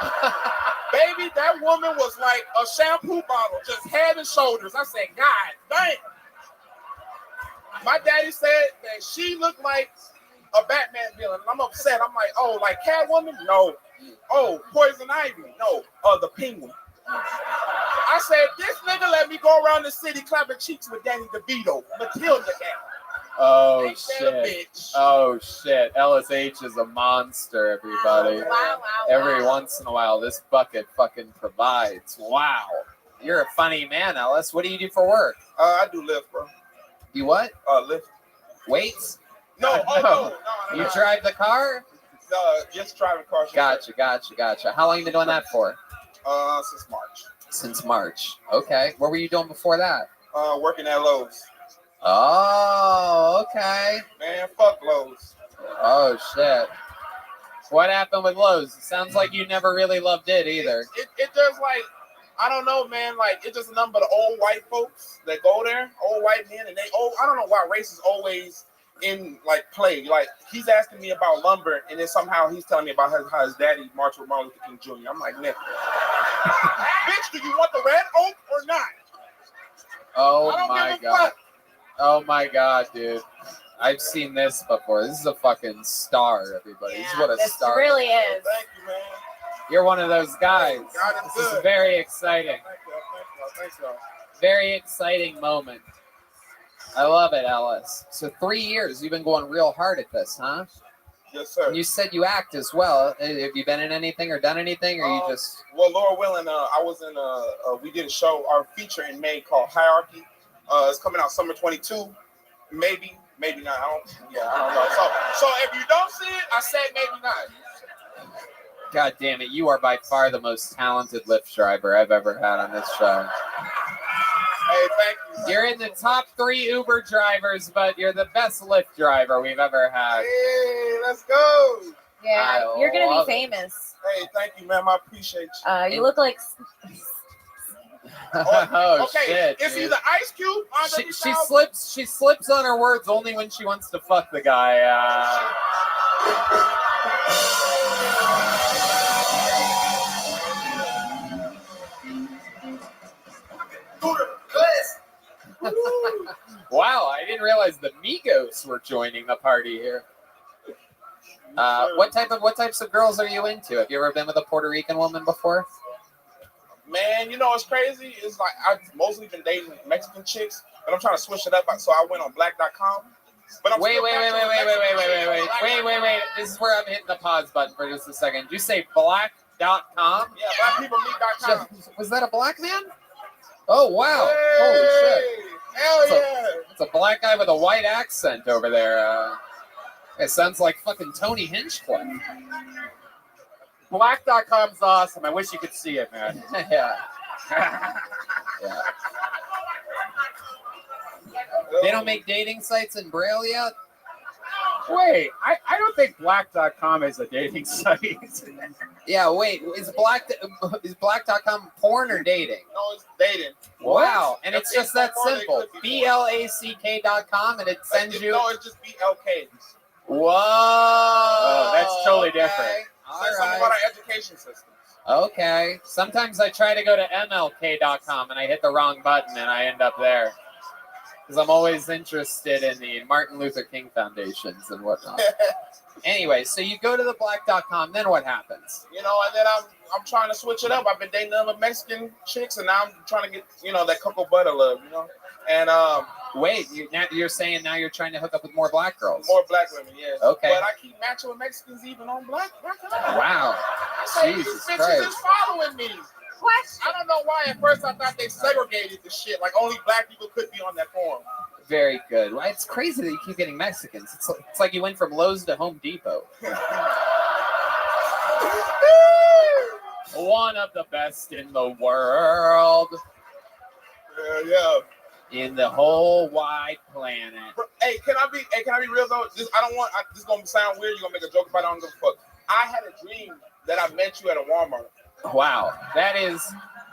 Baby, that woman was like a shampoo bottle, just head and shoulders. I said, God damn. My daddy said that she looked like a Batman villain. I'm upset. I'm like, oh, like Catwoman? No. Oh, Poison Ivy? No. The Penguin. I said, this nigga let me go around the city clapping cheeks with Danny DeVito. Matilda cat. Oh, shit. Oh, shit. LSH is a monster, everybody. Wow. Every once in a while, this bucket fucking provides. Wow. You're a funny man, Ellis. What do you do for work? I do Lyft, bro. You what? Lyft. Weights? No. You drive the car? No, just driving cars. Gotcha. How long you been doing that for? Since March. Since March. Okay. What were you doing before that? Working at Lowe's. Oh, okay. Man, fuck Lowe's. Oh, shit. What happened with Lowe's? It sounds like you never really loved it either. It just like, I don't know, man. Like, it's just a number of old white folks that go there, old white men, and I don't know why race is always in, like, play. Like, he's asking me about lumber, and then somehow he's telling me about how his daddy marched with Martin Luther King Jr. I'm like, man, bitch, do you want the red oak or not? Oh, I don't my give a God. fuck. Oh, my God, dude. I've seen this before. This is a fucking star, everybody. This is what a star This really is. Thank you, man. You're one of those guys. God is This is good. very exciting. Thanks, y'all. Very exciting moment. I love it, Ellis. So 3 years, you've been going real hard at this, huh? Yes, sir. And you said you act as well. Have you been in anything or done anything, or you just... Well, Lord willing, I was in we did a show, our feature in May called Hierarchy. It's coming out summer 22. Maybe not. I don't know. So if you don't see it, I said maybe not. God damn it, you are by far the most talented Lyft driver I've ever had on this show. Hey, thank you. You're in the top 3 Uber drivers, but you're the best Lyft driver we've ever had. Hey, let's go. Yeah, you're going to love be it. famous. Hey, thank you, ma'am. I appreciate you. You look like... Oh, okay, shit, it's dude. either Ice Cube, Andre She 3000. slips on her words only when she wants to fuck the guy. Wow, I didn't realize the Migos were joining the party here. What types of girls are you into? Have you ever been with a Puerto Rican woman before? Man, you know what's crazy? It's like I've mostly been dating Mexican chicks, but I'm trying to switch it up. So I went on black.com But I'm Wait. still matching with Mexican chicks. Wait. This is where I'm hitting the pause button for just a second. Did you say black.com? Yeah, blackpeoplemeet.com. Was that a black man? Oh, wow. Hey, Holy shit. Hell yeah. It's a black guy with a white accent over there. It sounds like fucking Tony Hinchcliffe. Black.com's awesome. I wish you could see it, man. Yeah. They don't make dating sites in Braille yet? Wait, I don't think Black.com is a dating site. Yeah, wait. Is Black.com porn or dating? No, it's dating. Wow. And it's If just that porn, it simple. could be BLACK.com and it sends you. No, it's just BLK. Whoa. Oh, that's totally different. All Say something about our education system. Okay. Sometimes I try to go to MLK.com and I hit the wrong button and I end up there. Because I'm always interested in the Martin Luther King foundations and whatnot. Anyway, so you go to the black.com, then what happens? You know, and then I'm trying to switch it up. I've been dating other Mexican chicks, and now I'm trying to get, you know, that cocoa butter love, you know. And wait, you're saying now you're trying to hook up with more black girls? More black women, yes. Okay. But I keep matching with Mexicans even on black.com. Wow. Like, Jesus these bitches Christ. is following me. Question. I don't know why. At first, I thought they segregated the shit. Like only black people could be on that forum. Very good. Well, it's crazy that you keep getting Mexicans. It's like you went from Lowe's to Home Depot. One of the best in the world. Yeah. In the whole wide planet. Hey, can I be real though? This is gonna sound weird. You're gonna make a joke about it. I don't give a fuck. I had a dream that I met you at a Walmart. Wow, that is.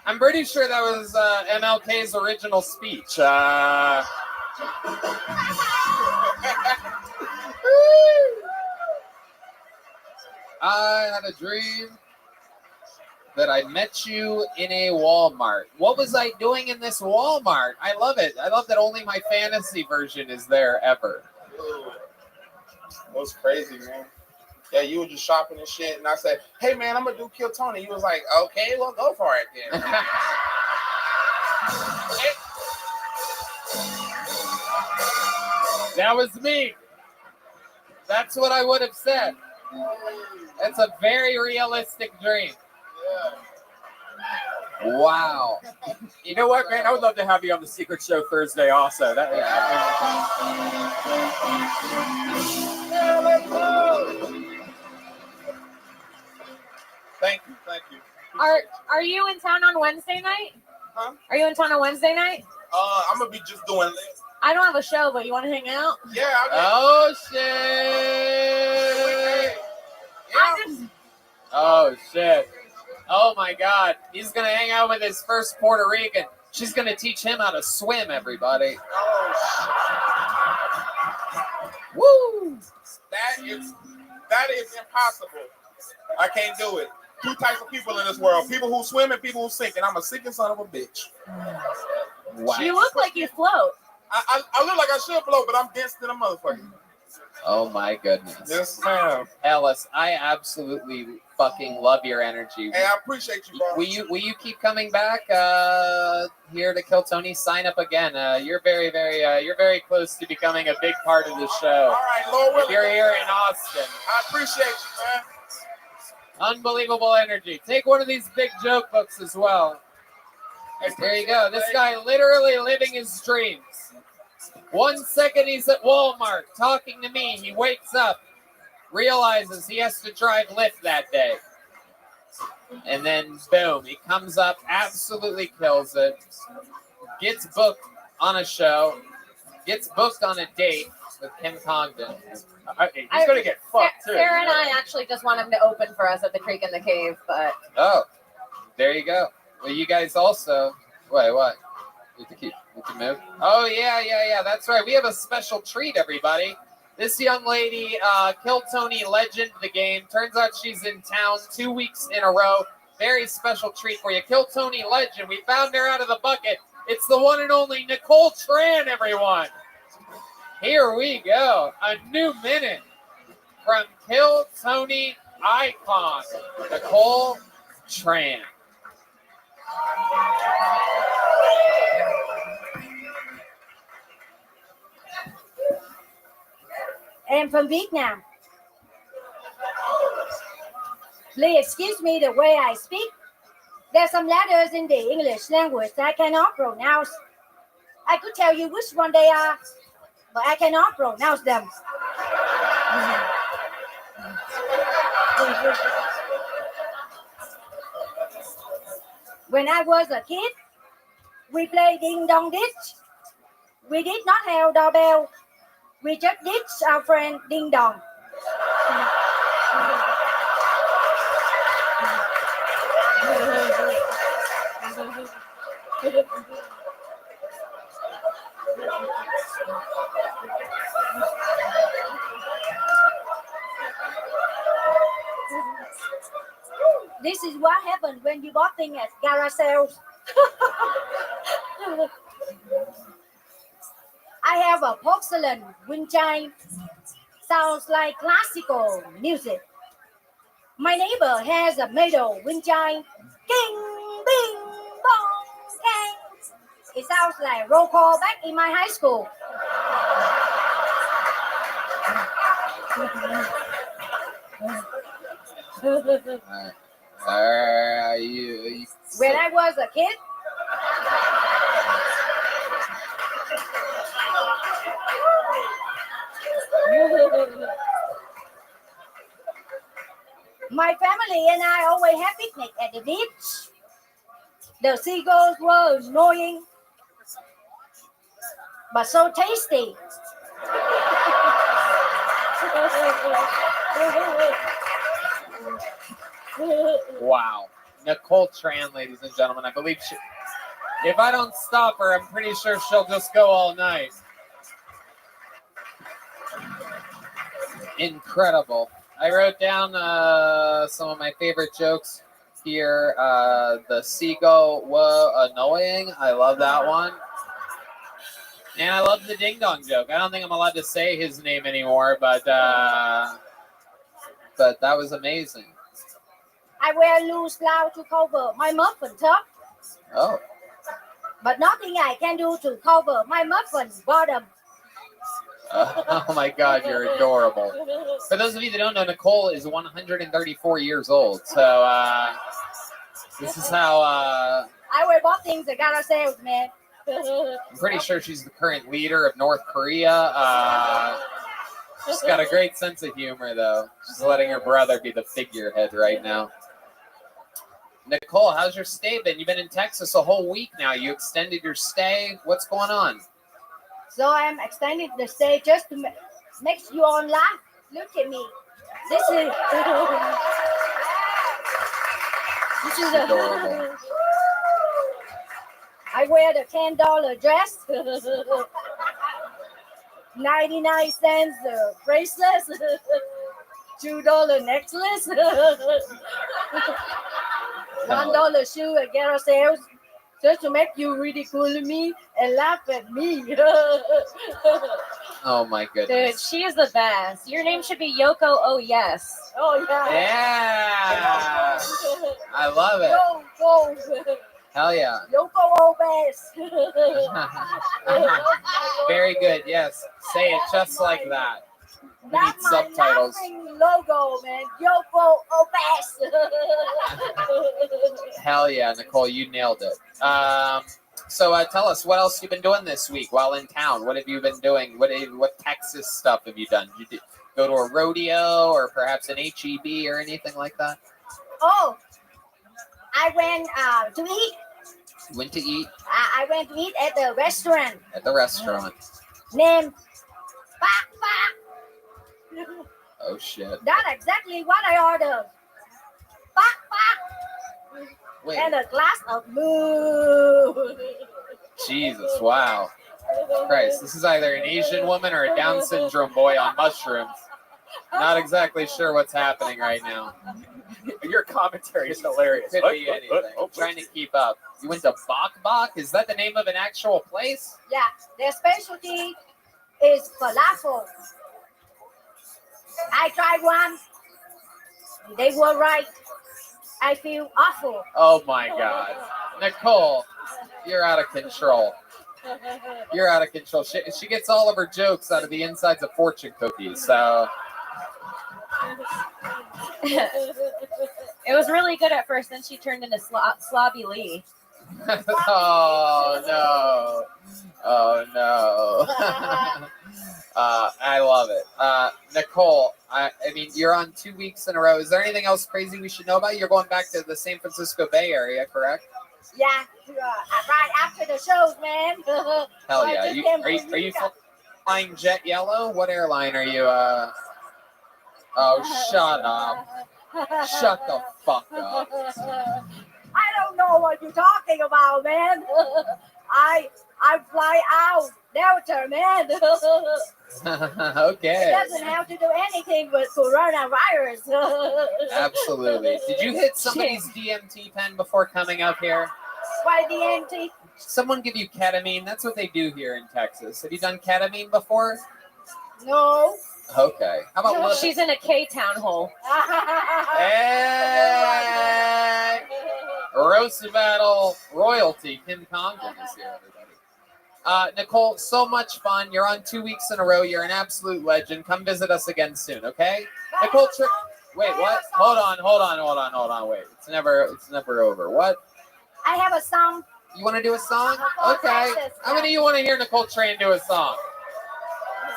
I'm pretty sure that was MLK's original speech. I had a dream that I met you in a Walmart. What was I doing in this Walmart? I love it. I love that only my fantasy version is there ever. That was crazy, man. Yeah, you were just shopping and shit, and I said, "Hey, man, I'm gonna do Kill Tony." You was like, "Okay, well, go for it then." That was me. That's what I would have said. That's a very realistic dream. Wow. You know what, man? I would love to have you on the Secret Show Thursday also. Thank you. Are you in town on Wednesday night? Huh? Are you in town on Wednesday night? I'm gonna be just doing. I don't have a show, but you want to hang out? Yeah. Oh shit! Oh shit! Oh my God! He's gonna hang out with his first Puerto Rican. She's gonna teach him how to swim. Everybody. Woo! That is impossible. I can't do it. Two types of people in this world: people who swim and people who sink. And I'm a sinking son of a bitch. Wow. You look like you float. I look like I should float, but I'm dense than a motherfucker. Oh my goodness. Yes, ma'am. Ellis, I absolutely fucking love your energy. Hey, I appreciate you, bro. Will you keep coming back here to Kill Tony? Sign up again. You're very close to becoming a big part of the show. All right, Lord willing. You're here in Austin. I appreciate you, man. Unbelievable energy. Take one of these big joke books as well. There you go. This guy literally living his dreams. 1 second he's at Walmart talking to me. He wakes up, realizes he has to drive Lyft that day. And then boom, he comes up, absolutely kills it. Gets booked on a show. Gets booked on a date with Kim Congdon. He's going to get fucked too. Sarah and I actually just want him to open for us at the Creek in the Cave, but... Oh, there you go. Well, you guys also... Wait, what? We can move. Oh, yeah. That's right. We have a special treat, everybody. This young lady, Kill Tony legend of the game. Turns out she's in town 2 weeks in a row. Very special treat for you. Kill Tony legend. We found her out of the bucket. It's the one and only Nicole Tran, everyone. Here we go. A new minute from Kill Tony icon, Nicole Tran. am from Vietnam. Please excuse me the way I speak. There are some letters in the English language that I cannot pronounce. I could tell you which one they are, but I cannot pronounce them. When I was a kid, we played ding dong ditch. We did not have doorbell. We just ditched our friend ding dong. This is what happens when you bought things at garage sales. I have a porcelain wind chime. Sounds like classical music. My neighbor has a metal wind chime. King, bing, bong, gang. It sounds like roll call back in my high school. When I was a kid, my family and I always had picnic at the beach. The seagulls were annoying, but so tasty. Wow. Nicole Tran, ladies and gentlemen. I believe she, if I don't stop her, I'm pretty sure she'll just go all night. Incredible. I wrote down some of my favorite jokes here. The seagull were annoying. I love that one. And I love the ding dong joke. I don't think I'm allowed to say his name anymore, but that was amazing. I wear loose blouse to cover my muffin top, Oh. but nothing I can do to cover my muffin bottom. Oh my God, you're adorable. For those of you that don't know, Nicole is 134 years old. So this is how I wear both things that got ourselves, man. I'm pretty sure she's the current leader of North Korea. She's got a great sense of humor, though. She's letting her brother be the figurehead right now. Nicole, how's your stay been? You've been in Texas a whole week now. You extended your stay. What's going on? So I'm extending the stay just to make you all laugh. Look at me. This is adorable. I wear the $10 dress, 99 cents bracelet, $2 necklace, $1 shoe at Garage Sales, just to make you ridicule me and laugh at me. Oh my Dude, goodness. she is the best. Your name should be Yoko. Oh yes. Oh yeah. Yeah. I love it. Go. Hell yeah. Yoko oh best. Very good. Yes. Say it just like that. We need That's my subtitles. laughing logo, man. Yoko oh best. Hell yeah, Nicole, you nailed it. So tell us, what else you've been doing this week while in town? What have you been doing? What Texas stuff have you done? Did you go to a rodeo or perhaps an HEB or anything like that? Oh, I went to eat. You went to eat I went to eat at the restaurant at the restaurant. named Bak Bak. Oh shit. That's exactly what I ordered. Bak Bak. Wait. And a glass of moo. Jesus, wow. Christ, this is either an Asian woman or a Down syndrome boy on mushrooms. Not exactly sure what's happening right now. Your commentary is hilarious. Could be anything. I'm trying to keep up. You went to Bak Bak? Is that the name of an actual place? Yeah, their specialty is falafel. I tried one. They were right. I feel awful. Oh my God. Nicole, you're out of control. You're out of control. She gets all of her jokes out of the insides of fortune cookies. So It was really good at first, then she turned into Slobby Lee. oh no. Oh no. I love it. Nicole, I mean, you're on 2 weeks in a row. Is there anything else crazy we should know about? You're going back to the San Francisco Bay Area, correct? Yeah, right after the shows, man. Hell yeah. Are you flying Jet Yellow? What airline are you? Oh, shut up. Shut the fuck up. I don't know what you're talking about, man. I fly out Delta, man. Okay. It doesn't have to do anything with coronavirus. Absolutely. Did you hit somebody's DMT pen before coming up here? Why DMT? Someone give you ketamine. That's what they do here in Texas. Have you done ketamine before? No. Okay. How about She's in a K-Town hole. Hey! Roast Battle royalty. Kim Congdon is here, everybody. Nicole, so much fun. You're on 2 weeks in a row. You're an absolute legend. Come visit us again soon, okay? Nicole, wait, what? Hold on. Wait, it's never over. What? I have a song. You want to do a song? Okay. How many of you want to hear Nicole Tran do a song?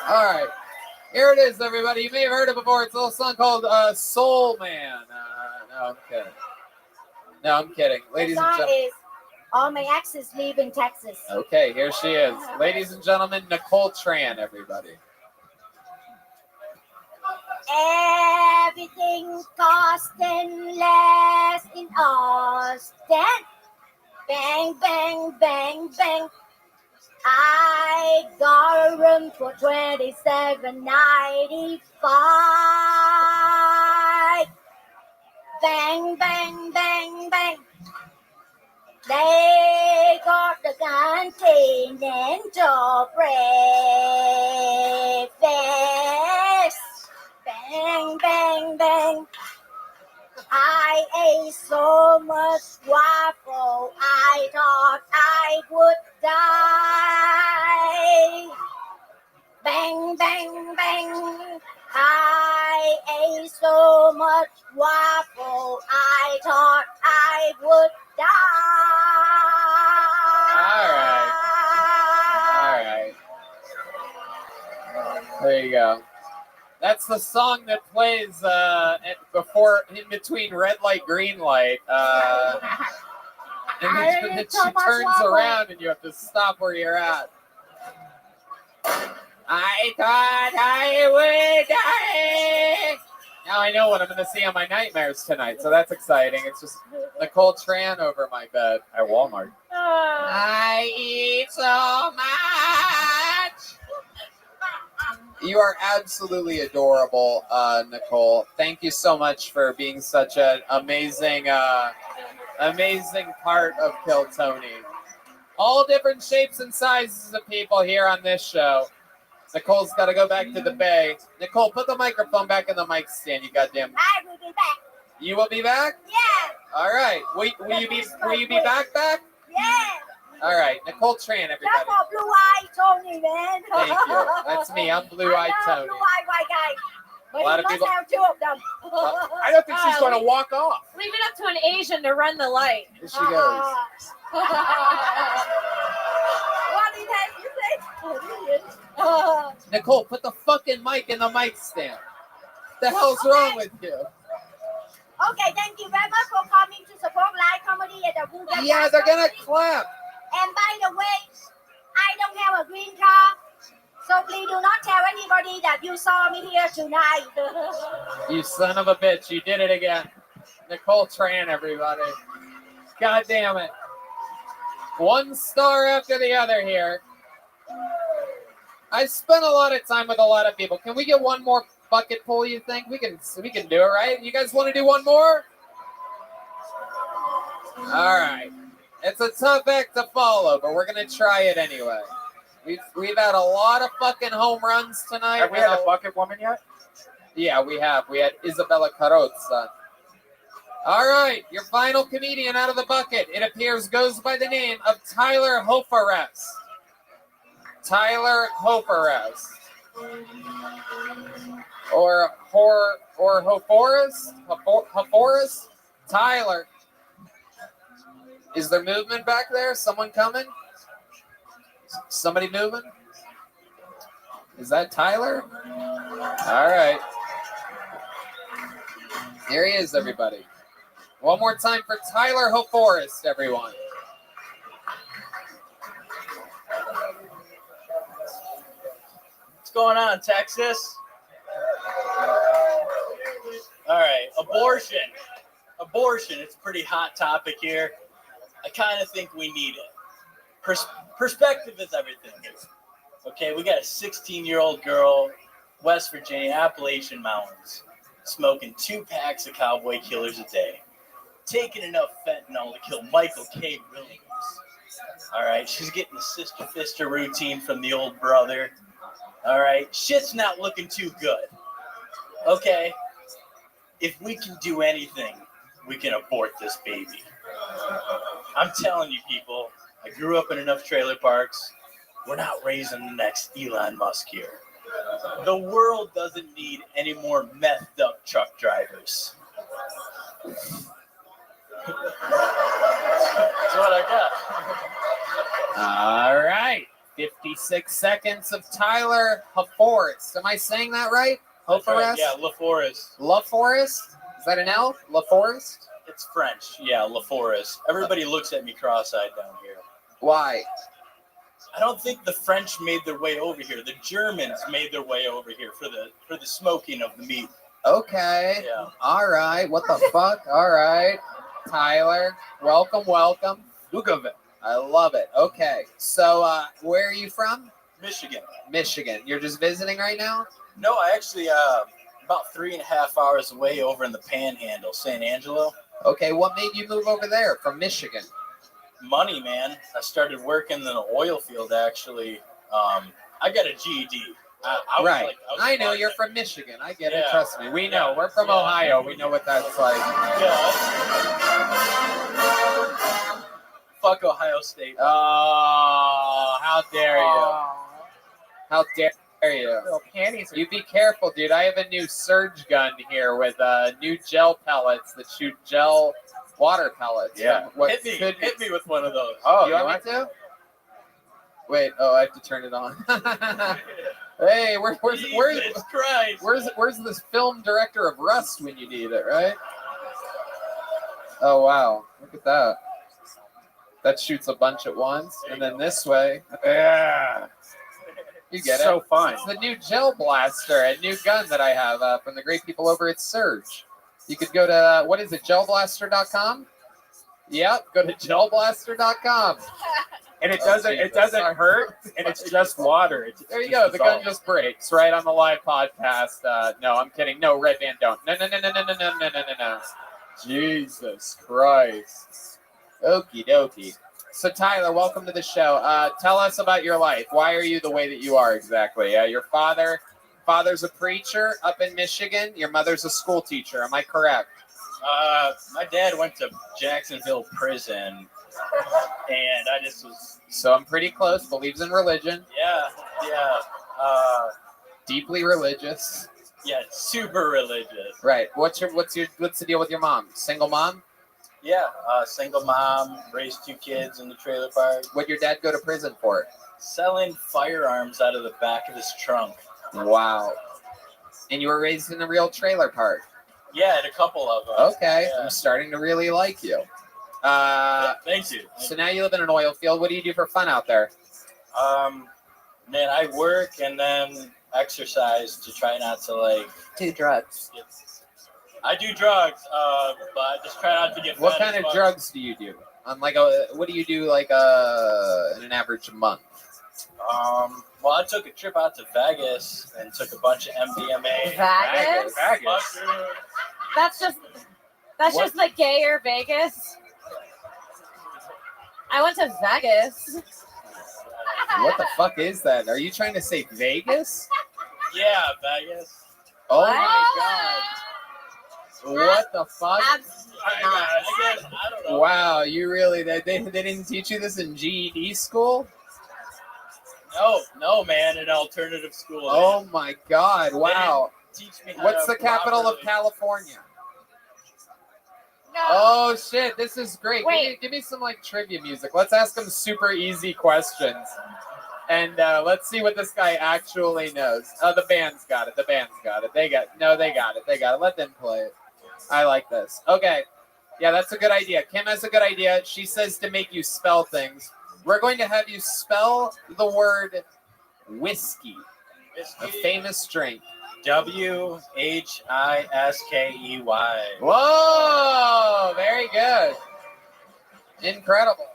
All right. Here it is, everybody. You may have heard it before. It's a little song called Soul Man. No, I'm kidding. Ladies the and song gentlemen. is All My Exes Leave in Texas. Okay, here she is. Ladies and gentlemen, Nicole Tran, everybody. Everything costing less in Austin. Bang, bang, bang, bang. I got a room for $27.95. Bang, bang, bang, bang. They got the continental breakfast. Bang, bang, bang. I ate so much waffle, I thought I would die. Bang, bang, bang. I ate so much waffle, I thought I would die. All right. There you go. That's the song that plays in between red light, green light. And then she turns around and you have to stop where you're at. I thought I would die. Now I know what I'm going to see on my nightmares tonight, so that's exciting. It's just Nicole Tran over my bed at Walmart. I eat so much. You are absolutely adorable, Nicole. Thank you so much for being such an amazing part of Kill Tony. All different shapes and sizes of people here on this show. Nicole's got to go back to the Bay. Nicole, put the microphone back in the mic stand, you goddamn. I will be back. You will be back? Yeah. All right. Will you be back? Yeah. All right. Nicole Tran, everybody. That's for blue-eyed Tony, man. Thank you. That's me. I'm blue-eyed Tony. Blue-eyed white guy. But A lot he of must people- have two of them. I don't think she's going to walk off. Leave it up to an Asian to run the light. Here she goes. What did you say? Nicole, put the fucking mic in the mic stand. What the hell's wrong with you? Okay, thank you very much for coming to support live comedy at the Google. Yeah, they're going to clap. And by the way, I don't have a green card, so please do not tell anybody that you saw me here tonight. You son of a bitch. You did it again. Nicole Tran, everybody. God damn it. One star after the other here. I spent a lot of time with a lot of people. Can we get one more bucket pull, you think? We can do it, right? You guys want to do one more? All right. It's a tough act to follow, but we're going to try it anyway. We've had a lot of fucking home runs tonight. Have we had a bucket woman yet? Yeah, we have. We had Isabella Carrozza. All right, your final comedian out of the bucket, it appears, goes by the name of Tyler Hofares. Tyler Hoforest. Or Hoforest? Hoforest? Tyler. Is there movement back there? Someone coming? Somebody moving? Is that Tyler? All right. Here he is, everybody. One more time for Tyler Hoforest, everyone. What's going on, Texas? All right, abortion. Abortion, it's a pretty hot topic here. I kind of think we need it. Perspective is everything. Okay, we got a 16-year-old girl, West Virginia, Appalachian Mountains, smoking 2 packs of Cowboy Killers a day, taking enough fentanyl to kill Michael K. Williams. All right, she's getting the Sister Fister routine from the old brother. All right, shit's not looking too good. Okay, if we can do anything, we can abort this baby. I'm telling you, people, I grew up in enough trailer parks. We're not raising the next Elon Musk here. The world doesn't need any more methed up truck drivers. That's what I got. All right. 56 seconds of Tyler Hoforest. Am I saying that right? That's right, Hoforest? yeah, LaForest. LaForest? Is that an L? LaForest? It's French. Yeah, LaForest. Everybody looks at me cross-eyed down here. Why? I don't think the French made their way over here. The Germans made their way over here for the smoking of the meat. Okay. Yeah. All right. What the fuck? All right. Tyler, welcome. Lugaville. I love it. Okay. So, where are you from? Michigan. Michigan. You're just visiting right now? No, I actually about 3.5 hours away over in the Panhandle, San Angelo. Okay. What made you move over there from Michigan? Money, man. I started working in the oil field, actually. I got a GED. Right. I know you're from Michigan. I get it. Trust me. We know. We're from Ohio. We know what that's like. Fuck Ohio State. Oh, how dare you? How dare you? You be careful, dude. I have a new surge gun here with new gel pellets that shoot gel water pellets. Yeah. What Hit me with one of those. Oh, you want me to? Wait. Oh, I have to turn it on. Hey, where's this film director of Rust when you need it, right? Oh wow, look at that. That shoots a bunch at once, and then this way. Yeah. You get it. So fun. It's the new gel blaster, a new gun that I have from the great people over at Surge. You could go to, what is it, gelblaster.com? Yep, go to gelblaster.com. And it doesn't hurt, and it's just water. There you go. The gun just breaks right on the live podcast. No, I'm kidding. No, Red Band don't. No. Jesus Christ. Okie dokie. So Tyler, welcome to the show. Tell us about your life. Why are you the way that you are exactly? Your father's a preacher up in Michigan. Your mother's a school teacher. Am I correct? My dad went to Jacksonville prison. And I just was. So I'm pretty close. Believes in religion. Yeah. Deeply religious. Yeah, super religious. Right. What's the deal with your mom? Single mom? Yeah, single mom, raised 2 kids in the trailer park. What'd your dad go to prison for? Selling firearms out of the back of his trunk. Wow. And you were raised in a real trailer park? Yeah, and a couple of them. Okay, Yeah. I'm starting to really like you. Thank you. So now you live in an oil field. What do you do for fun out there? Man, I work and then exercise to try not to do drugs. I do drugs, but I just try not to get. What fat kind as of fuck. drugs do you do? What do you do in an average month? Well, I took a trip out to Vegas and took a bunch of MDMA. Vegas? Mushroom. That's just the gayer Vegas. I went to Vegas. What the fuck is that? Are you trying to say Vegas? Yeah, Vegas. Oh my god. What the fuck? I don't know. Wow, you really they didn't teach you this in GED school? No, man, an alternative school. Oh my God! Wow. Teach me how What's to the capital of properly- California? No. Oh shit! This is great. Wait. Give me some like trivia music. Let's ask him super easy questions, and let's see what this guy actually knows. Oh, the band's got it. The band's got it. They got it. They got it. Let them play it. I like this. Okay. Yeah, that's a good idea. Kim has a good idea. She says to make you spell things. We're going to have you spell the word whiskey, a famous drink. WHISKEY. Whoa! Very good. Incredible.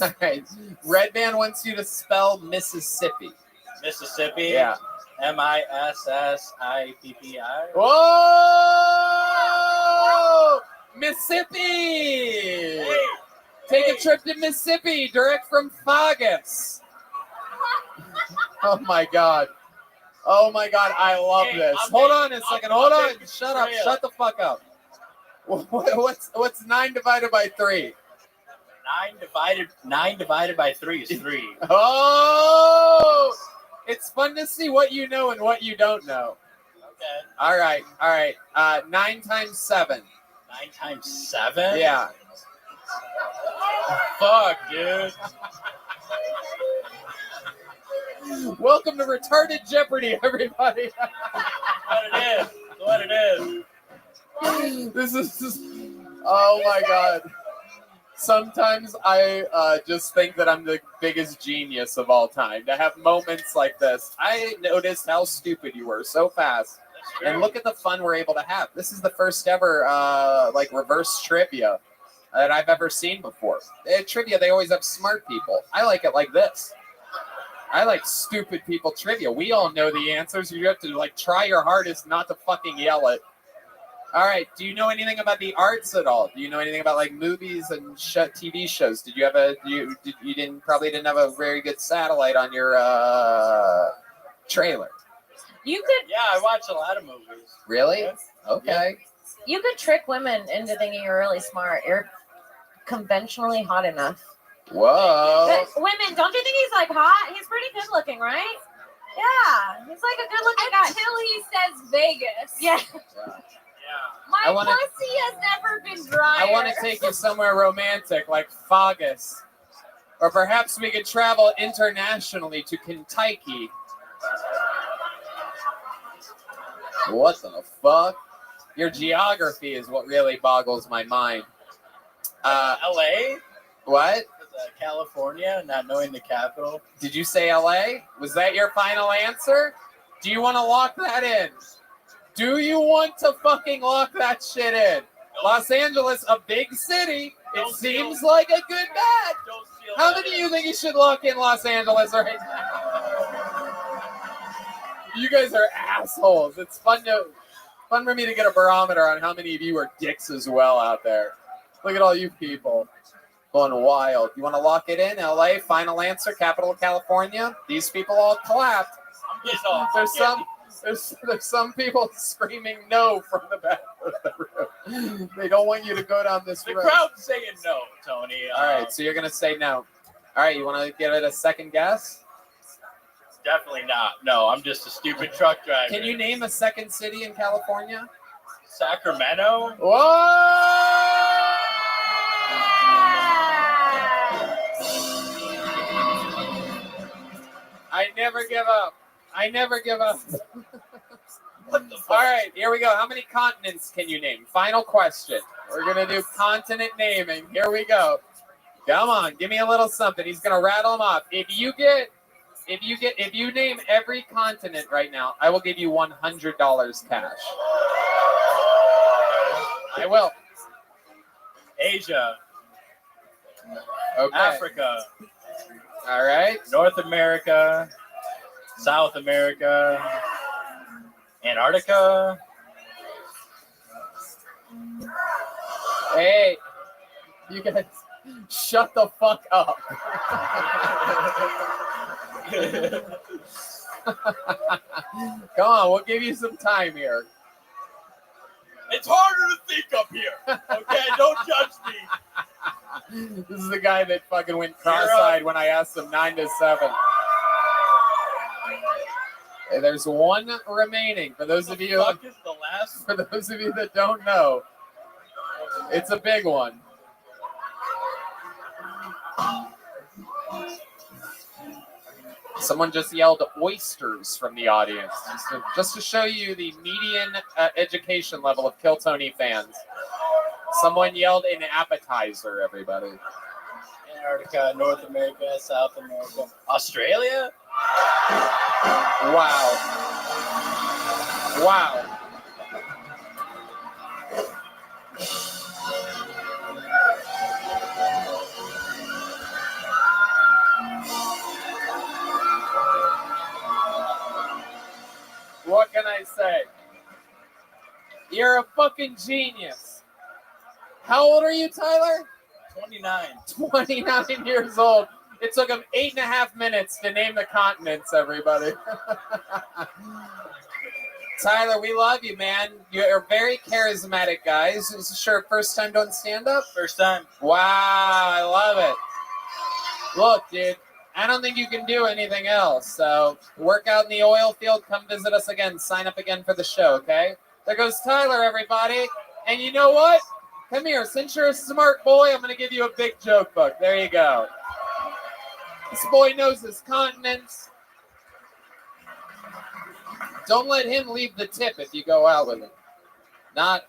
All right. Red Man wants you to spell Mississippi. Mississippi. Yeah. MISSIPPI. Whoa! Mississippi! Take a trip to Mississippi, direct from Fagus. Oh my God. Oh my God, I love this. Hold on a second. Hold on. Shut up. Shut the fuck up. What's 9 divided by 3? 9 divided by 3 is 3. Oh! It's fun to see what you know and what you don't know. Okay. All right. 9 times 7. 9 times 7? Yeah. Fuck, dude. Welcome to Retarded Jeopardy, everybody. What it is. This is oh my God. Sometimes I just think that I'm the biggest genius of all time. To have moments like this, I noticed how stupid you were so fast. And look at the fun we're able to have. This is the first ever like reverse trivia that I've ever seen before. Trivia, they always have smart people. I like it like this. I like stupid people trivia. We all know the answers. You have to like try your hardest not to fucking yell it. All right. Do you know anything about the arts at all? Do you know anything about like movies and TV shows? Did you have you didn't have a very good satellite on your trailer? You could. Yeah, I watch a lot of movies. Really? Yeah. Okay. You could trick women into thinking you're really smart. You're conventionally hot enough. Whoa. But women, don't you think he's like hot? He's pretty good looking, right? Yeah, he's like a good looking guy. Until he says Vegas. Yeah. My wanna- pussy has never been drier. I want to take you somewhere romantic, like Fagus. Or perhaps we could travel internationally to Kentucky. What the fuck? Your geography is what really boggles my mind. LA? What? California, not knowing the capital. Did you say LA? Was that your final answer? Do you want to lock that in? Do you want to fucking lock that shit in? Los Angeles, a big city. It seems like a good bet. How many of you think you should lock in Los Angeles right now? You guys are assholes. It's fun for me to get a barometer on how many of you are dicks as well out there. Look at all you people going wild. You want to lock it in? LA, final answer, capital of California. These people all clapped. There's some people screaming no from the back of the room. They don't want you to go down this road. The crowd's saying no, Tony. All right, so you're going to say no. All right, you want to give it a second guess? Definitely not. No, I'm just a stupid truck driver. Can you name a second city in California? Sacramento? Whoa! I never give up. All right, here we go. How many continents can you name? Final question. We're going to do continent naming. Here we go. Come on, give me a little something. He's going to rattle them off. If you name every continent right now, I will give you $100 cash. I will. Asia. Okay. Africa. All right. North America. South America. Antarctica. Hey, you guys, shut the fuck up. Come on, we'll give you some time here. It's harder to think up here. Okay, don't judge me. This is the guy that fucking went cross-eyed when I asked him 9 to 7. Hey, there's one remaining. For those of you, Fuck is the last? for those of you that don't know, it's a big one. Someone just yelled oysters from the audience, just to show you the median education level of Kill Tony fans. Someone yelled an appetizer, everybody. Antarctica, North America, South America, Australia. Wow. Wow. What can I say? You're a fucking genius. How old are you, Tyler? 29. 29 years old. It took him 8.5 minutes to name the continents, everybody. Tyler, we love you, man. You're a very charismatic guy. Is this your first time doing stand-up? First time. Wow, I love it. Look, dude, I don't think you can do anything else. So work out in the oil field. Come visit us again. Sign up again for the show, okay? There goes Tyler, everybody. And you know what? Come here. Since you're a smart boy, I'm going to give you a big joke book. There you go. This boy knows his continents. Don't let him leave the tip if you go out with him. Not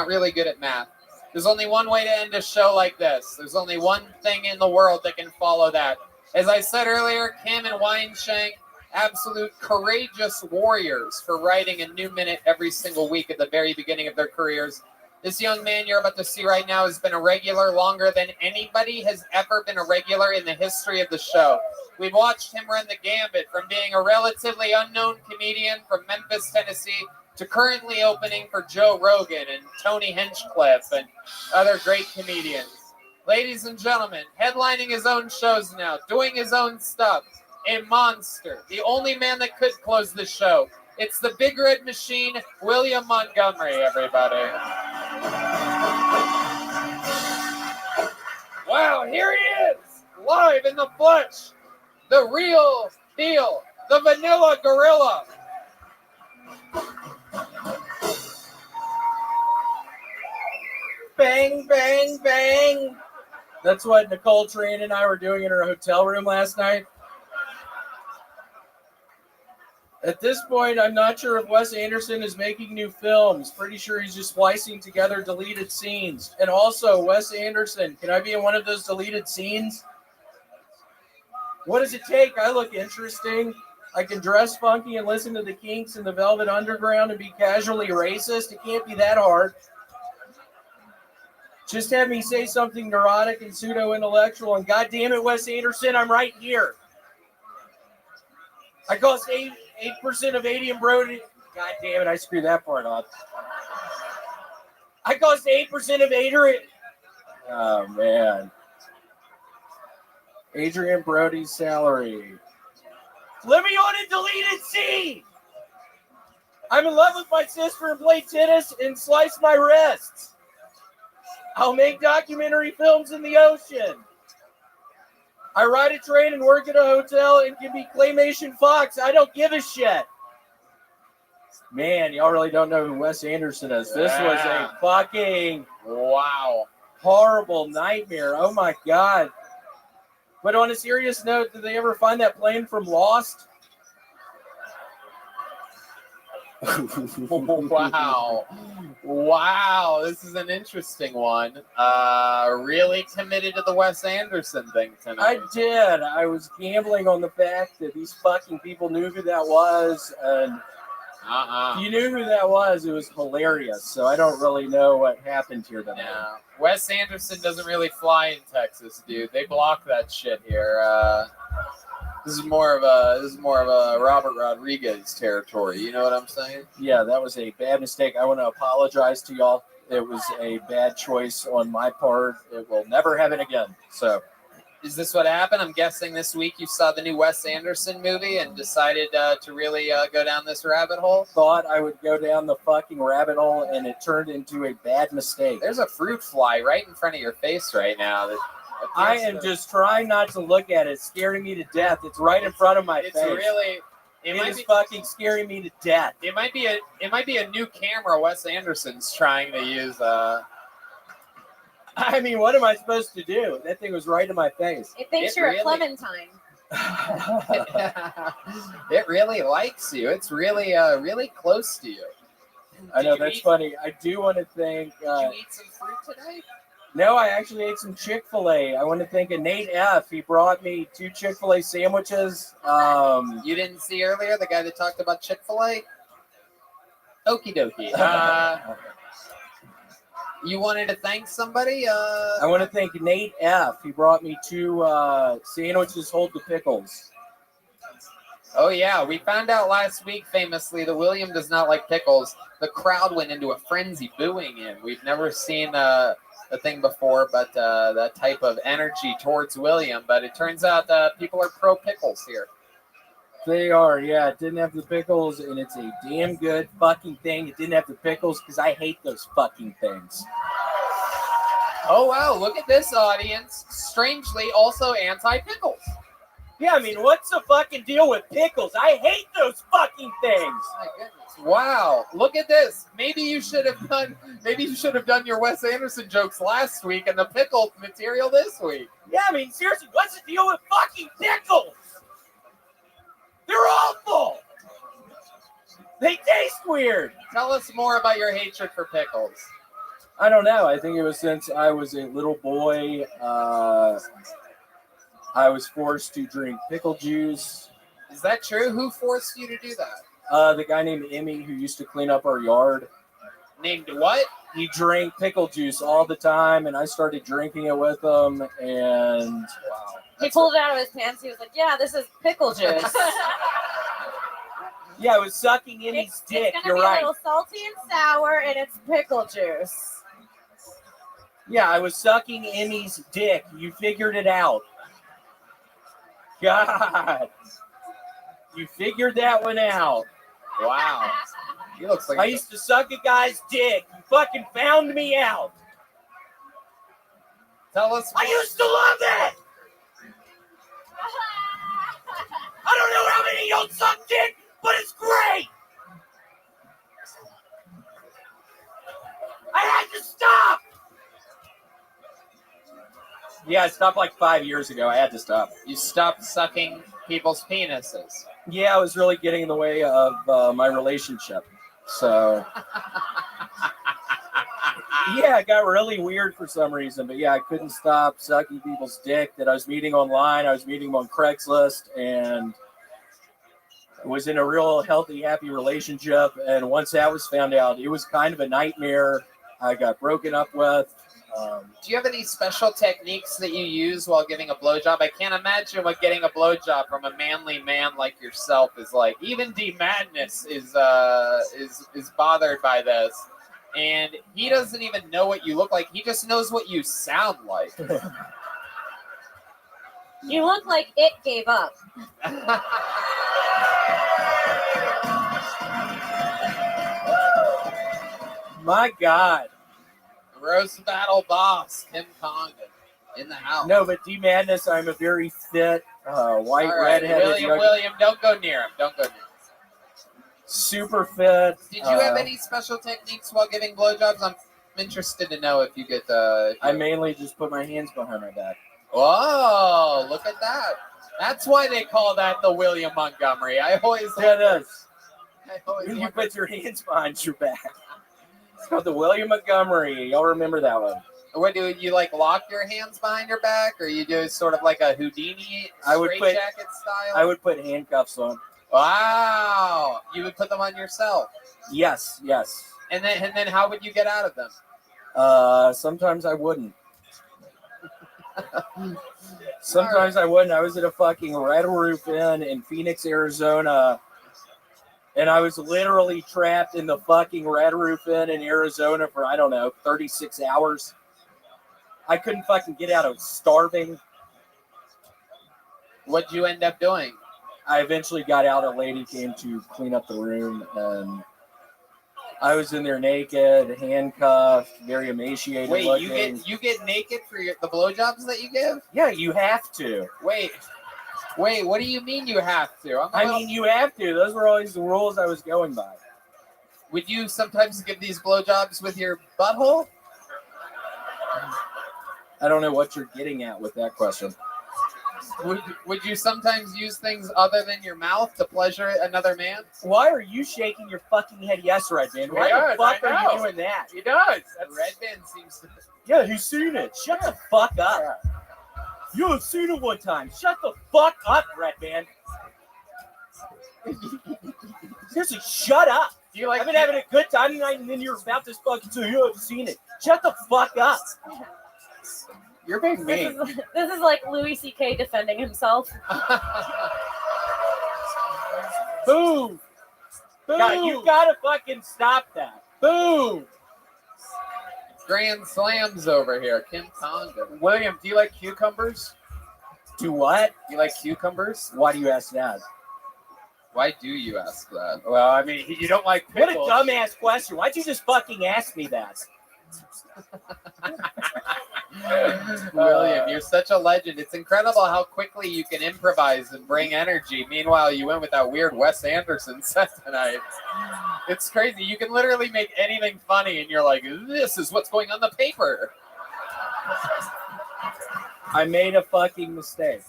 really good at math. There's only one way to end a show like this. There's only one thing in the world that can follow that. As I said earlier, Kim and Weinshank, absolute courageous warriors for writing a new minute every single week at the very beginning of their careers. This young man you're about to see right now has been a regular longer than anybody has ever been a regular in the history of the show. We've watched him run the gambit from being a relatively unknown comedian from Memphis, Tennessee, to currently opening for Joe Rogan and Tony Hinchcliffe and other great comedians. Ladies and gentlemen, headlining his own shows now, doing his own stuff, a monster, the only man that could close the show. It's the Big Red Machine, William Montgomery, everybody. Wow, here he is, live in the flesh, the real deal, the Vanilla Gorilla. Bang, bang, bang. That's what Nicole Tran and I were doing in her hotel room last night. At this point, I'm not sure if Wes Anderson is making new films. Pretty sure he's just splicing together deleted scenes. And also, Wes Anderson, can I be in one of those deleted scenes? What does it take? I look interesting. I can dress funky and listen to the Kinks and the Velvet Underground and be casually racist. It can't be that hard. Just have me say something neurotic and pseudo-intellectual, and God damn it, Wes Anderson, I'm right here. I cost 8% of Adrian Brody. God damn it, I screwed that part up. I cost 8% of Adrian. Oh, man. Adrian Brody's salary. Let me on a deleted scene. I'm in love with my sister and play tennis and slice my wrists. I'll make documentary films in the ocean. I ride a train and work at a hotel and can be Claymation Fox. I don't give a shit. Man, y'all really don't know who Wes Anderson is. This was a fucking horrible nightmare. Oh my God. But on a serious note, did they ever find that plane from Lost? Wow, this is an interesting one. Really committed to the Wes Anderson thing tonight. I did. I was gambling on the fact that these fucking people knew who that was, and if you knew who that was, it was hilarious. So I don't really know what happened here tonight. Yeah. Wes Anderson doesn't really fly in Texas, dude. They block that shit here. This is more of a Robert Rodriguez territory. You know what I'm saying? Yeah, that was a bad mistake. I want to apologize to y'all. It was a bad choice on my part. It will never happen again. So, is this what happened? I'm guessing this week you saw the new Wes Anderson movie and decided to really go down this rabbit hole? Thought I would go down the fucking rabbit hole, and it turned into a bad mistake. There's a fruit fly right in front of your face right now. I am just trying not to look at it. It's scaring me to death. It's right in front of my face. It is fucking scaring me to death. It might be a new camera Wes Anderson's trying to use. I mean, what am I supposed to do? That thing was right in my face. It thinks you're a Clementine. It really likes you. It's really really close to you. I know, that's funny. I do want to thank. Did you eat some fruit today? No, I actually ate some Chick-fil-A. I want to thank Nate F. He brought me 2 Chick-fil-A sandwiches. You didn't see earlier the guy that talked about Chick-fil-A? Okie dokie. You wanted to thank somebody? I want to thank Nate F. He brought me 2 sandwiches, hold the pickles. Oh, yeah. We found out last week, famously, that William does not like pickles. The crowd went into a frenzy booing him. We've never seen a thing before, but that type of energy towards William. But it turns out people are pro pickles here. They are, yeah. It didn't have the pickles, and it's a damn good fucking thing. It didn't have the pickles because I hate those fucking things. Oh, wow. Look at this audience. Strangely, also anti-pickles. Yeah, I mean, what's the fucking deal with pickles? I hate those fucking things. My goodness. Wow. Look at this. Maybe you should have done your Wes Anderson jokes last week and the pickle material this week. Yeah, I mean, seriously, what's the deal with fucking pickles? They're awful. They taste weird. Tell us more about your hatred for pickles. I don't know. I think it was since I was a little boy. I was forced to drink pickle juice. Is that true? Who forced you to do that? The guy named Emmy who used to clean up our yard. Named what? He drank pickle juice all the time, and I started drinking it with him, and wow. He pulled it out of his pants. He was like, yeah, this is pickle juice. Yeah, I was sucking Emmy's dick. It's You're gonna be right. a little salty and sour, and it's pickle juice. Yeah, I was sucking Emmy's dick. You figured it out. God. You figured that one out. Wow. He looks like I used to suck a guy's dick. You fucking found me out. Tell us. I used to love it. I don't know how many of y'all suck dick, but it's great. I had to stop. Yeah, I stopped like 5 years ago. I had to stop. You stopped sucking people's penises. Yeah, I was really getting in the way of my relationship. So, yeah, it got really weird for some reason. But yeah, I couldn't stop sucking people's dick that I was meeting online. I was meeting them on Craigslist, and I was in a real healthy, happy relationship. And once that was found out, it was kind of a nightmare. I got broken up with. Do you have any special techniques that you use while giving a blowjob? I can't imagine what getting a blowjob from a manly man like yourself is like. Even D Madness is bothered by this, and he doesn't even know what you look like. He just knows what you sound like. You look like it gave up. My God. Roast battle boss, Kim Congdon, in the house. No, but D Madness, I'm a very fit, white, redheaded. William, don't go near him. Don't go near him. Super fit. Did you have any special techniques while giving blowjobs? I'm interested to know if you get I mainly just put my hands behind my back. Whoa, look at that. That's why they call that the William Montgomery. I always it is. When you put your hands behind your back. It's called the William Montgomery. Y'all remember that one. What do you like? Lock your hands behind your back, or you do sort of like a Houdini jacket style? I would put handcuffs on. Wow, you would put them on yourself. Yes. And then how would you get out of them? Sometimes I wouldn't. Sometimes I wouldn't. I was at a fucking Red Roof Inn in Phoenix, Arizona. And I was literally trapped in the fucking Red Roof Inn in Arizona for, 36 hours. I couldn't fucking get out. I was starving. What'd you end up doing? I eventually got out. A lady came to clean up the room, and I was in there naked, handcuffed, very emaciated Wait, looking. you get naked for the blowjobs that you give? Yeah, you have to. Wait. Wait, what do you mean you have to? I mean, you have to. Those were always the rules I was going by. Would you sometimes give these blowjobs with your butthole? I don't know what you're getting at with that question. Would you sometimes use things other than your mouth to pleasure another man? Why are you shaking your fucking head? Yes, Redband. Why the fuck are you doing that? He does. Redband seems to. Yeah, he's seen it. Shut the fuck up. You have seen it one time. Shut the fuck up, Redband. Seriously, shut up. Do you like? I've been having a good time tonight, and then you're about to fucking say you haven't seen it. Shut the fuck up. You're being mean. This is like Louis C.K. defending himself. Boom. Boom. God, you gotta fucking stop that. Boom. Grand slams over here. Kim Tonga. William, do you like cucumbers? Do what? You like cucumbers? Why do you ask that? Why do you ask that? Well, I mean, you don't like pickles. What a dumbass question. Why'd you just fucking ask me that? William, you're such a legend. It's incredible how quickly you can improvise and bring energy. Meanwhile, you went with that weird Wes Anderson set tonight. It's crazy. You can literally make anything funny, and you're like, this is what's going on the paper. I made a fucking mistake.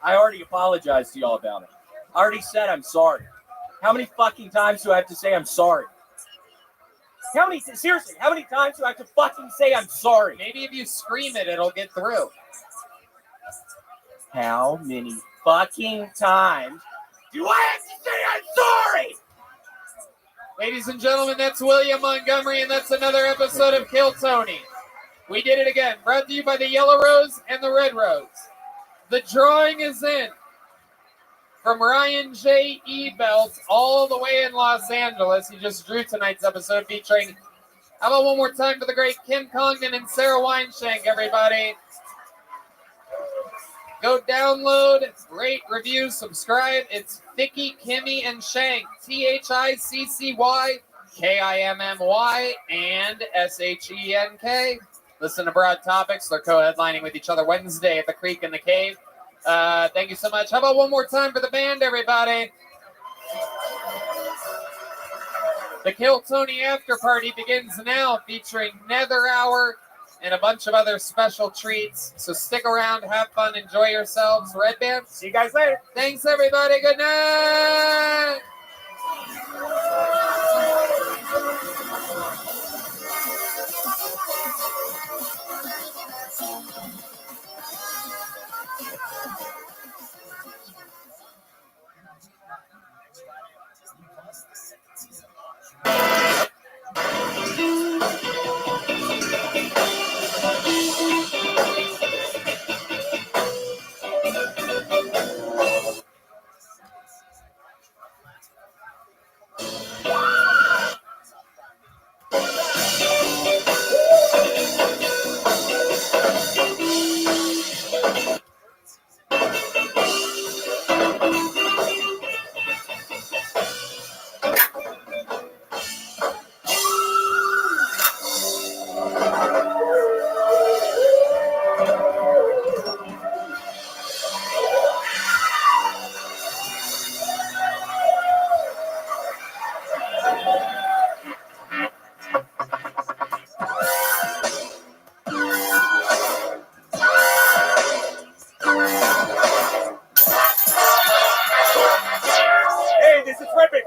I already apologized to y'all about it. I already said I'm sorry. How many fucking times do I have to say I'm sorry? Seriously, how many times do I have to fucking say I'm sorry? Maybe if you scream it, it'll get through. How many fucking times do I have to say I'm sorry? Ladies and gentlemen, that's William Montgomery, and that's another episode of Kill Tony. We did it again. Brought to you by the Yellow Rose and the Red Rose. The drawing is in. From Ryan J. Ebelt all the way in Los Angeles. He just drew tonight's episode featuring, how about one more time for the great Kim Congdon and Sarah Weinshank, everybody. Go download, rate, review, subscribe. It's Thicky, Kimmy, and Shank. THICCY, KIMMY, and SHENK. Listen to Broad Topics. They're co-headlining with each other Wednesday at the Creek in the Cave. Thank you so much. How about one more time for the band, everybody? The Kill Tony After Party begins now, featuring Nether Hour and a bunch of other special treats. So stick around, have fun, enjoy yourselves. Red Band, see you guys later. Thanks, everybody. Good night.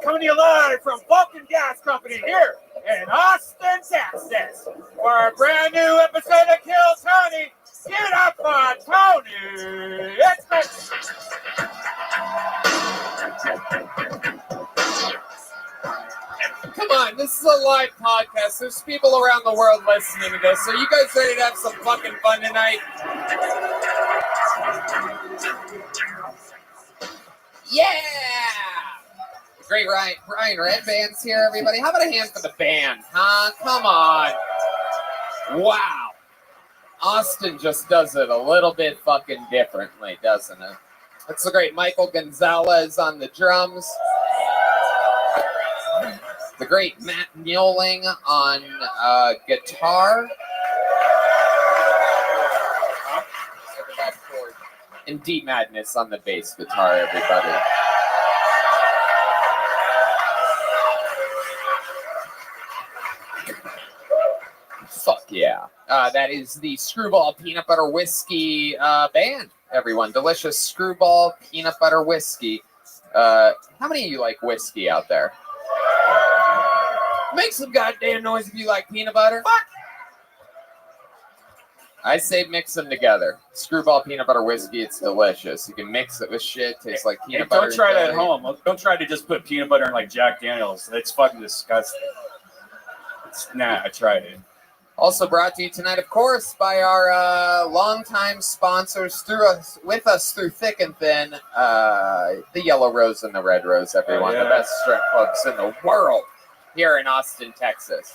Coming to you live from Vulcan Gas Company here in Austin, Texas, for a brand new episode of Kill Tony. Get up on Tony. It's Come on, this is a live podcast. There's people around the world listening to this. So you guys ready to have some fucking fun tonight? Yeah! Great Ryan Red Band's here, everybody. How about a hand for the band, huh? Come on. Wow. Austin just does it a little bit fucking differently, doesn't it? That's the great Michael Gonzalez on the drums. The great Matt Mueling on guitar. And Deep Madness on the bass guitar, everybody. Fuck yeah. That is the Screwball Peanut Butter Whiskey band, everyone. Delicious Screwball Peanut Butter Whiskey. How many of you like whiskey out there? Make some goddamn noise if you like peanut butter. Fuck. I say mix them together. Screwball Peanut Butter Whiskey, it's delicious. You can mix it with shit. Tastes like peanut butter. Don't try that at home. Don't try to just put peanut butter in like Jack Daniels. It's fucking disgusting. Nah, I tried it. Also brought to you tonight, of course, by our longtime sponsors with us through thick and thin, the Yellow Rose and the Red Rose, everyone. The best strip clubs in the world here in Austin, Texas.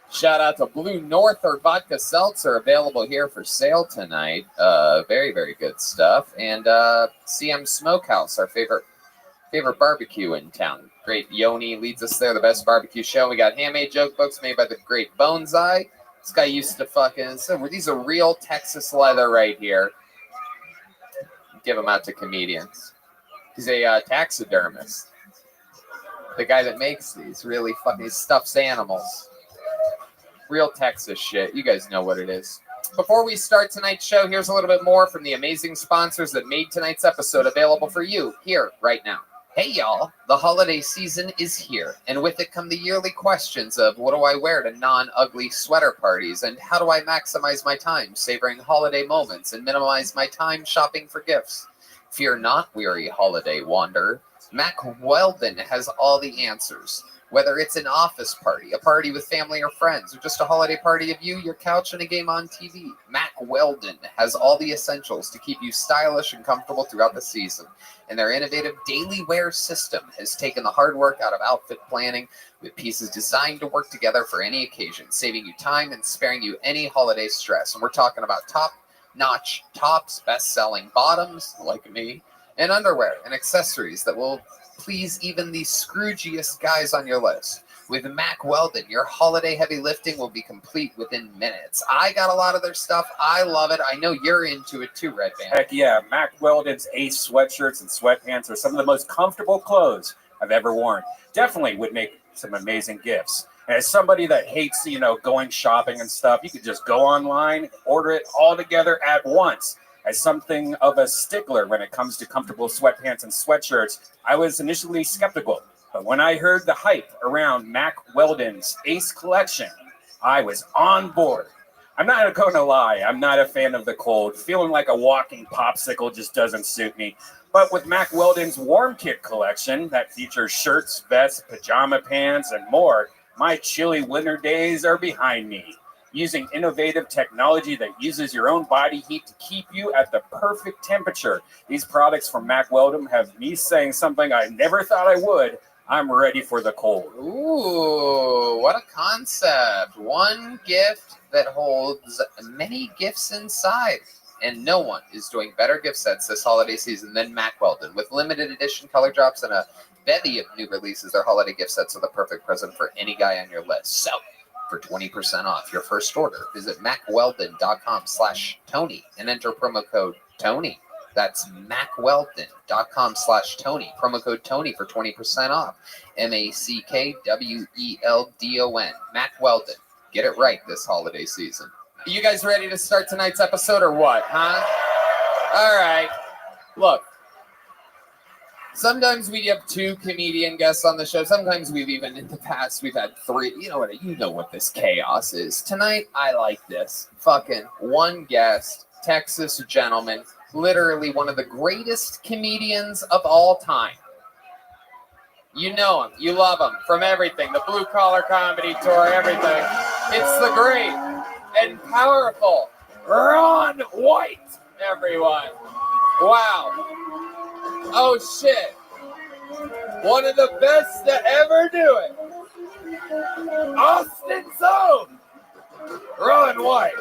Shout out to Blue Norther Vodka Seltzer, available here for sale tonight. Very, very good stuff. And CM Smokehouse, our favorite barbecue in town. Great Yoni leads us there, the best barbecue show. We got handmade joke books made by the great Boneseye. This guy used to fucking... So these are real Texas leather right here. Give them out to comedians. He's a taxidermist. The guy that makes these really fucking stuffs animals. Real Texas shit. You guys know what it is. Before we start tonight's show, here's a little bit more from the amazing sponsors that made tonight's episode available for you here right now. Hey y'all, the holiday season is here, and with it come the yearly questions of what do I wear to non-ugly sweater parties, and how do I maximize my time savoring holiday moments and minimize my time shopping for gifts? Fear not, weary holiday wanderer. Mac Weldon has all the answers. Whether it's an office party, a party with family or friends, or just a holiday party of you, your couch, and a game on TV, Mac Weldon has all the essentials to keep you stylish and comfortable throughout the season. And their innovative daily wear system has taken the hard work out of outfit planning with pieces designed to work together for any occasion, saving you time and sparing you any holiday stress. And we're talking about top-notch tops, best-selling bottoms, like me, and underwear and accessories that will please even the Scroogiest guys on your list. With Mac Weldon, your holiday heavy lifting will be complete within minutes. I got a lot of their stuff. I love it. I know you're into it too, Red Band. Heck yeah, Mac Weldon's Ace sweatshirts and sweatpants are some of the most comfortable clothes I've ever worn. Definitely would make some amazing gifts. And as somebody that hates, going shopping and stuff, you could just go online, order it all together at once. As something of a stickler when it comes to comfortable sweatpants and sweatshirts, I was initially skeptical. But when I heard the hype around Mac Weldon's Ace collection, I was on board. I'm not going to lie, I'm not a fan of the cold. Feeling like a walking popsicle just doesn't suit me. But with Mac Weldon's Warm Kit collection that features shirts, vests, pajama pants, and more, my chilly winter days are behind me. Using innovative technology that uses your own body heat to keep you at the perfect temperature. These products from Mac Weldon have me saying something I never thought I would. I'm ready for the cold. Ooh, what a concept. One gift that holds many gifts inside. And no one is doing better gift sets this holiday season than Mac Weldon. With limited edition color drops and a bevy of new releases, their holiday gift sets are the perfect present for any guy on your list. So, for 20% off your first order, visit macweldon.com/Tony and enter promo code Tony. That's macweldon.com/Tony. Promo code Tony for 20% off. MACKWELDON. Mac Weldon. Get it right this holiday season. Are you guys ready to start tonight's episode or what, huh? All right. Look. Sometimes we have 2 comedian guests on the show. Sometimes in the past, we've had 3. You know what this chaos is. Tonight, I like this. Fucking one guest, Texas gentleman, literally one of the greatest comedians of all time. You know him. You love him from everything. The Blue Collar Comedy Tour, everything. It's the great and powerful Ron White, everyone. Wow. Oh, shit. One of the best to ever do it. Austin's own Ron White.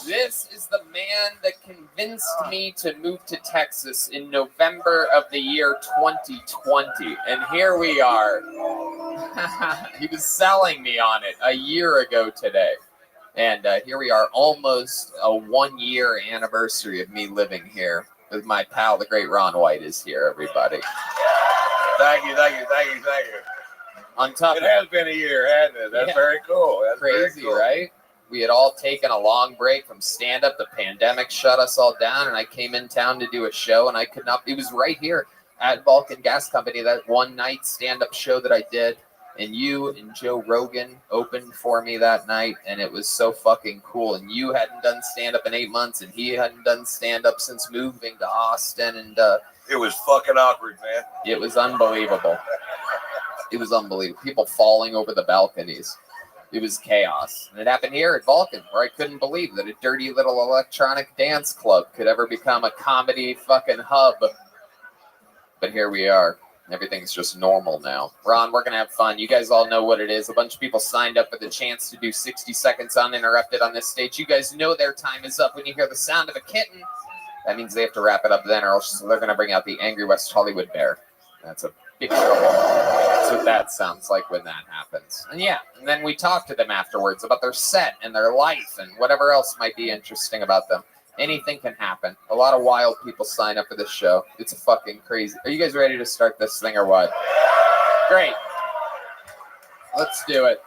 This is the man that convinced me to move to Texas in November of the year 2020. And here we are. He was selling me on it a year ago today. And here we are, almost a 1 year anniversary of me living here with my pal, the great Ron White, is here, everybody. Thank you. On top It has been a year, hasn't it? That's very cool. That's crazy, very cool. right? We had all taken a long break from stand-up. The pandemic shut us all down, and I came in town to do a show, and I could not. It was right here at Vulcan Gas Company, that one night stand-up show that I did, and you and Joe Rogan opened for me that night, and it was so fucking cool. And you hadn't done stand-up in 8 months, and he hadn't done stand-up since moving to Austin, and it was fucking awkward, man. It was unbelievable. It was unbelievable. People falling over the balconies. It was chaos. And it happened here at Vulcan, where I couldn't believe that a dirty little electronic dance club could ever become a comedy fucking hub. But here we are. Everything's just normal now. Ron, we're going to have fun. You guys all know what it is. A bunch of people signed up for the chance to do 60 seconds uninterrupted on this stage. You guys know their time is up when you hear the sound of a kitten. That means they have to wrap it up then, or else they're going to bring out the Angry West Hollywood Bear. That's a big trouble. That's what that sounds like when that happens. And yeah, and then we talk to them afterwards about their set and their life and whatever else might be interesting about them. Anything can happen. A lot of wild people sign up for this show. It's a fucking crazy. Are you guys ready to start this thing or what? Great. Let's do it.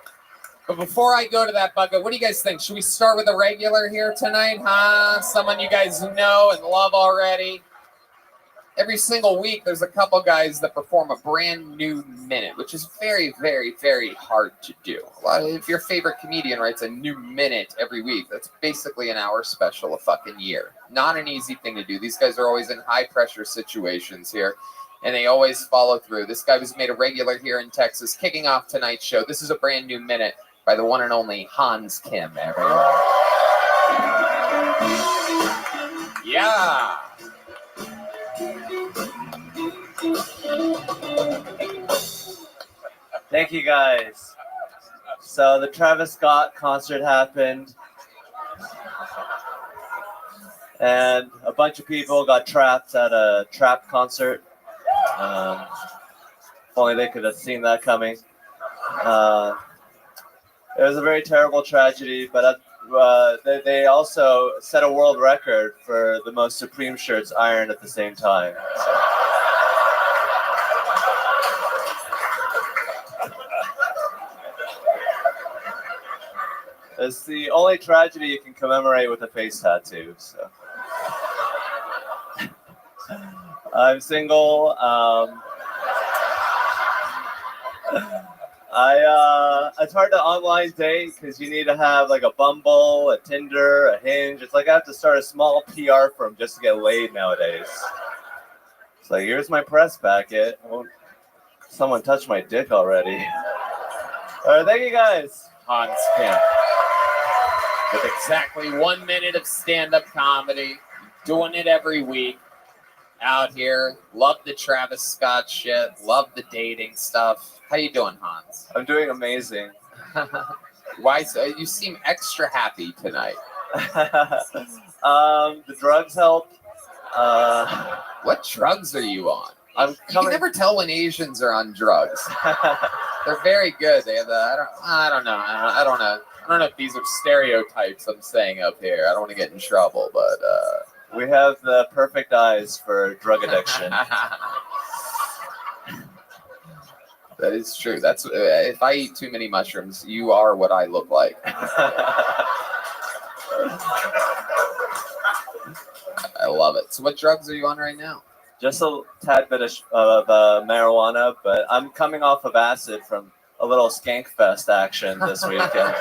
But before I go to that bucket, what do you guys think? Should we start with a regular here tonight, huh? Someone you guys know and love already. Every single week, there's a couple guys that perform a brand new minute, which is very, very, very hard to do. If your favorite comedian writes a new minute every week, that's basically an hour special a fucking year. Not an easy thing to do. These guys are always in high-pressure situations here, and they always follow through. This guy was made a regular here in Texas, kicking off tonight's show. This is a brand new minute by the one and only Hans Kim, everyone. Yeah. Thank you guys. So the Travis Scott concert happened, and a bunch of people got trapped at a trap concert. If only they could have seen that coming. It was a very terrible tragedy, but they also set a world record for the most Supreme shirts ironed at the same time. It's the only tragedy you can commemorate with a face tattoo. So, I'm single. It's hard to online date because you need to have like a Bumble, a Tinder, a Hinge. It's like I have to start a small PR firm just to get laid nowadays. It's like, here's my press packet. Oh, someone touched my dick already. All right, thank you guys. Hans Kim. With exactly 1 minute of stand-up comedy, doing it every week. Out here, love the Travis Scott shit, love the dating stuff. How you doing, Hans? I'm doing amazing. Why? So, you seem extra happy tonight. The drugs help. What drugs are you on? You can never tell when Asians are on drugs. They're very good. They have I don't know if these are stereotypes I'm saying up here. I don't want to get in trouble, but we have the perfect eyes for drug addiction. That is true. That's if I eat too many mushrooms, you are what I look like. I love it. So what drugs are you on right now? Just a tad bit of marijuana, but I'm coming off of acid from a little skank fest action this weekend.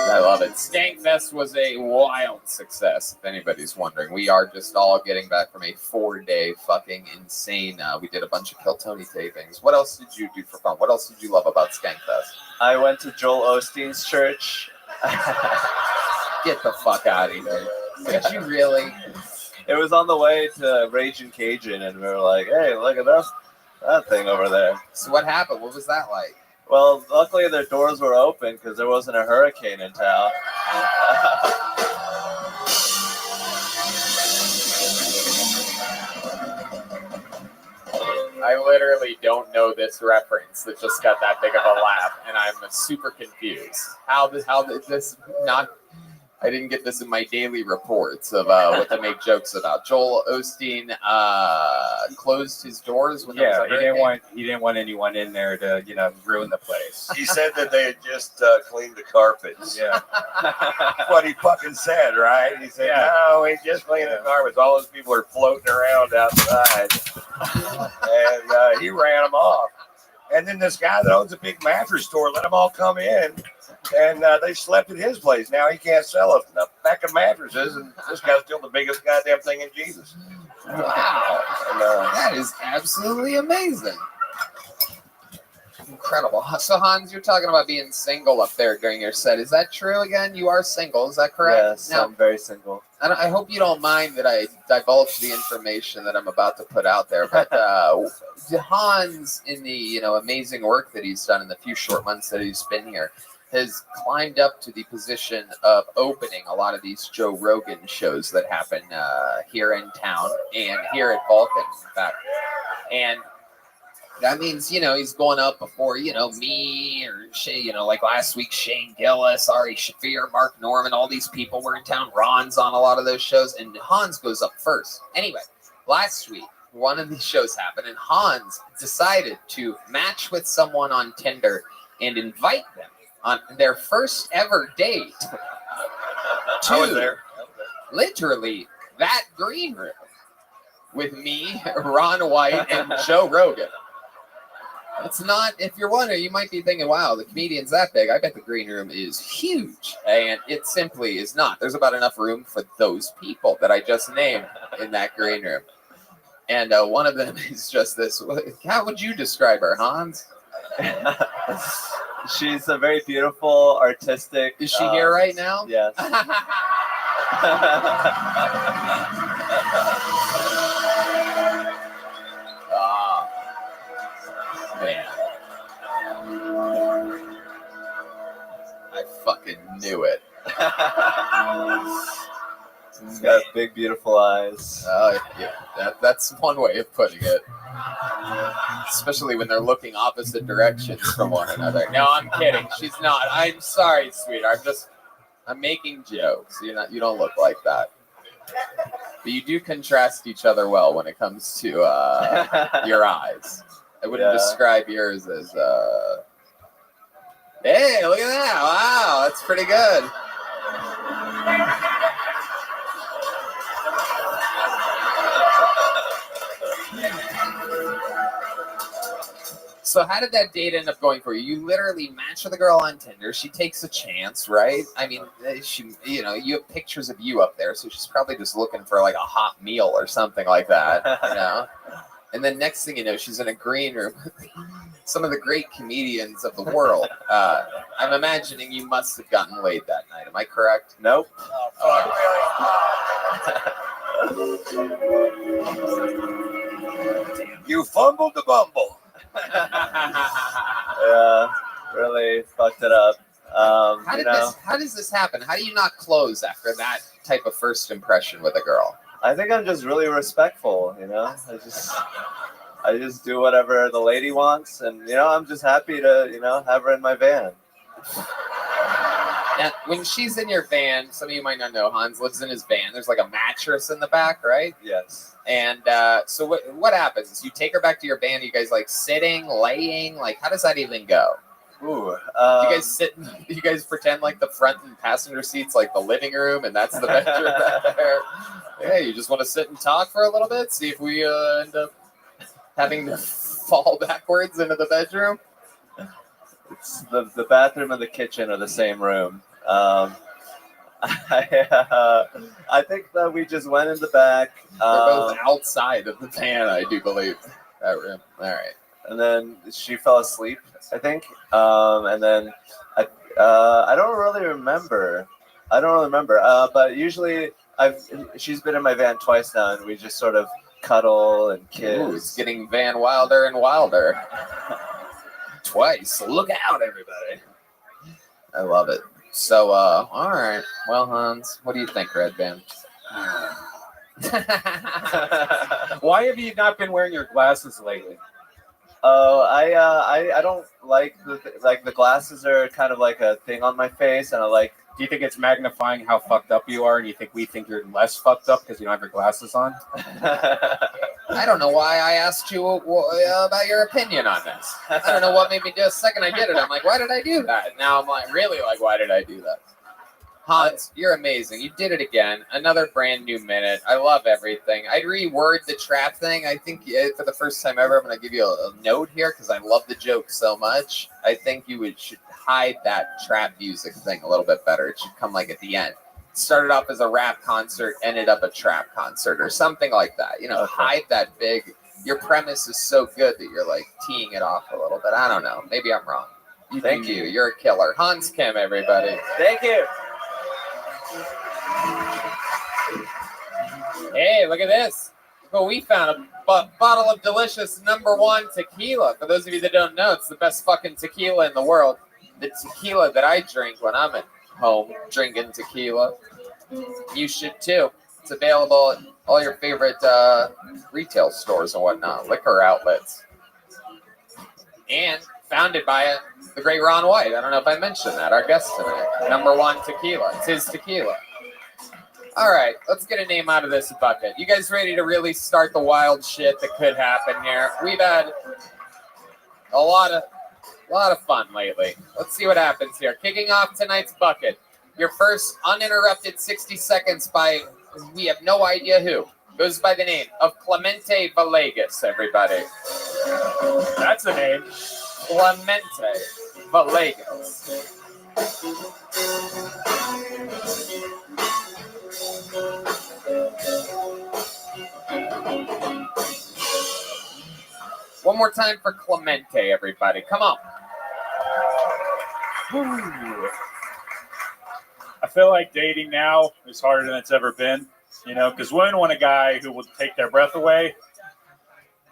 I love it. Skankfest was a wild success, if anybody's wondering. We are just all getting back from a 4-day fucking insane. We did a bunch of Kill Tony tapings. What else did you do for fun? What else did you love about Skankfest? I went to Joel Osteen's church. Get the fuck out of here. Did you really? It was on the way to Ragin' Cajun, and we were like, hey, look at that thing over there. So what happened? What was that like? Well, luckily their doors were open because there wasn't a hurricane in town. I literally don't know this reference that just got that big of a laugh, and I'm super confused. How did this not? I didn't get this in my daily reports of what to make jokes about. Joel Osteen closed his doors when there was a hurricane. He didn't want anyone in there to ruin the place. He said that they had just cleaned the carpets. Yeah. What he fucking said, right? He said, no, we just cleaned the carpets. All those people are floating around outside. And he ran them off. And then this guy that owns a big mattress store let them all come in. And they slept at his place. Now he can't sell a pack of mattresses. And this guy's still the biggest goddamn thing in Jesus. Wow. And, that is absolutely amazing. Incredible. So, Hans, you're talking about being single up there during your set. Is that true again? You are single, is that correct? Yes, now, I'm very single. I hope you don't mind that I divulge the information that I'm about to put out there. But Hans, in the amazing work that he's done in the few short months that he's been here, has climbed up to the position of opening a lot of these Joe Rogan shows that happen here in town and here at Vulcan, in fact. And that means, he's going up before, me or Shay, like last week, Shane Gillis, Ari Shafir, Mark Norman, all these people were in town. Ron's on a lot of those shows, and Hans goes up first. Anyway, last week, one of these shows happened, and Hans decided to match with someone on Tinder and invite them on their first ever date to literally that green room with me, Ron White, and Joe Rogan. It's not, if you're wondering, you might be thinking, wow, the comedian's that big. I bet the green room is huge. And it simply is not. There's about enough room for those people that I just named in that green room. And one of them is just this. How would you describe her, Hans? She's a very beautiful, artistic. Is she here right now? Yes. Man. I fucking knew it. She's got big, beautiful eyes. Yeah, that's one way of putting it. Especially when they're looking opposite directions from one another. No, I'm kidding. She's not. I'm sorry, sweetheart. I'm making jokes. You don't look like that. But you do contrast each other well when it comes to your eyes. I wouldn't describe yours as hey, look at that. Wow, that's pretty good. So how did that date end up going for you? You literally match with a girl on Tinder. She takes a chance, right? I mean, you have pictures of you up there, so she's probably just looking for like a hot meal or something like that, And then next thing you know, she's in a green room with some of the great comedians of the world. I'm imagining you must have gotten laid that night. Am I correct? Nope. You fumbled the bumble. Yeah, really fucked it up. How does this happen? How do you not close after that type of first impression with a girl? I think I'm just really respectful, I just do whatever the lady wants, and I'm just happy to have her in my van. Now, when she's in your van, some of you might not know, Hans lives in his van. There's like a mattress in the back, right? Yes. And so what happens? You take her back to your van. You guys like sitting, laying? Like, how does that even go? Ooh. You guys sit? You guys pretend like the front and passenger seats, like the living room, and that's the bedroom back there. Yeah, you just want to sit and talk for a little bit, see if we end up having to fall backwards into the bedroom. It's the bathroom and the kitchen are the same room. I think that we just went in the back. They're both outside of the van, I do believe. That room. All right. And then she fell asleep, I think. And then I don't really remember. But usually she's been in my van twice now, and we just sort of cuddle and kiss. Ooh, it's getting Van Wilder and Wilder. Twice. Look out, everybody. I love it. So, all right. Well, Hans, what do you think, Red Band? Why have you not been wearing your glasses lately? Oh, I don't like the glasses are kind of like a thing on my face, and I like. Do you think it's magnifying how fucked up you are, and you think we think you're less fucked up because you don't have your glasses on? I don't know why I asked you about your opinion on this. I don't know what made me do it. The second I did it, I'm like, why did I do that? Now I'm like, really, like, why did I do that? Hans, you're amazing. You did it again. Another brand new minute. I love everything. I'd reword the trap thing. I think for the first time ever, I'm going to give you a note here because I love the joke so much. I think you should hide that trap music thing a little bit better. It should come like at the end. It started off as a rap concert, ended up a trap concert or something like that. You know, hide that big. Your premise is so good that you're like teeing it off a little bit. I don't know. Maybe I'm wrong. Thank you. You're a killer. Hans Kim, everybody. Thank you. Hey, look at this. Well, we found a bottle of delicious #1 tequila. For those of you that don't know, it's the best fucking tequila in the world. The tequila that I drink when I'm at home drinking tequila. You should too. It's available at all your favorite retail stores and whatnot, liquor outlets. And founded by the great Ron White. I don't know if I mentioned that. Our guest tonight. #1 tequila. It's his tequila. All right, let's get a name out of this bucket. You guys ready to really start the wild shit that could happen here? We've had a lot of fun lately. Let's see what happens here. Kicking off tonight's bucket. Your first uninterrupted 60 seconds by we have no idea who. Goes by the name of Clemente Villegas, everybody. That's a name. Clemente Villegas. One more time for Clemente, everybody. Come on. I feel like dating now is harder than it's ever been, you know, because women want a guy who will take their breath away.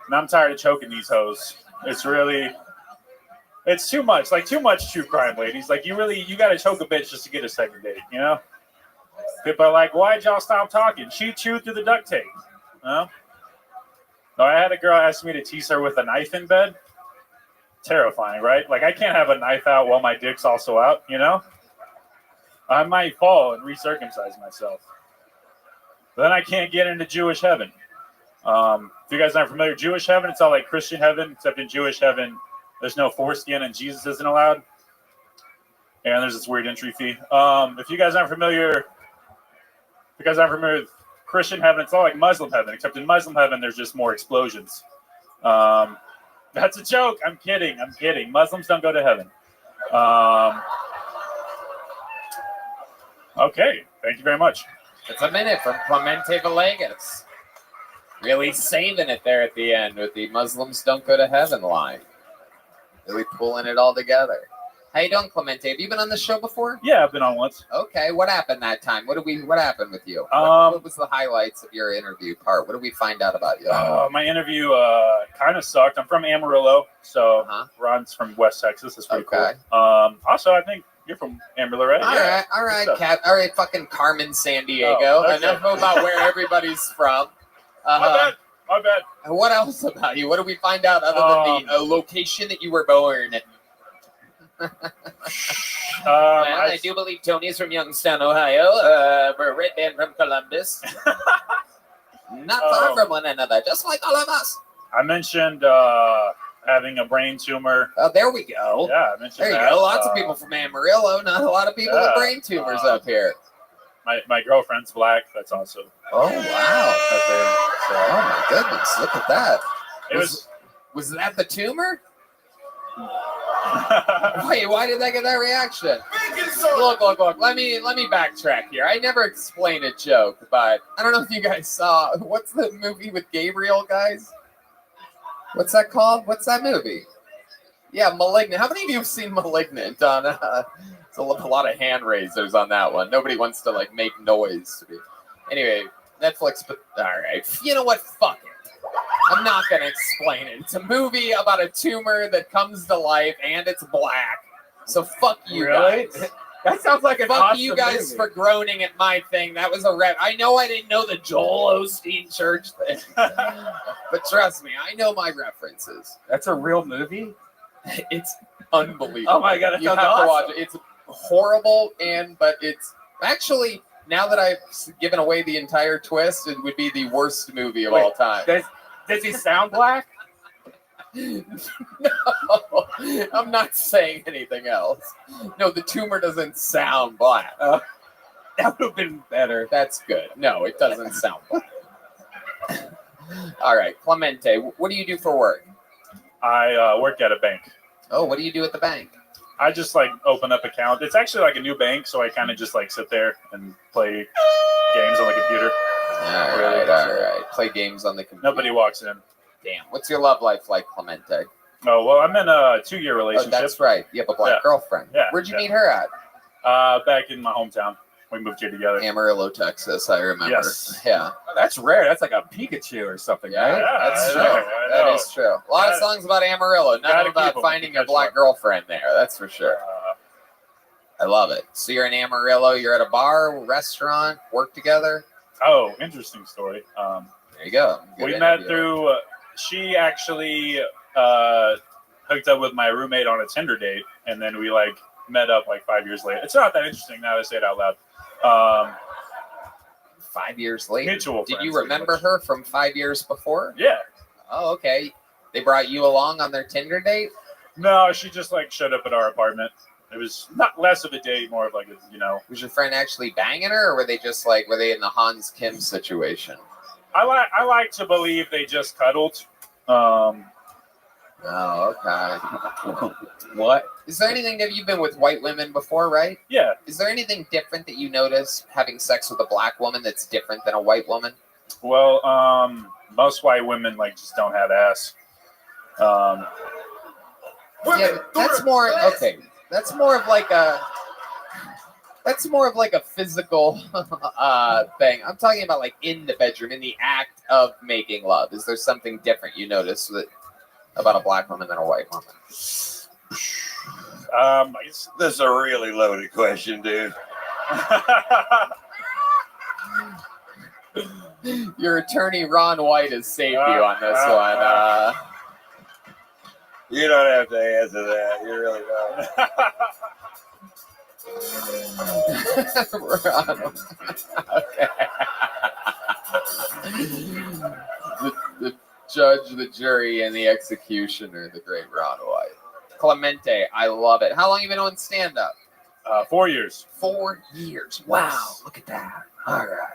And I'm tired of choking these hoes. It's too much, like too much true crime, ladies. Like you got to choke a bitch just to get a second date, you know? People are like, why'd y'all stop talking? She chewed through the duct tape. No, I had a girl ask me to tease her with a knife in bed. Terrifying, right? Like I can't have a knife out while my dick's also out, you know? I might fall and recircumcise myself. But then I can't get into Jewish heaven. If you guys aren't familiar, Jewish heaven, it's all like Christian heaven, except in Jewish heaven, there's no foreskin and Jesus isn't allowed. And there's this weird entry fee. If you guys aren't familiar with Christian heaven, it's all like Muslim heaven, except in Muslim heaven, there's just more explosions. That's a joke. I'm kidding. Muslims don't go to heaven. Okay. Thank you very much. It's a minute from Clemente Villegas. Really saving it there at the end with the Muslims don't go to heaven line. Really pulling it all together. How you doing, Clemente? Have you been on the show before? Yeah, I've been on once. Okay, what happened that time? What happened with you? What was the highlights of your interview part? What did we find out about you? My interview kind of sucked. I'm from Amarillo, so Ron's from West Texas. That's pretty cool. Also, I think you're from Amarillo, right? All right, fucking Carmen, San Diego. Okay. Enough about where everybody's from. My bad. What else about you? What did we find out other than the location that you were born? I do believe Tony's from Youngstown, Ohio. We're a red band from Columbus. Not far from one another, just like all of us. I mentioned having a brain tumor. Oh, there we go. Yeah, I mentioned there you go. Lots of people from Amarillo. Not a lot of people with brain tumors up here. My girlfriend's black. That's also. Oh wow! Oh my goodness! Look at that. Was that the tumor? Wait, why did I get that reaction? Look. Let me backtrack here. I never explained a joke, but I don't know if you guys saw. What's the movie with Gabriel, guys? What's that called? What's that movie? Yeah, Malignant. How many of you have seen Malignant? On it's a lot of hand raisers on that one. Nobody wants to like make noise. Anyway, Netflix. But all right, you know what? Fuck it. I'm not going to explain it. It's a movie about a tumor that comes to life, and it's black. So fuck you guys. That sounds like an Fuck awesome you guys movie. for groaning at my thing. That was a rep. I know I didn't know the Joel Osteen church thing, but trust me, I know my references. That's a real movie? It's unbelievable. Oh my God, that you have sounds to watch awesome. it. It's horrible, but it's actually, now that I've given away the entire twist, it would be the worst movie of all time. Does he sound black? No, I'm not saying anything else. No, the tumor doesn't sound black. That would have been better. That's good. No, it doesn't sound black. All right, Clemente, what do you do for work? I work at a bank. Oh, what do you do at the bank? I just like open up account. It's actually like a new bank, so I kind of just like sit there and play games on the computer. All right. Play games on the computer. Nobody walks in. Damn. What's your love life like, Clemente? Oh, well, I'm in a 2-year Oh, relationship. that's right. You have a black girlfriend. Yeah. Where'd you meet her at? Back in my hometown. We moved here together. Amarillo, Texas. I remember. Yes. Yeah. Oh, that's rare. That's like a Pikachu or something, Yeah, right? that's true. That is true. A lot of songs about Amarillo, none about finding a black girlfriend there. That's for sure. I love it. So you're in Amarillo. You're at a bar, restaurant, work together. Oh, interesting story. There you go. Good We interview. met through. She actually hooked up with my roommate on a Tinder date, and then we like met up like 5 years later. It's not that interesting now that I say it out loud. 5 years later. Mutual Did friends, you pretty remember much. her from 5 years before? Yeah. Oh, okay. They brought you along on their Tinder date? No, she just like showed up at our apartment. It was not less of a date, more of like a, you know. Was your friend actually banging her, or were they just like, were they in the Hans Kim situation? I like to believe they just cuddled. Oh, okay. What? Is there anything that you've been with white women before, right? Yeah. Is there anything different that you notice having sex with a black woman that's different than a white woman? Well, most white women like just don't have ass. Yeah, that's more okay. That's more of like a physical thing. I'm talking about like in the bedroom, in the act of making love. Is there something different you notice about a black woman than a white woman? This is a really loaded question, dude. Your attorney Ron White has saved you on this one. You don't have to answer that. You really don't. Okay. the judge, the jury, and the executioner, the great Ron White. Clemente, I love it. How long have you been on stand-up? 4 years. 4 years. Wow, look at that. All right.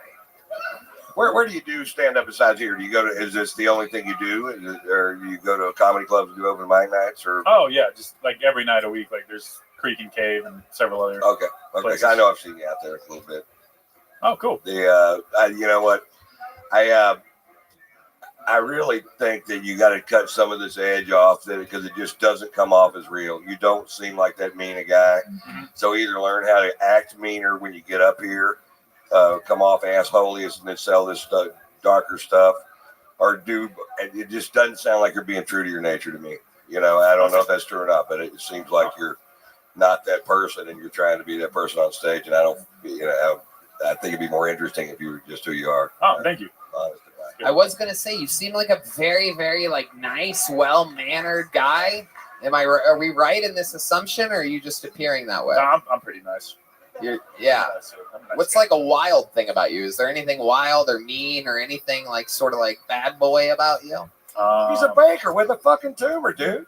Where do you do stand up besides here? Do you go to? Is this the only thing you do, or do you go to a comedy club and do open mic nights? Or Oh yeah, just like every night a week. Like there's Creek and Cave and several other. okay, places. I know I've seen you out there a little bit. Oh, cool. You know what? I really think that you got to cut some of this edge off because it just doesn't come off as real. You don't seem like that mean a guy. Mm-hmm. So either learn how to act meaner when you get up here, come off assholey and then sell this darker stuff, or do. It just doesn't sound like you're being true to your nature to me. You know, I don't know if that's true or not, but it seems like you're not that person and you're trying to be that person on stage. And I don't, I think it'd be more interesting if you were just who you are. Oh, thank you. Honest. I was gonna say you seem like a very, very like nice, well-mannered guy. Are we right in this assumption, or are you just appearing that way? No, I'm pretty nice. Yeah. I'm nice What's guy. like a wild thing about you? Is there anything wild or mean or anything like sort of like bad boy about you? He's a baker with a fucking tumor, dude.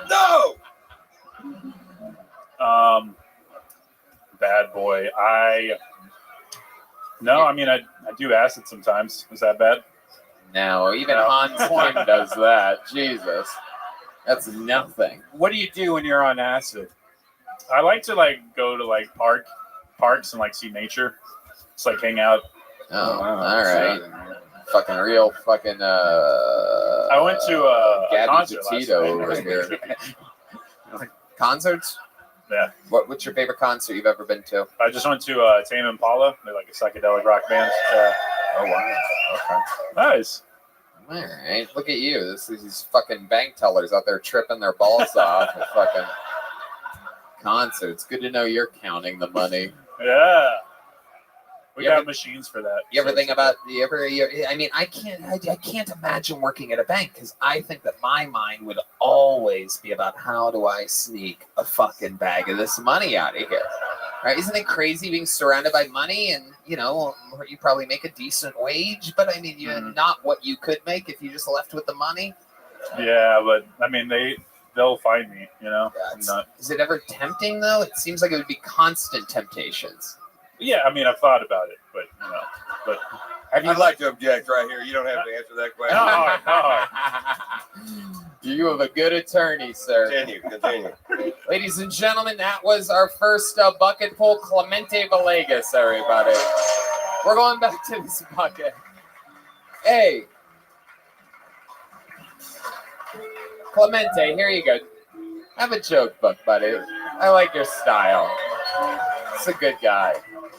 No. Bad boy. I mean I do acid sometimes. Is that bad? No, even No. Hans Kim does that. Jesus, that's nothing. What do you do when you're on acid? I like to like go to like parks and like see nature. Just like hang out. Oh, all right. Fucking real fucking. I went to a Gabby concert last Petito night. over here. Concerts? Yeah. What's your favorite concert you've ever been to? I just went to Tame Impala. They're like a psychedelic rock band. Oh wow. Okay. Nice. All right, look at you. These fucking bank tellers out there tripping their balls off at fucking concerts. Good to know you're counting the money. Yeah. We You got ever- machines for that. You ever think about I mean, I can't imagine working at a bank because I think that my mind would always be about how do I sneak a fucking bag of this money out of here, right? Isn't it crazy being surrounded by money and you probably make a decent wage, but I mean, not what you could make if you just left with the money. Yeah, but I mean, they'll find me. Is it ever tempting though? It seems like it would be constant temptations. Yeah, I mean, I've thought about it, but I'd like to object right here. You don't have to answer that question. You have a good attorney, sir. Continue. Ladies and gentlemen, that was our first bucket pull, Clemente Villegas, everybody. We're going back to this bucket. Hey. Clemente, here you go. Have a joke book, buddy. I like your style. It's a good guy.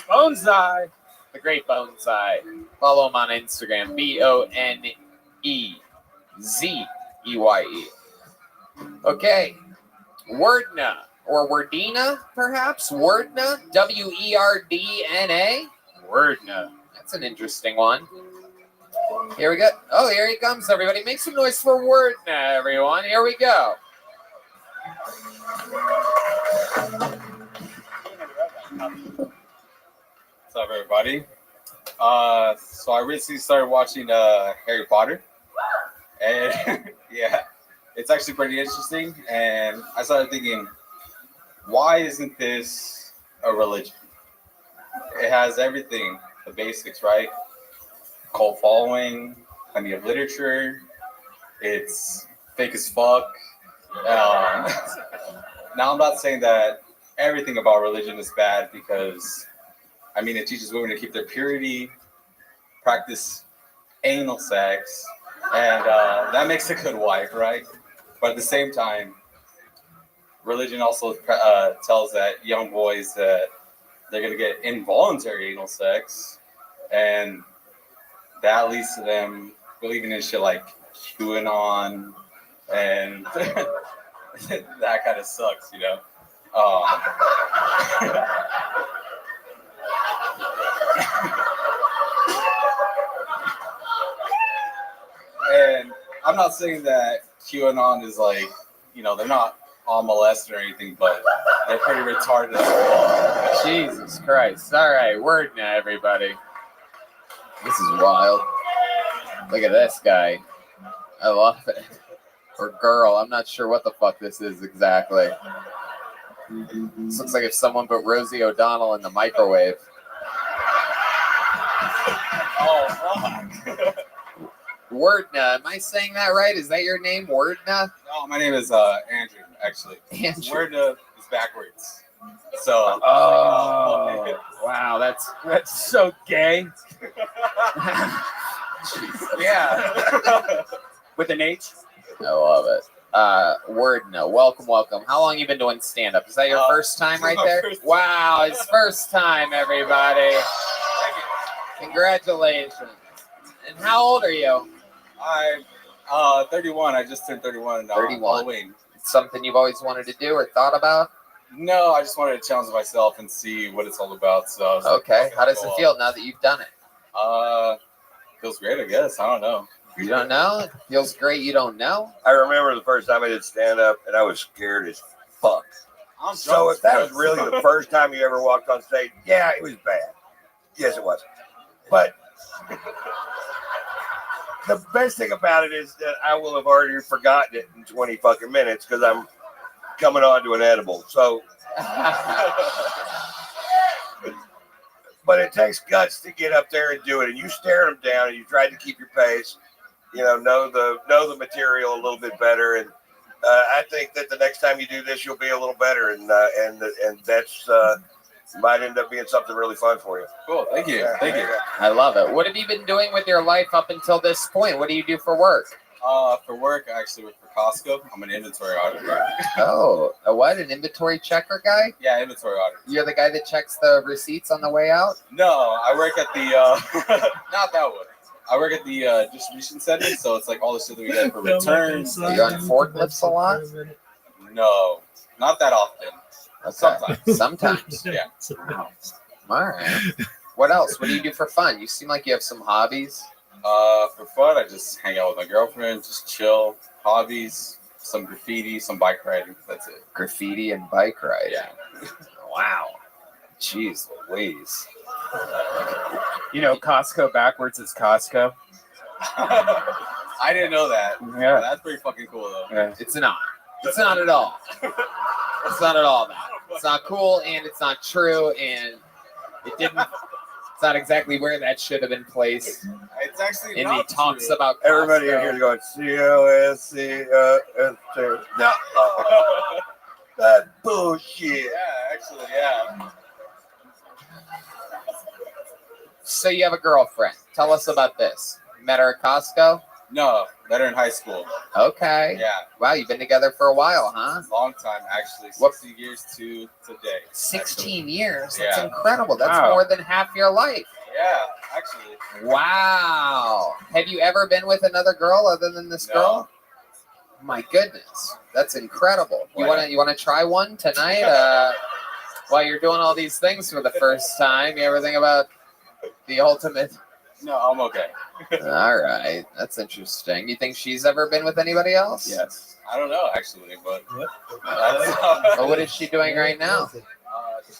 Bonsai. The great Bonsai. Follow him on Instagram. BONEZEYE. Okay. Wordna. Or Wordina, perhaps? Wordna. WERDNA. Wordna. That's an interesting one. Here we go. Oh, here he comes, everybody. Make some noise for Wordna, everyone. Here we go. What's up, everybody? So I recently started watching Harry Potter, and yeah, it's actually pretty interesting. And I started thinking, why isn't this a religion? It has everything, the basics, right? Cult following, plenty of literature. It's fake as fuck. Now, I'm not saying that everything about religion is bad because, I mean, it teaches women to keep their purity, practice anal sex, and that makes a good wife, right? But at the same time, religion also tells that young boys that they're going to get involuntary anal sex, and that leads to them believing in shit like QAnon, and that kind of sucks, you know? And I'm not saying that QAnon is like, they're not all molested or anything, but they're pretty retarded as well. Jesus Christ. All right, word now, everybody. This is wild. Look at this guy. I love it. Or girl. I'm not sure what the fuck this is exactly. This looks like if someone put Rosie O'Donnell in the microwave. Oh, fuck. Wordna. Am I saying that right? Is that your name, Wordna? No, my name is Andrew, actually. Andrew. Wordna is backwards. So. Oh, wow. That's so gay. Yeah. With an H? I love it. Wordna. Welcome. How long you been doing stand-up? Is that your first time right there? Wow, it's first time, everybody. Congratulations. And how old are you? I'm 31. I just turned 31 now. 31. Halloween. It's something you've always wanted to do or thought about? No, I just wanted to challenge myself and see what it's all about. So okay. How does it feel now that you've done it? Feels great, I guess. I don't know. You don't know? It feels great. You don't know? I remember the first time I did stand-up, and I was scared as fuck. So if that was really the first time you ever walked on stage, yeah, it was bad. Yes, it was. But the best thing about it is that I will have already forgotten it in 20 fucking minutes because I'm coming on to an edible. So, but it takes guts to get up there and do it. And you stare them down, and you try to keep your pace. Know the material a little bit better. And I think that the next time you do this, you'll be a little better. And that's might end up being something really fun for you. Cool. Thank you. Thank you. I love it. What have you been doing with your life up until this point? What do you do for work? For work, I actually work for Costco. I'm an inventory auditor. Oh, a what? An inventory checker guy? Yeah, inventory auditor. You're the guy that checks the receipts on the way out? No, I work at the not that one. I work at the distribution center, so it's like all the shit that we get for returns. Are you on forklifts a lot? No, not that often. Sometimes. Sometimes. Yeah. Wow. All right. What else? What do you do for fun? You seem like you have some hobbies. For fun, I just hang out with my girlfriend, just chill. Hobbies, some graffiti, some bike riding. That's it. Graffiti and bike riding. Yeah. Wow. Jeez Louise. You know, Costco backwards is Costco. I didn't know that. Yeah. That's pretty fucking cool, though. Yeah. It's not. It's not at all. It's not at all that. It's not cool, and it's not true, and it didn't. It's not exactly where that should have been placed. It's actually in not the talks true. about Everybody in Costco. here is going COSC. No, that bullshit. Yeah, actually, yeah. So you have a girlfriend. Tell us about this. You met her at Costco? No, met her in high school. Okay. Yeah. Wow, you've been together for a while, huh? Long time, actually. What? 60 years to today. 16 years. That's Yeah. incredible. That's Wow. more than half your life. Yeah, actually. Wow. Have you ever been with another girl other than this No. girl? My goodness. That's incredible. You Why wanna try one tonight? While you're doing all these things for the first time, you ever think about the ultimate? No, I'm okay. All right. That's interesting. You think she's ever been with anybody else? Yes. I don't know, actually, but Well, what is she doing right now?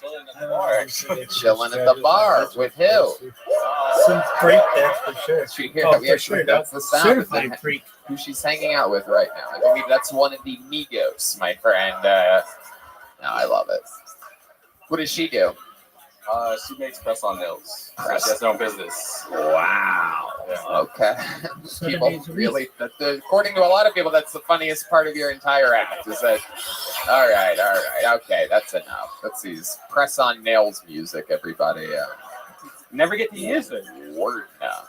chilling at the bar, actually. Chilling at the bar. With who? Some freak, that's for sure. She here. Oh, Yeah, for sure. that's the sound. Certified freak. Who she's hanging out with right now. I believe that's one of the Migos, my friend. No, I love it. What does she do? She makes press-on nails. She has her own business. Wow. Yeah. Okay. People really, according to a lot of people, that's the funniest part of your entire act. Is that? All right. Okay, that's enough. That's these press-on nails music, everybody. Never get to use it. Word now.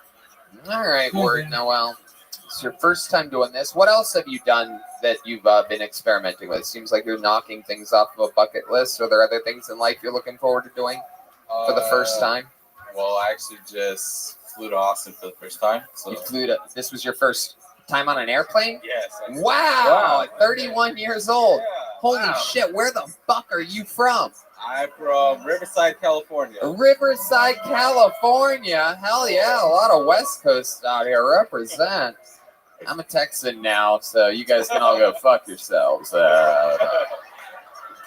All right, Word Noel. It's your first time doing this. What else have you done that you've been experimenting with? Seems like you're knocking things off of a bucket list. Are there other things in life you're looking forward to doing for the first time? Well, I actually just flew to Austin for the first time. So You flew to. This was your first time on an airplane? yes. actually. Wow. 31 years old. Yeah, Holy wow. shit. Where the fuck are you from? I'm from Riverside, California. Riverside, California. Hell yeah. A lot of West Coast out here. Represent. I'm a Texan now, so you guys can all go fuck yourselves.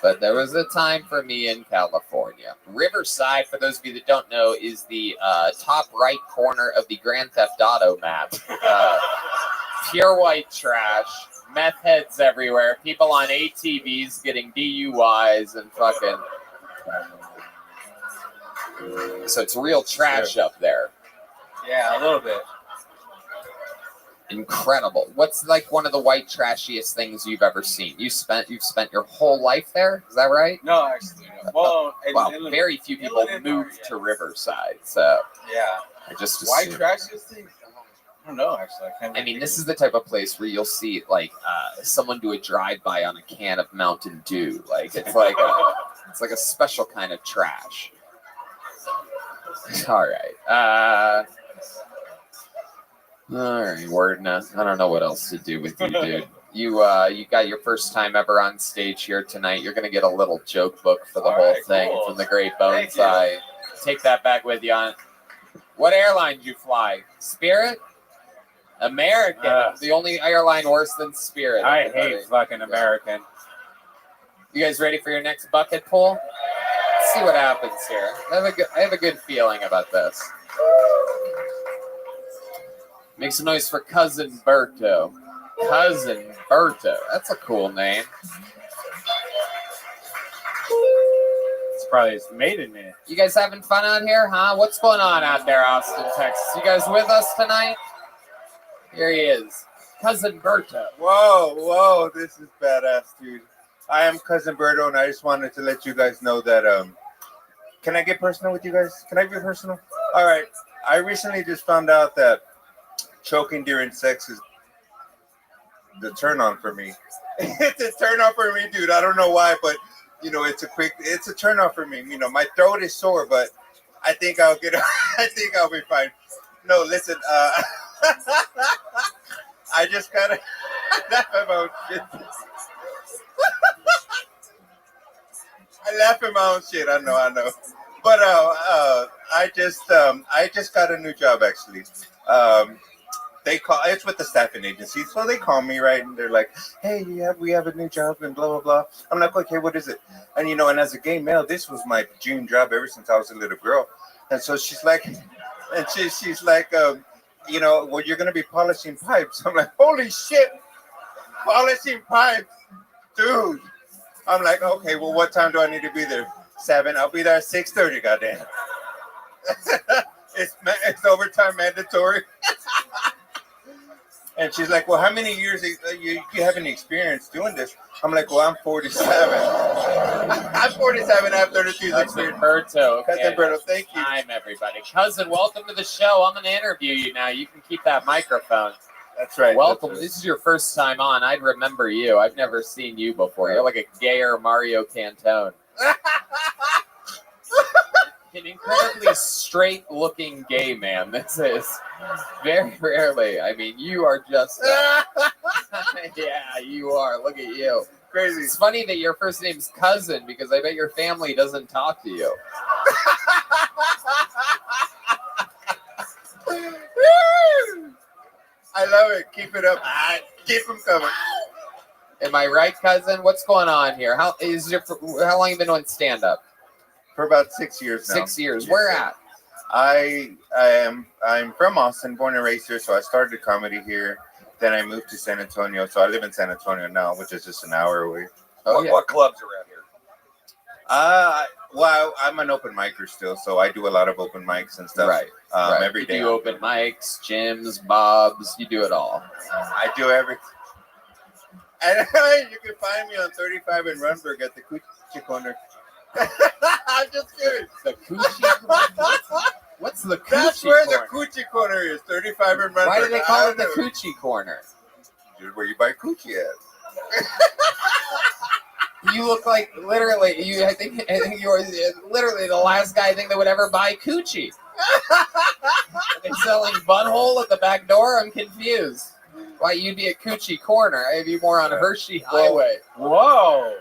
But there was a time for me in California. Riverside, for those of you that don't know, is the top right corner of the Grand Theft Auto map. Pure white trash, meth heads everywhere, people on ATVs getting DUIs and fucking. So it's real trash up there. Yeah, a little bit. Incredible. What's like one of the white trashiest things you've ever seen? You've spent your whole life there? Is that right? No, actually, no. Well, Well, very few people move to Riverside, so yeah. I just White assumed. trashiest thing? I don't know, actually. I mean, this is the type of place where you'll see like someone do a drive-by on a can of Mountain Dew. Like it's like a special kind of trash. All right. All right, Wordna. I don't know what else to do with you, dude. You got your first time ever on stage here tonight. You're gonna get a little joke book for the All whole right, thing cool. from the Great Thank Bones you. Eye. Take that back with you. On what airline did you fly? Spirit? American. The only airline worse than Spirit. I everybody. hate fucking American. You guys ready for your next bucket pull? Let's see what happens here. I have a good feeling about this. Make some noise for Cousin Berto. Cousin Berto. That's a cool name. It's probably his maiden name. You guys having fun out here, huh? What's going on out there, Austin, Texas? You guys with us tonight? Here he is. Cousin Berto. Whoa, this is badass, dude. I am Cousin Berto, and I just wanted to let you guys know that, can I get personal with you guys? Can I be personal? All right. I recently just found out that choking during sex is the turn on for me. It's a turn on for me, dude. I don't know why, but it's a turn on for me. My throat is sore, but I think I'll be fine. No, listen. I just gotta laugh at my own shit. I laugh at my own shit. I know. But I just got a new job actually. They call it's with the staffing agency, so they call me, right, and they're like, "Hey, we have a new job and blah blah blah." I'm like, "Okay, what is it?" And and as a gay male, this was my dream job ever since I was a little girl. And so she's like, well, you're gonna be polishing pipes. I'm like, holy shit, polishing pipes, dude. I'm like, okay, well, what time do I need to be there? 7. I'll be there at 6:30. Goddamn. It's overtime mandatory. And she's like, well, how many years you have any experience doing this? I'm like, well, I'm 47. I'm 47. I have 32 years experience. Berto. Cousin Berto, thank you. Time, everybody. Cousin, welcome to the show. I'm going to interview you now. You can keep that microphone. That's right. Welcome. That's right. This is your first time on. I'd remember you. I've never seen you before. You're like a gayer Mario Cantone. An incredibly straight-looking gay man. This is very rarely. I mean, you are just. Yeah, you are. Look at you. Crazy. It's funny that your first name's Cousin because I bet your family doesn't talk to you. I love it. Keep it up. Keep them coming. Am I right, Cousin? What's going on here? How long you been doing stand-up? For about 6 years now. 6 years. Where at? I'm from Austin, born and raised here, so I started comedy here. Then I moved to San Antonio, so I live in San Antonio now, which is just an hour away. What clubs around here? Well, I'm an open micer still, so I do a lot of open mics and stuff. Right. Every you day. do open mics, gyms, bobs. You do it all. I do everything. And you can find me on 35 in Runberg at the Coochie Corner. I'm just kidding. The Coochie Corner? What's the Coochie That's where Corner? the Coochie Corner is, 35 in Runberg. Why do they call it the Coochie Corner? Dude, where you buy coochie at. You look like literally. I think you're literally the last guy I think that would ever buy coochie. Are they selling butthole at the back door? I'm confused. Why you'd be at Coochie Corner? I'd be more on Hershey Highway. Whoa.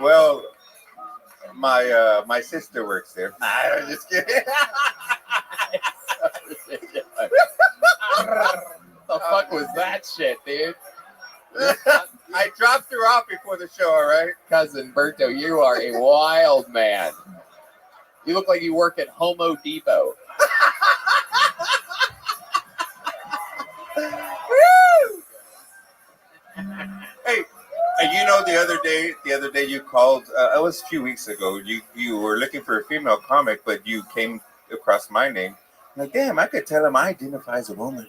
Well, my sister works there. I'm just kidding. The fuck was that shit, dude? I dropped her off before the show, all right? Cousin Berto, you are a wild man. You look like you work at Homo Depot. Hey, the other day you called. It was a few weeks ago. You were looking for a female comic, but you came across my name. I'm like, damn, I could tell him I identify as a woman.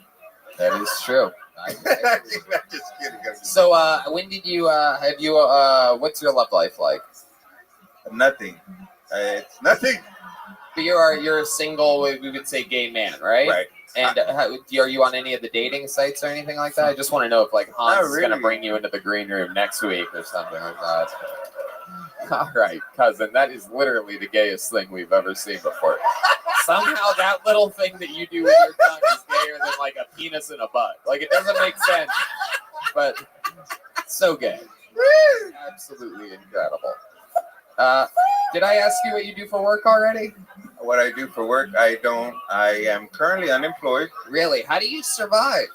That is true. I'm just kidding. So, when did you have you? What's your love life like? Nothing. It's nothing. But you're a single, we would say, gay man, right? Right. And are you on any of the dating sites or anything like that? I just want to know if Hans is going to bring you into the green room next week or something like that. All right, cousin, that is literally the gayest thing we've ever seen before. Somehow that little thing that you do with your tongue is gayer than a penis in a butt. It doesn't make sense, but so gay. Absolutely incredible. Did I ask you what you do for work already? What I do for work, I don't. I am currently unemployed. Really? How do you survive?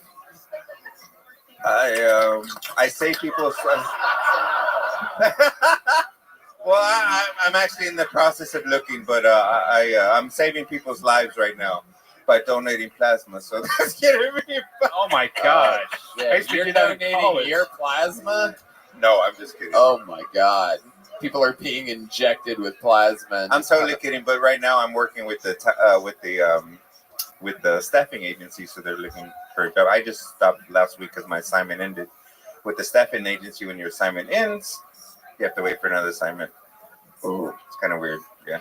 I save people's. Well, I'm actually in the process of looking, but I'm saving people's lives right now by donating plasma. So that's getting me. Oh my gosh! You're donating your plasma? No, I'm just kidding. Oh my god! People are being injected with plasma. I'm totally kidding, but right now I'm working with the staffing agency, so they're looking for a job. I just stopped last week because my assignment ended. With the staffing agency, when your assignment ends, you have to wait for another assignment. Ooh, it's kind of weird. Yeah.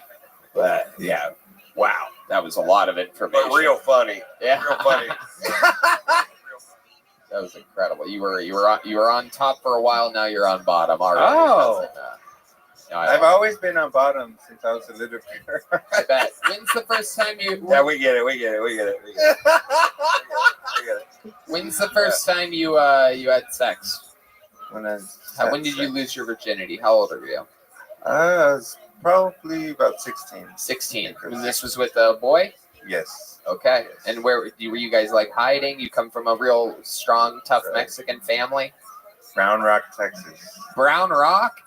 But yeah. Wow, that was a lot of information. But real funny. Yeah. Real funny. That was incredible. You were on top for a while. Now you're on bottom. All right. Oh. I've always been on bottom since I was a little kid. I bet. When's the first time you? Yeah, we get it. We get it. When's the first time you had sex? When did you lose your virginity? How old are you? I was probably about 16. 16. And this was with a boy? Yes. Okay. And where were you guys like hiding? You come from a real strong, tough Mexican family? Brown Rock, Texas. Brown Rock?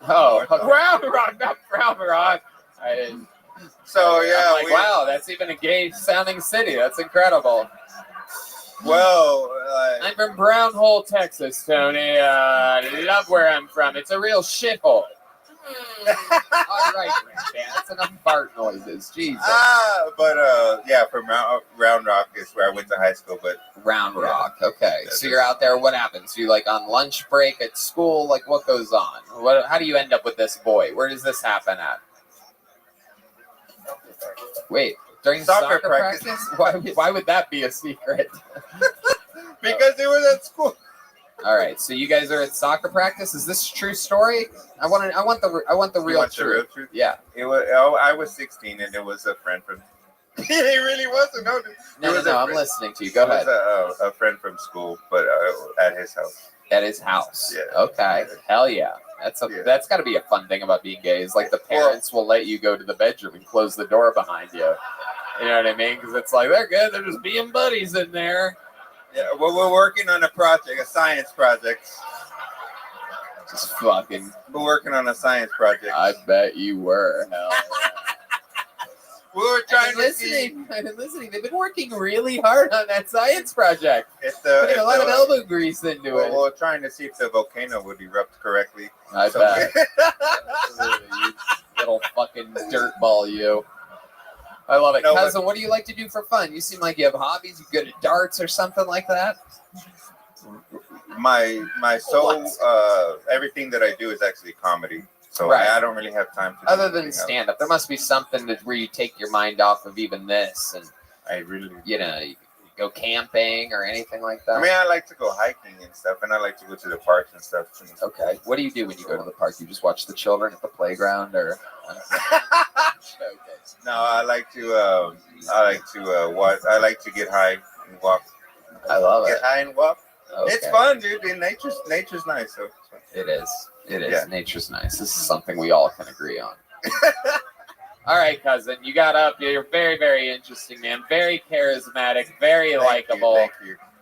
Oh, Brown Rock, not Brown Rock. I didn't. So yeah, I'm like, wow, that's even a gay sounding city. That's incredible. Well, I'm from Brown Hole, Texas, Tony. Love where I'm from. It's a real shithole. All right, man. That's enough fart noises. Jesus. Yeah, from Round Rock is where I went to high school. But Round Rock. Okay. So you're out there. What happens? You like on lunch break at school? Like what goes on? How do you end up with this boy? Where does this happen at? Wait, during soccer practice? Why would that be a secret? Because it was at school. All right, so you guys are at soccer practice. Is this a true story? I want the real truth. Yeah. I was 16 and it was a friend from. He really wasn't. No. I'm listening to you. Go ahead. It was a friend from school, but at his house. At his house. Yeah. Okay. Hell yeah. That's got to be a fun thing about being gay. Is like the parents will let you go to the bedroom and close the door behind you. You know what I mean? Because it's like they're good. They're just being buddies in there. Yeah, well, we're working on a science project. Just fucking. We're working on a science project. I bet you were. Hell yeah. We were trying I've been listening. They've been working really hard on that science project. Putting a lot of elbow grease into it. We're trying to see if the volcano would erupt correctly. I bet. You little fucking dirtball, you. I love it. Cousin, what do you like to do for fun? You seem like you have hobbies. You good at darts or something like that? My soul, everything that I do is actually comedy. So Right. I don't really have time to Other than stand up, there must be something where you take your mind off of even this, and I really, you go camping or anything like that. I mean, I like to go hiking and stuff, and I like to go to the parks and stuff. Okay. What do you do when you go to the park? You just watch the children at the playground, or? No, I like to watch. I like to get high and walk. I love Get it. high and walk. Okay. It's fun, dude. And nature's nice. So It is. It is. Yeah. Nature's nice. This is something we all can agree on. All right, cousin. You got up. You're very, very interesting, man. Very charismatic. Very likable.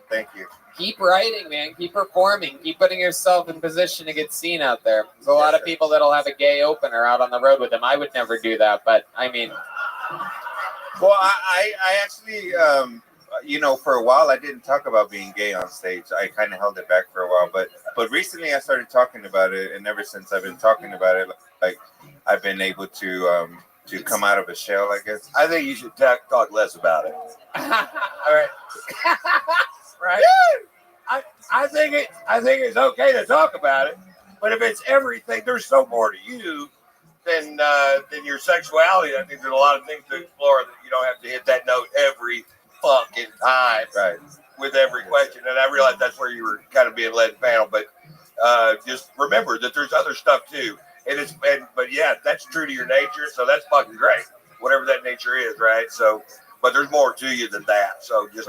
Thank you. Keep writing, man. Keep performing. Keep putting yourself in position to get seen out there. There's a lot of people that'll have a gay opener out on the road with them. I would never do that, but I mean. Well, I actually, for a while I didn't talk about being gay on stage. I kind of held it back for a while, but recently I started talking about it, and ever since I've been talking about it, like I've been able to come out of a shell, I guess. I think you should talk less about it. All right. Right? I think it's okay to talk about it, but if it's everything, there's so more to you than your sexuality. I think there's a lot of things to explore that you don't have to hit that note every fucking time, right? With every question, and I realize that's where you were kind of being led in panel, but just remember that there's other stuff too. But yeah, that's true to your nature, so that's fucking great. Whatever that nature is, right? So. But there's more to you than that. So just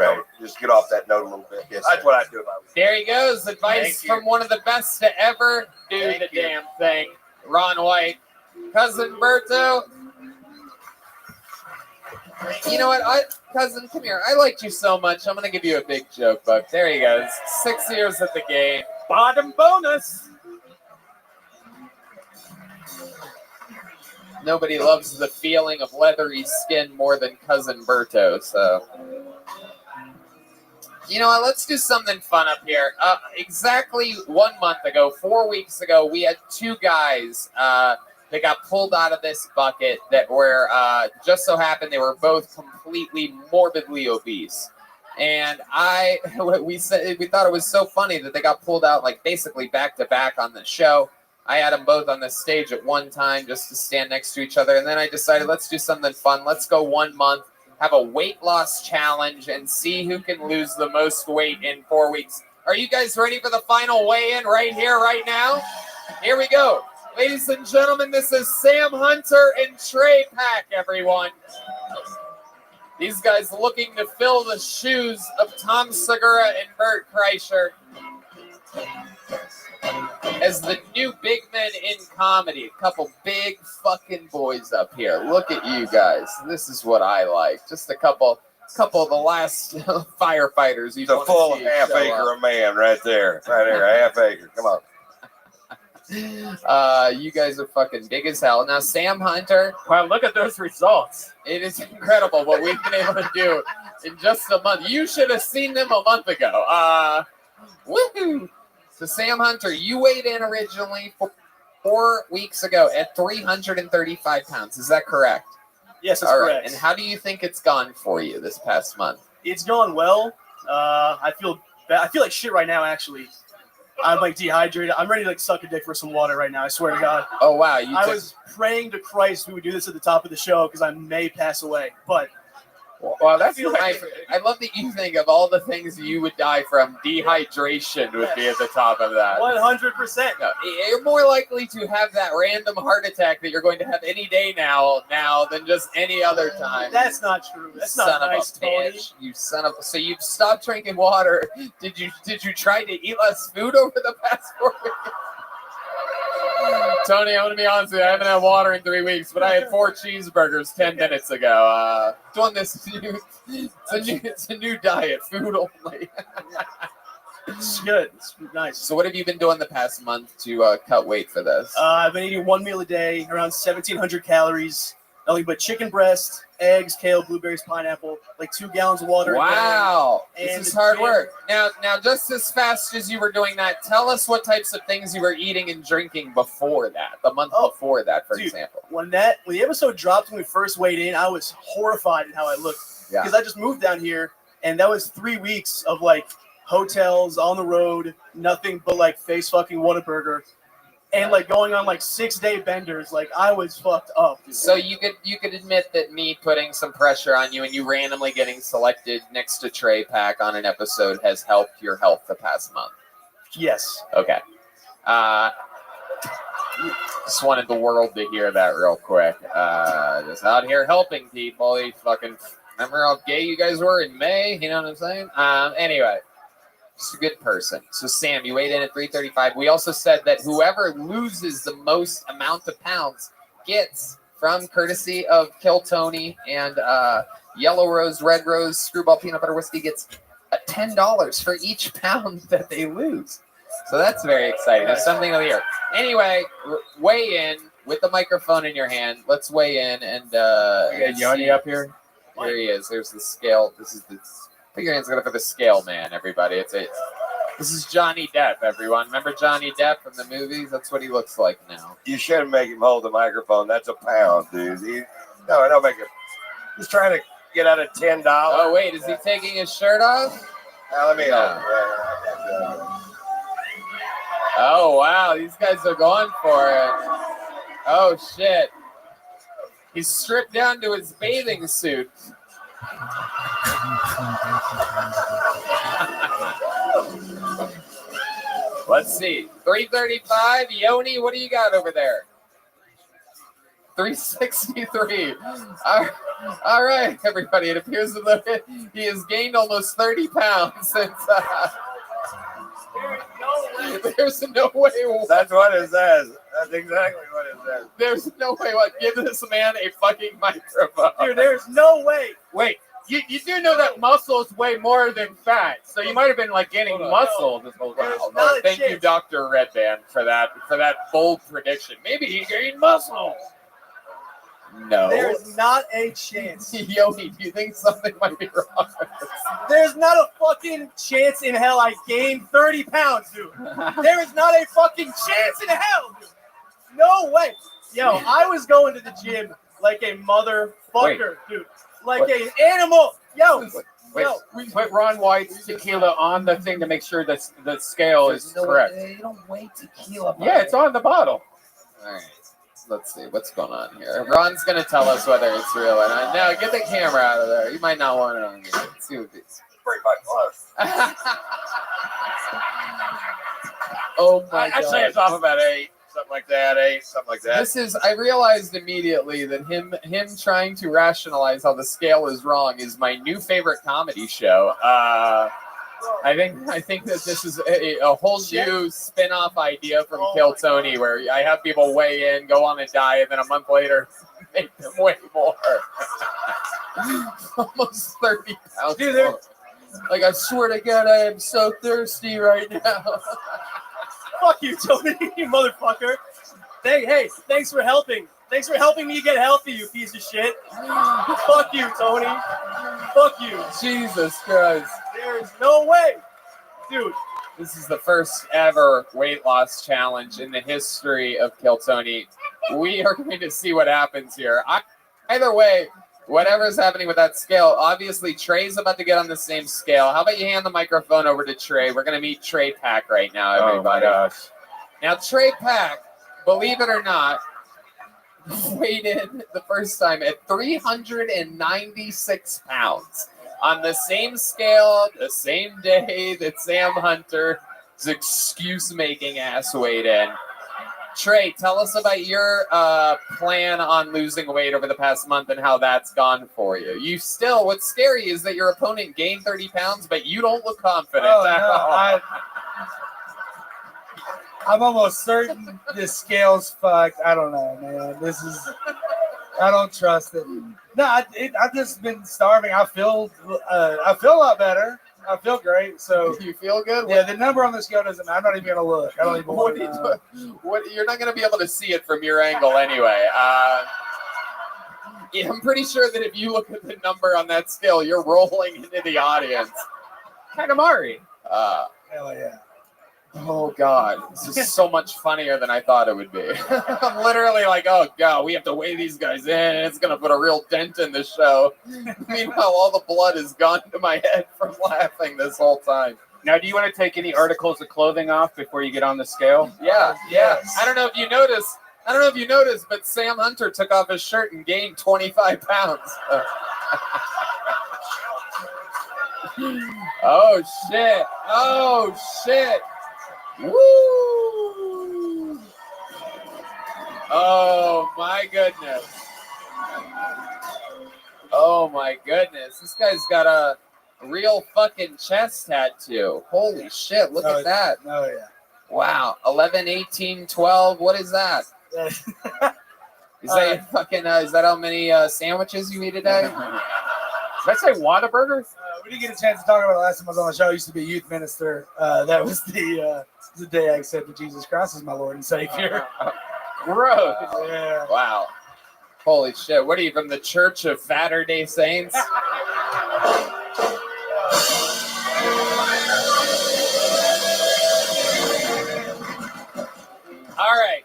get off that note a little bit. That's what I do if I was. There he goes. Advice from one of the best to ever do the damn thing. Ron White. Cousin Berto. You know what? Cousin, come here. I liked you so much. I'm going to give you a big joke, Buck. There he goes. 6 years at the game. Bottom bonus. Nobody loves the feeling of leathery skin more than Cousin Berto, so. You know what? Let's do something fun up here. Exactly 1 month ago, 4 weeks ago, we had two guys that got pulled out of this bucket that were, just so happened they were both completely morbidly obese. And we thought it was so funny that they got pulled out like basically back to back on the show. I had them both on the stage at one time just to stand next to each other. And then I decided, let's do something fun. Let's go 1 month, have a weight loss challenge, and see who can lose the most weight in 4 weeks. Are you guys ready for the final weigh-in right here, right now? Here we go. Ladies and gentlemen, this is Sam Hunter and Trey Pack, everyone. These guys looking to fill the shoes of Tom Segura and Bert Kreischer as the new big men in comedy. A couple big fucking boys up here. Look at you guys. This is what I like. Just a couple of the last firefighters. It's a full half acre of man right there. Right there, a half acre. Come on. You guys are fucking big as hell. Now, Sam Hunter. Wow, look at those results. It is incredible what we've been able to do in just a month. You should have seen them a month ago. Woohoo! So, Sam Hunter, you weighed in originally 4 weeks ago at 335 pounds. Is that correct? Yes, that's All right. correct. And how do you think it's gone for you this past month? It's gone well. I feel like shit right now, actually. I'm like dehydrated. I'm ready to like suck a dick for some water right now. I swear to God. Oh wow! I was praying to Christ we would do this at the top of the show because I may pass away. But well, that's I love that you think of all the things you would die from. Dehydration would be at the top of that. 100%. No, you're more likely to have that random heart attack that you're going to have any day now than just any other time. That's not true. That's son not of nice, a Tony. bitch. You son of. So you've stopped drinking water. Did you try to eat less food over the past 4 weeks? Tony, I'm gonna be honest with you. I haven't had water in 3 weeks, but I had 4 cheeseburgers 10 minutes ago. Doing this, it's a new diet, food only. It's good. It's nice. So, what have you been doing the past month to cut weight for this? I've been eating one meal a day, around 1,700 calories. Nothing but chicken breast, eggs, kale, blueberries, pineapple, like 2 gallons of water. Wow, a day. this And is the hard gym- work. Now, just as fast as you were doing that, tell us what types of things you were eating and drinking before that, the month before that, for Dude, example. When the episode dropped when we first weighed in, I was horrified at how I looked Yeah. because I just moved down here, and that was 3 weeks of like hotels on the road, nothing but like face fucking Whataburger, and like going on like 6-day benders. Like I was fucked up. Dude. So you could admit that me putting some pressure on you and you randomly getting selected next to Trey Pack on an episode has helped your health the past month. Yes. Okay. Just wanted the world to hear that real quick. Just out here helping people. You fucking remember how gay you guys were in May? You know what I'm saying? Anyway. Just a good person. So, Sam, you weighed in at 335. We also said that whoever loses the most amount of pounds gets, from courtesy of Kill Tony and Yellow Rose, Red Rose, Screwball Peanut Butter Whiskey, gets $10 for each pound that they lose. So that's very exciting. That's something to hear. Anyway, weigh in with the microphone in your hand. Let's weigh in and We got Yoni up here. Here he is. There's the scale. This is the. Put your hands together for the scale man, everybody. This is Johnny Depp, everyone. Remember Johnny Depp from the movies? That's what he looks like now. You shouldn't make him hold the microphone. That's a pound, dude. No, don't make him. He's trying to get out of $10. Oh, wait. Is he taking his shirt off? Let me know. Oh, wow. These guys are going for it. Oh, shit. He's stripped down to his bathing suit. Let's see. 335. Yoni, what do you got over there? 363. All right, everybody. It appears that he has gained almost 30 pounds since. There's no way. That's what it says. That's exactly what it says. There's no way. What? Give this man a fucking microphone. Dude, there's no way. Wait, you do know that muscles weigh more than fat, so you might have been like gaining muscle this whole time. Wow. Thank you, Dr. Redband, for that bold prediction. Maybe he gained muscle. No. There's not a chance. Yoni, do you think something might be wrong with this? There's not a fucking chance in hell I gained 30 pounds, dude. There is not a fucking chance in hell, dude. No way. Yo, I was going to the gym like a motherfucker, dude. Like an animal. Yo. Wait, we put Ron White's tequila on the thing to make sure that the scale is correct. You don't weigh tequila. Yeah, it's on the bottle. All right. Let's see what's going on here. Ron's going to tell us whether it's real or not. No, get the camera out of there. You might not want it on here. Let's see what these. Break my clothes. Oh my I'd God. say it's off about 8. something like that, eh? Something like that. This is, I realized immediately that him trying to rationalize how the scale is wrong is my new favorite comedy show. I think that this is a whole new spin-off idea from Kill Tony, where I have people weigh in, go on a diet, then a month later make them weigh more. Almost 30 pounds. Dude, like, I swear to God, I am so thirsty right now. Fuck you, Tony, you motherfucker. Hey, thanks for helping. Thanks for helping me get healthy, you piece of shit. Fuck you, Tony. Fuck you. Jesus Christ. There's no way. Dude. This is the first ever weight loss challenge in the history of Kill Tony. We are going to see what happens here. Either way, whatever's happening with that scale, obviously Trey's about to get on the same scale. How about you hand the microphone over to Trey? We're going to meet Trey Pack right now, everybody. Oh my gosh. Now, Trey Pack, believe it or not, weighed in the first time at 396 pounds on the same scale, the same day that Sam Hunter's excuse-making ass weighed in. Trey, tell us about your plan on losing weight over the past month and how that's gone for you. What's scary is that your opponent gained 30 pounds, but you don't look confident. I'm almost certain this scale's fucked. I don't know, man. I don't trust it. No, I've just been starving. I feel a lot better. I feel great. So you feel good? Yeah, the number on the scale doesn't. I'm not even gonna look. I don't even want to. You're not gonna be able to see it from your angle anyway. Yeah, I'm pretty sure that if you look at the number on that scale, you're rolling into the audience. Katamari. Hell yeah. Oh, God. This is so much funnier than I thought it would be. I'm literally like, oh, God, we have to weigh these guys in. It's going to put a real dent in the show. Meanwhile, all the blood has gone to my head from laughing this whole time. Now, do you want to take any articles of clothing off before you get on the scale? Yeah. I don't know if you noticed, but Sam Hunter took off his shirt and gained 25 pounds. Oh, shit. Woo! Oh my goodness. This guy's got a real fucking chest tattoo. Holy shit, look at that. Oh yeah. Wow. 11, 18, 12. What is that? Is that how many sandwiches you eat a day? Did I say Whataburger? We didn't get a chance to talk about it last time I was on the show. I used to be a youth minister. That was the day I accepted Jesus Christ as my Lord and Savior. Gross. Yeah. Wow. Holy shit. What are you, from the Church of Latter-day Saints? All right.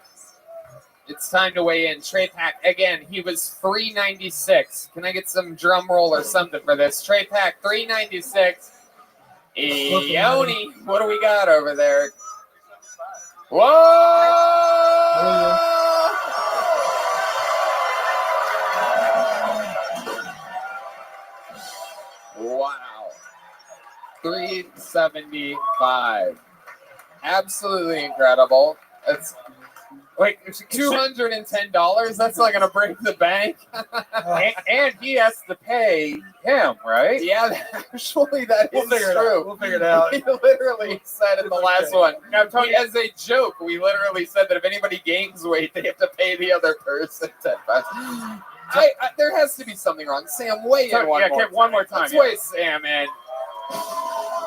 It's time to weigh in. Trey Pack, again, he was 396. Can I get some drum roll or something for this? Trey Pack, 396. Eoni, what do we got over there? Whoa! Wow. 375. Absolutely incredible. That's $210. That's not going to break the bank. and he has to pay him, right? Yeah, actually, that is true. We'll figure it out. We literally said in the last one. Now, Tony, as a joke, we literally said that if anybody gains weight, they have to pay the other person $10. There has to be something wrong. Sam, weigh in one more time. Let's weigh Sam in.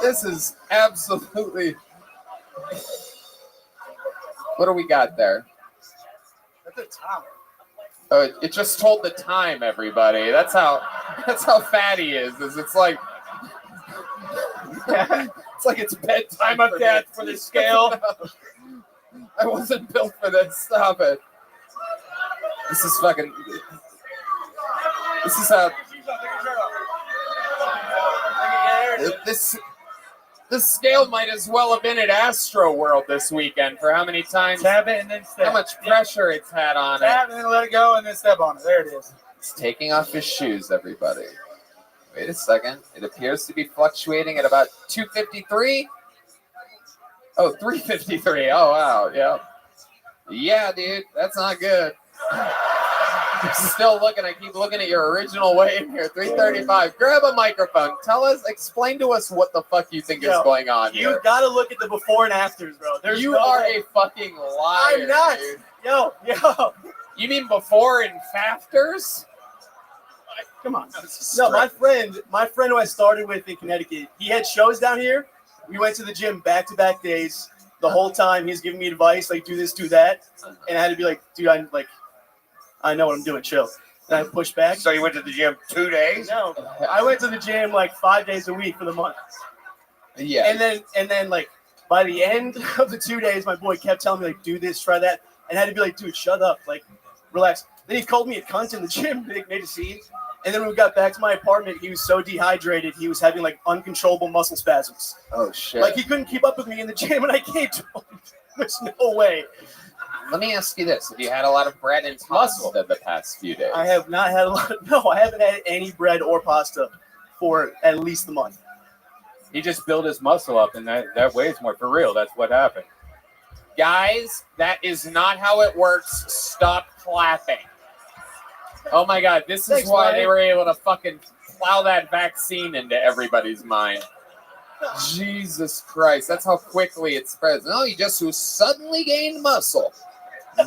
This is absolutely... What do we got there? That's a time. Oh, it just told the time, everybody. That's how fat he is. It's like it's bedtime I'm up dead for the scale. I wasn't built for this. Stop it. This is how. This scale might as well have been at Astro World this weekend for how many times? Tap it and then step. How much pressure it's had on it. Tap and then let it go and then step on it. There it is. It's taking off his shoes, everybody. Wait a second. It appears to be fluctuating at about 253. Oh, 353. Oh, wow. Yeah. Yeah, dude, that's not good. Still looking. I keep looking at your original wave here. 335. Grab a microphone. Explain to us what the fuck you think is going on You here. gotta look at the before and afters, bro. You are a fucking liar. I'm not. Dude. Yo. You mean before and afters? Come on. No, my friend who I started with in Connecticut, he had shows down here. We went to the gym back-to-back days. The whole time he's giving me advice, like do this, do that, and I had to be like, dude, I know what I'm doing. Chill. And I pushed back. So you went to the gym 2 days? No, I went to the gym like 5 days a week for the month. Yeah. And then like by the end of the 2 days, my boy kept telling me like, do this, try that, and I had to be like, dude, shut up, like, relax. Then he called me a cunt in the gym, made a scene. And then when we got back to my apartment, he was so dehydrated, he was having like uncontrollable muscle spasms. Oh shit! Like he couldn't keep up with me in the gym, and I came to him. There's no way. Let me ask you this: have you had a lot of bread and pasta the past few days? I have not had a lot. No, I haven't had any bread or pasta for at least a month. He just built his muscle up, and that weighs more. For real, that's what happened. Guys, that is not how it works. Stop clapping. Oh my God, this is why they were able to fucking plow that vaccine into everybody's mind. Jesus Christ, that's how quickly it spreads. No, you just suddenly gained muscle.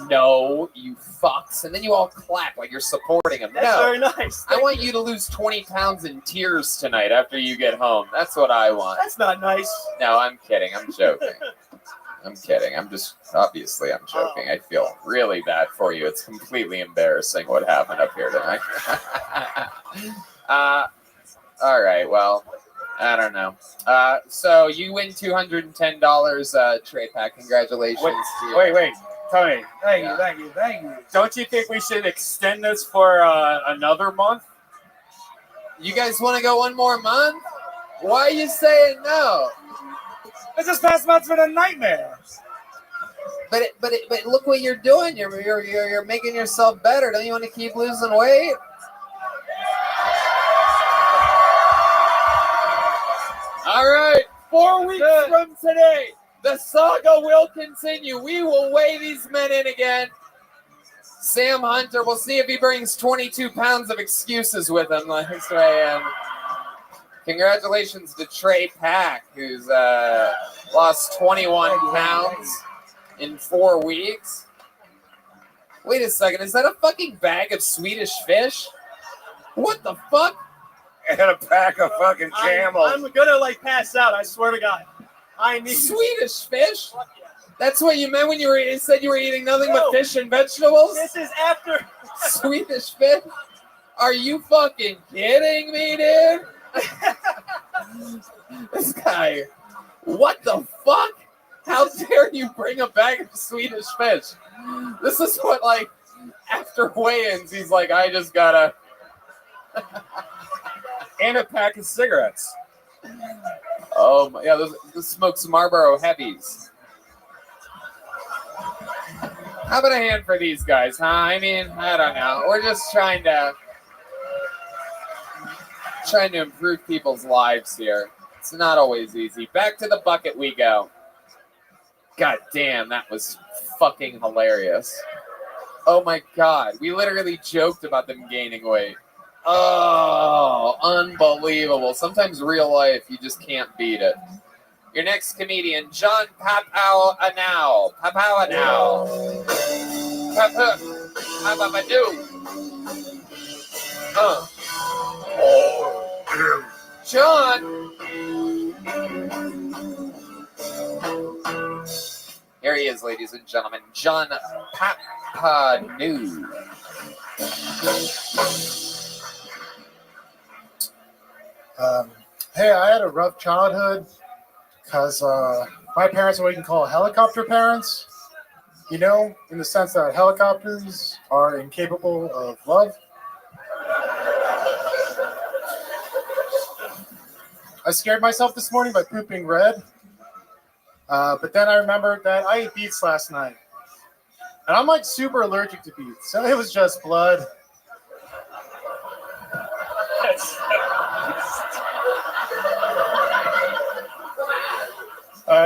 No, you fucks. And then you all clap like you're supporting him. That's very nice. I want you to lose 20 pounds in tears tonight after you get home. That's what I want. That's not nice. No, I'm kidding. I'm joking. I'm kidding. Obviously I'm joking. I feel really bad for you. It's completely embarrassing what happened up here tonight. All right, well, I don't know. So you win $210 Trey Pack. Congratulations. Wait. Tony, thank you. Don't you think we should extend this for another month? You guys want to go one more month? Why are you saying no? This past month's been a nightmare. But look what you're doing. You're making yourself better. Don't you want to keep losing weight? All right, 4 weeks from today, the saga will continue. We will weigh these men in again. Sam Hunter, we'll see if he brings 22 pounds of excuses with him next AM. Congratulations to Trey Pack, who's lost 21 pounds in 4 weeks. Wait a second, is that a fucking bag of Swedish fish? What the fuck? And a pack of fucking camels. I'm gonna like pass out, I swear to God. I need Swedish fish? That's what you meant when you said you were eating nothing but fish and vegetables? This is after Swedish fish? Are you fucking kidding me, dude? This guy, what the fuck? How dare you bring a bag of Swedish fish? This is what, like, after weigh-ins, he's like, I just gotta... And a pack of cigarettes. Oh, my, yeah, those smoke some Marlboro Heavies. How about a hand for these guys, huh? I mean, I don't know. We're just trying to improve people's lives here. It's not always easy. Back to the bucket we go. God damn, that was fucking hilarious. Oh my God, we literally joked about them gaining weight. Oh, unbelievable. Sometimes real life, you just can't beat it. Your next comedian, John Papao-Anau. Papao-Anau. John. Here he is, ladies and gentlemen. John Papao-Anau. Hey, I had a rough childhood because my parents are what you can call helicopter parents. You know, in the sense that helicopters are incapable of love. I scared myself this morning by pooping red. But then I remembered that I ate beets last night. And I'm like super allergic to beets. So it was just blood.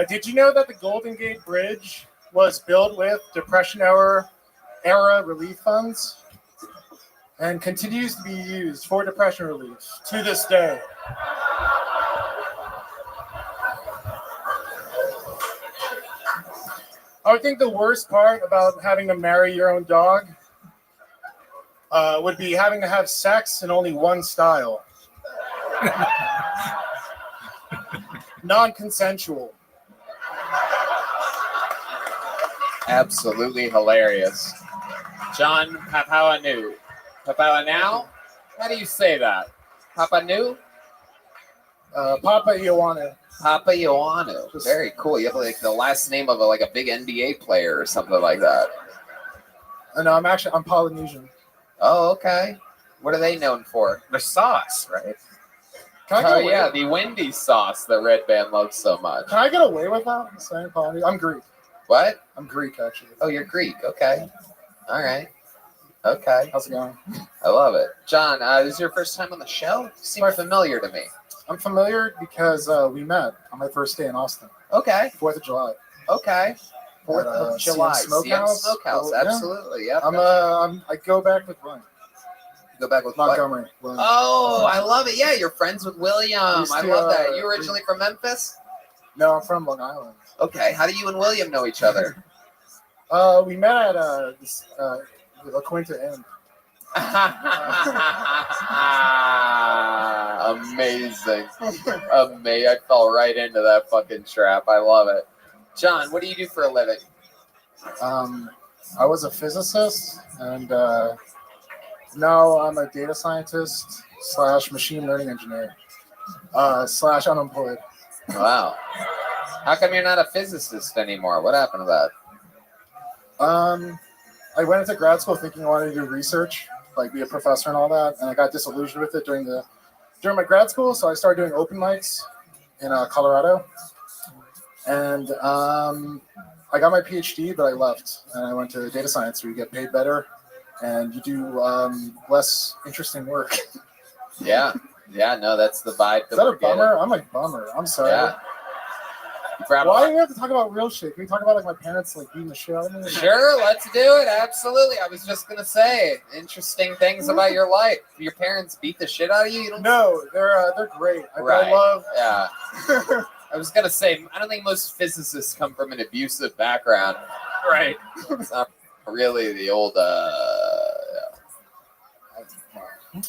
Did you know that the Golden Gate Bridge was built with Depression era relief funds and continues to be used for depression relief to this day. I would think the worst part about having to marry your own dog would be having to have sex in only one style. Non-consensual. Absolutely hilarious. John Papaanu. Papaanu? How do you say that? Papanu? Papa Ioana. Papa Ioana. Very cool. You have like the last name of a big NBA player or something like that. No, I'm Polynesian. Oh, okay. What are they known for? The sauce, right? Can I get away yeah, with- the Wendy's sauce that Red Band loves so much. Can I get away with that? Saying Polynesian? I'm Greek. What? I'm Greek, actually. Oh, you're Greek. Okay. All right. Okay. How's it going? I love it. John, this is your first time on the show? You seem familiar to me. I'm familiar because we met on my first day in Austin. Okay. 4th of July. Okay. 4th of July. CM Smokehouse. Smokehouse. Yeah. Absolutely. Yep. I go back with Ryan. Go back with Montgomery. William. Oh, I love it. Yeah, you're friends with William. Used I to, love that. You originally from Memphis? No, I'm from Long Island. Okay. How do you and William know each other? We met at La Quinta Inn. Amazing. Amazing. I fell right into that fucking trap. I love it. John, what do you do for a living? I was a physicist, and now I'm a data scientist / machine learning engineer / unemployed. Wow. How come you're not a physicist anymore? What happened to that? I went into grad school thinking I wanted to do research, like be a professor and all that, and I got disillusioned with it during my grad school. So I started doing open mics in Colorado, and I got my PhD, but I left and I went to data science, where you get paid better and you do less interesting work. Yeah. Yeah, no, that's the vibe. Is that a bummer? I'm a bummer. I'm sorry. Yeah. Why do we have to talk about real shit? Can we talk about like my parents like beating the shit out of me? Sure, let's do it. Absolutely. I was just gonna say interesting things about your life. Your parents beat the shit out of you? No, they're great. Right. I love. Yeah. I was gonna say I don't think most physicists come from an abusive background. Right. It's not really the old.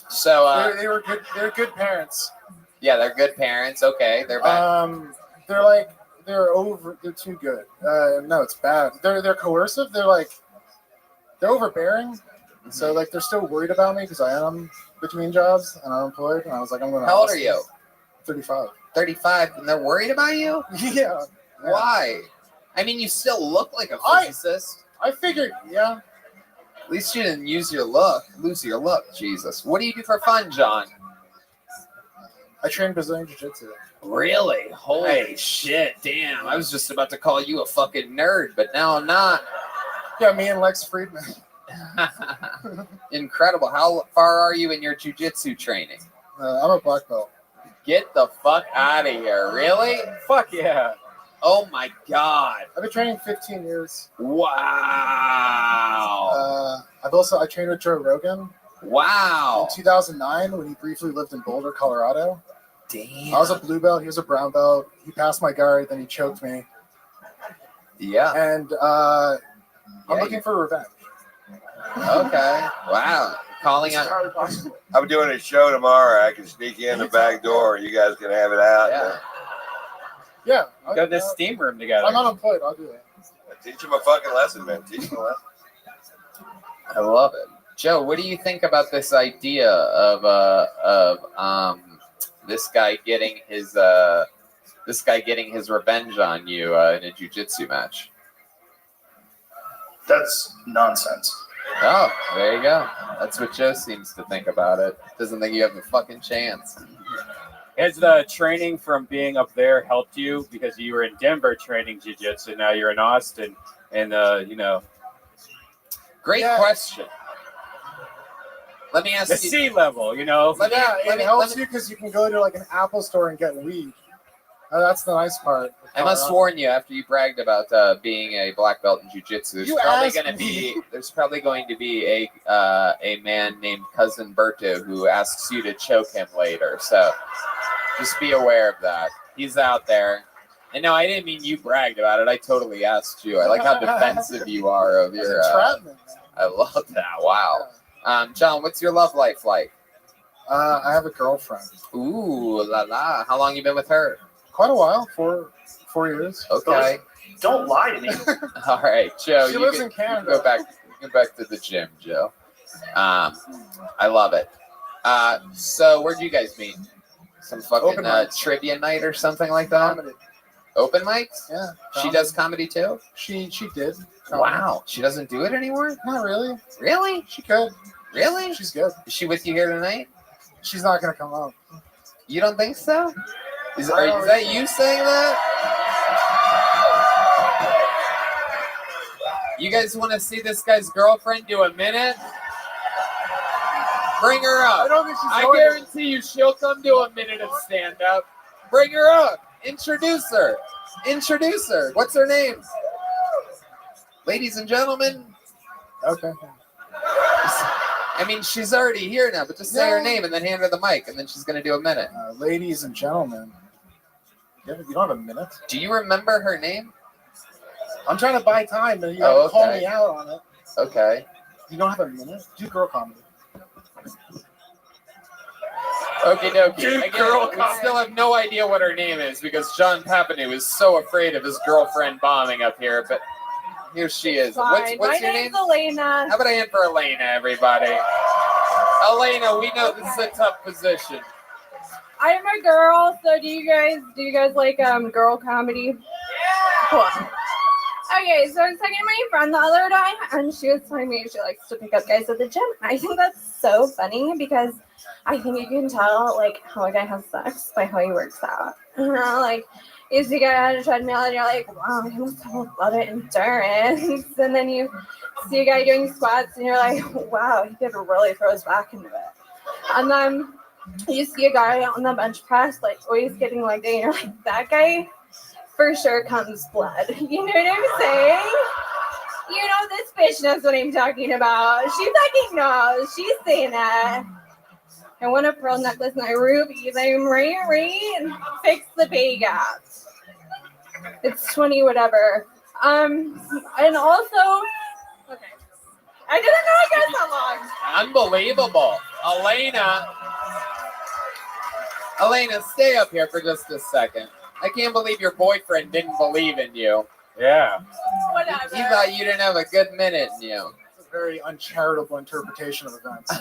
So they were good. They're good parents. Yeah, they're good parents. Okay, they're back. They're too good. No, it's bad. They're coercive. They're overbearing. Mm-hmm. So like they're still worried about me because I am between jobs and unemployed. And I was like, I'm gonna. How old are you? 35. 35, and they're worried about you? Yeah. Why? I mean, you still look like a physicist. I figured, yeah. At least you didn't lose your look. Jesus. What do you do for fun, John? I train Brazilian Jiu-Jitsu. Really? Holy shit. Damn. I was just about to call you a fucking nerd, but now I'm not. Yeah, me and Lex Friedman. Incredible. How far are you in your jiu-jitsu training? I'm a black belt. Get the fuck out of here. Really? Fuck yeah. Oh my God. I've been training 15 years. Wow. I trained with Joe Rogan. Wow. In 2009, when he briefly lived in Boulder, Colorado. Damn. I was a blue belt. He was a brown belt. He passed my guard, then he choked me. Yeah. And I'm looking for revenge. Okay. Wow. Calling out. I'm doing a show tomorrow. I can sneak in the back door. You guys can have it out. Yeah. Yeah. Go to this steam room together. I'm unemployed. I'll do it. Teach him a fucking lesson, man. Teach him a lesson. I love it. Joe, what do you think about this idea of this guy getting his revenge on you in a jiu-jitsu match? That's nonsense. Oh, there you go. That's what Joe seems to think about it. Doesn't think you have a fucking chance. Has the training from being up there helped you because you were in Denver training jiu-jitsu, now you're in Austin, and Great question. Let me ask the you. sea level, It helps you because you can go to like an Apple store and get weed. That's the nice part. I must warn you, after you bragged about being a black belt in jiu-jitsu, there's probably going to be a man named Cousin Berto who asks you to choke him later. So just be aware of that. He's out there. And no, I didn't mean you bragged about it. I totally asked you. I like how defensive you are of your. I love that. Wow. John, what's your love life like? I have a girlfriend. Ooh, la la. How long you been with her? Quite a while, 4 years. Okay. Don't lie to me. All right, Joe. She lives in Canada. Go back to the gym, Joe. I love it. So where'd you guys meet? Some fucking trivia night or something like that? Comedy. Open mics? Yeah. She does comedy too? She did. Wow. She doesn't do it anymore? Not really. Really? She could. Really? She's good. Is she with you here tonight? She's not gonna come up. You don't think so? Is that you saying that? You guys want to see this guy's girlfriend do a minute? Bring her up. I guarantee you she'll come do a minute of stand-up. Bring her up. Introduce her. What's her name? Ladies and gentlemen. Okay. I mean, she's already here now, but just say her name and then hand her the mic, and then she's going to do a minute. Ladies and gentlemen. You don't have a minute? Do you remember her name? I'm trying to buy time, and you gotta call me out on it. Okay. You don't have a minute? Do girl comedy. Okie dokie. Again, we still have no idea what her name is because John Papineau is so afraid of his girlfriend bombing up here, but here she is. Fine. What's My your name? name's Elena. How about a hand for Elena, everybody? Elena, we know this is a tough position. I'm a girl, so do you guys like girl comedy? Yeah. Cool. Okay, so I was talking to my friend the other day, and she was telling me she likes to pick up guys at the gym. I think that's so funny because I think you can tell like how a guy has sex by how he works out. You know, like you see a guy on a treadmill and you're like, wow, he must have a lot of endurance. And then you see a guy doing squats and you're like, wow, he could really throw his back into it. And then you see a guy on the bench press, like always getting like, and you're like, that guy for sure comes blood. You know what I'm saying? You know, this bitch knows what I'm talking about. She fucking knows. She's saying that. I want a pearl necklace and I rubies. I'm right. Fix the pay gap. It's 20 whatever. And also, okay. I didn't know I got that long. Unbelievable. Elena, stay up here for just a second. I can't believe your boyfriend didn't believe in you. Yeah. Whatever. He thought you didn't have a good minute in you. It's a very uncharitable interpretation of events.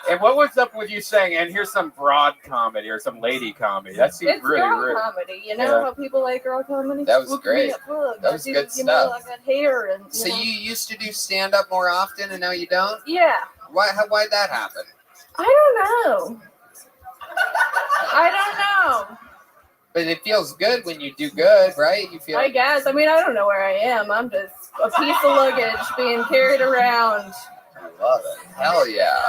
And what was up with you saying, and here's some broad comedy or some lady comedy? That seems It's really girl rude. comedy. You know how people like girl comedy? That was Look great. me up, look. That was You good know, stuff. like that hair and. So know. you used to do stand-up more often, and now you don't? Yeah. Why'd that happen? I don't know. But it feels good when you do good, right? You feel. I guess. I mean, I don't know where I am. I'm just a piece of luggage being carried around. I love it. Hell yeah.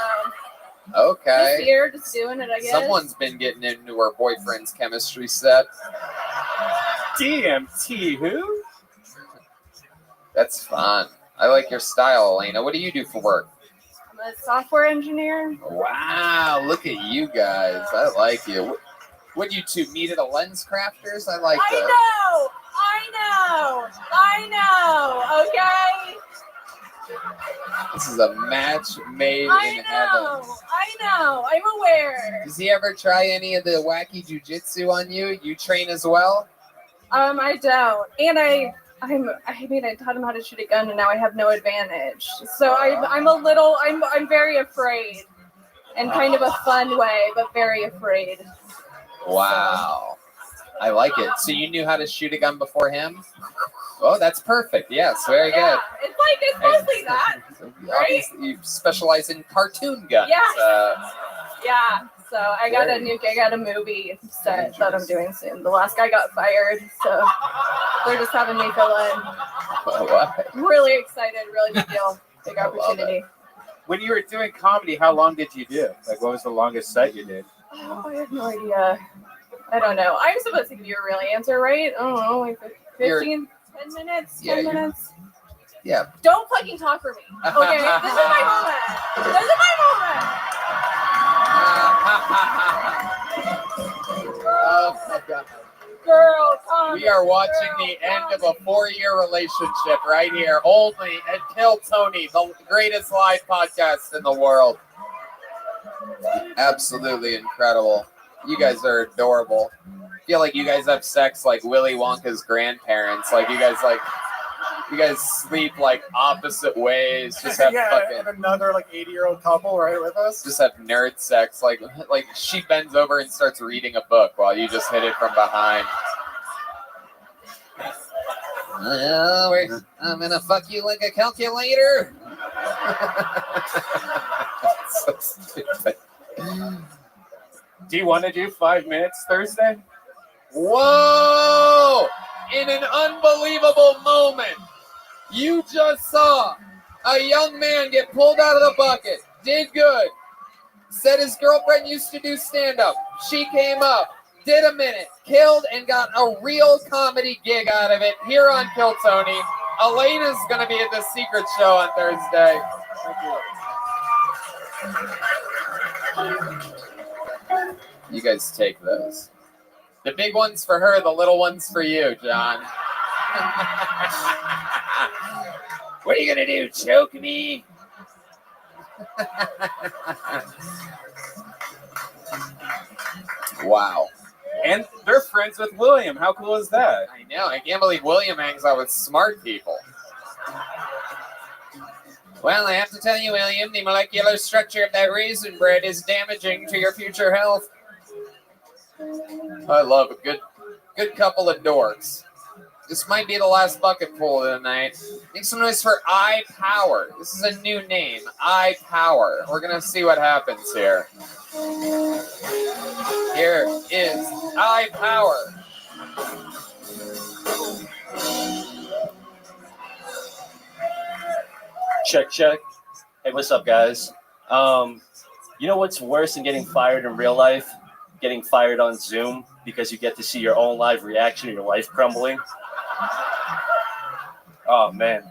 Okay. Just here, just doing it, I guess. Someone's been getting into her boyfriend's chemistry set. DMT, who? That's fun. I like your style, Elena. What do you do for work? I'm a software engineer. Wow, look at you guys. I like you. What you two meet at a Lens Crafters? I like that. I know. Okay. This is a match made in heaven. I know. I'm aware. Does he ever try any of the wacky jujitsu on you? You train as well? I don't. And I taught him how to shoot a gun, and now I have no advantage. So I'm very afraid, in kind of a fun way, but very afraid. Wow. I like it. So you knew how to shoot a gun before him? Oh, that's perfect. Yes, very good. It's mostly that, right? Obviously, you specialize in cartoon guns. Yeah. Yeah. So I got a movie set that I'm doing soon. The last guy got fired, so they're just having me fill in. What? Really excited, really big deal, big opportunity. When you were doing comedy, how long did you do? Like, what was the longest set you did? Oh, I have no idea. I don't know. I'm supposed to give you a real answer, right? I don't know, like 15, 10 minutes, 10 minutes. Yeah. Don't fucking talk for me. Okay, this is my moment. This is my moment. Oh my god. Girl, come. We are watching the end of a 4-year relationship right here, only at Kill Tony, the greatest live podcast in the world. Absolutely incredible. You guys are adorable. I feel like you guys have sex like Willy Wonka's grandparents. Like you guys sleep like opposite ways. Just have and another like 80-year-old couple right with us. just have nerd sex. Like she bends over and starts reading a book while you just hit it from behind. I'm gonna fuck you like a calculator. So stupid. Do you want to do 5 minutes Thursday? Whoa! In an unbelievable moment, you just saw a young man get pulled out of the bucket, did good, said his girlfriend used to do stand-up. She came up, did a minute, killed, and got a real comedy gig out of it here on Kill Tony. Elena's going to be at the Secret Show on Thursday. You guys take those. The big ones for her, the little ones for you, John. What are you gonna do? Choke me? Wow. And they're friends with William. How cool is that? I know. I can't believe William hangs out with smart people. Well, I have to tell you, William, the molecular structure of that raisin bread is damaging to your future health. I love a good couple of dorks. This might be the last bucketful of the night. Make some noise for I-Power. This is a new name, I-Power. We're going to see what happens here. Here is I-Power. Check, check. Hey, what's up, guys? You know what's worse than getting fired in real life? Getting fired on Zoom because you get to see your own live reaction to your life crumbling. Oh, man.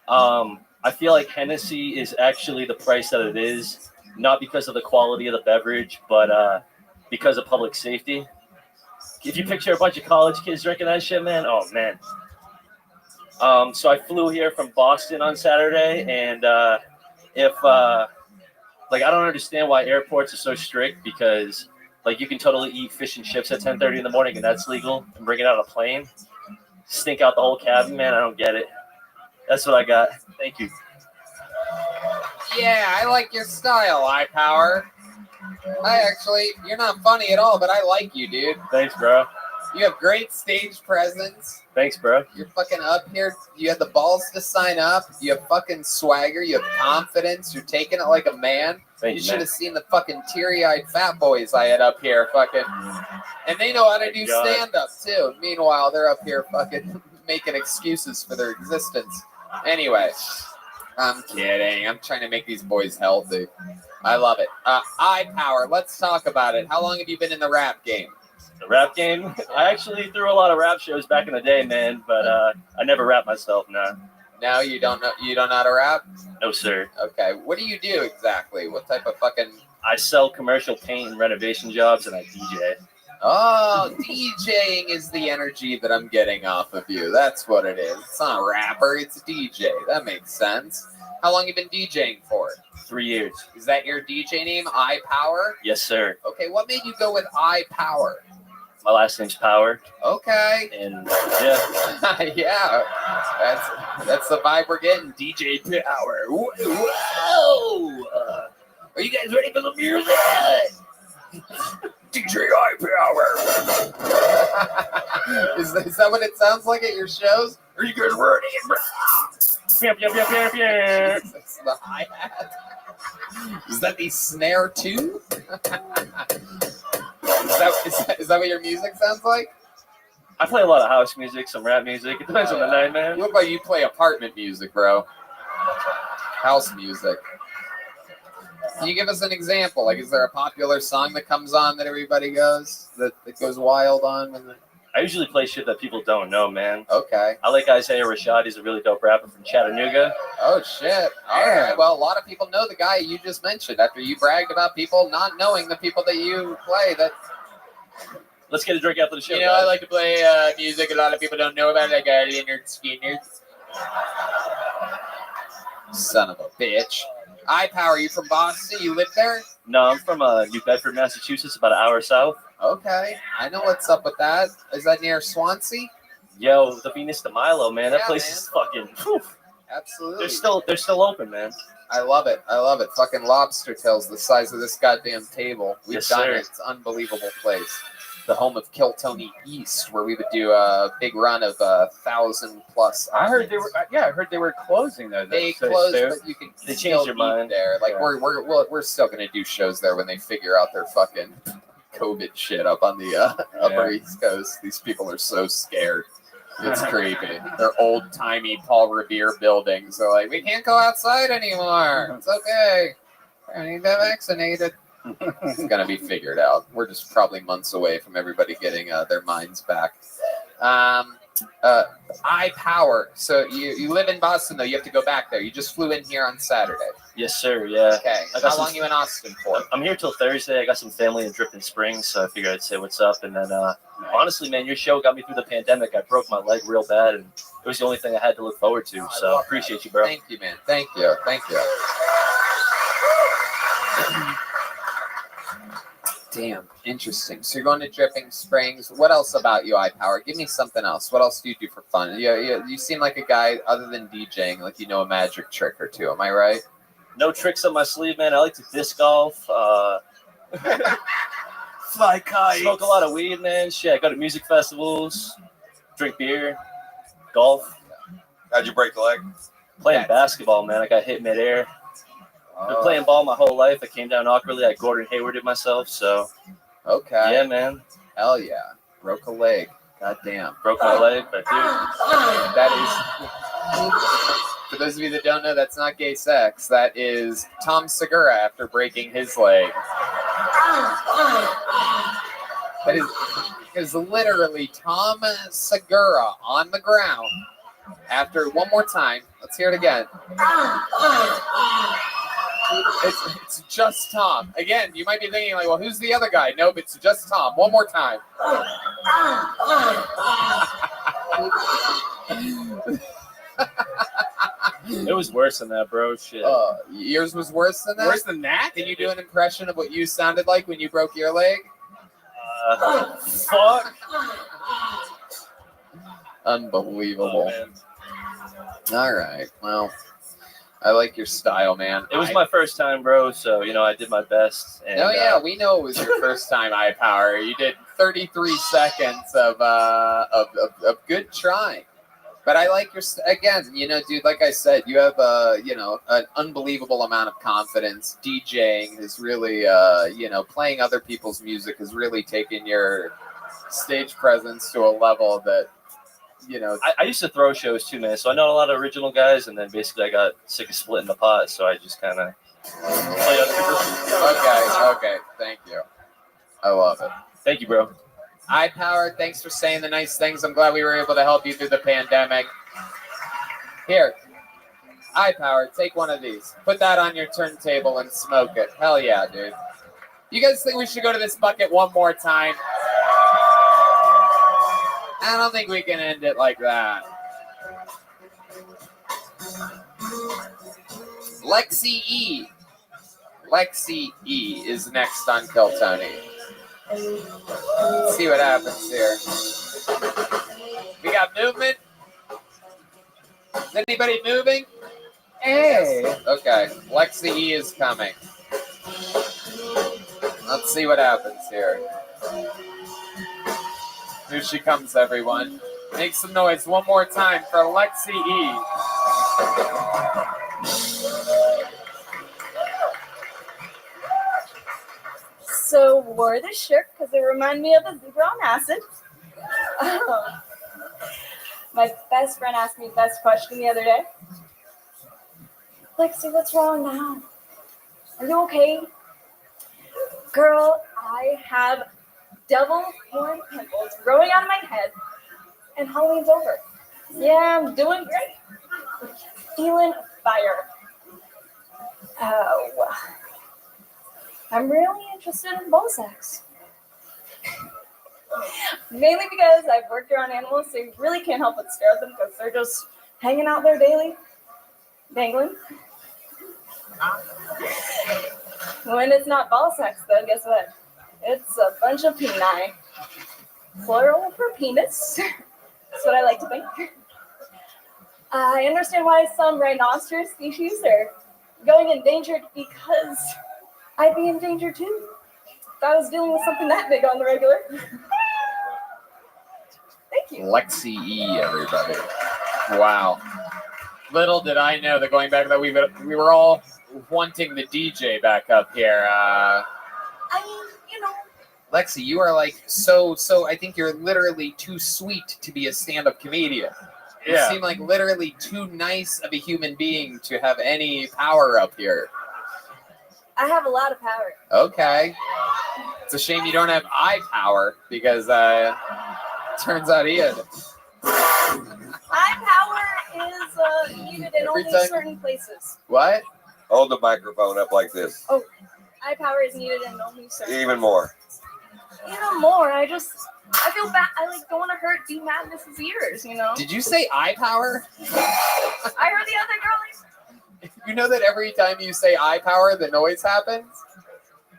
I feel like Hennessy is actually the price that it is, not because of the quality of the beverage, but because of public safety. If you picture a bunch of college kids drinking that shit, man, oh, man. So I flew here from Boston on Saturday, and I don't understand why airports are so strict, because like you can totally eat fish and chips at 10:30 in the morning and that's legal, and bring it out on a plane, stink out the whole cabin, man. I don't get it. That's what I got. Thank you. Yeah, I like your style, I-Power. You're not funny at all, but I like you, dude. Thanks, bro. You have great stage presence. Thanks, bro. You're fucking up here. You have the balls to sign up. You have fucking swagger. You have confidence. You're taking it like a man. Thank You you, should man. have seen the fucking teary-eyed fat boys I had up here, fucking. And they know how to do God. stand-up, too. Meanwhile, they're up here fucking making excuses for their existence. Anyway, I'm kidding. I'm trying to make these boys healthy. I love it. I-Power, let's talk about it. How long have you been in the rap game? The rap game? I actually threw a lot of rap shows back in the day, man, but I never rap myself, no. No, you don't know how to rap? No, sir. Okay. What do you do exactly? What type of fucking... I sell commercial paint and renovation jobs, and I DJ. Oh, DJing is the energy that I'm getting off of you. That's what it is. It's not a rapper, it's a DJ. That makes sense. How long have you been DJing for? 3 years. Is that your DJ name, I-Power? Yes, sir. Okay, what made you go with I-Power? My last name's Power. Okay. And yeah. Yeah. That's the vibe we're getting. DJ Power. Whoa! Are you guys ready for the music? DJ I-Power. Is that what it sounds like at your shows? Are you guys ready? That's the hi-hat. Is that the snare too? Is that what your music sounds like? I play a lot of house music, some rap music. It depends on the night, man. What about you play apartment music, bro? House music. Can you give us an example? Like, is there a popular song that comes on that everybody goes wild on? When I usually play shit that people don't know, man. Okay. I like Isaiah Rashad. He's a really dope rapper from Chattanooga. Oh, shit. All right. Well, a lot of people know the guy you just mentioned after you bragged about people not knowing the people that you play. Let's get a drink after the show. You know, guys. I like to play music a lot of people don't know about, like Leonard Skinner. Son of a bitch. iPower, you from Boston? You live there? No, I'm from New Bedford, Massachusetts, about an hour south. Okay. I know what's up with that. Is that near Swansea? Yo, the Venus de Milo, man. That Yeah, place man. is fucking. Whew. Absolutely. They're still open, man. I love it. I love it. Fucking lobster tails the size of this goddamn table. We've Yes, done sir. it. It's an unbelievable place. The home of Kiltony East, where we would do a big run of 1,000 plus. I heard they were. Yeah, I heard they were closing though. They so closed, soon. but you can They still changed their eat mind. there. Like Yeah. we're still gonna do shows there when they figure out their fucking COVID shit up on the Upper East Coast. These people are so scared. It's creepy. They're old timey Paul Revere buildings. They're like, we can't go outside anymore. It's okay. I need to get vaccinated. It's gonna be figured out. We're just probably months away from everybody getting their minds back. iPower. So you live in Boston though. You have to go back there. You just flew in here on Saturday. Yes, sir. Yeah. Okay. I got How some- long you in Austin for? I'm here till Thursday. I got some family in Dripping Springs, so I figured I'd say what's up. And then, honestly, man, your show got me through the pandemic. I broke my leg real bad, and it was the only thing I had to look forward to. So I appreciate you, bro. Thank you, man. Thank you. Thank you. Damn, interesting. So you're going to Dripping Springs. What else about you, iPower? Give me something else. What else do you do for fun? You seem like a guy, other than DJing, like you know a magic trick or two. Am I right? No tricks up my sleeve, man. I like to disc golf. Fly kites. Smoke a lot of weed, man. Shit, I go to music festivals, drink beer, golf. How'd you break the leg? Playing basketball, man. I got hit midair. Been playing ball my whole life. I came down awkwardly. I Gordon Haywarded myself, so. Okay. Yeah, man. Hell yeah. Broke a leg. God damn. Broke my leg, but dude. That is, for those of you that don't know, that's not gay sex. That is Tom Segura after breaking his leg. That is literally Tom Segura on the ground after, one more time, let's hear it again. It's just Tom. Again, you might be thinking like, well, who's the other guy? Nope, it's just Tom. One more time. It was worse than that, bro. Shit. Yours was worse than that? Worse than that? Can you do an impression of what you sounded like when you broke your leg? Fuck. Unbelievable. All right. Well, I like your style, man. It was my first time, bro, so, you know, I did my best. And, Oh yeah, we know it was your first time, iPower. You did 33 seconds of good trying. But I like your again, you know, dude. Like I said, you have you know, an unbelievable amount of confidence. DJing is really, you know, playing other people's music has really taken your stage presence to a level that, you know. I used to throw shows too, man. So I know a lot of original guys, and then basically I got sick of splitting the pot, so I just kind of play other people's. Okay. Thank you. I love it. Thank you, bro. iPower, thanks for saying the nice things. I'm glad we were able to help you through the pandemic. Here, iPower, take one of these. Put that on your turntable and smoke it. Hell yeah, dude. You guys think we should go to this bucket one more time? I don't think we can end it like that. Lexi E. Lexi E is next on Kill Tony. Let's see what happens here. We got movement. Is anybody moving? Hey. Okay. Lexi E is coming. Let's see what happens here. Here she comes, everyone. Make some noise one more time for Lexi E. So wore this shirt because they remind me of a zebra on acid. My best friend asked me the best question the other day. Lexi, what's wrong now? Are you okay? Girl, I have double horn pimples growing out of my head, and Halloween's over. Yeah, I'm doing great. Feeling fire. Oh, I'm really interested in bull sex. Mainly because I've worked around animals, so you really can't help but stare at them because they're just hanging out there daily, dangling. When it's not ball sex, though, guess what? It's a bunch of peni. Plural for penis. That's what I like to think. I understand why some rhinoceros species are going endangered because I'd be in danger too if I was dealing with something that big on the regular. Thank you. Lexi E, everybody. Wow. Little did I know that going back that we were all wanting the DJ back up here. I mean, you know. Lexi, you are like so. I think you're literally too sweet to be a stand-up comedian. You Yeah. seem like literally too nice of a human being to have any power up here. I have a lot of power. Okay. It's a shame you don't have eye power because turns out he had. Eye power is needed in only certain places. What? Hold the microphone up like this. Oh, eye power is needed in only certain Even more. Even more. I feel bad. I don't want to hurt D Madness's ears, you know? Did you say eye power? I heard the other girlies. You know that every time you say eye power, the noise happens?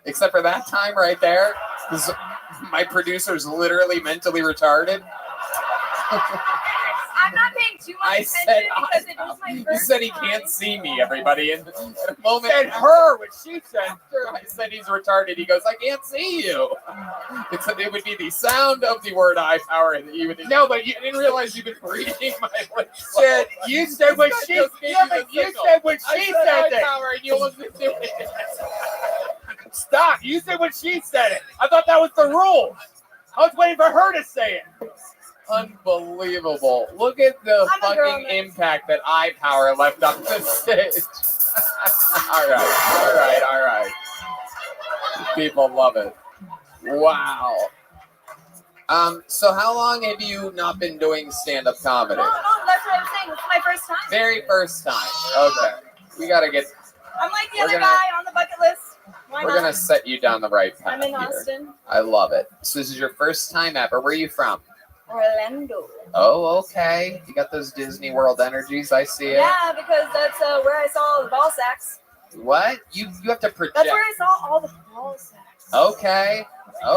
Except for that time right there? Because my producer's literally mentally retarded. I'm not paying too much attention because it was my He first said he time. can't see me, everybody. And at a moment, Said her when she said. after I said he's retarded, he goes, I can't see you. It would be the sound of the word eye power that you would. No, but I didn't realize you've been reading my lips. Said you said when she said when she said eye that. power and you wasn't doing it. Stop! You said when she said it. I thought that was the rule. I was waiting for her to say it. Unbelievable. Look at the fucking impact that eye power left on the stage. All right. People love it. Wow. So how long have you not been doing stand-up comedy? No, that's what I'm saying. It's my first time. Very first time. Okay. We gotta get. I'm like the We're other gonna- guy on the bucket list. Why We're not? gonna set you down the right path. I'm in here. Austin, I love it. So this is your first time ever. Where are you from? Orlando. Oh, okay. You got those Disney World energies. I see it. Yeah, because that's where I saw all the ball sacks. What? You have to project. That's where I saw all the ball sacks. Okay.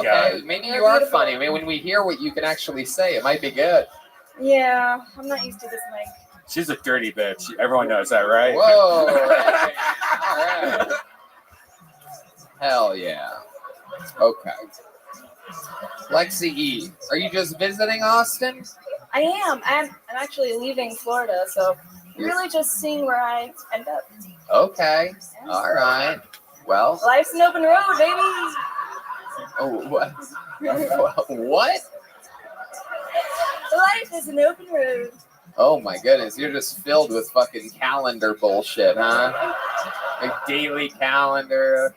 Yeah. Maybe They're you are beautiful. funny. I mean, when we hear what you can actually say, it might be good. Yeah, I'm not used to this mic. She's a dirty bitch. Everyone knows that, right? Whoa. Hey, all right. Hell yeah. Okay. Lexi E, are you just visiting Austin? I am. I'm actually leaving Florida, so I'm really just seeing where I end up. Okay. All right. Well. Life's an open road, baby. Oh, what? What? Life is an open road. Oh my goodness, you're just filled with fucking calendar bullshit, huh? Like daily calendar.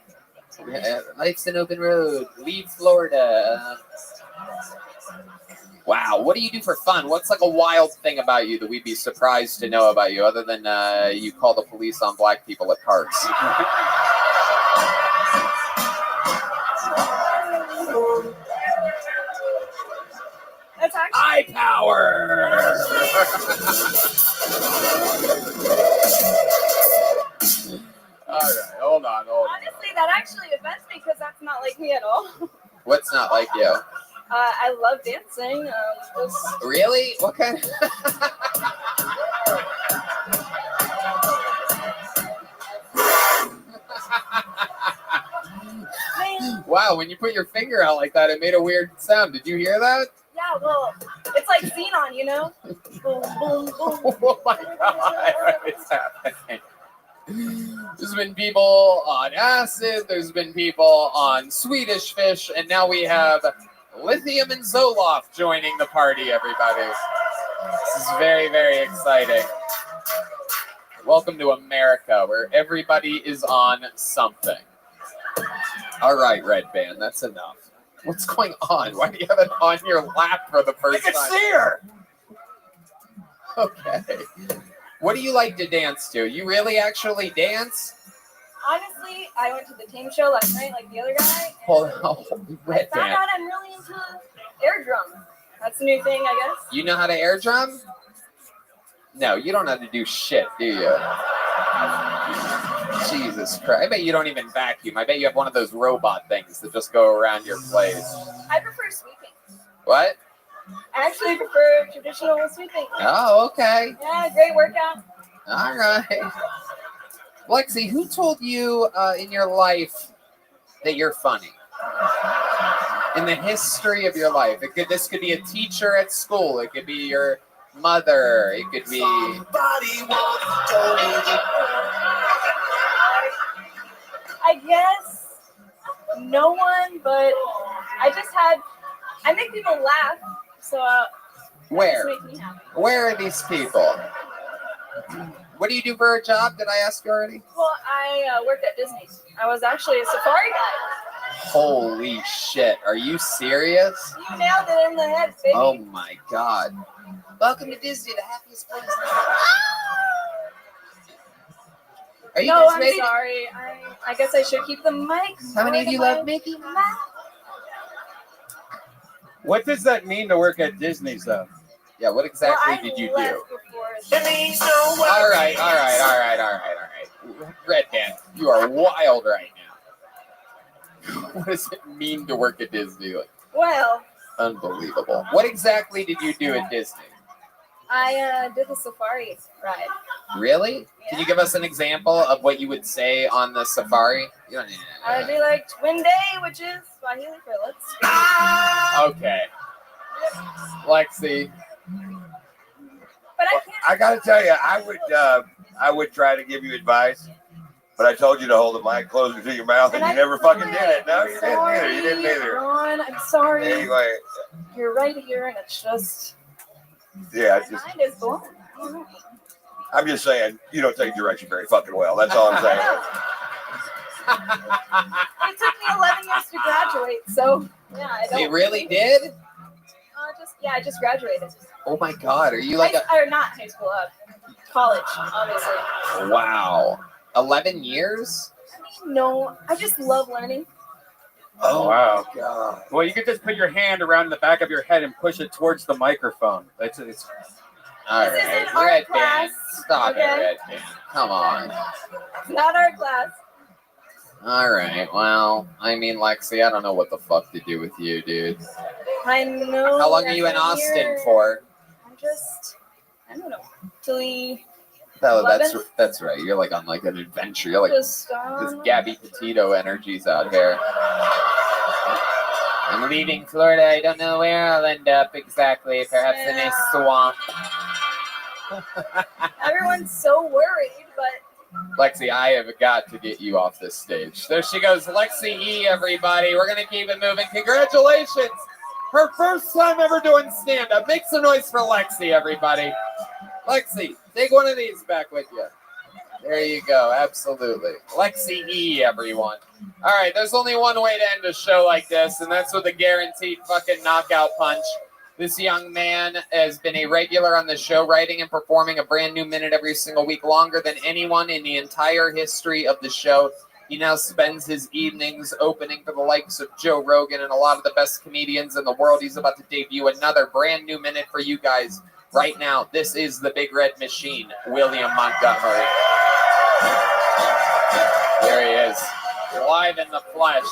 Life's an open road. Leave Florida. Wow, what do you do for fun? What's like a wild thing about you that we'd be surprised to know about you, other than you call the police on black people at parks? That's actually eye power. All right, hold on. Honestly, that actually offends me because that's not like me at all. What's not like you? I love dancing. Really? What kind? Wow, when you put your finger out like that, it made a weird sound. Did you hear that? Yeah, well, it's like Xenon, you know? Boom, boom, boom. Oh my God, what is happening? There's been people on acid, there's been people on Swedish fish, and now we have Lithium and Zoloft joining the party, everybody. This is very, very exciting. Welcome to America, where everybody is on something. All right, Red Band, that's enough. What's going on? Why do you have it on your lap for the first time? I can see her. Okay. What do you like to dance to? You really actually dance? Honestly, I went to the team show last night like the other guy. Hold on, I Red found Band. out I'm really into air drum. That's a new thing, I guess. You know how to air drum? No, you don't know how to do shit, do you? Jesus Christ. I bet you don't even vacuum. I bet you have one of those robot things that just go around your place. I prefer sweeping. What? I actually prefer traditional sweeping. Oh, okay. Yeah, great workout. All right. Lexi, who told you in your life that you're funny? In the history of your life. This could be a teacher at school. It could be your mother. It could be... I guess no one, but I make people laugh, so Where? that just makes me happy. Where are these people? What do you do for a job? Did I ask you already? Well, I worked at Disney. I was actually a safari guide. Holy shit. Are you serious? You nailed it in the head, baby. Oh my God. Welcome to Disney, the happiest place on earth. Are you No, guys I'm ready? sorry. I guess I should keep the mic. How many of you love Mickey Mouse? What does that mean to work at Disney's, though? Yeah, what exactly did you do? All right. Red Band, you are wild right now. What does it mean to work at Disney? Well, Unbelievable. What exactly did you do at Disney? I did the safari ride. Really? Can you give us an example of what you would say on the safari? You don't need to. I do like Twin Day, which is Swahili for let's go. Okay. Lexi. But I can't. I gotta tell you, I would try to give you advice, but I told you to hold the mic closer to your mouth, and you never fucking did it. No, you didn't either. You didn't either. Ron, I'm sorry. Anyway, You're right here, and it's just yeah, my mind is blown. I don't know. I'm just saying you don't take direction very fucking well. That's all I'm saying. It took me 11 years to graduate, so yeah. I don't. You really did? I just graduated. Oh my God, are you like a... Or not high school, college, obviously. Wow. 11 years? No, I just love learning. Oh, wow. God. Well, you could just put your hand around the back of your head and push it towards the microphone. It's all This right. isn't art Red class, Band. Stop okay? it, Red Band. Come on. It's not art class. All right. Well, I mean, Lexi, I don't know what the fuck to do with you, dude. I know. How long are you in Austin for? I don't know. Till we. No, 11? that's right. You're like on like an adventure. You're like Just, this Gabby Petito energies out here. I'm leaving Florida. I don't know where I'll end up exactly. Perhaps in a swamp. Everyone's so worried, but Lexi, I have got to get you off this stage. There she goes, Lexi E, everybody. We're going to keep it moving. Congratulations. Her first time ever doing stand-up. Make some noise for Lexi, everybody. Lexi, take one of these back with you. There you go. Absolutely. Lexi E, everyone. All right, there's only one way to end a show like this, and that's with a guaranteed fucking knockout punch. This young man has been a regular on the show, writing and performing a brand new minute every single week, longer than anyone in the entire history of the show. He now spends his evenings opening for the likes of Joe Rogan and a lot of the best comedians in the world. He's about to debut another brand new minute for you guys right now. This is the Big Red Machine, William Montgomery. There he is, live in the flesh.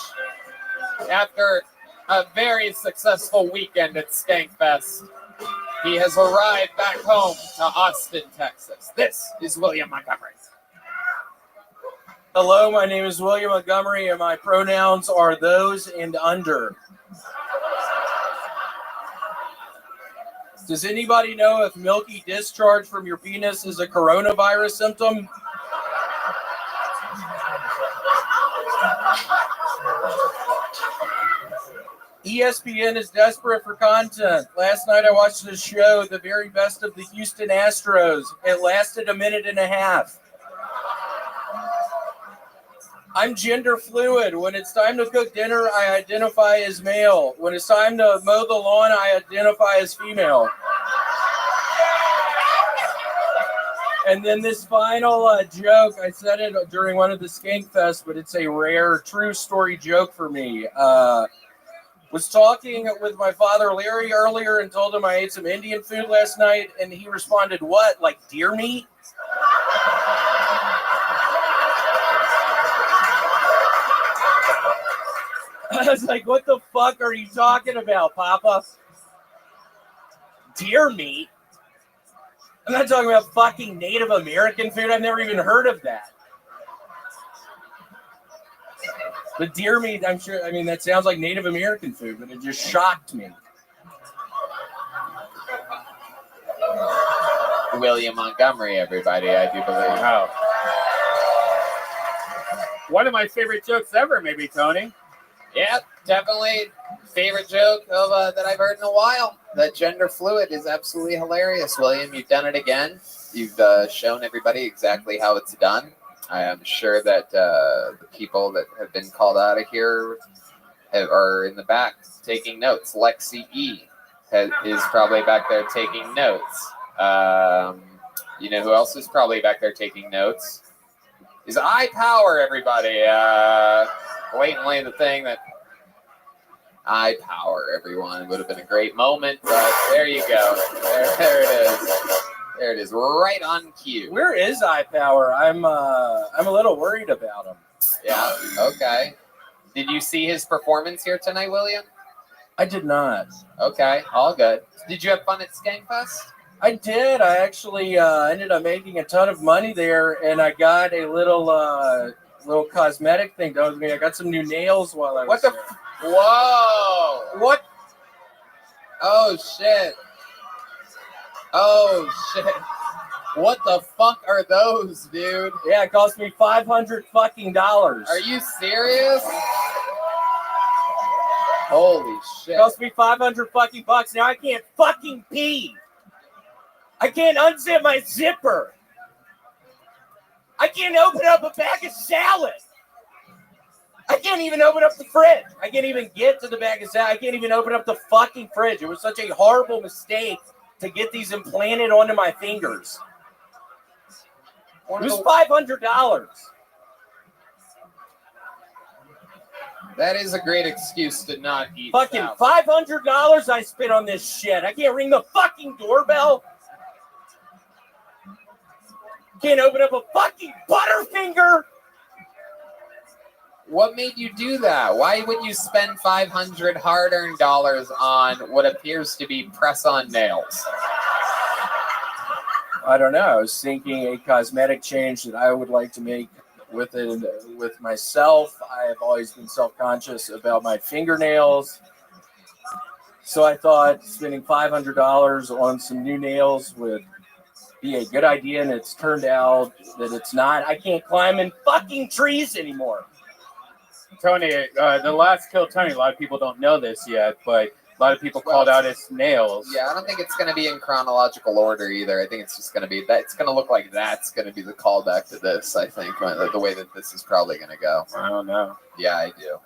After a very successful weekend at Skankfest, he has arrived back home to Austin, Texas. This is William Montgomery. Hello, my name is William Montgomery, and my pronouns are those and under. Does anybody know if milky discharge from your penis is a coronavirus symptom? ESPN is desperate for content. Last night I watched the show, The Very Best of the Houston Astros. It lasted a minute and a half. I'm gender fluid. When it's time to cook dinner, I identify as male. When it's time to mow the lawn, I identify as female. And then this final joke, I said it during one of the Skank Fest, but it's a rare, true story joke for me. Was talking with my father Larry earlier and told him I ate some Indian food last night, and he responded, "What, like deer meat?" I was like, "What the fuck are you talking about, Papa? Deer meat? I'm not talking about fucking Native American food. I've never even heard of that." But deer meat, I'm sure, I mean, that sounds like Native American food, but it just shocked me. William Montgomery, everybody, I do believe. Oh. One of my favorite jokes ever, maybe, Tony. Yep, definitely favorite joke of that I've heard in a while. That gender fluid is absolutely hilarious, William. You've done it again. You've shown everybody exactly how it's done. I am sure that the people that have been called out of here are in the back taking notes. Lexi E is probably back there taking notes. You know who else is probably back there taking notes? Is iPower, everybody. Blatantly the thing that iPower, everyone. Would have been a great moment, but there you go. There it is. There it is, right on cue. Where is iPower? I'm a little worried about him. Yeah, okay. Did you see his performance here tonight, William? I did not. Okay, all good. Did you have fun at Skankfest? I did. I actually ended up making a ton of money there, and I got a little cosmetic thing done with me. I got some new nails while I was there. Whoa! What? Oh, shit. Oh, shit. What the fuck are those, dude? Yeah, it cost me $500 fucking dollars. Are you serious? Holy shit. It cost me $500 fucking bucks. Now I can't fucking pee. I can't unzip my zipper. I can't open up a bag of salad. I can't even open up the fridge. I can't even get to the bag of salad. I can't even open up the fucking fridge. It was such a horrible mistake to get these implanted onto my fingers. It was $500. That is a great excuse to not eat. Fucking salad. $500 I spent on this shit. I can't ring the fucking doorbell. Can't open up a fucking Butterfinger. What made you do that? Why would you spend $500 hard-earned dollars on what appears to be press-on nails? I don't know. I was thinking a cosmetic change that I would like to make with myself. I have always been self-conscious about my fingernails. So I thought spending $500 on some new nails would be a good idea, and it's turned out that it's not. I can't climb in fucking trees anymore. Tony, the last Kill Tony, a lot of people don't know this yet, but a lot of people called out his nails. Yeah, I don't think it's going to be in chronological order either. I think it's just going to be that. It's going to look like that's going to be the callback to this, I think, the way that this is probably going to go. I don't know. Yeah, I do.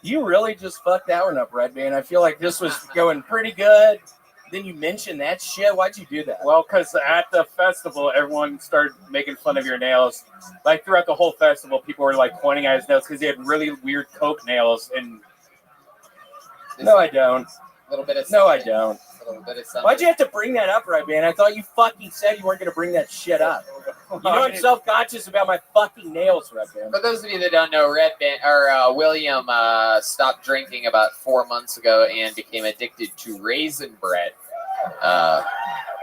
You really just fucked that one up, Red Man. I feel like this was going pretty good. Then you mentioned that shit. Why'd you do that? Well, because at the festival, everyone started making fun of your nails. Like throughout the whole festival, people were like pointing at his nails because he had really weird Coke nails. And no, I don't. A little bit of no, I don't. A little bit of something. Why'd you have to bring that up, Red Man? I thought you fucking said you weren't going to bring that shit up. You know I'm self-conscious about my fucking nails, Red Man. For those of you that don't know, William stopped drinking about 4 months ago and became addicted to raisin bread.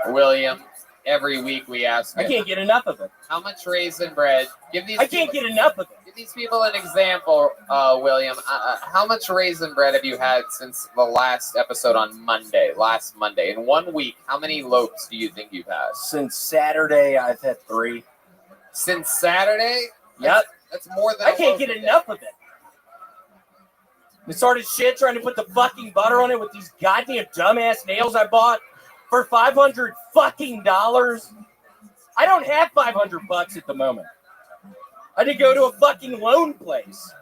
William, every week we ask him, I can't get enough of it. How much raisin bread? I can't get enough of it. Give these people an example, William. How much raisin bread have you had since the last episode on Monday, last Monday? In 1 week, how many loaves do you think you've had? Since Saturday, I've had 3. Since Saturday? Yep. That's more than I can't get enough of it. I started shit trying to put the fucking butter on it with these goddamn dumbass nails I bought for $500 fucking dollars. I don't have $500 at the moment. I did go to a fucking loan place.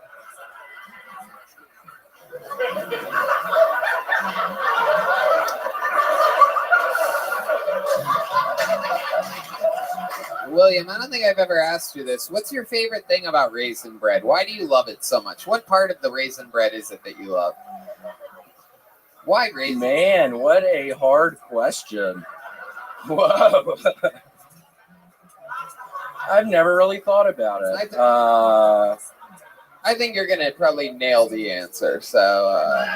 William, I don't think I've ever asked you this. What's your favorite thing about raisin bread? Why do you love it so much? What part of the raisin bread is it that you love? Why raisin? Man, what a hard question. Whoa. I've never really thought about it. I think you're gonna probably nail the answer. So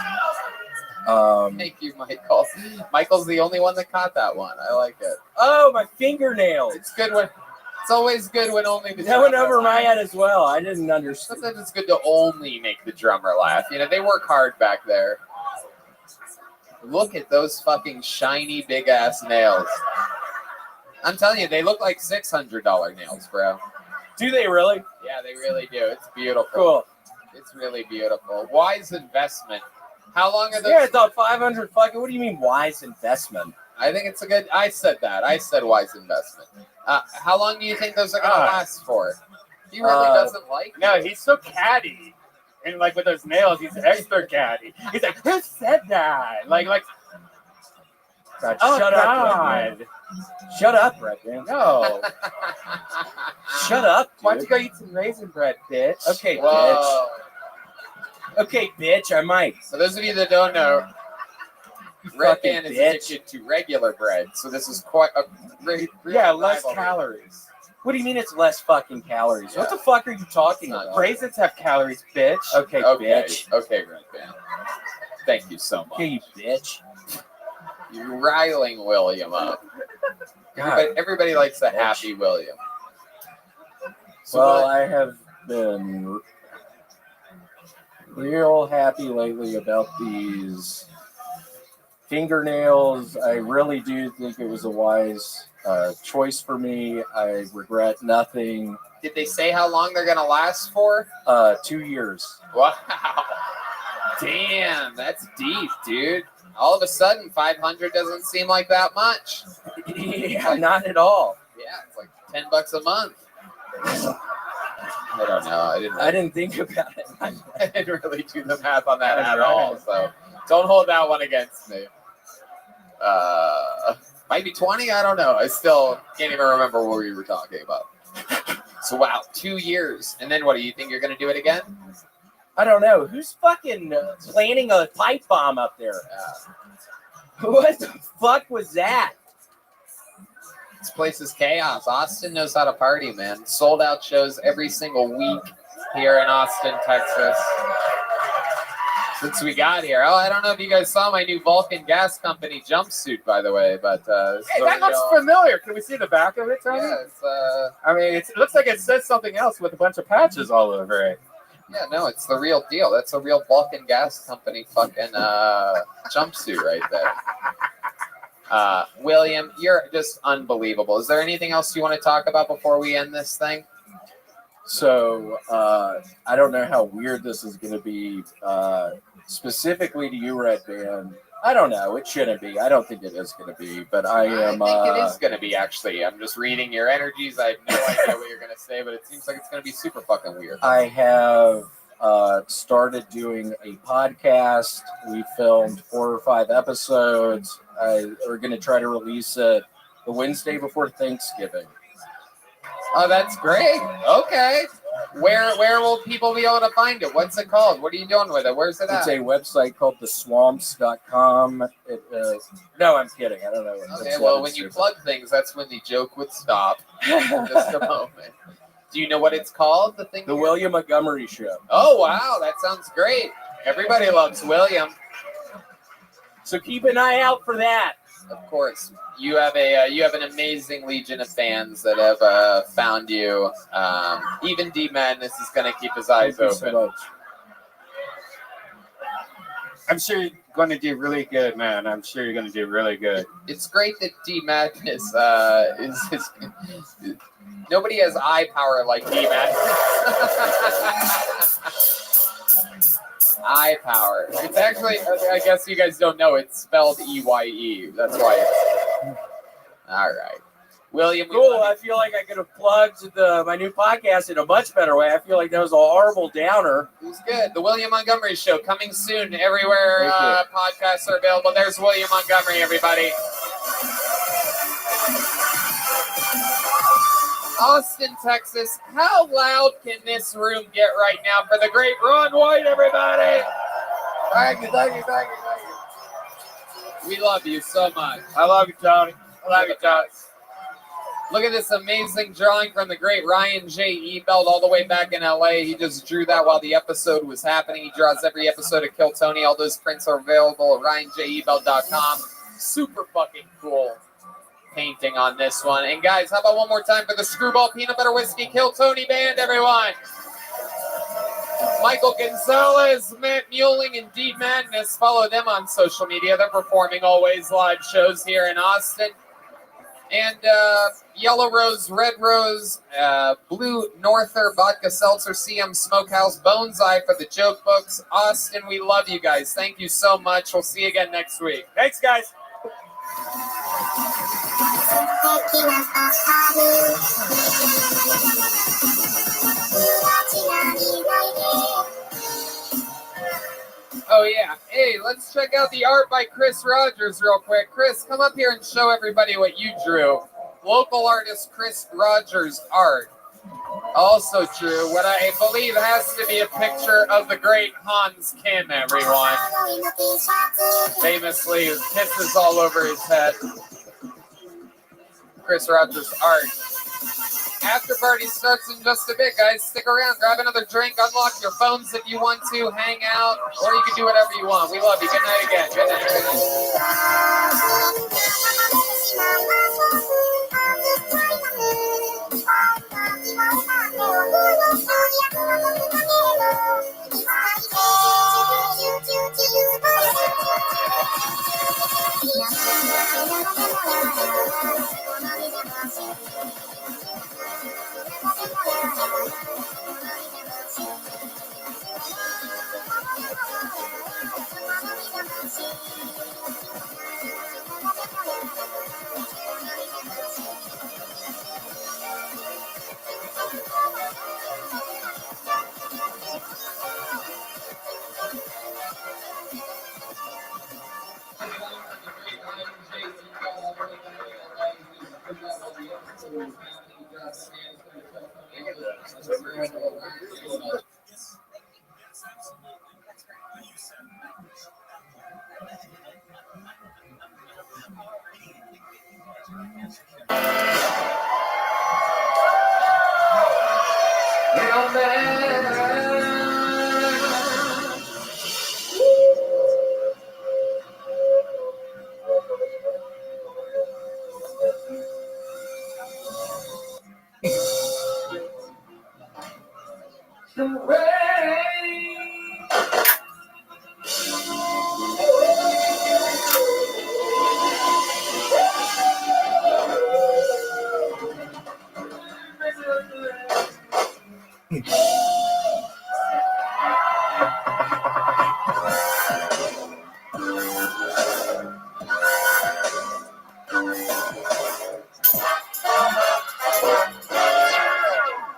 thank you, Michael. Michael's the only one that caught that one. I like it. Oh, my fingernails. It's good when it's always good when only the that went drummer over my laughs. head as well. I didn't understand. Sometimes it's good to only make the drummer laugh. You know, they work hard back there. Look at those fucking shiny big ass nails. I'm telling you, they look like $600 nails, bro. Do they really? Yeah, they really do. It's beautiful. Cool. It's really beautiful. Wise investment. How long are those? Yeah, I thought 500 fucking. What do you mean wise investment? I think it's a good. I said that. I said wise investment. How long do you think those are gonna last for? He really doesn't like. No, he's so catty, and like with those nails, he's extra catty. He's like, "Who said that?" Like. God, Oh, shut God. up, Red. Shut up, Red Man. No. Shut up, dude. Why don't you go eat some raisin bread, bitch? Okay, Whoa. bitch. Okay, bitch, I might. For those of you that don't know, Red Fucking Man is bitch. addicted to regular bread, so this is quite a great. Yeah, less calories. What do you mean it's less fucking calories? What the fuck are you talking about? Raisins have calories, bitch. Okay, bitch. Okay, Red Man. Thank you so much. Okay, you bitch. You're riling William up. God. Everybody likes a happy William. So Well, what- I have been real happy lately about these fingernails. I really do think it was a wise choice for me. I regret nothing. Did they say how long they're gonna last for? 2 years. Wow. Damn, that's deep, dude. All of a sudden, 500 doesn't seem like that much. Yeah, not at all. Yeah, it's like $10 a month. I don't know. I didn't think about it. I didn't really do the math on that at all. So don't hold that one against me. Might be 20. I don't know. I still can't even remember what we were talking about. So wow, 2 years, and then what? Do you think you're gonna do it again? I don't know. Who's fucking planting a pipe bomb up there? What the fuck was that? This place is chaos. Austin knows how to party, man. Sold out shows every single week here in Austin, Texas. Since we got here. Oh, I don't know if you guys saw my new Vulcan Gas Company jumpsuit, by the way, but Hey, that looks familiar. Can we see the back of it, Tony? Yeah, it's, I mean, it looks like it says something else with a bunch of patches all over it. yeah, no, it's the real deal. That's a real Vulcan Gas Company fucking jumpsuit right there. William, you're just unbelievable. Is there anything else you want to talk about before we end this thing? So, I don't know how weird this is going to be specifically to you, Red Band. I don't know. It shouldn't be. I don't think it is going to be, but I am. I think it is going to be, actually. I'm just reading your energies. I have no idea what you're going to say, but it seems like it's going to be super fucking weird. I have started doing a podcast. We filmed 4 or 5 episodes. We're going to try to release it the Wednesday before Thanksgiving. Oh, that's great. Okay. Where will people be able to find it? What's it called? What are you doing with it? Where's it at? It's a website called theswamps.com. No, I'm kidding. I don't know. Okay, well, when you plug things, that's when the joke would stop. Just a moment. Do you know what it's called? The William Montgomery Show. Oh, wow. That sounds great. Everybody loves William. So keep an eye out for that. Of course. You have an amazing legion of fans that have found you. Even D Madness is going to keep his eyes open. I'm sure you're going to do really good, man. I'm sure you're going to do really good. It's great that D Madness is nobody has eye power like D Madness. Eye power. It's actually, I guess you guys don't know, it's spelled EYE. That's why it's. All right. William, cool. I feel like I could have plugged my new podcast in a much better way. I feel like that was a horrible downer. It was good. The William Montgomery Show coming soon everywhere podcasts are available. There's William Montgomery, everybody. Austin, Texas. How loud can this room get right now for the great Ron White, everybody? Thank you. We love you so much. I love you, Tony. I love you, Tony. Look at this amazing drawing from the great Ryan J. Ebelt all the way back in LA. He just drew that while the episode was happening. He draws every episode of Kill Tony. All those prints are available at ryanjebelt.com. Super fucking cool painting on this one. And guys, how about one more time for the Screwball Peanut Butter Whiskey Kill Tony Band, everyone? Michael Gonzalez, Matt Mueling, and Deed Madness. Follow them on social media. They're performing always live shows here in Austin. And Yellow Rose, Red Rose, Blue Norther, Vodka Seltzer, CM Smokehouse, Bone's Eye for the joke books. Austin, we love you guys. Thank you so much. We'll see you again next week. Thanks, guys. Oh, yeah. Hey, let's check out the art by Chris Rogers real quick. Chris, come up here and show everybody what you drew. Local artist Chris Rogers' art. Also true. What I believe has to be a picture of the great Hans Kim, everyone. Famously, kisses all over his head. Chris Rogers' art. After party starts in just a bit, guys. Stick around, grab another drink, unlock your phones if you want to, hang out, or you can do whatever you want. We love you. Good night again. Good night. Good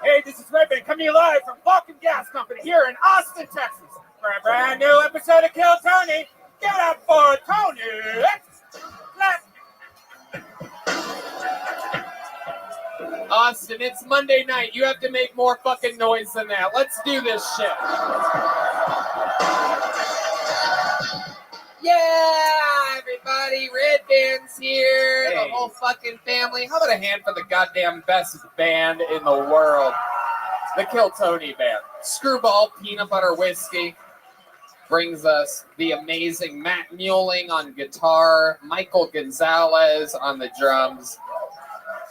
Hey, this is Rabbi coming to you live from Vulcan Gas Company here in Austin, Texas, for a brand new episode of Kill Tony. Give it up for Tony. Austin, it's Monday night. You have to make more fucking noise than that. Let's do this shit. Yeah, everybody. Red Band's here. Hey. The whole fucking family. How about a hand for the goddamn best band in the world? The Kill Tony Band. Screwball Peanut Butter Whiskey brings us the amazing Matt Mueling on guitar, Michael Gonzalez on the drums,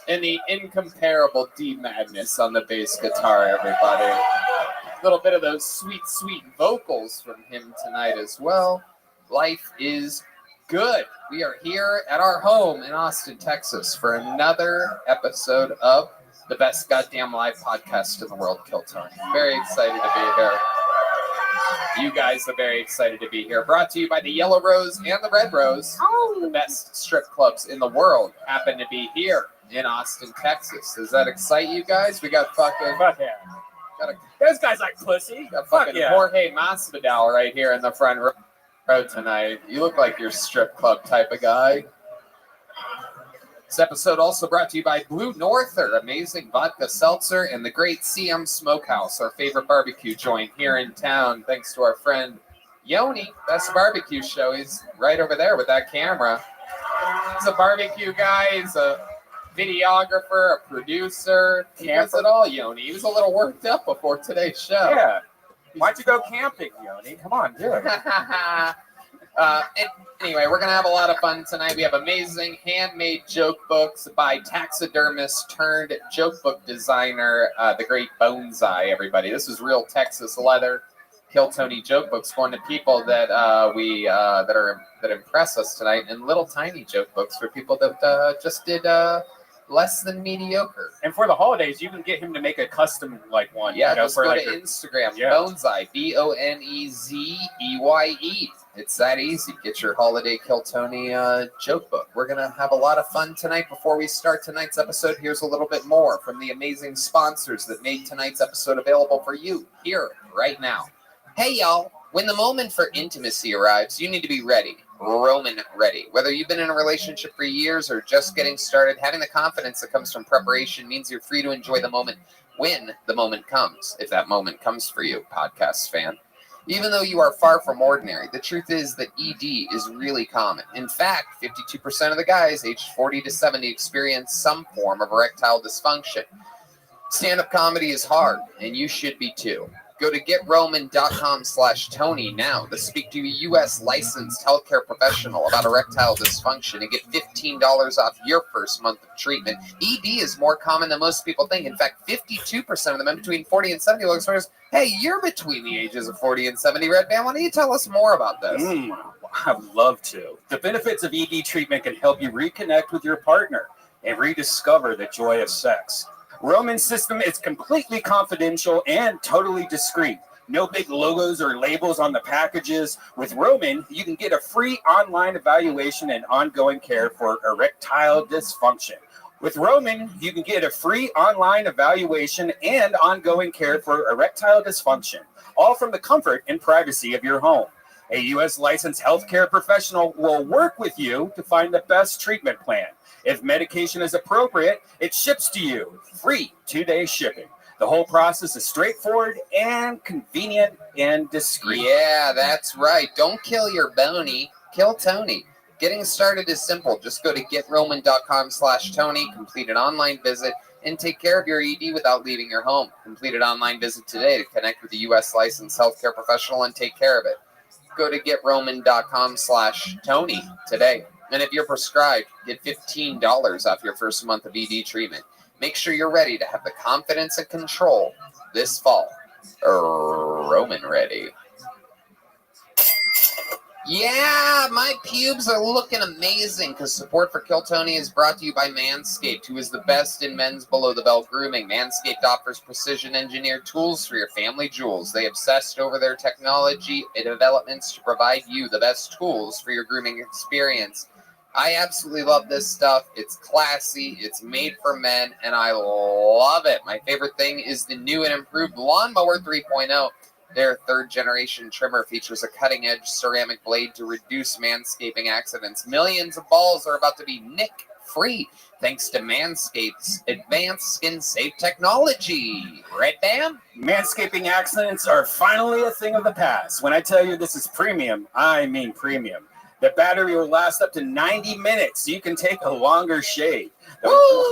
and the incomparable D Madness on the bass guitar, everybody. A little bit of those sweet, sweet vocals from him tonight as well. Life is good. We are here at our home in Austin, Texas for another episode of the best goddamn live podcast in the world, Kill Tony. Very excited to be here. You guys are very excited to be here. Brought to you by the Yellow Rose and the Red Rose. The best strip clubs in the world happen to be here in Austin, Texas. Does that excite you guys? We got fucking... Fuck yeah. Those guys like pussy. Got Fuck fucking yeah. Jorge Masvidal right here in the front row tonight. You look like you're strip club type of guy. This episode also brought to you by Blue Norther, amazing vodka seltzer, and the great CM Smokehouse, our favorite barbecue joint here in town. Thanks to our friend Yoni, Best Barbecue Show. He's right over there with that camera. He's a barbecue guy. He's a videographer, a producer. He does it all, Yoni. He was a little worked up before today's show. Yeah. Why'd you go camping, Yoni? Come on, do it. Anyway, we're going to have a lot of fun tonight. We have amazing handmade joke books by taxidermist turned joke book designer, the great Bonsai, everybody. This is real Texas leather Kill Tony joke books going to people that that impress us tonight, and little tiny joke books for people that just did less than mediocre. And for the holidays, you can get him to make a custom one. Yeah, just go like to Instagram, Yeah. Bonsai, Bonezeye. It's that easy. Get your holiday Kill Tony joke book. We're going to have a lot of fun tonight. Before we start tonight's episode, here's a little bit more from the amazing sponsors that made tonight's episode available for you here, right now. Hey, y'all. When the moment for intimacy arrives, you need to be ready. Roman ready. Whether you've been in a relationship for years or just getting started, having the confidence that comes from preparation means you're free to enjoy the moment when the moment comes, if that moment comes for you, podcast fan. Even though you are far from ordinary, the truth is that ED is really common. In fact, 52% of the guys aged 40 to 70 experience some form of erectile dysfunction. Stand-up comedy is hard, and you should be too. Go to GetRoman.com/Tony now to speak to a U.S. licensed healthcare professional about erectile dysfunction and get $15 off your first month of treatment. ED is more common than most people think. In fact, 52% of the men between 40 and 70 look for us. Hey, you're between the ages of 40 and 70, Red Band. Why don't you tell us more about this? I'd love to. The benefits of ED treatment can help you reconnect with your partner and rediscover the joy of sex. Roman's system is completely confidential and totally discreet. No big logos or labels on the packages. With Roman, you can get a free online evaluation and ongoing care for erectile dysfunction. With Roman, you can get a free online evaluation and ongoing care for erectile dysfunction, all from the comfort and privacy of your home. A U.S. licensed healthcare professional will work with you to find the best treatment plan. If medication is appropriate, it ships to you. Free 2-day shipping. The whole process is straightforward and convenient and discreet. Yeah, that's right. Don't kill your bony. Kill Tony. Getting started is simple. Just go to GetRoman.com/Tony, complete an online visit, and take care of your ED without leaving your home. Complete an online visit today to connect with a U.S. licensed healthcare professional and take care of it. Go to GetRoman.com/Tony today. And if you're prescribed, get $15 off your first month of ED treatment. Make sure you're ready to have the confidence and control this fall. Roman ready. Yeah, my pubes are looking amazing because support for Kill Tony is brought to you by Manscaped, who is the best in men's below-the-belt grooming. Manscaped offers precision-engineered tools for your family jewels. They obsessed over their technology and developments to provide you the best tools for your grooming experience. I absolutely love this stuff. It's classy, it's made for men, and I love it. My favorite thing is the new and improved Lawnmower 3.0. Their third-generation trimmer features a cutting-edge ceramic blade to reduce manscaping accidents. Millions of balls are about to be nick-free thanks to Manscaped's advanced skin-safe technology. Red Bam? Manscaping accidents are finally a thing of the past. When I tell you this is premium, I mean premium. The battery will last up to 90 minutes, so you can take a longer shave.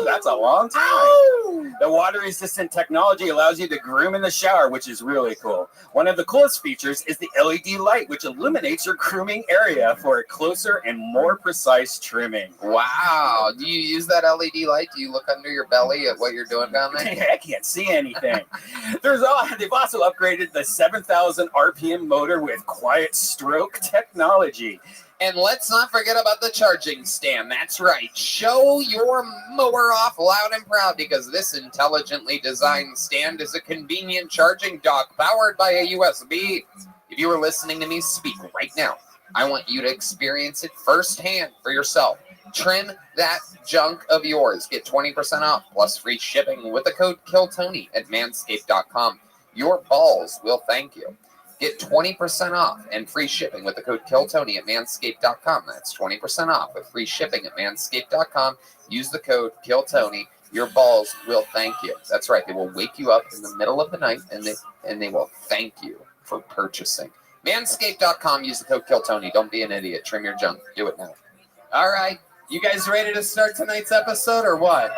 That's a long time. Ow! The water-resistant technology allows you to groom in the shower, which is really cool. One of the coolest features is the LED light, which illuminates your grooming area for a closer and more precise trimming. Wow. Do you use that LED light? Do you look under your belly at what you're doing down there? I can't see anything. They've also upgraded the 7,000 RPM motor with quiet stroke technology. And let's not forget about the charging stand. That's right. Show your mower off loud and proud because this intelligently designed stand is a convenient charging dock powered by a USB. If you are listening to me speak right now, I want you to experience it firsthand for yourself. Trim that junk of yours. Get 20% off plus free shipping with the code KILLTONY at manscaped.com. Your balls will thank you. Get 20% off and free shipping with the code KILLTONY at manscaped.com. That's 20% off with free shipping at manscaped.com. Use the code KILLTONY. Your balls will thank you. That's right. They will wake you up in the middle of the night and they will thank you for purchasing. Manscaped.com. Use the code KILLTONY. Don't be an idiot. Trim your junk. Do it now. All right. You guys ready to start tonight's episode or what?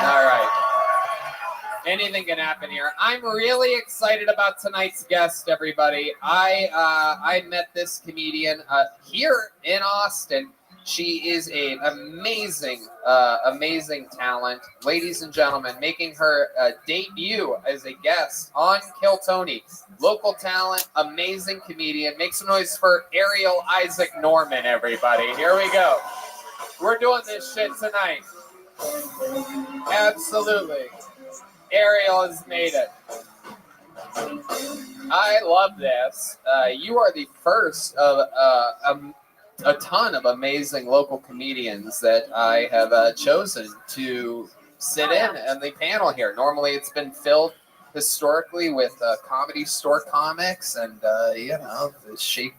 All right. Anything can happen here. I'm really excited about tonight's guest, everybody. I met this comedian here in Austin. She is an amazing talent. Ladies and gentlemen, making her debut as a guest on Kill Tony. Local talent, amazing comedian. Make some noise for Ariel Isaac Norman, everybody. Here we go. We're doing this shit tonight. Absolutely. Ariel has made it. I love this. You are the first of a ton of amazing local comedians that I have chosen to sit in the panel here. Normally it's been filled historically with comedy store comics and,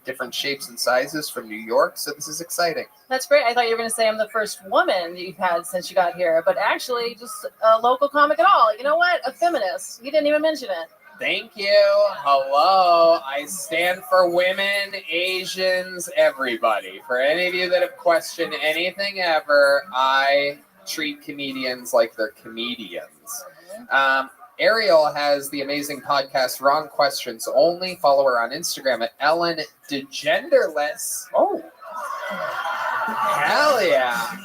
different shapes and sizes from New York. So this is exciting. That's great. I thought you were going to say I'm the first woman you've had since you got here, but actually just a local comic at all. You know what? A feminist. You didn't even mention it. Thank you. Hello. I stand for women, Asians, everybody. For any of you that have questioned anything ever, I treat comedians like they're comedians. Ariel has the amazing podcast Wrong Questions Only. Follow her on Instagram at Ellen DeGenderless. Oh. Hell yeah.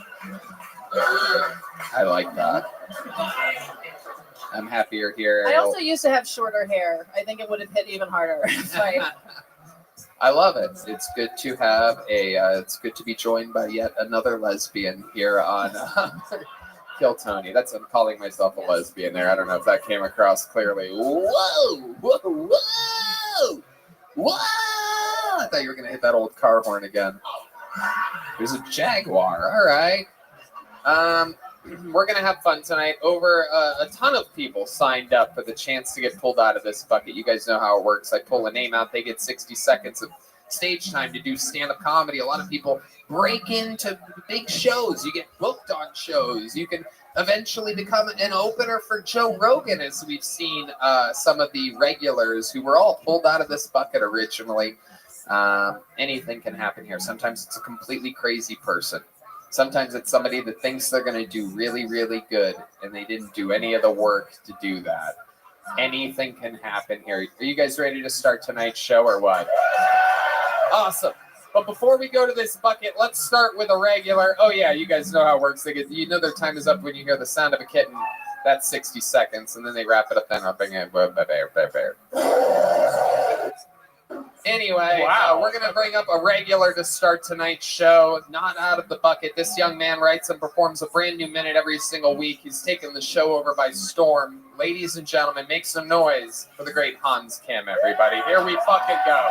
I like that. I'm happy you're here. I also used to have shorter hair. I think it would have hit even harder. I love it. It's good to have it's good to be joined by yet another lesbian here on Kill Tony. I'm calling myself a lesbian there. I don't know if that came across clearly. Whoa! Whoa! Whoa! Whoa! I thought you were going to hit that old car horn again. There's a Jaguar. All right. We're going to have fun tonight. Over a ton of people signed up for the chance to get pulled out of this bucket. You guys know how it works. I pull a name out. They get 60 seconds of stage time to do stand-up comedy. A lot of people break into big shows. You get booked on shows. You can eventually become an opener for Joe Rogan, as we've seen some of the regulars who were all pulled out of this bucket originally. Anything can happen here. Sometimes it's a completely crazy person. Sometimes it's somebody that thinks they're going to do really, really good, and they didn't do any of the work to do that. Anything can happen here. Are you guys ready to start tonight's show or what? Awesome. But before we go to this bucket, let's start with a regular. Oh, yeah, you guys know how it works. You know their time is up when you hear the sound of a kitten. That's 60 seconds, and then they wrap it up then up again. Anyway, we're going to bring up a regular to start tonight's show. Not out of the bucket. This young man writes and performs a brand new minute every single week. He's taken the show over by storm. Ladies and gentlemen, make some noise for the great Hans Kim, everybody. Here we fucking go.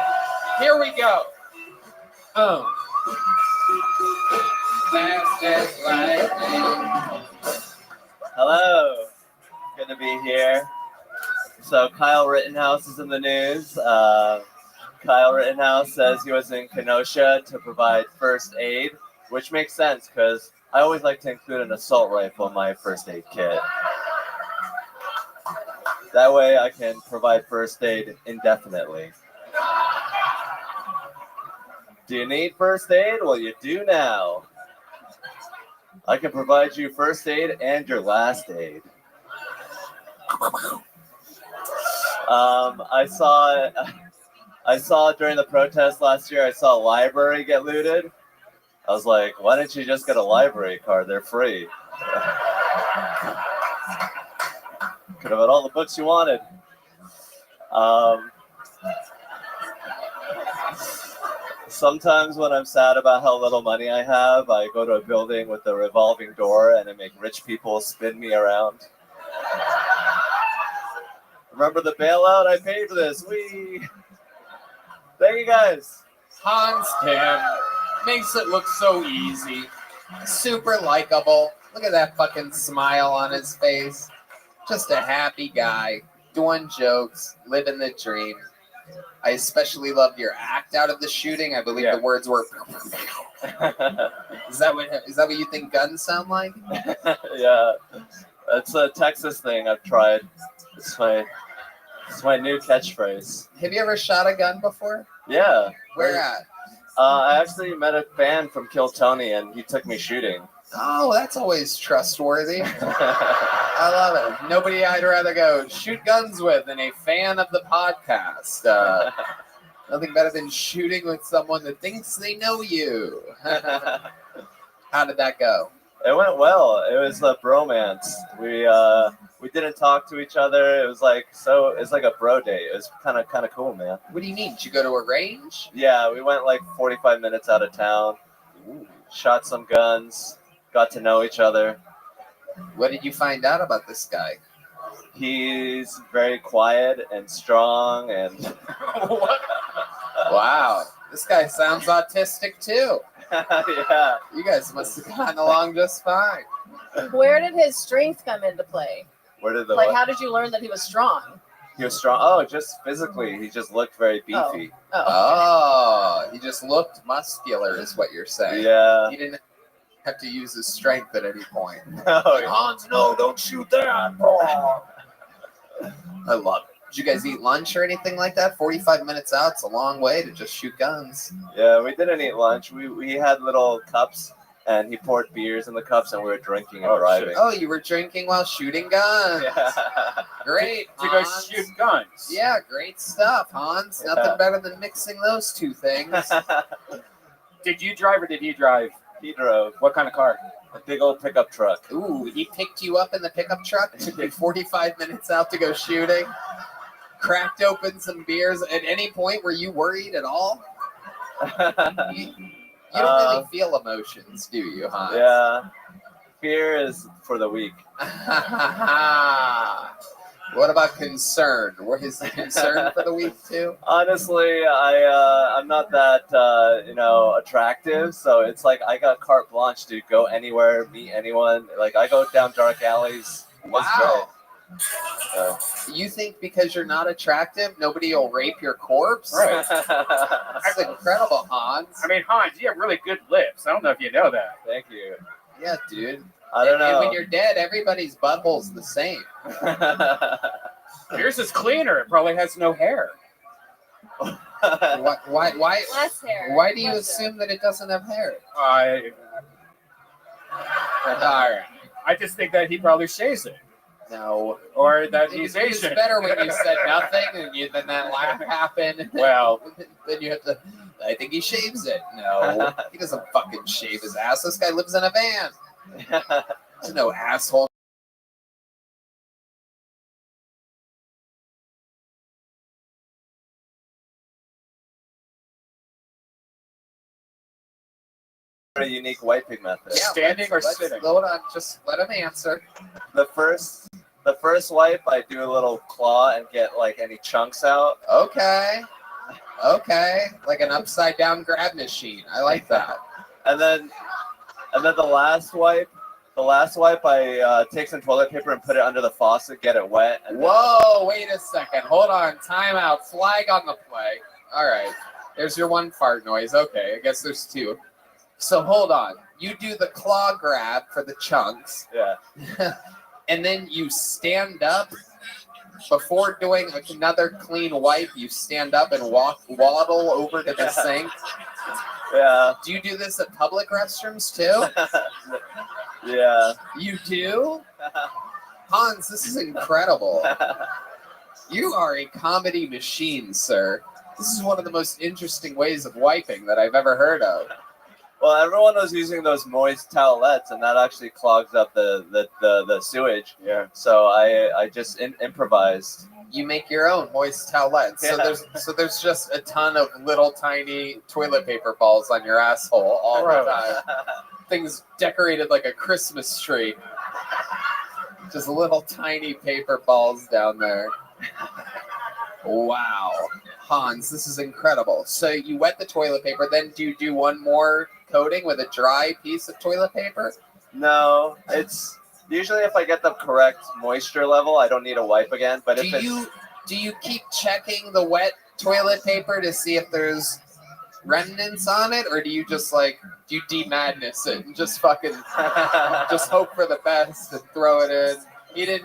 Here we go. Oh. Fast as lightning. Hello. Good to be here. So Kyle Rittenhouse is in the news. Kyle Rittenhouse says he was in Kenosha to provide first aid, which makes sense because I always like to include an assault rifle in my first aid kit. That way I can provide first aid indefinitely. Do you need first aid? Well, you do now. I can provide you first aid and your last aid. I saw during the protest last year, I saw a library get looted. I was like, why didn't you just get a library card? They're free. Could have had all the books you wanted. Sometimes when I'm sad about how little money I have, I go to a building with a revolving door and I make rich people spin me around. Remember the bailout? I paid for this. Thank you guys. Hans Kim makes it look so easy. Super likable. Look at that fucking smile on his face. Just a happy guy, doing jokes, living the dream. I especially loved your act out of the shooting. I believe the words were. Is that what you think guns sound like? Yeah, that's a Texas thing I've tried. It's my new catchphrase. Have you ever shot a gun before? Yeah. Where at? I actually met a fan from Kill Tony, and he took me shooting. Oh, that's always trustworthy. I love it. Nobody I'd rather go shoot guns with than a fan of the podcast. Nothing better than shooting with someone that thinks they know you. How did that go? It went well. It was a bromance. We didn't talk to each other. It was like a bro date. It was kind of cool, man. What do you mean? Did you go to a range? Yeah, we went like 45 minutes out of town. Ooh. Shot some guns. Got to know each other. What did you find out about this guy? He's very quiet and strong and. Wow, this guy sounds autistic too. Yeah. You guys must have gotten along just fine. Where did his strength come into play? Where did the Like, what? how did you learn that he was strong? He was strong. Oh, just physically, he just looked very beefy. Oh, he just looked muscular, is what you're saying. Yeah. He didn't have to use his strength at any point. Oh, Hans, no, don't shoot that, bro. I love it. Did you guys eat lunch or anything like that? 45 minutes out, it's a long way to just shoot guns. Yeah, we didn't eat lunch. We had little cups, and he poured beers in the cups, and we were drinking and driving. Oh, you were drinking while shooting guns. Yeah. Great, To go Hans. shoot guns. Yeah, great stuff, Hans. Yeah. Nothing better than mixing those two things. Did you drive or did he drive? He drove. What kind of car? A big old pickup truck. Ooh, he picked you up in the pickup truck, took you 45 minutes out to go shooting, cracked open some beers. At any point, were you worried at all? You don't really feel emotions, do you, Hans? Yeah. Fear is for the weak. What about concern? Were his concern for the week too? Honestly, I'm not that attractive, so it's like I got carte blanche to go anywhere, meet anyone. Like I go down dark alleys. Wow. You think because you're not attractive, nobody will rape your corpse? Right. That's incredible, Hans. I mean, Hans, you have really good lips. I don't know if you know that. Thank you. Yeah, dude. I don't know. And when you're dead, everybody's butthole's the same. Yours is cleaner. It probably has no hair. Why? Less hair. Why do you Less assume that it doesn't have hair? All right. I just think that he probably shaves it. No. Or that It he's was Asian. better when you said nothing, and then that laugh happened. Well, then you have to. I think he shaves it. No, he doesn't fucking shave his ass. This guy lives in a van. There's no asshole. Very unique wiping method. Yeah, Standing or let's sitting? Hold on, just let him answer. The first wipe, I do a little claw and get like any chunks out. Okay, like an upside down grab machine. I like that. And then the last wipe, I take some toilet paper and put it under the faucet, get it wet. And Whoa, wait a second. Hold on. Time out. Flag on the play. All right. There's your one fart noise. Okay, I guess there's two. So hold on. You do the claw grab for the chunks. Yeah. And then you stand up. Before doing another clean wipe, you stand up and waddle over to the sink. Yeah. Do you do this at public restrooms too? Yeah. You do? Hans, this is incredible. You are a comedy machine, sir. This is one of the most interesting ways of wiping that I've ever heard of. Well, everyone was using those moist towelettes, and that actually clogs up the sewage. Yeah. So I just improvised. You make your own moist towelettes. Yeah. So there's just a ton of little tiny toilet paper balls on your asshole all the time. Things decorated like a Christmas tree. Just little tiny paper balls down there. Wow. Hans, this is incredible. So you wet the toilet paper, then do you do one more coating with a dry piece of toilet paper? No, it's usually if I get the correct moisture level, I don't need a wipe again. But if Do you keep checking the wet toilet paper to see if there's remnants on it, or do you just do you de-madness it and just fucking just hope for the best and throw it in? He didn't.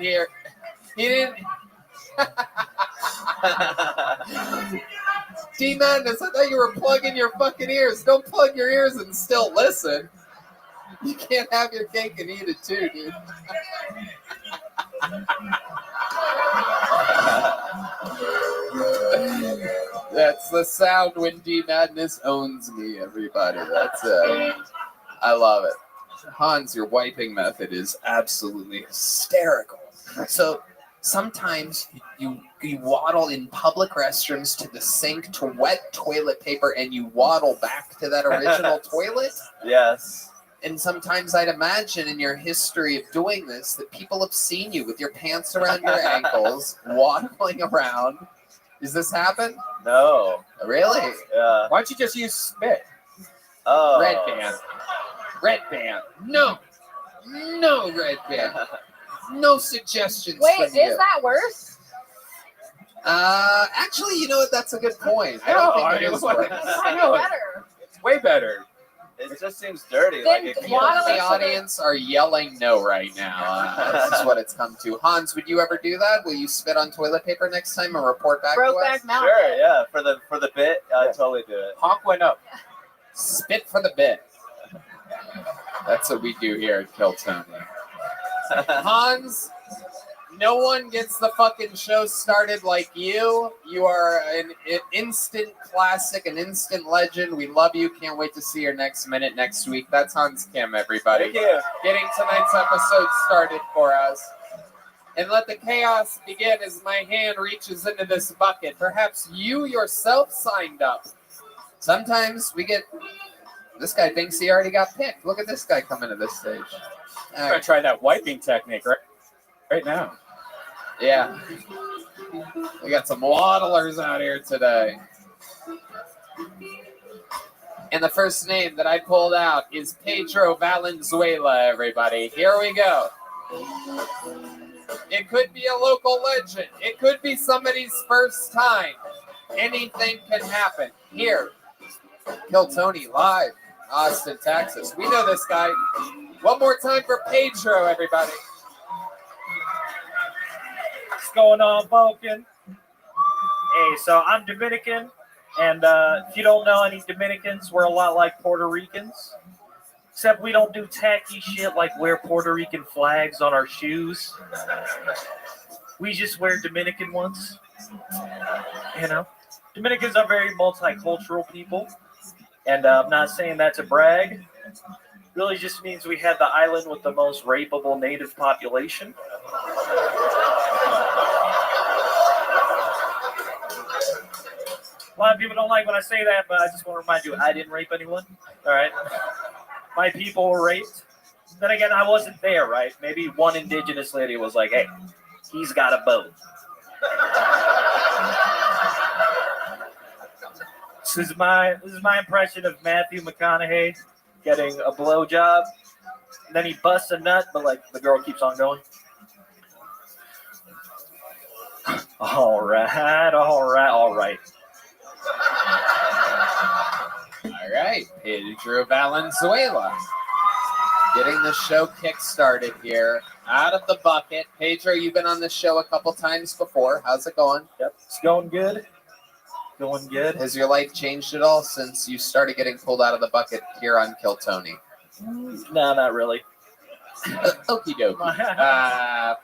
D-Madness, I thought you were plugging your fucking ears. Don't plug your ears and still listen. You can't have your cake and eat it too, dude. That's the sound when D-Madness owns me, everybody. That's it. I love it. Hans, your wiping method is absolutely hysterical. So sometimes you waddle in public restrooms to the sink to wet toilet paper and you waddle back to that original toilet? Yes. And sometimes I'd imagine in your history of doing this that people have seen you with your pants around your ankles, waddling around. Does this happen? No. Really? Yeah. Why don't you just use spit? Oh. Red band. Red band. No. No red band. No suggestions Wait, from is you. that worse? Actually, you know what? That's a good point. I don't think it is worse. I know better. It's way better. It just seems dirty. Then Like it The audience are yelling no right now. This is what it's come to. Hans, would you ever do that? Will you spit on toilet paper next time and report back to us? Brokeback Mountain. Sure, yeah. For the bit, I'd totally do it. Honk went up. Spit for the bit. That's what we do here at Kill Tony. Hans, no one gets the fucking show started like you. You are an instant classic, an instant legend. We love you. Can't wait to see your next minute next week. That's Hans Kim, everybody. Thank you. Getting tonight's episode started for us. And let the chaos begin as my hand reaches into this bucket. Perhaps you yourself signed up. Sometimes we get... This guy thinks he already got picked. Look at this guy coming to this stage. I'm gonna try that wiping technique right now. Yeah. We got some waddlers out here today. And the first name that I pulled out is Pedro Valenzuela, everybody. Here we go. It could be a local legend. It could be somebody's first time. Anything can happen. Here, Kill Tony live, Austin, Texas. We know this guy. One more time for Pedro, everybody. What's going on, Vulcan? Hey, so I'm Dominican, and if you don't know any Dominicans, we're a lot like Puerto Ricans, except we don't do tacky shit like wear Puerto Rican flags on our shoes. We just wear Dominican ones. You know, Dominicans are very multicultural people, and I'm not saying that to brag. Really just means we had the island with the most rapeable native population. A lot of people don't like when I say that, but I just want to remind you, I didn't rape anyone. All right. My people were raped. Then again, I wasn't there, right? Maybe one indigenous lady was like, hey, he's got a boat. This is my impression of Matthew McConaughey getting a blowjob. Then he busts a nut, but like the girl keeps on going. All right. All right, Pedro Valenzuela. Getting the show kick-started here. Out of the bucket. Pedro, you've been on this show a couple times before. How's it going? Yep, it's going good. Going good. Has your life changed at all since you started getting pulled out of the bucket here on Kill Tony? No, not really. Okie dokie.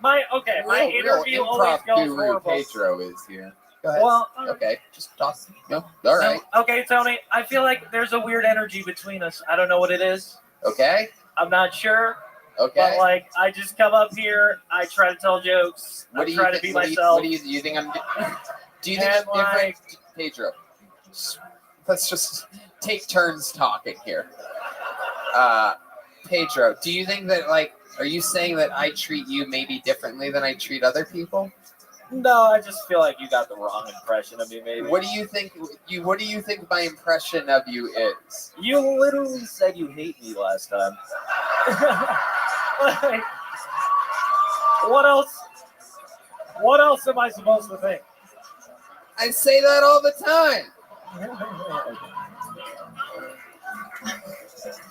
My interview always goes guru horrible. Pedro is here. Go ahead. Well, okay, just talk. No, all right. Okay, Tony, I feel like there's a weird energy between us. I don't know what it is. Okay. I'm not sure. Okay. But like, I just come up here, I try to tell jokes, I try to be myself. Do you think I'm? Do you think I'm different, Pedro? Let's just take turns talking here. Pedro, do you think that are you saying that I treat you maybe differently than I treat other people? No, I just feel like you got the wrong impression of me. Maybe. What do you think? What do you think my impression of you is? You literally said you hate me last time. Like, what else? What else am I supposed to think? I say that all the time.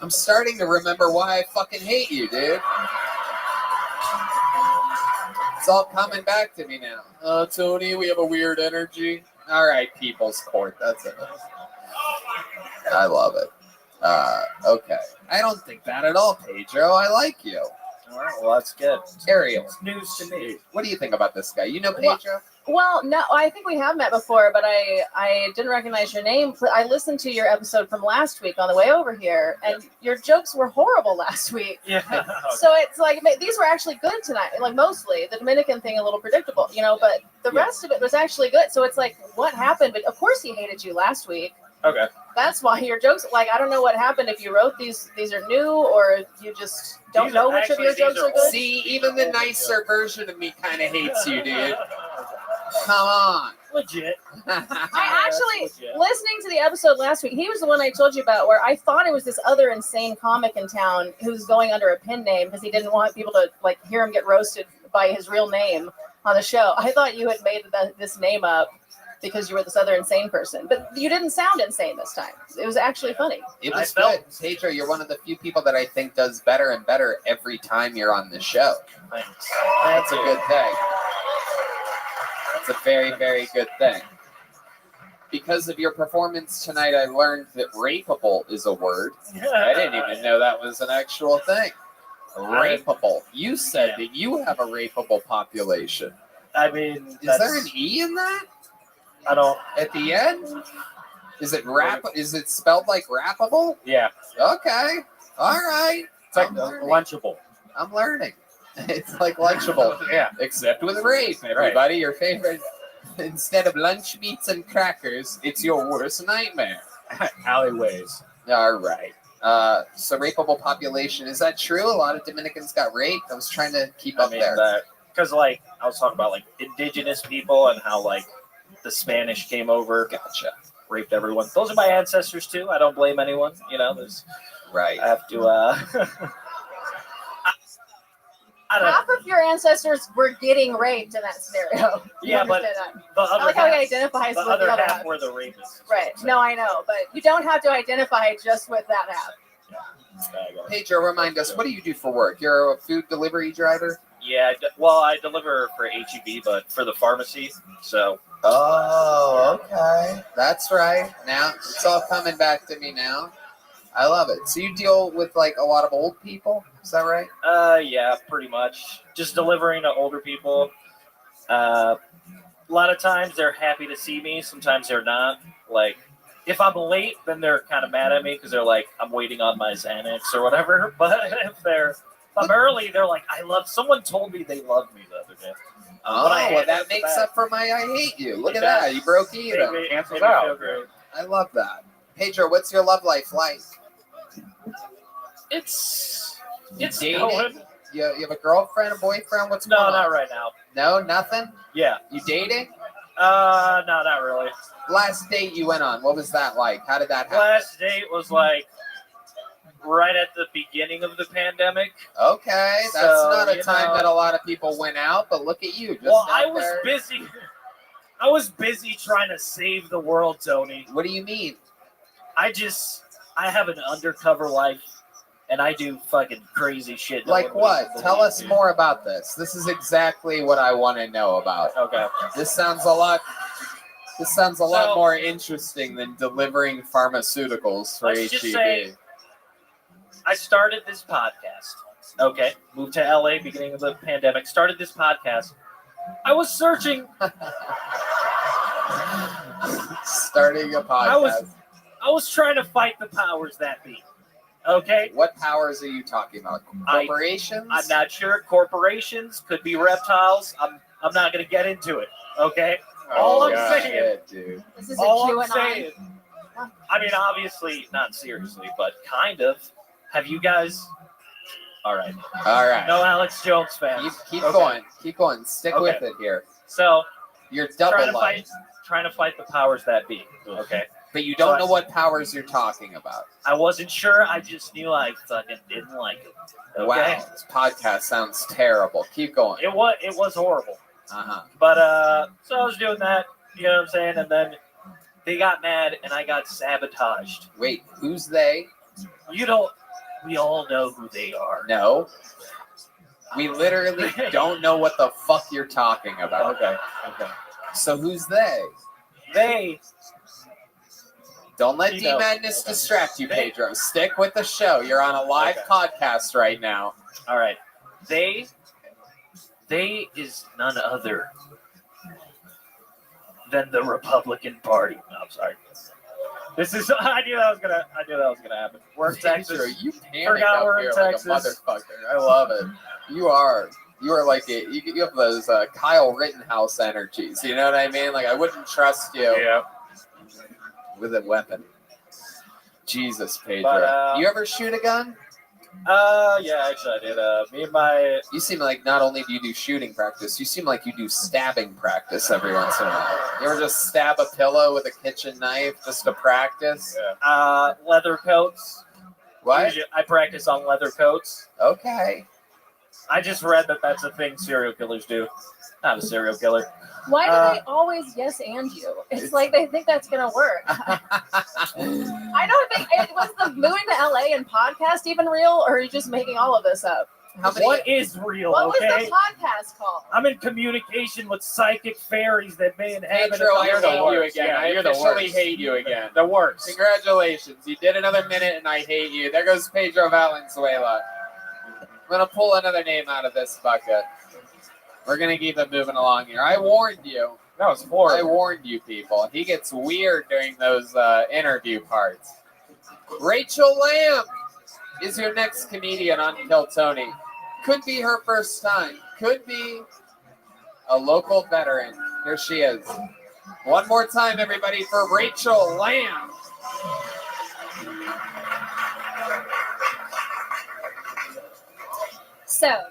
I'm starting to remember why I fucking hate you, dude. It's all coming back to me now. Tony, we have a weird energy. All right, People's Court. That's it. I love it. Okay. I don't think that at all, Pedro. I like you. All right, well, that's good. Ariel, It's news to me. what do you think about this guy? You know Pedro? Well, no, I think we have met before, but I didn't recognize your name. I listened to your episode from last week on the way over here, and your jokes were horrible last week. Yeah. So it's like these were actually good tonight, like mostly. The Dominican thing a little predictable, but the rest of it was actually good. So it's like, what happened? But of course he hated you last week. Okay. That's why your jokes, like, I don't know what happened, if you wrote these are new, or you just don't know which of your jokes are good. See, even the nicer version of me kind of hates you, dude. Come on. Legit. I actually, listening to the episode last week, he was the one I told you about where I thought it was this other insane comic in town who's going under a pen name because he didn't want people to like hear him get roasted by his real name on the show. I thought you had made this name up because you were this other insane person, but you didn't sound insane this time. It was actually funny. It was good. Pedro, you're one of the few people that I think does better and better every time you're on the show. Thanks. That's a good thing. It's a very, very good thing. Because of your performance tonight, I learned that rapeable is a word. I didn't even know that was an actual thing. Rapeable. You said that you have a rapeable population. I mean, is there an E in that? I don't. At the end? Is it rap? Is it spelled like rappable? Yeah. Okay. All right. It's like lunchable. I'm learning. It's like lunchable. Yeah. Except with rape, everybody. Your favorite. Instead of lunch meats and crackers, it's your worst nightmare. Alleyways. All right. So rapeable population. Is that true? A lot of Dominicans got raped. I was trying to keep up there. Because like I was talking about like indigenous people and how like the Spanish came over. Gotcha. Raped everyone. Those are my ancestors too. I don't blame anyone. There's right. I have to Half of your ancestors were getting raped in that scenario. Yeah, but the other I like how he half, identifies the with other the other half were the rapists. Right. No, I know, but you don't have to identify just with that half. Pedro, remind us, what do you do for work? You're a food delivery driver? Yeah, I deliver for HEB, but for the pharmacy. So. Oh, okay. That's right. Now it's all coming back to me now. I love it. So you deal with like a lot of old people? Is that right? Yeah, pretty much. Just delivering to older people. A lot of times they're happy to see me. Sometimes they're not. Like, if I'm late, then they're kind of mad at me because they're like, I'm waiting on my Xanax or whatever. But if I'm early, they're like, someone told me they loved me the other day. Well, that makes up for my I hate you. Look at that. You broke even. Cancels out. I love that. Pedro, what's your love life like? It's dating? going. You have a girlfriend, a boyfriend? What's going on? No, not right now. No, nothing? Yeah. You dating? No, not really. Last date you went on, what was that like? How did that happen? Last date was like right at the beginning of the pandemic. Okay, that's not a time that a lot of people went out, but look at you. I was busy. I was busy trying to save the world, Tony. What do you mean? I have an undercover life, and I do fucking crazy shit. Like what? Tell us more about this. This is exactly what I want to know about. Okay. This sounds a lot more interesting than delivering pharmaceuticals for let's just HEB. say I started this podcast. Okay. Moved to LA beginning of the pandemic. Started this podcast. I was searching. Starting a podcast. I was trying to fight the powers that be. Okay. What powers are you talking about? Corporations? I'm not sure. Corporations, could be reptiles. I'm not going to get into it. Okay. All I'm saying, dude. This is all a I'm Q&A. saying. I mean, obviously, not seriously, but kind of. Have you guys? All right. All right. No Alex Jones fans. Keep going. Keep going. Stick with it here. So you're double trying to fight the powers that be. Okay. But you don't know what powers you're talking about. I wasn't sure. I just knew I fucking didn't like it. Okay? Wow, this podcast sounds terrible. Keep going. It was horrible. Uh-huh. But so I was doing that, you know what I'm saying? And then they got mad and I got sabotaged. Wait, who's they? We all know who they are. No. We literally don't know what the fuck you're talking about. Okay. So who's they? They. Don't let D-Madness distract you, Pedro. Stick with the show. You're on a live podcast right now. All right. They is none other than the Republican Party. No, I'm sorry. This is. I knew that was gonna happen. We're in Texas. You forgot we're in Texas. Like a motherfucker. I love it. You are like you have those Kyle Rittenhouse energies. You know what I mean? Like I wouldn't trust you. Yeah. With a weapon. Jesus, Pedro. But, you ever shoot a gun? Yeah, actually I did. You seem like not only do you do shooting practice, you seem like you do stabbing practice every once in a while. You ever just stab a pillow with a kitchen knife just to practice? Yeah. Leather coats. What? I practice on leather coats. Okay. I just read that that's a thing serial killers do. Not a serial killer. Why do they always yes and you? It's like they think that's gonna work. I don't think was the moving to LA and podcast even real, or are you just making all of this up? What is real? What was okay? the podcast called? I'm in communication with psychic fairies that may inhabit. Pedro, I hate you again. Yeah, I you're the officially worst. hate you again. The worst. Congratulations. You did another minute and I hate you. There goes Pedro Valenzuela. I'm going to pull another name out of this bucket. We're going to keep it moving along here. I warned you. That was horrible. I warned you people. He gets weird during those interview parts. Rachel Lamb is your next comedian on Kill Tony. Could be her first time. Could be a local veteran. Here she is. One more time, everybody, for Rachel Lamb. So,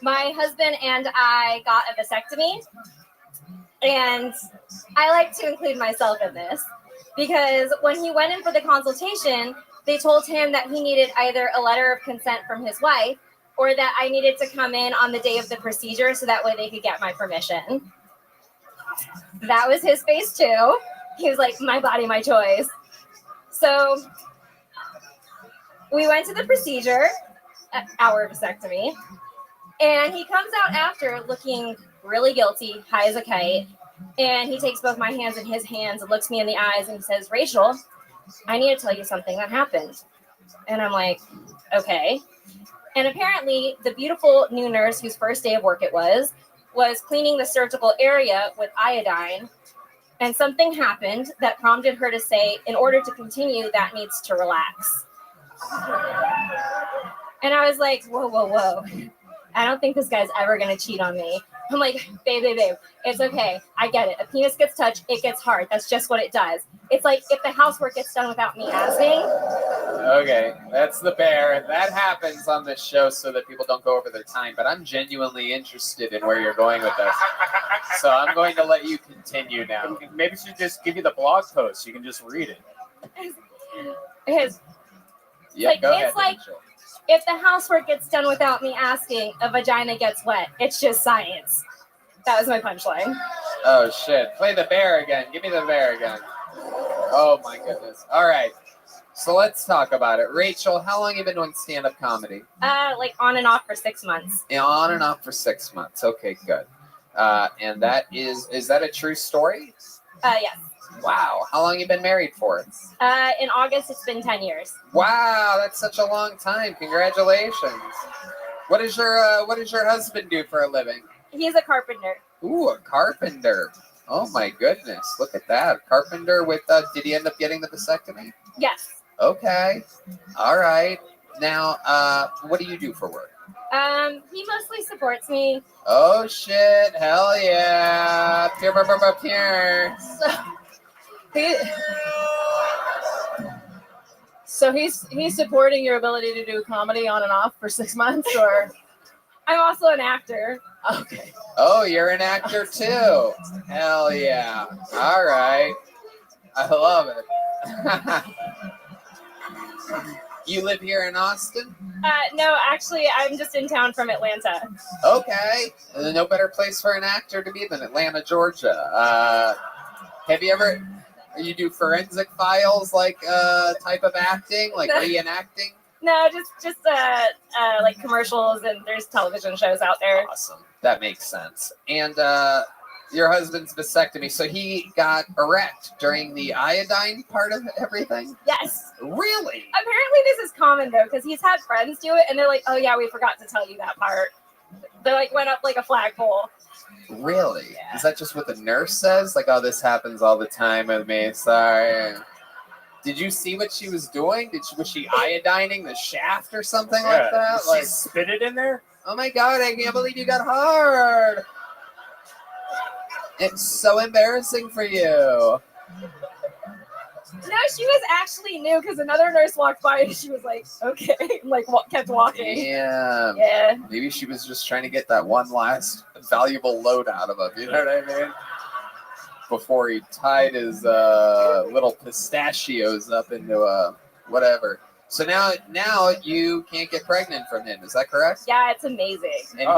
my husband and I got a vasectomy, and I like to include myself in this because when he went in for the consultation, they told him that he needed either a letter of consent from his wife or that I needed to come in on the day of the procedure so that way they could get my permission. That was his face too. He was like, my body, my choice. So we went to the procedure, our vasectomy, and he comes out after looking really guilty, high as a kite, and he takes both my hands in his hands and looks me in the eyes and says, Rachel, I need to tell you something that happened. And I'm like, okay. And apparently the beautiful new nurse whose first day of work it was cleaning the surgical area with iodine, and something happened that prompted her to say, in order to continue, that needs to relax. And I was like, whoa. I don't think this guy's ever going to cheat on me. I'm like, babe, it's okay. I get it. A penis gets touched, it gets hard. That's just what it does. It's like if the housework gets done without me asking. Okay, that's the bear. That happens on this show so that people don't go over their time, but I'm genuinely interested in where you're going with this. So I'm going to let you continue now. Maybe she should just give you the blog post. So you can just read it. It's Go ahead, like Rachel. if the housework gets done without me asking, a vagina gets wet. It's just science. That was my punchline. Oh, shit. Play the bear again. Give me the bear again. Oh, my goodness. All right. So let's talk about it. Rachel, how long have you been doing stand-up comedy? Like on and off for 6 months. Yeah, on and off for 6 months. Okay, good. And that is that a true story? Yes. Wow. How long have you been married for? In August, it's been 10 years. Wow, that's such a long time. Congratulations. What does your husband do for a living? He's a carpenter. Ooh, a carpenter. Oh my goodness. Look at that. Carpenter with did he end up getting the vasectomy? Yes. Okay. All right. Now, what do you do for work? He mostly supports me. Oh shit. Hell yeah. Peer. So he's supporting your ability to do comedy on and off for 6 months, or I'm also an actor. Okay. Oh, you're an actor too. Hell yeah. All right. I love it. You live here in Austin? No, actually, I'm just in town from Atlanta. Okay. No better place for an actor to be than Atlanta, Georgia. Have you ever, you do forensic files like type of acting, like reenacting? No, just like commercials, and there's television shows out there. Awesome. That makes sense. And your husband's vasectomy, so he got erect during the iodine part of everything? Yes. Really? Apparently this is common though, because he's had friends do it, and they're like, "Oh yeah, we forgot to tell you that part." They like went up like a flagpole. Really? Yeah. Is that just what the nurse says? Like, oh, this happens all the time with me. Sorry. Did you see what she was doing? Was she iodining the shaft or something like that? Did she spit it in there? Oh my God, I can't believe you got hard. It's so embarrassing for you. No, she was actually new because another nurse walked by and she was like, "Okay," and like kept walking. Damn. Yeah. Maybe she was just trying to get that one last valuable load out of him. You know what I mean? Before he tied his little pistachios up into whatever. So now you can't get pregnant from him. Is that correct? Yeah, it's amazing. And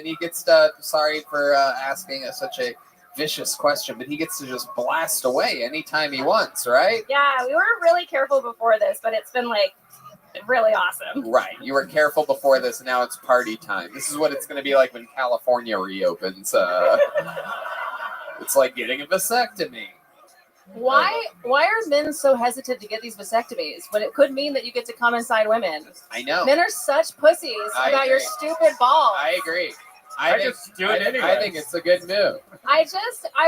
he gets to, sorry for asking such a vicious question, but he gets to just blast away anytime he wants, right? Yeah, we were really careful before this, but it's been like really awesome. Right. You were careful before this, and now it's party time. This is what it's going to be like when California reopens. It's like getting a vasectomy. Why are men so hesitant to get these vasectomies when it could mean that you get to come inside women? I know. Men are such pussies about your stupid balls. I agree. I just do it anyway. I think it's a good move. I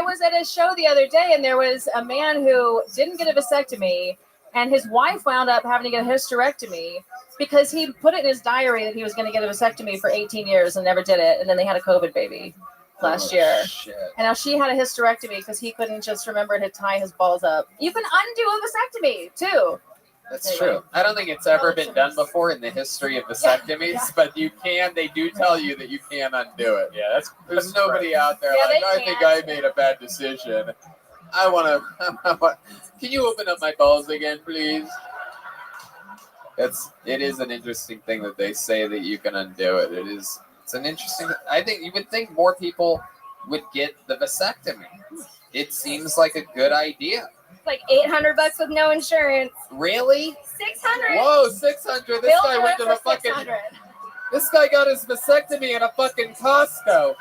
was at a show the other day and there was a man who didn't get a vasectomy and his wife wound up having to get a hysterectomy because he put it in his diary that he was going to get a vasectomy for 18 years and never did it. And then they had a COVID baby last year. Shit. And now she had a hysterectomy because he couldn't just remember to tie his balls up. You can undo a vasectomy too. That's true. I don't think it's ever been done before in the history of vasectomies, but you can. They do tell you that you can undo it. Yeah, there's nobody out there Yeah, like, they I think I made a bad decision. I want to. Can you open up my balls again, please? It is an interesting thing that they say that you can undo it. It's an interesting. I think you would think more people would get the vasectomy. It seems like a good idea. Like $800 with no insurance. Really? 600. Whoa, 600. This guy went to the fucking. 600. This guy got his vasectomy at a fucking Costco.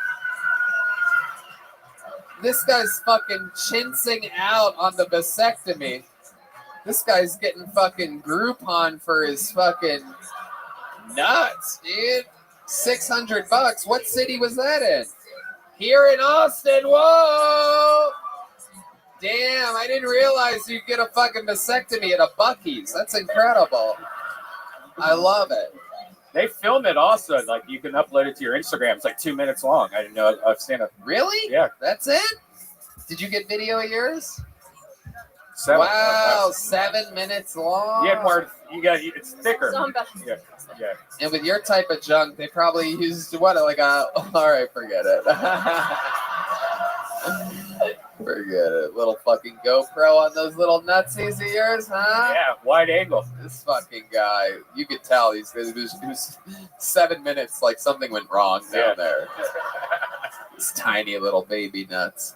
This guy's fucking chinsing out on the vasectomy. This guy's getting fucking Groupon for his fucking nuts, dude. $600. What city was that in? Here in Austin. Whoa! Damn, I didn't realize you get a fucking vasectomy at a Buc-ee's. That's incredible. I love it. They film it also. Like you can upload it to your Instagram. It's like 2 minutes long. I didn't know. I've seen it. Really? Yeah. That's it? Did you get video of yours? 7. Wow, 7 minutes long. You had more. You got. It's thicker. Yeah. Yeah. And with your type of junk, they probably used what? Like a. All right, forget it. Forget it. Little fucking GoPro on those little nutsies of yours, huh? Yeah, wide angle. This fucking guy, you could tell it was 7 minutes, like something went wrong down there. These tiny little baby nuts.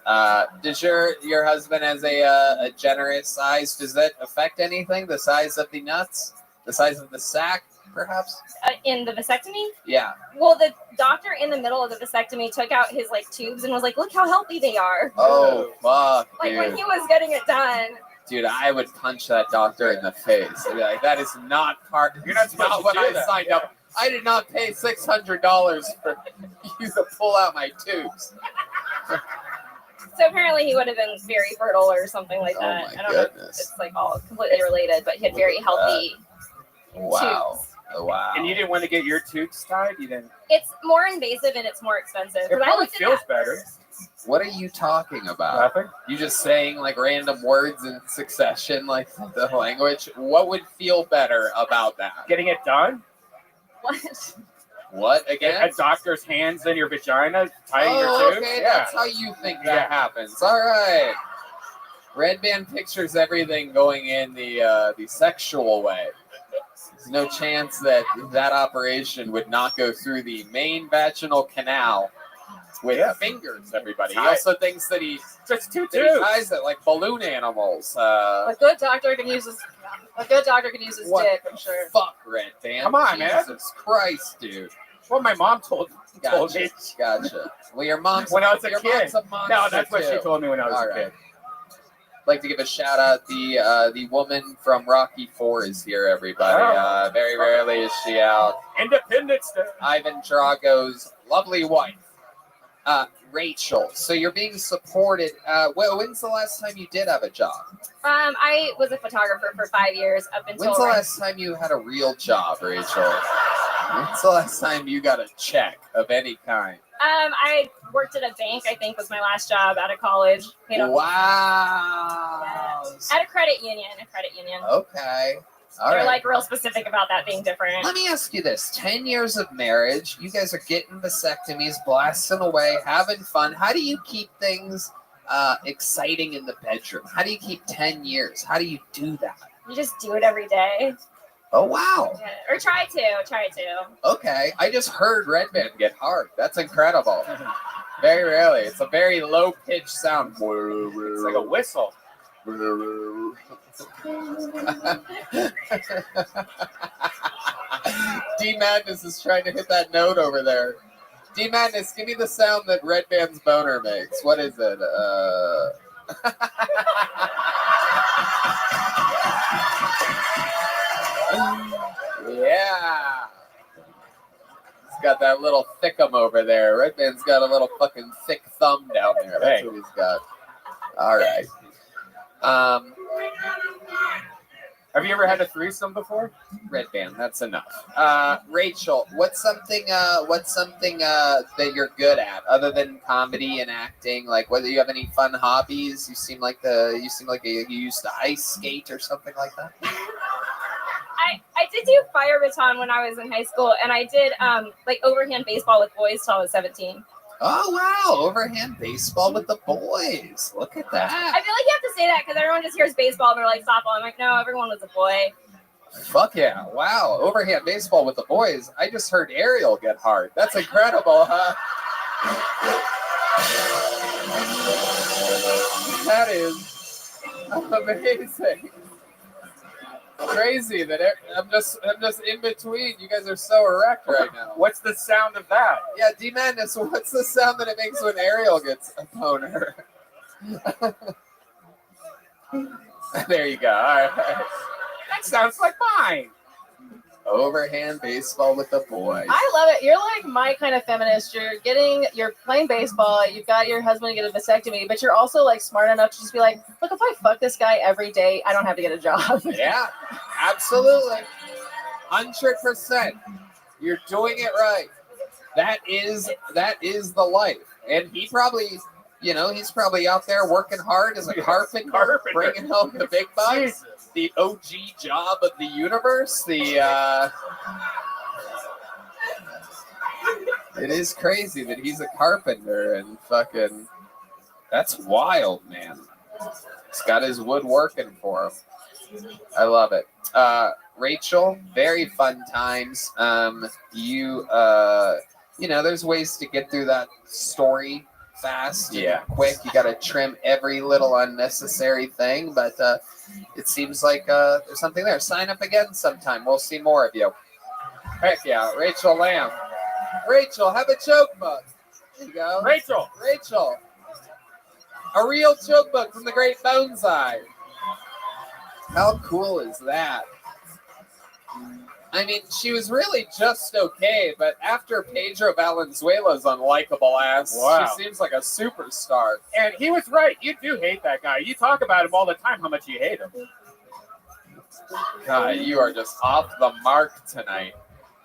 Does your husband has a generous size? Does that affect anything? The size of the nuts? The size of the sack, perhaps? In the vasectomy? Yeah. Well, the doctor in the middle of the vasectomy took out his like tubes and was like, "Look how healthy they are." Oh, fuck, Like dude. when he was getting it done. Dude, I would punch that doctor in the face. I'd be like, that is not part. You're not supposed to what do I that. signed up. I did not pay $600 for you to pull out my tubes. So apparently he would have been very fertile or something like that. my I don't know if goodness. it's like all completely related, but he had very healthy Wow. tubes. Wow. And you didn't want to get your tubes tied? You didn't. It's more invasive and it's more expensive. It 'Cause I probably looked at feels that better. first. What are you talking about? Nothing. You just saying like random words in succession, like the language. What would feel better about that? Getting it done? What? What again? A doctor's hands in your vagina, tying your Oh, tubes. okay, Yeah. that's how you think that happens. All right. Red Band pictures everything going in the sexual way. There's no chance that that operation would not go through the main vaginal canal with fingers. Everybody. He also thinks that he just two that he ties it like balloon animals. A good doctor can use his What dick, I'm sure. Fuck, Red Band. Come on, man. Jesus Christ, dude. Well, my mom told me. Gotcha. Well, your mom's When I was a your kid. mom's a monster No, that's what she too. told me when I was All a right. kid. I'd like to give a shout out. The woman from Rocky IV is here, everybody. Very rarely is she out. Independence Day. Ivan Drago's lovely wife, Rachel. So you're being supported. Well, when's the last time you did have a job? I was a photographer for 5 years up until. When's the last time you had a real job, Rachel? When's the last time you got a check of any kind? I worked at a bank. I think was my last job out of college. Wow. At a credit union. Okay. All They're right. like real specific about that being different. Let me ask you this. 10 years of marriage, you guys are getting vasectomies, blasting away, having fun. How do you keep things exciting in the bedroom? How do you keep 10 years? How do you do that? You just do it every day. Oh, wow. Yeah. Or try to. Okay. I just heard Red Band get hard. That's incredible. Very rarely. It's a very low-pitched sound. It's like a whistle. D Madness is trying to hit that note over there. D Madness, give me the sound that Red Band's boner makes. What is it? Yeah. He's got that little thickum over there. Red Band's got a little fucking thick thumb down there. That's what he's got. All right. Have you ever had a threesome before? Red Band, that's enough. Rachel, what's something that you're good at other than comedy and acting? Like, whether you have any fun hobbies? You seem like you used to ice skate or something like that. I did do fire baton when I was in high school, and I did like overhand baseball with boys till I was 17. Oh wow, overhand baseball with the boys. Look at that. I feel like you have to say that because everyone just hears baseball and they're like softball. I'm like, no, everyone was a boy. Fuck yeah! Wow, overhand baseball with the boys. I just heard Ariel get hard. That's incredible, huh? That is amazing. Crazy that I'm just in between. You guys are so erect right now. What's the sound of that? Yeah, D Madness. What's the sound that it makes when Ariel gets a boner? There you go. All right. That sounds like mine. Overhand baseball with the boys. I love it. You're like my kind of feminist. You're playing baseball. You've got your husband to get a vasectomy, but you're also like smart enough to just be like, look, if I fuck this guy every day, I don't have to get a job. Yeah, absolutely. 100%. You're doing it right. That is the life. And he probably, he's probably out there working hard as a carpenter. Bringing home the big bucks. The OG job of the universe. It is crazy that he's a carpenter and fucking. That's wild, man. He's got his wood working for him. I love it. Rachel, very fun times. There's ways to get through that story fast and quick. You got to trim every little unnecessary thing, but it seems like there's something there. Sign up again sometime. We'll see more of you. Heck yeah, Rachel Lamb. Rachel, have a joke book. There you go. Rachel. A real joke book from the great Bonsai. How cool is that? I mean, she was really just okay, but after Pedro Valenzuela's unlikable ass, she seems like a superstar. And he was right. You do hate that guy. You talk about him all the time, how much you hate him. God, you are just off the mark tonight.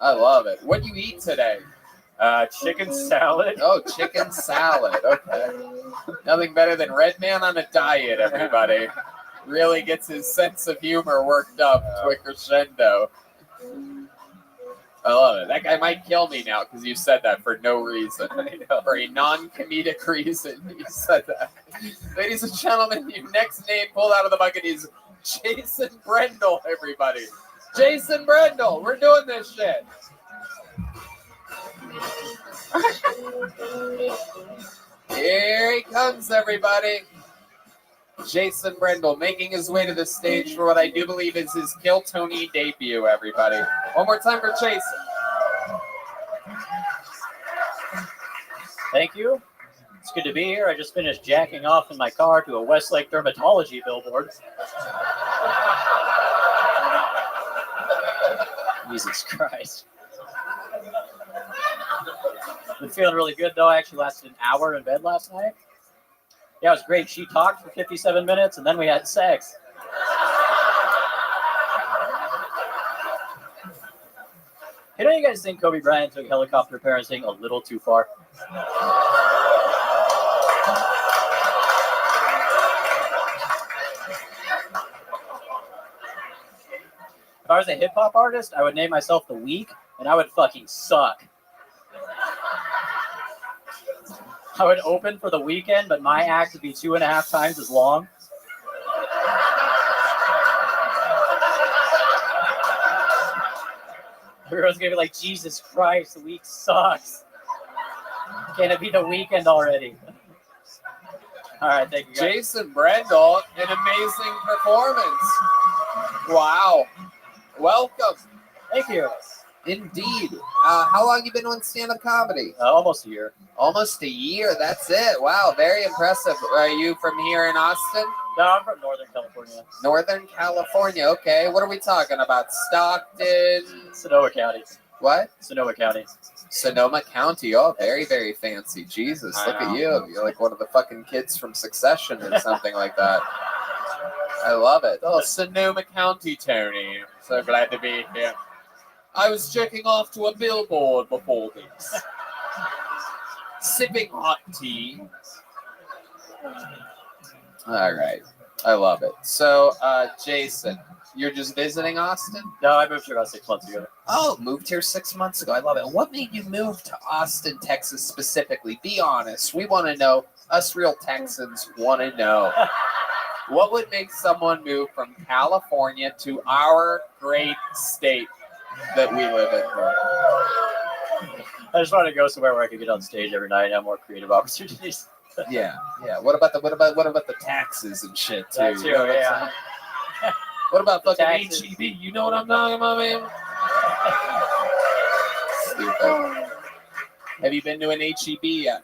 I love it. What do you eat today? Chicken salad. Oh, chicken salad. Okay. Nothing better than Red Man on a diet, everybody. Really gets his sense of humor worked up to a crescendo. I love it. That guy might kill me now because you said that for no reason. For a non-comedic reason, you said that. Ladies and gentlemen, your next name pulled out of the bucket is Jason Brendel, everybody. Jason Brendel, we're doing this shit. Here he comes, everybody. Jason Brendel making his way to the stage for what I do believe is his Kill Tony debut, everybody. One more time for Jason. Thank you. It's good to be here. I just finished jacking off in my car to a Westlake dermatology billboard. Jesus Christ. Been feeling really good though. I actually lasted an hour in bed last night. Yeah, it was great. She talked for 57 minutes and then we had sex. Hey, don't you guys think Kobe Bryant took helicopter parenting a little too far? If I was a hip hop artist, I would name myself The Week, and I would fucking suck. I would open for The Weeknd, but my act would be 2.5 times as long. Everyone's gonna be like, Jesus Christ, The Week sucks. Can it be The Weeknd already? All right, thank you guys. Jason Brendel, an amazing performance. Wow. Welcome. Thank you. Indeed. How long you been doing stand-up comedy? Almost a year. Almost a year. That's it. Wow, very impressive. Are you from here in Austin? No, I'm from Northern California. Northern California. Okay. What are we talking about? Stockton? Sonoma County. What? Sonoma County. Sonoma County. Oh, very, very fancy. Jesus, I look know. at you. You're like one of the fucking kids from Succession or something like that. I love it. Oh, Sonoma County, Tony. So glad to be here. I was checking off to a billboard before this. Sipping hot tea. All right. I love it. So, Jason, you're just visiting Austin? No, I moved here about 6 months ago. Oh, moved here 6 months ago. I love it. What made you move to Austin, Texas specifically? Be honest. We want to know. Us real Texans want to know. What would make someone move from California to our great state that we live in? I just wanted to go somewhere where I could get on stage every night and have more creative opportunities. Yeah. What about the taxes and shit too? That too, You know what I'm yeah. saying? What about fucking Taxes. HEB? You know what I'm talking about, man? Stupid. Have you been to an HEB yet?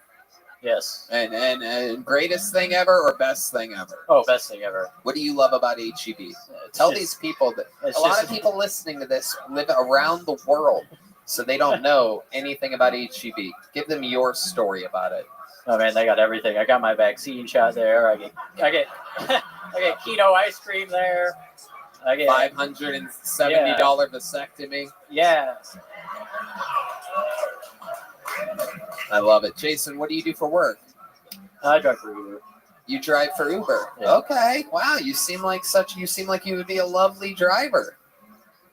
Yes. And greatest thing ever or best thing ever? Oh, best thing ever. What do you love about HEB? Tell these people that a lot of people listening to this live around the world, so they don't know anything about HEB. Give them your story about it. Oh man, they got everything. I got my vaccine shot there. I get keto ice cream there. I get $570 vasectomy. Yeah. I love it. Jason, what do you do for work? I drive for Uber. You drive for Uber. Yeah. Okay. Wow. You seem like you would be a lovely driver.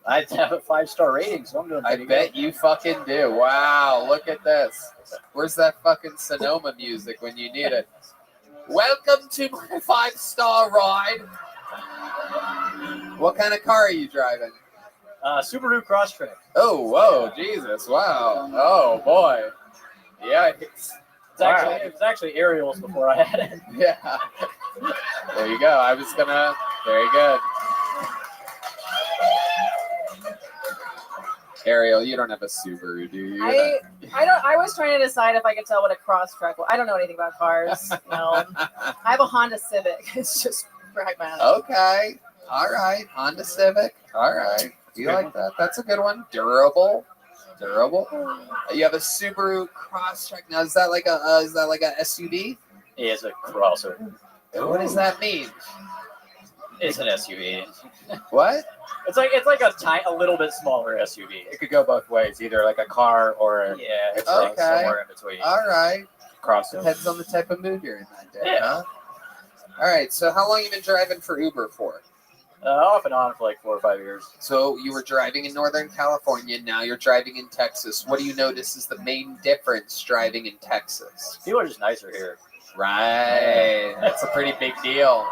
I have a 5-star rating, so I'm doing I pretty bet good. you fucking do. Wow. Look at this. Where's that fucking Sonoma music when you need it? Welcome to my 5-star ride. What kind of car are you driving? Subaru Crosstrek. Oh, whoa, Jesus, wow. Oh, boy. Yeah. It was actually Ariel's before I had it. Yeah. There you go. Very good. Ariel, you don't have a Subaru, do you? I was trying to decide if I could tell what a Crosstrek was. I don't know anything about cars. No. I have a Honda Civic. It's just pragmatic. Okay. All right. Honda Civic. All right. Do you like that? That's a good one. Durable. You have a Subaru Crosstrek. Now, is that like a SUV? Yeah, it's a crosser. What does that mean? It's an SUV. What? It's like a little bit smaller SUV. It could go both ways, either like a car or a it's Okay. somewhere in between. All right. crosser. Depends on the type of mood you're in that day. Yeah. Huh? All right. So how long you been driving for Uber for? Off and on for like 4 or 5 years. So you were driving in Northern California. Now you're driving in Texas. What do you notice is the main difference driving in Texas? People are just nicer here. Right. That's a pretty big deal.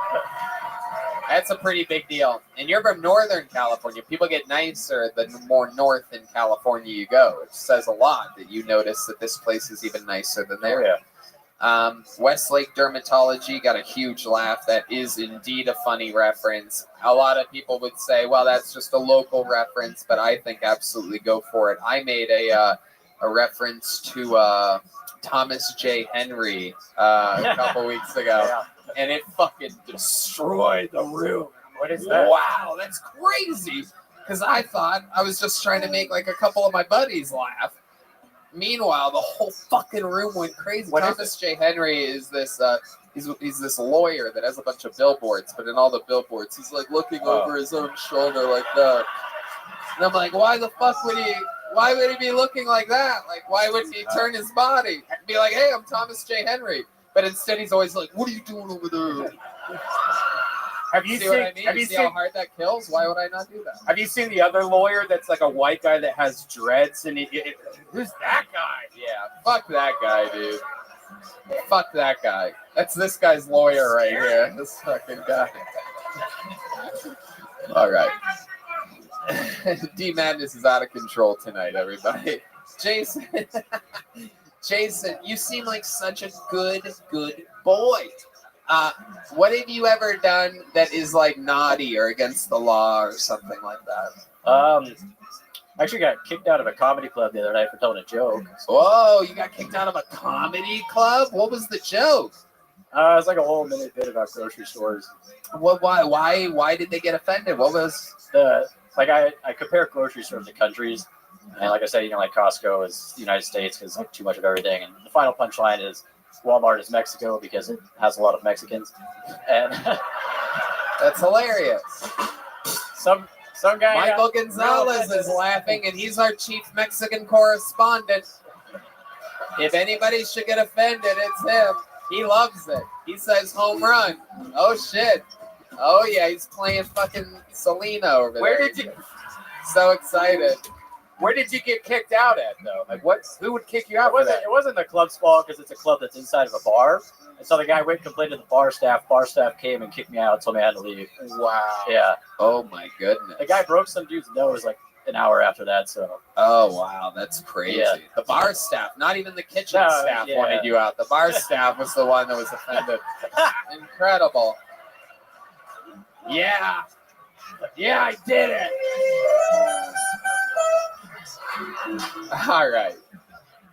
That's a pretty big deal. And you're from Northern California. People get nicer the more north in California you go. It says a lot that you notice that this place is even nicer than there. Oh, yeah. Westlake Dermatology got a huge laugh. That is indeed a funny reference. A lot of people would say, well, that's just a local reference, but I think absolutely go for it. I made a reference to Thomas J. Henry a couple weeks ago, and it fucking destroyed the room. What is that? Wow, that's crazy. Because I thought I was just trying to make like a couple of my buddies laugh. Meanwhile, the whole fucking room went crazy. Thomas J. Henry is this he's this lawyer that has a bunch of billboards, but in all the billboards, he's like looking over his own shoulder like that. And I'm like, why would he be looking like that? Like, why wouldn't he turn his body and be like, hey, I'm Thomas J. Henry? But instead, he's always like, what are you doing over there? Have you see seen? what I mean? Have you see seen? how hard that kills? Why would I not do that? Have you seen the other lawyer that's like a white guy that has dreads and who's that guy? Yeah, fuck that guy, dude. Fuck that guy. That's this guy's lawyer right here. This fucking guy. All right. D Madness is out of control tonight, everybody. Jason, you seem like such a good boy. What have you ever done that is like naughty or against the law or something like that? I actually got kicked out of a comedy club the other night for telling a joke. Whoa, you got kicked out of a comedy club? What was the joke? It was like a whole minute bit about grocery stores. What? Why did they get offended? What was I compare grocery stores to countries, and like I said, like Costco is the United States because like too much of everything, and the final punchline is Walmart is Mexico because it has a lot of Mexicans, and that's hilarious. Some guy Michael Gonzalez is laughing, and he's our chief Mexican correspondent. If anybody should get offended, it's him. He loves it. He says home run. Oh shit. Oh yeah, he's playing fucking Selena over there. Where did you? So excited. Where did you get kicked out at though? Like what? Who would kick you out? It wasn't the club's fault because it's a club that's inside of a bar. And so the guy went and complained to the bar staff. Bar staff came and kicked me out, told me I had to leave. Wow. Yeah. Oh my goodness. The guy broke some dude's nose like an hour after that. So. Oh wow, that's crazy. Yeah. The bar staff, not even the kitchen staff wanted you out. The bar staff was the one that was offended. Incredible. Yeah. Yeah, I did it. All right.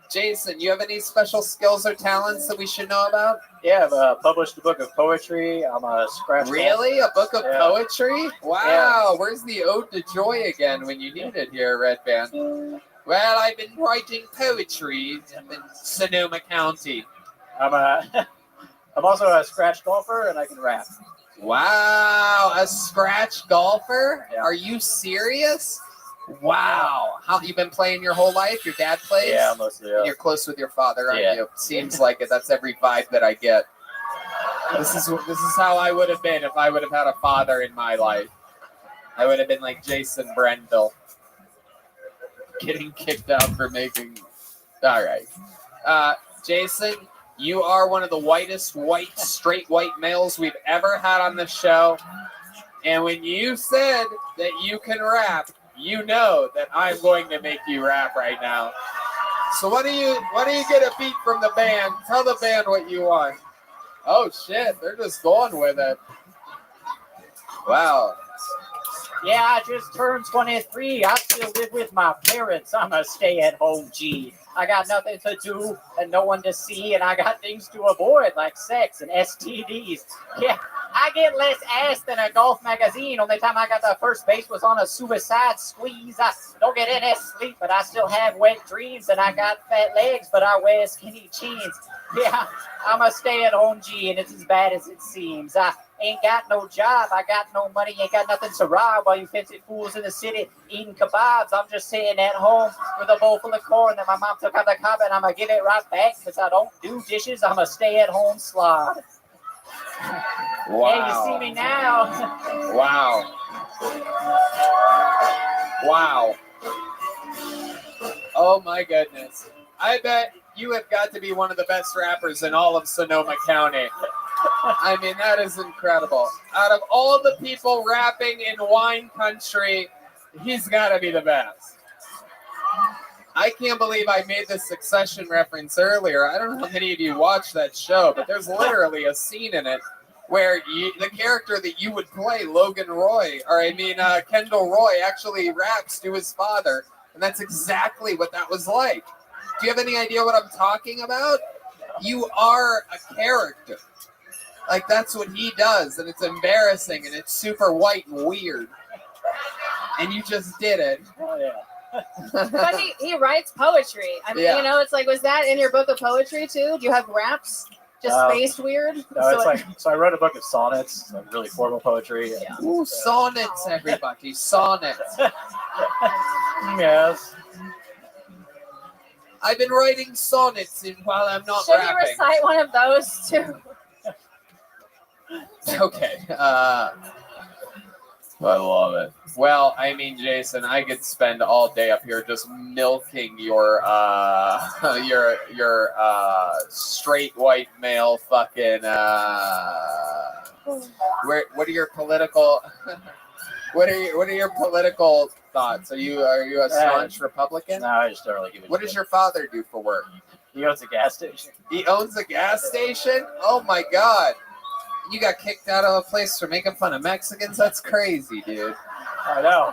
Jason, you have any special skills or talents that we should know about? Yeah, I've published a book of poetry. I'm a scratch. Really? A book of poetry? Wow. Yeah. Where's the Ode to Joy again when you need it here, Red Band? Well, I've been writing poetry in Sonoma County. I'm also a scratch golfer and I can rap. Wow, a scratch golfer? Yeah. Are you serious? Wow. How you been playing your whole life? Your dad plays? Yeah, mostly. Yeah. You're close with your father, aren't you? Seems like it. That's every vibe that I get. This is how I would have been if I would have had a father in my life. I would have been like Jason Brendel. Getting kicked out for making... All right. Jason, you are one of the straight white males we've ever had on the show. And when you said that you can rap, you know that I'm going to make you rap right now. So what do you get a beat from the band? Tell the band what you want. Oh shit, they're just going with it. Wow. Yeah, I just turned 23. I still live with my parents. I'm a stay-at-home G. I got nothing to do and no one to see, and I got things to avoid like sex and STDs. Yeah, I get less ass than a golf magazine. Only time I got the first base was on a suicide squeeze. I don't get any sleep, but I still have wet dreams, and I got fat legs, but I wear skinny jeans. Yeah, I'm a stay-at-home G, and it's as bad as it seems. I ain't got no job, I got no money, ain't got nothing to rob while you fancy fools in the city eating kebabs. I'm just sitting at home with a bowl full of corn that my mom took out the cupboard, and I'm going to give it right back because I don't do dishes. I'm a stay-at-home slob. Wow. Yeah, you see me now. Wow. Wow. Oh my goodness. I bet you have got to be one of the best rappers in all of Sonoma County. I mean, that is incredible. Out of all the people rapping in wine country, he's got to be the best. I can't believe I made this Succession reference earlier. I don't know how many of you watched that show, but there's literally a scene in it where the character that you would play, Kendall Roy, actually raps to his father, and that's exactly what that was like. Do you have any idea what I'm talking about? You are a character. Like, that's what he does, and it's embarrassing, and it's super white and weird. And you just did it. Oh, yeah. But he writes poetry. I mean, Yeah. you know, it's like, was that in your book of poetry too? Do you have raps? Just spaced weird? No, it's like, so I wrote a book of sonnets, like really formal poetry. Yeah. Ooh, sonnets, everybody. Sonnets. Yes. I've been writing sonnets while I'm not Should rapping. you recite one of those too? Okay. I love it. Well, I mean, Jason, I could spend all day up here just milking your straight white male fucking what are your political what are your political thoughts? Are you a staunch Republican? No, I just don't really give a What does your father do for work? He owns a gas station. He owns a gas station? Oh my God. You got kicked out of a place for making fun of Mexicans? That's crazy, dude. I know.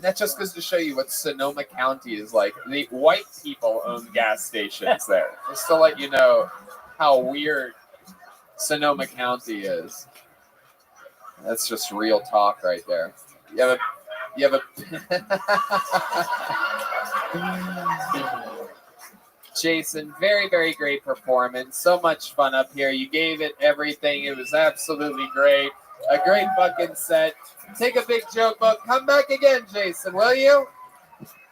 That just goes to show you what Sonoma County is like. The white people own gas stations there. Just to let you know how weird Sonoma County is. That's just real talk right there. You have a Jason, very, very great performance. So much fun up here. You gave it everything. It was absolutely great. A great fucking set. Take a big joke book. Come back again, Jason, will you?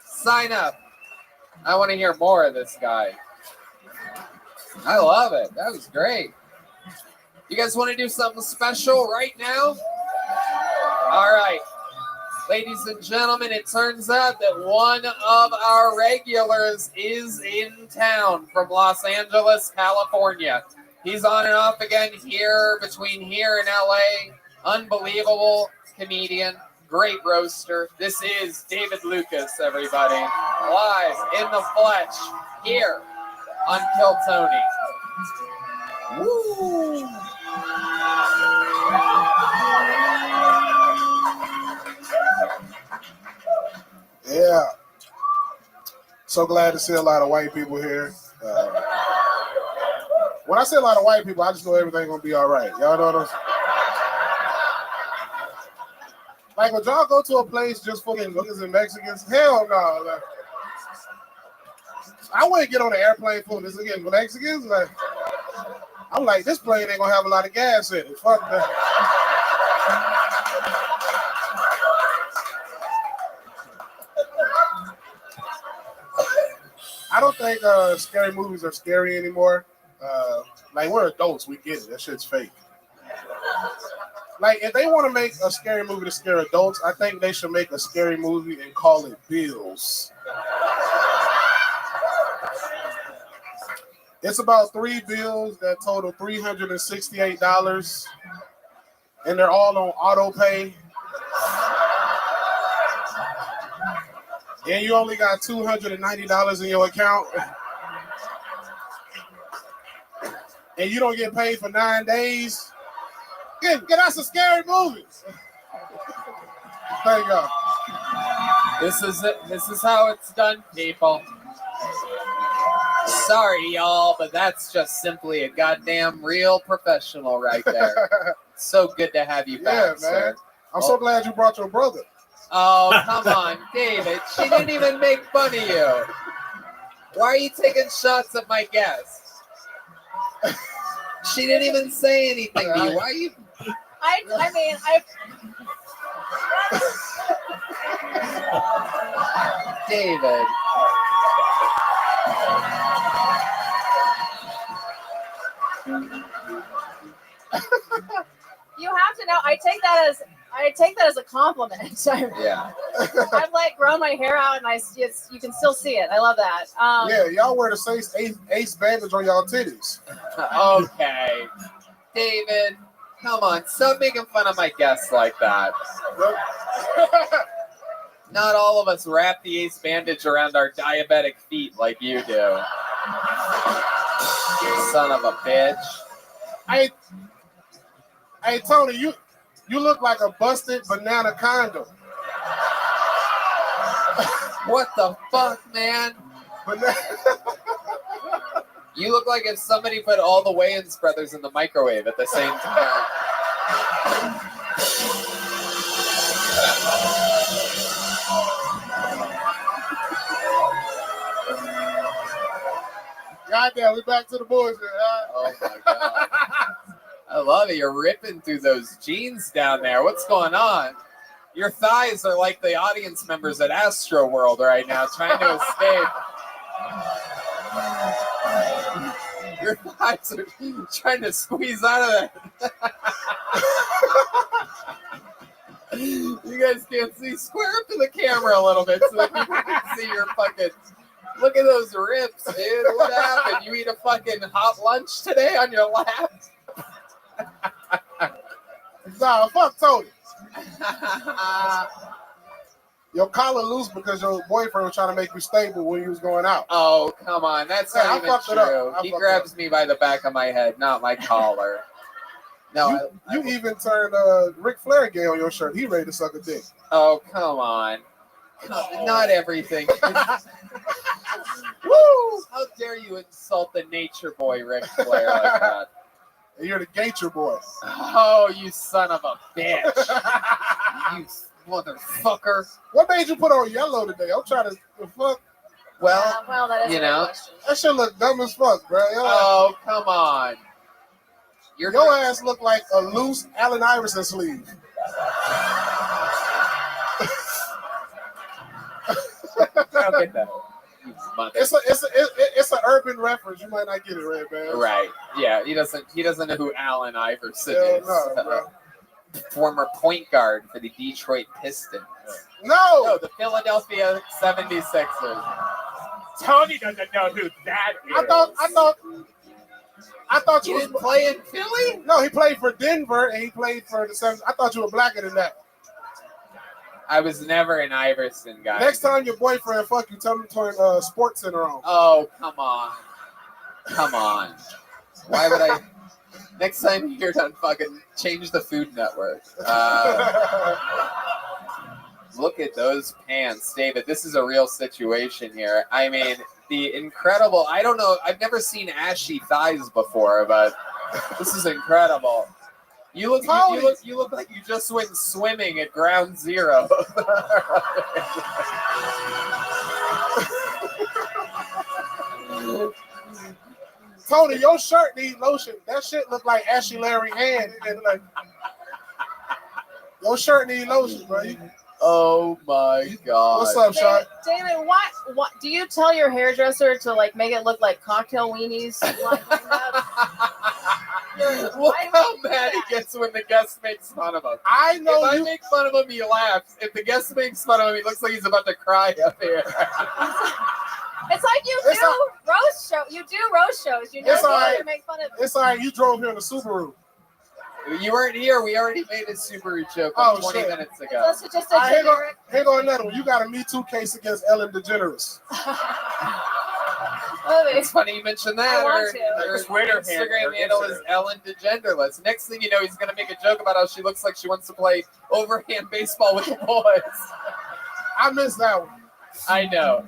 Sign up. I want to hear more of this guy. I love it. That was great. You guys want to do something special right now? All right. Ladies and gentlemen, it turns out that one of our regulars is in town from Los Angeles, California. He's on and off again here, between here and LA. Unbelievable comedian, great roaster. This is David Lucas, everybody. Live in the flesh here on Kill Tony. Woo! Yeah. So glad to see a lot of white people here. When I say a lot of white people, I just know everything's gonna be all right. Y'all know what I'm saying? Like, would y'all go to a place just full of hookers and Mexicans? Hell no. Like, I wouldn't get on an airplane full of this again with Mexicans. Like, I'm like, this plane ain't gonna have a lot of gas in it. Fuck that. I don't think scary movies are scary anymore. Like, we're adults, we get it. That shit's fake. Like, if they want to make a scary movie to scare adults, I think they should make a scary movie and call it Bills. It's about 3 bills that total $368, and they're all on auto pay. And you only got $290 in your account. And you don't get paid for 9 days. Get us some scary movies. Thank God. This is it. This is how it's done, people. Sorry, y'all, but that's just simply a goddamn real professional right there. So good to have you back, Yeah, man. sir. I'm so glad you brought your brother. Oh, come on, David. She didn't even make fun of you. Why are you taking shots at my guests? She didn't even say anything to you. Why are you... I mean, You have to know. I take that as a compliment. Yeah. I've like grown my hair out, and you can still see it. I love that. Yeah, y'all wear the ace bandage on y'all titties. Okay, David, come on, stop making fun of my guests like that. Not all of us wrap the ace bandage around our diabetic feet like you do. Son of a bitch. Hey, Tony, you look like a busted banana condom. What the fuck, man? You look like if somebody put all the Wayans brothers in the microwave at the same time. Goddamn, we back to the bullshit. Oh my god. I love it. You're ripping through those jeans down there. What's going on? Your thighs are like the audience members at Astro World right now trying to escape. Your thighs are trying to squeeze out of that. You guys can't see. Square up to the camera a little bit so that people can see your fucking... Look at those ribs, dude. What happened? You eat a fucking hot lunch today on your lap? Nah, fuck Tony. Your collar loose because your boyfriend was trying to make you stable when you was going out. Oh, come on. That's not even true. He grabs me by the back of my head, not my collar. No, you even turned Ric Flair gay on your shirt. He ready to suck a dick. Oh, come on. Not everything. Woo! How dare you insult the nature boy Ric Flair like that? You're the Gator boy. Oh, you son of a bitch. You motherfucker. What made you put on yellow today? I'm trying to fuck. Well, that is you know. That shit look dumb as fuck, bro. Oh, come on. Your ass look like a loose Allen Iverson sleeve. I'll get that. It's an urban reference. You might not get it right, man. Right. Yeah. He doesn't know who Allen Iverson Hell is. no, bro. Former point guard for the Detroit Pistons. No, the Philadelphia 76ers. Tony doesn't know who that is. I thought you didn't play in Philly? No, he played for Denver and he played for the 7th. I thought you were blacker than that. I was never an Iverson guy. Next time your boyfriend fuck you, tell him to turn Sports Center on. Oh, come on. Come on. Why would I? Next time you're done, fucking change the Food Network. Look at those pants, David. This is a real situation here. I mean, the incredible. I don't know. I've never seen ashy thighs before, but this is incredible. You look like you just went swimming at Ground Zero. Tony, your shirt needs lotion. That shit look like Ashley Larry hand. Your shirt needs lotion, bro. Oh my god. What's up, Sean? David, what do you tell your hairdresser to like make it look like cocktail weenies? Look how mad he gets when the guest makes fun of him. I know if I make fun of him, he laughs. If the guest makes fun of him, he looks like he's about to cry up here. It's like you do roast shows. You do roast shows. You know to make fun of. It's all right. You drove here in a Subaru. You weren't here. We already made a Subaru joke 20 minutes ago. That's just a generic. Hang on another one. You got a Me Too case against Ellen DeGeneres. It's funny you mentioned that. Her Twitter Instagram handle is Ellen DeGenderless. Next thing you know, he's going to make a joke about how she looks like she wants to play overhand baseball with the boys. I missed that one. I know.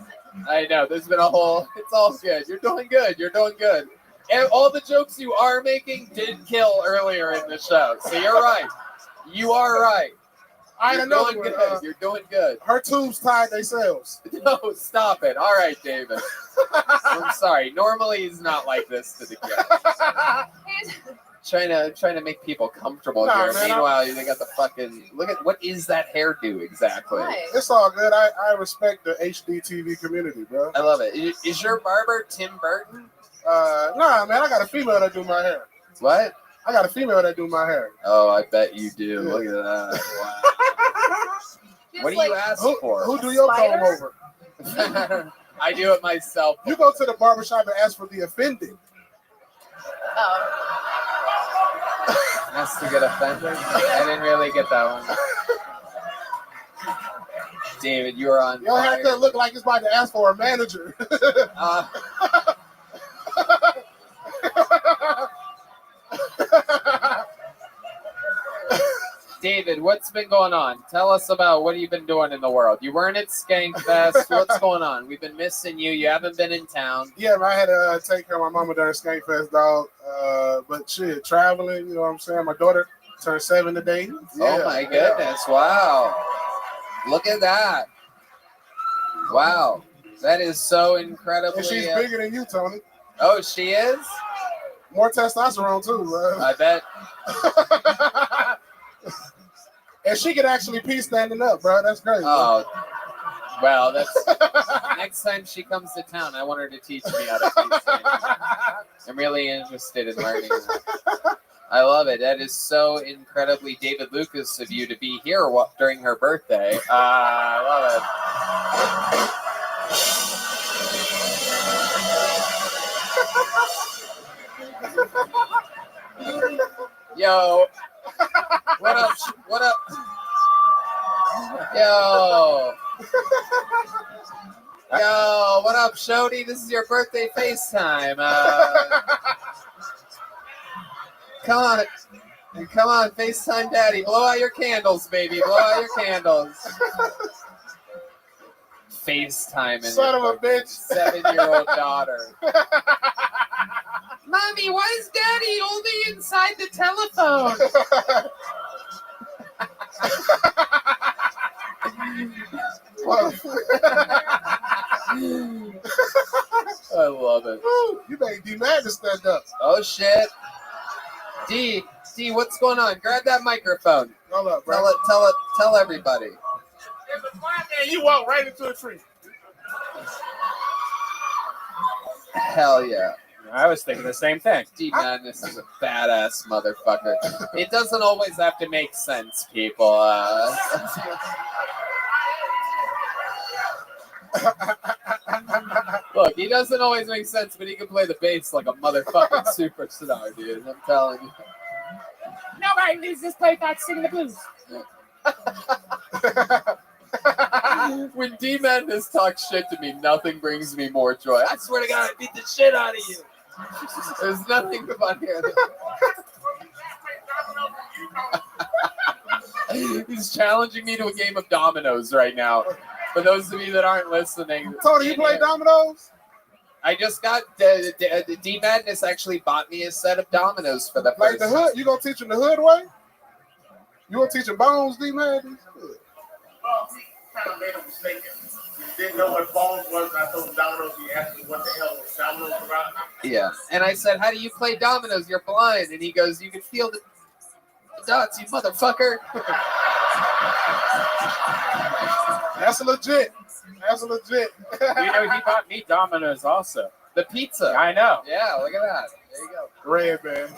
There's been a whole. It's all good. You're doing good. And all the jokes you are making did kill earlier in the show. So you're right. You are right. You're doing good. You're doing good. Her tubes tied themselves. No, stop it. All right, David. I'm sorry. Normally he's not like this to the guests. Trying to make people comfortable here. Man, meanwhile, they got the fucking look at what is that hairdo exactly? It's all good. I respect the HD TV community, bro. I love it. Is your barber Tim Burton? Nah, man, I got a female that do my hair. What? I got a female that do my hair. Oh, I bet you do. Look at that. Wow. What do you ask for? Who do your comb over? I do it myself. You go to the barbershop and ask for the offended. Oh. Asked to get offended. I didn't really get that one. David, you're on. You don't have to look like it's about to ask for a manager. David, what's been going on? Tell us about what you've been doing in the world. You weren't at Skankfest. What's going on? We've been missing you. You haven't been in town. Yeah, man, I had to take care of my mama during Skankfest, dog. But shit, traveling, you know what I'm saying? My daughter turned 7 today. Oh my goodness. Wow. Look at that. Wow. That is so incredibly. And she's bigger than you, Tony. Oh, she is? More testosterone, too, bro. I bet. And she can actually pee standing up, bro. That's crazy. Oh, well, that's next time she comes to town, I want her to teach me how to pee standing up. I'm really interested in learning that. I love it. That is so incredibly David Lucas of you to be here during her birthday. I love it. Yo, what up? What up? Yo, what up, Shody? This is your birthday FaceTime. Come on, FaceTime Daddy. Blow out your candles, baby. Blow out your candles. FaceTime. Son of a bitch. 7-year-old daughter. Mommy, why is Daddy only inside the telephone? I love it. You made D Madness stand up. Oh shit. D, what's going on? Grab that microphone. Hold up, bro. Tell everybody. And you walk right into a tree. Hell yeah. I was thinking the same thing. D Madness is a badass motherfucker. It doesn't always have to make sense, people. Look, he doesn't always make sense, but he can play the bass like a motherfucking superstar, dude. I'm telling you. Nobody needs this play without singing the blues. When D Madness talks shit to me, nothing brings me more joy. I swear to God, I beat the shit out of you. There's nothing fun here. He's challenging me to a game of dominoes right now. For those of you that aren't listening, Tony, you play dominoes? I just got the D Madness actually bought me a set of dominoes for the first. Like the hood? You gonna teach him the hood way? You gonna teach him bones, D Madness? Well, he kind of made a mistake. He didn't know what bones was. I told him dominoes. He asked me what the hell was dominoes about. Yeah, and I said, "How do you play dominoes? You're blind." And he goes, "You can feel the dots, you motherfucker." That's legit. That's legit. You know, he bought me Domino's also. The pizza. I know. Yeah, look at that. There you go. Red, man.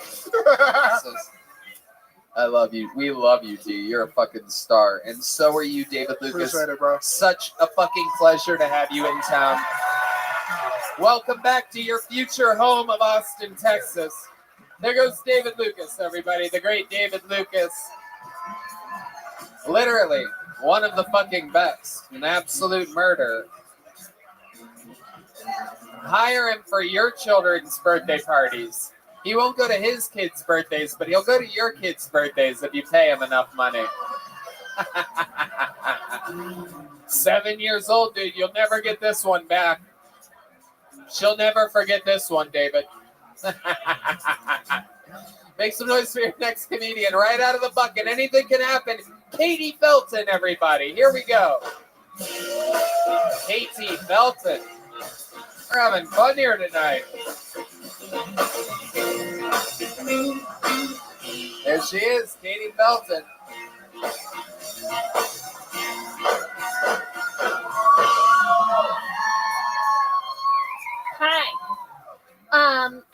I love you. We love you, D. You're a fucking star. And so are you, David Lucas. Appreciate it, bro. Such a fucking pleasure to have you in town. Welcome back to your future home of Austin, Texas. There goes David Lucas, everybody. The great David Lucas. Literally, one of the fucking best. An absolute murder. Hire him for your children's birthday parties. He won't go to his kids' birthdays, but he'll go to your kids' birthdays if you pay him enough money. 7 years old, dude. You'll never get this one back. She'll never forget this one, David. Make some noise for your next comedian right out of the bucket. Anything can happen. Katie Felton, everybody. Here we go. Katie Felton. We're having fun here tonight. There she is, Katie Felton. Hi.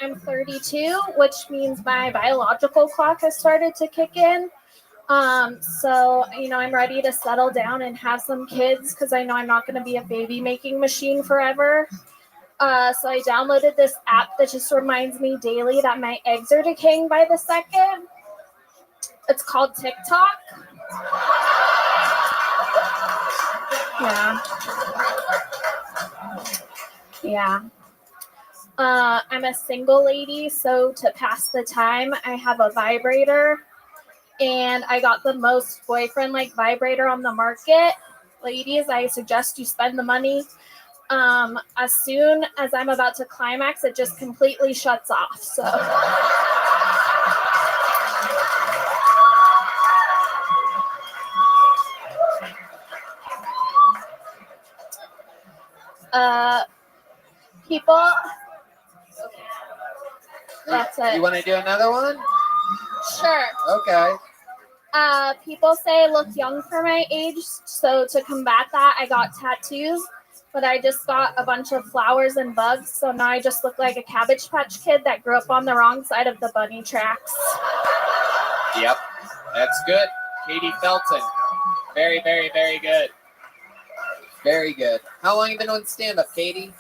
I'm 32, which means my biological clock has started to kick in. So, I'm ready to settle down and have some kids because I know I'm not going to be a baby making machine forever. So I downloaded this app that just reminds me daily that my eggs are decaying by the second. It's called TikTok. Yeah. Yeah. I'm a single lady, so to pass the time, I have a vibrator. And I got the most boyfriend-like vibrator on the market. Ladies, I suggest you spend the money. As soon as I'm about to climax, it just completely shuts off. So. People. That's it. You want to do another one? Sure. Okay. People say I look young for my age, so to combat that, I got tattoos, but I just got a bunch of flowers and bugs, so now I just look like a Cabbage Patch Kid that grew up on the wrong side of the bunny tracks. Yep. That's good. Katie Felton. Very, very, very good. Very good. How long have you been doing stand-up, Katie?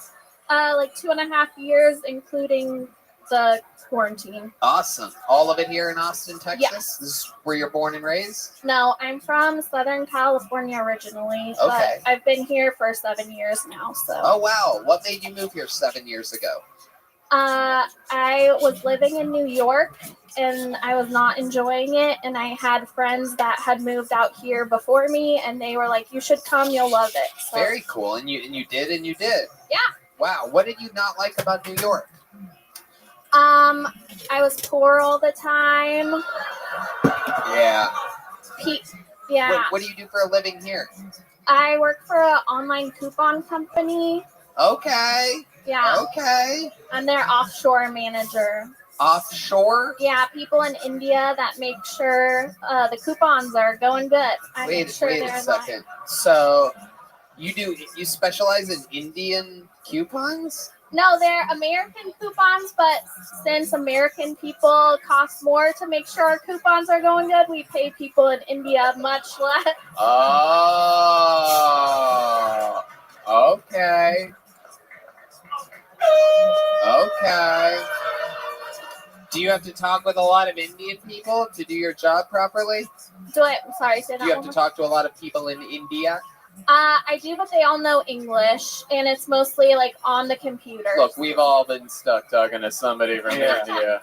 Like 2.5 years, including the quarantine. Awesome. All of it here in Austin, Texas? Yes. This is where you're born and raised? No, I'm from Southern California originally, Okay. but I've been here for 7 years now. So. Oh, wow. What made you move here 7 years ago? I was living in New York, and I was not enjoying it, and I had friends that had moved out here before me, and they were like, you should come, you'll love it. So. Very cool. And you did? Yeah. Wow. What did you not like about New York? I was poor all the time. Yeah. Yeah. What do you do for a living here? I work for an online coupon company. Okay. Yeah. Okay. I'm their offshore manager. Offshore? Yeah, people in India that make sure the coupons are going good. Wait a second. So you specialize in Indian coupons? No, they're American coupons, but since American people cost more to make sure our coupons are going good, we pay people in India much less. Oh, okay. Okay. Do you have to talk with a lot of Indian people to do your job properly? Sorry, say that Do you have one to talk to a lot of people in India? I do, but they all know English, and it's mostly like on the computer. Look, we've all been stuck talking to somebody from India.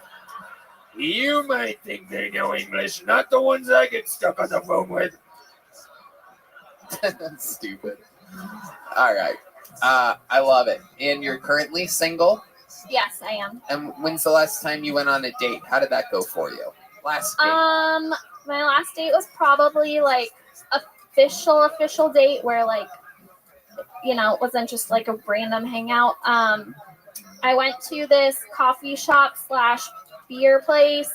You might think they know English, not the ones I get stuck on the phone with. That's stupid. All right. I love it. And you're currently single? Yes, I am. And when's the last time you went on a date? How did that go for you? Last date? My last date was probably like official date where like, it wasn't just like a random hangout. I went to this coffee shop / beer place,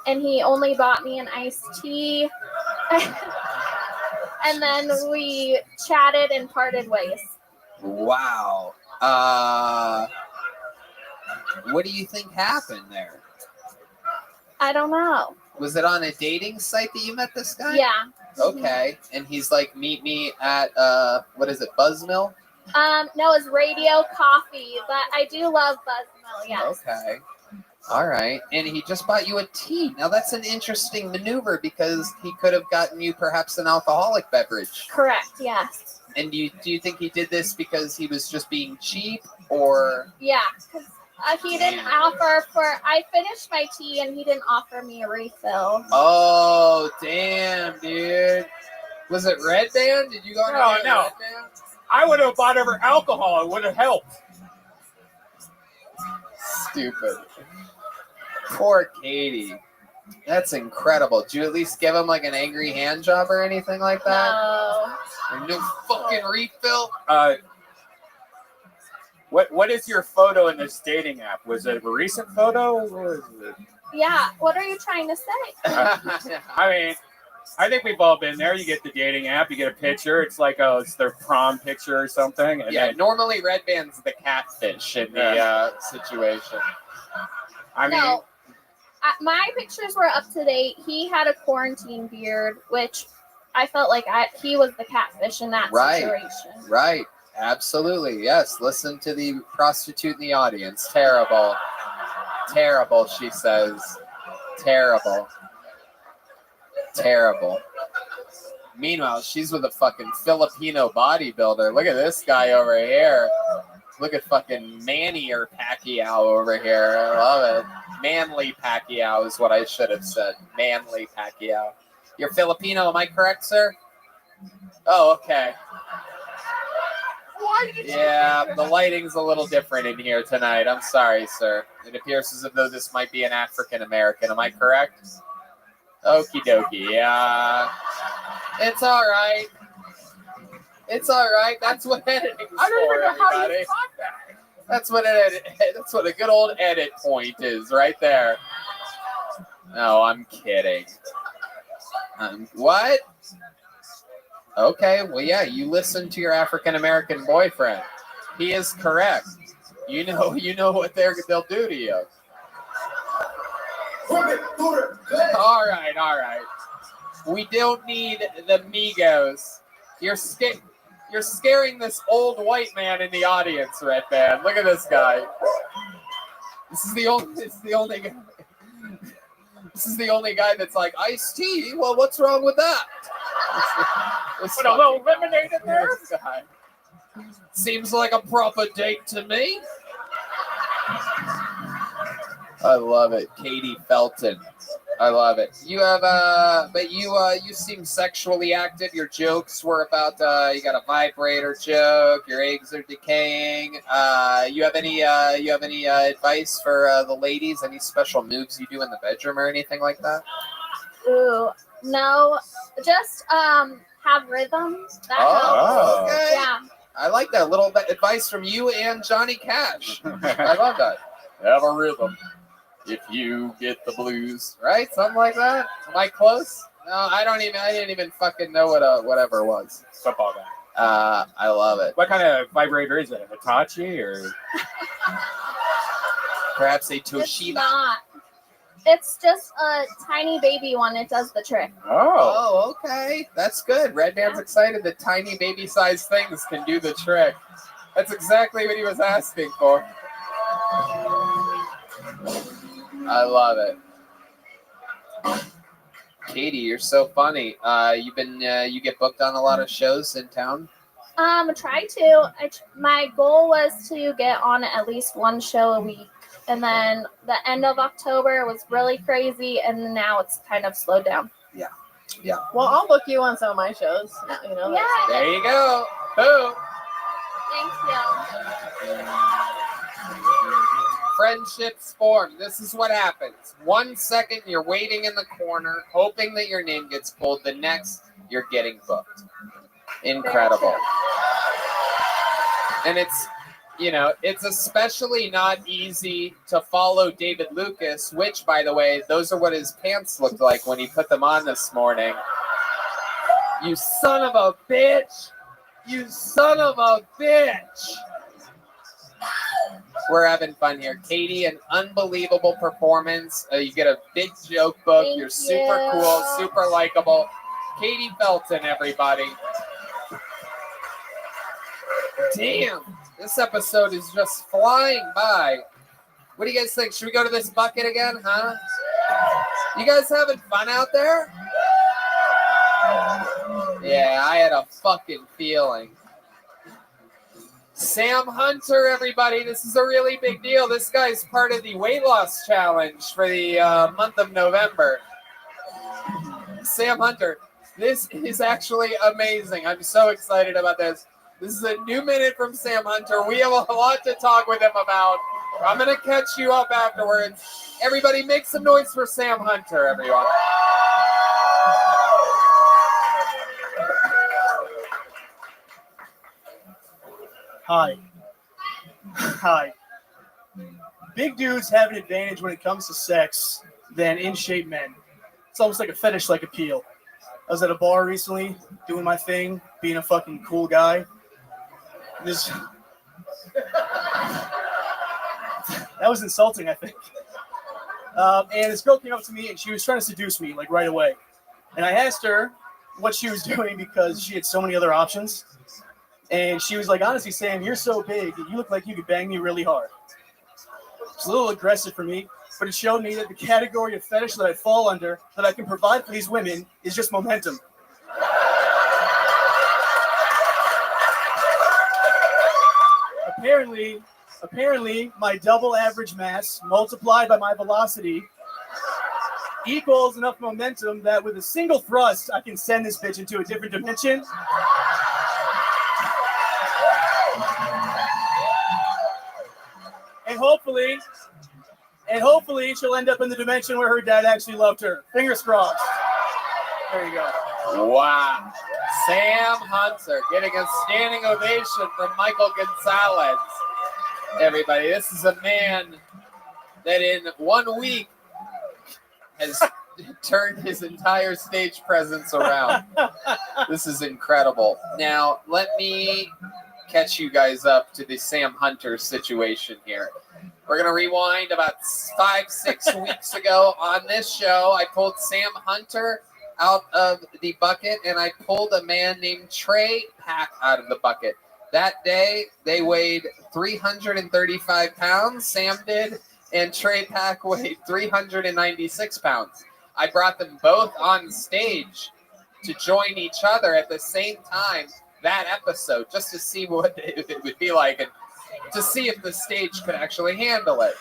and he only bought me an iced tea. And then we chatted and parted ways. Wow. What do you think happened there? I don't know. Was it on a dating site that you met this guy? Yeah. Okay. And he's like, meet me at, what is it, Buzzmill? No, it's Radio Coffee, but I do love Buzzmill, yes. Okay. All right. And he just bought you a tea. Now, that's an interesting maneuver because he could have gotten you perhaps an alcoholic beverage. Correct, yes. And do you think he did this because he was just being cheap, or? Yeah, because he didn't offer I finished my tea and he didn't offer me a refill. Oh, damn, dude. Was it Red Band? Did you go on No. Red Band? I would have bought over alcohol. It would have helped. Stupid. Poor Katie. That's incredible. Did you at least give him like an angry hand job or anything like that? No. Or no fucking refill? What is your photo in this dating app? Was it a recent photo? Or is it? Yeah, what are you trying to say? I mean, I think we've all been there. You get the dating app, you get a picture. It's like, it's their prom picture or something. And Yeah, then, normally Red Band's the catfish in the situation. I mean, No, my pictures were up to date. He had a quarantine beard, which I felt like he was the catfish in that situation. Right. Absolutely. Yes. Listen to the prostitute in the audience. Terrible. Terrible, she says. Terrible. Terrible. Meanwhile, she's with a fucking Filipino bodybuilder. Look at this guy over here. Look at fucking Manny or Pacquiao over here. I love it. Manly Pacquiao is what I should have said. Manly Pacquiao. You're Filipino, am I correct, sir? Oh, okay. Yeah, the lighting's a little different in here tonight. I'm sorry, sir. It appears as though this might be an African American. Am I correct? Okie dokie. Yeah. It's all right. It's all right. That's what editing's for, everybody. That's what a good old edit point is right there. No, I'm kidding. What? Okay, well, yeah, you listen to your African American boyfriend. He is correct. You know what they'll do to you. All right. We don't need the Migos. You're scaring this old white man in the audience, Red Band. Look at this guy. This is the only guy. This is the only guy that's like, iced tea? Well, what's wrong with that? Put a little lemonade in there. Seems like a proper date to me. I love it. Katie Felton. I love it. You have but you seem sexually active. Your jokes were about you got a vibrator joke. Your eggs are decaying. You have any advice for the ladies? Any special moves you do in the bedroom or anything like that? Ooh, no, just have rhythm. That helps. Okay. Yeah. I like that little bit advice from you and Johnny Cash. I love that. Have a rhythm. If you get the blues, right? Something like that. Am I close? No, I didn't even fucking know what whatever was. Football guy. I love it. What kind of vibrator is it? A Hitachi or perhaps a It's Toshiba? not. It's just a tiny baby one. It does the trick. Oh, okay. That's good. Red Band's excited that tiny baby-sized things can do the trick. That's exactly what he was asking for. I love it. Katie, you're so funny. You get booked on a lot of shows in town? Try to. My goal was to get on at least one show a week. And then the end of October was really crazy, and now it's kind of slowed down. Yeah. Well, I'll book you on some of my shows. You know. Yeah. There you go. Boom. Thank you. Friendships form. This is what happens. 1 second, you're waiting in the corner, hoping that your name gets pulled. The next, you're getting booked. Incredible. And it's especially not easy to follow David Lucas, which, by the way, those are what his pants looked like when he put them on this morning. You son of a bitch! You son of a bitch! We're having fun here. Katie, an unbelievable performance. You get a big joke book. Thank You're super you. cool, super likable. Katie Felton, everybody. Damn, this episode is just flying by. What do you guys think? Should we go to this bucket again, huh? You guys having fun out there? Yeah, I had a fucking feeling. Sam Hunter, everybody. This is a really big deal. This guy's part of the weight loss challenge for the month of November. Sam Hunter. This is actually amazing. I'm so excited about this. This is a new minute from Sam Hunter. We have a lot to talk with him about. I'm going to catch you up afterwards. Everybody make some noise for Sam Hunter, everyone. Hi. Hi. Big dudes have an advantage when it comes to sex than in-shape men. It's almost like a fetish-like appeal. I was at a bar recently, doing my thing, being a fucking cool guy. This that was insulting, I think. And this girl came up to me and she was trying to seduce me like right away. And I asked her what she was doing because she had so many other options. And she was like, honestly, Sam, you're so big and you look like you could bang me really hard. It's a little aggressive for me, but it showed me that the category of fetish that I fall under, that I can provide for these women, is just momentum. Apparently, my double average mass multiplied by my velocity equals enough momentum that with a single thrust, I can send this bitch into a different dimension. And hopefully she'll end up in the dimension where her dad actually loved her. Fingers crossed. There you go. Wow. Sam Hunter getting a standing ovation from Michael Gonzalez. Everybody, this is a man that in 1 week has turned his entire stage presence around. This is incredible. Now, let me catch you guys up to the Sam Hunter situation here. We're going to rewind about 5-6 weeks ago on this show. I pulled Sam Hunter out of the bucket, and I pulled a man named Trey Pack out of the bucket. That day, they weighed 335 pounds, Sam did, and Trey Pack weighed 396 pounds. I brought them both on stage to join each other at the same time that episode, just to see what it would be like and to see if the stage could actually handle it.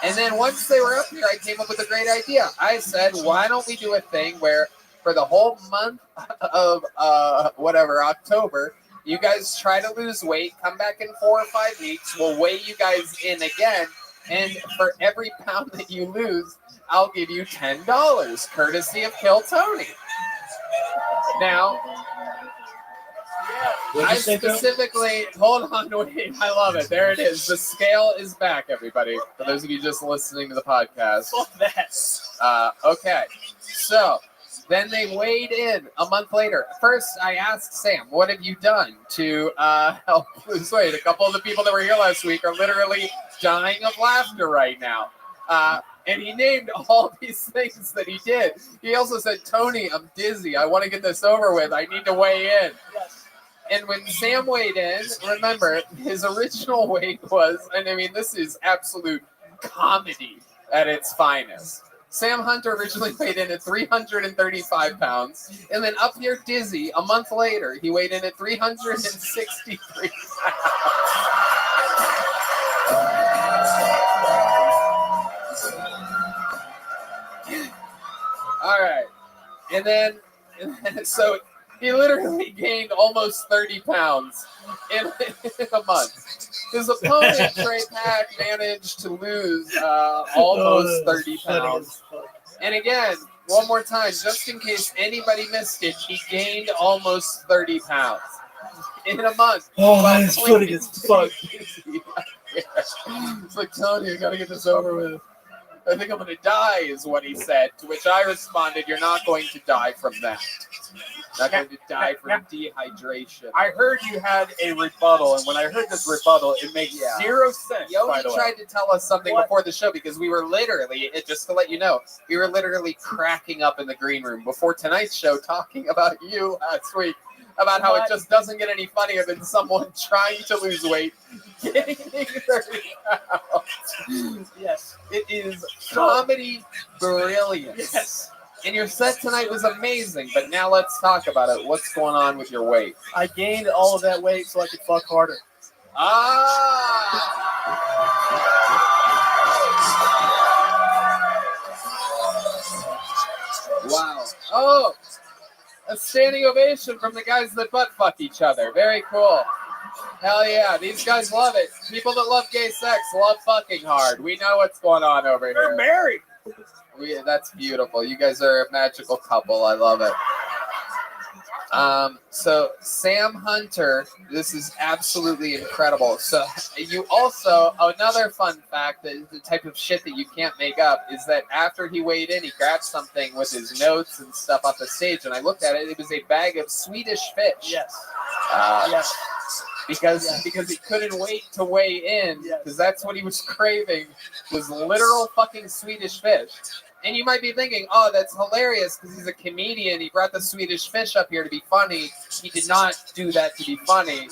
And then once they were up here, I came up with a great idea. I said, why don't we do a thing where for the whole month of October, you guys try to lose weight, come back in 4 or 5 weeks, we'll weigh you guys in again, and for every pound that you lose, I'll give you $10, courtesy of Kill Tony. Now, I specifically, hold on, wait, I love it. There it is. The scale is back, everybody. For those of you just listening to the podcast. Fuck that. Okay, so then they weighed in a month later. First, I asked Sam, what have you done to help lose weight? A couple of the people that were here last week are literally dying of laughter right now. And he named all these things that he did. He also said, Tony, I'm dizzy. I want to get this over with. I need to weigh in. Yes. And when Sam weighed in, remember, his original weight was, and I mean, this is absolute comedy at its finest. Sam Hunter originally weighed in at 335 pounds, and then up here dizzy, a month later, he weighed in at 363 pounds. All right. And then so he literally gained almost 30 pounds in a month. His opponent, Trey Pack, managed to lose almost 30 pounds. And again, one more time, just in case anybody missed it, he gained almost 30 pounds in a month. Oh, man, it's funny as fuck. It's like, Tony, I gotta get this over with. I think I'm going to die, is what he said, to which I responded, you're not going to die from that. Not going to die from dehydration. I heard you had a rebuttal, and when I heard this rebuttal, it makes zero sense. Yoni tried to tell us something before the show because we were literally, just to let you know, we were literally cracking up in the green room before tonight's show talking about you last week. About how it just doesn't get any funnier than someone trying to lose weight, gaining 30 pounds. Yes. It is comedy brilliance. Yes. And your set tonight was amazing, but now let's talk about it. What's going on with your weight? I gained all of that weight so I could fuck harder. Wow. Oh, a standing ovation from the guys that butt fuck each other. Very cool. Hell yeah, these guys love it. People that love gay sex love fucking hard. We know what's going on over here. They're married. That's beautiful. You guys are a magical couple. I love it. So Sam Hunter, this is absolutely incredible. So you also, another fun fact, that the type of shit that you can't make up is that after he weighed in, he grabbed something with his notes and stuff off the stage, and I looked at it. It was a bag of Swedish fish. Yes. Yes. because he couldn't wait to weigh in because that's what he was craving was literal fucking Swedish fish. And you might be thinking, oh, that's hilarious because he's a comedian. He brought the Swedish fish up here to be funny. He did not do that to be funny.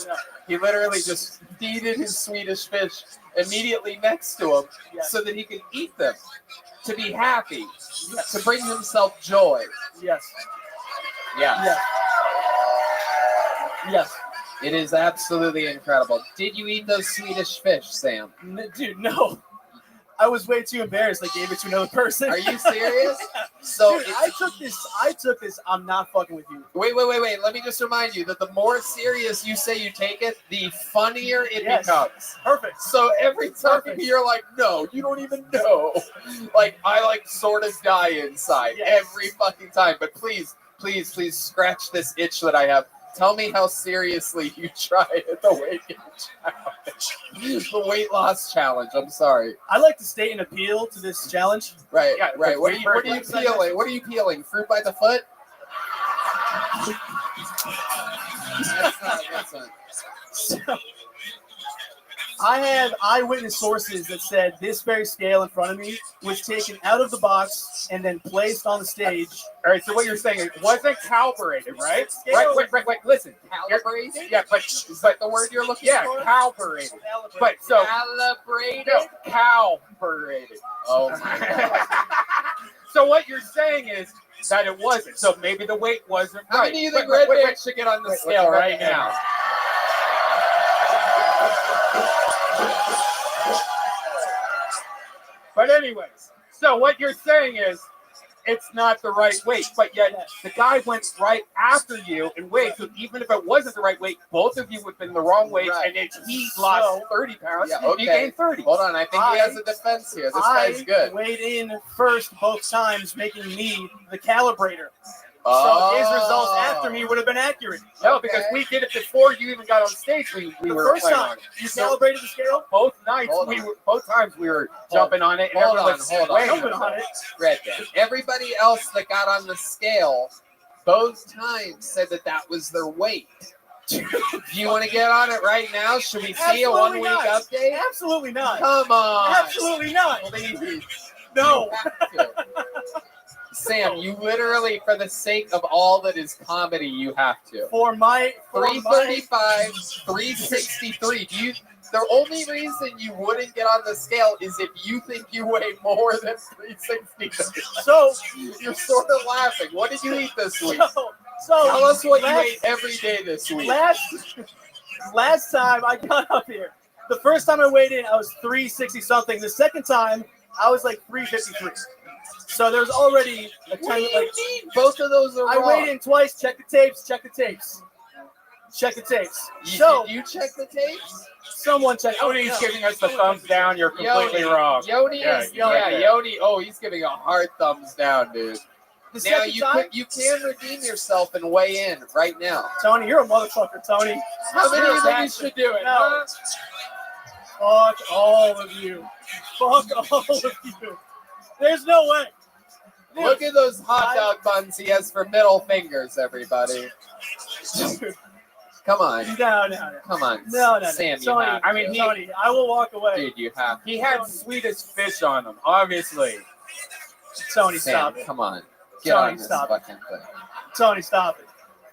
He literally just feeded his Swedish fish immediately next to him so that he could eat them, to be happy, to bring himself joy. Yes. Yeah. Yes. It is absolutely incredible. Did you eat those Swedish fish, Sam? Dude, no. I was way too embarrassed. I gave it to another person. Are you serious? So dude, I took this. I'm not fucking with you. Wait. Let me just remind you that the more serious you say you take it, the funnier it becomes. Perfect. So every time you're like, no, you don't even know. Like, I sort of die inside every fucking time. But please scratch this itch that I have. Tell me how seriously you tried at the weight challenge. The weight loss challenge. I'm sorry. I like to state an appeal to this challenge. Right. What are you peeling? What are you peeling? Fruit by the foot? That's not. I have eyewitness sources that said this very scale in front of me was taken out of the box and then placed on the stage. All right, so what you're saying, it wasn't calibrated, right? Wait, listen. Calibrated? Yeah, but is that the word you're looking for? Yeah, calibrated. But so calibrated? No, calibrated. Oh my God. So what you're saying is that it wasn't. So maybe the weight wasn't right. How many of you think Red Bear should get on the scale right now? But anyways, so what you're saying is it's not the right weight, but yet the guy went right after you and weighed. So even if it wasn't the right weight, both of you would have been the wrong weight, and he lost 30 pounds. You gained 30. Hold on, I think he has a defense here. This guy's good. I weighed in first both times, making me the calibrator. So his results after me would have been accurate. No, because we did it before you even got on stage. We were first time you calibrated the scale. Both nights both times we were jumping on it. Hold on. Jumping on it. Red Bear. Everybody else that got on the scale, both times said that was their weight. Do you want to get on it right now? Should we see a 1 week update? Absolutely not. Come on. Absolutely not. Please. No. Sam, you literally, for the sake of all that is comedy, you have to. For my 335, 363. The only reason you wouldn't get on the scale is if you think you weigh more than 363. So you're sort of laughing. What did you eat this week? So tell us what you ate every day this week. Last time I got up here, the first time I weighed in, I was 360 something. The second time, I was like 353. So there's already a ton of both of those are wrong. I weighed in twice. Check the tapes. Check the tapes. Did you check the tapes? Someone check. Yodi's giving us the thumbs down. You're completely wrong. Yodi. Oh, he's giving a hard thumbs down, dude. Now you can redeem yourself and weigh in right now. Tony, you're a motherfucker, Tony. How many of you should do it? No. Fuck all of you. Fuck all of you. There's no way. Look at those hot dog buns he has for middle fingers, everybody. Come on. No. Come on. No. Sam, Tony, you have to. Tony, I will walk away. Dude, you have to. He had Swedish fish on him, obviously. Tony, Sam, stop it. Come on. Get on this stop fucking thing. Tony, stop it.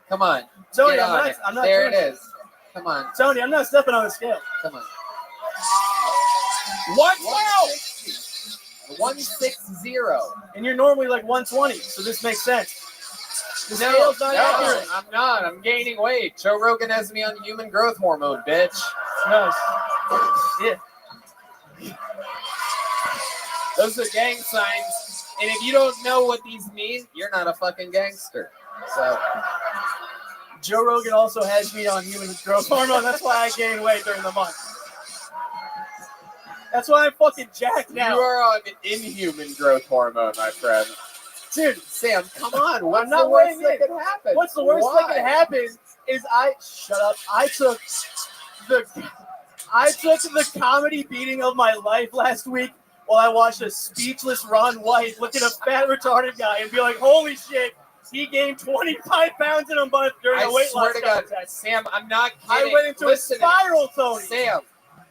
Come on. Tony, Get I'm on not. it. I'm not. There it doing is. Come on. Tony, I'm not stepping on the scale. Come on. 160. 160. And you're normally like 120, so this makes sense. The No, scale's not accurate. I'm not. I'm gaining weight. Joe Rogan has me on human growth hormone, bitch. Nice. Yeah. Those are gang signs. And if you don't know what these mean, you're not a fucking gangster. So Joe Rogan also has me on human growth hormone. That's why I gain weight during the month. That's why I'm fucking jacked now. You are on inhuman growth hormone, my friend. Dude, Sam, come on. What's I'm not the worst weighing that in. could happen? What's the worst that Why? could happen is shut up. I took the comedy beating of my life last week while I watched a speechless Ron White look at a fat retarded guy and be like, holy shit, he gained 25 pounds in a month during I a weight swear loss to God, contest. Sam, I'm not I kidding. went into Listen a to me. spiral, Tony. Sam,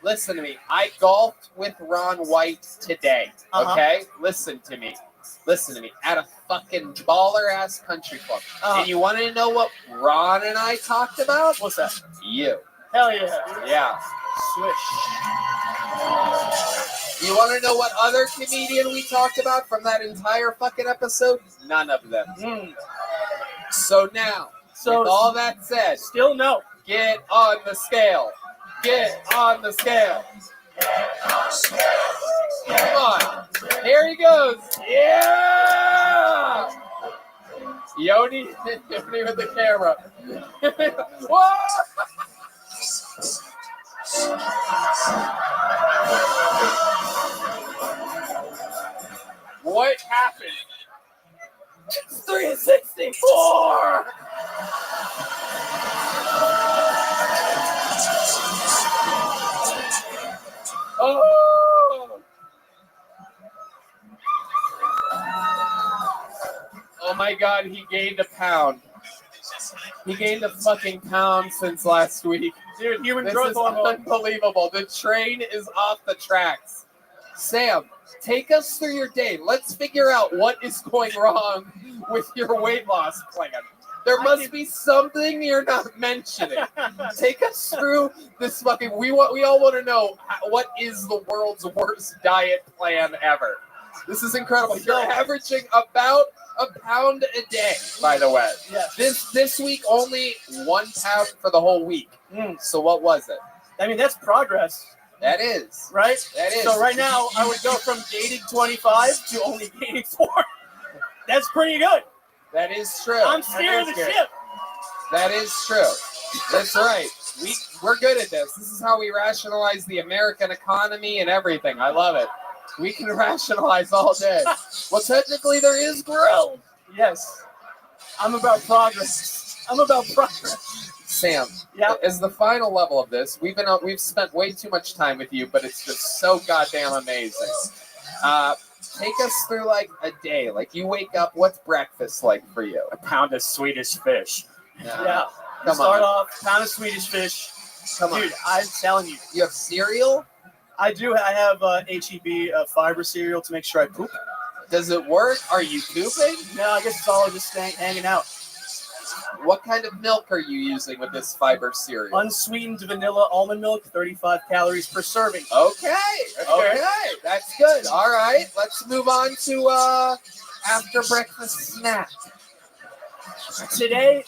listen to me. I golfed with Ron White today. Uh-huh. Okay? Listen to me. Listen to me. At a fucking baller-ass country club. And you want to know what Ron and I talked about? What's that? You. Hell yeah, dude. Yeah. Swish. You want to know what other comedian we talked about from that entire fucking episode? None of them. So now, with all that said, still no. Get on the scale. Get on the scale. Come on. Here he goes. Yeah! Yoni with the camera. Whoa! What happened? 364! Oh! Oh my God, he gained a pound. He gained a fucking pound since last week. Dude, human This growth is hormone. unbelievable. The train is off the tracks. Sam, take us through your day. Let's figure out what is going wrong with your weight loss plan. There must be something you're not mentioning. Take us through this fucking. We all want to know what is the world's worst diet plan ever. This is incredible. You're averaging about a pound a day, by the way. Yeah. This week only 1 pound for the whole week. So what was it? I mean, that's progress. That is. Right? That is. So right now, I would go from gaining 25 to only gaining 4. That's pretty good. That is true. I'm steering the ship. That is true. That's right. We're good at this. This is how we rationalize the American economy and everything. I love it. We can rationalize all day. Well, technically, there is growth. Yes. I'm about progress. I'm about progress. Sam, yeah. As the final level of this, we've spent way too much time with you, but it's just so goddamn amazing. Take us through like a day. Like you wake up, what's breakfast like for you? A pound of Swedish fish. Yeah. Come Start on. off, pound of Swedish fish. Come on. Dude, I'm telling you. You have cereal? I do. I have HEB fiber cereal to make sure I poop. Does it work? Are you pooping? No, I guess it's all just hanging out. What kind of milk are you using with this fiber cereal? Unsweetened vanilla almond milk, 35 calories per serving. Okay. That's good. All right. Let's move on to after breakfast snack. Today,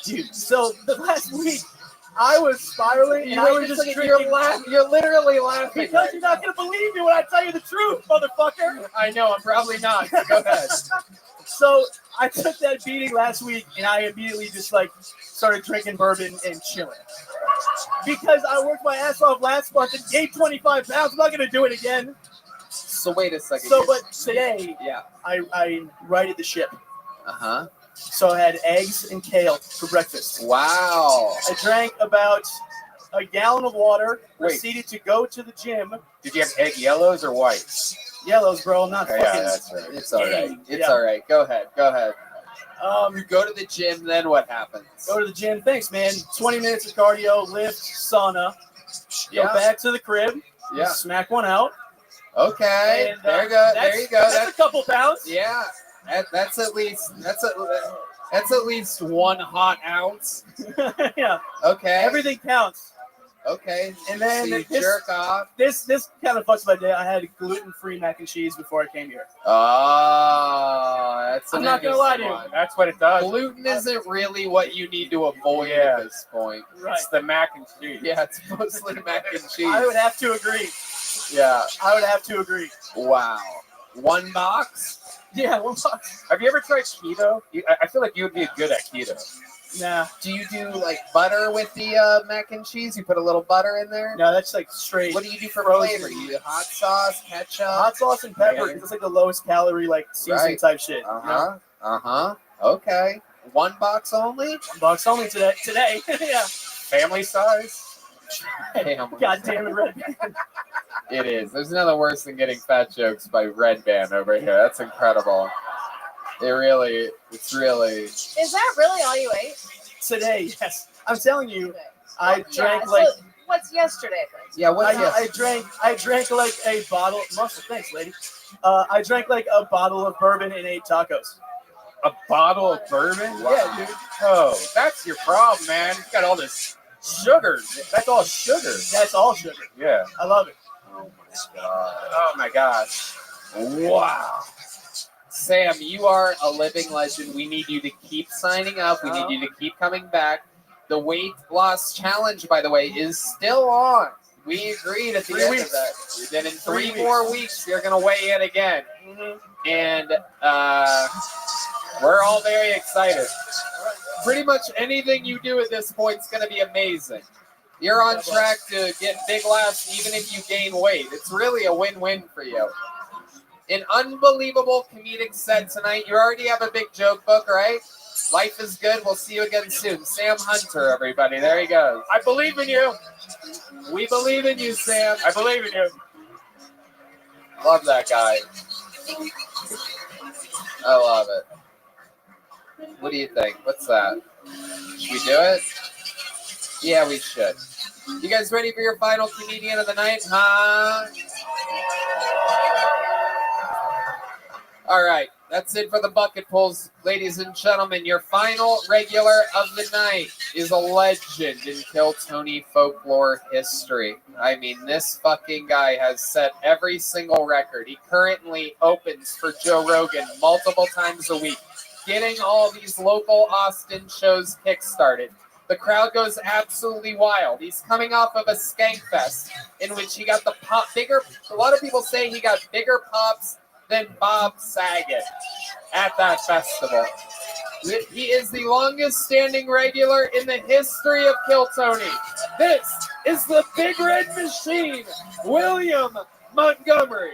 dude. So the last week, I was spiraling, and I was just drinking. You're literally laughing. Because you're not gonna believe me when I tell you the truth, motherfucker. I know. I'm probably not. Go ahead. So I took that beating last week, and I immediately just started drinking bourbon and chilling. Because I worked my ass off last month and gained 25 pounds. I'm not gonna do it again. So wait a second. So, but today, yeah, I righted the ship. Uh-huh. So I had eggs and kale for breakfast. Wow. I drank about a gallon of water. Proceeded to go to the gym. Did you have egg yellows or whites? Yellows, bro. I'm not fucking. Yeah, that's right. It's all right. It's all right. Go ahead. You go to the gym, then what happens? Go to the gym. Thanks, man. 20 minutes of cardio, lift, sauna. Go back to the crib. Yeah. Smack one out. Okay. And, there you go. That's a couple pounds. Yeah. That's at least one hot ounce. Yeah. Okay. Everything counts. Okay. And then so you jerk off. This kind of fucks my day. I had gluten-free mac and cheese before I came here. Oh, that's. I'm not gonna lie to you. That's what it does. Gluten isn't really what you need to avoid at this point. Right. It's the mac and cheese. Yeah, it's mostly mac and cheese. I would have to agree. Yeah. I would have to agree. Wow. One box? Yeah, one box. Have you ever tried keto? I feel like you would be good at keto. Nah. Do you do like butter with the mac and cheese? You put a little butter in there? No, that's like straight. What do you do for frozen. flavor? You do hot sauce, ketchup? Hot sauce and pepper. Yeah. It's like the lowest calorie, like seasoning type shit. Okay. One box only? One box only today. Yeah. Family size? God damn it, Red Band. It is. There's nothing worse than getting fat jokes by Red Band over here. That's incredible. It's really. Is that really all you ate? Today, yes. I'm telling you, I drank Yeah, like. so what's yesterday then? Yeah, what's I drank like a bottle. Muscle, thanks, lady. I drank like a bottle of bourbon and 8 tacos. A bottle of bourbon? Yeah, dude. Oh, that's your problem, man. You got all this sugar. That's all sugar. That's all sugar. Yeah. I love it. Oh my gosh. Wow. Sam, you are a living legend. We need you to keep signing up. We need you to keep coming back. The weight loss challenge, by the way, is still on. We agreed at the end of that. Then in 3 more weeks, you're going to weigh in again. And we're all very excited. Pretty much anything you do at this point is going to be amazing. You're on track to get big laughs even if you gain weight. It's really a win-win for you. An unbelievable comedic set tonight. You already have a big joke book, right? Life is good. We'll see you again soon. Sam Hunter, everybody. There he goes. I believe in you. We believe in you, Sam. I believe in you. Love that guy. I love it. What do you think? What's that? Should we do it? Yeah, we should. You guys ready for your final comedian of the night? Huh? All right. That's it for the bucket pulls, ladies and gentlemen. Your final regular of the night is a legend in Kill Tony folklore history. I mean, this fucking guy has set every single record. He currently opens for Joe Rogan multiple times a week, getting all these local Austin shows kickstarted. The crowd goes absolutely wild. He's coming off of a skank fest in which he got the pop bigger. A lot of people say he got bigger pops than Bob Saget at that festival. He is the longest standing regular in the history of Kill Tony. This is the Big Red Machine, William Montgomery.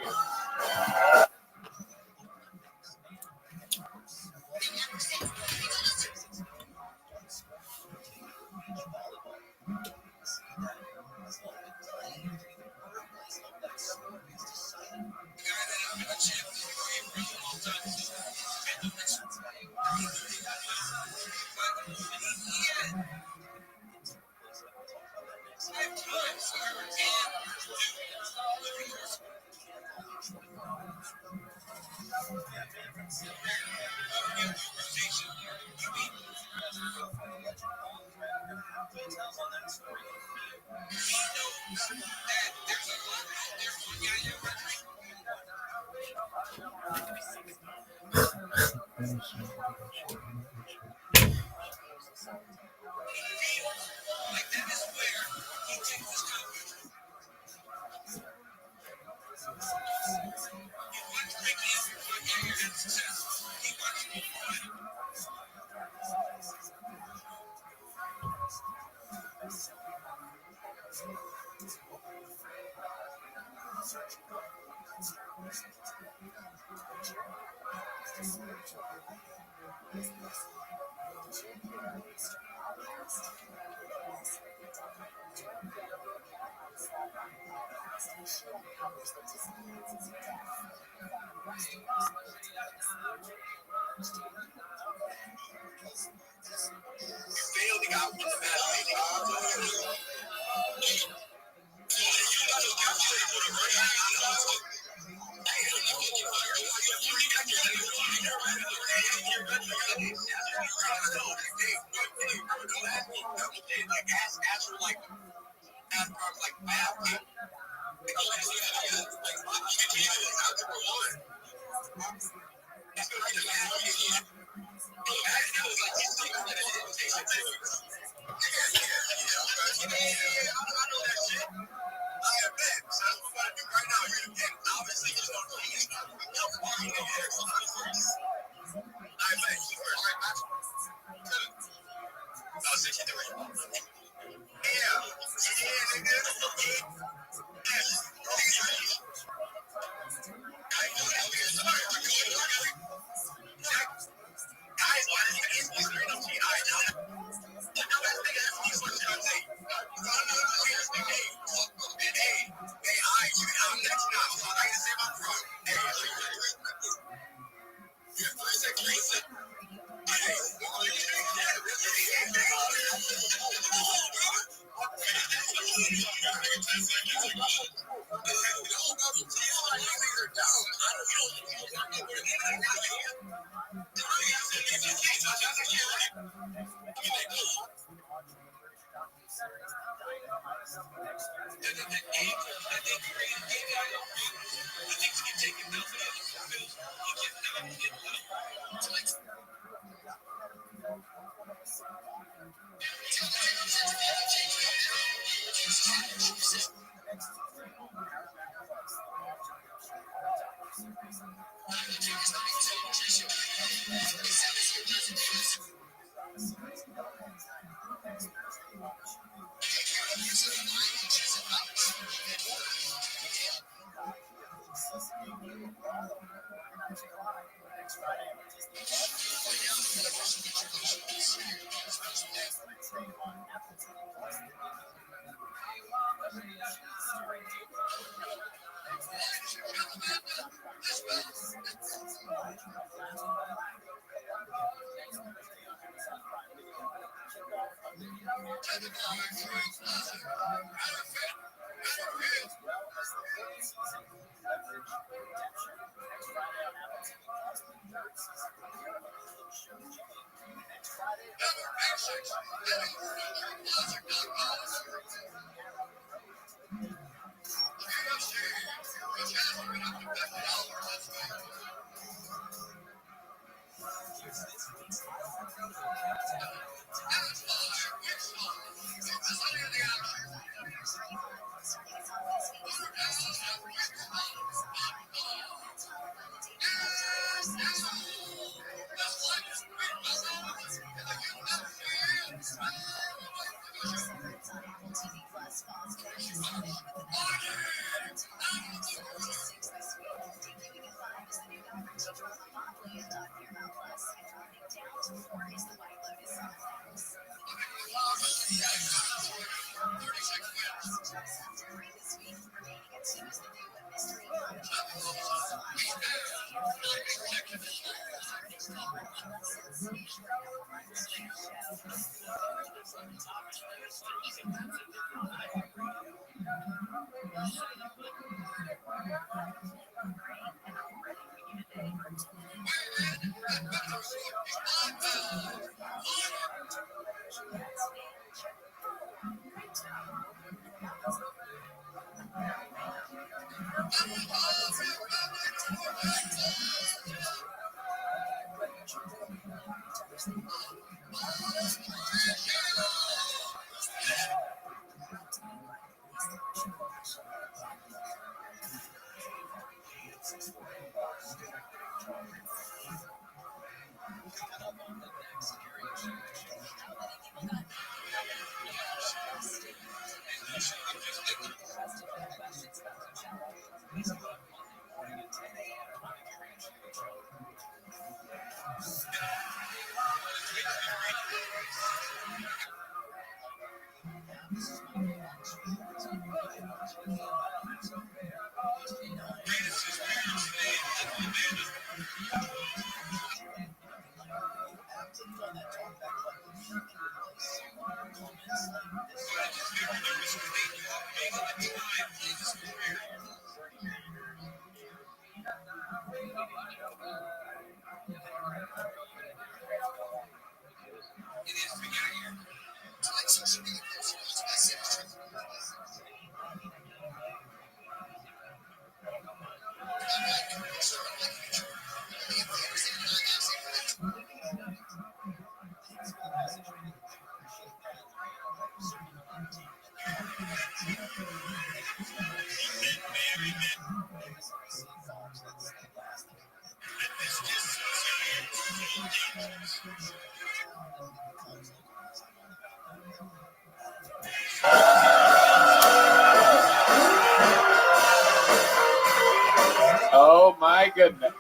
Oh my goodness.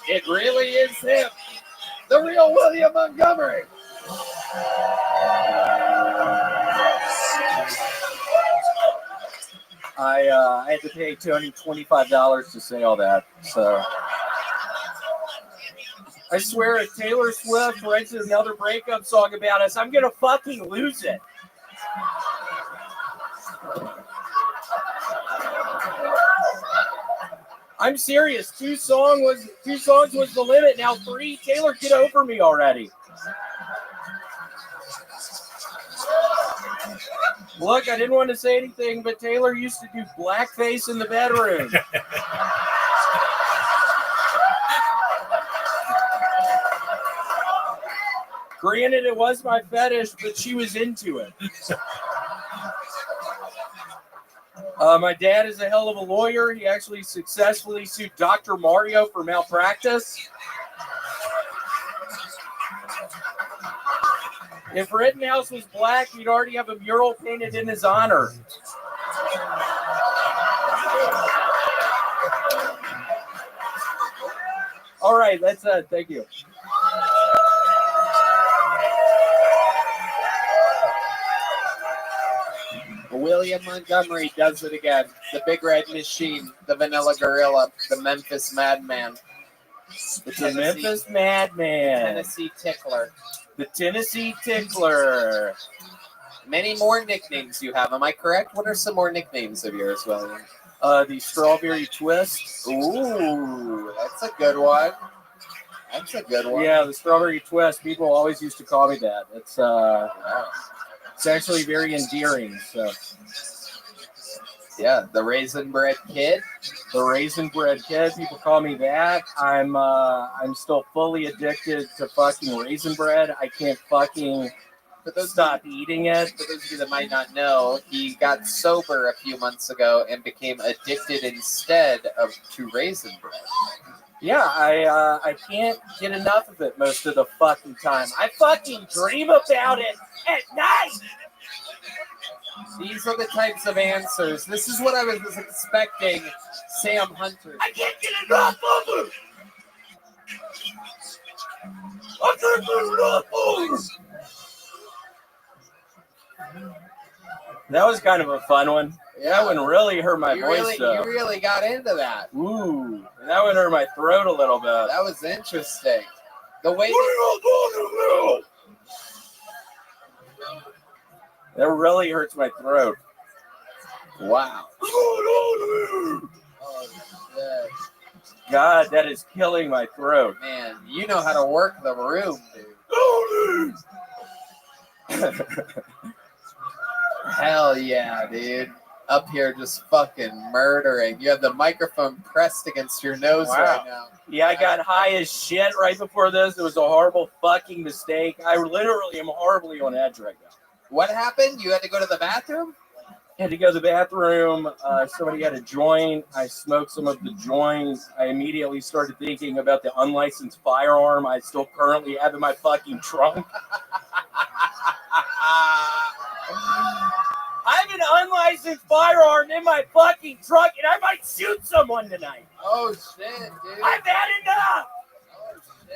It really is him. The real William Montgomery. I had to pay Tony $25 to say all that. So I swear, if Taylor Swift writes another breakup song about us, I'm gonna fucking lose it. I'm serious. Two songs was the limit. Now 3. Taylor, get over me already. Look, I didn't want to say anything, but Taylor used to do blackface in the bedroom. Granted, it was my fetish, but she was into it. My dad is a hell of a lawyer. He actually successfully sued Dr. Mario for malpractice. If Rittenhouse was black, we'd already have a mural painted in his honor. All right, that's thank you. William Montgomery does it again. The Big Red Machine, the Vanilla Gorilla, the Memphis Madman. The Memphis Madman. Tennessee Tickler. The Tennessee Tickler. Many more nicknames you have. Am I correct? What are some more nicknames of yours, William? The Strawberry Twist. Ooh, that's a good one. That's a good one. Yeah, the Strawberry Twist. People always used to call me that. It's actually very endearing. So, yeah, the Raisin Bread Kid. The Raisin Bread Kid. People call me that. I'm still fully addicted to fucking raisin bread. I can't fucking stop eating it. For those of you that might not know, he got sober a few months ago and became addicted instead to raisin bread. Yeah, I can't get enough of it most of the fucking time. I fucking dream about it at night. These are the types of answers. This is what I was expecting Sam Hunter. I can't get enough of it. I can't get enough of it. That was kind of a fun one. Yeah. That one really hurt my voice, though. You really got into that. Ooh, that one hurt my throat a little bit. That was interesting. The way that really hurts my throat. Wow. What's going on here? Oh, shit. God, that is killing my throat. Man, you know how to work the room, dude. Hell yeah, dude. Up here just fucking murdering. You have the microphone pressed against your nose right now. Yeah, I got high as shit right before this. It was a horrible fucking mistake. I literally am horribly on edge right now. What happened? You had to go to the bathroom? I had to go to the bathroom. Somebody had a joint. I smoked some of the joints. I immediately started thinking about the unlicensed firearm I still currently have in my fucking trunk. I have an unlicensed firearm in my fucking trunk, and I might shoot someone tonight. Oh, shit, dude. I've had enough. Oh, shit.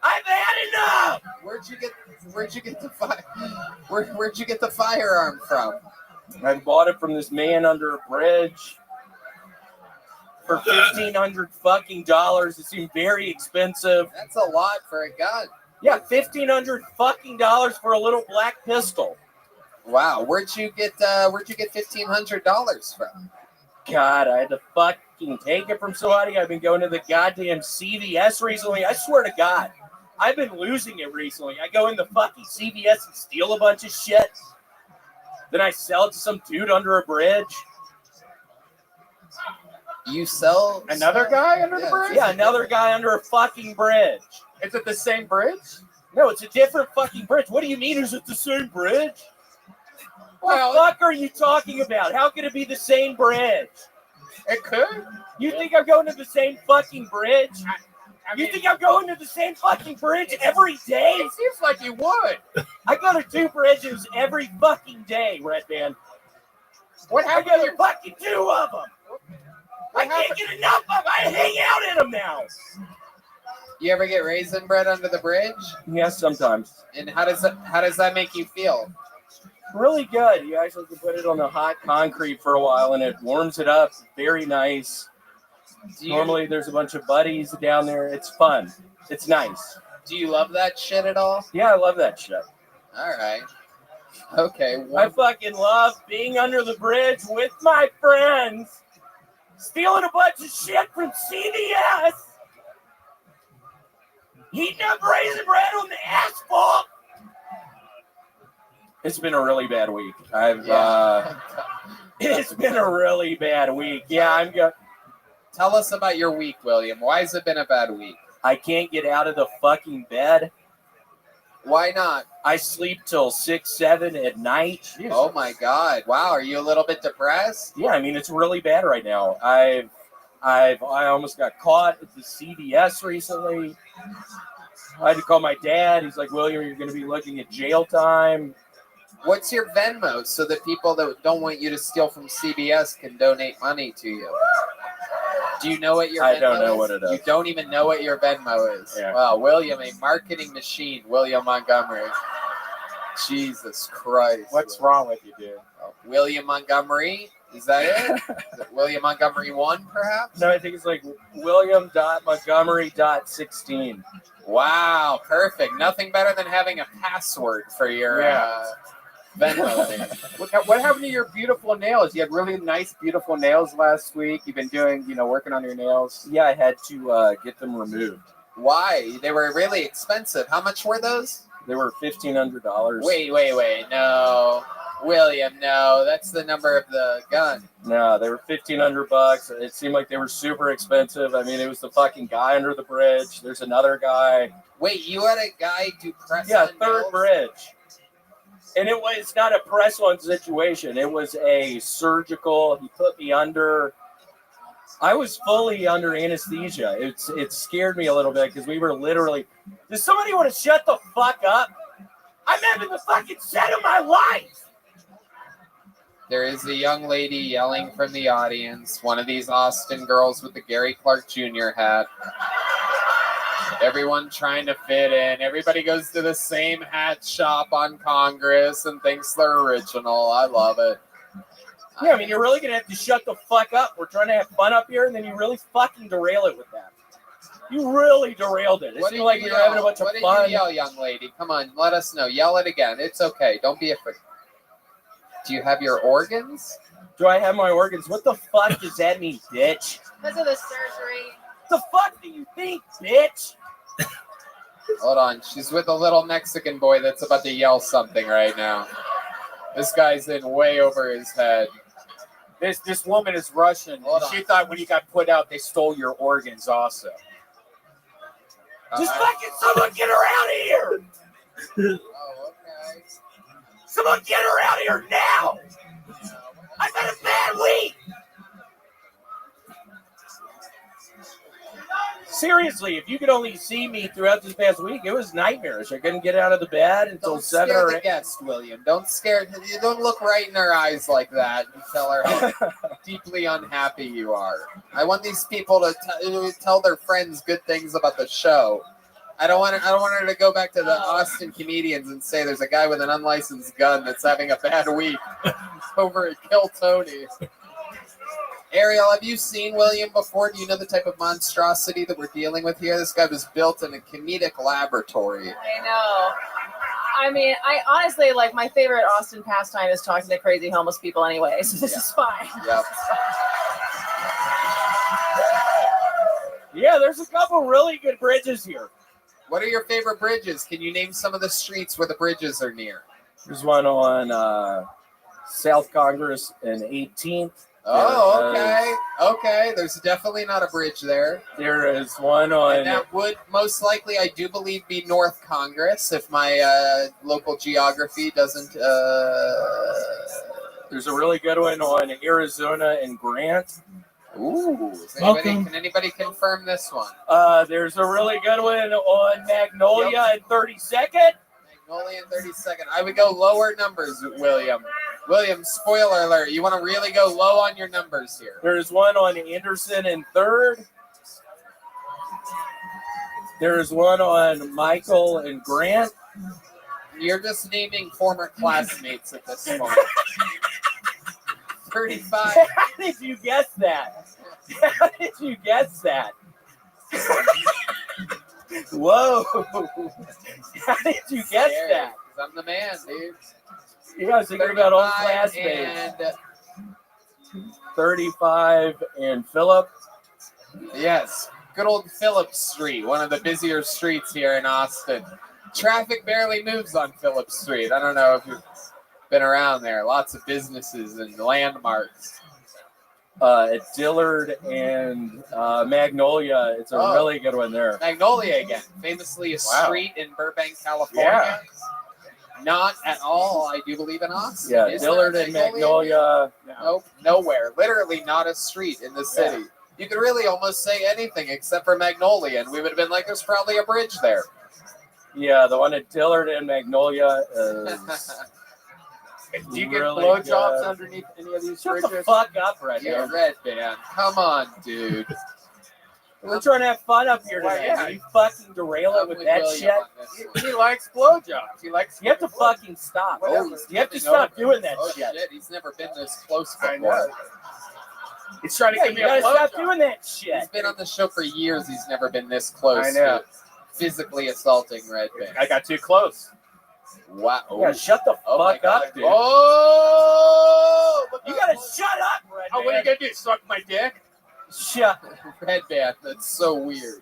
I've had enough. Where'd you get the firearm from? I bought it from this man under a bridge for $1,500 fucking dollars. It seemed very expensive. That's a lot for a gun. Yeah, $1,500 fucking dollars for a little black pistol. Wow, where'd you get $1,500 from? God, I had to fucking take it from somebody. I've been going to the goddamn CVS recently. I swear to God, I've been losing it recently. I go in the fucking CVS and steal a bunch of shit. Then I sell it to some dude under a bridge. You sell another guy under the bridge? Yeah, another guy under a fucking bridge. Is it the same bridge? No, it's a different fucking bridge. What do you mean, is it the same bridge? Well, what the fuck are you talking about? How could it be the same bridge? It could. You think I'm going to the same fucking bridge? You think I'm going to the same fucking bridge every day? It seems like you would. I go to 2 bridges every fucking day, Red Band. What I happened? go to fucking 2 of them. I can't get enough of them. I hang out in them now. You ever get raisin bread under the bridge? Yes, sometimes. And how does that make you feel? Really good. You actually can put it on the hot concrete for a while, and it warms it up. Very nice. Normally, there's a bunch of buddies down there. It's fun. It's nice. Do you love that shit at all? Yeah, I love that shit. All right. Okay. I fucking love being under the bridge with my friends. stealing a bunch of shit from CVS, heating up raisin bread on the asphalt. It's been a really bad week. It's been a really bad week. Yeah, I'm good. Tell us about your week, William. Why has it been a bad week? I can't get out of the fucking bed. Why not? I sleep till 6, 7 at night. Oh my God! Wow, are you a little bit depressed? Yeah, I mean it's really bad right now. I almost got caught at the CVS recently. I had to call my dad. He's like, William, you're going to be looking at jail time. What's your Venmo so that people that don't want you to steal from CVS can donate money to you? Do you know what your Venmo is? I don't know what it is. You don't even know what your Venmo is. Yeah. Wow, William, a marketing machine, William Montgomery. Jesus Christ. What's wrong with you, dude? Oh, William Montgomery? Is that it? Is it William Montgomery 1, perhaps? No, I think it's like William.Montgomery.16. Wow, perfect. Nothing better than having a password for your Venmo name. What happened to your beautiful nails? You had really nice, beautiful nails last week. You've been doing, working on your nails. Yeah, I had to get them removed. Why? They were really expensive. How much were those? They were $1,500. Wait. No. William, no. That's the number of the gun. No, they were $1,500. It seemed like they were super expensive. I mean, it was the fucking guy under the bridge. There's another guy. Wait, you had a guy do press Yeah, on third nails? bridge. And it's not a press-on situation. It was a surgical. He put me under. I was fully under anesthesia. It scared me a little bit because we were literally. Does somebody want to shut the fuck up? I'm having the fucking set of my life. There is a young lady yelling from the audience. One of these Austin girls with the Gary Clark Jr. hat. Everyone trying to fit in. Everybody goes to the same hat shop on Congress and thinks they're original. I love it. Yeah, I mean, you're really going to have to shut the fuck up. We're trying to have fun up here, and then you really fucking derail it with that. You really derailed it. It seemed like we were having a bunch of fun. What did you yell, young lady? Come on, let us know. Yell it again. It's okay. Don't be afraid. Do you have your organs? Do I have my organs? What the fuck does that mean, bitch? Because of the surgery. The fuck do you think, bitch? Hold on. She's with a little Mexican boy that's about to yell something right now. This guy's in way over his head. This woman is Russian. She thought when you got put out, they stole your organs also. Just fucking someone get her out of here! Oh, okay. Someone get her out of here now! I've had a bad week! Seriously, if you could only see me throughout this past week, it was nightmarish. I couldn't get out of the bed until Don't 7 scare or the 8. guest, William. Don't look right in her eyes like that and tell her how deeply unhappy you are. I want these people to tell their friends good things about the show. I don't want her to go back to the Austin comedians and say there's a guy with an unlicensed gun that's having a bad week over at Kill Tony. Ariel, have you seen William before? Do you know the type of monstrosity that we're dealing with here? This guy was built in a comedic laboratory. I know. I mean, I honestly, like, my favorite Austin pastime is talking to crazy homeless people anyway, so this is fine. Yep. Yeah, there's a couple really good bridges here. What are your favorite bridges? Can you name some of the streets where the bridges are near? There's one on South Congress and 18th. Oh, okay. Okay, there's definitely not a bridge there. There is one on... And that would most likely, I do believe, be North Congress, if my local geography doesn't... There's a really good one on Arizona and Grant. Ooh. Can anybody confirm this one? There's a really good one on Magnolia and 32nd. Magnolia and 32nd. I would go lower numbers, William. William, spoiler alert. You want to really go low on your numbers here. There's one on Anderson and 3rd. There's one on Michael and Grant. You're just naming former classmates at this point. 35. How did you guess that? How did you guess that? Whoa. How did you guess that? I'm the man, dude. You guys think about old classmates. And 35 and Phillip. Yes, good old Phillip Street, one of the busier streets here in Austin. Traffic barely moves on Phillip Street. I don't know if you've been around there. Lots of businesses and landmarks. At Dillard and Magnolia, it's a really good one there. Magnolia again, famously a street in Burbank, California. Yeah. Not at all, I do believe, in Austin. Yeah, Is Dillard there a and Magnolia. Nope, nowhere. Literally not a street in the city. You could really almost say anything except for Magnolia, and we would have been like, there's probably a bridge there. Yeah, the one at Dillard and Magnolia is. Do you get really blowjobs good. underneath any of these Shut bridges? the fuck up, Red You're Man. Red Band. Come on, dude. We're trying to have fun up here Well, today. yeah. You fucking derail it with that William shit. on this one. He likes blowjobs. He likes. You have to fucking stop. Whatever. You have to stop doing that Oh, shit. shit. He's never been this close before. I know. He's trying to Yeah, give me you a gotta stop blowjob. doing that shit. He's been on the show for years. He's never been this close I know. to physically assaulting Red Band. I got too close. Wow. Yeah, shut the my fuck God. up, dude. Oh! You gotta shut up, Red Oh, what are you Man. gonna do? Suck my dick? Shut. Red Band. That's so weird.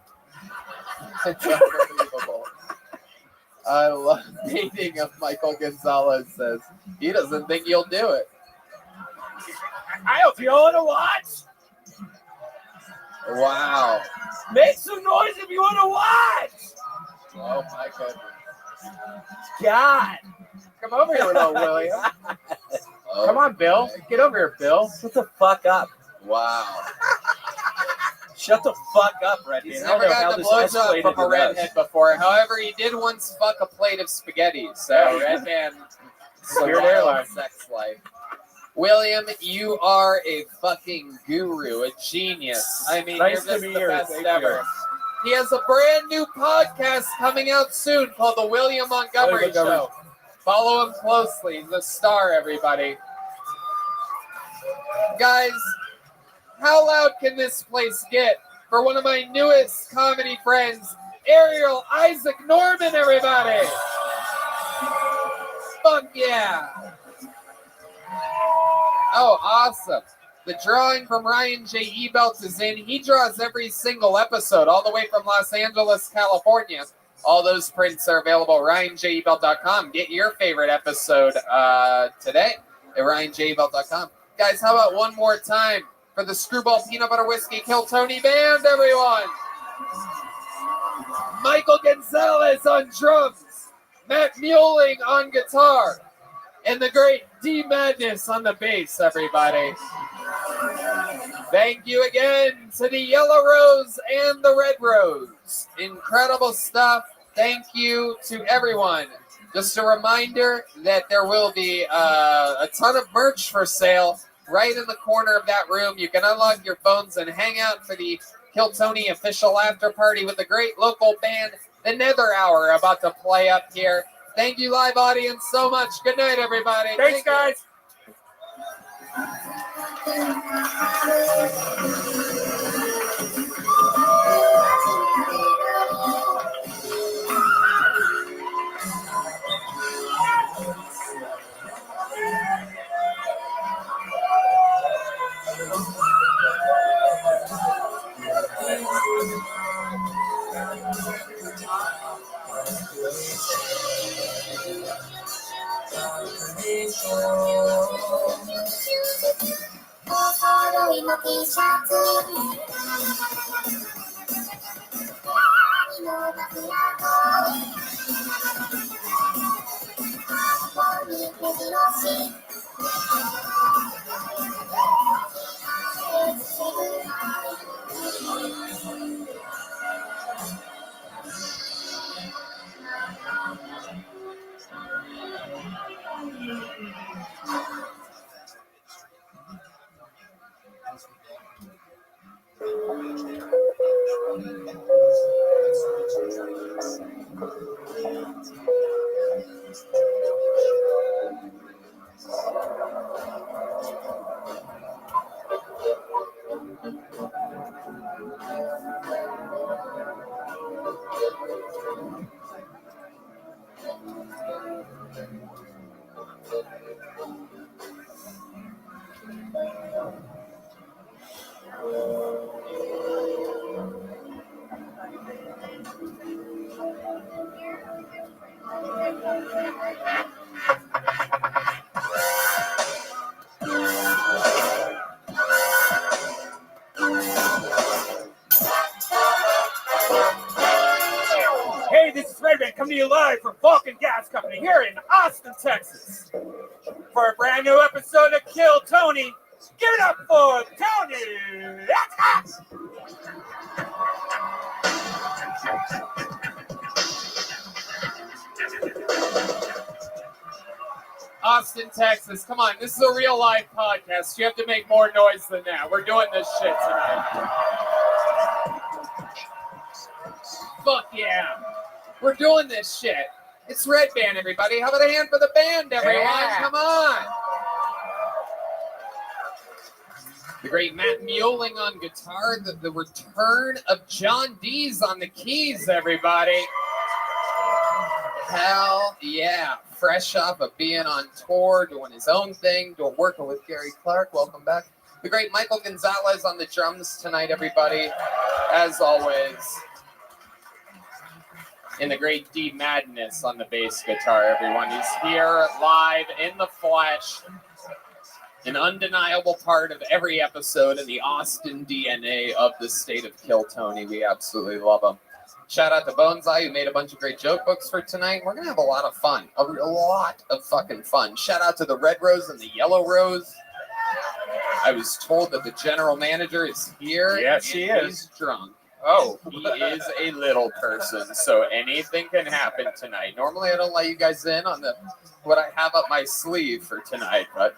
It's unbelievable. I love painting of Michael Gonzalez says he doesn't think you'll do it. I hope you want to watch. Wow. Make some noise if you want to watch. Oh my goodness. God. Come over here, little William. Oh, Come on, Bill. Get over here, Bill. Shut the fuck up. wow. Shut the fuck up, Red He's Man. I don't never know how gotten a this blowjob escalated from a to this. redhead before. However, he did once fuck a plate of spaghetti. So Red Man, Spirit wild Airline. sex life. William, you are a fucking guru, a genius. I mean, Nice you're to just meet the you. best Thank ever. He has a brand new podcast coming out soon called The William Montgomery Show. Follow him closely. He's a star, everybody. Guys, how loud can this place get for one of my newest comedy friends, Ariel Isaac Norman, everybody? Fuck yeah. Oh, awesome. The drawing from Ryan J. Ebelt is in. He draws every single episode, all the way from Los Angeles, California. All those prints are available at RyanJEbelt.com. Get your favorite episode today at RyanJEbelt.com. Guys, how about one more time for the Screwball Peanut Butter Whiskey Kill Tony Band, everyone? Michael Gonzalez on drums, Matt Mueling on guitar, and the great D Madness on the bass, everybody. Thank you again to the Yellow Rose and the Red Rose. Incredible stuff. Thank you to everyone. Just a reminder that there will be a ton of merch for sale right in the corner of that room. You can unlock your phones and hang out for the Kill Tony official after party with the great local band, The Nether Hour, about to play up here. Thank you, live audience, so much. Good night, everybody. Thanks, guys. Coming to you live from Vulcan Gas Company here in Austin, Texas. For a brand new episode of Kill Tony. Give it up for Tony! Austin, Texas. Come on, this is a real life podcast. You have to make more noise than that. We're doing this shit tonight. Fuck yeah. We're doing this shit. It's Red Band, everybody. How about a hand for the band, everyone? Yeah. Come on. The great Matt Mueling on guitar. The return of John Dees on the keys, everybody. Hell yeah. Fresh off of being on tour, doing his own thing, working with Gary Clark. Welcome back. The great Michael Gonzalez on the drums tonight, everybody. As always. And the great D Madness on the bass guitar, everyone. He's here live in the flesh. An undeniable part of every episode in the Austin DNA of the state of Kill Tony. We absolutely love him. Shout out to Boneseye, who made a bunch of great joke books for tonight. We're going to have a lot of fun. A lot of fucking fun. Shout out to the Red Rose and the Yellow Rose. I was told that the general manager is here. Yes, he is. He's drunk. Oh, he is a little person, so anything can happen tonight. Normally, I don't let you guys in on what I have up my sleeve for tonight, but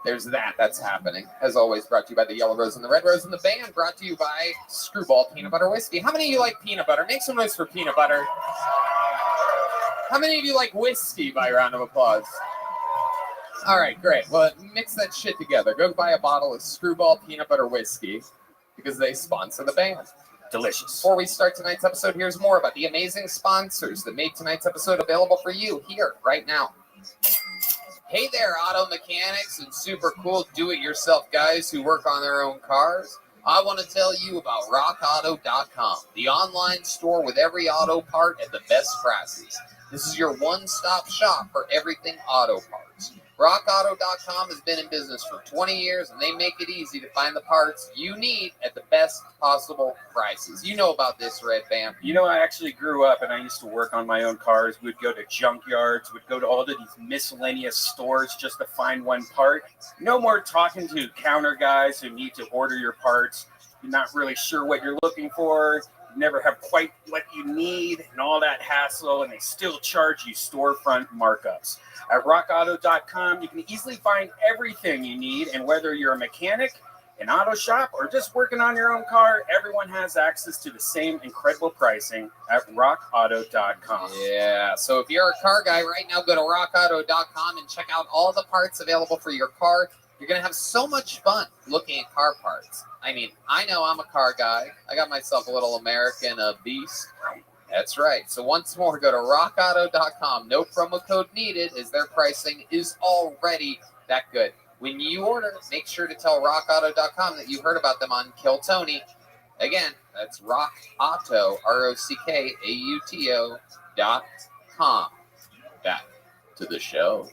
there's that. That's happening. As always, brought to you by the Yellow Rose and the Red Rose and the band. Brought to you by Screwball Peanut Butter Whiskey. How many of you like peanut butter? Make some noise for peanut butter. How many of you like whiskey? By a round of applause. All right, great. Well, mix that shit together. Go buy a bottle of Screwball Peanut Butter Whiskey because they sponsor the band. Delicious. Before we start tonight's episode, here's more about the amazing sponsors that made tonight's episode available for you here, right now. Hey there, auto mechanics and super cool do-it-yourself guys who work on their own cars. I want to tell you about rockauto.com, the online store with every auto part at the best prices. This is your one-stop shop for everything auto parts. RockAuto.com has been in business for 20 years, and they make it easy to find the parts you need at the best possible prices. You know about this, Red Band. You know, I actually grew up and I used to work on my own cars. We'd go to junkyards, we'd go to all of these miscellaneous stores just to find one part. No more talking to counter guys who need to order your parts. You're not really sure what you're looking for. You never have quite what you need and all that hassle, and they still charge you storefront markups. At rockauto.com, you can easily find everything you need, and whether you're a mechanic, an auto shop, or just working on your own car, everyone has access to the same incredible pricing at rockauto.com. Yeah, so if you're a car guy right now, go to rockauto.com and check out all the parts available for your car. You're going to have so much fun looking at car parts. I mean, I know I'm a car guy. I got myself a little American Beast. That's right. So once more, go to rockauto.com. No promo code needed, as their pricing is already that good. When you order, make sure to tell rockauto.com that you heard about them on Kill Tony. Again, that's rockauto, ROCKAUTO.com. Back to the show.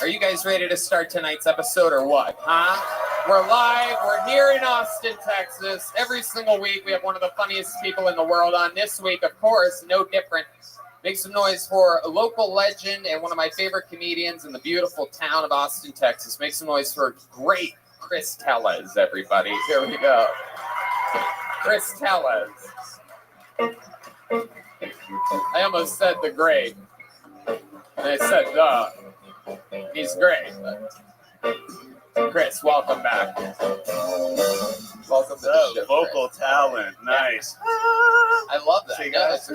Are you guys ready to start tonight's episode or what? Huh? We're live. We're here in Austin, Texas. Every single week, we have one of the funniest people in the world on. This week, of course, no different. Make some noise for a local legend and one of my favorite comedians in the beautiful town of Austin, Texas. Make some noise for great Chris Tellez, everybody. Here we go. Chris Tellez. I almost said the great. And I said the. He's great. Chris, welcome back. Welcome to the show, vocal talent, nice. I love that. See, No, guys?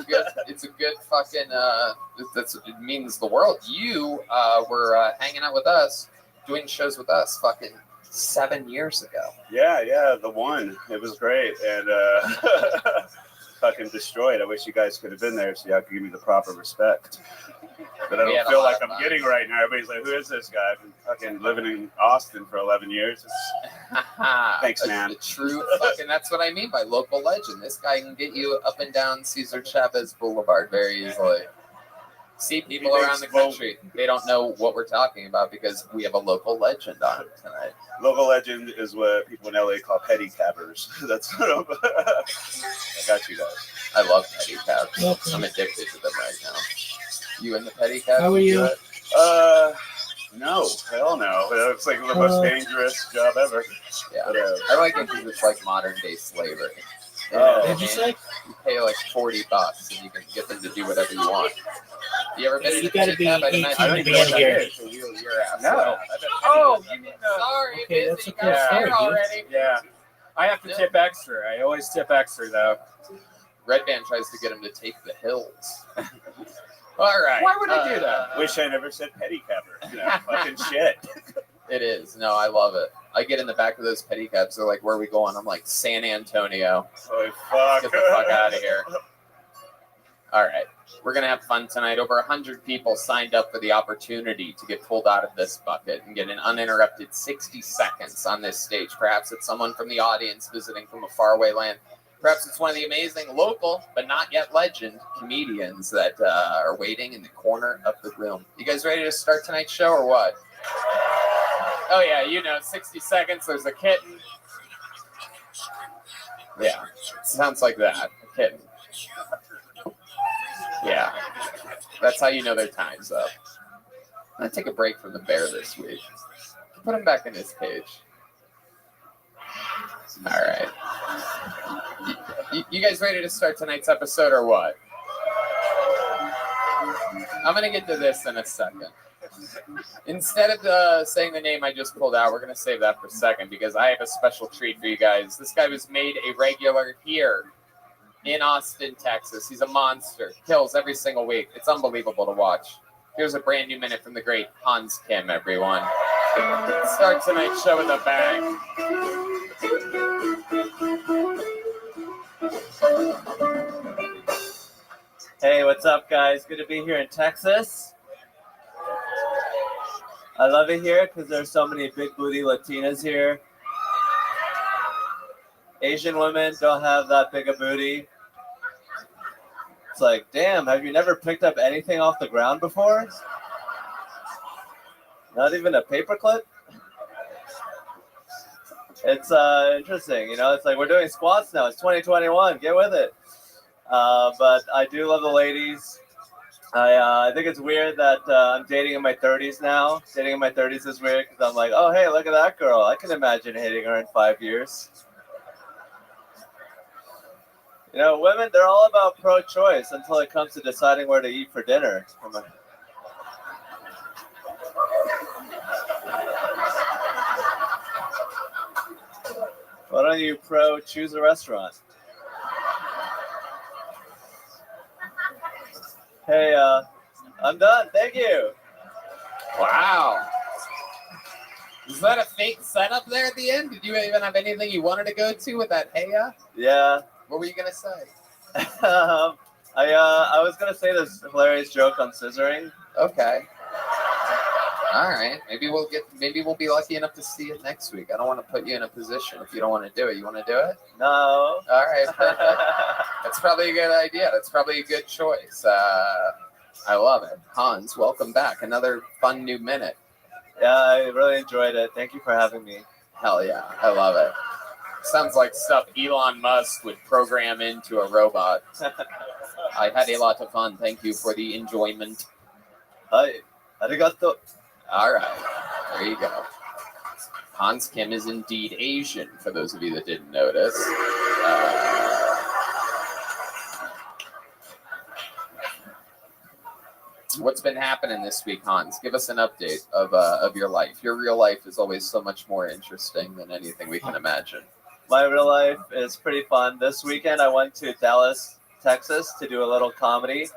it's a good fucking. It means the world. You were hanging out with us, doing shows with us, fucking 7 years ago. Yeah, the one. It was great, and fucking destroyed. I wish you guys could have been there so y'all could give me the proper respect. But I don't feel like I'm getting right now. Everybody's like, who is this guy? I've been fucking living in Austin for 11 years. Thanks, man. A true fucking, that's what I mean by local legend. This guy can get you up and down Cesar Chavez Boulevard very easily. See, people around the country, they don't know what we're talking about because we have a local legend on tonight. Local legend is what people in LA call pedicabbers. That's what I got you guys. I love pedicabs. I'm addicted to them right now. You in the pedicab? How are you? No, hell no. It's like the most dangerous job ever. Yeah, but, I like it because it's like modern day slavery. Did you say? You pay like $40 and you can get them to do whatever you want. You ever been in You a gotta be pedicab? 18 I don't to even be know in what here. that is. To wheel your ass No. around. Oh, you mean the... Sorry, Okay, that's busy. a cool Got story, here dude. already. Yeah. I have to tip extra. I always tip extra, though. Red Band tries to get him to take the hills. All right. Why would I do that? Wish I never said pedicabber. You know, fucking shit. It is. No, I love it. I get in the back of those pedicabs. They're like, where are we going? I'm like, San Antonio. Holy fuck. Get the fuck out of here. All right. We're going to have fun tonight. Over 100 people signed up for the opportunity to get pulled out of this bucket and get an uninterrupted 60 seconds on this stage. Perhaps it's someone from the audience visiting from a faraway land. Perhaps it's one of the amazing local, but not yet legend, comedians that are waiting in the corner of the room. You guys ready to start tonight's show or what? Oh, yeah, you know, 60 seconds, there's a kitten. Yeah, sounds like that, a kitten. Yeah, that's how you know their time's up. I'm going to take a break from the bear this week. Put him back in his cage. All right. You guys ready to start tonight's episode or what? I'm going to get to this in a second. Instead of saying the name I just pulled out, we're going to save that for a second because I have a special treat for you guys. This guy was made a regular here in Austin, Texas. He's a monster. Kills every single week. It's unbelievable to watch. Here's a brand new minute from the great Hans Kim, everyone. Start tonight's show with a bang. Hey, what's up, guys? Good to be here in Texas. I love it here because there's so many big booty Latinas here. Asian women don't have that big a booty. It's like, damn, have you never picked up anything off the ground before? Not even a paperclip? It's interesting, you know, it's like we're doing squats now. It's 2021, get with it. But I do love the ladies. I think it's weird that I'm dating in my 30s now. Dating in my 30s is weird because I'm like, oh, hey, look at that girl. I can imagine hitting her in 5 years. You know, women, they're all about pro-choice until it comes to deciding where to eat for dinner. Why don't you choose a restaurant? Hey, I'm done. Thank you. Wow. Is that a fake setup there at the end? Did you even have anything you wanted to go to with that hey-ya? Yeah. What were you going to say? I was going to say this hilarious joke on scissoring. Okay. All right. Maybe we'll be lucky enough to see it next week. I don't want to put you in a position if you don't want to do it. You want to do it? No. All right. Perfect. That's probably a good idea. That's probably a good choice. I love it. Hans, welcome back. Another fun new minute. Yeah, I really enjoyed it. Thank you for having me. Hell yeah. I love it. Sounds like stuff Elon Musk would program into a robot. I had a lot of fun. Thank you for the enjoyment. Hi. Arigato. All right. There you go. Hans Kim is indeed Asian, for those of you that didn't notice. What's been happening this week, Hans? Give us an update of your life. Your real life is always so much more interesting than anything we can imagine. My real life is pretty fun. This weekend, I went to Dallas, Texas, to do a little comedy.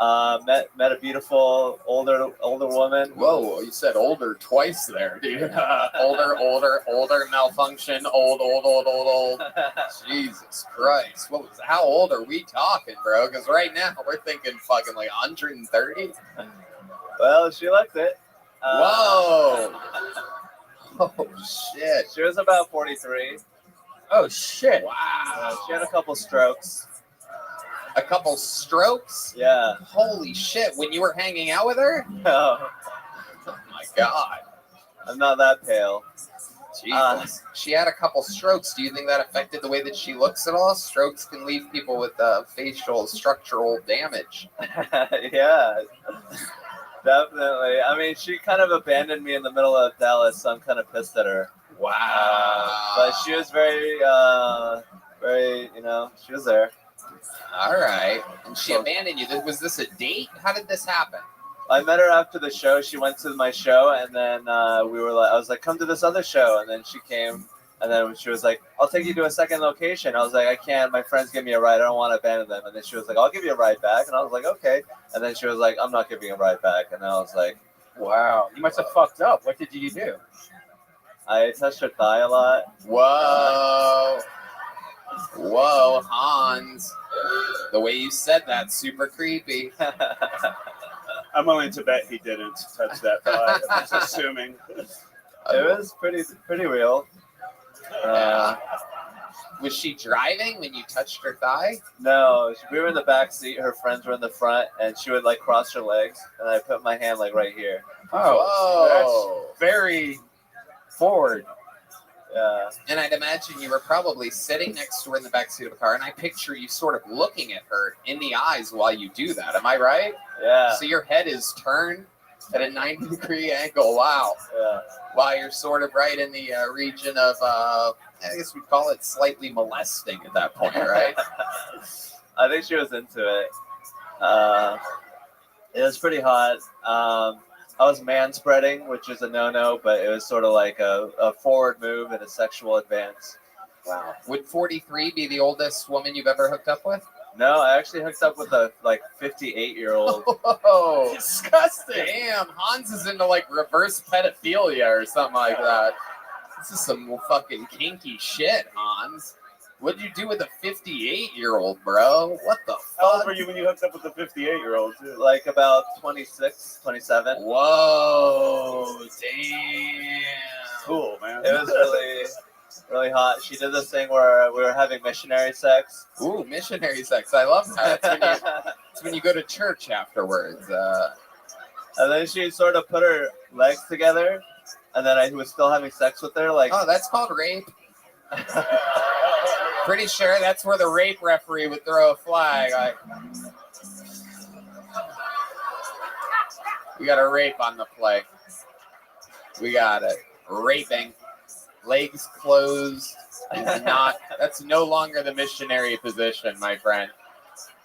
Met a beautiful older woman. Whoa, you said older twice there, dude. Older, malfunction, old. Jesus Christ. How old are we talking, bro? Because right now we're thinking fucking like 130. Well, she liked it. Whoa. Oh, shit. She was about 43. Oh, shit. Wow. She had a couple strokes. A couple strokes? Yeah. Holy shit. When you were hanging out with her? No. Oh my god. I'm not that pale. Jesus. She had a couple strokes. Do you think that affected the way that she looks at all? Strokes can leave people with facial structural damage. Yeah. Definitely. I mean, she kind of abandoned me in the middle of Dallas, so I'm kind of pissed at her. Wow. But she was very, she was there. All right. And she abandoned you. Was this a date? How did this happen? I met her after the show. She went to my show, and then I was like, come to this other show. And then she came, and then she was like, I'll take you to a second location. I was like, I can't. My friends give me a ride. I don't want to abandon them. And then she was like, I'll give you a ride back. And I was like, okay. And then she was like, I'm not giving you a ride back. And I was like, wow. You must have fucked up. What did you do? I touched her thigh a lot. Whoa. Whoa, Hans. The way you said that, super creepy. I'm willing to bet he didn't touch that thigh. I'm just assuming. It was pretty real. Was she driving when you touched her thigh? No, we were in the back seat. Her friends were in the front, and she would like cross her legs, and I put my hand like right here. Oh, that's very forward. Yeah. And I'd imagine you were probably sitting next to her in the backseat of a car, and I picture you sort of looking at her in the eyes while you do that. Am I right? Yeah. So your head is turned at a 90-degree angle. Wow. Yeah. While you're sort of right in the region of, I guess we'd call it slightly molesting at that point, right? I think she was into it. It was pretty hot. I was man-spreading, which is a no-no, but it was sort of like a forward move and a sexual advance. Wow. Would 43 be the oldest woman you've ever hooked up with? No, I actually hooked up with a 58-year-old. Oh, disgusting. Damn, Hans is into like reverse pedophilia or something like that. This is some fucking kinky shit, Hans. What did you do with a 58-year-old, bro? What the fuck? How old were you when you hooked up with the 58-year-old? Like about 26, 27. Whoa, damn. Cool, man. It was really hot. She did this thing where we were having missionary sex. Ooh, missionary sex. I love that. It's when you go to church afterwards. And then she sort of put her legs together, and then I was still having sex with her. Like, oh, that's called rape. Pretty sure that's where the rape referee would throw a flag. We got a rape on the play. We got it. Raping. Legs closed. That's no longer the missionary position, my friend.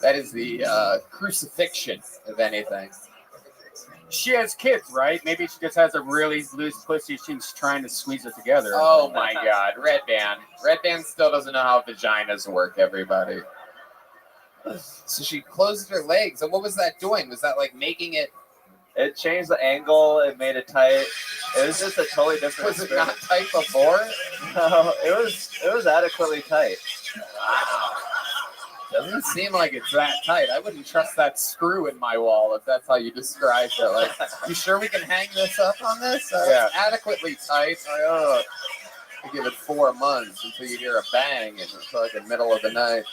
That is the crucifixion, if anything. She has kids, right? Maybe she just has a really loose pussy. She's trying to squeeze it together. Oh my God, Red Band. Red Band still doesn't know how vaginas work, everybody. So she closed her legs. And what was that doing? Was that like making it? It changed the angle. It made it tight. It was just a totally different. Was it not tight before? No, it was adequately tight. Wow. Doesn't seem like it's that tight. I wouldn't trust that screw in my wall if that's how you described it. Like, you sure we can hang this up on this? Yeah. It's adequately tight. I give it 4 months until you hear a bang in the fucking middle of the night.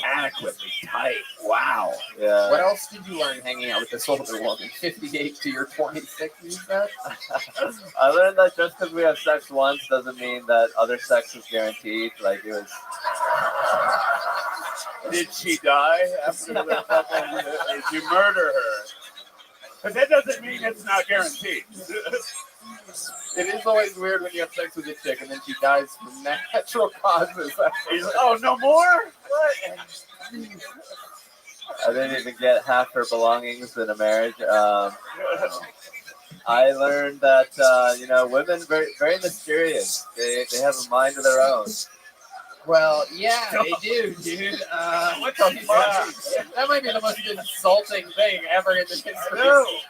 Adequately tight. Wow. Yeah. What else did you learn hanging out with this older woman? 58 to your 26, you said? I learned that just because we have sex once doesn't mean that other sex is guaranteed. Like, it was. Did she die after the fucking? Did you murder her? Because that doesn't mean it's not guaranteed. It is always weird when you have sex with a chick and then she dies from natural causes. He's like, oh, no more? What? I didn't even get half her belongings in a marriage. I learned that women very very mysterious. They have a mind of their own. Well, yeah, they do, dude. What the fuck? That might be the most insulting thing ever in the history of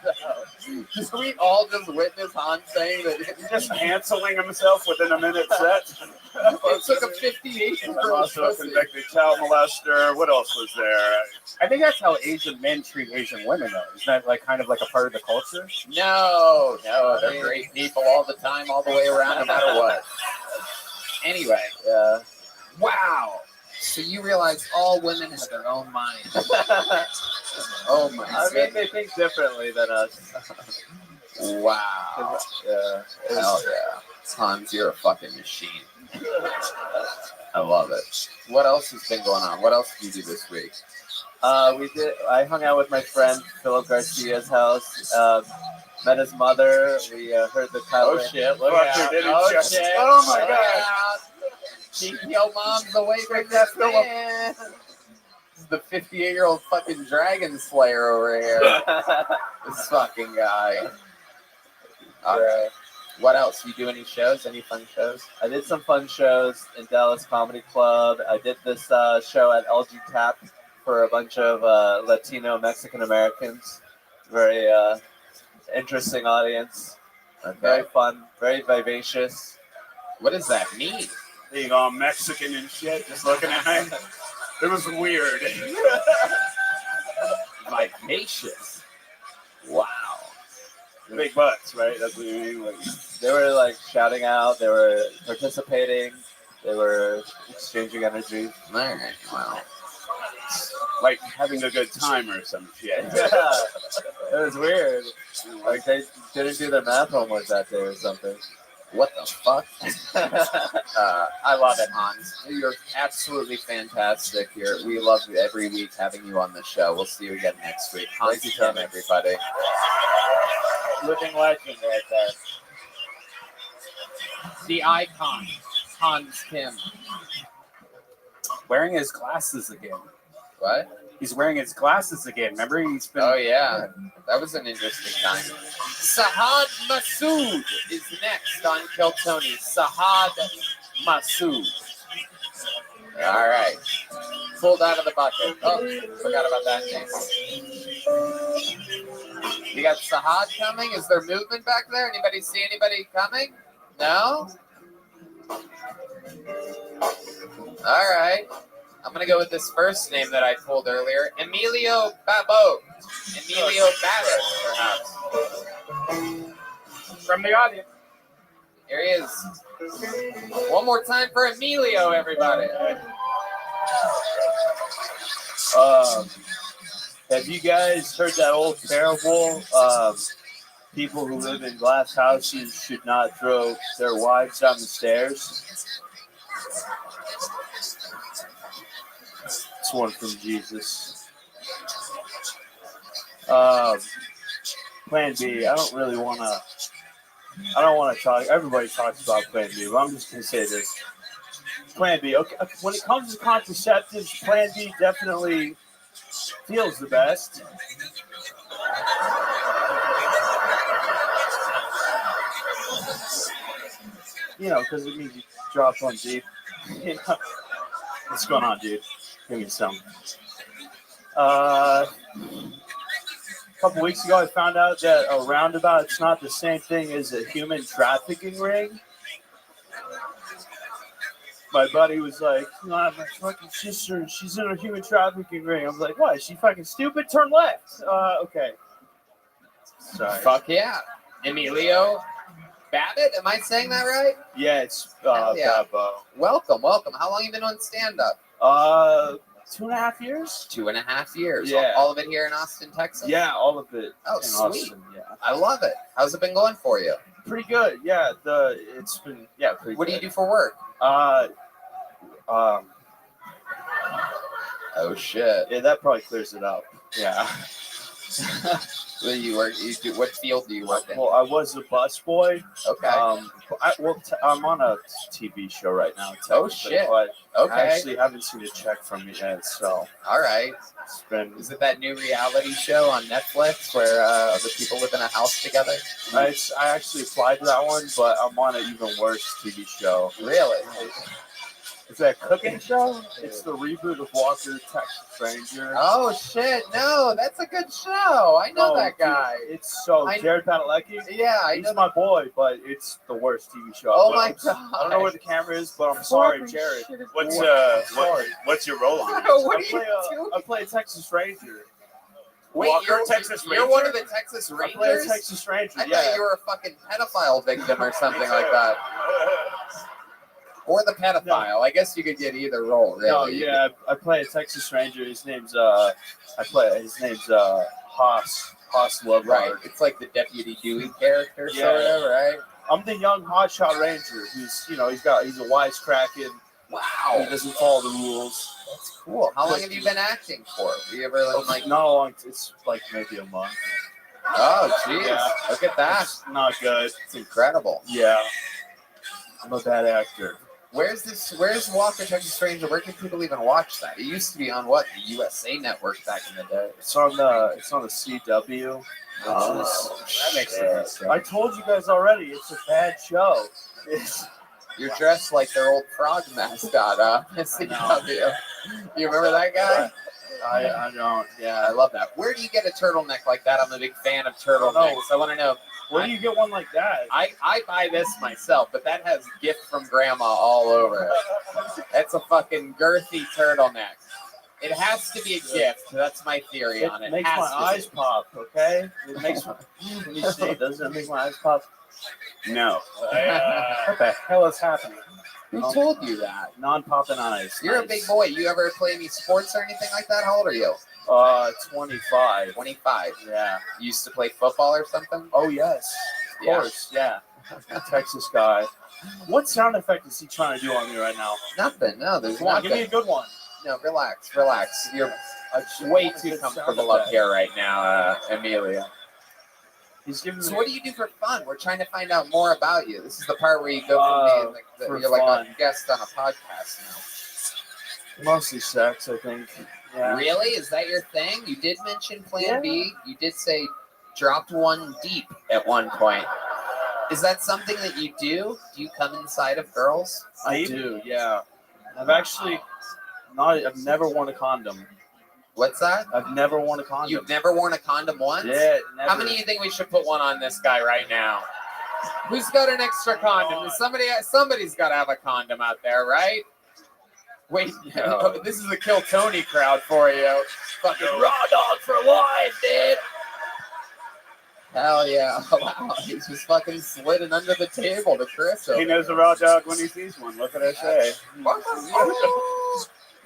the show. Just we all just witness Hans saying that He's just canceling himself within a minute set. It took a 58-year-old. I'm also a convicted child molester. What else was there? I think that's how Asian men treat Asian women, though. Isn't that like kind of like a part of the culture? No, they're great people all the time, all the way around, no matter what. Anyway, yeah. Wow. So you realize all women have their own mind. Oh my I mean, they think differently than us. Wow. Yeah. Hell yeah. Hans, you're a fucking machine. I love it. What else has been going on? What else did you do this week? I hung out with my friend Philip Garcia's house. Met his mother. We heard the Kyler. Oh shit! Look out! Oh shit! Oh my god! Keep your moms away from that man. This is the 58-year-old fucking dragon slayer over here. This fucking guy. All right. What else? You do any shows? Any fun shows? I did some fun shows in Dallas Comedy Club. I did this show at LG Tap for a bunch of Latino Mexican Americans. Very interesting audience. Okay. Very fun. Very vivacious. What does that mean? Being all Mexican and shit, just looking at me. It was weird. Vivacious. Wow. Big butts, right? That's what you mean. Like, they were like shouting out. They were participating. They were exchanging energy. All right. Wow. Like having a good time or some shit. Yeah. It was weird. Like they didn't do their math homework that day or something. What the fuck? I love it, Hans. You're absolutely fantastic here. We love every week having you on the show. We'll see you again next week. Hans Kim, everybody. Living legend right there. The icon, Hans Kim. Wearing his glasses again. What? He's wearing his glasses again. Remember, he's been. Oh yeah, that was an interesting time. Sahad Masood is next on Kill Tony. Sahad Masood. All right, pulled out of the bucket. Oh, forgot about that name. You got Sahad coming. Is there movement back there? Anybody see anybody coming? No. All right. I'm going to go with this first name that I pulled earlier. Emilio Babot. Emilio Babot, perhaps. From the audience. Here he is. One more time for Emilio, everybody. Have you guys heard that old parable? People who live in glass houses should not throw their wives down the stairs. It's one from Jesus. Plan B. I don't want to talk. Everybody talks about Plan B, but I'm just going to say this. Plan B. Okay. When it comes to contraceptives, Plan B definitely feels the best. You know, because it means you drop one deep. You know? What's going on, dude? Give me some. A couple weeks ago, I found out that a roundabout's not the same thing as a human trafficking ring. My buddy was like, "Nah, my fucking sister, she's in a human trafficking ring." I was like, "What? Is she fucking stupid? Turn left." Okay. Sorry. Fuck yeah. Emilio Babbitt, am I saying that right? Yeah, it's yeah. Babbo. Welcome. How long have you been on stand-up? 2.5 years. 2.5 years. Yeah. All of it here in Austin, Texas? Yeah, all of it. Oh, in sweet. Austin, yeah. I love it. How's it been going for you? Pretty good. Yeah, it's been pretty What good. do you do for work? Oh shit. Yeah, that probably clears it up. Yeah. What field do you work in? Well, I was a busboy. Okay. I'm on a TV show right now. Oh shit. But Okay. I actually haven't seen a check from you yet, so. All right. It's been. Is it that new reality show on Netflix where the people live in a house together? I actually applied to that one, but I'm on an even worse TV show. Really? Is that a cooking show? It's the reboot of Walker, Texas Ranger. Oh shit! No, that's a good show. I know that guy. Dude, it's Jared Padalecki. Yeah, he's my boy, but it's the worst TV show. Oh my god! I don't know where the camera is, but I'm sorry, Jared. What's your role on it? What are you doing? I play a Texas Ranger. Wait, Walker, Texas Ranger? You're one of the Texas Rangers? I play a Texas Ranger. I thought you were a fucking pedophile victim or something like that. Or the pedophile. I guess you could get either role, really. No, yeah, I play a Texas Ranger. His name's Haas Love. Right. It's like the Deputy Dewey character, sort of, right? I'm the young hotshot ranger who's, he's a wisecracking. Wow. He doesn't follow the rules. That's cool. How long have you been acting for? Have you ever not a long? It's like maybe a month. Oh, jeez. Yeah. Look at that. It's not good. It's incredible. Yeah. I'm a bad actor. Where's Walker, Texas Ranger? Where can people even watch that? It used to be on what? The USA Network back in the day. It's on the CW. That makes sense. I told you guys already. It's a bad show. You're dressed like their old frog mascot, CW. You remember that guy? I don't. Yeah, I love that. Where do you get a turtleneck like that? I'm a big fan of turtlenecks. I want to know. Where do you get one like that? I buy this myself, but that has gift from grandma all over it. That's a fucking girthy turtleneck. It has to be a gift. That's my theory on it. It makes my eyes pop, okay? It makes my... Let me see. Doesn't it make my eyes pop? No. What the hell is happening? Who told you that? Non-popping eyes. You're a big boy. You ever play any sports or anything like that? How old are you? 25. 25. Yeah. You used to play football or something? Oh, yes. Of course, yeah. Texas guy. What sound effect is he trying to do on me right now? Nothing. No, there's Come on, nothing. give me a good one. No, relax. You're way too comfortable up here right now, Amelia. He's giving me... So what do you do for fun? We're trying to find out more about you. This is the part where you go from being you're like a guest on a podcast now. Mostly sex, I think. Yeah. Really? Is that your thing? You did mention Plan B. You did say dropped one deep at one point. Is that something that you do? Do you come inside of girls? I do, yeah. I've never worn a condom. What's that? I've never worn a condom. You've never worn a condom once? Yeah, never. How many do you think we should put one on this guy right now? Who's got an extra condom? Somebody's got to have a condom out there, right? Wait, no. This is the Kill Tony crowd for you. Fucking raw dog for life, dude. Hell yeah. Wow. He's just fucking sliding under the table to Chris. He knows a raw dog when he sees one. What can I say? All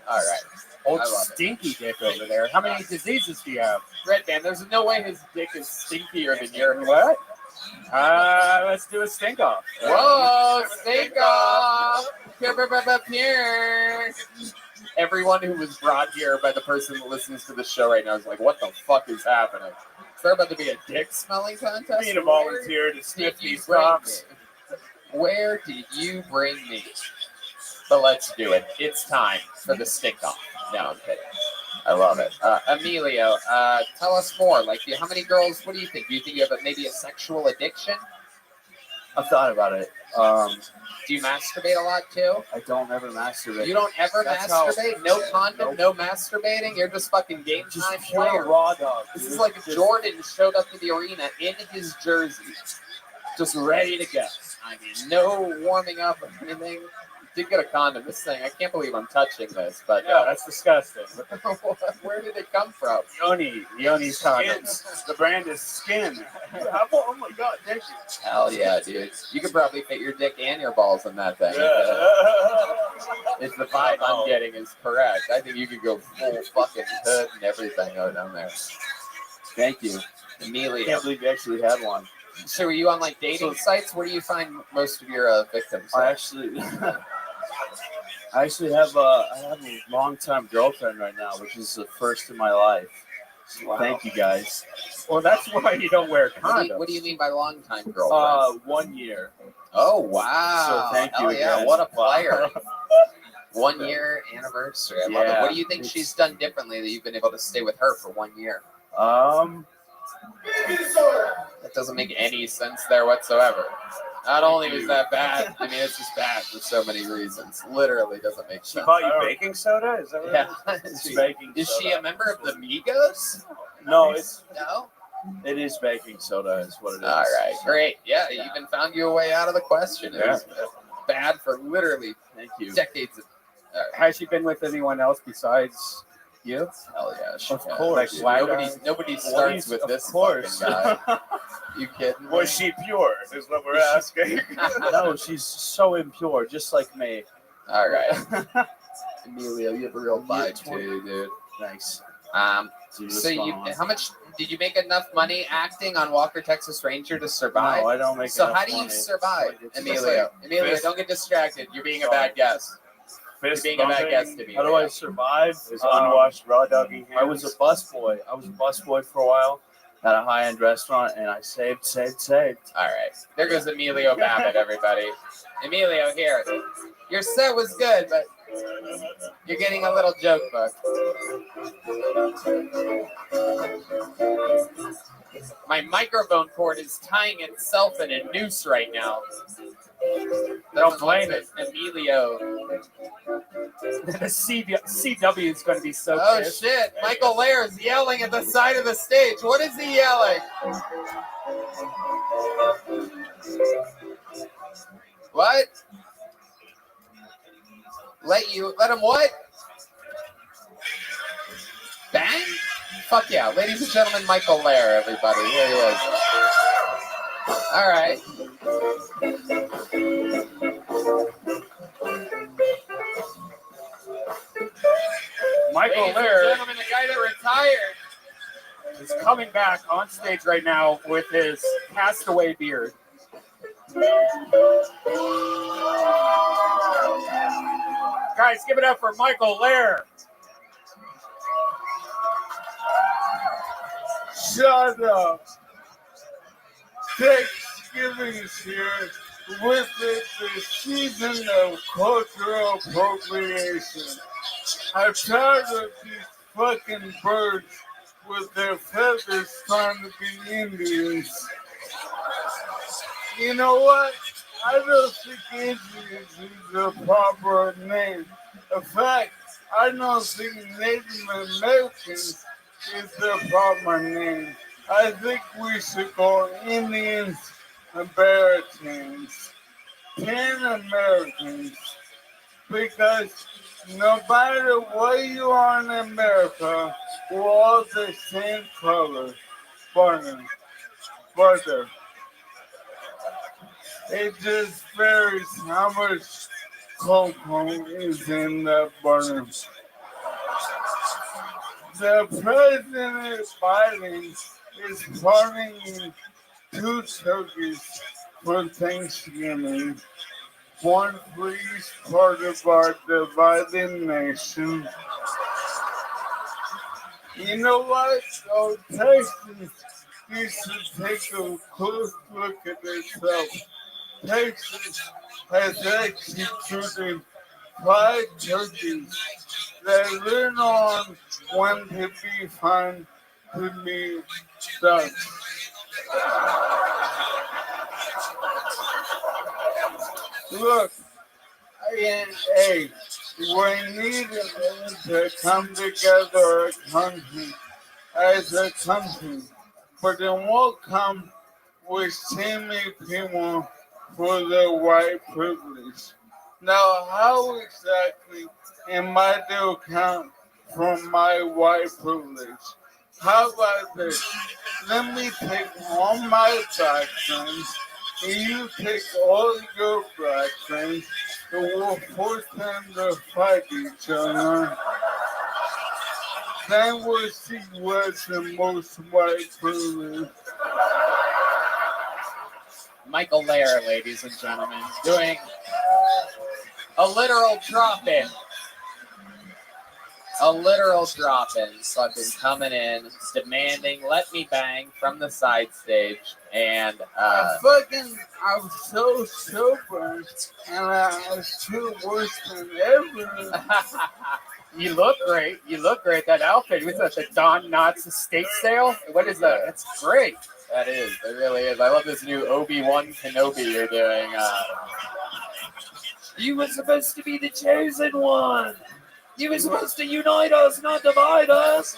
right. Old stinky dick over there. How many diseases do you have? Red Man, there's no way his dick is stinkier than yours. What? Let's do a stink off. Whoa, stink off. Here. Everyone who was brought here by the person that listens to the show right now is like, what the fuck is happening? Is there about to be a dick smelling contest? I need a volunteer to sniff these rocks. Where did you bring me? But let's do it. It's time for the stink off. No, I'm kidding. I love it. Emilio, tell us more. Like, how many girls, what do you think? Do you think you have maybe a sexual addiction? I've thought about it. Do you masturbate a lot too? I don't ever masturbate. You don't ever masturbate? No condom, no masturbating? You're just fucking game time player. Raw dog. This is like if Jordan showed up to the arena in his jersey, just ready to go. I mean, no warming up or anything. Did get a condom. This thing, I can't believe I'm touching this, but yeah, that's disgusting. Where did it come from? Yoni's condoms. The brand is Skin. Oh my god, thank you. Hell yeah, dude. You could probably fit your dick and your balls in that thing. If the vibe I'm getting is correct. I think you could go full fucking hood and everything down there. Thank you. Emilio. I can't believe you actually had one. So are you on like dating sites? Where do you find most of your victims? I actually have a long-time girlfriend right now, which is the first in my life. Wow. Thank you guys. Well, that's why you don't wear condoms. What do you mean by long-time girlfriend? 1 year. Oh wow! So thank you. Hell yeah! Again. What a player! 1 year anniversary. I love it. What do you think she's done differently that you've been able to stay with her for 1 year? That doesn't make any sense there whatsoever. Not only was that bad, I mean, it's just bad for so many reasons. Literally doesn't make sense. She bought you baking soda? Is that right? Yeah. Is she a member of the Migos? No, No? It is baking soda is what it is. All right, great. Yeah, you even found your way out of the question. It was bad for literally decades. Has she been with anyone else besides You? Hell yeah, she Of can. course. Nobody starts with this course. fucking guy. You kidding me? Was she pure? Is what we're asking. No, she's so impure, just like me. All right. Emilio, you have a real vibe too, dude. Thanks. So you, how much did you make enough money acting on Walker Texas Ranger to survive? No, I don't make So enough how do you money. survive, It's Emilio? Emilio, don't get distracted. You're being a bad guest. You're being a bad guest, Emilio. How do I survive? Is unwashed raw doggy hands. I was a busboy. I was a busboy for a while at a high-end restaurant, and I saved. All right. There goes Emilio Babbitt, everybody. Emilio, here. Your set was good, but you're getting a little joke book. My microphone cord is tying itself in a noose right now. Don't blame it. Emilio. The CW is going to be so Oh, pissed. shit. Michael Lair's yelling at the side of the stage. What is he yelling? What? Let him what? Bang? Fuck yeah. Ladies and gentlemen, Michael Lair, everybody. Here he is. All right. Michael Ladies and Lair gentlemen, the guy that retired. is coming back on stage right now with his passed away beard. Guys, give it up for Michael Lair. Shut up. Thanksgiving is here. With it, the season of cultural appropriation. I'm tired of these fucking birds with their feathers trying to be Indians. You know what? I don't think Indians is the proper name. In fact, I don't think Native Americans is the proper name. I think we should go Indians Americans, Pan Americans, because no matter where you are in America, we're all the same color, butter. It just varies how much cocoa is in the butter. The President Biden is planning 2 turkeys for Thanksgiving. One for each part of our divided nation. You know what? So Texas needs to take a close look at itself. Texas has executed 5 turkeys that learn on when to be found to be stuck. Look, hey, we need to come together as a country, but it won't come with shaming people for their white privilege. Now, how exactly am I to account for my white privilege? How about this? Let me take all my black friends, and you take all your black friends, and we'll force them to fight each other. Then we'll see what's the most white privilege. Michael Lair, ladies and gentlemen, doing a literal drop-in. A literal drop-in. Fucking coming in, demanding "Let Me Bang" from the side stage, and I was so sober, and I was too worse than ever. You look great. You look great. That outfit. Was that the Don Knotts estate sale? What is that? That's great. That is. It really is. I love this new Obi-Wan Kenobi you're doing. You were supposed to be the chosen one. You were supposed to unite us, not divide us.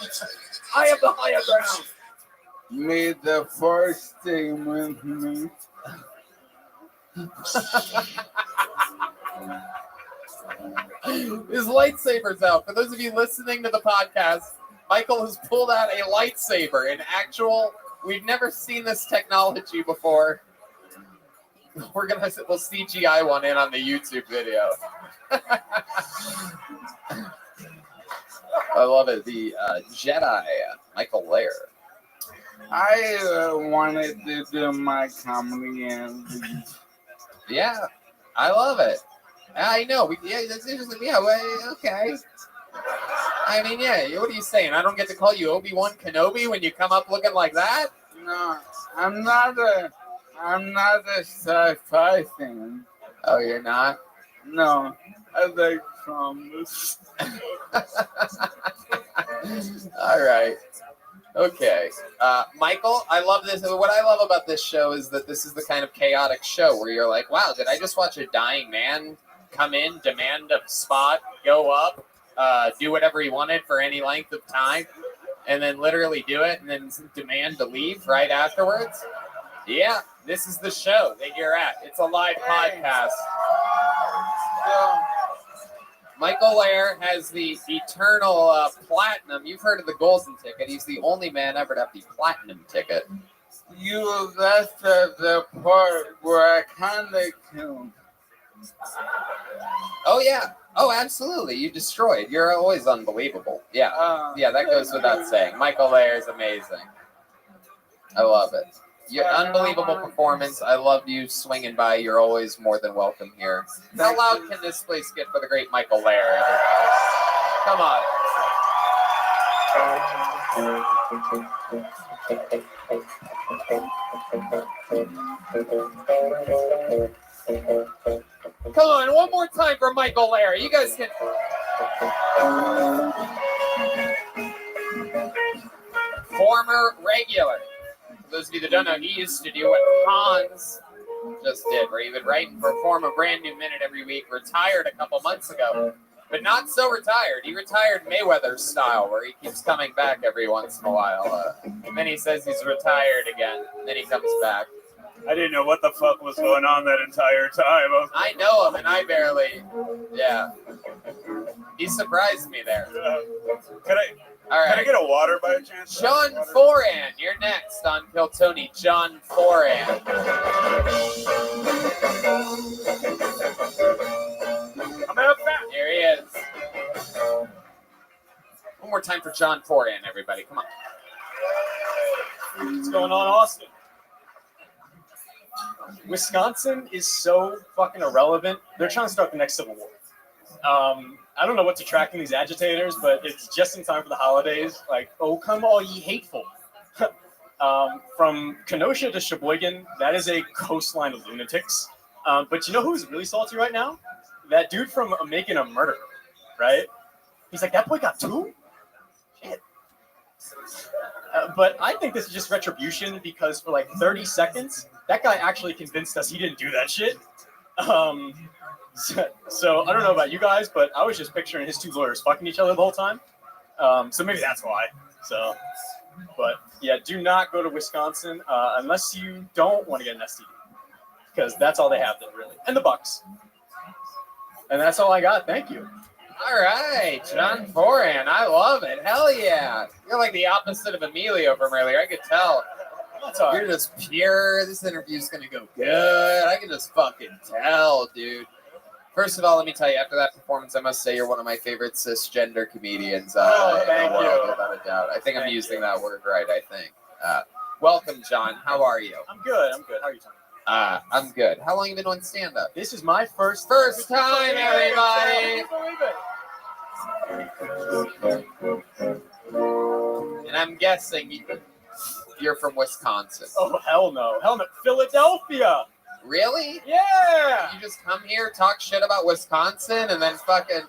I have the higher ground. May the Force stay with me. His lightsaber's out. For those of you listening to the podcast, Michael has pulled out a lightsaber. An actual, we've never seen this technology before. We'll CGI one in on the YouTube video. I love it. The Jedi, Michael Lair. I wanted to do my comedy and yeah, I love it. I know. Okay. I mean, yeah. What are you saying? I don't get to call you Obi-Wan Kenobi when you come up looking like that? No, I'm not a sci-fi fan. Oh, you're not? No, I like dramas. All right. Okay. Michael, I love this. What I love about this show is that this is the kind of chaotic show where you're like, wow, did I just watch a dying man come in, demand a spot, go up, do whatever he wanted for any length of time, and then literally do it and then demand to leave right afterwards? Yeah, this is the show that you're at. It's a live podcast. Michael Lair has the eternal platinum. You've heard of the golden ticket. He's the only man ever to have the platinum ticket. That's the part where I kind of killed. Oh, yeah. Oh, absolutely. You destroyed. You're always unbelievable. Yeah. Yeah, that goes without saying. Michael Lair is amazing. I love it. Your unbelievable performance. I love you swinging by. You're always more than welcome here. How loud can this place get for the great Michael Lair, everybody? Come on. Come on, one more time for Michael Lair. You guys can. Former regular. For those of you that don't know, he used to do what Hans just did, where he would write and perform a brand new minute every week. Retired a couple months ago, but not so retired. He retired Mayweather style, where he keeps coming back every once in a while. Then he says he's retired again, and then he comes back. I didn't know what the fuck was going on that entire time. I know him, and I barely. Yeah. He surprised me there. Can I get a water by chance? John Foran, you're next on Kill Tony. John Foran. I'm out back. Here he is. One more time for John Foran, everybody. Come on. What's going on, Austin? Wisconsin is so fucking irrelevant. They're trying to start the next Civil War. I don't know what's attracting these agitators, but it's just in time for the holidays. Like, oh, come all ye hateful. From Kenosha to Sheboygan, that is a coastline of lunatics. But you know who's really salty right now? That dude from Making a Murderer, right? He's like, that boy got 2? Shit. But I think this is just retribution because for like 30 seconds, that guy actually convinced us he didn't do that shit. So I don't know about you guys, but I was just picturing his 2 lawyers fucking each other the whole time. So maybe that's why. So, but yeah, do not go to Wisconsin unless you don't want to get an STD, because that's all they have there really, and the Bucks. And that's all I got. Thank you. All right, John Foran. I love it. Hell yeah. You're like the opposite of Emilio from earlier. I could tell. You're just pure. This interview's going to go good. I can just fucking tell, dude. First of all, let me tell you, after that performance, I must say you're one of my favorite cisgender comedians in the world, without a doubt. I think I'm using that word right, I think. Welcome, John. How are you? I'm good. How are you, Tom? I'm good. How long have you been on stand-up? This is my first time, everybody. And I'm guessing you're from Wisconsin. Oh, hell no. Philadelphia. Really? Yeah. You just come here, talk shit about Wisconsin, and then fucking...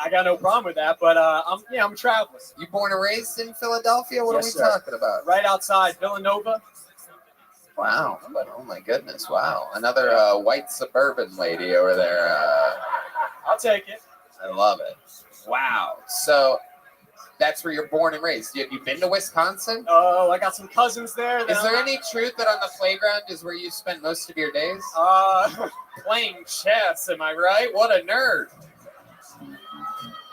I got no problem with that, but I'm a traveler. You born and raised in Philadelphia? What are we talking about? Right outside Villanova. Wow. Oh my goodness. Wow. Another white suburban lady over there. I'll take it. I love it. Wow. So that's where you're born and raised. Have you been to Wisconsin? Oh, I got some cousins there. Is there any truth that on the playground is where you spend most of your days? Playing chess, am I right? What a nerd.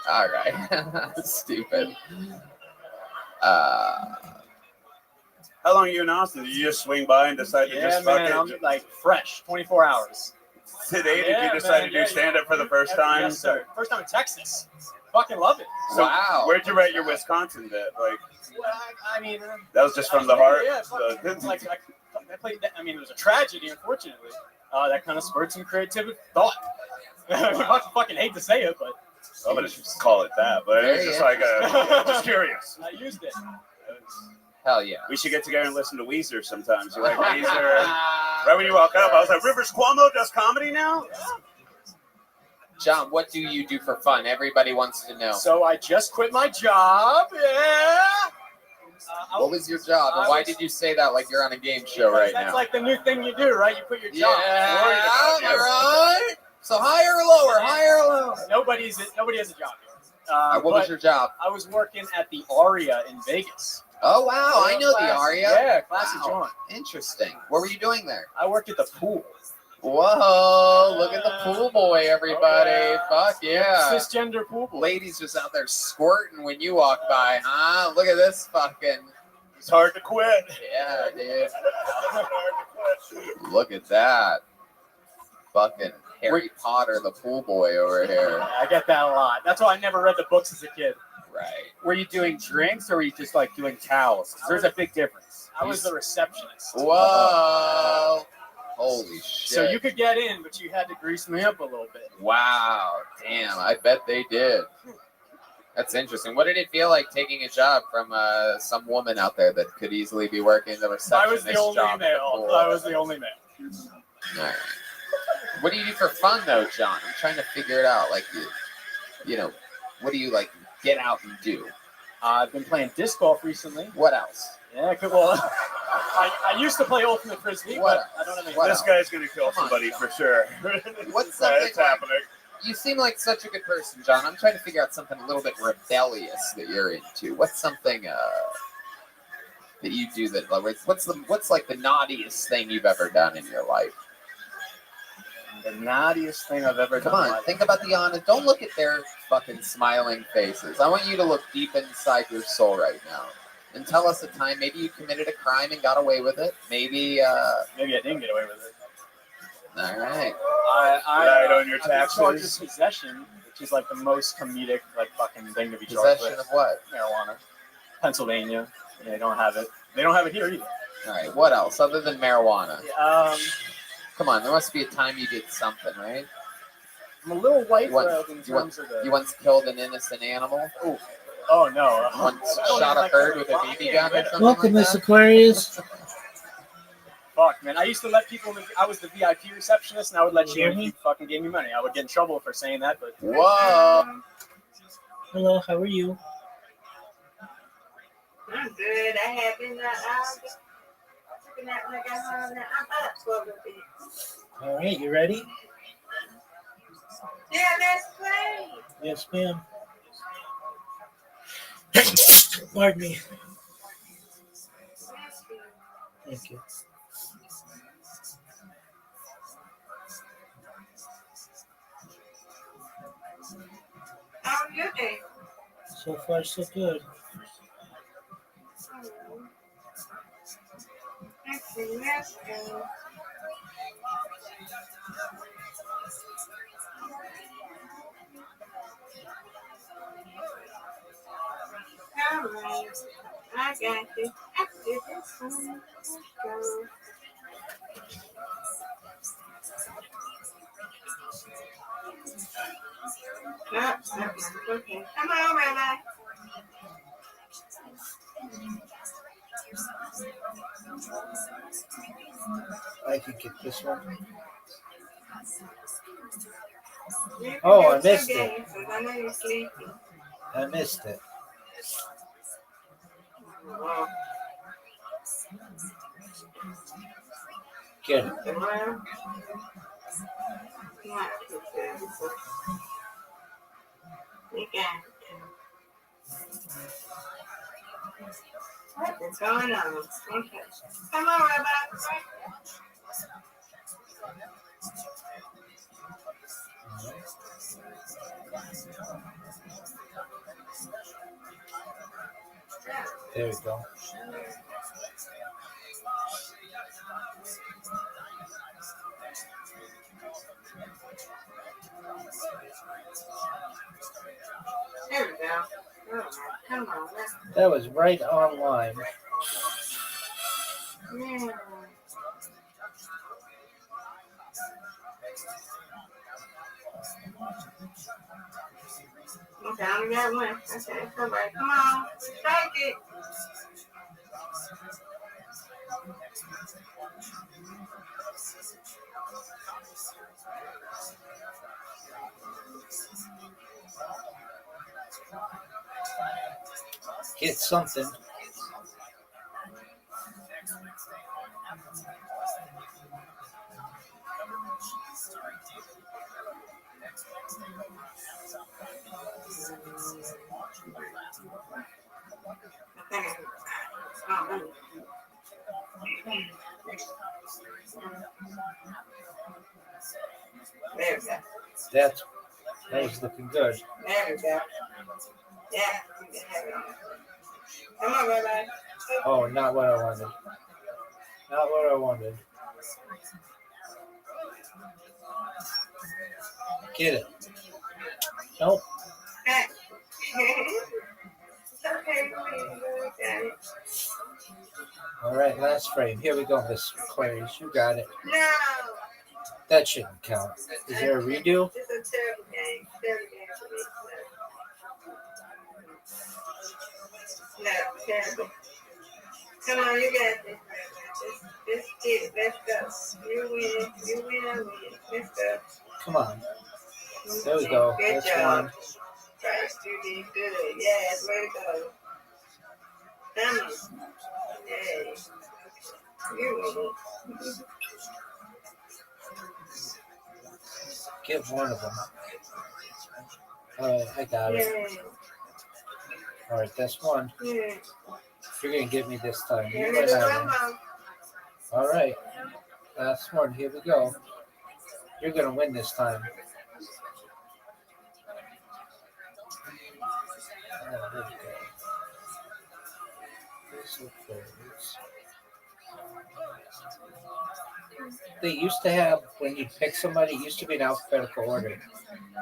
All right. Stupid. How long are you in Austin? Did you just swing by and decide to Yeah, just man, fuck I'm it? like fresh, 24 hours. Today, did Yeah, you decide man, to do stand-up for the first time? Yes, sir. First time in Texas. Fucking love it. So where'd you write your Wisconsin bit? Like, Well, I mean, that was just from the heart? Yeah, it's like I played that. I mean, it was a tragedy, unfortunately. That kind of spurred some creative thought. I fucking hate to say it, but I'm gonna just call it that. But it's just like just curious. I used it. Hell yeah. We should get together and listen to Weezer sometimes. You like Weezer? Right when you walk up, I was like, Rivers Cuomo does comedy now? John, what do you do for fun? Everybody wants to know. So I just quit my job. Yeah. What was your job? And why did you say that like you're on a game show right That's now? like the new thing you do, right? You quit your job. Yeah, right. So higher or lower? Higher or lower? Nobody has a job here. What was your job? I was working at the Aria in Vegas. Oh, wow. I know the Classic. Aria. Yeah, classic Wow. joint. Interesting. What were you doing there? I worked at the pool. Whoa, look at the pool boy, everybody. Fuck yeah. Cisgender pool boy. Ladies just out there squirting when you walk by, huh? Look at this fucking... It's hard to quit. Yeah, dude. Look at that. Fucking Harry Potter, the pool boy over here. I get that a lot. That's why I never read the books as a kid. Right. Were you doing drinks or were you just like doing towels? 'Cause there's a big difference. I was the receptionist. Whoa. Holy shit. So you could get in, but you had to grease me up a little bit. Wow. Damn, I bet they did. That's interesting. What did it feel like taking a job from some woman out there that could easily be working the receptionist I was the only job? male. I was the only male. All right. What do you do for fun though, John? I'm trying to figure it out. Like, you know, what do you like get out and do? I've been playing disc golf recently. What else? Yeah, well, I used to play ultimate frisbee, but I don't have any. This guy's gonna kill somebody for sure. What's something It's happening. You seem like such a good person, John. I'm trying to figure out something a little bit rebellious that you're into. What's something that you do that what's like the naughtiest thing you've ever done in your life? The naughtiest thing I've ever done. Come on, think about the honest. Don't look at their fucking smiling faces. I want you to look deep inside your soul right now and tell us a time maybe you committed a crime and got away with it. Maybe I didn't get away with it. All right. I Lied on your I've been charged taxes. with possession, which is like the most comedic like fucking thing to be charged Possession with. of what? Marijuana. Pennsylvania. They don't have it. They don't have it here either. All right. What else other than marijuana? Um, Come on, there must be a time you did something, right? I'm a little white You once, bread in terms of the. you once killed an innocent animal? Oh no! Once I don't shot even a like bird that. with a BB gun or something Welcome, like Miss that? Aquarius. Fuck, man! I used to let people. I was the VIP receptionist, and I would let you if you fucking gave me money. I would get in trouble for saying that, but. Whoa! Hello, how are you? I'm good. I have been looking at when I got home. Now I'm up for a little bit. All right, you ready? Yeah, let's play. Yes, ma'am. Pardon me. Thank you. How are you doing? So far, so good. Let's see, let's go. All right, I got you. I did this one. Let's go. Okay. Come on, Rabbi. I can get this one. You Oh, can I do missed two it. games, 'cause I know you're sleepy. I missed it. Get it. Well, you got it. What's going on? Okay. Come on, Rabbi. There we go. There we go. All right, come on. That was right on line. Yeah. Okay, I only got one. Okay, all right, come on. Strike it. Get something. There we go. That was looking good. There we go. Yeah, you can have it on. Come on, Rabbi. Oh, not what I wanted. Not what I wanted. Get it. Nope. Hey. It's okay. You got it. All right, last frame. Here we go, Miss Aquarius. You got it. No. That shouldn't count. Is there a redo? It's a terrible game. Terrible game for me. No, terrible. Come on, you got this. Let's get it. Let's go. You win. You win. I win. Let's go. Come on. There we go. Good That's job. one. Tries to be good. Yes, way to go. Come on. Yay. You win. Get one of them. All right, I got it. Yay. All right, that's one. Yay. You're going to get me this time. You Here win it is, that one. Rambo. All right. Last one. Here we go. You're going to win this time. Oh, there we go. This looks very nice. They used to have, when you pick somebody, it used to be in alphabetical order.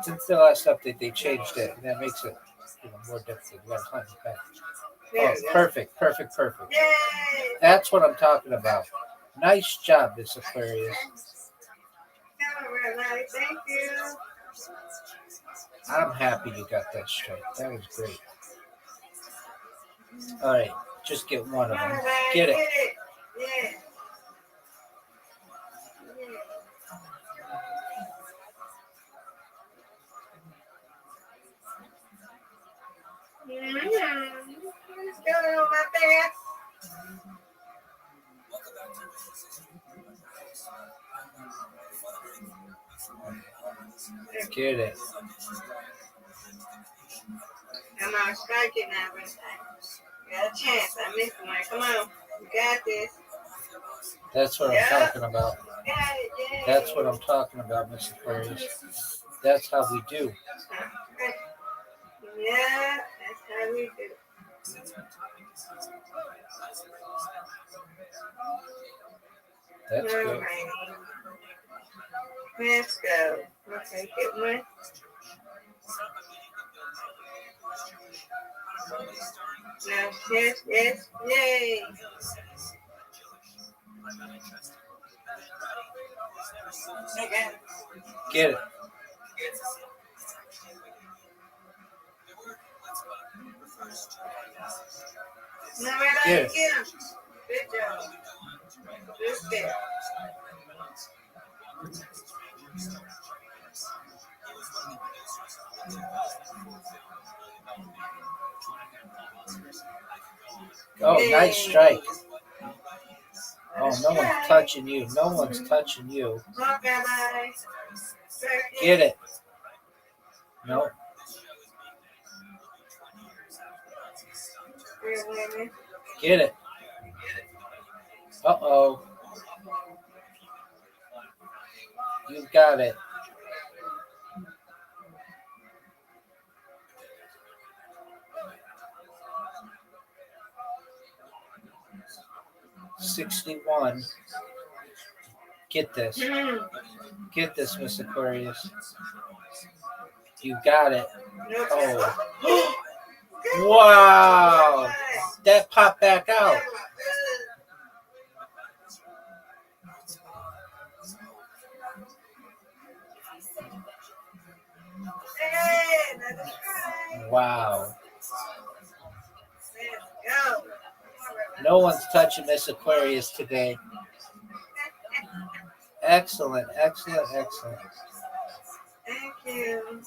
Since the last update, they changed it, and that makes it more difficult. You got to climb it back. Oh, perfect, perfect, perfect. Yay. That's what I'm talking about. Nice job, Miss Aquarius. Come on, Rabbi. Thank you. I'm happy you got that straight. That was great. All right, just get one of them. Get it. Yeah. What's going on my there? Get it. Come on, strike it now, Rabbi. You got a chance. I missed one. Come on. You got this. That's what I'm talking about. Got it. Yay. That's what I'm talking about, Miss Aquarius. That's how we do. Yeah, that's how we do. That's All good. right. Let's go. Okay, get one. No, yes, yes, yay. Okay. Get it. No, Rabbi, Get it. get him. Good job. Good step. Oh, nice strike. Oh, no Strike. one's touching you. No one's touching you. Come on, Rabbi. Strike it. Get it. Nope. We're winning. Get it. Uh-oh. You got it. 61. Get this. Get this, Miss Aquarius. You got it. Oh. Wow. That popped back out. Wow. No one's touching Miss Aquarius today. Excellent, excellent, excellent. Thank you.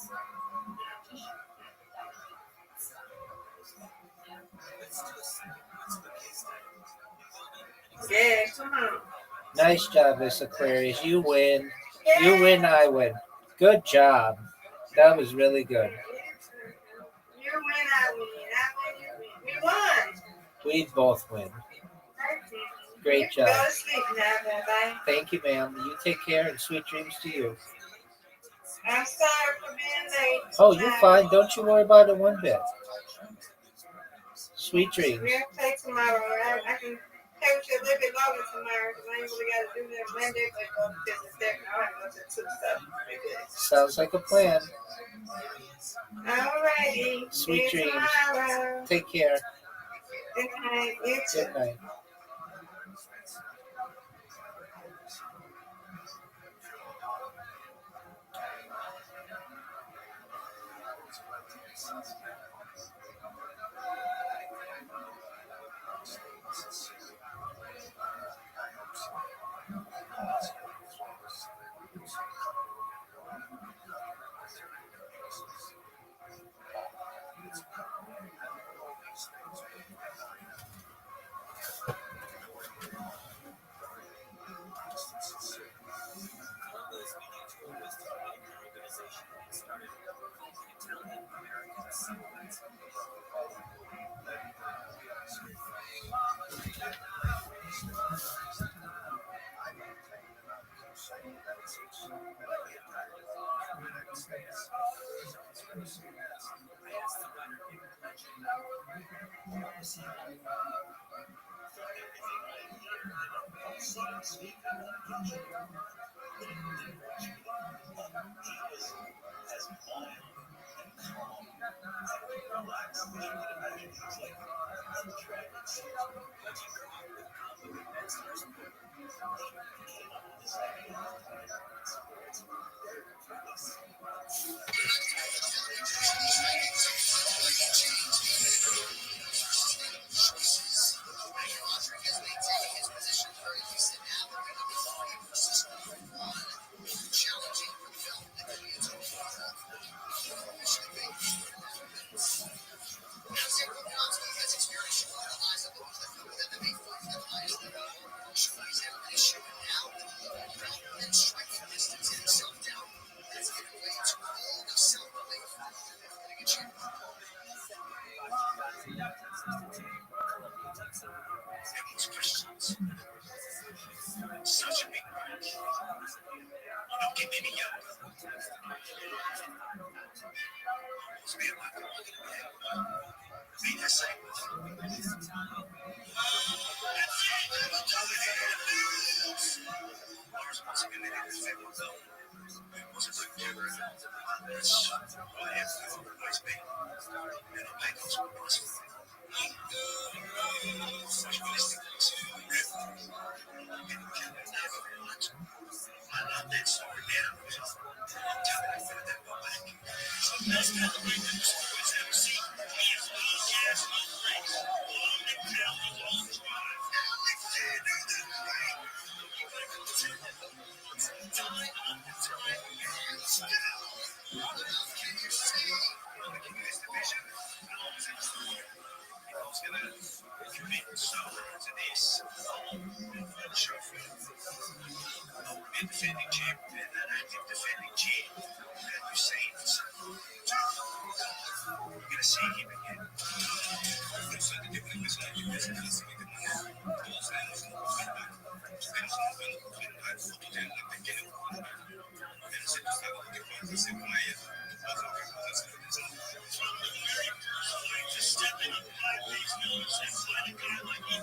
Yeah, come on. Nice job, Miss Aquarius. You win. You win, I win. Good job. That was really good. You win, I win. I win, you win. We won. We both win. Great job. Go to sleep now, Rabbi. Thank you, ma'am. You take care and sweet dreams to you. I'm sorry for being late. Oh, you're fine. Don't you worry about it one bit. Sweet dreams. We'll take tomorrow. I can stay with you a little bit longer tomorrow because I ain't really got to do that Monday, but go to business second. I want to go to the stuff. Sounds like a plan. Alrighty. Sweet See you dreams. tomorrow. Take care. Good night. You too. Good night. Such a big part. You don't get any younger. Be the same. Defending champ and an active defending champ. You say it's you're gonna see him again. Just step in and find these notes and find a guy like you.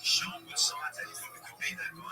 Sean would sign that if we could be that